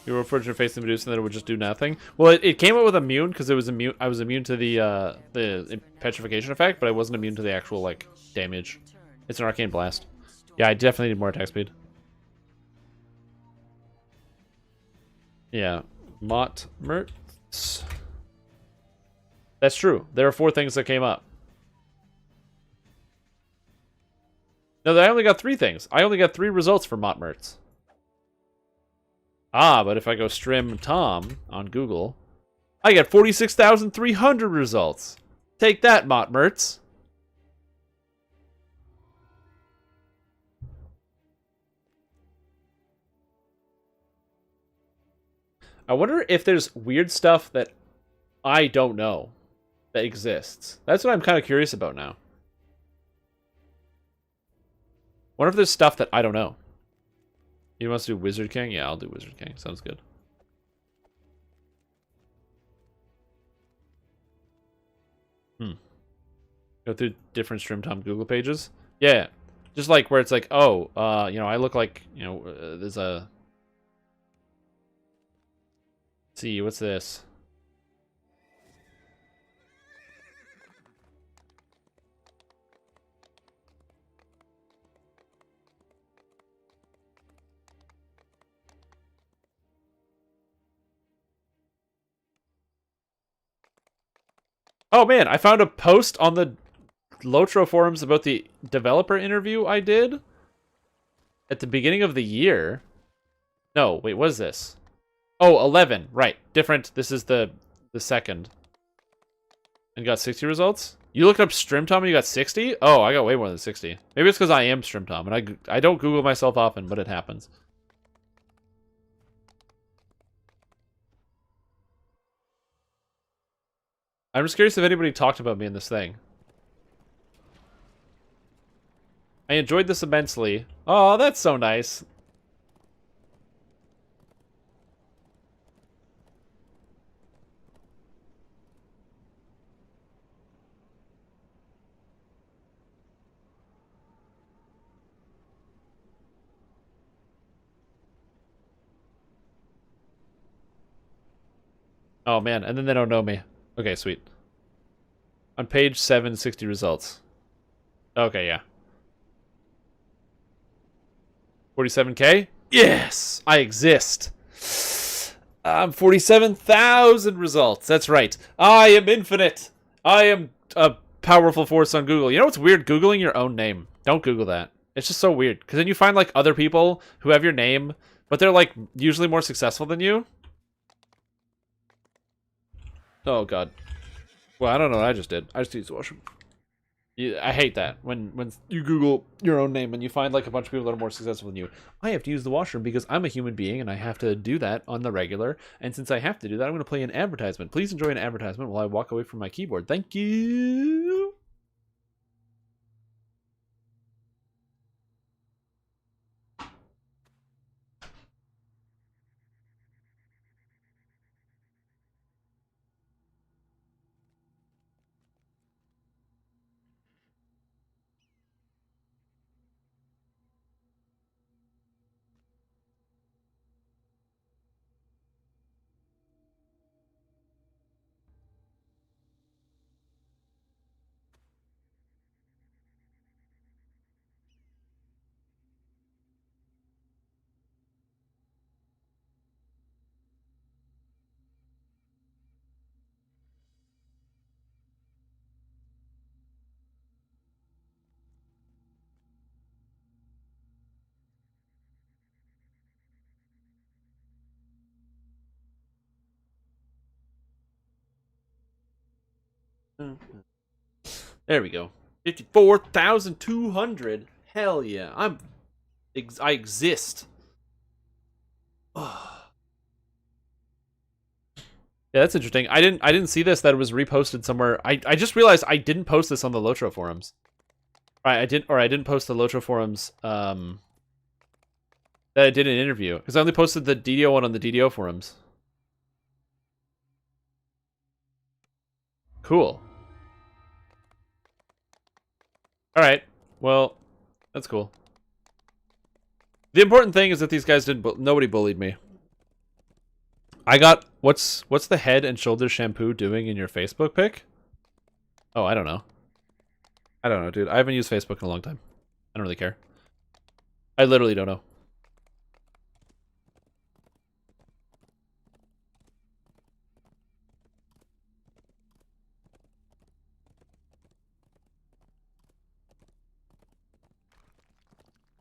Speaker 1: You were fortunate facing the Medusa, and then it would just do nothing. Well, it came out with immune because it was immune. I was immune to the petrification effect, but I wasn't immune to the actual like damage. It's an arcane blast. Yeah, I definitely need more attack speed. Yeah, Montmertz. That's true. There are 4 things that came up. No, I only got 3 things. I only got 3 results for Montmertz. Ah, but if I go Strim Tom on Google, I get 46,300 results. Take that, Montmertz. I wonder if there's weird stuff that I don't know that exists. That's what I'm kind of curious about now. Wonder if there's stuff that I don't know. You want to do Wizard King? Yeah, I'll do Wizard King. Sounds good. Go through different StreamTom Google pages. Yeah, just like where it's like, oh, you know, I look like, you know, there's a. Let's see, what's this? Oh man, I found a post on the Lotro forums about the developer interview I did at the beginning of the year. No, wait, what is this? Oh, 11, right. Different. This is the second. And got 60 results? You looked up StreamTom and you got 60? Oh, I got way more than 60. Maybe it's because I am StreamTom, and I don't Google myself often, but it happens. I'm just curious if anybody talked about me in this thing. I enjoyed this immensely. Oh, that's so nice. Oh man, and then they don't know me. Okay, sweet. On page 7, 60 results. Okay, yeah. 47K? Yes! I exist. 47,000 results. That's right. I am infinite. I am a powerful force on Google. You know what's weird? Googling your own name. Don't Google that. It's just so weird. Because then you find, like, other people who have your name, but they're, like, usually more successful than you. Oh, God. Well, I don't know what I just did. I just used the washroom. Yeah, I hate that. When you Google your own name and you find, like, a bunch of people that are more successful than you. I have to use the washroom because I'm a human being and I have to do that on the regular. And since I have to do that, I'm going to play an advertisement. Please enjoy an advertisement while I walk away from my keyboard. Thank you. There we go. 54,200. Hell yeah. I exist. Oh. Yeah, that's interesting. I didn't see this, that it was reposted somewhere. I just realized I didn't post this on the Lotro forums. I didn't post the Lotro forums that I did an interview. Because I only posted the DDO one on the DDO forums. Cool. Alright. Well, that's cool. The important thing is that these guys nobody bullied me. I got, what's the Head and Shoulders shampoo doing in your Facebook pic? Oh, I don't know. I don't know, dude. I haven't used Facebook in a long time. I don't really care. I literally don't know.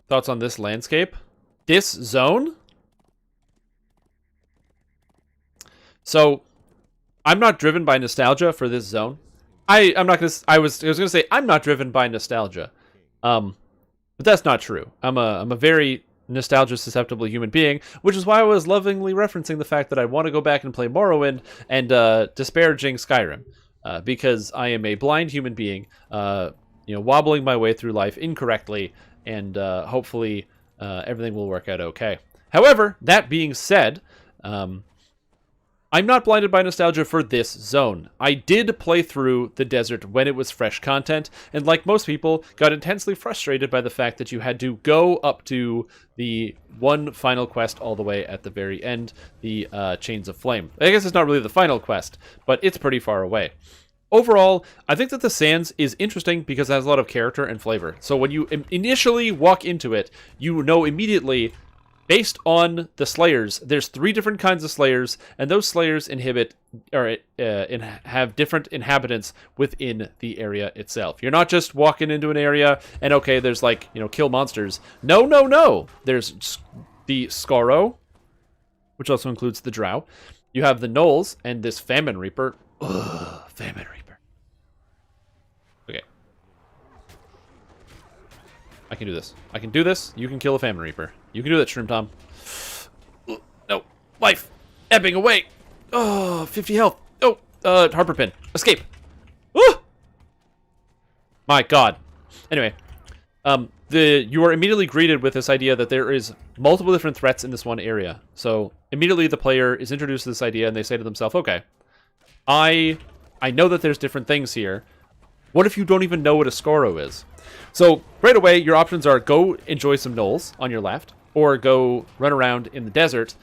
Speaker 1: Thoughts on this landscape? This zone? So, I'm not driven by nostalgia for this zone. I'm not gonna. I was gonna say I'm not driven by nostalgia, but that's not true. I'm a very nostalgia-susceptible human being, which is why I was lovingly referencing the fact that I want to go back and play Morrowind and disparaging Skyrim, because I am a blind human being, wobbling my way through life incorrectly, and hopefully everything will work out okay. However, that being said, I'm not blinded by nostalgia for this zone. I did play through the desert when it was fresh content, and like most people, got intensely frustrated by the fact that you had to go up to the one final quest all the way at the very end, the Chains of Flame. I guess it's not really the final quest, but it's pretty far away. Overall, I think that the Sands is interesting because it has a lot of character and flavor. So when you initially walk into it, you know immediately, based on the Slayers, there's 3 different kinds of Slayers, and those Slayers have different inhabitants within the area itself. You're not just walking into an area and, okay, there's like, kill monsters. No. There's the Scorrow, which also includes the Drow. You have the Gnolls and this Famine Reaper. Ugh, Famine Reaper. Okay. I can do this. I can do this. You can kill a Famine Reaper. You can do that, Shroom Tom. No. Life. Ebbing away. Oh, 50 health. Oh, Harper Pin. Escape. Woo! My God. Anyway. You are immediately greeted with this idea that there is multiple different threats in this one area. So, immediately the player is introduced to this idea and they say to themselves, okay, I know that there's different things here. What if you don't even know what a Scorrow is? So, right away, your options are go enjoy some gnolls on your left, or go run around in the desert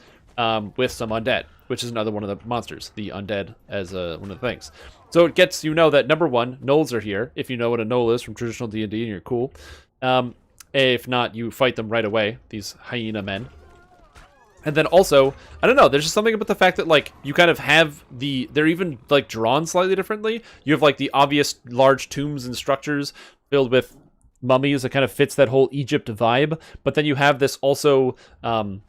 Speaker 1: with some undead, which is another one of the monsters, the undead as one of the things. So it gets that, number one, gnolls are here, if you know what a gnoll is from traditional D&D and you're cool. If not, you fight them right away, these hyena men. And then also, I don't know, there's just something about the fact that, like, you kind of have they're even, like, drawn slightly differently. You have, like, the obvious large tombs and structures filled with mummies that kind of fits that whole Egypt vibe. But then you have this also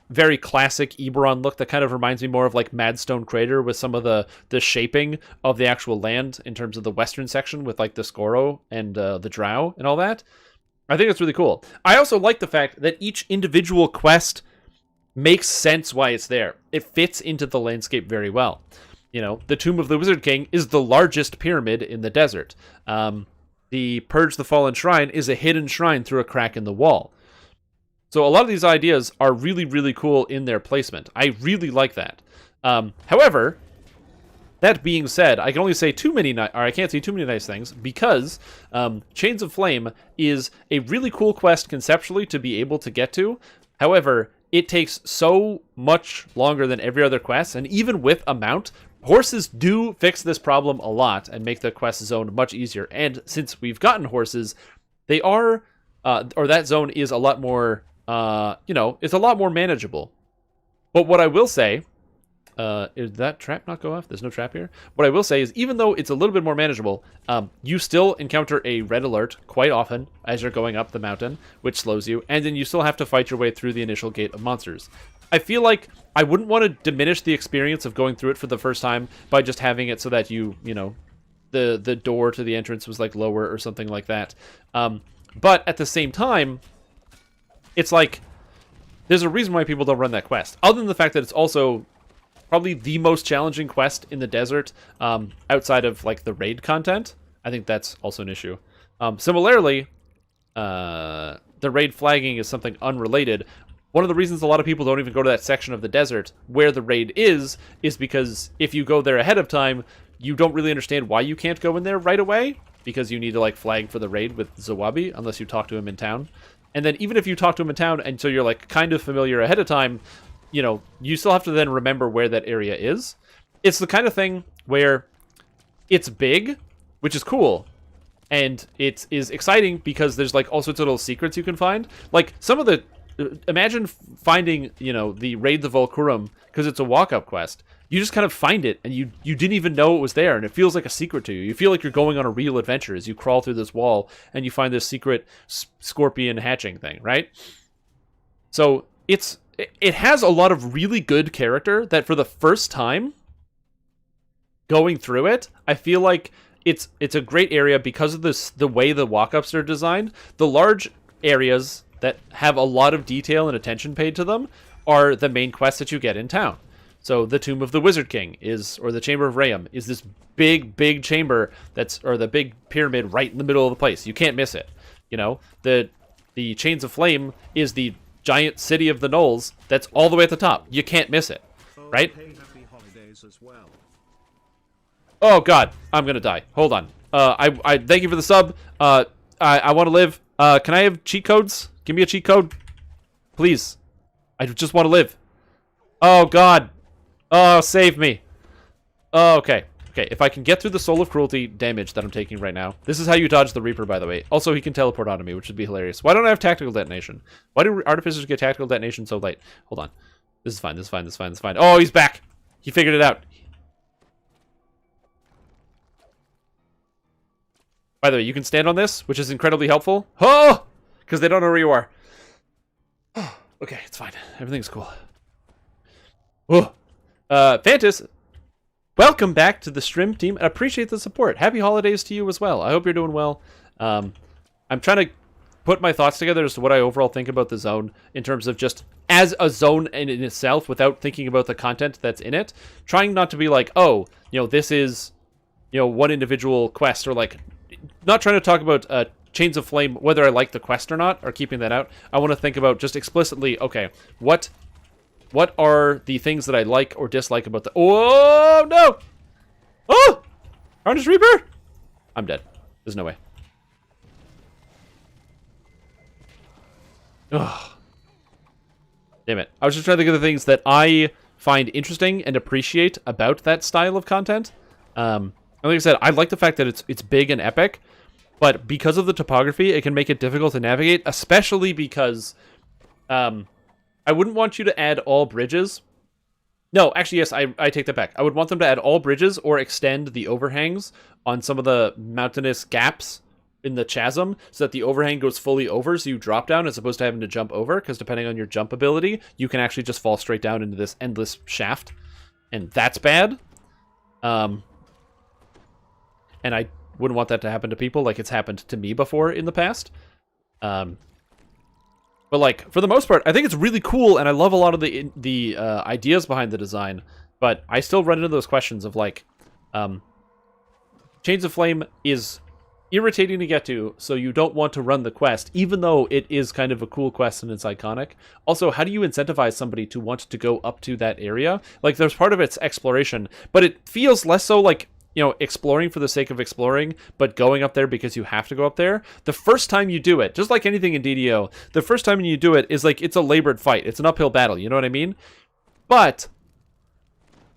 Speaker 1: very classic Eberron look that kind of reminds me more of, like, Madstone Crater with some of the shaping of the actual land in terms of the western section with, like, the Scorrow and the Drow and all that. I think it's really cool. I also like the fact that each individual quest makes sense why it's there. It fits into the landscape very well. The Tomb of the Wizard King is the largest pyramid in the desert. The Purge the Fallen Shrine is a hidden shrine through a crack in the wall. So a lot of these ideas are really, really cool in their placement. I really like that. However, that being said, I can only say I can't say too many nice things because Chains of Flame is a really cool quest conceptually to be able to get to. However, it takes so much longer than every other quest, and even with a mount, horses do fix this problem a lot and make the quest zone much easier. And since we've gotten horses, they are, that zone is a lot more, it's a lot more manageable. But what I will say, is that trap not go off? There's no trap here. What I will say is, even though it's a little bit more manageable, you still encounter a red alert quite often as you're going up the mountain, which slows you, and then you still have to fight your way through the initial gate of monsters. I feel like I wouldn't want to diminish the experience of going through it for the first time by just having it so that the door to the entrance was like lower or something like that. But at the same time, it's like there's a reason why people don't run that quest, other than the fact that it's also probably the most challenging quest in the desert, outside of like the raid content. I think that's also an issue. Similarly, the raid flagging is something unrelated. One of the reasons a lot of people don't even go to that section of the desert where the raid is because if you go there ahead of time, you don't really understand why you can't go in there right away, because you need to like flag for the raid with Zawabi unless you talk to him in town. And then even if you talk to him in town and so you're like kind of familiar ahead of time, you still have to then remember where that area is. It's the kind of thing where it's big, which is cool, and it is exciting because there's like all sorts of little secrets you can find. Like some of the, imagine finding, the Raid the Volcurum, because it's a walk-up quest. You just kind of find it, and you didn't even know it was there, and it feels like a secret to you. You feel like you're going on a real adventure as you crawl through this wall, and you find this secret scorpion hatching thing, right? So it has a lot of really good character that for the first time going through it, I feel like it's a great area because of the way the walk-ups are designed. The large areas that have a lot of detail and attention paid to them are the main quests that you get in town. So the Tomb of the Wizard King or the Chamber of Rayum is this big chamber or the big pyramid right in the middle of the place. You can't miss it. You know, the Chains of Flame is the giant city of the Knolls that's all the way at the top. You can't miss it, right?
Speaker 7: Hey, happy holidays as well.
Speaker 1: Oh God, I'm gonna die. Hold on. I thank you for the sub. I want to live. Can I have cheat codes? Give me a cheat code, please. I just want to live. Oh God. Oh, save me. Oh, okay. Okay, if I can get through the Soul of Cruelty damage that I'm taking right now. This is how you dodge the Reaper, by the way. Also, he can teleport onto me, which would be hilarious. Why don't I have tactical detonation? Why do artificers get tactical detonation so late? Hold on. This is fine, this is fine, this is fine, this is fine. Oh, he's back. He figured it out. By the way, you can stand on this, which is incredibly helpful. Oh! Because they don't know where you are. Oh, okay, it's fine. Everything's cool. Oh. Fantas, welcome back to the stream team. I appreciate the support. Happy holidays to you as well. I hope you're doing well. I'm trying to put my thoughts together as to what I overall think about the zone in terms of just as a zone in itself without thinking about the content that's in it. Trying not to be like, oh, you know, this is, you know, one individual quest, or like, not trying to talk about Chains of Flame, whether I like the quest or not, or keeping that out. I want to think about just explicitly, okay, what are the things that I like or dislike about the... Oh, no! Oh! Carnage Reaper? I'm dead. There's no way. Ugh. Damn it. I was just trying to think of the things that I find interesting and appreciate about that style of content. And like I said, I like the fact that it's big and epic, but because of the topography, it can make it difficult to navigate, especially because... I wouldn't want you to add all bridges. No, actually, yes, I take that back. I would want them to add all bridges or extend the overhangs on some of the mountainous gaps in the chasm so that the overhang goes fully over, so you drop down as opposed to having to jump over, because depending on your jump ability, you can actually just fall straight down into this endless shaft, and that's bad. And I wouldn't want that to happen to people like it's happened to me before in the past. But, like, for the most part, I think it's really cool, and I love a lot of the ideas behind the design, but I still run into those questions of, like, Chains of Flame is irritating to get to, so you don't want to run the quest, even though it is kind of a cool quest and it's iconic. Also, how do you incentivize somebody to want to go up to that area? Like, there's part of it's exploration, but it feels less so like, you know, exploring for the sake of exploring, but going up there because you have to go up there. The first time you do it, just like anything in DDO, the first time you do it is like, it's a labored fight. It's an uphill battle, you know what I mean? But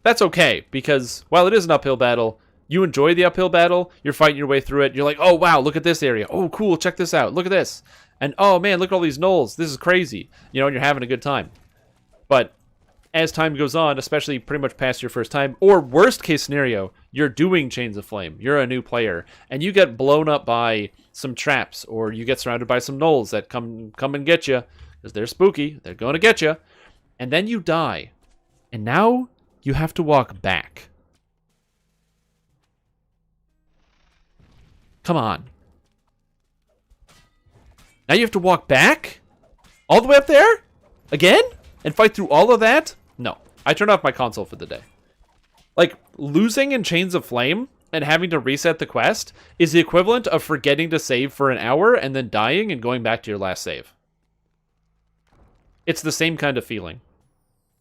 Speaker 1: that's okay, because while it is an uphill battle, you enjoy the uphill battle, you're fighting your way through it, you're like, oh wow, look at this area. Oh cool, check this out, look at this. And oh man, look at all these knolls, this is crazy. You know, and you're having a good time. But as time goes on, especially pretty much past your first time, or worst case scenario, you're doing Chains of Flame, you're a new player, and you get blown up by some traps, or you get surrounded by some knolls that come and get you, because they're spooky, they're going to get you, and then you die, and now you have to walk back. Come on. Now you have to walk back? All the way up there? Again? And fight through all of that? No. I turn off my console for the day. Like, losing in Chains of Flame and having to reset the quest is the equivalent of forgetting to save for an hour and then dying and going back to your last save. It's the same kind of feeling.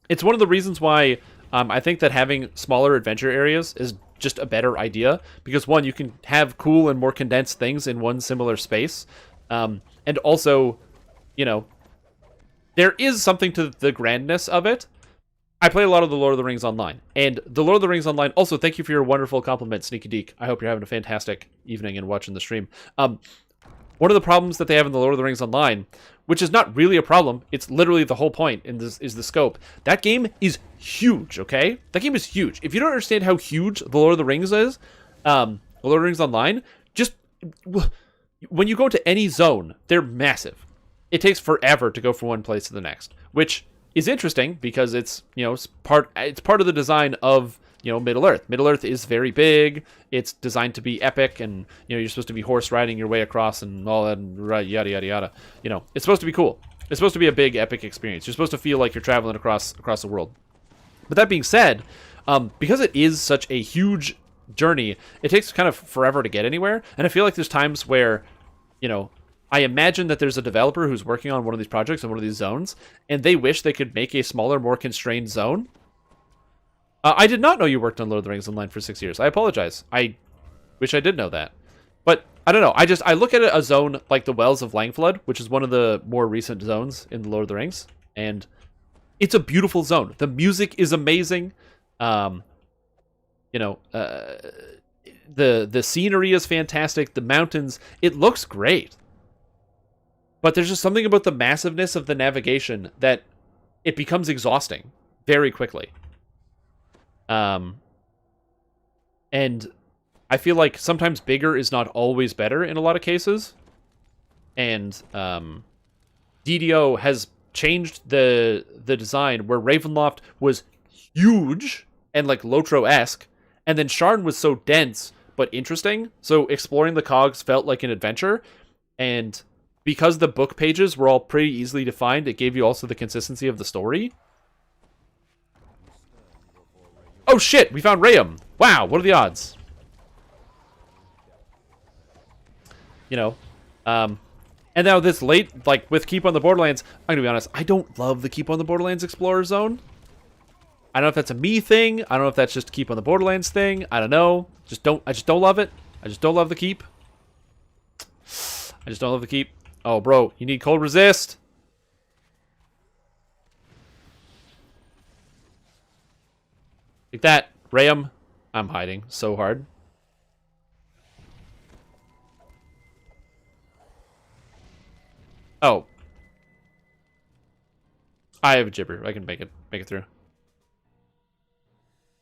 Speaker 1: It's one of the reasons why I think that having smaller adventure areas is just a better idea. Because one, you can have cool and more condensed things in one similar space. And also, you know, there is something to the grandness of it. I play a lot of the Lord of the Rings Online. And the Lord of the Rings Online, also, thank you for your wonderful compliment, Sneaky Deek. I hope you're having a fantastic evening and watching the stream. One of the problems that they have in the Lord of the Rings Online, which is not really a problem, it's literally the whole point, in this is the scope. That game is huge, okay? That game is huge. If you don't understand how huge the Lord of the Rings is, the Lord of the Rings Online, just when you go to any zone, they're massive. It takes forever to go from one place to the next, which is interesting because it's, you know, it's part of the design of, Middle Earth. Middle Earth is very big. It's designed to be epic, and you're supposed to be horse riding your way across and all that, and yada yada yada. It's supposed to be cool. It's supposed to be a big epic experience. You're supposed to feel like you're traveling across the world. But that being said, because it is such a huge journey, it takes kind of forever to get anywhere. And I feel like there's times where, I imagine that there's a developer who's working on one of these projects in one of these zones, and they wish they could make a smaller, more constrained zone. I did not know you worked on Lord of the Rings Online for 6 years. I apologize. I wish I did know that. But I don't know. I look at a zone like the Wells of Langflood, which is one of the more recent zones in the Lord of the Rings, and it's a beautiful zone. The music is amazing. The scenery is fantastic. The mountains, it looks great. But there's just something about the massiveness of the navigation that it becomes exhausting very quickly. And I feel like sometimes bigger is not always better in a lot of cases. And DDO has changed the design where Ravenloft was huge and like Lotro-esque, and then Sharn was so dense but interesting. So exploring the cogs felt like an adventure, and because the book pages were all pretty easily defined, it gave you also the consistency of the story. Oh shit, we found Rayum. Wow, what are the odds? And now this late, like with Keep on the Borderlands, I'm gonna be honest, I don't love the Keep on the Borderlands Explorer Zone. I don't know if that's a me thing. I don't know if that's just Keep on the Borderlands thing. I don't know. I just don't love it. I just don't love the Keep. I just don't love the Keep. Oh, bro, you need cold resist. Like that, Rayum. I'm hiding so hard. Oh. I have a gibber. I can make it through.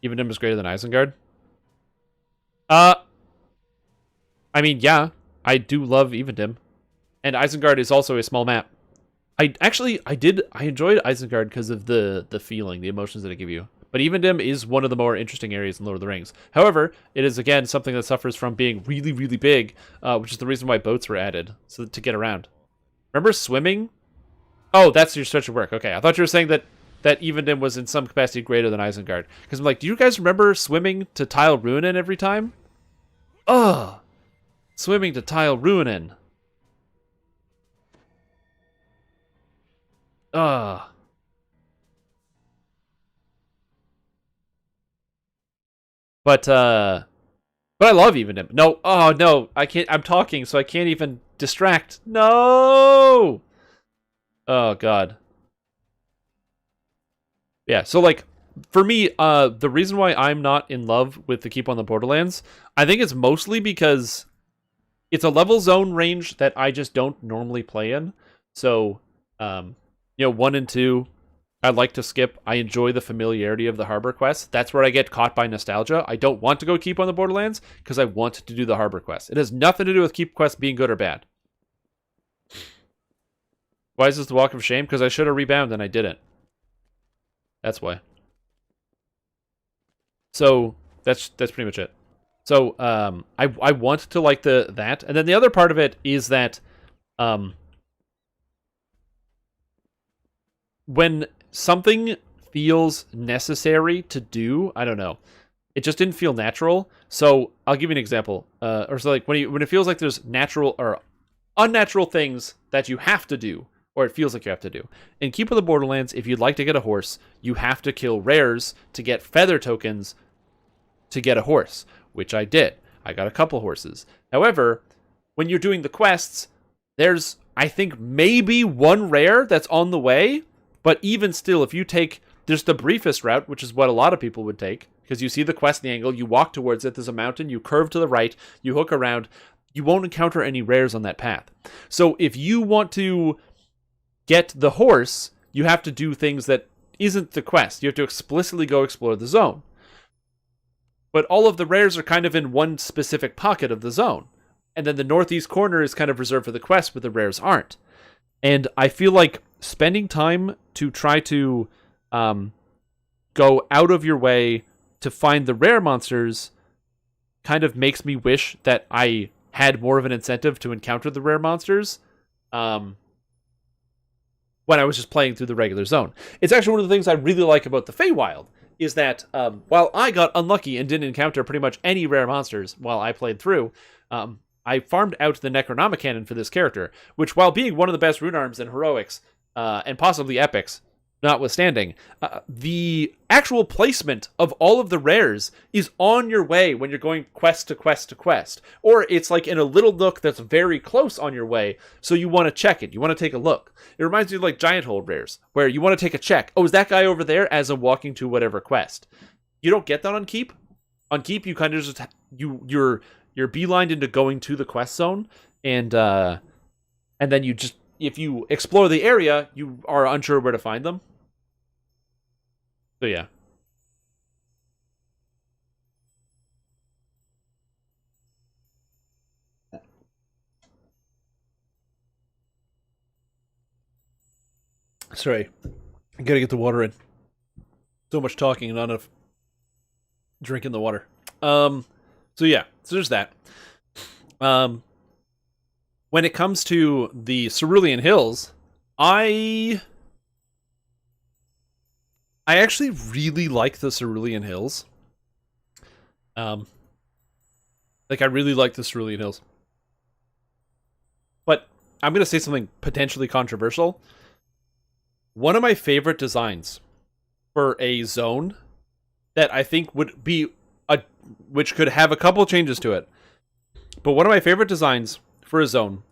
Speaker 1: Even Dim is greater than Isengard. I mean, yeah, I do love Evendim. And Isengard is also a small map. I enjoyed Isengard because of the feeling, the emotions that it give you. But Evendim is one of the more interesting areas in Lord of the Rings. However, it is again something that suffers from being really, really big, which is the reason why boats were added, so to get around. Remember swimming? Oh, that's your stretch of work. Okay, I thought you were saying that Evendim was in some capacity greater than Isengard. Because I'm like, do you guys remember swimming to Tile Ruinen every time? Ugh! Swimming to Tile Ruinen. Ugh. But I love Evendim. No, oh no, I can't. I'm talking, so I can't even distract. No. Oh god. Yeah. So like, for me, the reason why I'm not in love with the Keep on the Borderlands, I think it's mostly because it's a level zone range that I just don't normally play in. So, 1 and 2. I like to skip. I enjoy the familiarity of the harbor quests. That's where I get caught by nostalgia. I don't want to go Keep on the Borderlands because I want to do the harbor quest. It has nothing to do with Keep quests being good or bad. Why is this the Walk of Shame? Because I should have rebound and I didn't. That's why. So that's pretty much it. So I want to like that, and then the other part of it is that when something feels necessary to do, I don't know, it just didn't feel natural. So I'll give you an example. Or so like when it feels like there's natural or unnatural things that you have to do, or it feels like you have to do. In Keep of the Borderlands, if you'd like to get a horse, you have to kill rares to get feather tokens to get a horse, which I did. I got a couple horses. However, when you're doing the quests, there's, I think, maybe one rare that's on the way. But even still, if you take, there's the briefest route, which is what a lot of people would take, because you see the quest in the angle, you walk towards it, there's a mountain, you curve to the right, you hook around, you won't encounter any rares on that path. So if you want to get the horse, you have to do things that isn't the quest. You have to explicitly go explore the zone. But all of the rares are kind of in one specific pocket of the zone. And then the northeast corner is kind of reserved for the quest, but the rares aren't. And I feel like spending time to try to go out of your way to find the rare monsters kind of makes me wish that I had more of an incentive to encounter the rare monsters when I was just playing through the regular zone. It's actually one of the things I really like about the Feywild, is that while I got unlucky and didn't encounter pretty much any rare monsters while I played through, I farmed out the Necronomicon for this character, which, while being one of the best rune arms in Heroics, and possibly Epics, notwithstanding, the actual placement of all of the rares is on your way when you're going quest to quest to quest. Or it's like in a little nook that's very close on your way, so you want to check it. You want to take a look. It reminds me of like Giant Hold rares, where you want to take a check. Oh, is that guy over there as I'm walking to whatever quest? You don't get that on Keep. On Keep, you kind of just... You're beelined into going to the quest zone, and then you just... If you explore the area, you are unsure where to find them. So yeah. Sorry. I gotta get the water in. So much talking and not enough drinking the water. So yeah. So there's that. When it comes to the Cerulean Hills, I actually really like the Cerulean Hills. I really like the Cerulean Hills. But I'm going to say something potentially controversial. One of my favorite designs for a zone that I think would be which could have a couple changes to it. But one of my favorite designs for a zone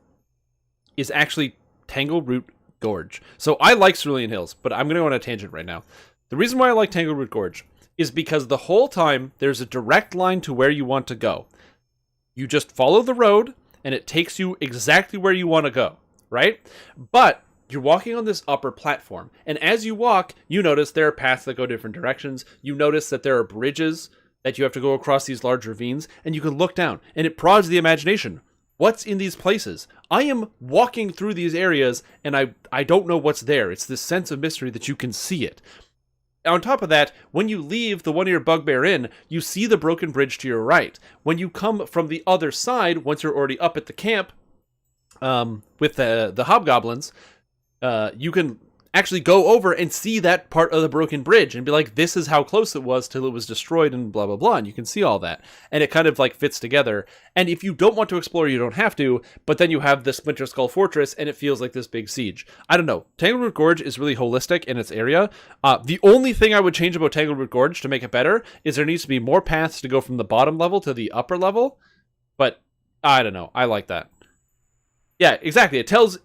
Speaker 1: is actually Tangleroot Gorge. So I like Cerulean Hills, but I'm going to go on a tangent right now. The reason why I like Tangleroot Gorge is because the whole time there's a direct line to where you want to go. You just follow the road, and it takes you exactly where you want to go, right? But you're walking on this upper platform, and as you walk, you notice there are paths that go different directions. You notice that there are bridges that you have to go across these large ravines, and you can look down, and it prods the imagination. What's in these places? I am walking through these areas, and I don't know what's there. It's this sense of mystery that you can see it. On top of that, when you leave the One-Ear Bugbear Inn, you see the broken bridge to your right. When you come from the other side, once you're already up at the camp, with the hobgoblins, you can actually go over and see that part of the broken bridge and be like, this is how close it was till it was destroyed and blah, blah, blah. And you can see all that. And it kind of like fits together. And if you don't want to explore, you don't have to, but then you have the Splinter Skull Fortress and it feels like this big siege. I don't know. Tangleroot Gorge is really holistic in its area. The only thing I would change about Tangleroot Gorge to make it better is there needs to be more paths to go from the bottom level to the upper level. But I don't know. I like that. Yeah, exactly. It tells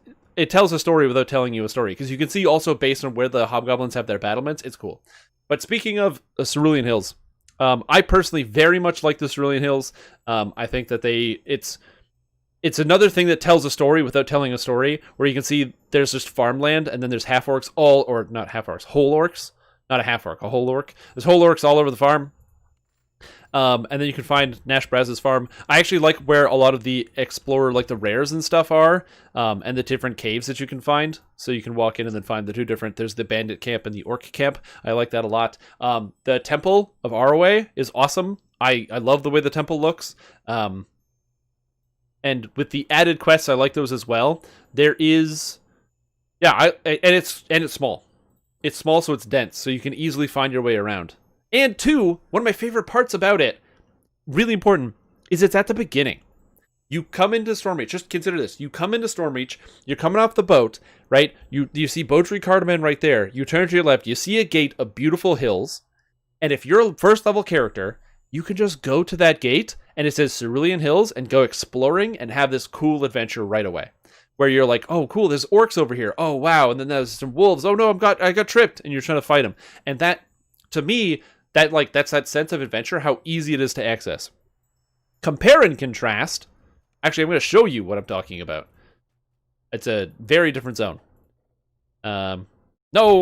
Speaker 1: a story without telling you a story, because you can see also based on where the hobgoblins have their battlements. It's cool. But speaking of Cerulean Hills, I personally very much like the Cerulean Hills. I think that it's another thing that tells a story without telling a story, where you can see there's just farmland, and then there's half orcs whole orcs, not a half orc, a whole orc. There's whole orcs all over the farm. And then you can find Nash Braz's farm. I actually like where a lot of the explorer, like the rares and stuff are, and the different caves that you can find. So you can walk in and then find the two different, there's the bandit camp and the orc camp. I like that a lot. The Temple of Araway is awesome. I love the way the temple looks. And with the added quests, I like those as well. There is, and it's small. It's small, so it's dense, so you can easily find your way around. And two, one of my favorite parts about it, really important, is it's at the beginning. You come into Stormreach, just consider this. You come into Stormreach, you're coming off the boat, right? You see Beautry Cardamom right there. You turn to your left, you see a gate of beautiful hills. And if you're a first level character, you can just go to that gate, and it says Cerulean Hills, and go exploring and have this cool adventure right away. Where you're like, oh cool, there's orcs over here. Oh wow, and then there's some wolves. Oh no, I got tripped, and you're trying to fight them. And that, to me, that's that sense of adventure, how easy it is to access. Compare and contrast. Actually, I'm going to show you what I'm talking about. It's a very different zone. No,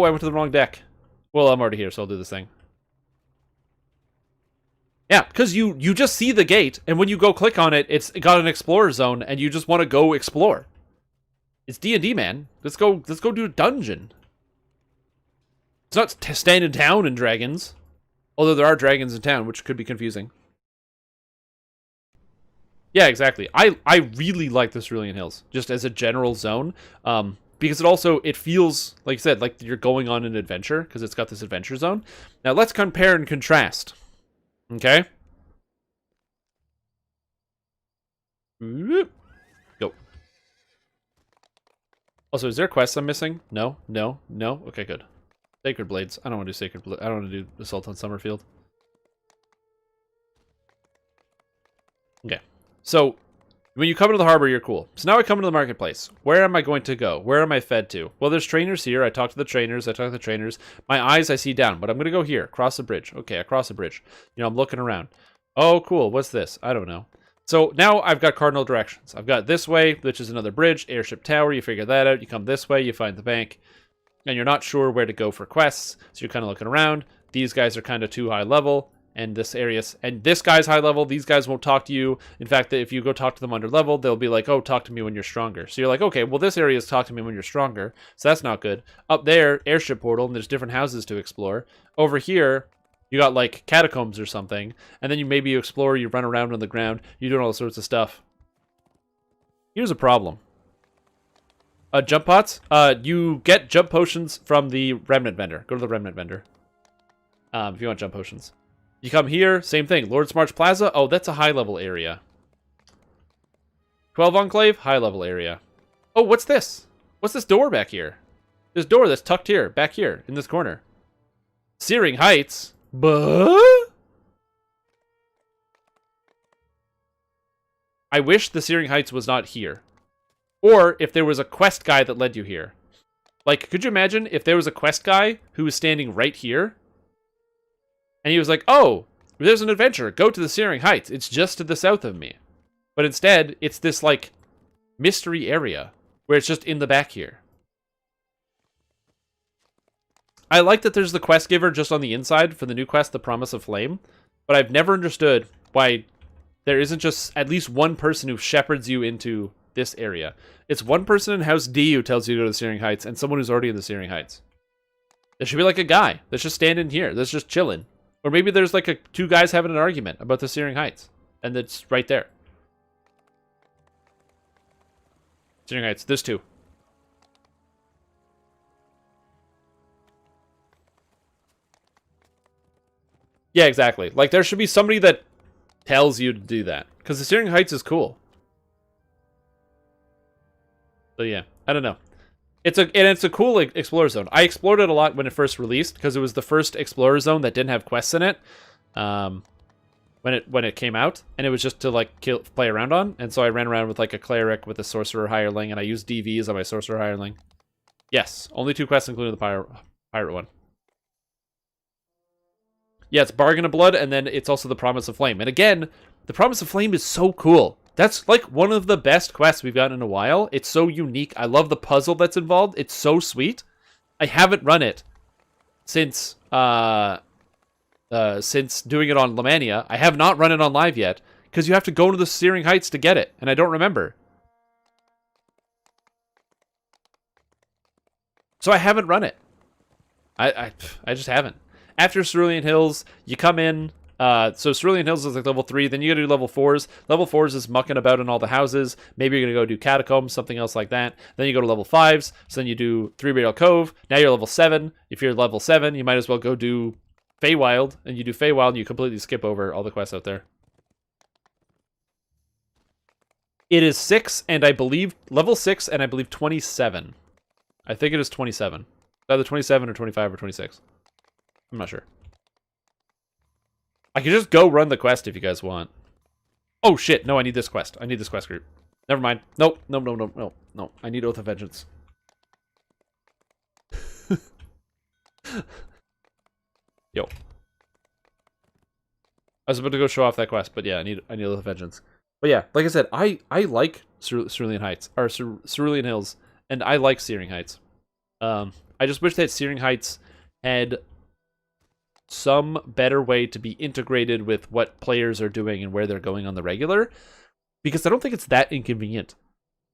Speaker 1: I went to the wrong deck. Well, I'm already here, so I'll do this thing. Yeah, because you just see the gate, and when you go click on it, it's got an explorer zone, and you just want to go explore. It's D&D, man. Let's go do a dungeon. It's not standing down in dragons. Although there are dragons in town, which could be confusing. Yeah, exactly. I really like the Cerulean Hills, just as a general zone, because it feels, like I said, like you're going on an adventure, because it's got this adventure zone. Now, let's compare and contrast. Okay? Go. Also, is there quests I'm missing? No? No? No? Okay, good. Sacred Blades. I don't want to do Sacred Blades. I don't want to do Assault on Summerfield. Okay. So, when you come into the harbor, you're cool. So now I come into the marketplace. Where am I going to go? Where am I fed to? Well, there's trainers here. I talk to the trainers. My eyes, I see down. But I'm going to go here. Across the bridge. Okay, across the bridge. You know, I'm looking around. Oh, cool. What's this? I don't know. So now I've got cardinal directions. I've got this way, which is another bridge. Airship Tower. You figure that out. You come this way. You find the bank. And you're not sure where to go for quests. So you're kind of looking around. These guys are kind of too high level. And this guy's high level, these guys won't talk to you. In fact, if you go talk to them under level, they'll be like, oh, talk to me when you're stronger. So you're like, okay, well, this area is talk to me when you're stronger. So that's not good. Up there, airship portal, and there's different houses to explore. Over here, you got like catacombs or something. And then you explore, you run around on the ground, you're doing all sorts of stuff. Here's a problem. Jump pots. You get jump potions from the remnant vendor. Go to the remnant vendor. If you want jump potions. You come here, same thing. Lord's March Plaza. Oh, that's a high-level area. 12 Enclave, high-level area. Oh, what's this? What's this door back here? This door that's tucked here, back here, in this corner. Searing Heights. But I wish the Searing Heights was not here. Or if there was a quest guy that led you here. Like, could you imagine if there was a quest guy who was standing right here? And he was like, oh, there's an adventure. Go to the Searing Heights. It's just to the south of me. But instead, it's this, like, mystery area where it's just in the back here. I like that there's the quest giver just on the inside for the new quest, The Promise of Flame. But I've never understood why there isn't just at least one person who shepherds you into this area. It's one person in House D who tells you to go to the Searing Heights and someone who's already in the Searing Heights. There should be, like, a guy that's just standing here. That's just chilling. Or maybe there's like two guys having an argument about the Searing Heights. And it's right there. Searing Heights, there's two. Yeah, exactly. Like there should be somebody that tells you to do that. Because the Searing Heights is cool. So yeah, I don't know. It's a cool Explorer Zone. I explored it a lot when it first released because it was the first Explorer Zone that didn't have quests in it. When it came out, and it was just to like play around on. And so I ran around with like a cleric with a sorcerer hireling, and I used DVs on my sorcerer hireling. Yes, only 2 quests, including the pirate one. Yeah, it's Bargain of Blood, and then it's also the Promise of Flame. And again, the Promise of Flame is so cool. That's like one of the best quests we've gotten in a while. It's so unique. I love the puzzle that's involved. It's so sweet. I haven't run it since doing it on Lemania. I have not run it on live yet because you have to go to the Searing Heights to get it, and I don't remember. So I haven't run it. I just haven't. After Cerulean Hills, you come in. So Cerulean Hills is like level 3, then you gotta do level 4s. Level 4s is mucking about in all the houses. Maybe you're gonna go do Catacombs, something else like that. Then you go to level 5s, so then you do Three Burial Cove. Now you're level 7. If you're level 7, you might as well go do Feywild, and you do Feywild and you completely skip over all the quests out there. It is 6, and I believe, level 6, and I believe 27. I think it is 27. Either 27 or 25 or 26. I'm not sure. I can just go run the quest if you guys want. Oh shit, no, I need this quest. I need this quest group. Never mind. Nope, no. I need Oath of Vengeance. Yo. I was about to go show off that quest, but yeah, I need Oath of Vengeance. But yeah, like I said, I like Cerulean Heights, or Cerulean Hills, and I like Searing Heights. I just wish that Searing Heights had some better way to be integrated with what players are doing and where they're going on the regular, because I don't think it's that inconvenient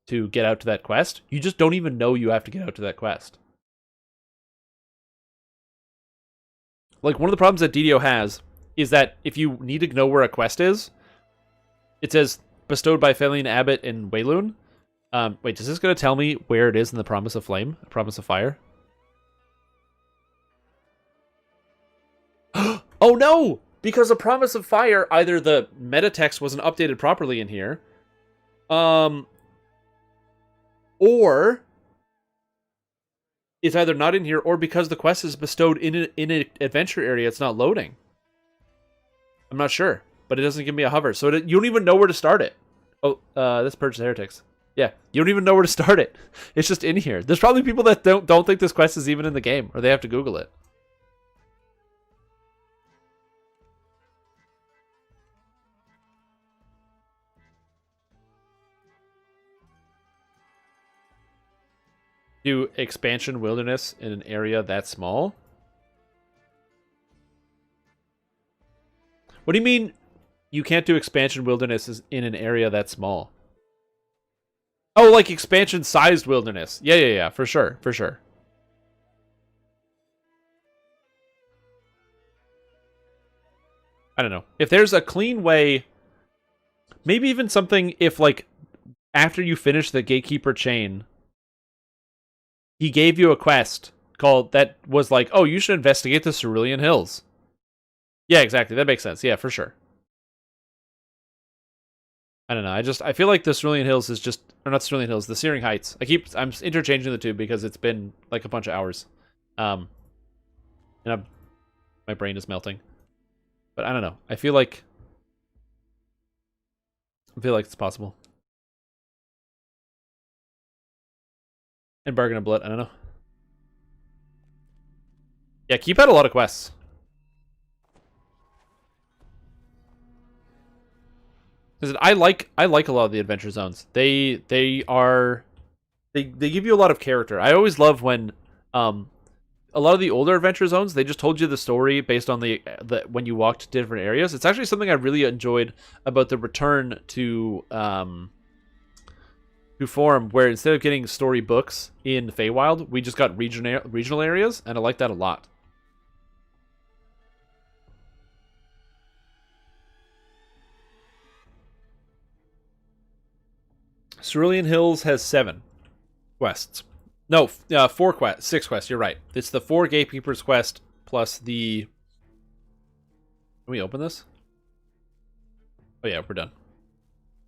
Speaker 1: to get out to that quest. You just don't even know you have to get out to that quest. like, one of the problems that DDO has is that if you need to know where a quest is, it says bestowed by Felian Abbot in Wayloon. Wait, is this going to tell me where it is in the Promise of Flame? Promise of Fire? Oh no! Because the Promise of Fire, either the meta text wasn't updated properly in here, or it's either not in here, or because the quest is bestowed in an adventure area, it's not loading. I'm not sure, but it doesn't give me a hover, so you don't even know where to start it. Oh, this Purge the Heretics. Yeah, you don't even know where to start it. It's just in here. There's probably people that don't think this quest is even in the game, or they have to Google it. Do expansion wilderness in an area that small? What do you mean you can't do expansion wilderness in an area that small? Oh, like expansion-sized wilderness. Yeah, for sure, for sure. I don't know. If there's a clean way, maybe even something if, like, after you finish the Gatekeeper chain, he gave you a quest called that was like, oh, you should investigate the Cerulean Hills. Yeah, exactly. That makes sense. Yeah, for sure. I don't know. I feel like the Cerulean Hills is just, or not Cerulean Hills, the Searing Heights. I'm interchanging the two because it's been like a bunch of hours. And my brain is melting. But I don't know. I feel like it's possible. And Bargain of Blood, I don't know. Yeah, Keep had a lot of quests. I like a lot of the adventure zones. They give you a lot of character. I always love when a lot of the older adventure zones, they just told you the story based on the when you walked different areas. It's actually something I really enjoyed about the return to Forum, where instead of getting story books in Feywild, we just got regional areas, and I like that a lot. Cerulean Hills has 7 quests. No, 4 quests. 6 quests, you're right. It's the 4 Gatekeepers quest plus the... Can we open this? Oh yeah, we're done.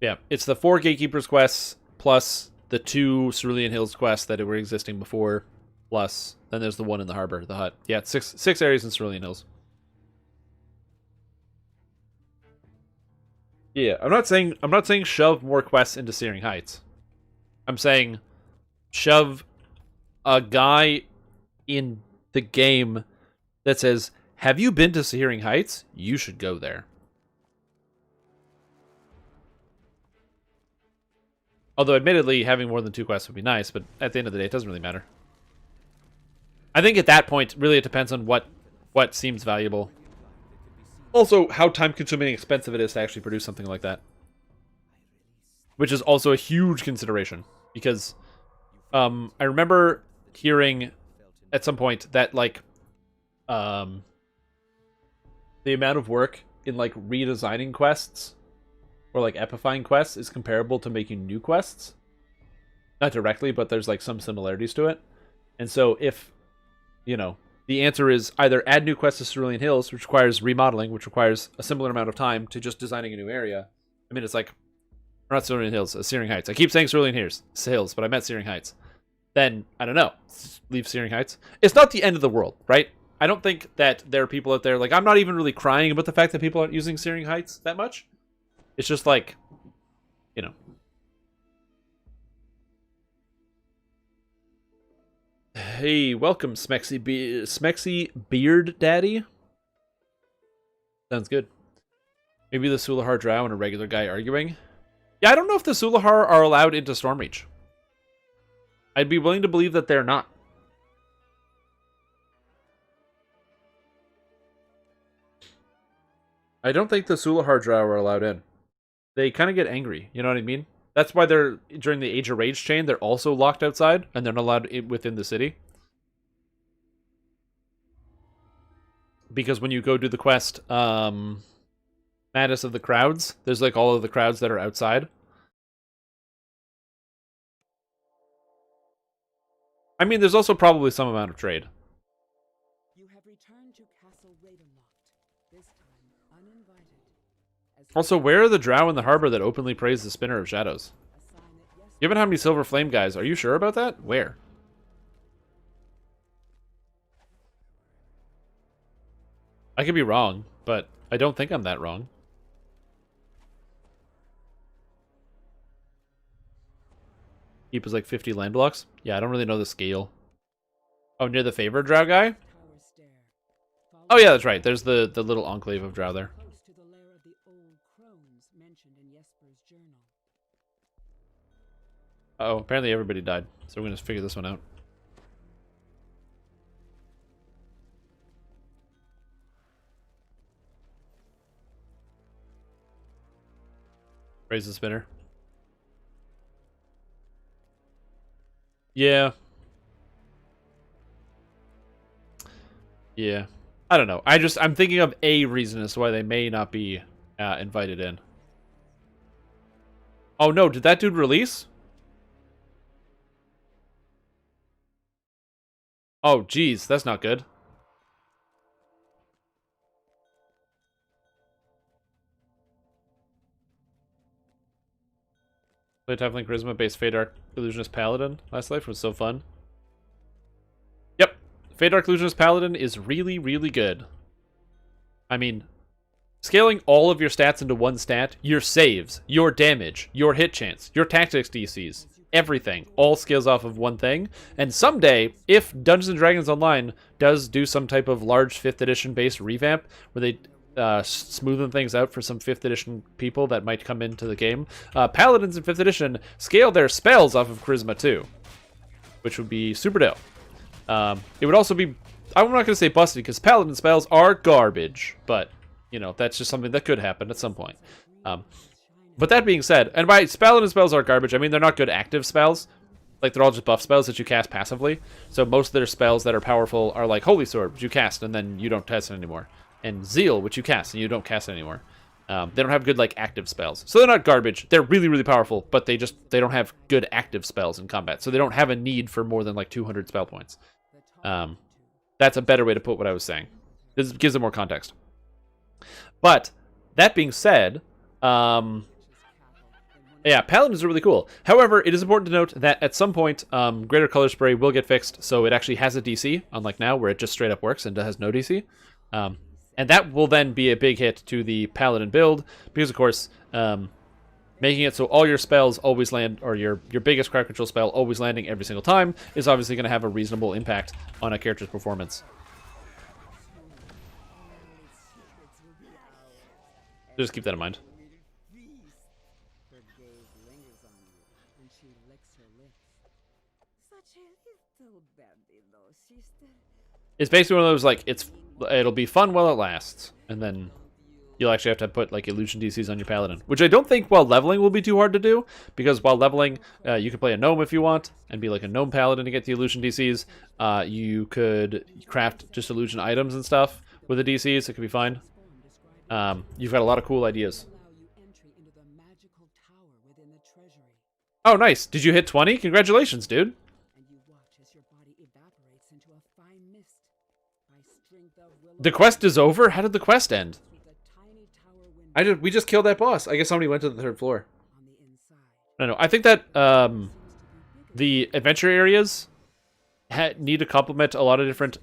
Speaker 1: Yeah, it's the 4 Gatekeepers quests plus the 2 Cerulean Hills quests that were existing before, plus then there's the one in the harbor, the hut. Yeah, it's 6 areas in Cerulean Hills. Yeah, I'm not saying shove more quests into Searing Heights. I'm saying shove a guy in the game that says, "Have you been to Searing Heights? You should go there." Although, admittedly, having more than 2 quests would be nice, but at the end of the day, it doesn't really matter. I think at that point, really, it depends on what seems valuable. Also, how time-consuming and expensive it is to actually produce something like that. Which is also a huge consideration. Because I remember hearing at some point that, like, the amount of work in, like, redesigning quests or, like, epifying quests is comparable to making new quests. Not directly, but there's, like, some similarities to it. And so if, you know, the answer is either add new quests to Cerulean Hills, which requires remodeling, which requires a similar amount of time to just designing a new area. I mean, it's like, or not Cerulean Hills, Searing Heights. I keep saying Cerulean Hills, but I meant Searing Heights. Then, I don't know, leave Searing Heights. It's not the end of the world, right? I don't think that there are people out there, like, I'm not even really crying about the fact that people aren't using Searing Heights that much. It's just like, you know. Hey, welcome, Smexy Beard Daddy. Sounds good. Maybe the Sulahar Drow and a regular guy arguing. Yeah, I don't know if the Sulahar are allowed into Stormreach. I'd be willing to believe that they're not. I don't think the Sulahar Drow are allowed in. They kind of get angry, you know what I mean? That's why they're, during the Age of Rage chain, they're also locked outside, and they're not allowed within the city. because when you go do the quest, Madness of the Crowds, there's like all of the crowds that are outside. I mean, there's also probably some amount of trade.
Speaker 5: You have returned to Castle Ravenloft, this time uninvited.
Speaker 1: Also, where are the drow in the harbor that openly praise the Spinner of Shadows? Given how many Silver Flame guys, are you sure about that? Where? I could be wrong, but I don't think I'm that wrong. Keep is like 50 land blocks? Yeah, I don't really know the scale. Oh, near the favor drow guy? Oh yeah, that's right. There's the little enclave of drow there. Uh oh, apparently everybody died. So we're gonna figure this one out. Raise the spinner. Yeah. Yeah. I don't know. I'm thinking of a reason as to why they may not be invited in. Oh no, did that dude release? Oh, geez, that's not good. Played Tiefling Charisma based Fey Dark Illusionist Paladin last life was so fun. Yep. Fey Dark Illusionist Paladin is really, really good. I mean, scaling all of your stats into one stat, your saves, your damage, your hit chance, your tactics DCs, everything, all scales off of one thing. And someday, if Dungeons & Dragons Online does do some type of large 5th edition based revamp, where they smoothing things out for some 5th edition people that might come into the game, Paladins in 5th edition scale their spells off of Charisma too, which would be super dope. It would also be, I'm not going to say busted, because Paladin spells are garbage, but, you know, that's just something that could happen at some point. But that being said, and by Paladin spells are garbage, I mean they're not good active spells. Like, they're all just buff spells that you cast passively. So most of their spells that are powerful are like Holy Sword, which you cast and then you don't test it anymore. And Zeal, which you cast and you don't cast it anymore. They don't have good, like, active spells. So they're not garbage. They're really, really powerful, but they don't have good active spells in combat. So they don't have a need for more than, like, 200 spell points. That's a better way to put what I was saying. This gives it more context. But, that being said, yeah, Paladins are really cool. However, it is important to note that at some point, Greater Color Spray will get fixed, so it actually has a DC, unlike now, where it just straight up works and has no DC. And that will then be a big hit to the Paladin build, because, of course, making it so all your spells always land, or your biggest crowd control spell always landing every single time, is obviously going to have a reasonable impact on a character's performance. Just keep that in mind. It's basically one of those, like, it'll be fun while it lasts, and then you'll actually have to put, like, illusion DCs on your Paladin, which I don't think while leveling will be too hard to do, because while leveling, you can play a gnome if you want, and be like a gnome Paladin to get the illusion DCs. You could craft just illusion items and stuff with the DCs, it could be fine. You've got a lot of cool ideas. Oh, nice. Did you hit 20? Congratulations, dude. The quest is over? How did the quest end? We just killed that boss. I guess somebody went to the 3rd floor. I don't know. I think that the adventure areas need to complement a lot of different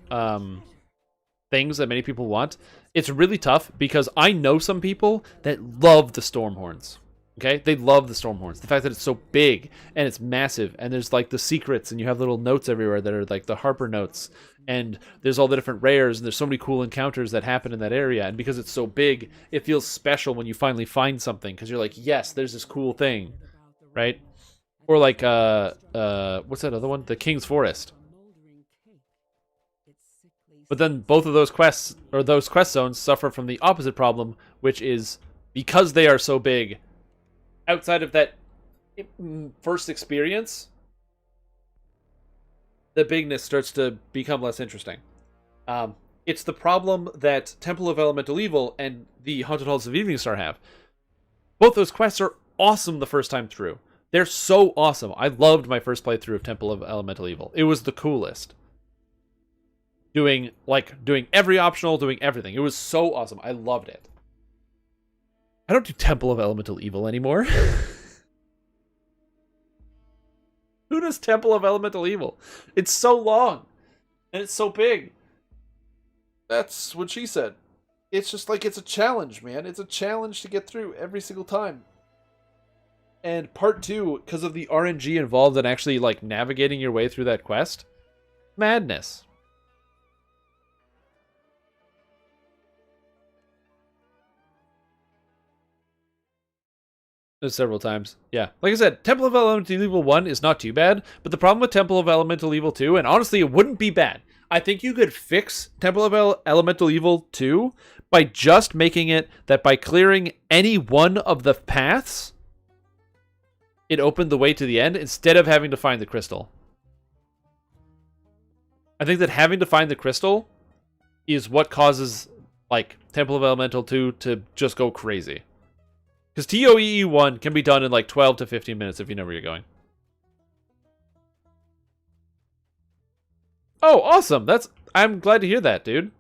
Speaker 1: things that many people want. It's really tough because I know some people that love the Stormhorns. Okay? They love the Stormhorns. The fact that it's so big and it's massive, and there's like the secrets, and you have little notes everywhere that are like the Harper notes, and there's all the different rares, and there's so many cool encounters that happen in that area, and because it's so big, it feels special when you finally find something, because you're like, yes, there's this cool thing, right? Or like, what's that other one? The King's Forest. But then both of those quests, or those quest zones, suffer from the opposite problem, which is, because they are so big, outside of that first experience, the bigness starts to become less interesting. It's the problem that Temple of Elemental Evil and the Haunted Halls of Evening Star have. Both those quests are awesome the first time through. They're so awesome. I loved my first playthrough of Temple of Elemental Evil. It was the coolest. Doing every optional, doing everything. It was so awesome. I loved it. I don't do Temple of Elemental Evil anymore. Who does Temple of Elemental Evil? It's so long. And it's so big. That's what she said. It's just like, it's a challenge, man. It's a challenge to get through every single time. And part 2, because of the RNG involved in actually, like, navigating your way through that quest, madness. Several times. Yeah. Like I said, Temple of Elemental Evil 1 is not too bad, but the problem with Temple of Elemental Evil 2, and honestly, it wouldn't be bad. I think you could fix Temple of Elemental Evil 2 by just making it that by clearing any one of the paths, it opened the way to the end instead of having to find the crystal. I think that having to find the crystal is what causes, like, Temple of Elemental 2 to just go crazy. Because TOEE 1 can be done in like 12 to 15 minutes if you know where you're going. Oh, awesome! I'm glad to hear that, dude.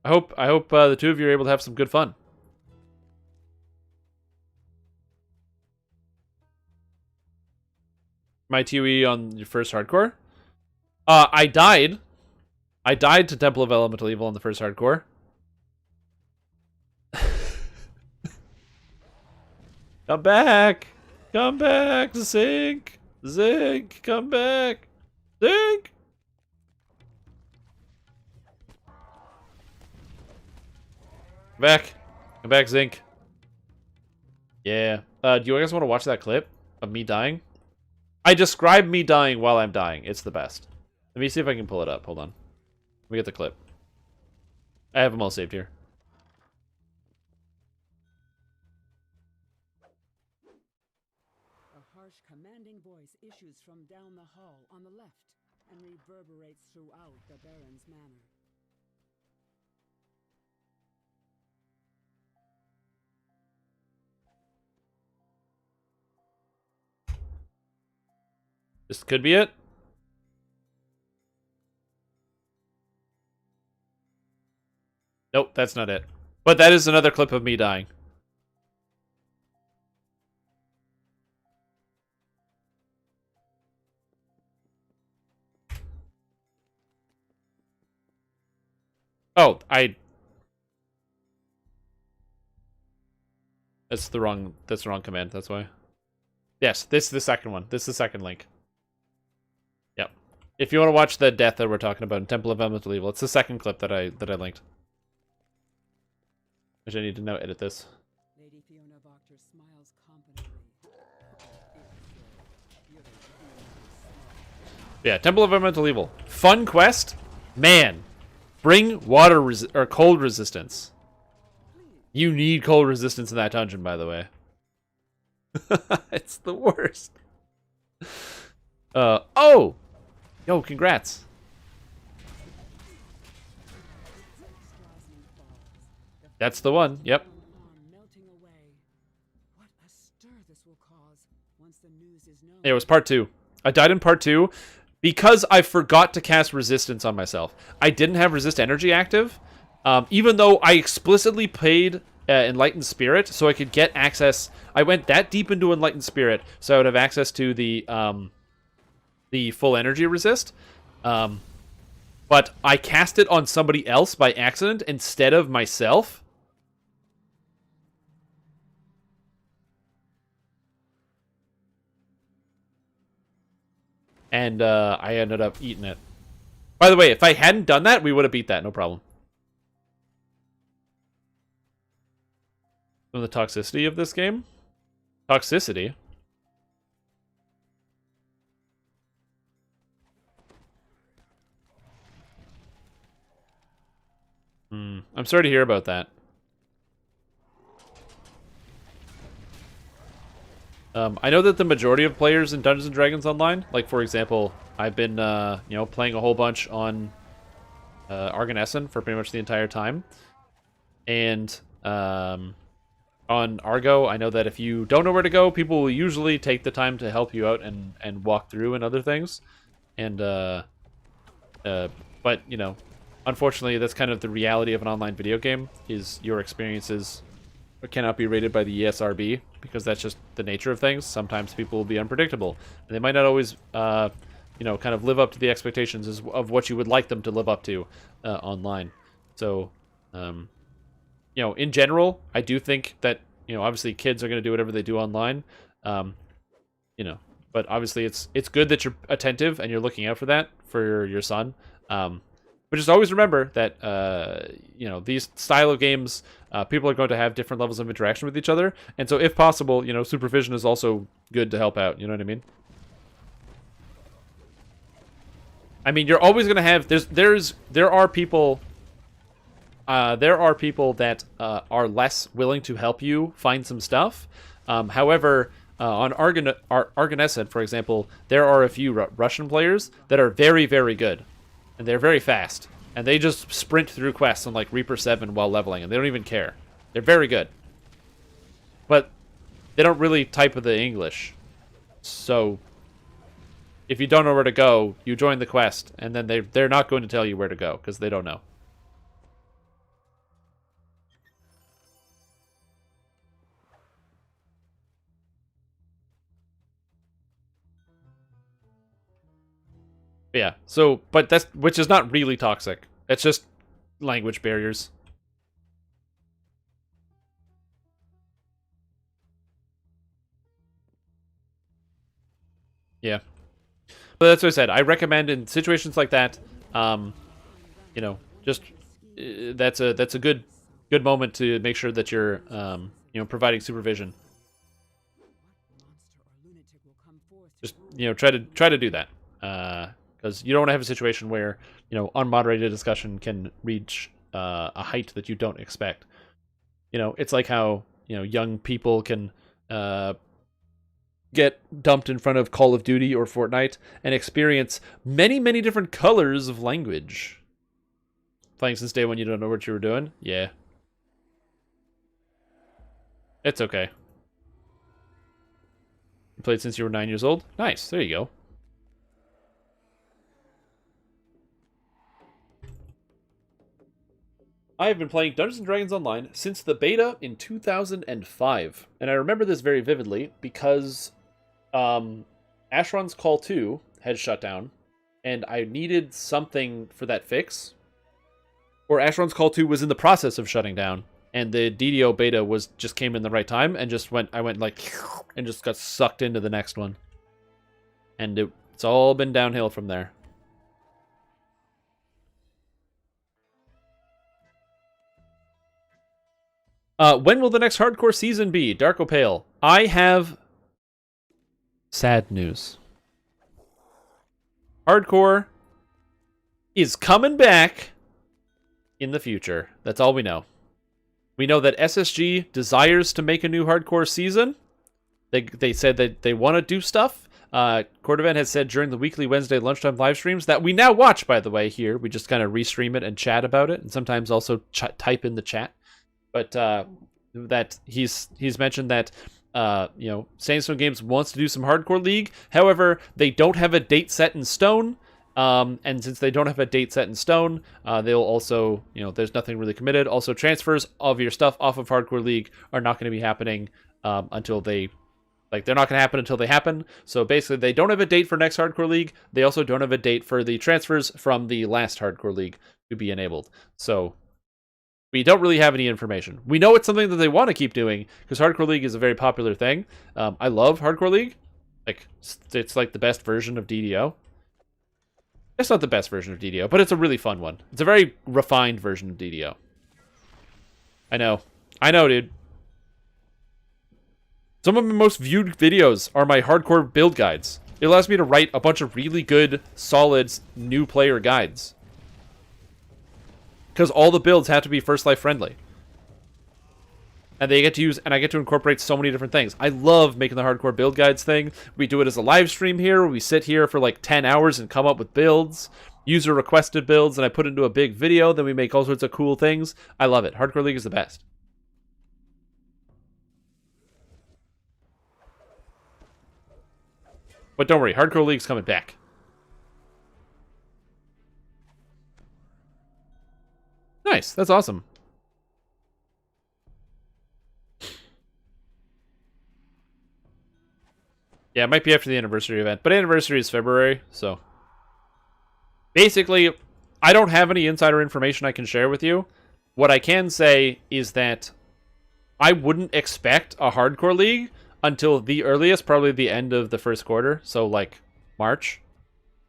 Speaker 1: I hope the two of you are able to have some good fun. My TOE on your first hardcore? I died. I died to Temple of Elemental Evil on the first hardcore. Come back! Come back, Zinc! Zinc, come back! Zinc! Come back! Come back, Zinc! Yeah. Do you guys want to watch that clip of me dying? I describe me dying while I'm dying. It's the best. Let me see if I can pull it up. Hold on. Let me get the clip. I have them all saved here.
Speaker 12: Commanding voice issues from down the hall on the left and reverberates throughout the Baron's manor.
Speaker 1: This could be it. Nope, that's not it. But that is another clip of me dying. Oh, that's the wrong command, that's why. Yes, this is the second one. This is the second link. Yep. If you want to watch the death that we're talking about in Temple of Elemental Evil, it's the second clip that I linked. Which I need to now edit this.
Speaker 12: Lady Fiona Voctor smiles confidently.
Speaker 1: Yeah, Temple of Elemental Evil. Fun quest? Man. Bring water or cold resistance. You need cold resistance in that dungeon, by the way. It's the worst. Oh! Yo, congrats. That's the one, yep. It was part 2. I died in part 2 because I forgot to cast resistance on myself. I didn't have resist energy active, even though I explicitly played Enlightened Spirit so I could get access. I went that deep into Enlightened Spirit so I would have access to the full energy resist. But I cast it on somebody else by accident instead of myself. And I ended up eating it. By the way, if I hadn't done that, we would have beat that, no problem. From the toxicity of this game? Toxicity? I'm sorry to hear about that. I know that the majority of players in Dungeons & Dragons Online, like for example, I've been, playing a whole bunch on Arganessen for pretty much the entire time. And on Argo, I know that if you don't know where to go, people will usually take the time to help you out and walk through and other things. And but you know, unfortunately, that's kind of the reality of an online video game. Is your experiences cannot be rated by the ESRB because that's just the nature of things. Sometimes people will be unpredictable, and they might not always, you know, kind of live up to the expectations of what you would like them to live up to online. So, you know, in general, I do think that, you know, obviously kids are going to do whatever they do online, you know, but obviously it's good that you're attentive and you're looking out for that for your son. But just always remember that, you know, these style of games, people are going to have different levels of interaction with each other. And so if possible, you know, supervision is also good to help out. You know what I mean? I mean, you're always going to have, there are people that are less willing to help you find some stuff. However, on Arganessen, for example, there are a few Russian players that are very, very good. And they're very fast. And they just sprint through quests on like Reaper 7 while leveling. And they don't even care. They're very good. But they don't really type with the English. So if you don't know where to go, you join the quest. And then they're not going to tell you where to go because they don't know. Yeah, so, but that's, which is not really toxic. It's just language barriers. Yeah. But that's what I said. I recommend in situations like that, you know, just, that's a good moment to make sure that you're, you know, providing supervision. Just, you know, try to do that. Because you don't want to have a situation where, you know, unmoderated discussion can reach a height that you don't expect. You know, it's like how, you know, young people can get dumped in front of Call of Duty or Fortnite and experience many, many different colors of language. Playing since day one, you don't know what you were doing? Yeah. It's okay. You played since you were 9 years old? Nice, there you go. I have been playing Dungeons & Dragons Online since the beta in 2005. And I remember this very vividly because Asheron's Call 2 had shut down, and I needed something for that fix. Or Asheron's Call 2 was in the process of shutting down, and the DDO beta just came in the right time, and I went like, and just got sucked into the next one. And it's all been downhill from there. When will the next hardcore season be? Dark or Pale? I have sad news. Hardcore is coming back in the future. That's all we know. We know that SSG desires to make a new hardcore season. They said that they want to do stuff. Cordovan has said during the weekly Wednesday lunchtime live streams that we now watch, by the way, here. We just kind of restream it and chat about it, and sometimes also type in the chat. But that he's mentioned that you know, Sandstone Games wants to do some hardcore league. However, they don't have a date set in stone. And since they don't have a date set in stone, they'll also, you know, there's nothing really committed. Also, transfers of your stuff off of Hardcore League are not going to be happening until they're not going to happen until they happen. So basically, they don't have a date for next Hardcore League. They also don't have a date for the transfers from the last Hardcore League to be enabled. So we don't really have any information. We know it's something that they want to keep doing because Hardcore League is a very popular thing. I love Hardcore League. Like, it's like the best version of DDO. It's not the best version of DDO, but it's a really fun one. It's a very refined version of DDO. I know, dude. Some of my most viewed videos are my hardcore build guides. It allows me to write a bunch of really good, solid, new player guides. Because all the builds have to be First Life friendly. And I get to incorporate so many different things. I love making the hardcore build guides thing. We do it as a live stream here. We sit here for like 10 hours and come up with builds. user requested builds and I put into a big video, then we make all sorts of cool things. I love it. Hardcore League is the best. But don't worry, Hardcore League's coming back. Nice, that's awesome. Yeah, it might be after the anniversary event, but anniversary is February, so... Basically, I don't have any insider information I can share with you. What I can say is that I wouldn't expect a Hardcore League until the earliest, probably the end of the first quarter, so like March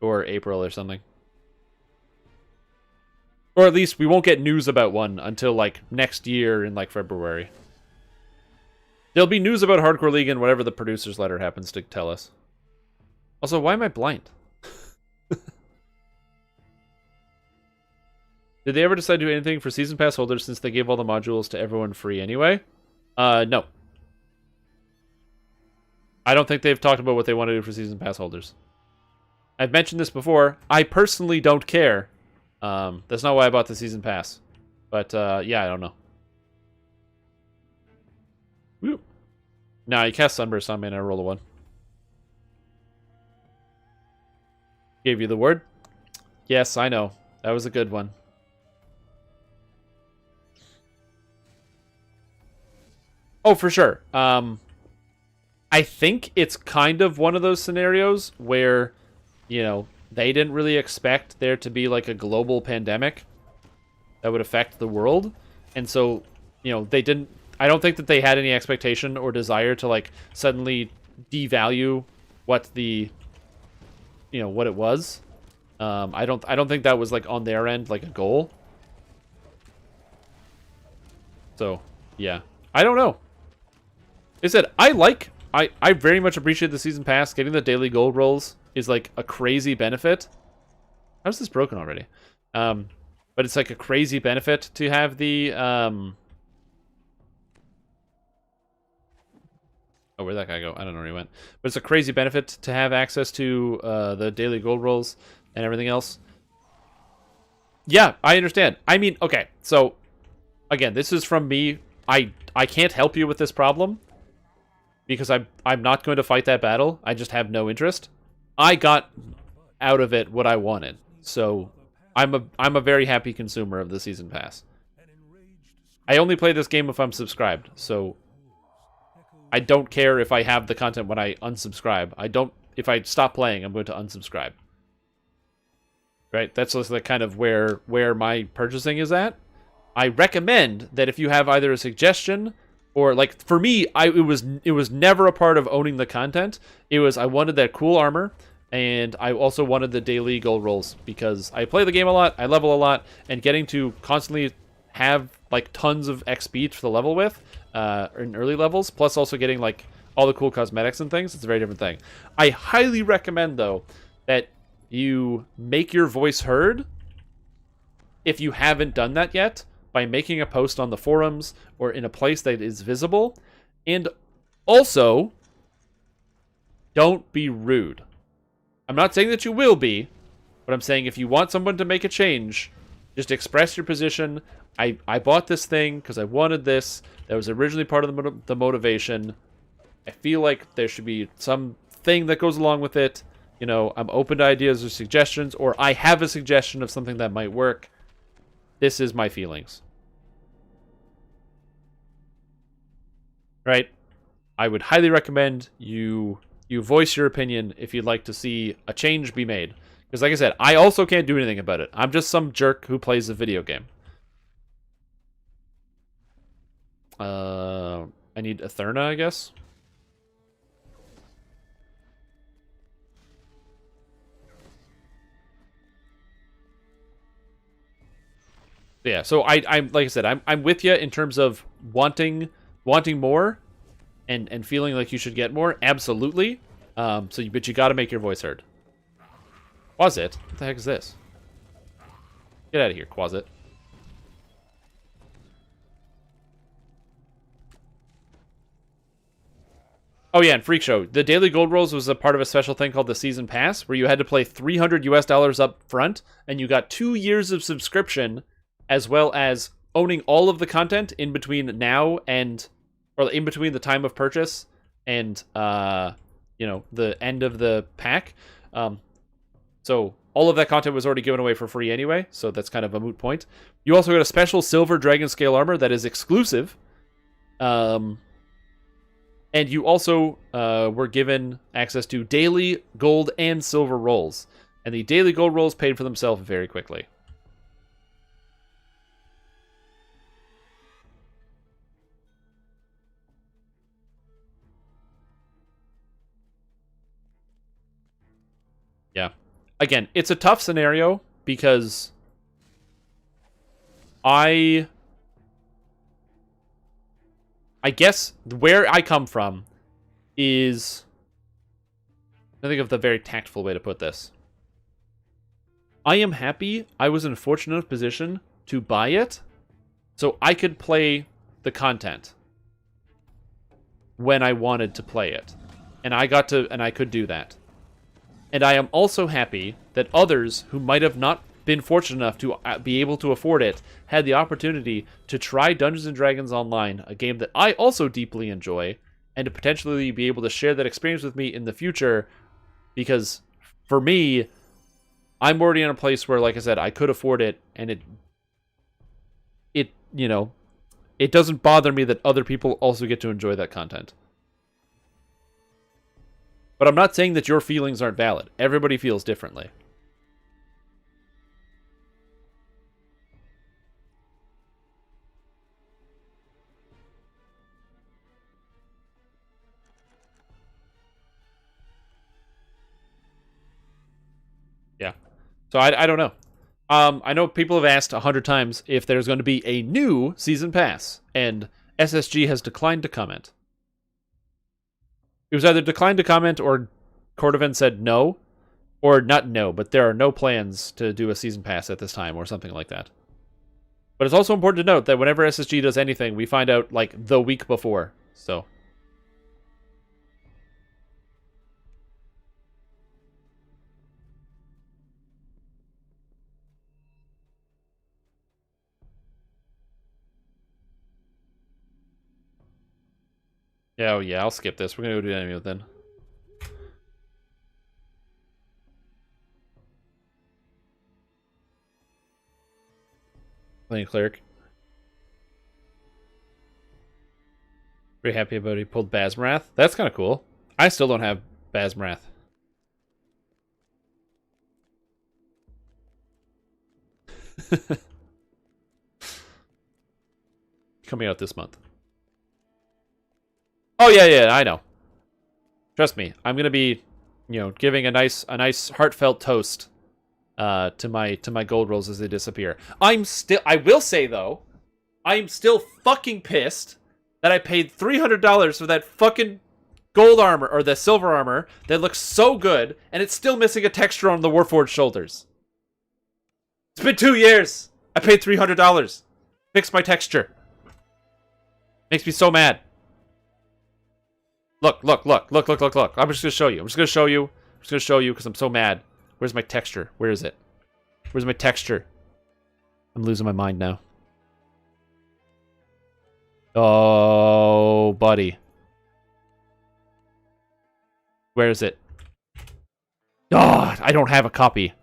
Speaker 1: or April or something. Or at least we won't get news about one until like next year in like February. There'll be news about Hardcore League in whatever the producer's letter happens to tell us. Also, why am I blind? Did they ever decide to do anything for Season Pass holders since they gave all the modules to everyone free anyway? No. I don't think they've talked about what they want to do for Season Pass holders. I've mentioned this before. I personally don't care. That's not why I bought the Season Pass. But, yeah, I don't know. Woo. Nah, you cast Sunburst on me and I roll a 1. Gave you the word? Yes, I know. That was a good one. Oh, for sure. I think it's kind of one of those scenarios where, you know, they didn't really expect there to be like a global pandemic that would affect the world. And so, you know, they didn't, I don't think that they had any expectation or desire to like suddenly devalue what the, you know, what it was. I don't think that was like on their end, like a goal. So, yeah. I don't know. Like I said, I very much appreciate the Season Pass. Getting the daily gold rolls is like a crazy benefit. How's this broken already? But it's like a crazy benefit to have the... Oh, where'd that guy go? I don't know where he went. But it's a crazy benefit to have access to the daily gold rolls and everything else. Yeah, I understand. I mean, okay, so again, this is from me. I can't help you with this problem because I'm not going to fight that battle. I just have no interest. I got out of it what I wanted, so I'm a very happy consumer of the Season Pass. I only play this game if I'm subscribed, so I don't care if I have the content when I unsubscribe. If I stop playing, I'm going to unsubscribe. Right? That's just like kind of where my purchasing is at. I recommend that if you have either a suggestion or like for me, it was never a part of owning the content. It was I wanted that cool armor and I also wanted the daily gold rolls because I play the game a lot, I level a lot, and getting to constantly have like tons of XP to level with in early levels, plus also getting like all the cool cosmetics and things, it's a very different thing. I highly recommend though that you make your voice heard if you haven't done that yet, by making a post on the forums or in a place that is visible. And also, don't be rude. I'm not saying that you will be, but I'm saying if you want someone to make a change, just express your position. I bought this thing because I wanted this. That was originally part of the motivation. I feel like there should be some thing that goes along with it. You know, I'm open to ideas or suggestions, or I have a suggestion of something that might work. This is my feelings. Right? I would highly recommend you voice your opinion if you'd like to see a change be made. Because like I said, I also can't do anything about it. I'm just some jerk who plays a video game. I need Etherna, I guess. Yeah, so I'm like I said, I'm with you in terms of wanting more, and feeling like you should get more. Absolutely. But you got to make your voice heard. Quasit, what the heck is this? Get out of here, Quasit. Oh yeah, and Freak Show. The daily gold rolls was a part of a special thing called the Season Pass, where you had to play $300 up front, and you got 2 years of subscription, as well as owning all of the content in between now and, or in between the time of purchase and, the end of the pack. So all of that content was already given away for free anyway, so that's kind of a moot point. You also got a special silver dragon scale armor that is exclusive. And you also were given access to daily gold and silver rolls. And the daily gold rolls paid for themselves very quickly. Yeah. Again, it's a tough scenario because I guess where I come from is, I think of the very tactful way to put this. I am happy I was in a fortunate enough position to buy it so I could play the content when I wanted to play it. And I could do that. And I am also happy that others who might have not been fortunate enough to be able to afford it had the opportunity to try Dungeons & Dragons Online, a game that I also deeply enjoy, and to potentially be able to share that experience with me in the future, because for me, I'm already in a place where, like I said, I could afford it, and it doesn't bother me that other people also get to enjoy that content. But I'm not saying that your feelings aren't valid. Everybody feels differently. Yeah. So I don't know. I know people have asked 100 times if there's going to be a new season pass, and SSG has declined to comment. It was either declined to comment or Cordovan said no, or not no, but there are no plans to do a season pass at this time or something like that. But it's also important to note that whenever SSG does anything, we find out like the week before. So yeah, oh yeah, I'll skip this. We're gonna go do enemy then. Playing cleric. Very happy about it. He pulled Basmarath. That's kind of cool. I still don't have Basmarath. Coming out this month. Oh yeah, I know. Trust me, I'm gonna be, giving a nice heartfelt toast to my gold rolls as they disappear. I will say though, I'm still fucking pissed that I paid $300 for that fucking gold armor or the silver armor that looks so good, and it's still missing a texture on the Warforged shoulders. It's been 2 years. I paid $300. Fix my texture. Makes me so mad. Look. I'm just gonna show you. I'm just gonna show you because I'm so mad. Where's my texture? Where is it? Where's my texture? I'm losing my mind now. Oh, buddy. Where is it? Oh, I don't have a copy.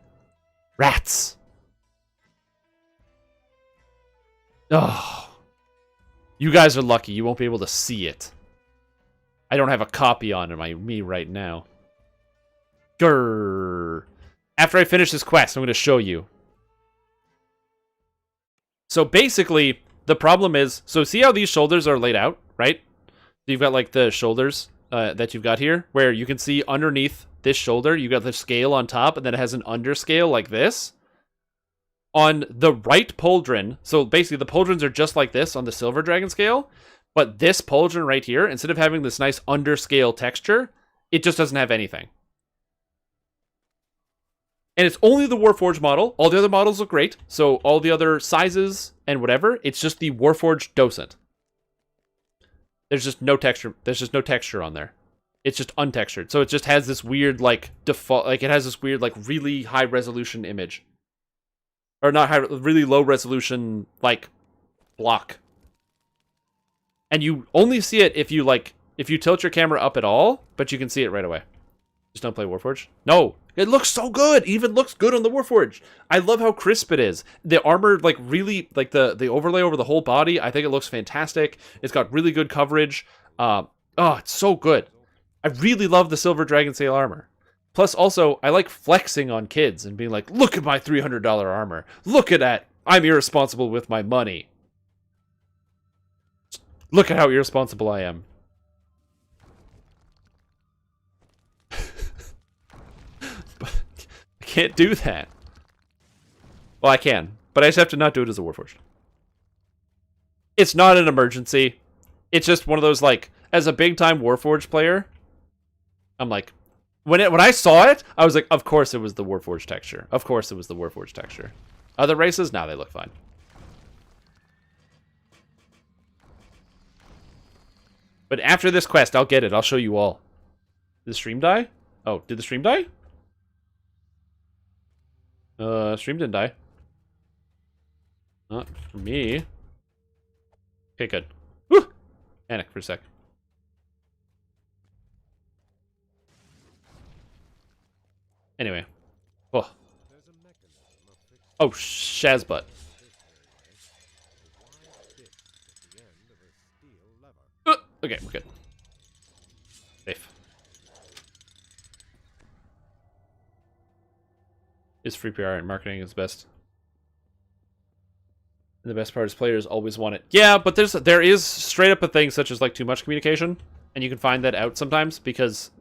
Speaker 1: Rats. Oh. You guys are lucky. You won't be able to see it. I don't have a copy on me right now. Grrr. After I finish this quest, I'm going to show you. So basically, the problem is, so see how these shoulders are laid out, right? You've got like the shoulders that you've got here, where you can see underneath this shoulder, you got the scale on top, and then it has an underscale like this. On the right pauldron, so basically the pauldrons are just like this on the silver dragon scale, but this pauldron right here, instead of having this nice underscale texture, it just doesn't have anything. And it's only the Warforged model. All the other models look great. So all the other sizes and whatever, it's just the Warforged doesn't. There's just no texture. There's just no texture on there. It's just untextured. So it just has this weird, like, default, like, it has this weird, like, really high resolution image. Or not high, really low resolution, like, block. And you only see it if you, like, if you tilt your camera up at all, but you can see it right away. Just don't play Warforged. No, it looks so good. It even looks good on the Warforged. I love how crisp it is. The armor, like, really, like, the overlay over the whole body, I think it looks fantastic. It's got really good coverage. Oh, it's so good. I really love the Silver Dragon Sail armor. Plus, also, I like flexing on kids and being like, look at my $300 armor. Look at that. I'm irresponsible with my money. Look at how irresponsible I am. But I can't do that. Well, I can, but I just have to not do it as a Warforged. It's not an emergency. It's just one of those, like, as a big-time Warforged player, I'm like, when I saw it, I was like, of course it was the Warforged texture. Of course it was the Warforged texture. Other races? Nah, they look fine. But after this quest, I'll get it. I'll show you all. Did the stream die? Oh, did the stream die? Stream didn't die. Not for me. Okay, good. Woo! Panic for a sec. Anyway. Oh. Oh, Shazbutt. Okay, we're good. Safe. Is free PR and marketing is best. And the best part is players always want it. Yeah, but there is straight up a thing such as like too much communication, and you can find that out sometimes because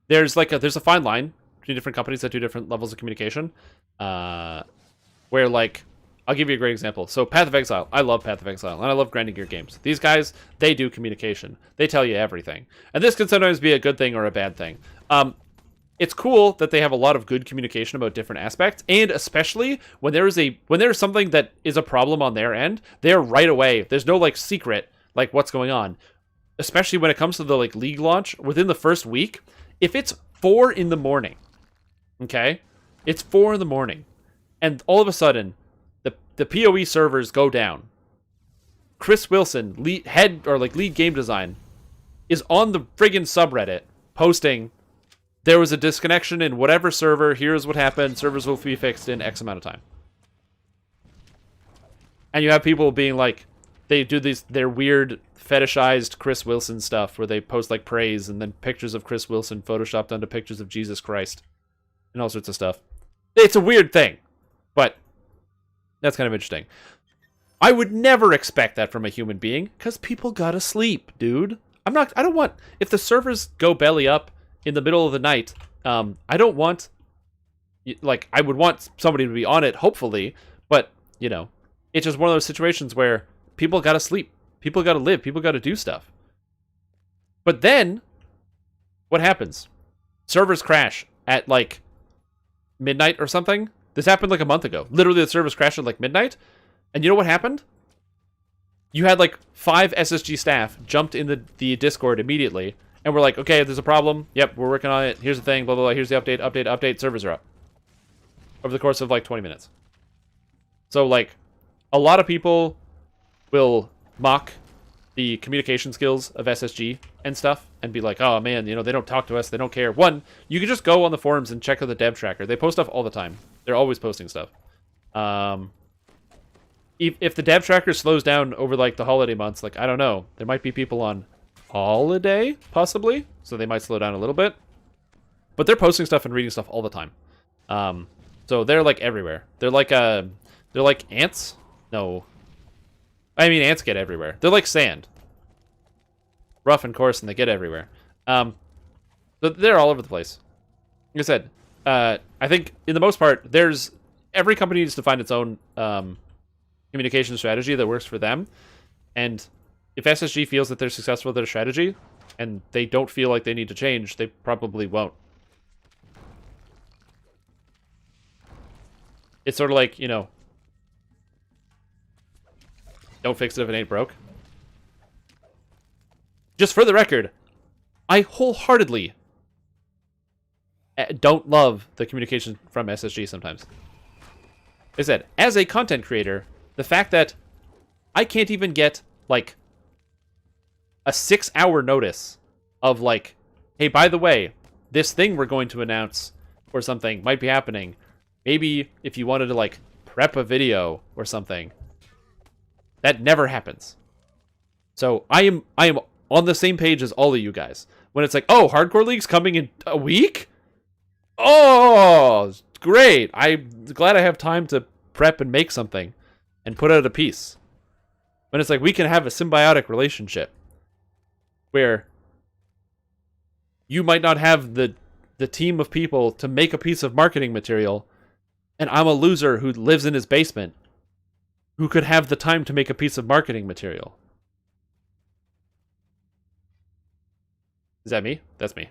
Speaker 1: there's a fine line between different companies that do different levels of communication. Where like I'll give you a great example. So Path of Exile, I love Path of Exile, and I love grinding gear games. These guys, they do communication. They tell you everything. And this can sometimes be a good thing or a bad thing. It's cool that they have a lot of good communication about different aspects, and especially when there's something that is a problem on their end, they're right away. There's no like secret like what's going on. Especially when it comes to the like league launch, within the first week, if it's 4 in the morning, okay? It's 4 in the morning, and all of a sudden the PoE servers go down. Chris Wilson, lead game design, is on the friggin' subreddit posting, there was a disconnection in whatever server, here's what happened, servers will be fixed in X amount of time. And you have people being like, they do their weird fetishized Chris Wilson stuff where they post like praise and then pictures of Chris Wilson photoshopped onto pictures of Jesus Christ and all sorts of stuff. It's a weird thing, but that's kind of interesting. I would never expect that from a human being because people gotta sleep, dude. I don't want, if the servers go belly up in the middle of the night, I don't want, like, I would want somebody to be on it, hopefully, but, you know, it's just one of those situations where people gotta sleep, people gotta live, people gotta do stuff. But then, what happens? Servers crash at, like, midnight or something. This happened, like, a month ago. Literally, the servers crashed at, like, midnight, and you know what happened? You had, like, 5 SSG staff jumped in the Discord immediately, and we're like, okay, there's a problem. Yep, we're working on it. Here's the thing, blah, blah, blah. Here's the update. Servers are up. Over the course of, like, 20 minutes. So, like, a lot of people will mock the communication skills of SSG and stuff and be like, oh, man, you know, they don't talk to us. They don't care. One, you can just go on the forums and check out the dev tracker. They post stuff all the time. They're always posting stuff. If the dev tracker slows down over, like, the holiday months, like, I don't know. There might be people on holiday, possibly, so they might slow down a little bit. But they're posting stuff and reading stuff all the time. So they're, like, everywhere. They're like ants? No. I mean, ants get everywhere. They're like sand. Rough and coarse, and they get everywhere. But they're all over the place. Like I said, I think, in the most part, every company needs to find its own communication strategy that works for them. And if SSG feels that they're successful with their strategy, and they don't feel like they need to change, they probably won't. It's sort of like, you know, don't fix it if it ain't broke. just for the record, I wholeheartedly don't love the communication from SSG sometimes. I said, as a content creator, the fact that I can't even get, like, a 6-hour notice of, like, hey, by the way, this thing we're going to announce or something might be happening. Maybe if you wanted to, like, prep a video or something. That never happens. So I am on the same page as all of you guys. When it's like, oh, Hardcore League's coming in a week? Oh, great. I'm glad I have time to prep and make something and put out a piece. When it's like, we can have a symbiotic relationship where you might not have the team of people to make a piece of marketing material, and I'm a loser who lives in his basement who could have the time to make a piece of marketing material. Is that me? That's me.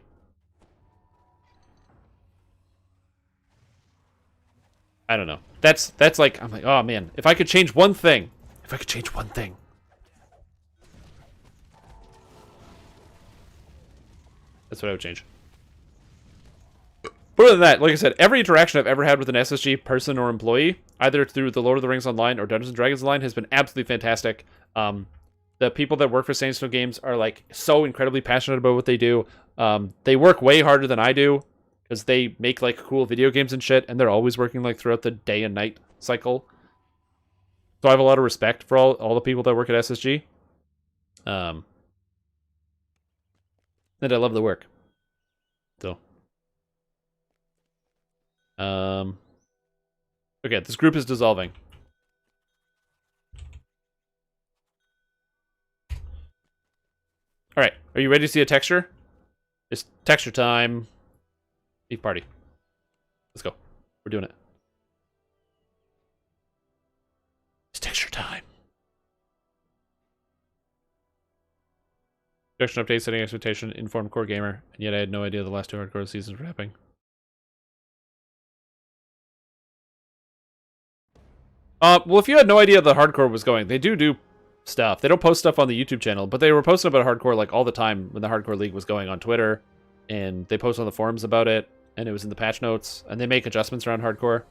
Speaker 1: I don't know. That's like, I'm like, oh man, if I could change one thing. If I could change one thing. That's what I would change. But other than that, like I said, every interaction I've ever had with an SSG person or employee, either through the Lord of the Rings Online or Dungeons & Dragons Online, has been absolutely fantastic. The people that work for Sandstone Games are, like, so incredibly passionate about what they do. They work way harder than I do, because they make, like, cool video games and shit, and they're always working, like, throughout the day and night cycle. So I have a lot of respect for all the people that work at SSG. And I love the work. So. Okay, this group is dissolving. Alright, are you ready to see a texture? It's texture time. Leave party. Let's go. We're doing it. It's texture time. Production update, setting expectation, informed core gamer, and yet I had no idea the last 2 hardcore seasons were happening. Well, if you had no idea the hardcore was going, they do stuff. They don't post stuff on the YouTube channel, but they were posting about hardcore, like, all the time when the Hardcore League was going on Twitter, and they post on the forums about it, and it was in the patch notes, and they make adjustments around hardcore.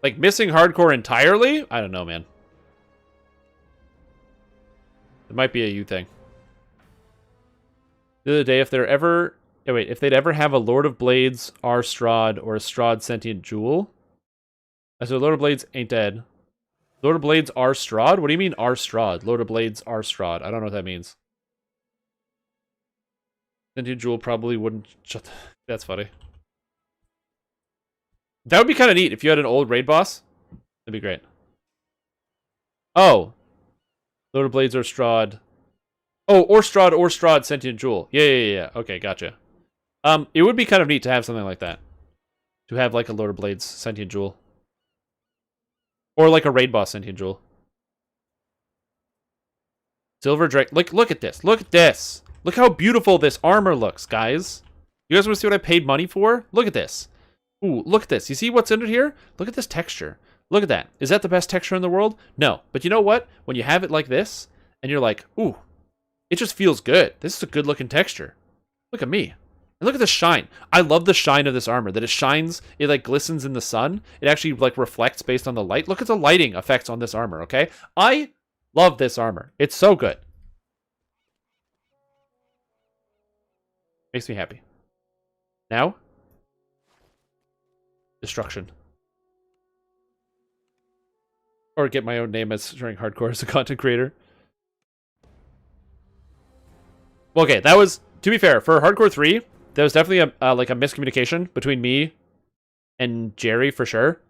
Speaker 1: Like, missing hardcore entirely? I don't know, man. It might be a you thing. The other day, if they'd ever have a Lord of Blades R Strahd or a Strahd Sentient Jewel. I said Lord of Blades ain't dead. Lord of Blades R Strahd? What do you mean R Strahd? Lord of Blades R Strahd. I don't know what that means. Sentient Jewel probably wouldn't shut the... That's funny. That would be kind of neat if you had an old raid boss. That'd be great. Oh. Lord of Blades or Strahd. Oh, or Strahd Sentient Jewel. Yeah. Okay, gotcha. It would be kind of neat to have something like that. To have, like, a Lord of Blades Sentient Jewel. Or, like, a raid boss Sentient Jewel. Silver Drake. Look at this. Look at this. Look how beautiful this armor looks, guys. You guys want to see what I paid money for? Look at this. Ooh, look at this. You see what's in it here? Look at this texture. Look at that. Is that the best texture in the world? No. But you know what? When you have it like this, and you're like, ooh, it just feels good. This is a good looking texture. Look at me. And look at the shine. I love the shine of this armor. That it shines, it like glistens in the sun. It actually like reflects based on the light. Look at the lighting effects on this armor, okay? I love this armor. It's so good. Makes me happy. Now, destruction. Or get my own name as during hardcore as a content creator. Well, okay, that was, to be fair, for Hardcore 3, there was definitely like a miscommunication between me and Jerry, for sure.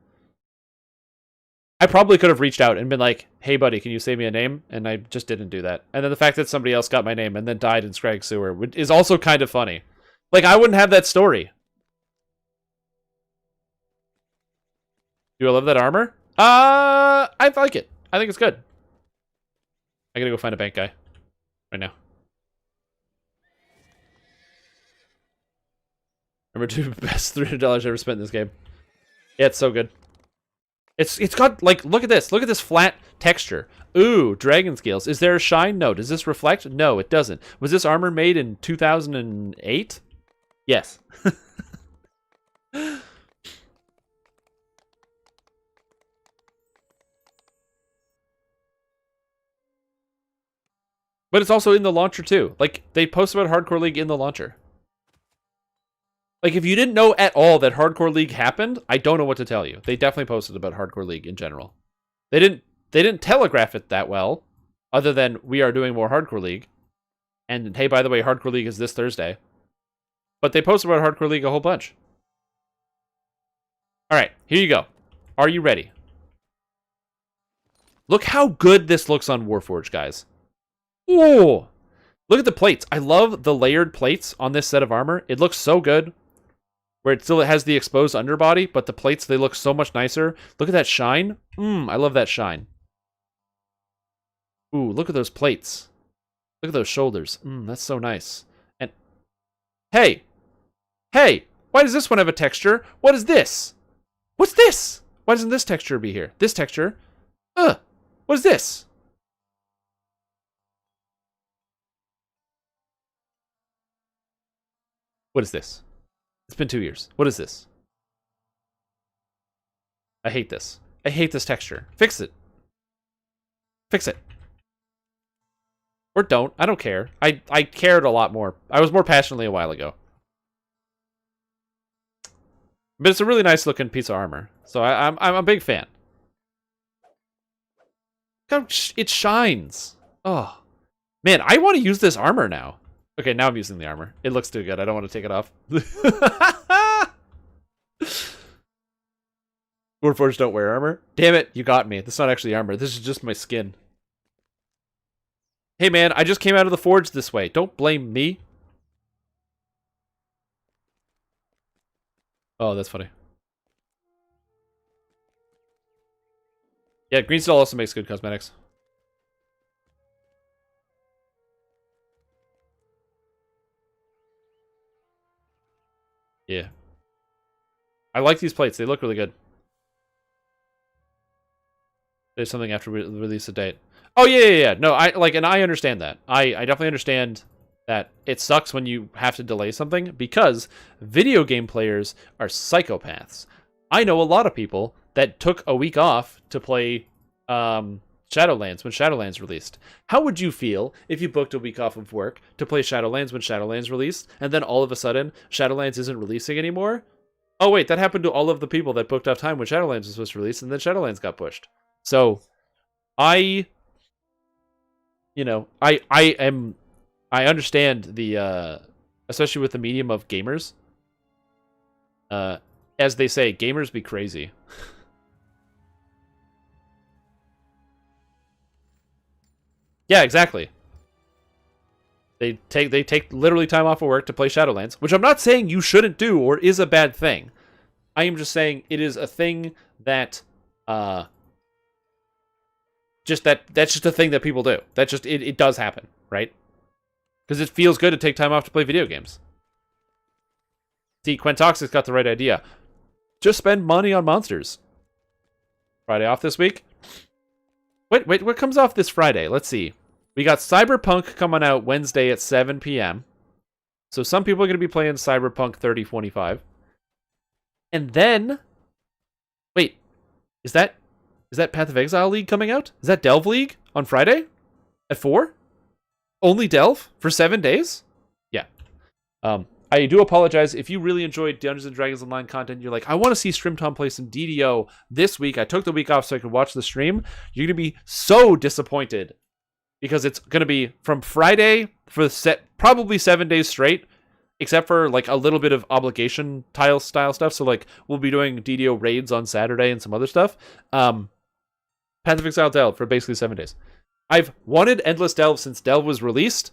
Speaker 1: I probably could have reached out and been like, hey, buddy, can you save me a name? And I just didn't do that. And then the fact that somebody else got my name and then died in Scrag Sewer is also kind of funny. Like, I wouldn't have that story. Do I love that armor? I like it. I think it's good. I gotta go find a bank guy right now. Number 2 best $300 ever spent in this game. Yeah, it's so good. It's got, like, look at this. Look at this flat texture. Ooh, dragon scales. Is there a shine? No. Does this reflect? No, it doesn't. Was this armor made in 2008? Yes. But it's also in the launcher too. Like, they post about Hardcore League in the launcher. Like, if you didn't know at all that Hardcore League happened, I don't know what to tell you. They definitely posted about Hardcore League in general. They didn't telegraph it that well, other than we are doing more Hardcore League. And hey, by the way, Hardcore League is this Thursday. But they posted about Hardcore League a whole bunch. Alright, here you go. Are you ready? Look how good this looks on Warforged, guys. Ooh! Look at the plates. I love the layered plates on this set of armor. It looks so good. Where it still has the exposed underbody, but the plates, they look so much nicer. Look at that shine. I love that shine. Ooh, look at those plates. Look at those shoulders. That's so nice. And hey! Hey! Why does this one have a texture? What is this? What's this? Why doesn't this texture be here? This texture? What is this? What is this? It's been 2 years. What is this? I hate this. I hate this texture. Fix it. Fix it. Or don't. I don't care. I cared a lot more. I was more passionately a while ago. But it's a really nice looking piece of armor. So I'm a big fan. It shines. Oh. Man, I want to use this armor now. Okay, now I'm using the armor. It looks too good. I don't want to take it off. Warforged don't wear armor. Damn it, you got me. That's not actually armor. This is just my skin. Hey man, I just came out of the forge this way. Don't blame me. Oh, that's funny. Yeah, green steel also makes good cosmetics. Yeah. I like these plates. They look really good. There's something after we release a date. Oh, yeah. No, and I understand that. I definitely understand that it sucks when you have to delay something because video game players are psychopaths. I know a lot of people that took a week off to play Shadowlands when Shadowlands released. How would you feel if you booked a week off of work to play Shadowlands when Shadowlands released, and then all of a sudden Shadowlands isn't releasing anymore? Oh wait, that happened to all of the people that booked off time when Shadowlands was supposed to release, and then Shadowlands got pushed. So, I understand the, especially with the medium of gamers. As they say, gamers be crazy. Yeah, exactly. They take literally time off of work to play Shadowlands, which I'm not saying you shouldn't do or is a bad thing. I am just saying it is a thing that that's just a thing that people do. That just it does happen, right? Because it feels good to take time off to play video games. See, Quentoxic's got the right idea. Just spend money on monsters. Friday off this week? Wait, what comes off this Friday? Let's see. We got Cyberpunk coming out Wednesday at 7 p.m. So some people are going to be playing Cyberpunk 3025. And then... Wait, is that Path of Exile League coming out? Is that Delve League on Friday? At 4? Only Delve? For 7 days? Yeah. I do apologize if you really enjoyed Dungeons & Dragons Online content. You're like, I want to see Strimtom play some DDO this week. I took the week off so I could watch the stream. You're going to be so disappointed because it's going to be from Friday for probably 7 days straight, except for like a little bit of obligation style stuff. So like we'll be doing DDO raids on Saturday and some other stuff. Path of Exile Delve for basically 7 days. I've wanted Endless Delve since Delve was released.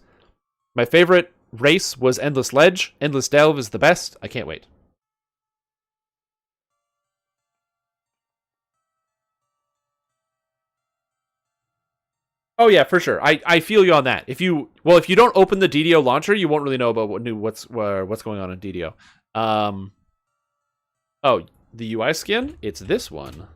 Speaker 1: My favorite race was Endless Ledge. Endless Delve is the best. I can't wait. Oh yeah, for sure. I feel you on that. If you don't open the DDO launcher, you won't really know about what's going on in DDO. Oh, the UI skin? It's this one.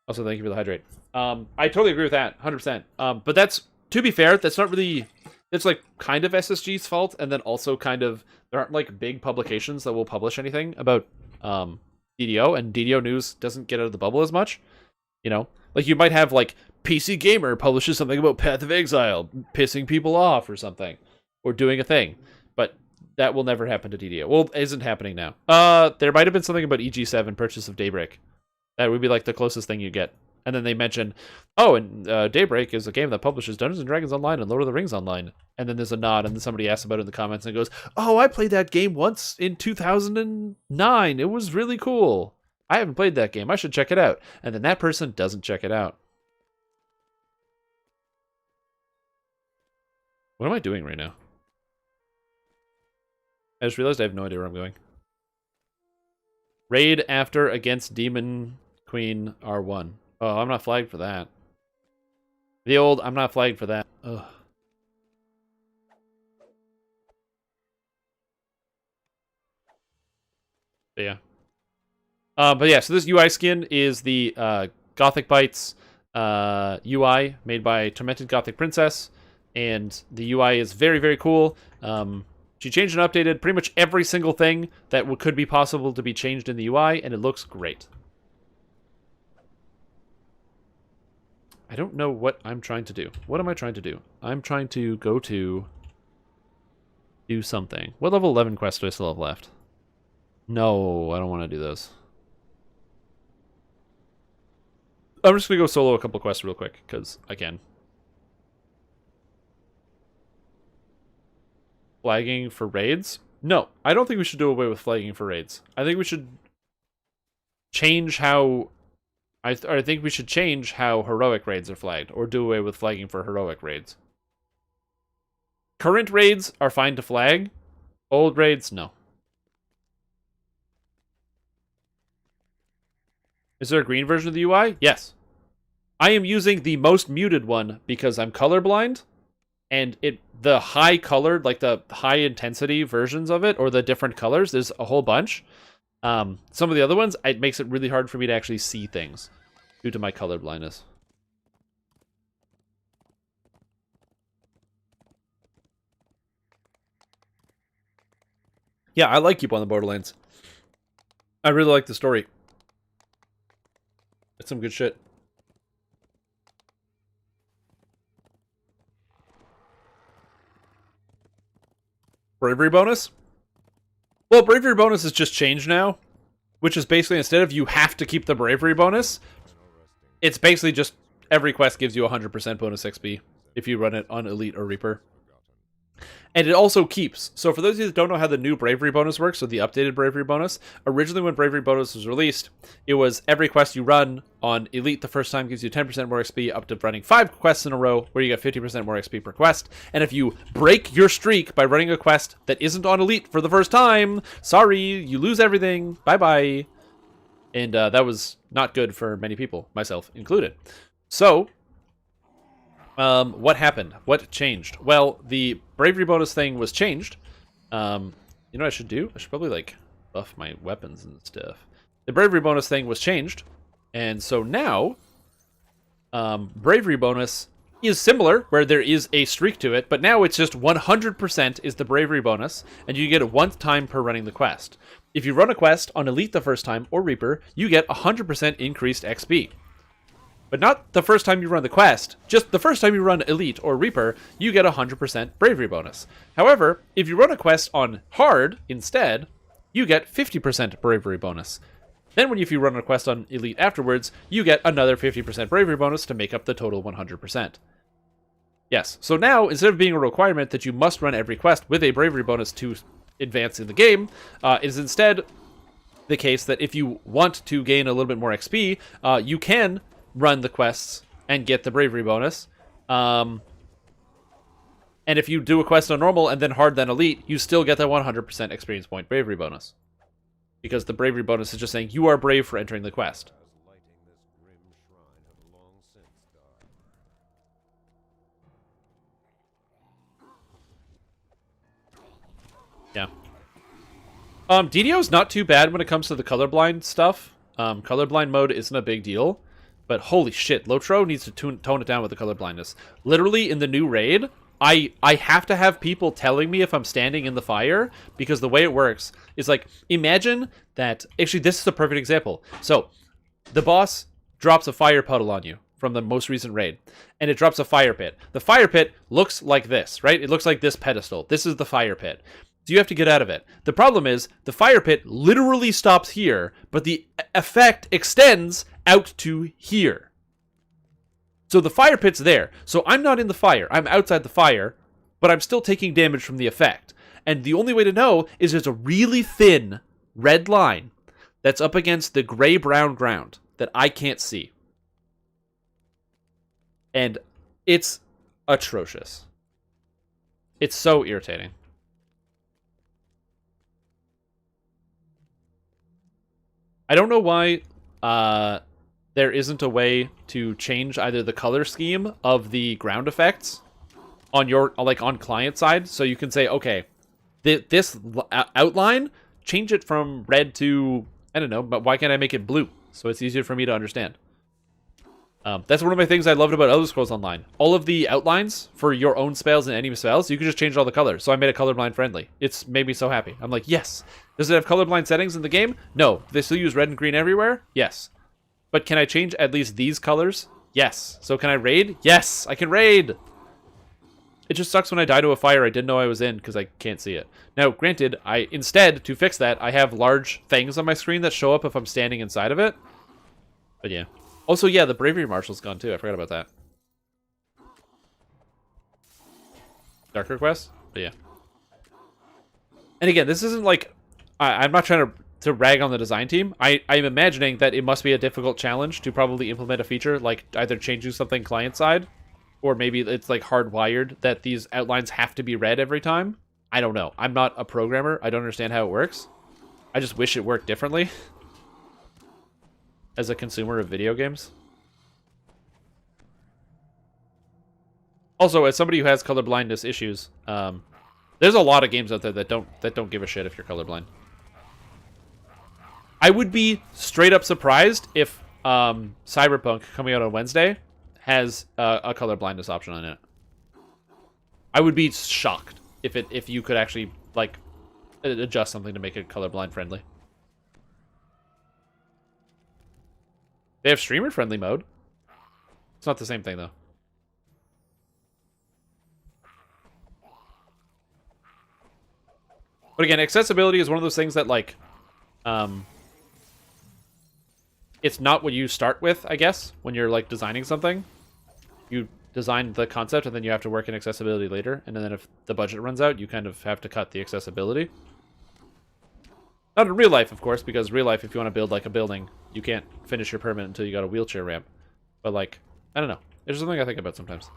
Speaker 1: Also, thank you for the hydrate. I totally agree with that, 100%. But that's, to be fair, that's not really... It's like kind of SSG's fault, and then also kind of... There aren't like big publications that will publish anything about DDO, and DDO news doesn't get out of the bubble as much. You know? Like, you might have, like, PC Gamer publishes something about Path of Exile, pissing people off or something. Or doing a thing. But that will never happen to DDO. Well, it isn't happening now. There might have been something about EG7, Purchase of Daybreak. That would be, like, the closest thing you get. And then they mention, oh, and Daybreak is a game that publishes Dungeons & Dragons Online and Lord of the Rings Online. And then there's a nod, and then somebody asks about it in the comments and goes, oh, I played that game once in 2009. It was really cool. I haven't played that game. I should check it out. And then that person doesn't check it out. What am I doing right now? I just realized I have no idea where I'm going. Raid after against Demon Queen R1. Oh, I'm not flagged for that. The old, I'm not flagged for that. Ugh. But yeah. But yeah, so this UI skin is the Gothic Bites UI made by Tormented Gothic Princess. And the UI is very, very cool. She changed and updated pretty much every single thing that could be possible to be changed in the UI, and it looks great. I don't know what I'm trying to do. What am I trying to do? I'm trying to go to... do something. What level 11 quests do I still have left? No, I don't want to do those. I'm just going to go solo a couple quests real quick, because I can. Flagging for raids? No, I don't think we should do away with flagging for raids. I think we should change how... I think we should change how heroic raids are flagged, or do away with flagging for heroic raids. Current raids are fine to flag. Old raids, no. Is there a green version of the UI? Yes. I am using the most muted one because I'm colorblind, and the high colored, like the high intensity versions of it, or the different colors, there's a whole bunch. Some of the other ones, it makes it really hard for me to actually see things due to my color blindness. Yeah, I like Keep on the Borderlands. I really like the story. It's some good shit. Bravery bonus? Well, bravery bonus is just changed now, which is basically, instead of you have to keep the bravery bonus, it's basically just every quest gives you 100% bonus XP if you run it on Elite or Reaper. And it also keeps. So for those of you that don't know how the new bravery bonus works, or the updated bravery bonus, originally when bravery bonus was released, it was every quest you run on Elite the first time gives you 10% more XP, up to running 5 quests in a row, where you get 50% more XP per quest. And if you break your streak by running a quest that isn't on Elite for the first time, sorry, you lose everything. Bye-bye. And that was not good for many people, myself included. So... what happened? What changed? Well, the bravery bonus thing was changed. You know what I should do? I should probably, like, buff my weapons and stuff. The bravery bonus thing was changed. And so now, bravery bonus is similar, where there is a streak to it, but now it's just 100% is the bravery bonus, and you get it one time per running the quest. If you run a quest on Elite the first time, or Reaper, you get 100% increased XP. But not the first time you run the quest, just the first time you run Elite or Reaper, you get 100% bravery bonus. However, if you run a quest on Hard instead, you get 50% bravery bonus. Then if you run a quest on Elite afterwards, you get another 50% bravery bonus to make up the total 100%. Yes, so now, instead of being a requirement that you must run every quest with a bravery bonus to advance in the game, it is instead the case that if you want to gain a little bit more XP, you can run the quests and get the bravery bonus. And if you do a quest on normal and then hard then elite, you still get that 100% experience point bravery bonus. Because the bravery bonus is just saying you are brave for entering the quest. Yeah. DDO is not too bad when it comes to the colorblind stuff. Colorblind mode isn't a big deal. But holy shit, Lotro needs to tone it down with the color blindness. Literally, in the new raid, I have to have people telling me if I'm standing in the fire, because the way it works is like, imagine that... Actually, this is a perfect example. So, the boss drops a fire puddle on you from the most recent raid, and it drops a fire pit. The fire pit looks like this, right? It looks like this pedestal. This is the fire pit. So you have to get out of it. The problem is, the fire pit literally stops here, but the effect extends out to here. So the fire pit's there. So I'm not in the fire. I'm outside the fire, but I'm still taking damage from the effect. And the only way to know is there's a really thin red line that's up against the gray-brown ground that I can't see. And it's atrocious. It's so irritating. I don't know why there isn't a way to change either the color scheme of the ground effects on your, like, on client side, so you can say, okay, this outline, change it from red to, I don't know, but why can't I make it blue so it's easier for me to understand? That's one of my things I loved about Elder Scrolls Online. All of the outlines for your own spells and enemy spells, you can just change all the colors. So I made it colorblind friendly. It's made me so happy. I'm like, yes. Does it have colorblind settings in the game? No. Do they still use red and green everywhere? Yes. But can I change at least these colors? Yes. So can I raid? Yes, I can raid. It just sucks when I die to a fire I didn't know I was in because I can't see it. Now, granted, instead, to fix that, I have large things on my screen that show up if I'm standing inside of it. But yeah. Also, yeah, the Bravery Marshal's gone too. I forgot about that. Darker Quest? But yeah. And again, this isn't like... I'm not trying to rag on the design team. I'm imagining that it must be a difficult challenge to probably implement a feature, like either changing something client-side, or maybe it's like hardwired that these outlines have to be red every time. I don't know. I'm not a programmer. I don't understand how it works. I just wish it worked differently. As a consumer of video games. Also, as somebody who has color blindness issues, there's a lot of games out there that don't give a shit if you're colorblind. I would be straight up surprised if Cyberpunk, coming out on Wednesday, has a color blindness option on it. I would be shocked if you could actually like adjust something to make it colorblind friendly. They have streamer-friendly mode. It's not the same thing, though. But again, accessibility is one of those things that, like, it's not what you start with, I guess, when you're, like, designing something. You design the concept, and then you have to work in accessibility later. And then if the budget runs out, you kind of have to cut the accessibility. Not in real life, of course, because real life, if you want to build, like, a building, you can't finish your permit until you got a wheelchair ramp. But, like, I don't know. It's something I think about sometimes.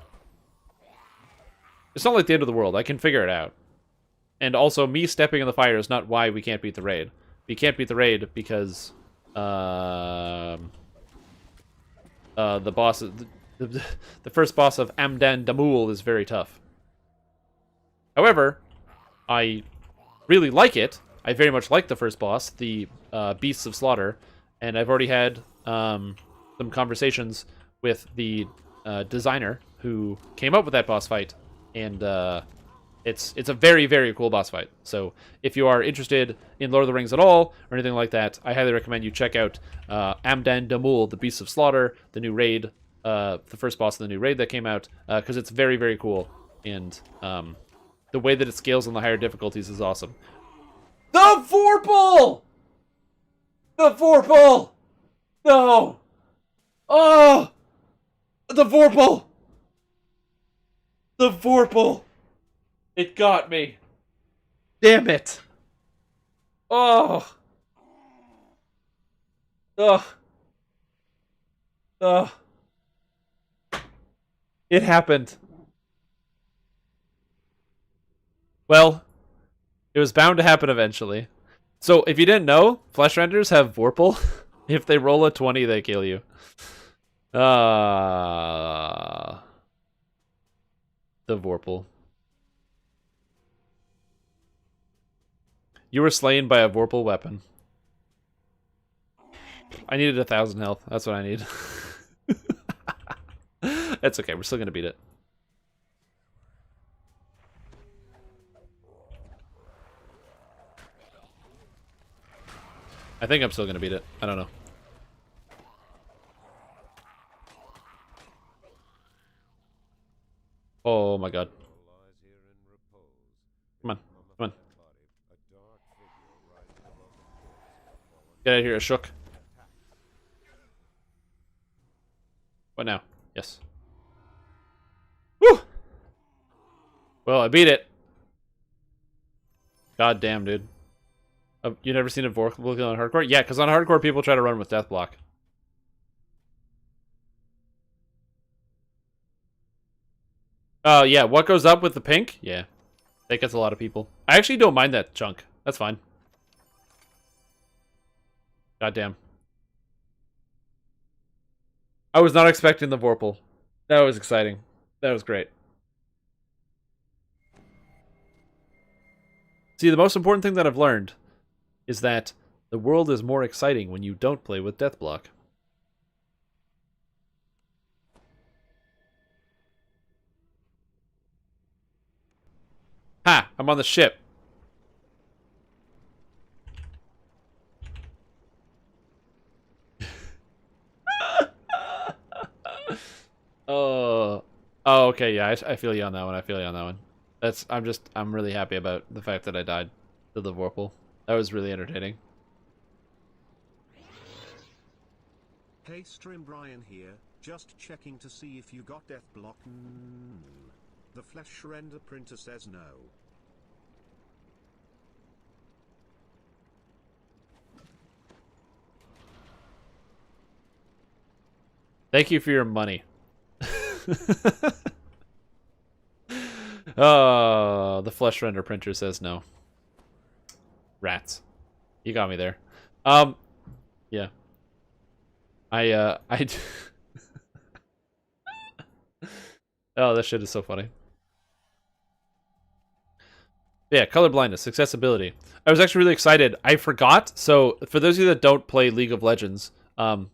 Speaker 1: It's not like the end of the world. I can figure it out. And also, me stepping in the fire is not why we can't beat the raid. We can't beat the raid because the boss, the first boss of Amdan Damul is very tough. However, I really like it. I very much like the first boss, the Beasts of Slaughter, and I've already had some conversations with the designer who came up with that boss fight, and it's a very, very cool boss fight. So if you are interested in Lord of the Rings at all, or anything like that, I highly recommend you check out Amdan Damul, the Beasts of Slaughter, the new raid, the first boss of the new raid that came out, because it's very, very cool, and the way that it scales on the higher difficulties is awesome. The Vorpal! The Vorpal! No! Oh! The Vorpal! The Vorpal! It got me. Damn it. Oh. Ugh. Ugh. It happened. Well, it was bound to happen eventually. So, if you didn't know, flesh renders have Vorpal. If they roll a 20, they kill you. The Vorpal. You were slain by a Vorpal weapon. I needed 1,000 health. That's what I need. That's okay. We're still gonna beat it. I think I'm still gonna beat it. I don't know. Oh my god. Come on. Come on. Get out of here, Ashok. What now? Yes. Woo! Well, I beat it. God damn, dude. You never seen a Vorpal on hardcore? Yeah, because on hardcore people try to run with death block. Oh, yeah. What goes up with the pink? Yeah. That gets a lot of people. I actually don't mind that chunk. That's fine. Goddamn. I was not expecting the Vorpal. That was exciting. That was great. See, the most important thing that I've learned is that the world is more exciting when you don't play with death block. Ha! I'm on the ship. Oh, okay, yeah, I feel you on that one. I feel you on that one. I'm really happy about the fact that I died to the Vorpal. That was really entertaining.
Speaker 7: Hey Stream Brian here, just checking to see if you got death block. The flesh render printer says no.
Speaker 1: Thank you for your money. Oh, the flesh render printer says no. Rats. You got me there. Yeah. I Oh, that shit is so funny. Yeah, color blindness, accessibility. I was actually really excited. I forgot. So, for those of you that don't play League of Legends,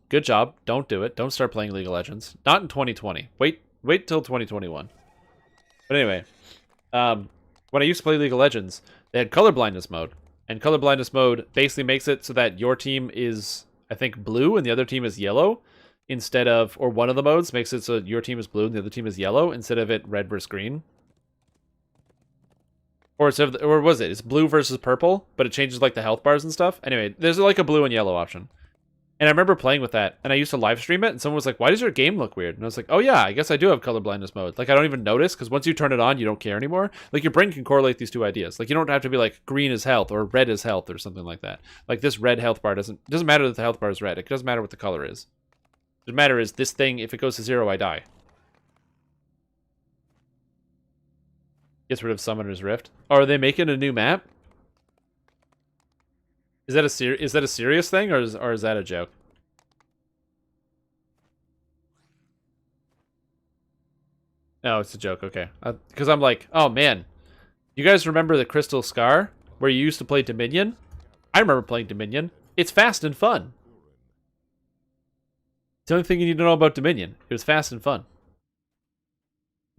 Speaker 1: good job. Don't do it. Don't start playing League of Legends. Not in 2020. Wait till 2021. But anyway, when I used to play League of Legends, they had color blindness mode. And color blindness mode basically makes it so that your team is, I think, blue and the other team is yellow. Instead of, or one of the modes makes it so your team is blue and the other team is yellow instead of it red versus green. Or was it? It's blue versus purple, but it changes like the health bars and stuff. Anyway, there's like a blue and yellow option. And I remember playing with that, and I used to live stream it, and someone was like, why does your game look weird? And I was like, oh yeah, I guess I do have color blindness mode. Like, I don't even notice, because once you turn it on, you don't care anymore. Like, your brain can correlate these two ideas. Like, you don't have to be like, green is health, or red is health, or something like that. Like, this red health bar doesn't matter that the health bar is red. It doesn't matter what the color is. What matter is, this thing, if it goes to 0, I die. Gets rid of Summoner's Rift. Oh, are they making a new map? Is that a serious thing, or is that a joke? No, it's a joke, okay. Because I'm like, oh man. You guys remember the Crystal Scar? Where you used to play Dominion? I remember playing Dominion. It's fast and fun. It's the only thing you need to know about Dominion. It was fast and fun.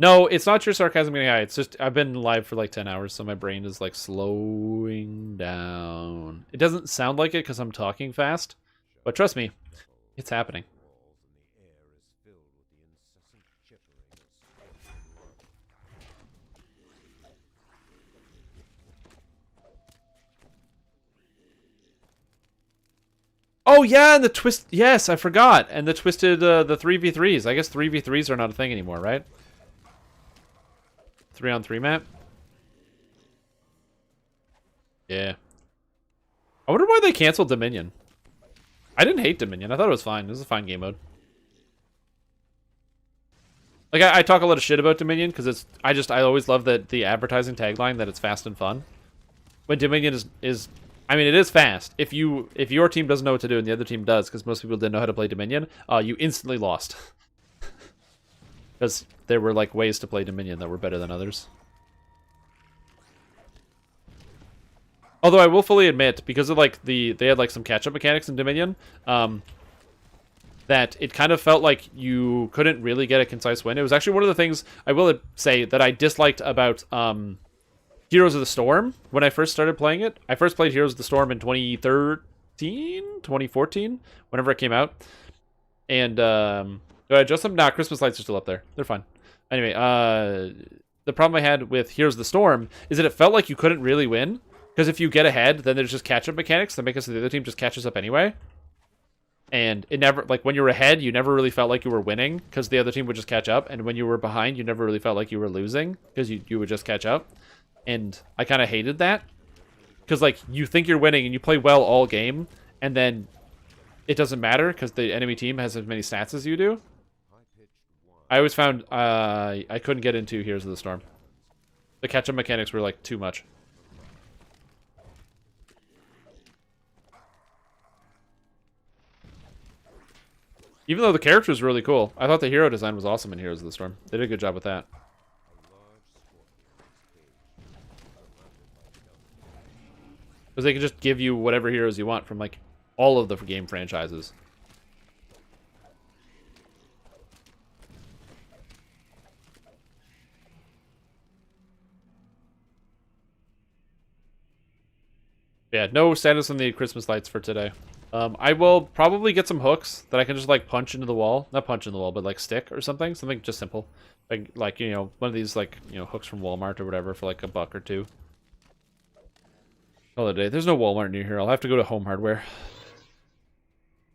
Speaker 1: No, it's not your sarcasm getting high. It's just, I've been live for like 10 hours, so my brain is like slowing down. It doesn't sound like it because I'm talking fast. But trust me, it's happening. Oh yeah, and the twist. Yes, I forgot. And the twisted, the 3v3s. I guess 3v3s are not a thing anymore, right? 3-on-3 map. Yeah. I wonder why they canceled Dominion. I didn't hate Dominion. I thought it was fine. It was a fine game mode. Like I talk a lot of shit about Dominion because it's. I always love the advertising tagline that it's fast and fun. When Dominion is. I mean, it is fast. If your team doesn't know what to do and the other team does, because most people didn't know how to play Dominion, you instantly lost. Because there were like ways to play Dominion that were better than others. Although I will fully admit, because of like they had like some catch-up mechanics in Dominion, that it kind of felt like you couldn't really get a concise win. It was actually one of the things I will say that I disliked about Heroes of the Storm when I first started playing it. I first played Heroes of the Storm in 2013, 2014, whenever it came out. And do I adjust them? Nah, Christmas lights are still up there. They're fine. Anyway, the problem I had with Heroes of the Storm is that it felt like you couldn't really win. Because if you get ahead, then there's just catch-up mechanics that make it so the other team just catches up anyway. And it never, like, when you were ahead, you never really felt like you were winning, because the other team would just catch up. And when you were behind, you never really felt like you were losing, because you would just catch up. And I kind of hated that. Because, like, you think you're winning, and you play well all game, and then it doesn't matter, because the enemy team has as many stats as you do. I always found I couldn't get into Heroes of the Storm. The catch-up mechanics were, like, too much. Even though the character was really cool, I thought the hero design was awesome in Heroes of the Storm. They did a good job with that. Because they could just give you whatever heroes you want from, like, all of the game franchises. Yeah, no status on the Christmas lights for today. I will probably get some hooks that I can just, like, punch into the wall. Not punch in the wall, but, like, stick or something. Something just simple. Like, you know, one of these, like, you know, hooks from Walmart or whatever for, like, $1 or $2. Call it a day. There's no Walmart near here. I'll have to go to Home Hardware.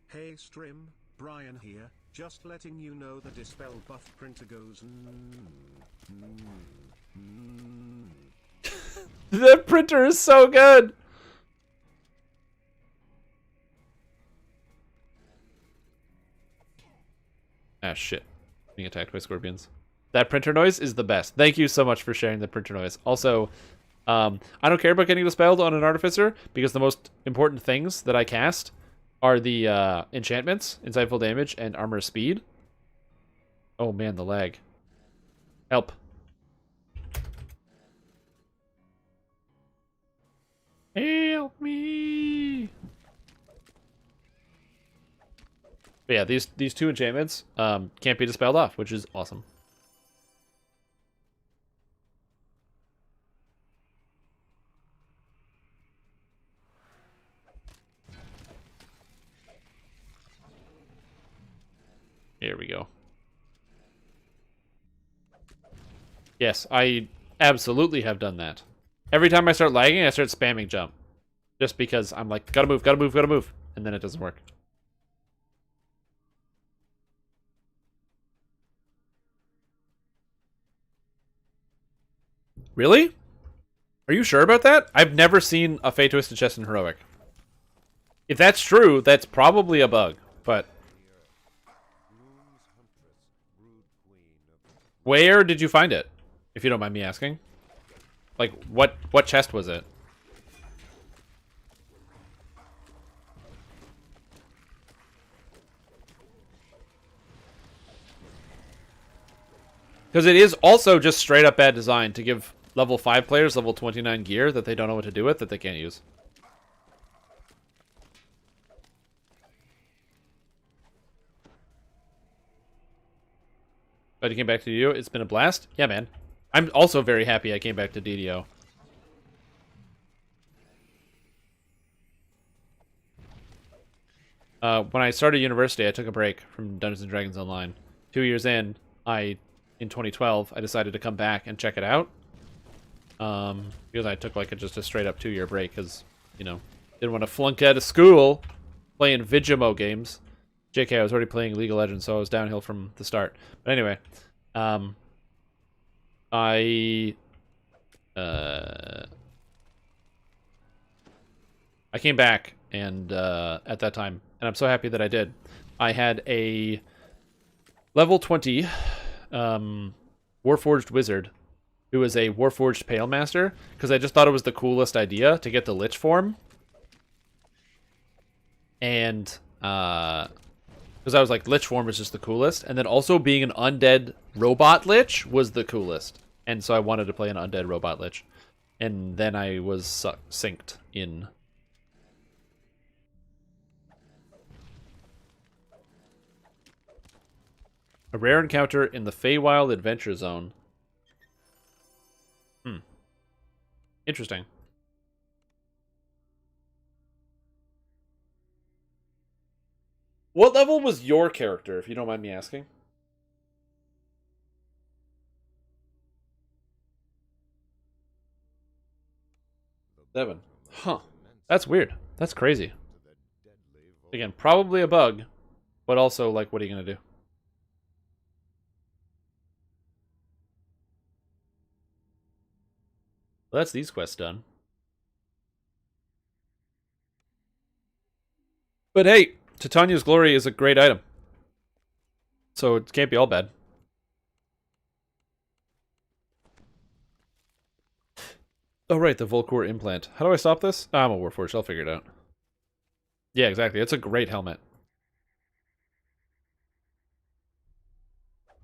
Speaker 7: Hey Strim, Brian here. Just letting you know the Dispel buff printer goes.
Speaker 1: The printer is so good! Ah, shit. Being attacked by scorpions. That printer noise is the best. Thank you so much for sharing the printer noise. Also, I don't care about getting dispelled on an artificer, because the most important things that I cast are the enchantments, Insightful Damage, and Armor Speed. Oh man, the lag. Help. Help me! But yeah, these two enchantments can't be dispelled off, which is awesome. Here we go. Yes, I absolutely have done that. Every time I start lagging, I start spamming jump. Just because I'm like, gotta move, gotta move, gotta move. And then it doesn't work. Really? Are you sure about that? I've never seen a Fate Twisted Chest in Heroic. If that's true, that's probably a bug, but... Where did you find it? If you don't mind me asking. Like, what chest was it? Because it is also just straight up bad design to give level 5 players level 29 gear that they don't know what to do with, that they can't use. But you came back to DDO? It's been a blast? Yeah, man. I'm also very happy I came back to DDO. When I started university, I took a break from Dungeons & Dragons Online. 2 years in 2012, I decided to come back and check it out. Because I took like just a straight up 2-year break because, you know, didn't want to flunk out of school playing Vigimo games. JK, I was already playing League of Legends, so I was downhill from the start. But anyway, I came back and at that time, and I'm so happy that I did. I had a level 20 Warforged Wizard who was a Warforged Pale Master, because I just thought it was the coolest idea to get the Lich form. And because I was like, Lich form is just the coolest, and then also being an undead robot Lich was the coolest. And so I wanted to play an undead robot Lich. And then I was synced in. A rare encounter in the Feywild Adventure Zone. Interesting. What level was your character, if you don't mind me asking? Seven. Huh. That's weird. That's crazy. Again, probably a bug, but also, like, what are you going to do? Well, that's these quests done. But hey, Titania's Glory is a great item. So it can't be all bad. Oh, right, the Volcor implant. How do I stop this? I'm a Warforged. I'll figure it out. Yeah, exactly. It's a great helmet.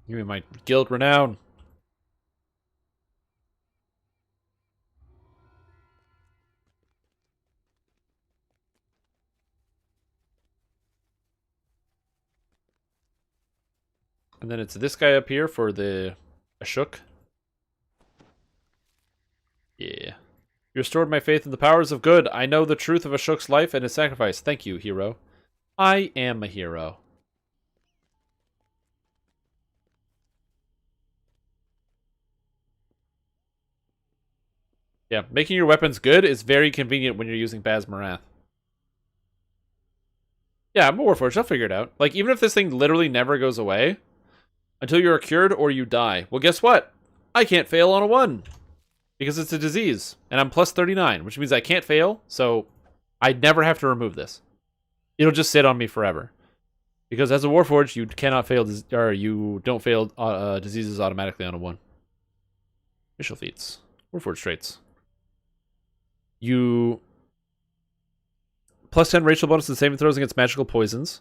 Speaker 1: Give me my guild renown. And then it's this guy up here for the Ashuk. Yeah. You restored my faith in the powers of good. I know the truth of Ashuk's life and his sacrifice. Thank you, hero. I am a hero. Yeah, making your weapons good is very convenient when you're using Baz Marath. Yeah, I'm a Warforged. I'll figure it out. Like, even if this thing literally never goes away, until you are cured or you die. Well, guess what? I can't fail on a 1. Because it's a disease. And I'm plus 39, which means I can't fail, so I'd never have to remove this. It'll just sit on me forever. Because as a Warforged, you cannot fail, or you don't fail diseases automatically on a 1. Initial feats. Warforged traits. You... Plus 10 racial bonus to saving throws against magical poisons.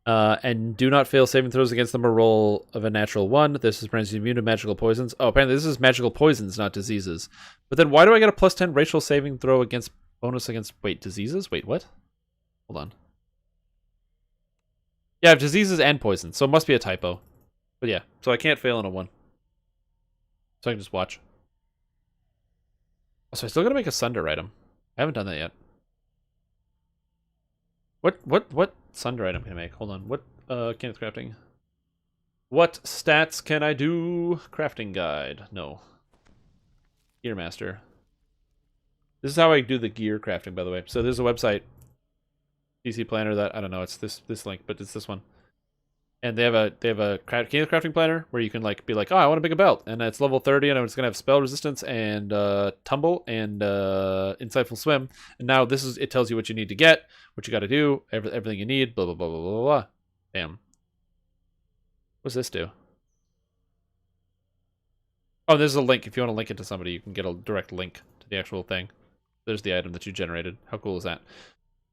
Speaker 1: And do not fail saving throws against them a roll of a natural 1. This is brings you immune to magical poisons. Oh, apparently this is magical poisons, not diseases. But then why do I get a plus 10 racial saving throw against bonus against... Wait, diseases? Wait, what? Hold on. Yeah, I have diseases and poisons, so it must be a typo. But yeah, so I can't fail on a 1. So I can just watch. So I still gotta make a Sunder item. I haven't done that yet. What Sunder item can I make? Hold on. What Kenneth crafting? What stats can I do? Crafting guide. No. Gear master. This is how I do the gear crafting, by the way. So there's a website, PC Planner, that I don't know. It's this link, but it's this one. And they have a Kenneth crafting planner where you can like be like, oh, I want to make a belt, and it's level 30, and it's gonna have spell resistance and tumble and insightful swim. And now it tells you what you need to get, what you got to do, everything you need, blah blah blah blah blah blah. Damn. What's this do? Oh, there's a link. If you want to link it to somebody, you can get a direct link to the actual thing. There's the item that you generated. How cool is that?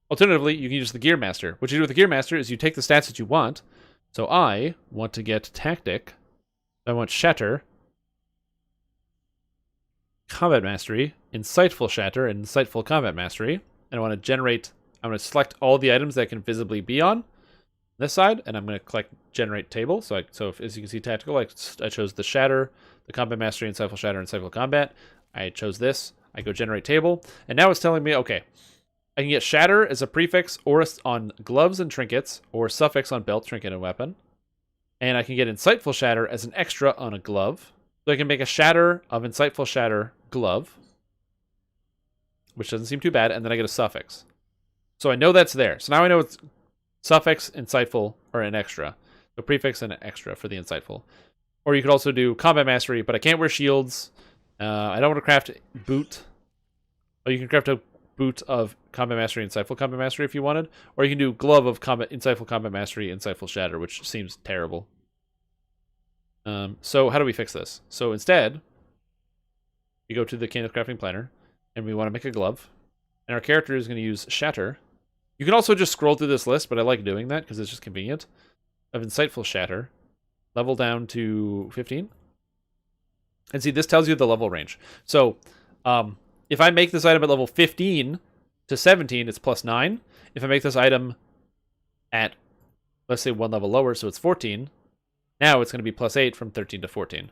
Speaker 1: Alternatively, you can use the Gear Master. What you do with the Gear Master is you take the stats that you want. So I want to get Tactic. I want Shatter. Combat Mastery. Insightful Shatter and Insightful Combat Mastery. And I want to generate... I'm going to select all the items that can visibly be on this side. And I'm going to generate table. So as you can see, Tactical, I chose the Shatter, the Combat Mastery, Insightful Shatter, and Insightful Combat. I chose this. I go generate table. And now it's telling me, okay... I can get Shatter as a prefix or on gloves and trinkets, or suffix on belt, trinket, and weapon. And I can get Insightful Shatter as an extra on a glove. So I can make a Shatter of Insightful Shatter glove, which doesn't seem too bad, and then I get a suffix. So I know that's there. So now I know it's suffix, Insightful, or an extra. So prefix and an extra for the Insightful. Or you could also do Combat Mastery, but I can't wear shields. I don't want to craft boot. Oh, you can craft a boot of Combat Mastery, Insightful Combat Mastery if you wanted, or you can do glove of Insightful Combat Mastery, Insightful Shatter, which seems terrible. So how do we fix this? So instead, we go to the Kenneth Crafting Planner, and we want to make a glove, and our character is going to use Shatter. You can also just scroll through this list, but I like doing that because it's just convenient. Of Insightful Shatter, level down to 15. And see, this tells you the level range. So, if I make this item at level 15 to 17, it's plus 9. If I make this item at, let's say, one level lower, so it's 14, Now it's going to be +8 from 13 to 14.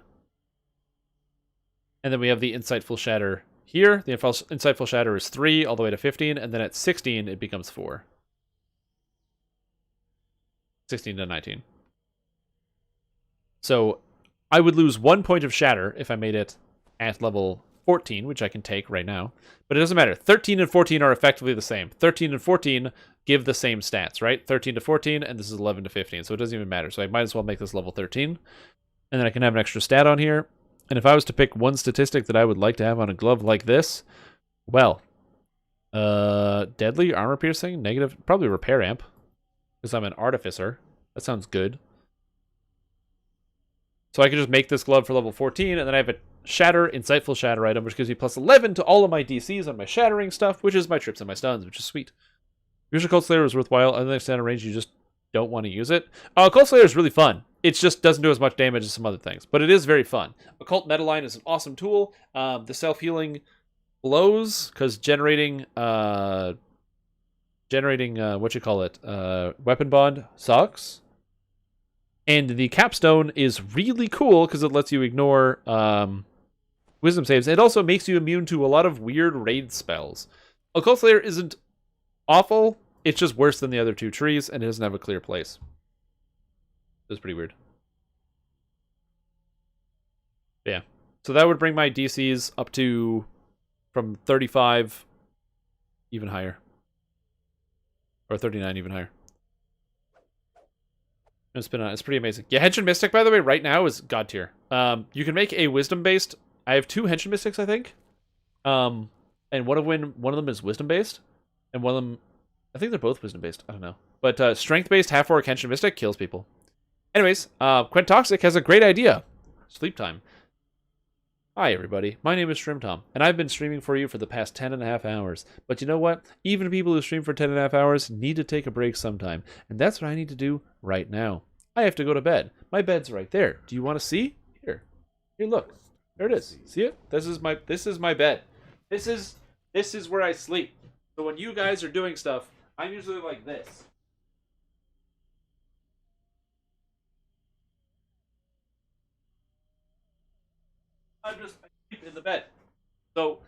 Speaker 1: And then we have the Insightful Shatter here. The Insightful Shatter is 3 all the way to 15, and then at 16 it becomes 4. 16 to 19. So I would lose 1 point of Shatter if I made it at level 14, which I can take right now. But it doesn't matter. 13 and 14 are effectively the same. 13 and 14 give the same stats, right? 13 to 14, and this is 11 to 15, so it doesn't even matter. So I might as well make this level 13. And then I can have an extra stat on here. And if I was to pick one statistic that I would like to have on a glove like this, well, deadly, armor piercing, negative, probably repair amp, because I'm an artificer. That sounds good. So I can just make this glove for level 14, and then I have a Shatter, Insightful Shatter item, which gives me +11 to all of my DCs on my shattering stuff, which is my trips and my stuns, which is sweet. Usually Cult Slayer is worthwhile. Other than extended range, you just don't want to use it. Cult Slayer is really fun. It just doesn't do as much damage as some other things, but it is very fun. Occult Metaline is an awesome tool. The self-healing blows, because generating weapon bond sucks. And the capstone is really cool because it lets you ignore wisdom saves. It also makes you immune to a lot of weird raid spells. Occult Slayer isn't awful. It's just worse than the other two trees, and it doesn't have a clear place. It's pretty weird. Yeah. So that would bring my DCs up to from 35 even higher. Or 39 even higher. It's pretty amazing. Yeah, Henshin Mystic, by the way, right now is god tier. You can make a wisdom based. I have 2 Henshin Mystics, I think. And one of them is wisdom based, and one of them, I think they're both wisdom based. I don't know, but strength based half orc Henshin Mystic kills people. Anyways, Quentoxic has a great idea. Sleep time. Hi everybody, my name is StreamTom, and I've been streaming for you for the past 10.5 hours. But you know what? Even people who stream for 10.5 hours need to take a break sometime, and that's what I need to do right now. I have to go to bed. My bed's right there. Do you want to see? Here, look. There it is. See it? This is my bed. This is where I sleep. So when you guys are doing stuff, I'm usually like this. I sleep in the bed. So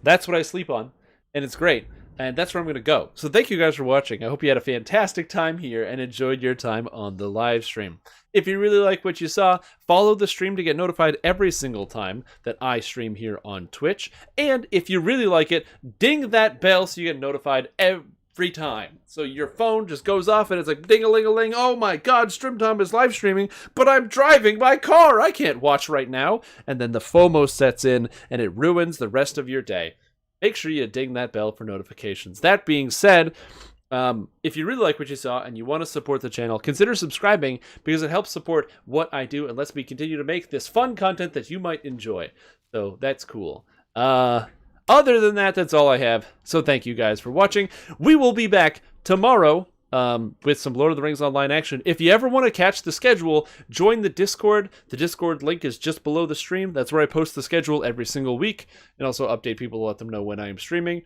Speaker 1: that's what I sleep on, and it's great. And that's where I'm going to go. So thank you guys for watching. I hope you had a fantastic time here and enjoyed your time on the live stream. If you really like what you saw, follow the stream to get notified every single time that I stream here on Twitch. And if you really like it, ding that bell so you get notified every time. So your phone just goes off and it's like ding-a-ling-a-ling. Oh my god, StreamTom is live streaming, but I'm driving my car. I can't watch right now. And then the FOMO sets in and it ruins the rest of your day. Make sure you ding that bell for notifications. That being said, if you really like what you saw and you want to support the channel, consider subscribing because it helps support what I do and lets me continue to make this fun content that you might enjoy. So that's cool. Other than that, that's all I have. So thank you guys for watching. We will be back tomorrow with some Lord of the Rings Online action. If you ever want to catch the schedule, join the Discord. The Discord link is just below the stream. That's where I post the schedule every single week and also update people to let them know when I am streaming.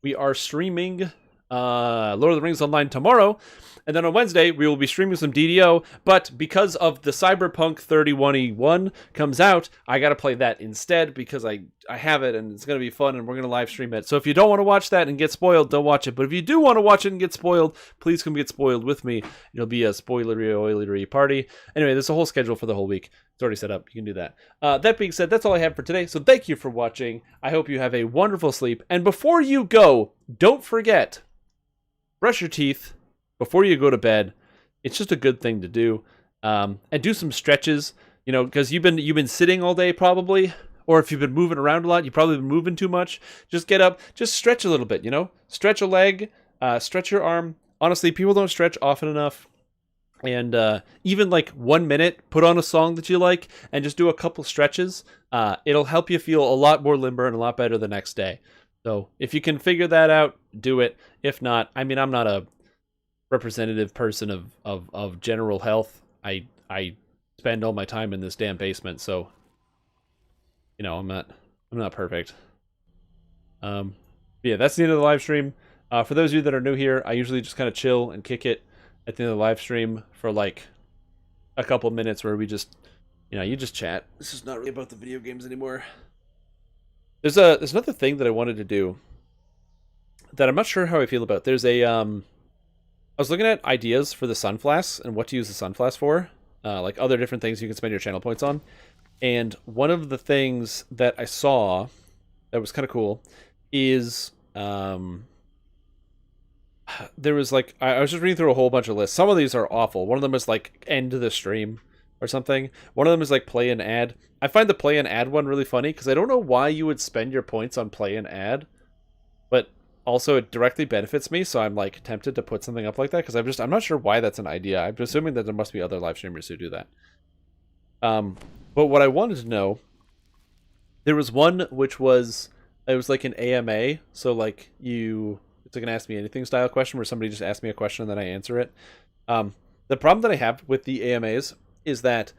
Speaker 1: We are streaming Lord of the Rings Online tomorrow, and then on Wednesday we will be streaming some DDO, but because of the Cyberpunk 31E1 comes out, I gotta play that instead because I have it and it's gonna be fun and we're gonna live stream it. So if you don't want to watch that and get spoiled, don't watch it, but if you do want to watch it and get spoiled, please come get spoiled with me. It'll be a spoilery party. Anyway, there's a whole schedule for the whole week. It's already set up. You can do that. That being said, that's all I have for today, so thank you for watching. I hope you have a wonderful sleep, and before you go, don't forget, brush your teeth before you go to bed. It's just a good thing to do. And do some stretches, you know, because you've been sitting all day probably, or if you've been moving around a lot, you've probably been moving too much. Just get up, just stretch a little bit, you know? Stretch a leg, stretch your arm. Honestly, people don't stretch often enough. And even like 1 minute, put on a song that you like and just do a couple stretches. It'll help you feel a lot more limber and a lot better the next day. So if you can figure that out, do it. If not, I mean, I'm not a representative person of general health. I spend all my time in this damn basement, so you know, I'm not perfect. Yeah, that's the end of the live stream. For those of you that are new here, I usually just kind of chill and kick it at the end of the live stream for like a couple minutes where we just, you just chat. This is not really about the video games anymore. There's another thing that I wanted to do that I'm not sure how I feel about. There's a I was looking at ideas for the sun flasks and what to use the sun flask for, like other different things you can spend your channel points on. And one of the things that I saw that was kind of cool is there was like I was just reading through a whole bunch of lists. Some of these are awful. One of them is like end the stream or something. One of them is like play an ad. I find the play an ad one really funny because I don't know why you would spend your points on play an ad, but also it directly benefits me, so I'm like tempted to put something up like that because I'm not sure why that's an idea. I'm assuming that there must be other live streamers who do that. But what I wanted to know, there was one which was it was like an AMA, so like it's like an Ask Me Anything style question where somebody just asks me a question and then I answer it. The problem that I have with the AMAs is that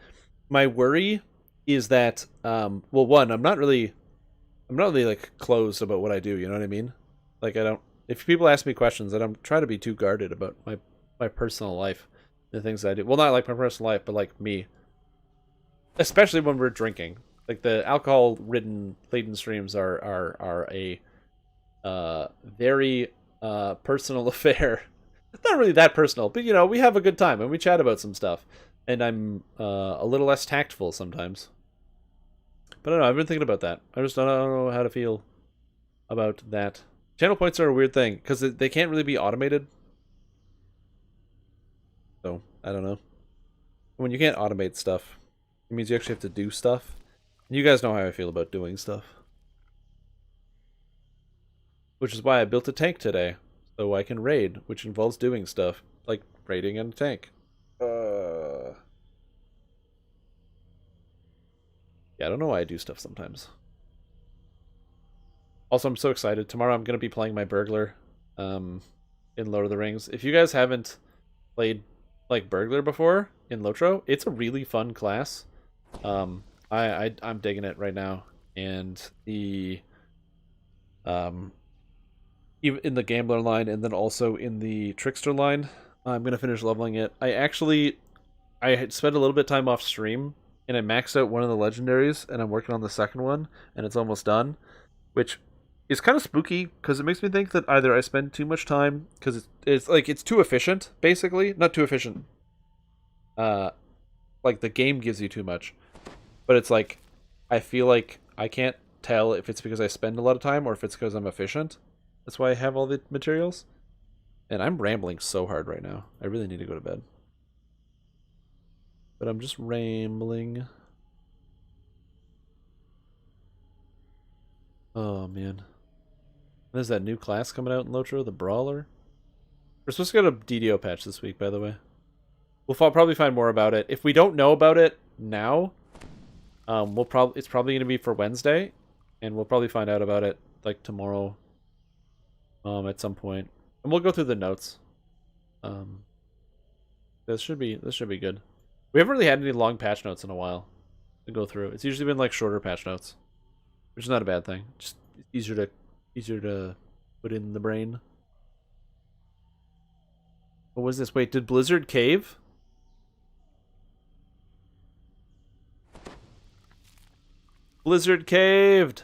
Speaker 1: my worry is that well, one, I'm not really like closed about what I do, you know what I mean? Like if people ask me questions, I don't try to be too guarded about my personal life, the things that I do. Well, not like my personal life, but like me. Especially when we're drinking. Like the alcohol-ridden laden streams are a very personal affair. Not really that personal, but we have a good time and we chat about some stuff. And I'm a little less tactful sometimes. But I don't know, I've been thinking about that. I just don't know how to feel about that. Channel points are a weird thing because they can't really be automated. So, I don't know. When you can't automate stuff, it means you actually have to do stuff. You guys know how I feel about doing stuff. Which is why I built a tank today. So I can raid, which involves doing stuff. Like raiding in a tank. Yeah, I don't know why I do stuff sometimes. Also, I'm so excited. Tomorrow I'm going to be playing my Burglar in Lord of the Rings. If you guys haven't played like Burglar before in Lotro, it's a really fun class. I'm digging it right now. And the even in the Gambler line and then also in the Trickster line, I'm going to finish leveling it. I had spent a little bit of time off stream and I maxed out one of the legendaries and I'm working on the second one and it's almost done, which is kind of spooky because it makes me think that either I spend too much time because it's like it's too efficient, basically. Not too efficient. Like the game gives you too much. But it's like I feel like I can't tell if it's because I spend a lot of time or if it's because I'm efficient. That's why I have all the materials. And I'm rambling so hard right now. I really need to go to bed. But I'm just rambling. Oh, man. There's that new class coming out in Lotro, the Brawler. We're supposed to get a DDO patch this week, by the way. We'll probably find more about it. If we don't know about it now, it's probably going to be for Wednesday, and we'll probably find out about it like tomorrow, at some point. And we'll go through the notes. This should be good. We haven't really had any long patch notes in a while to go through. It's usually been like shorter patch notes, which is not a bad thing. Just easier to put in the brain. What was this? Wait, did Blizzard cave? Blizzard caved!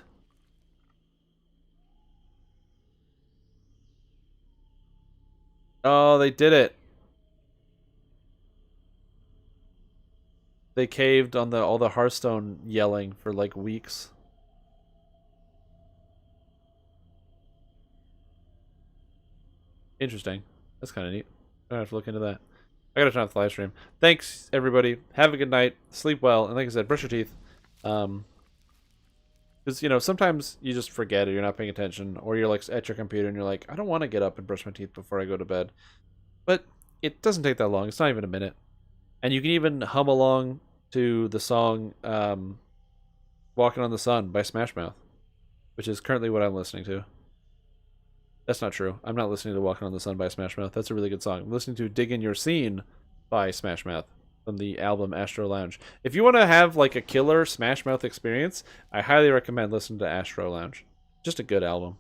Speaker 1: Oh, they did it. They caved on all the Hearthstone yelling for like weeks. Interesting. That's kind of neat. I have to look into that. I gotta turn off the live stream. Thanks, everybody. Have a good night. Sleep well. And like I said, brush your teeth. Because, sometimes you just forget or you're not paying attention. Or you're like at your computer and you're like, I don't want to get up and brush my teeth before I go to bed. But it doesn't take that long. It's not even a minute. And you can even hum along to the song Walking on the Sun by Smash Mouth. Which is currently what I'm listening to. That's not true. I'm not listening to Walking on the Sun by Smash Mouth. That's a really good song. I'm listening to Dig in Your Scene by Smash Mouth from the album Astro Lounge. If you want to have like a killer Smash Mouth experience, I highly recommend listening to Astro Lounge. Just a good album.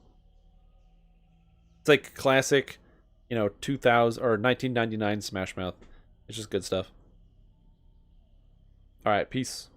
Speaker 1: It's like classic you know, 2000 or 1999 Smash Mouth. It's just good stuff. All right, peace.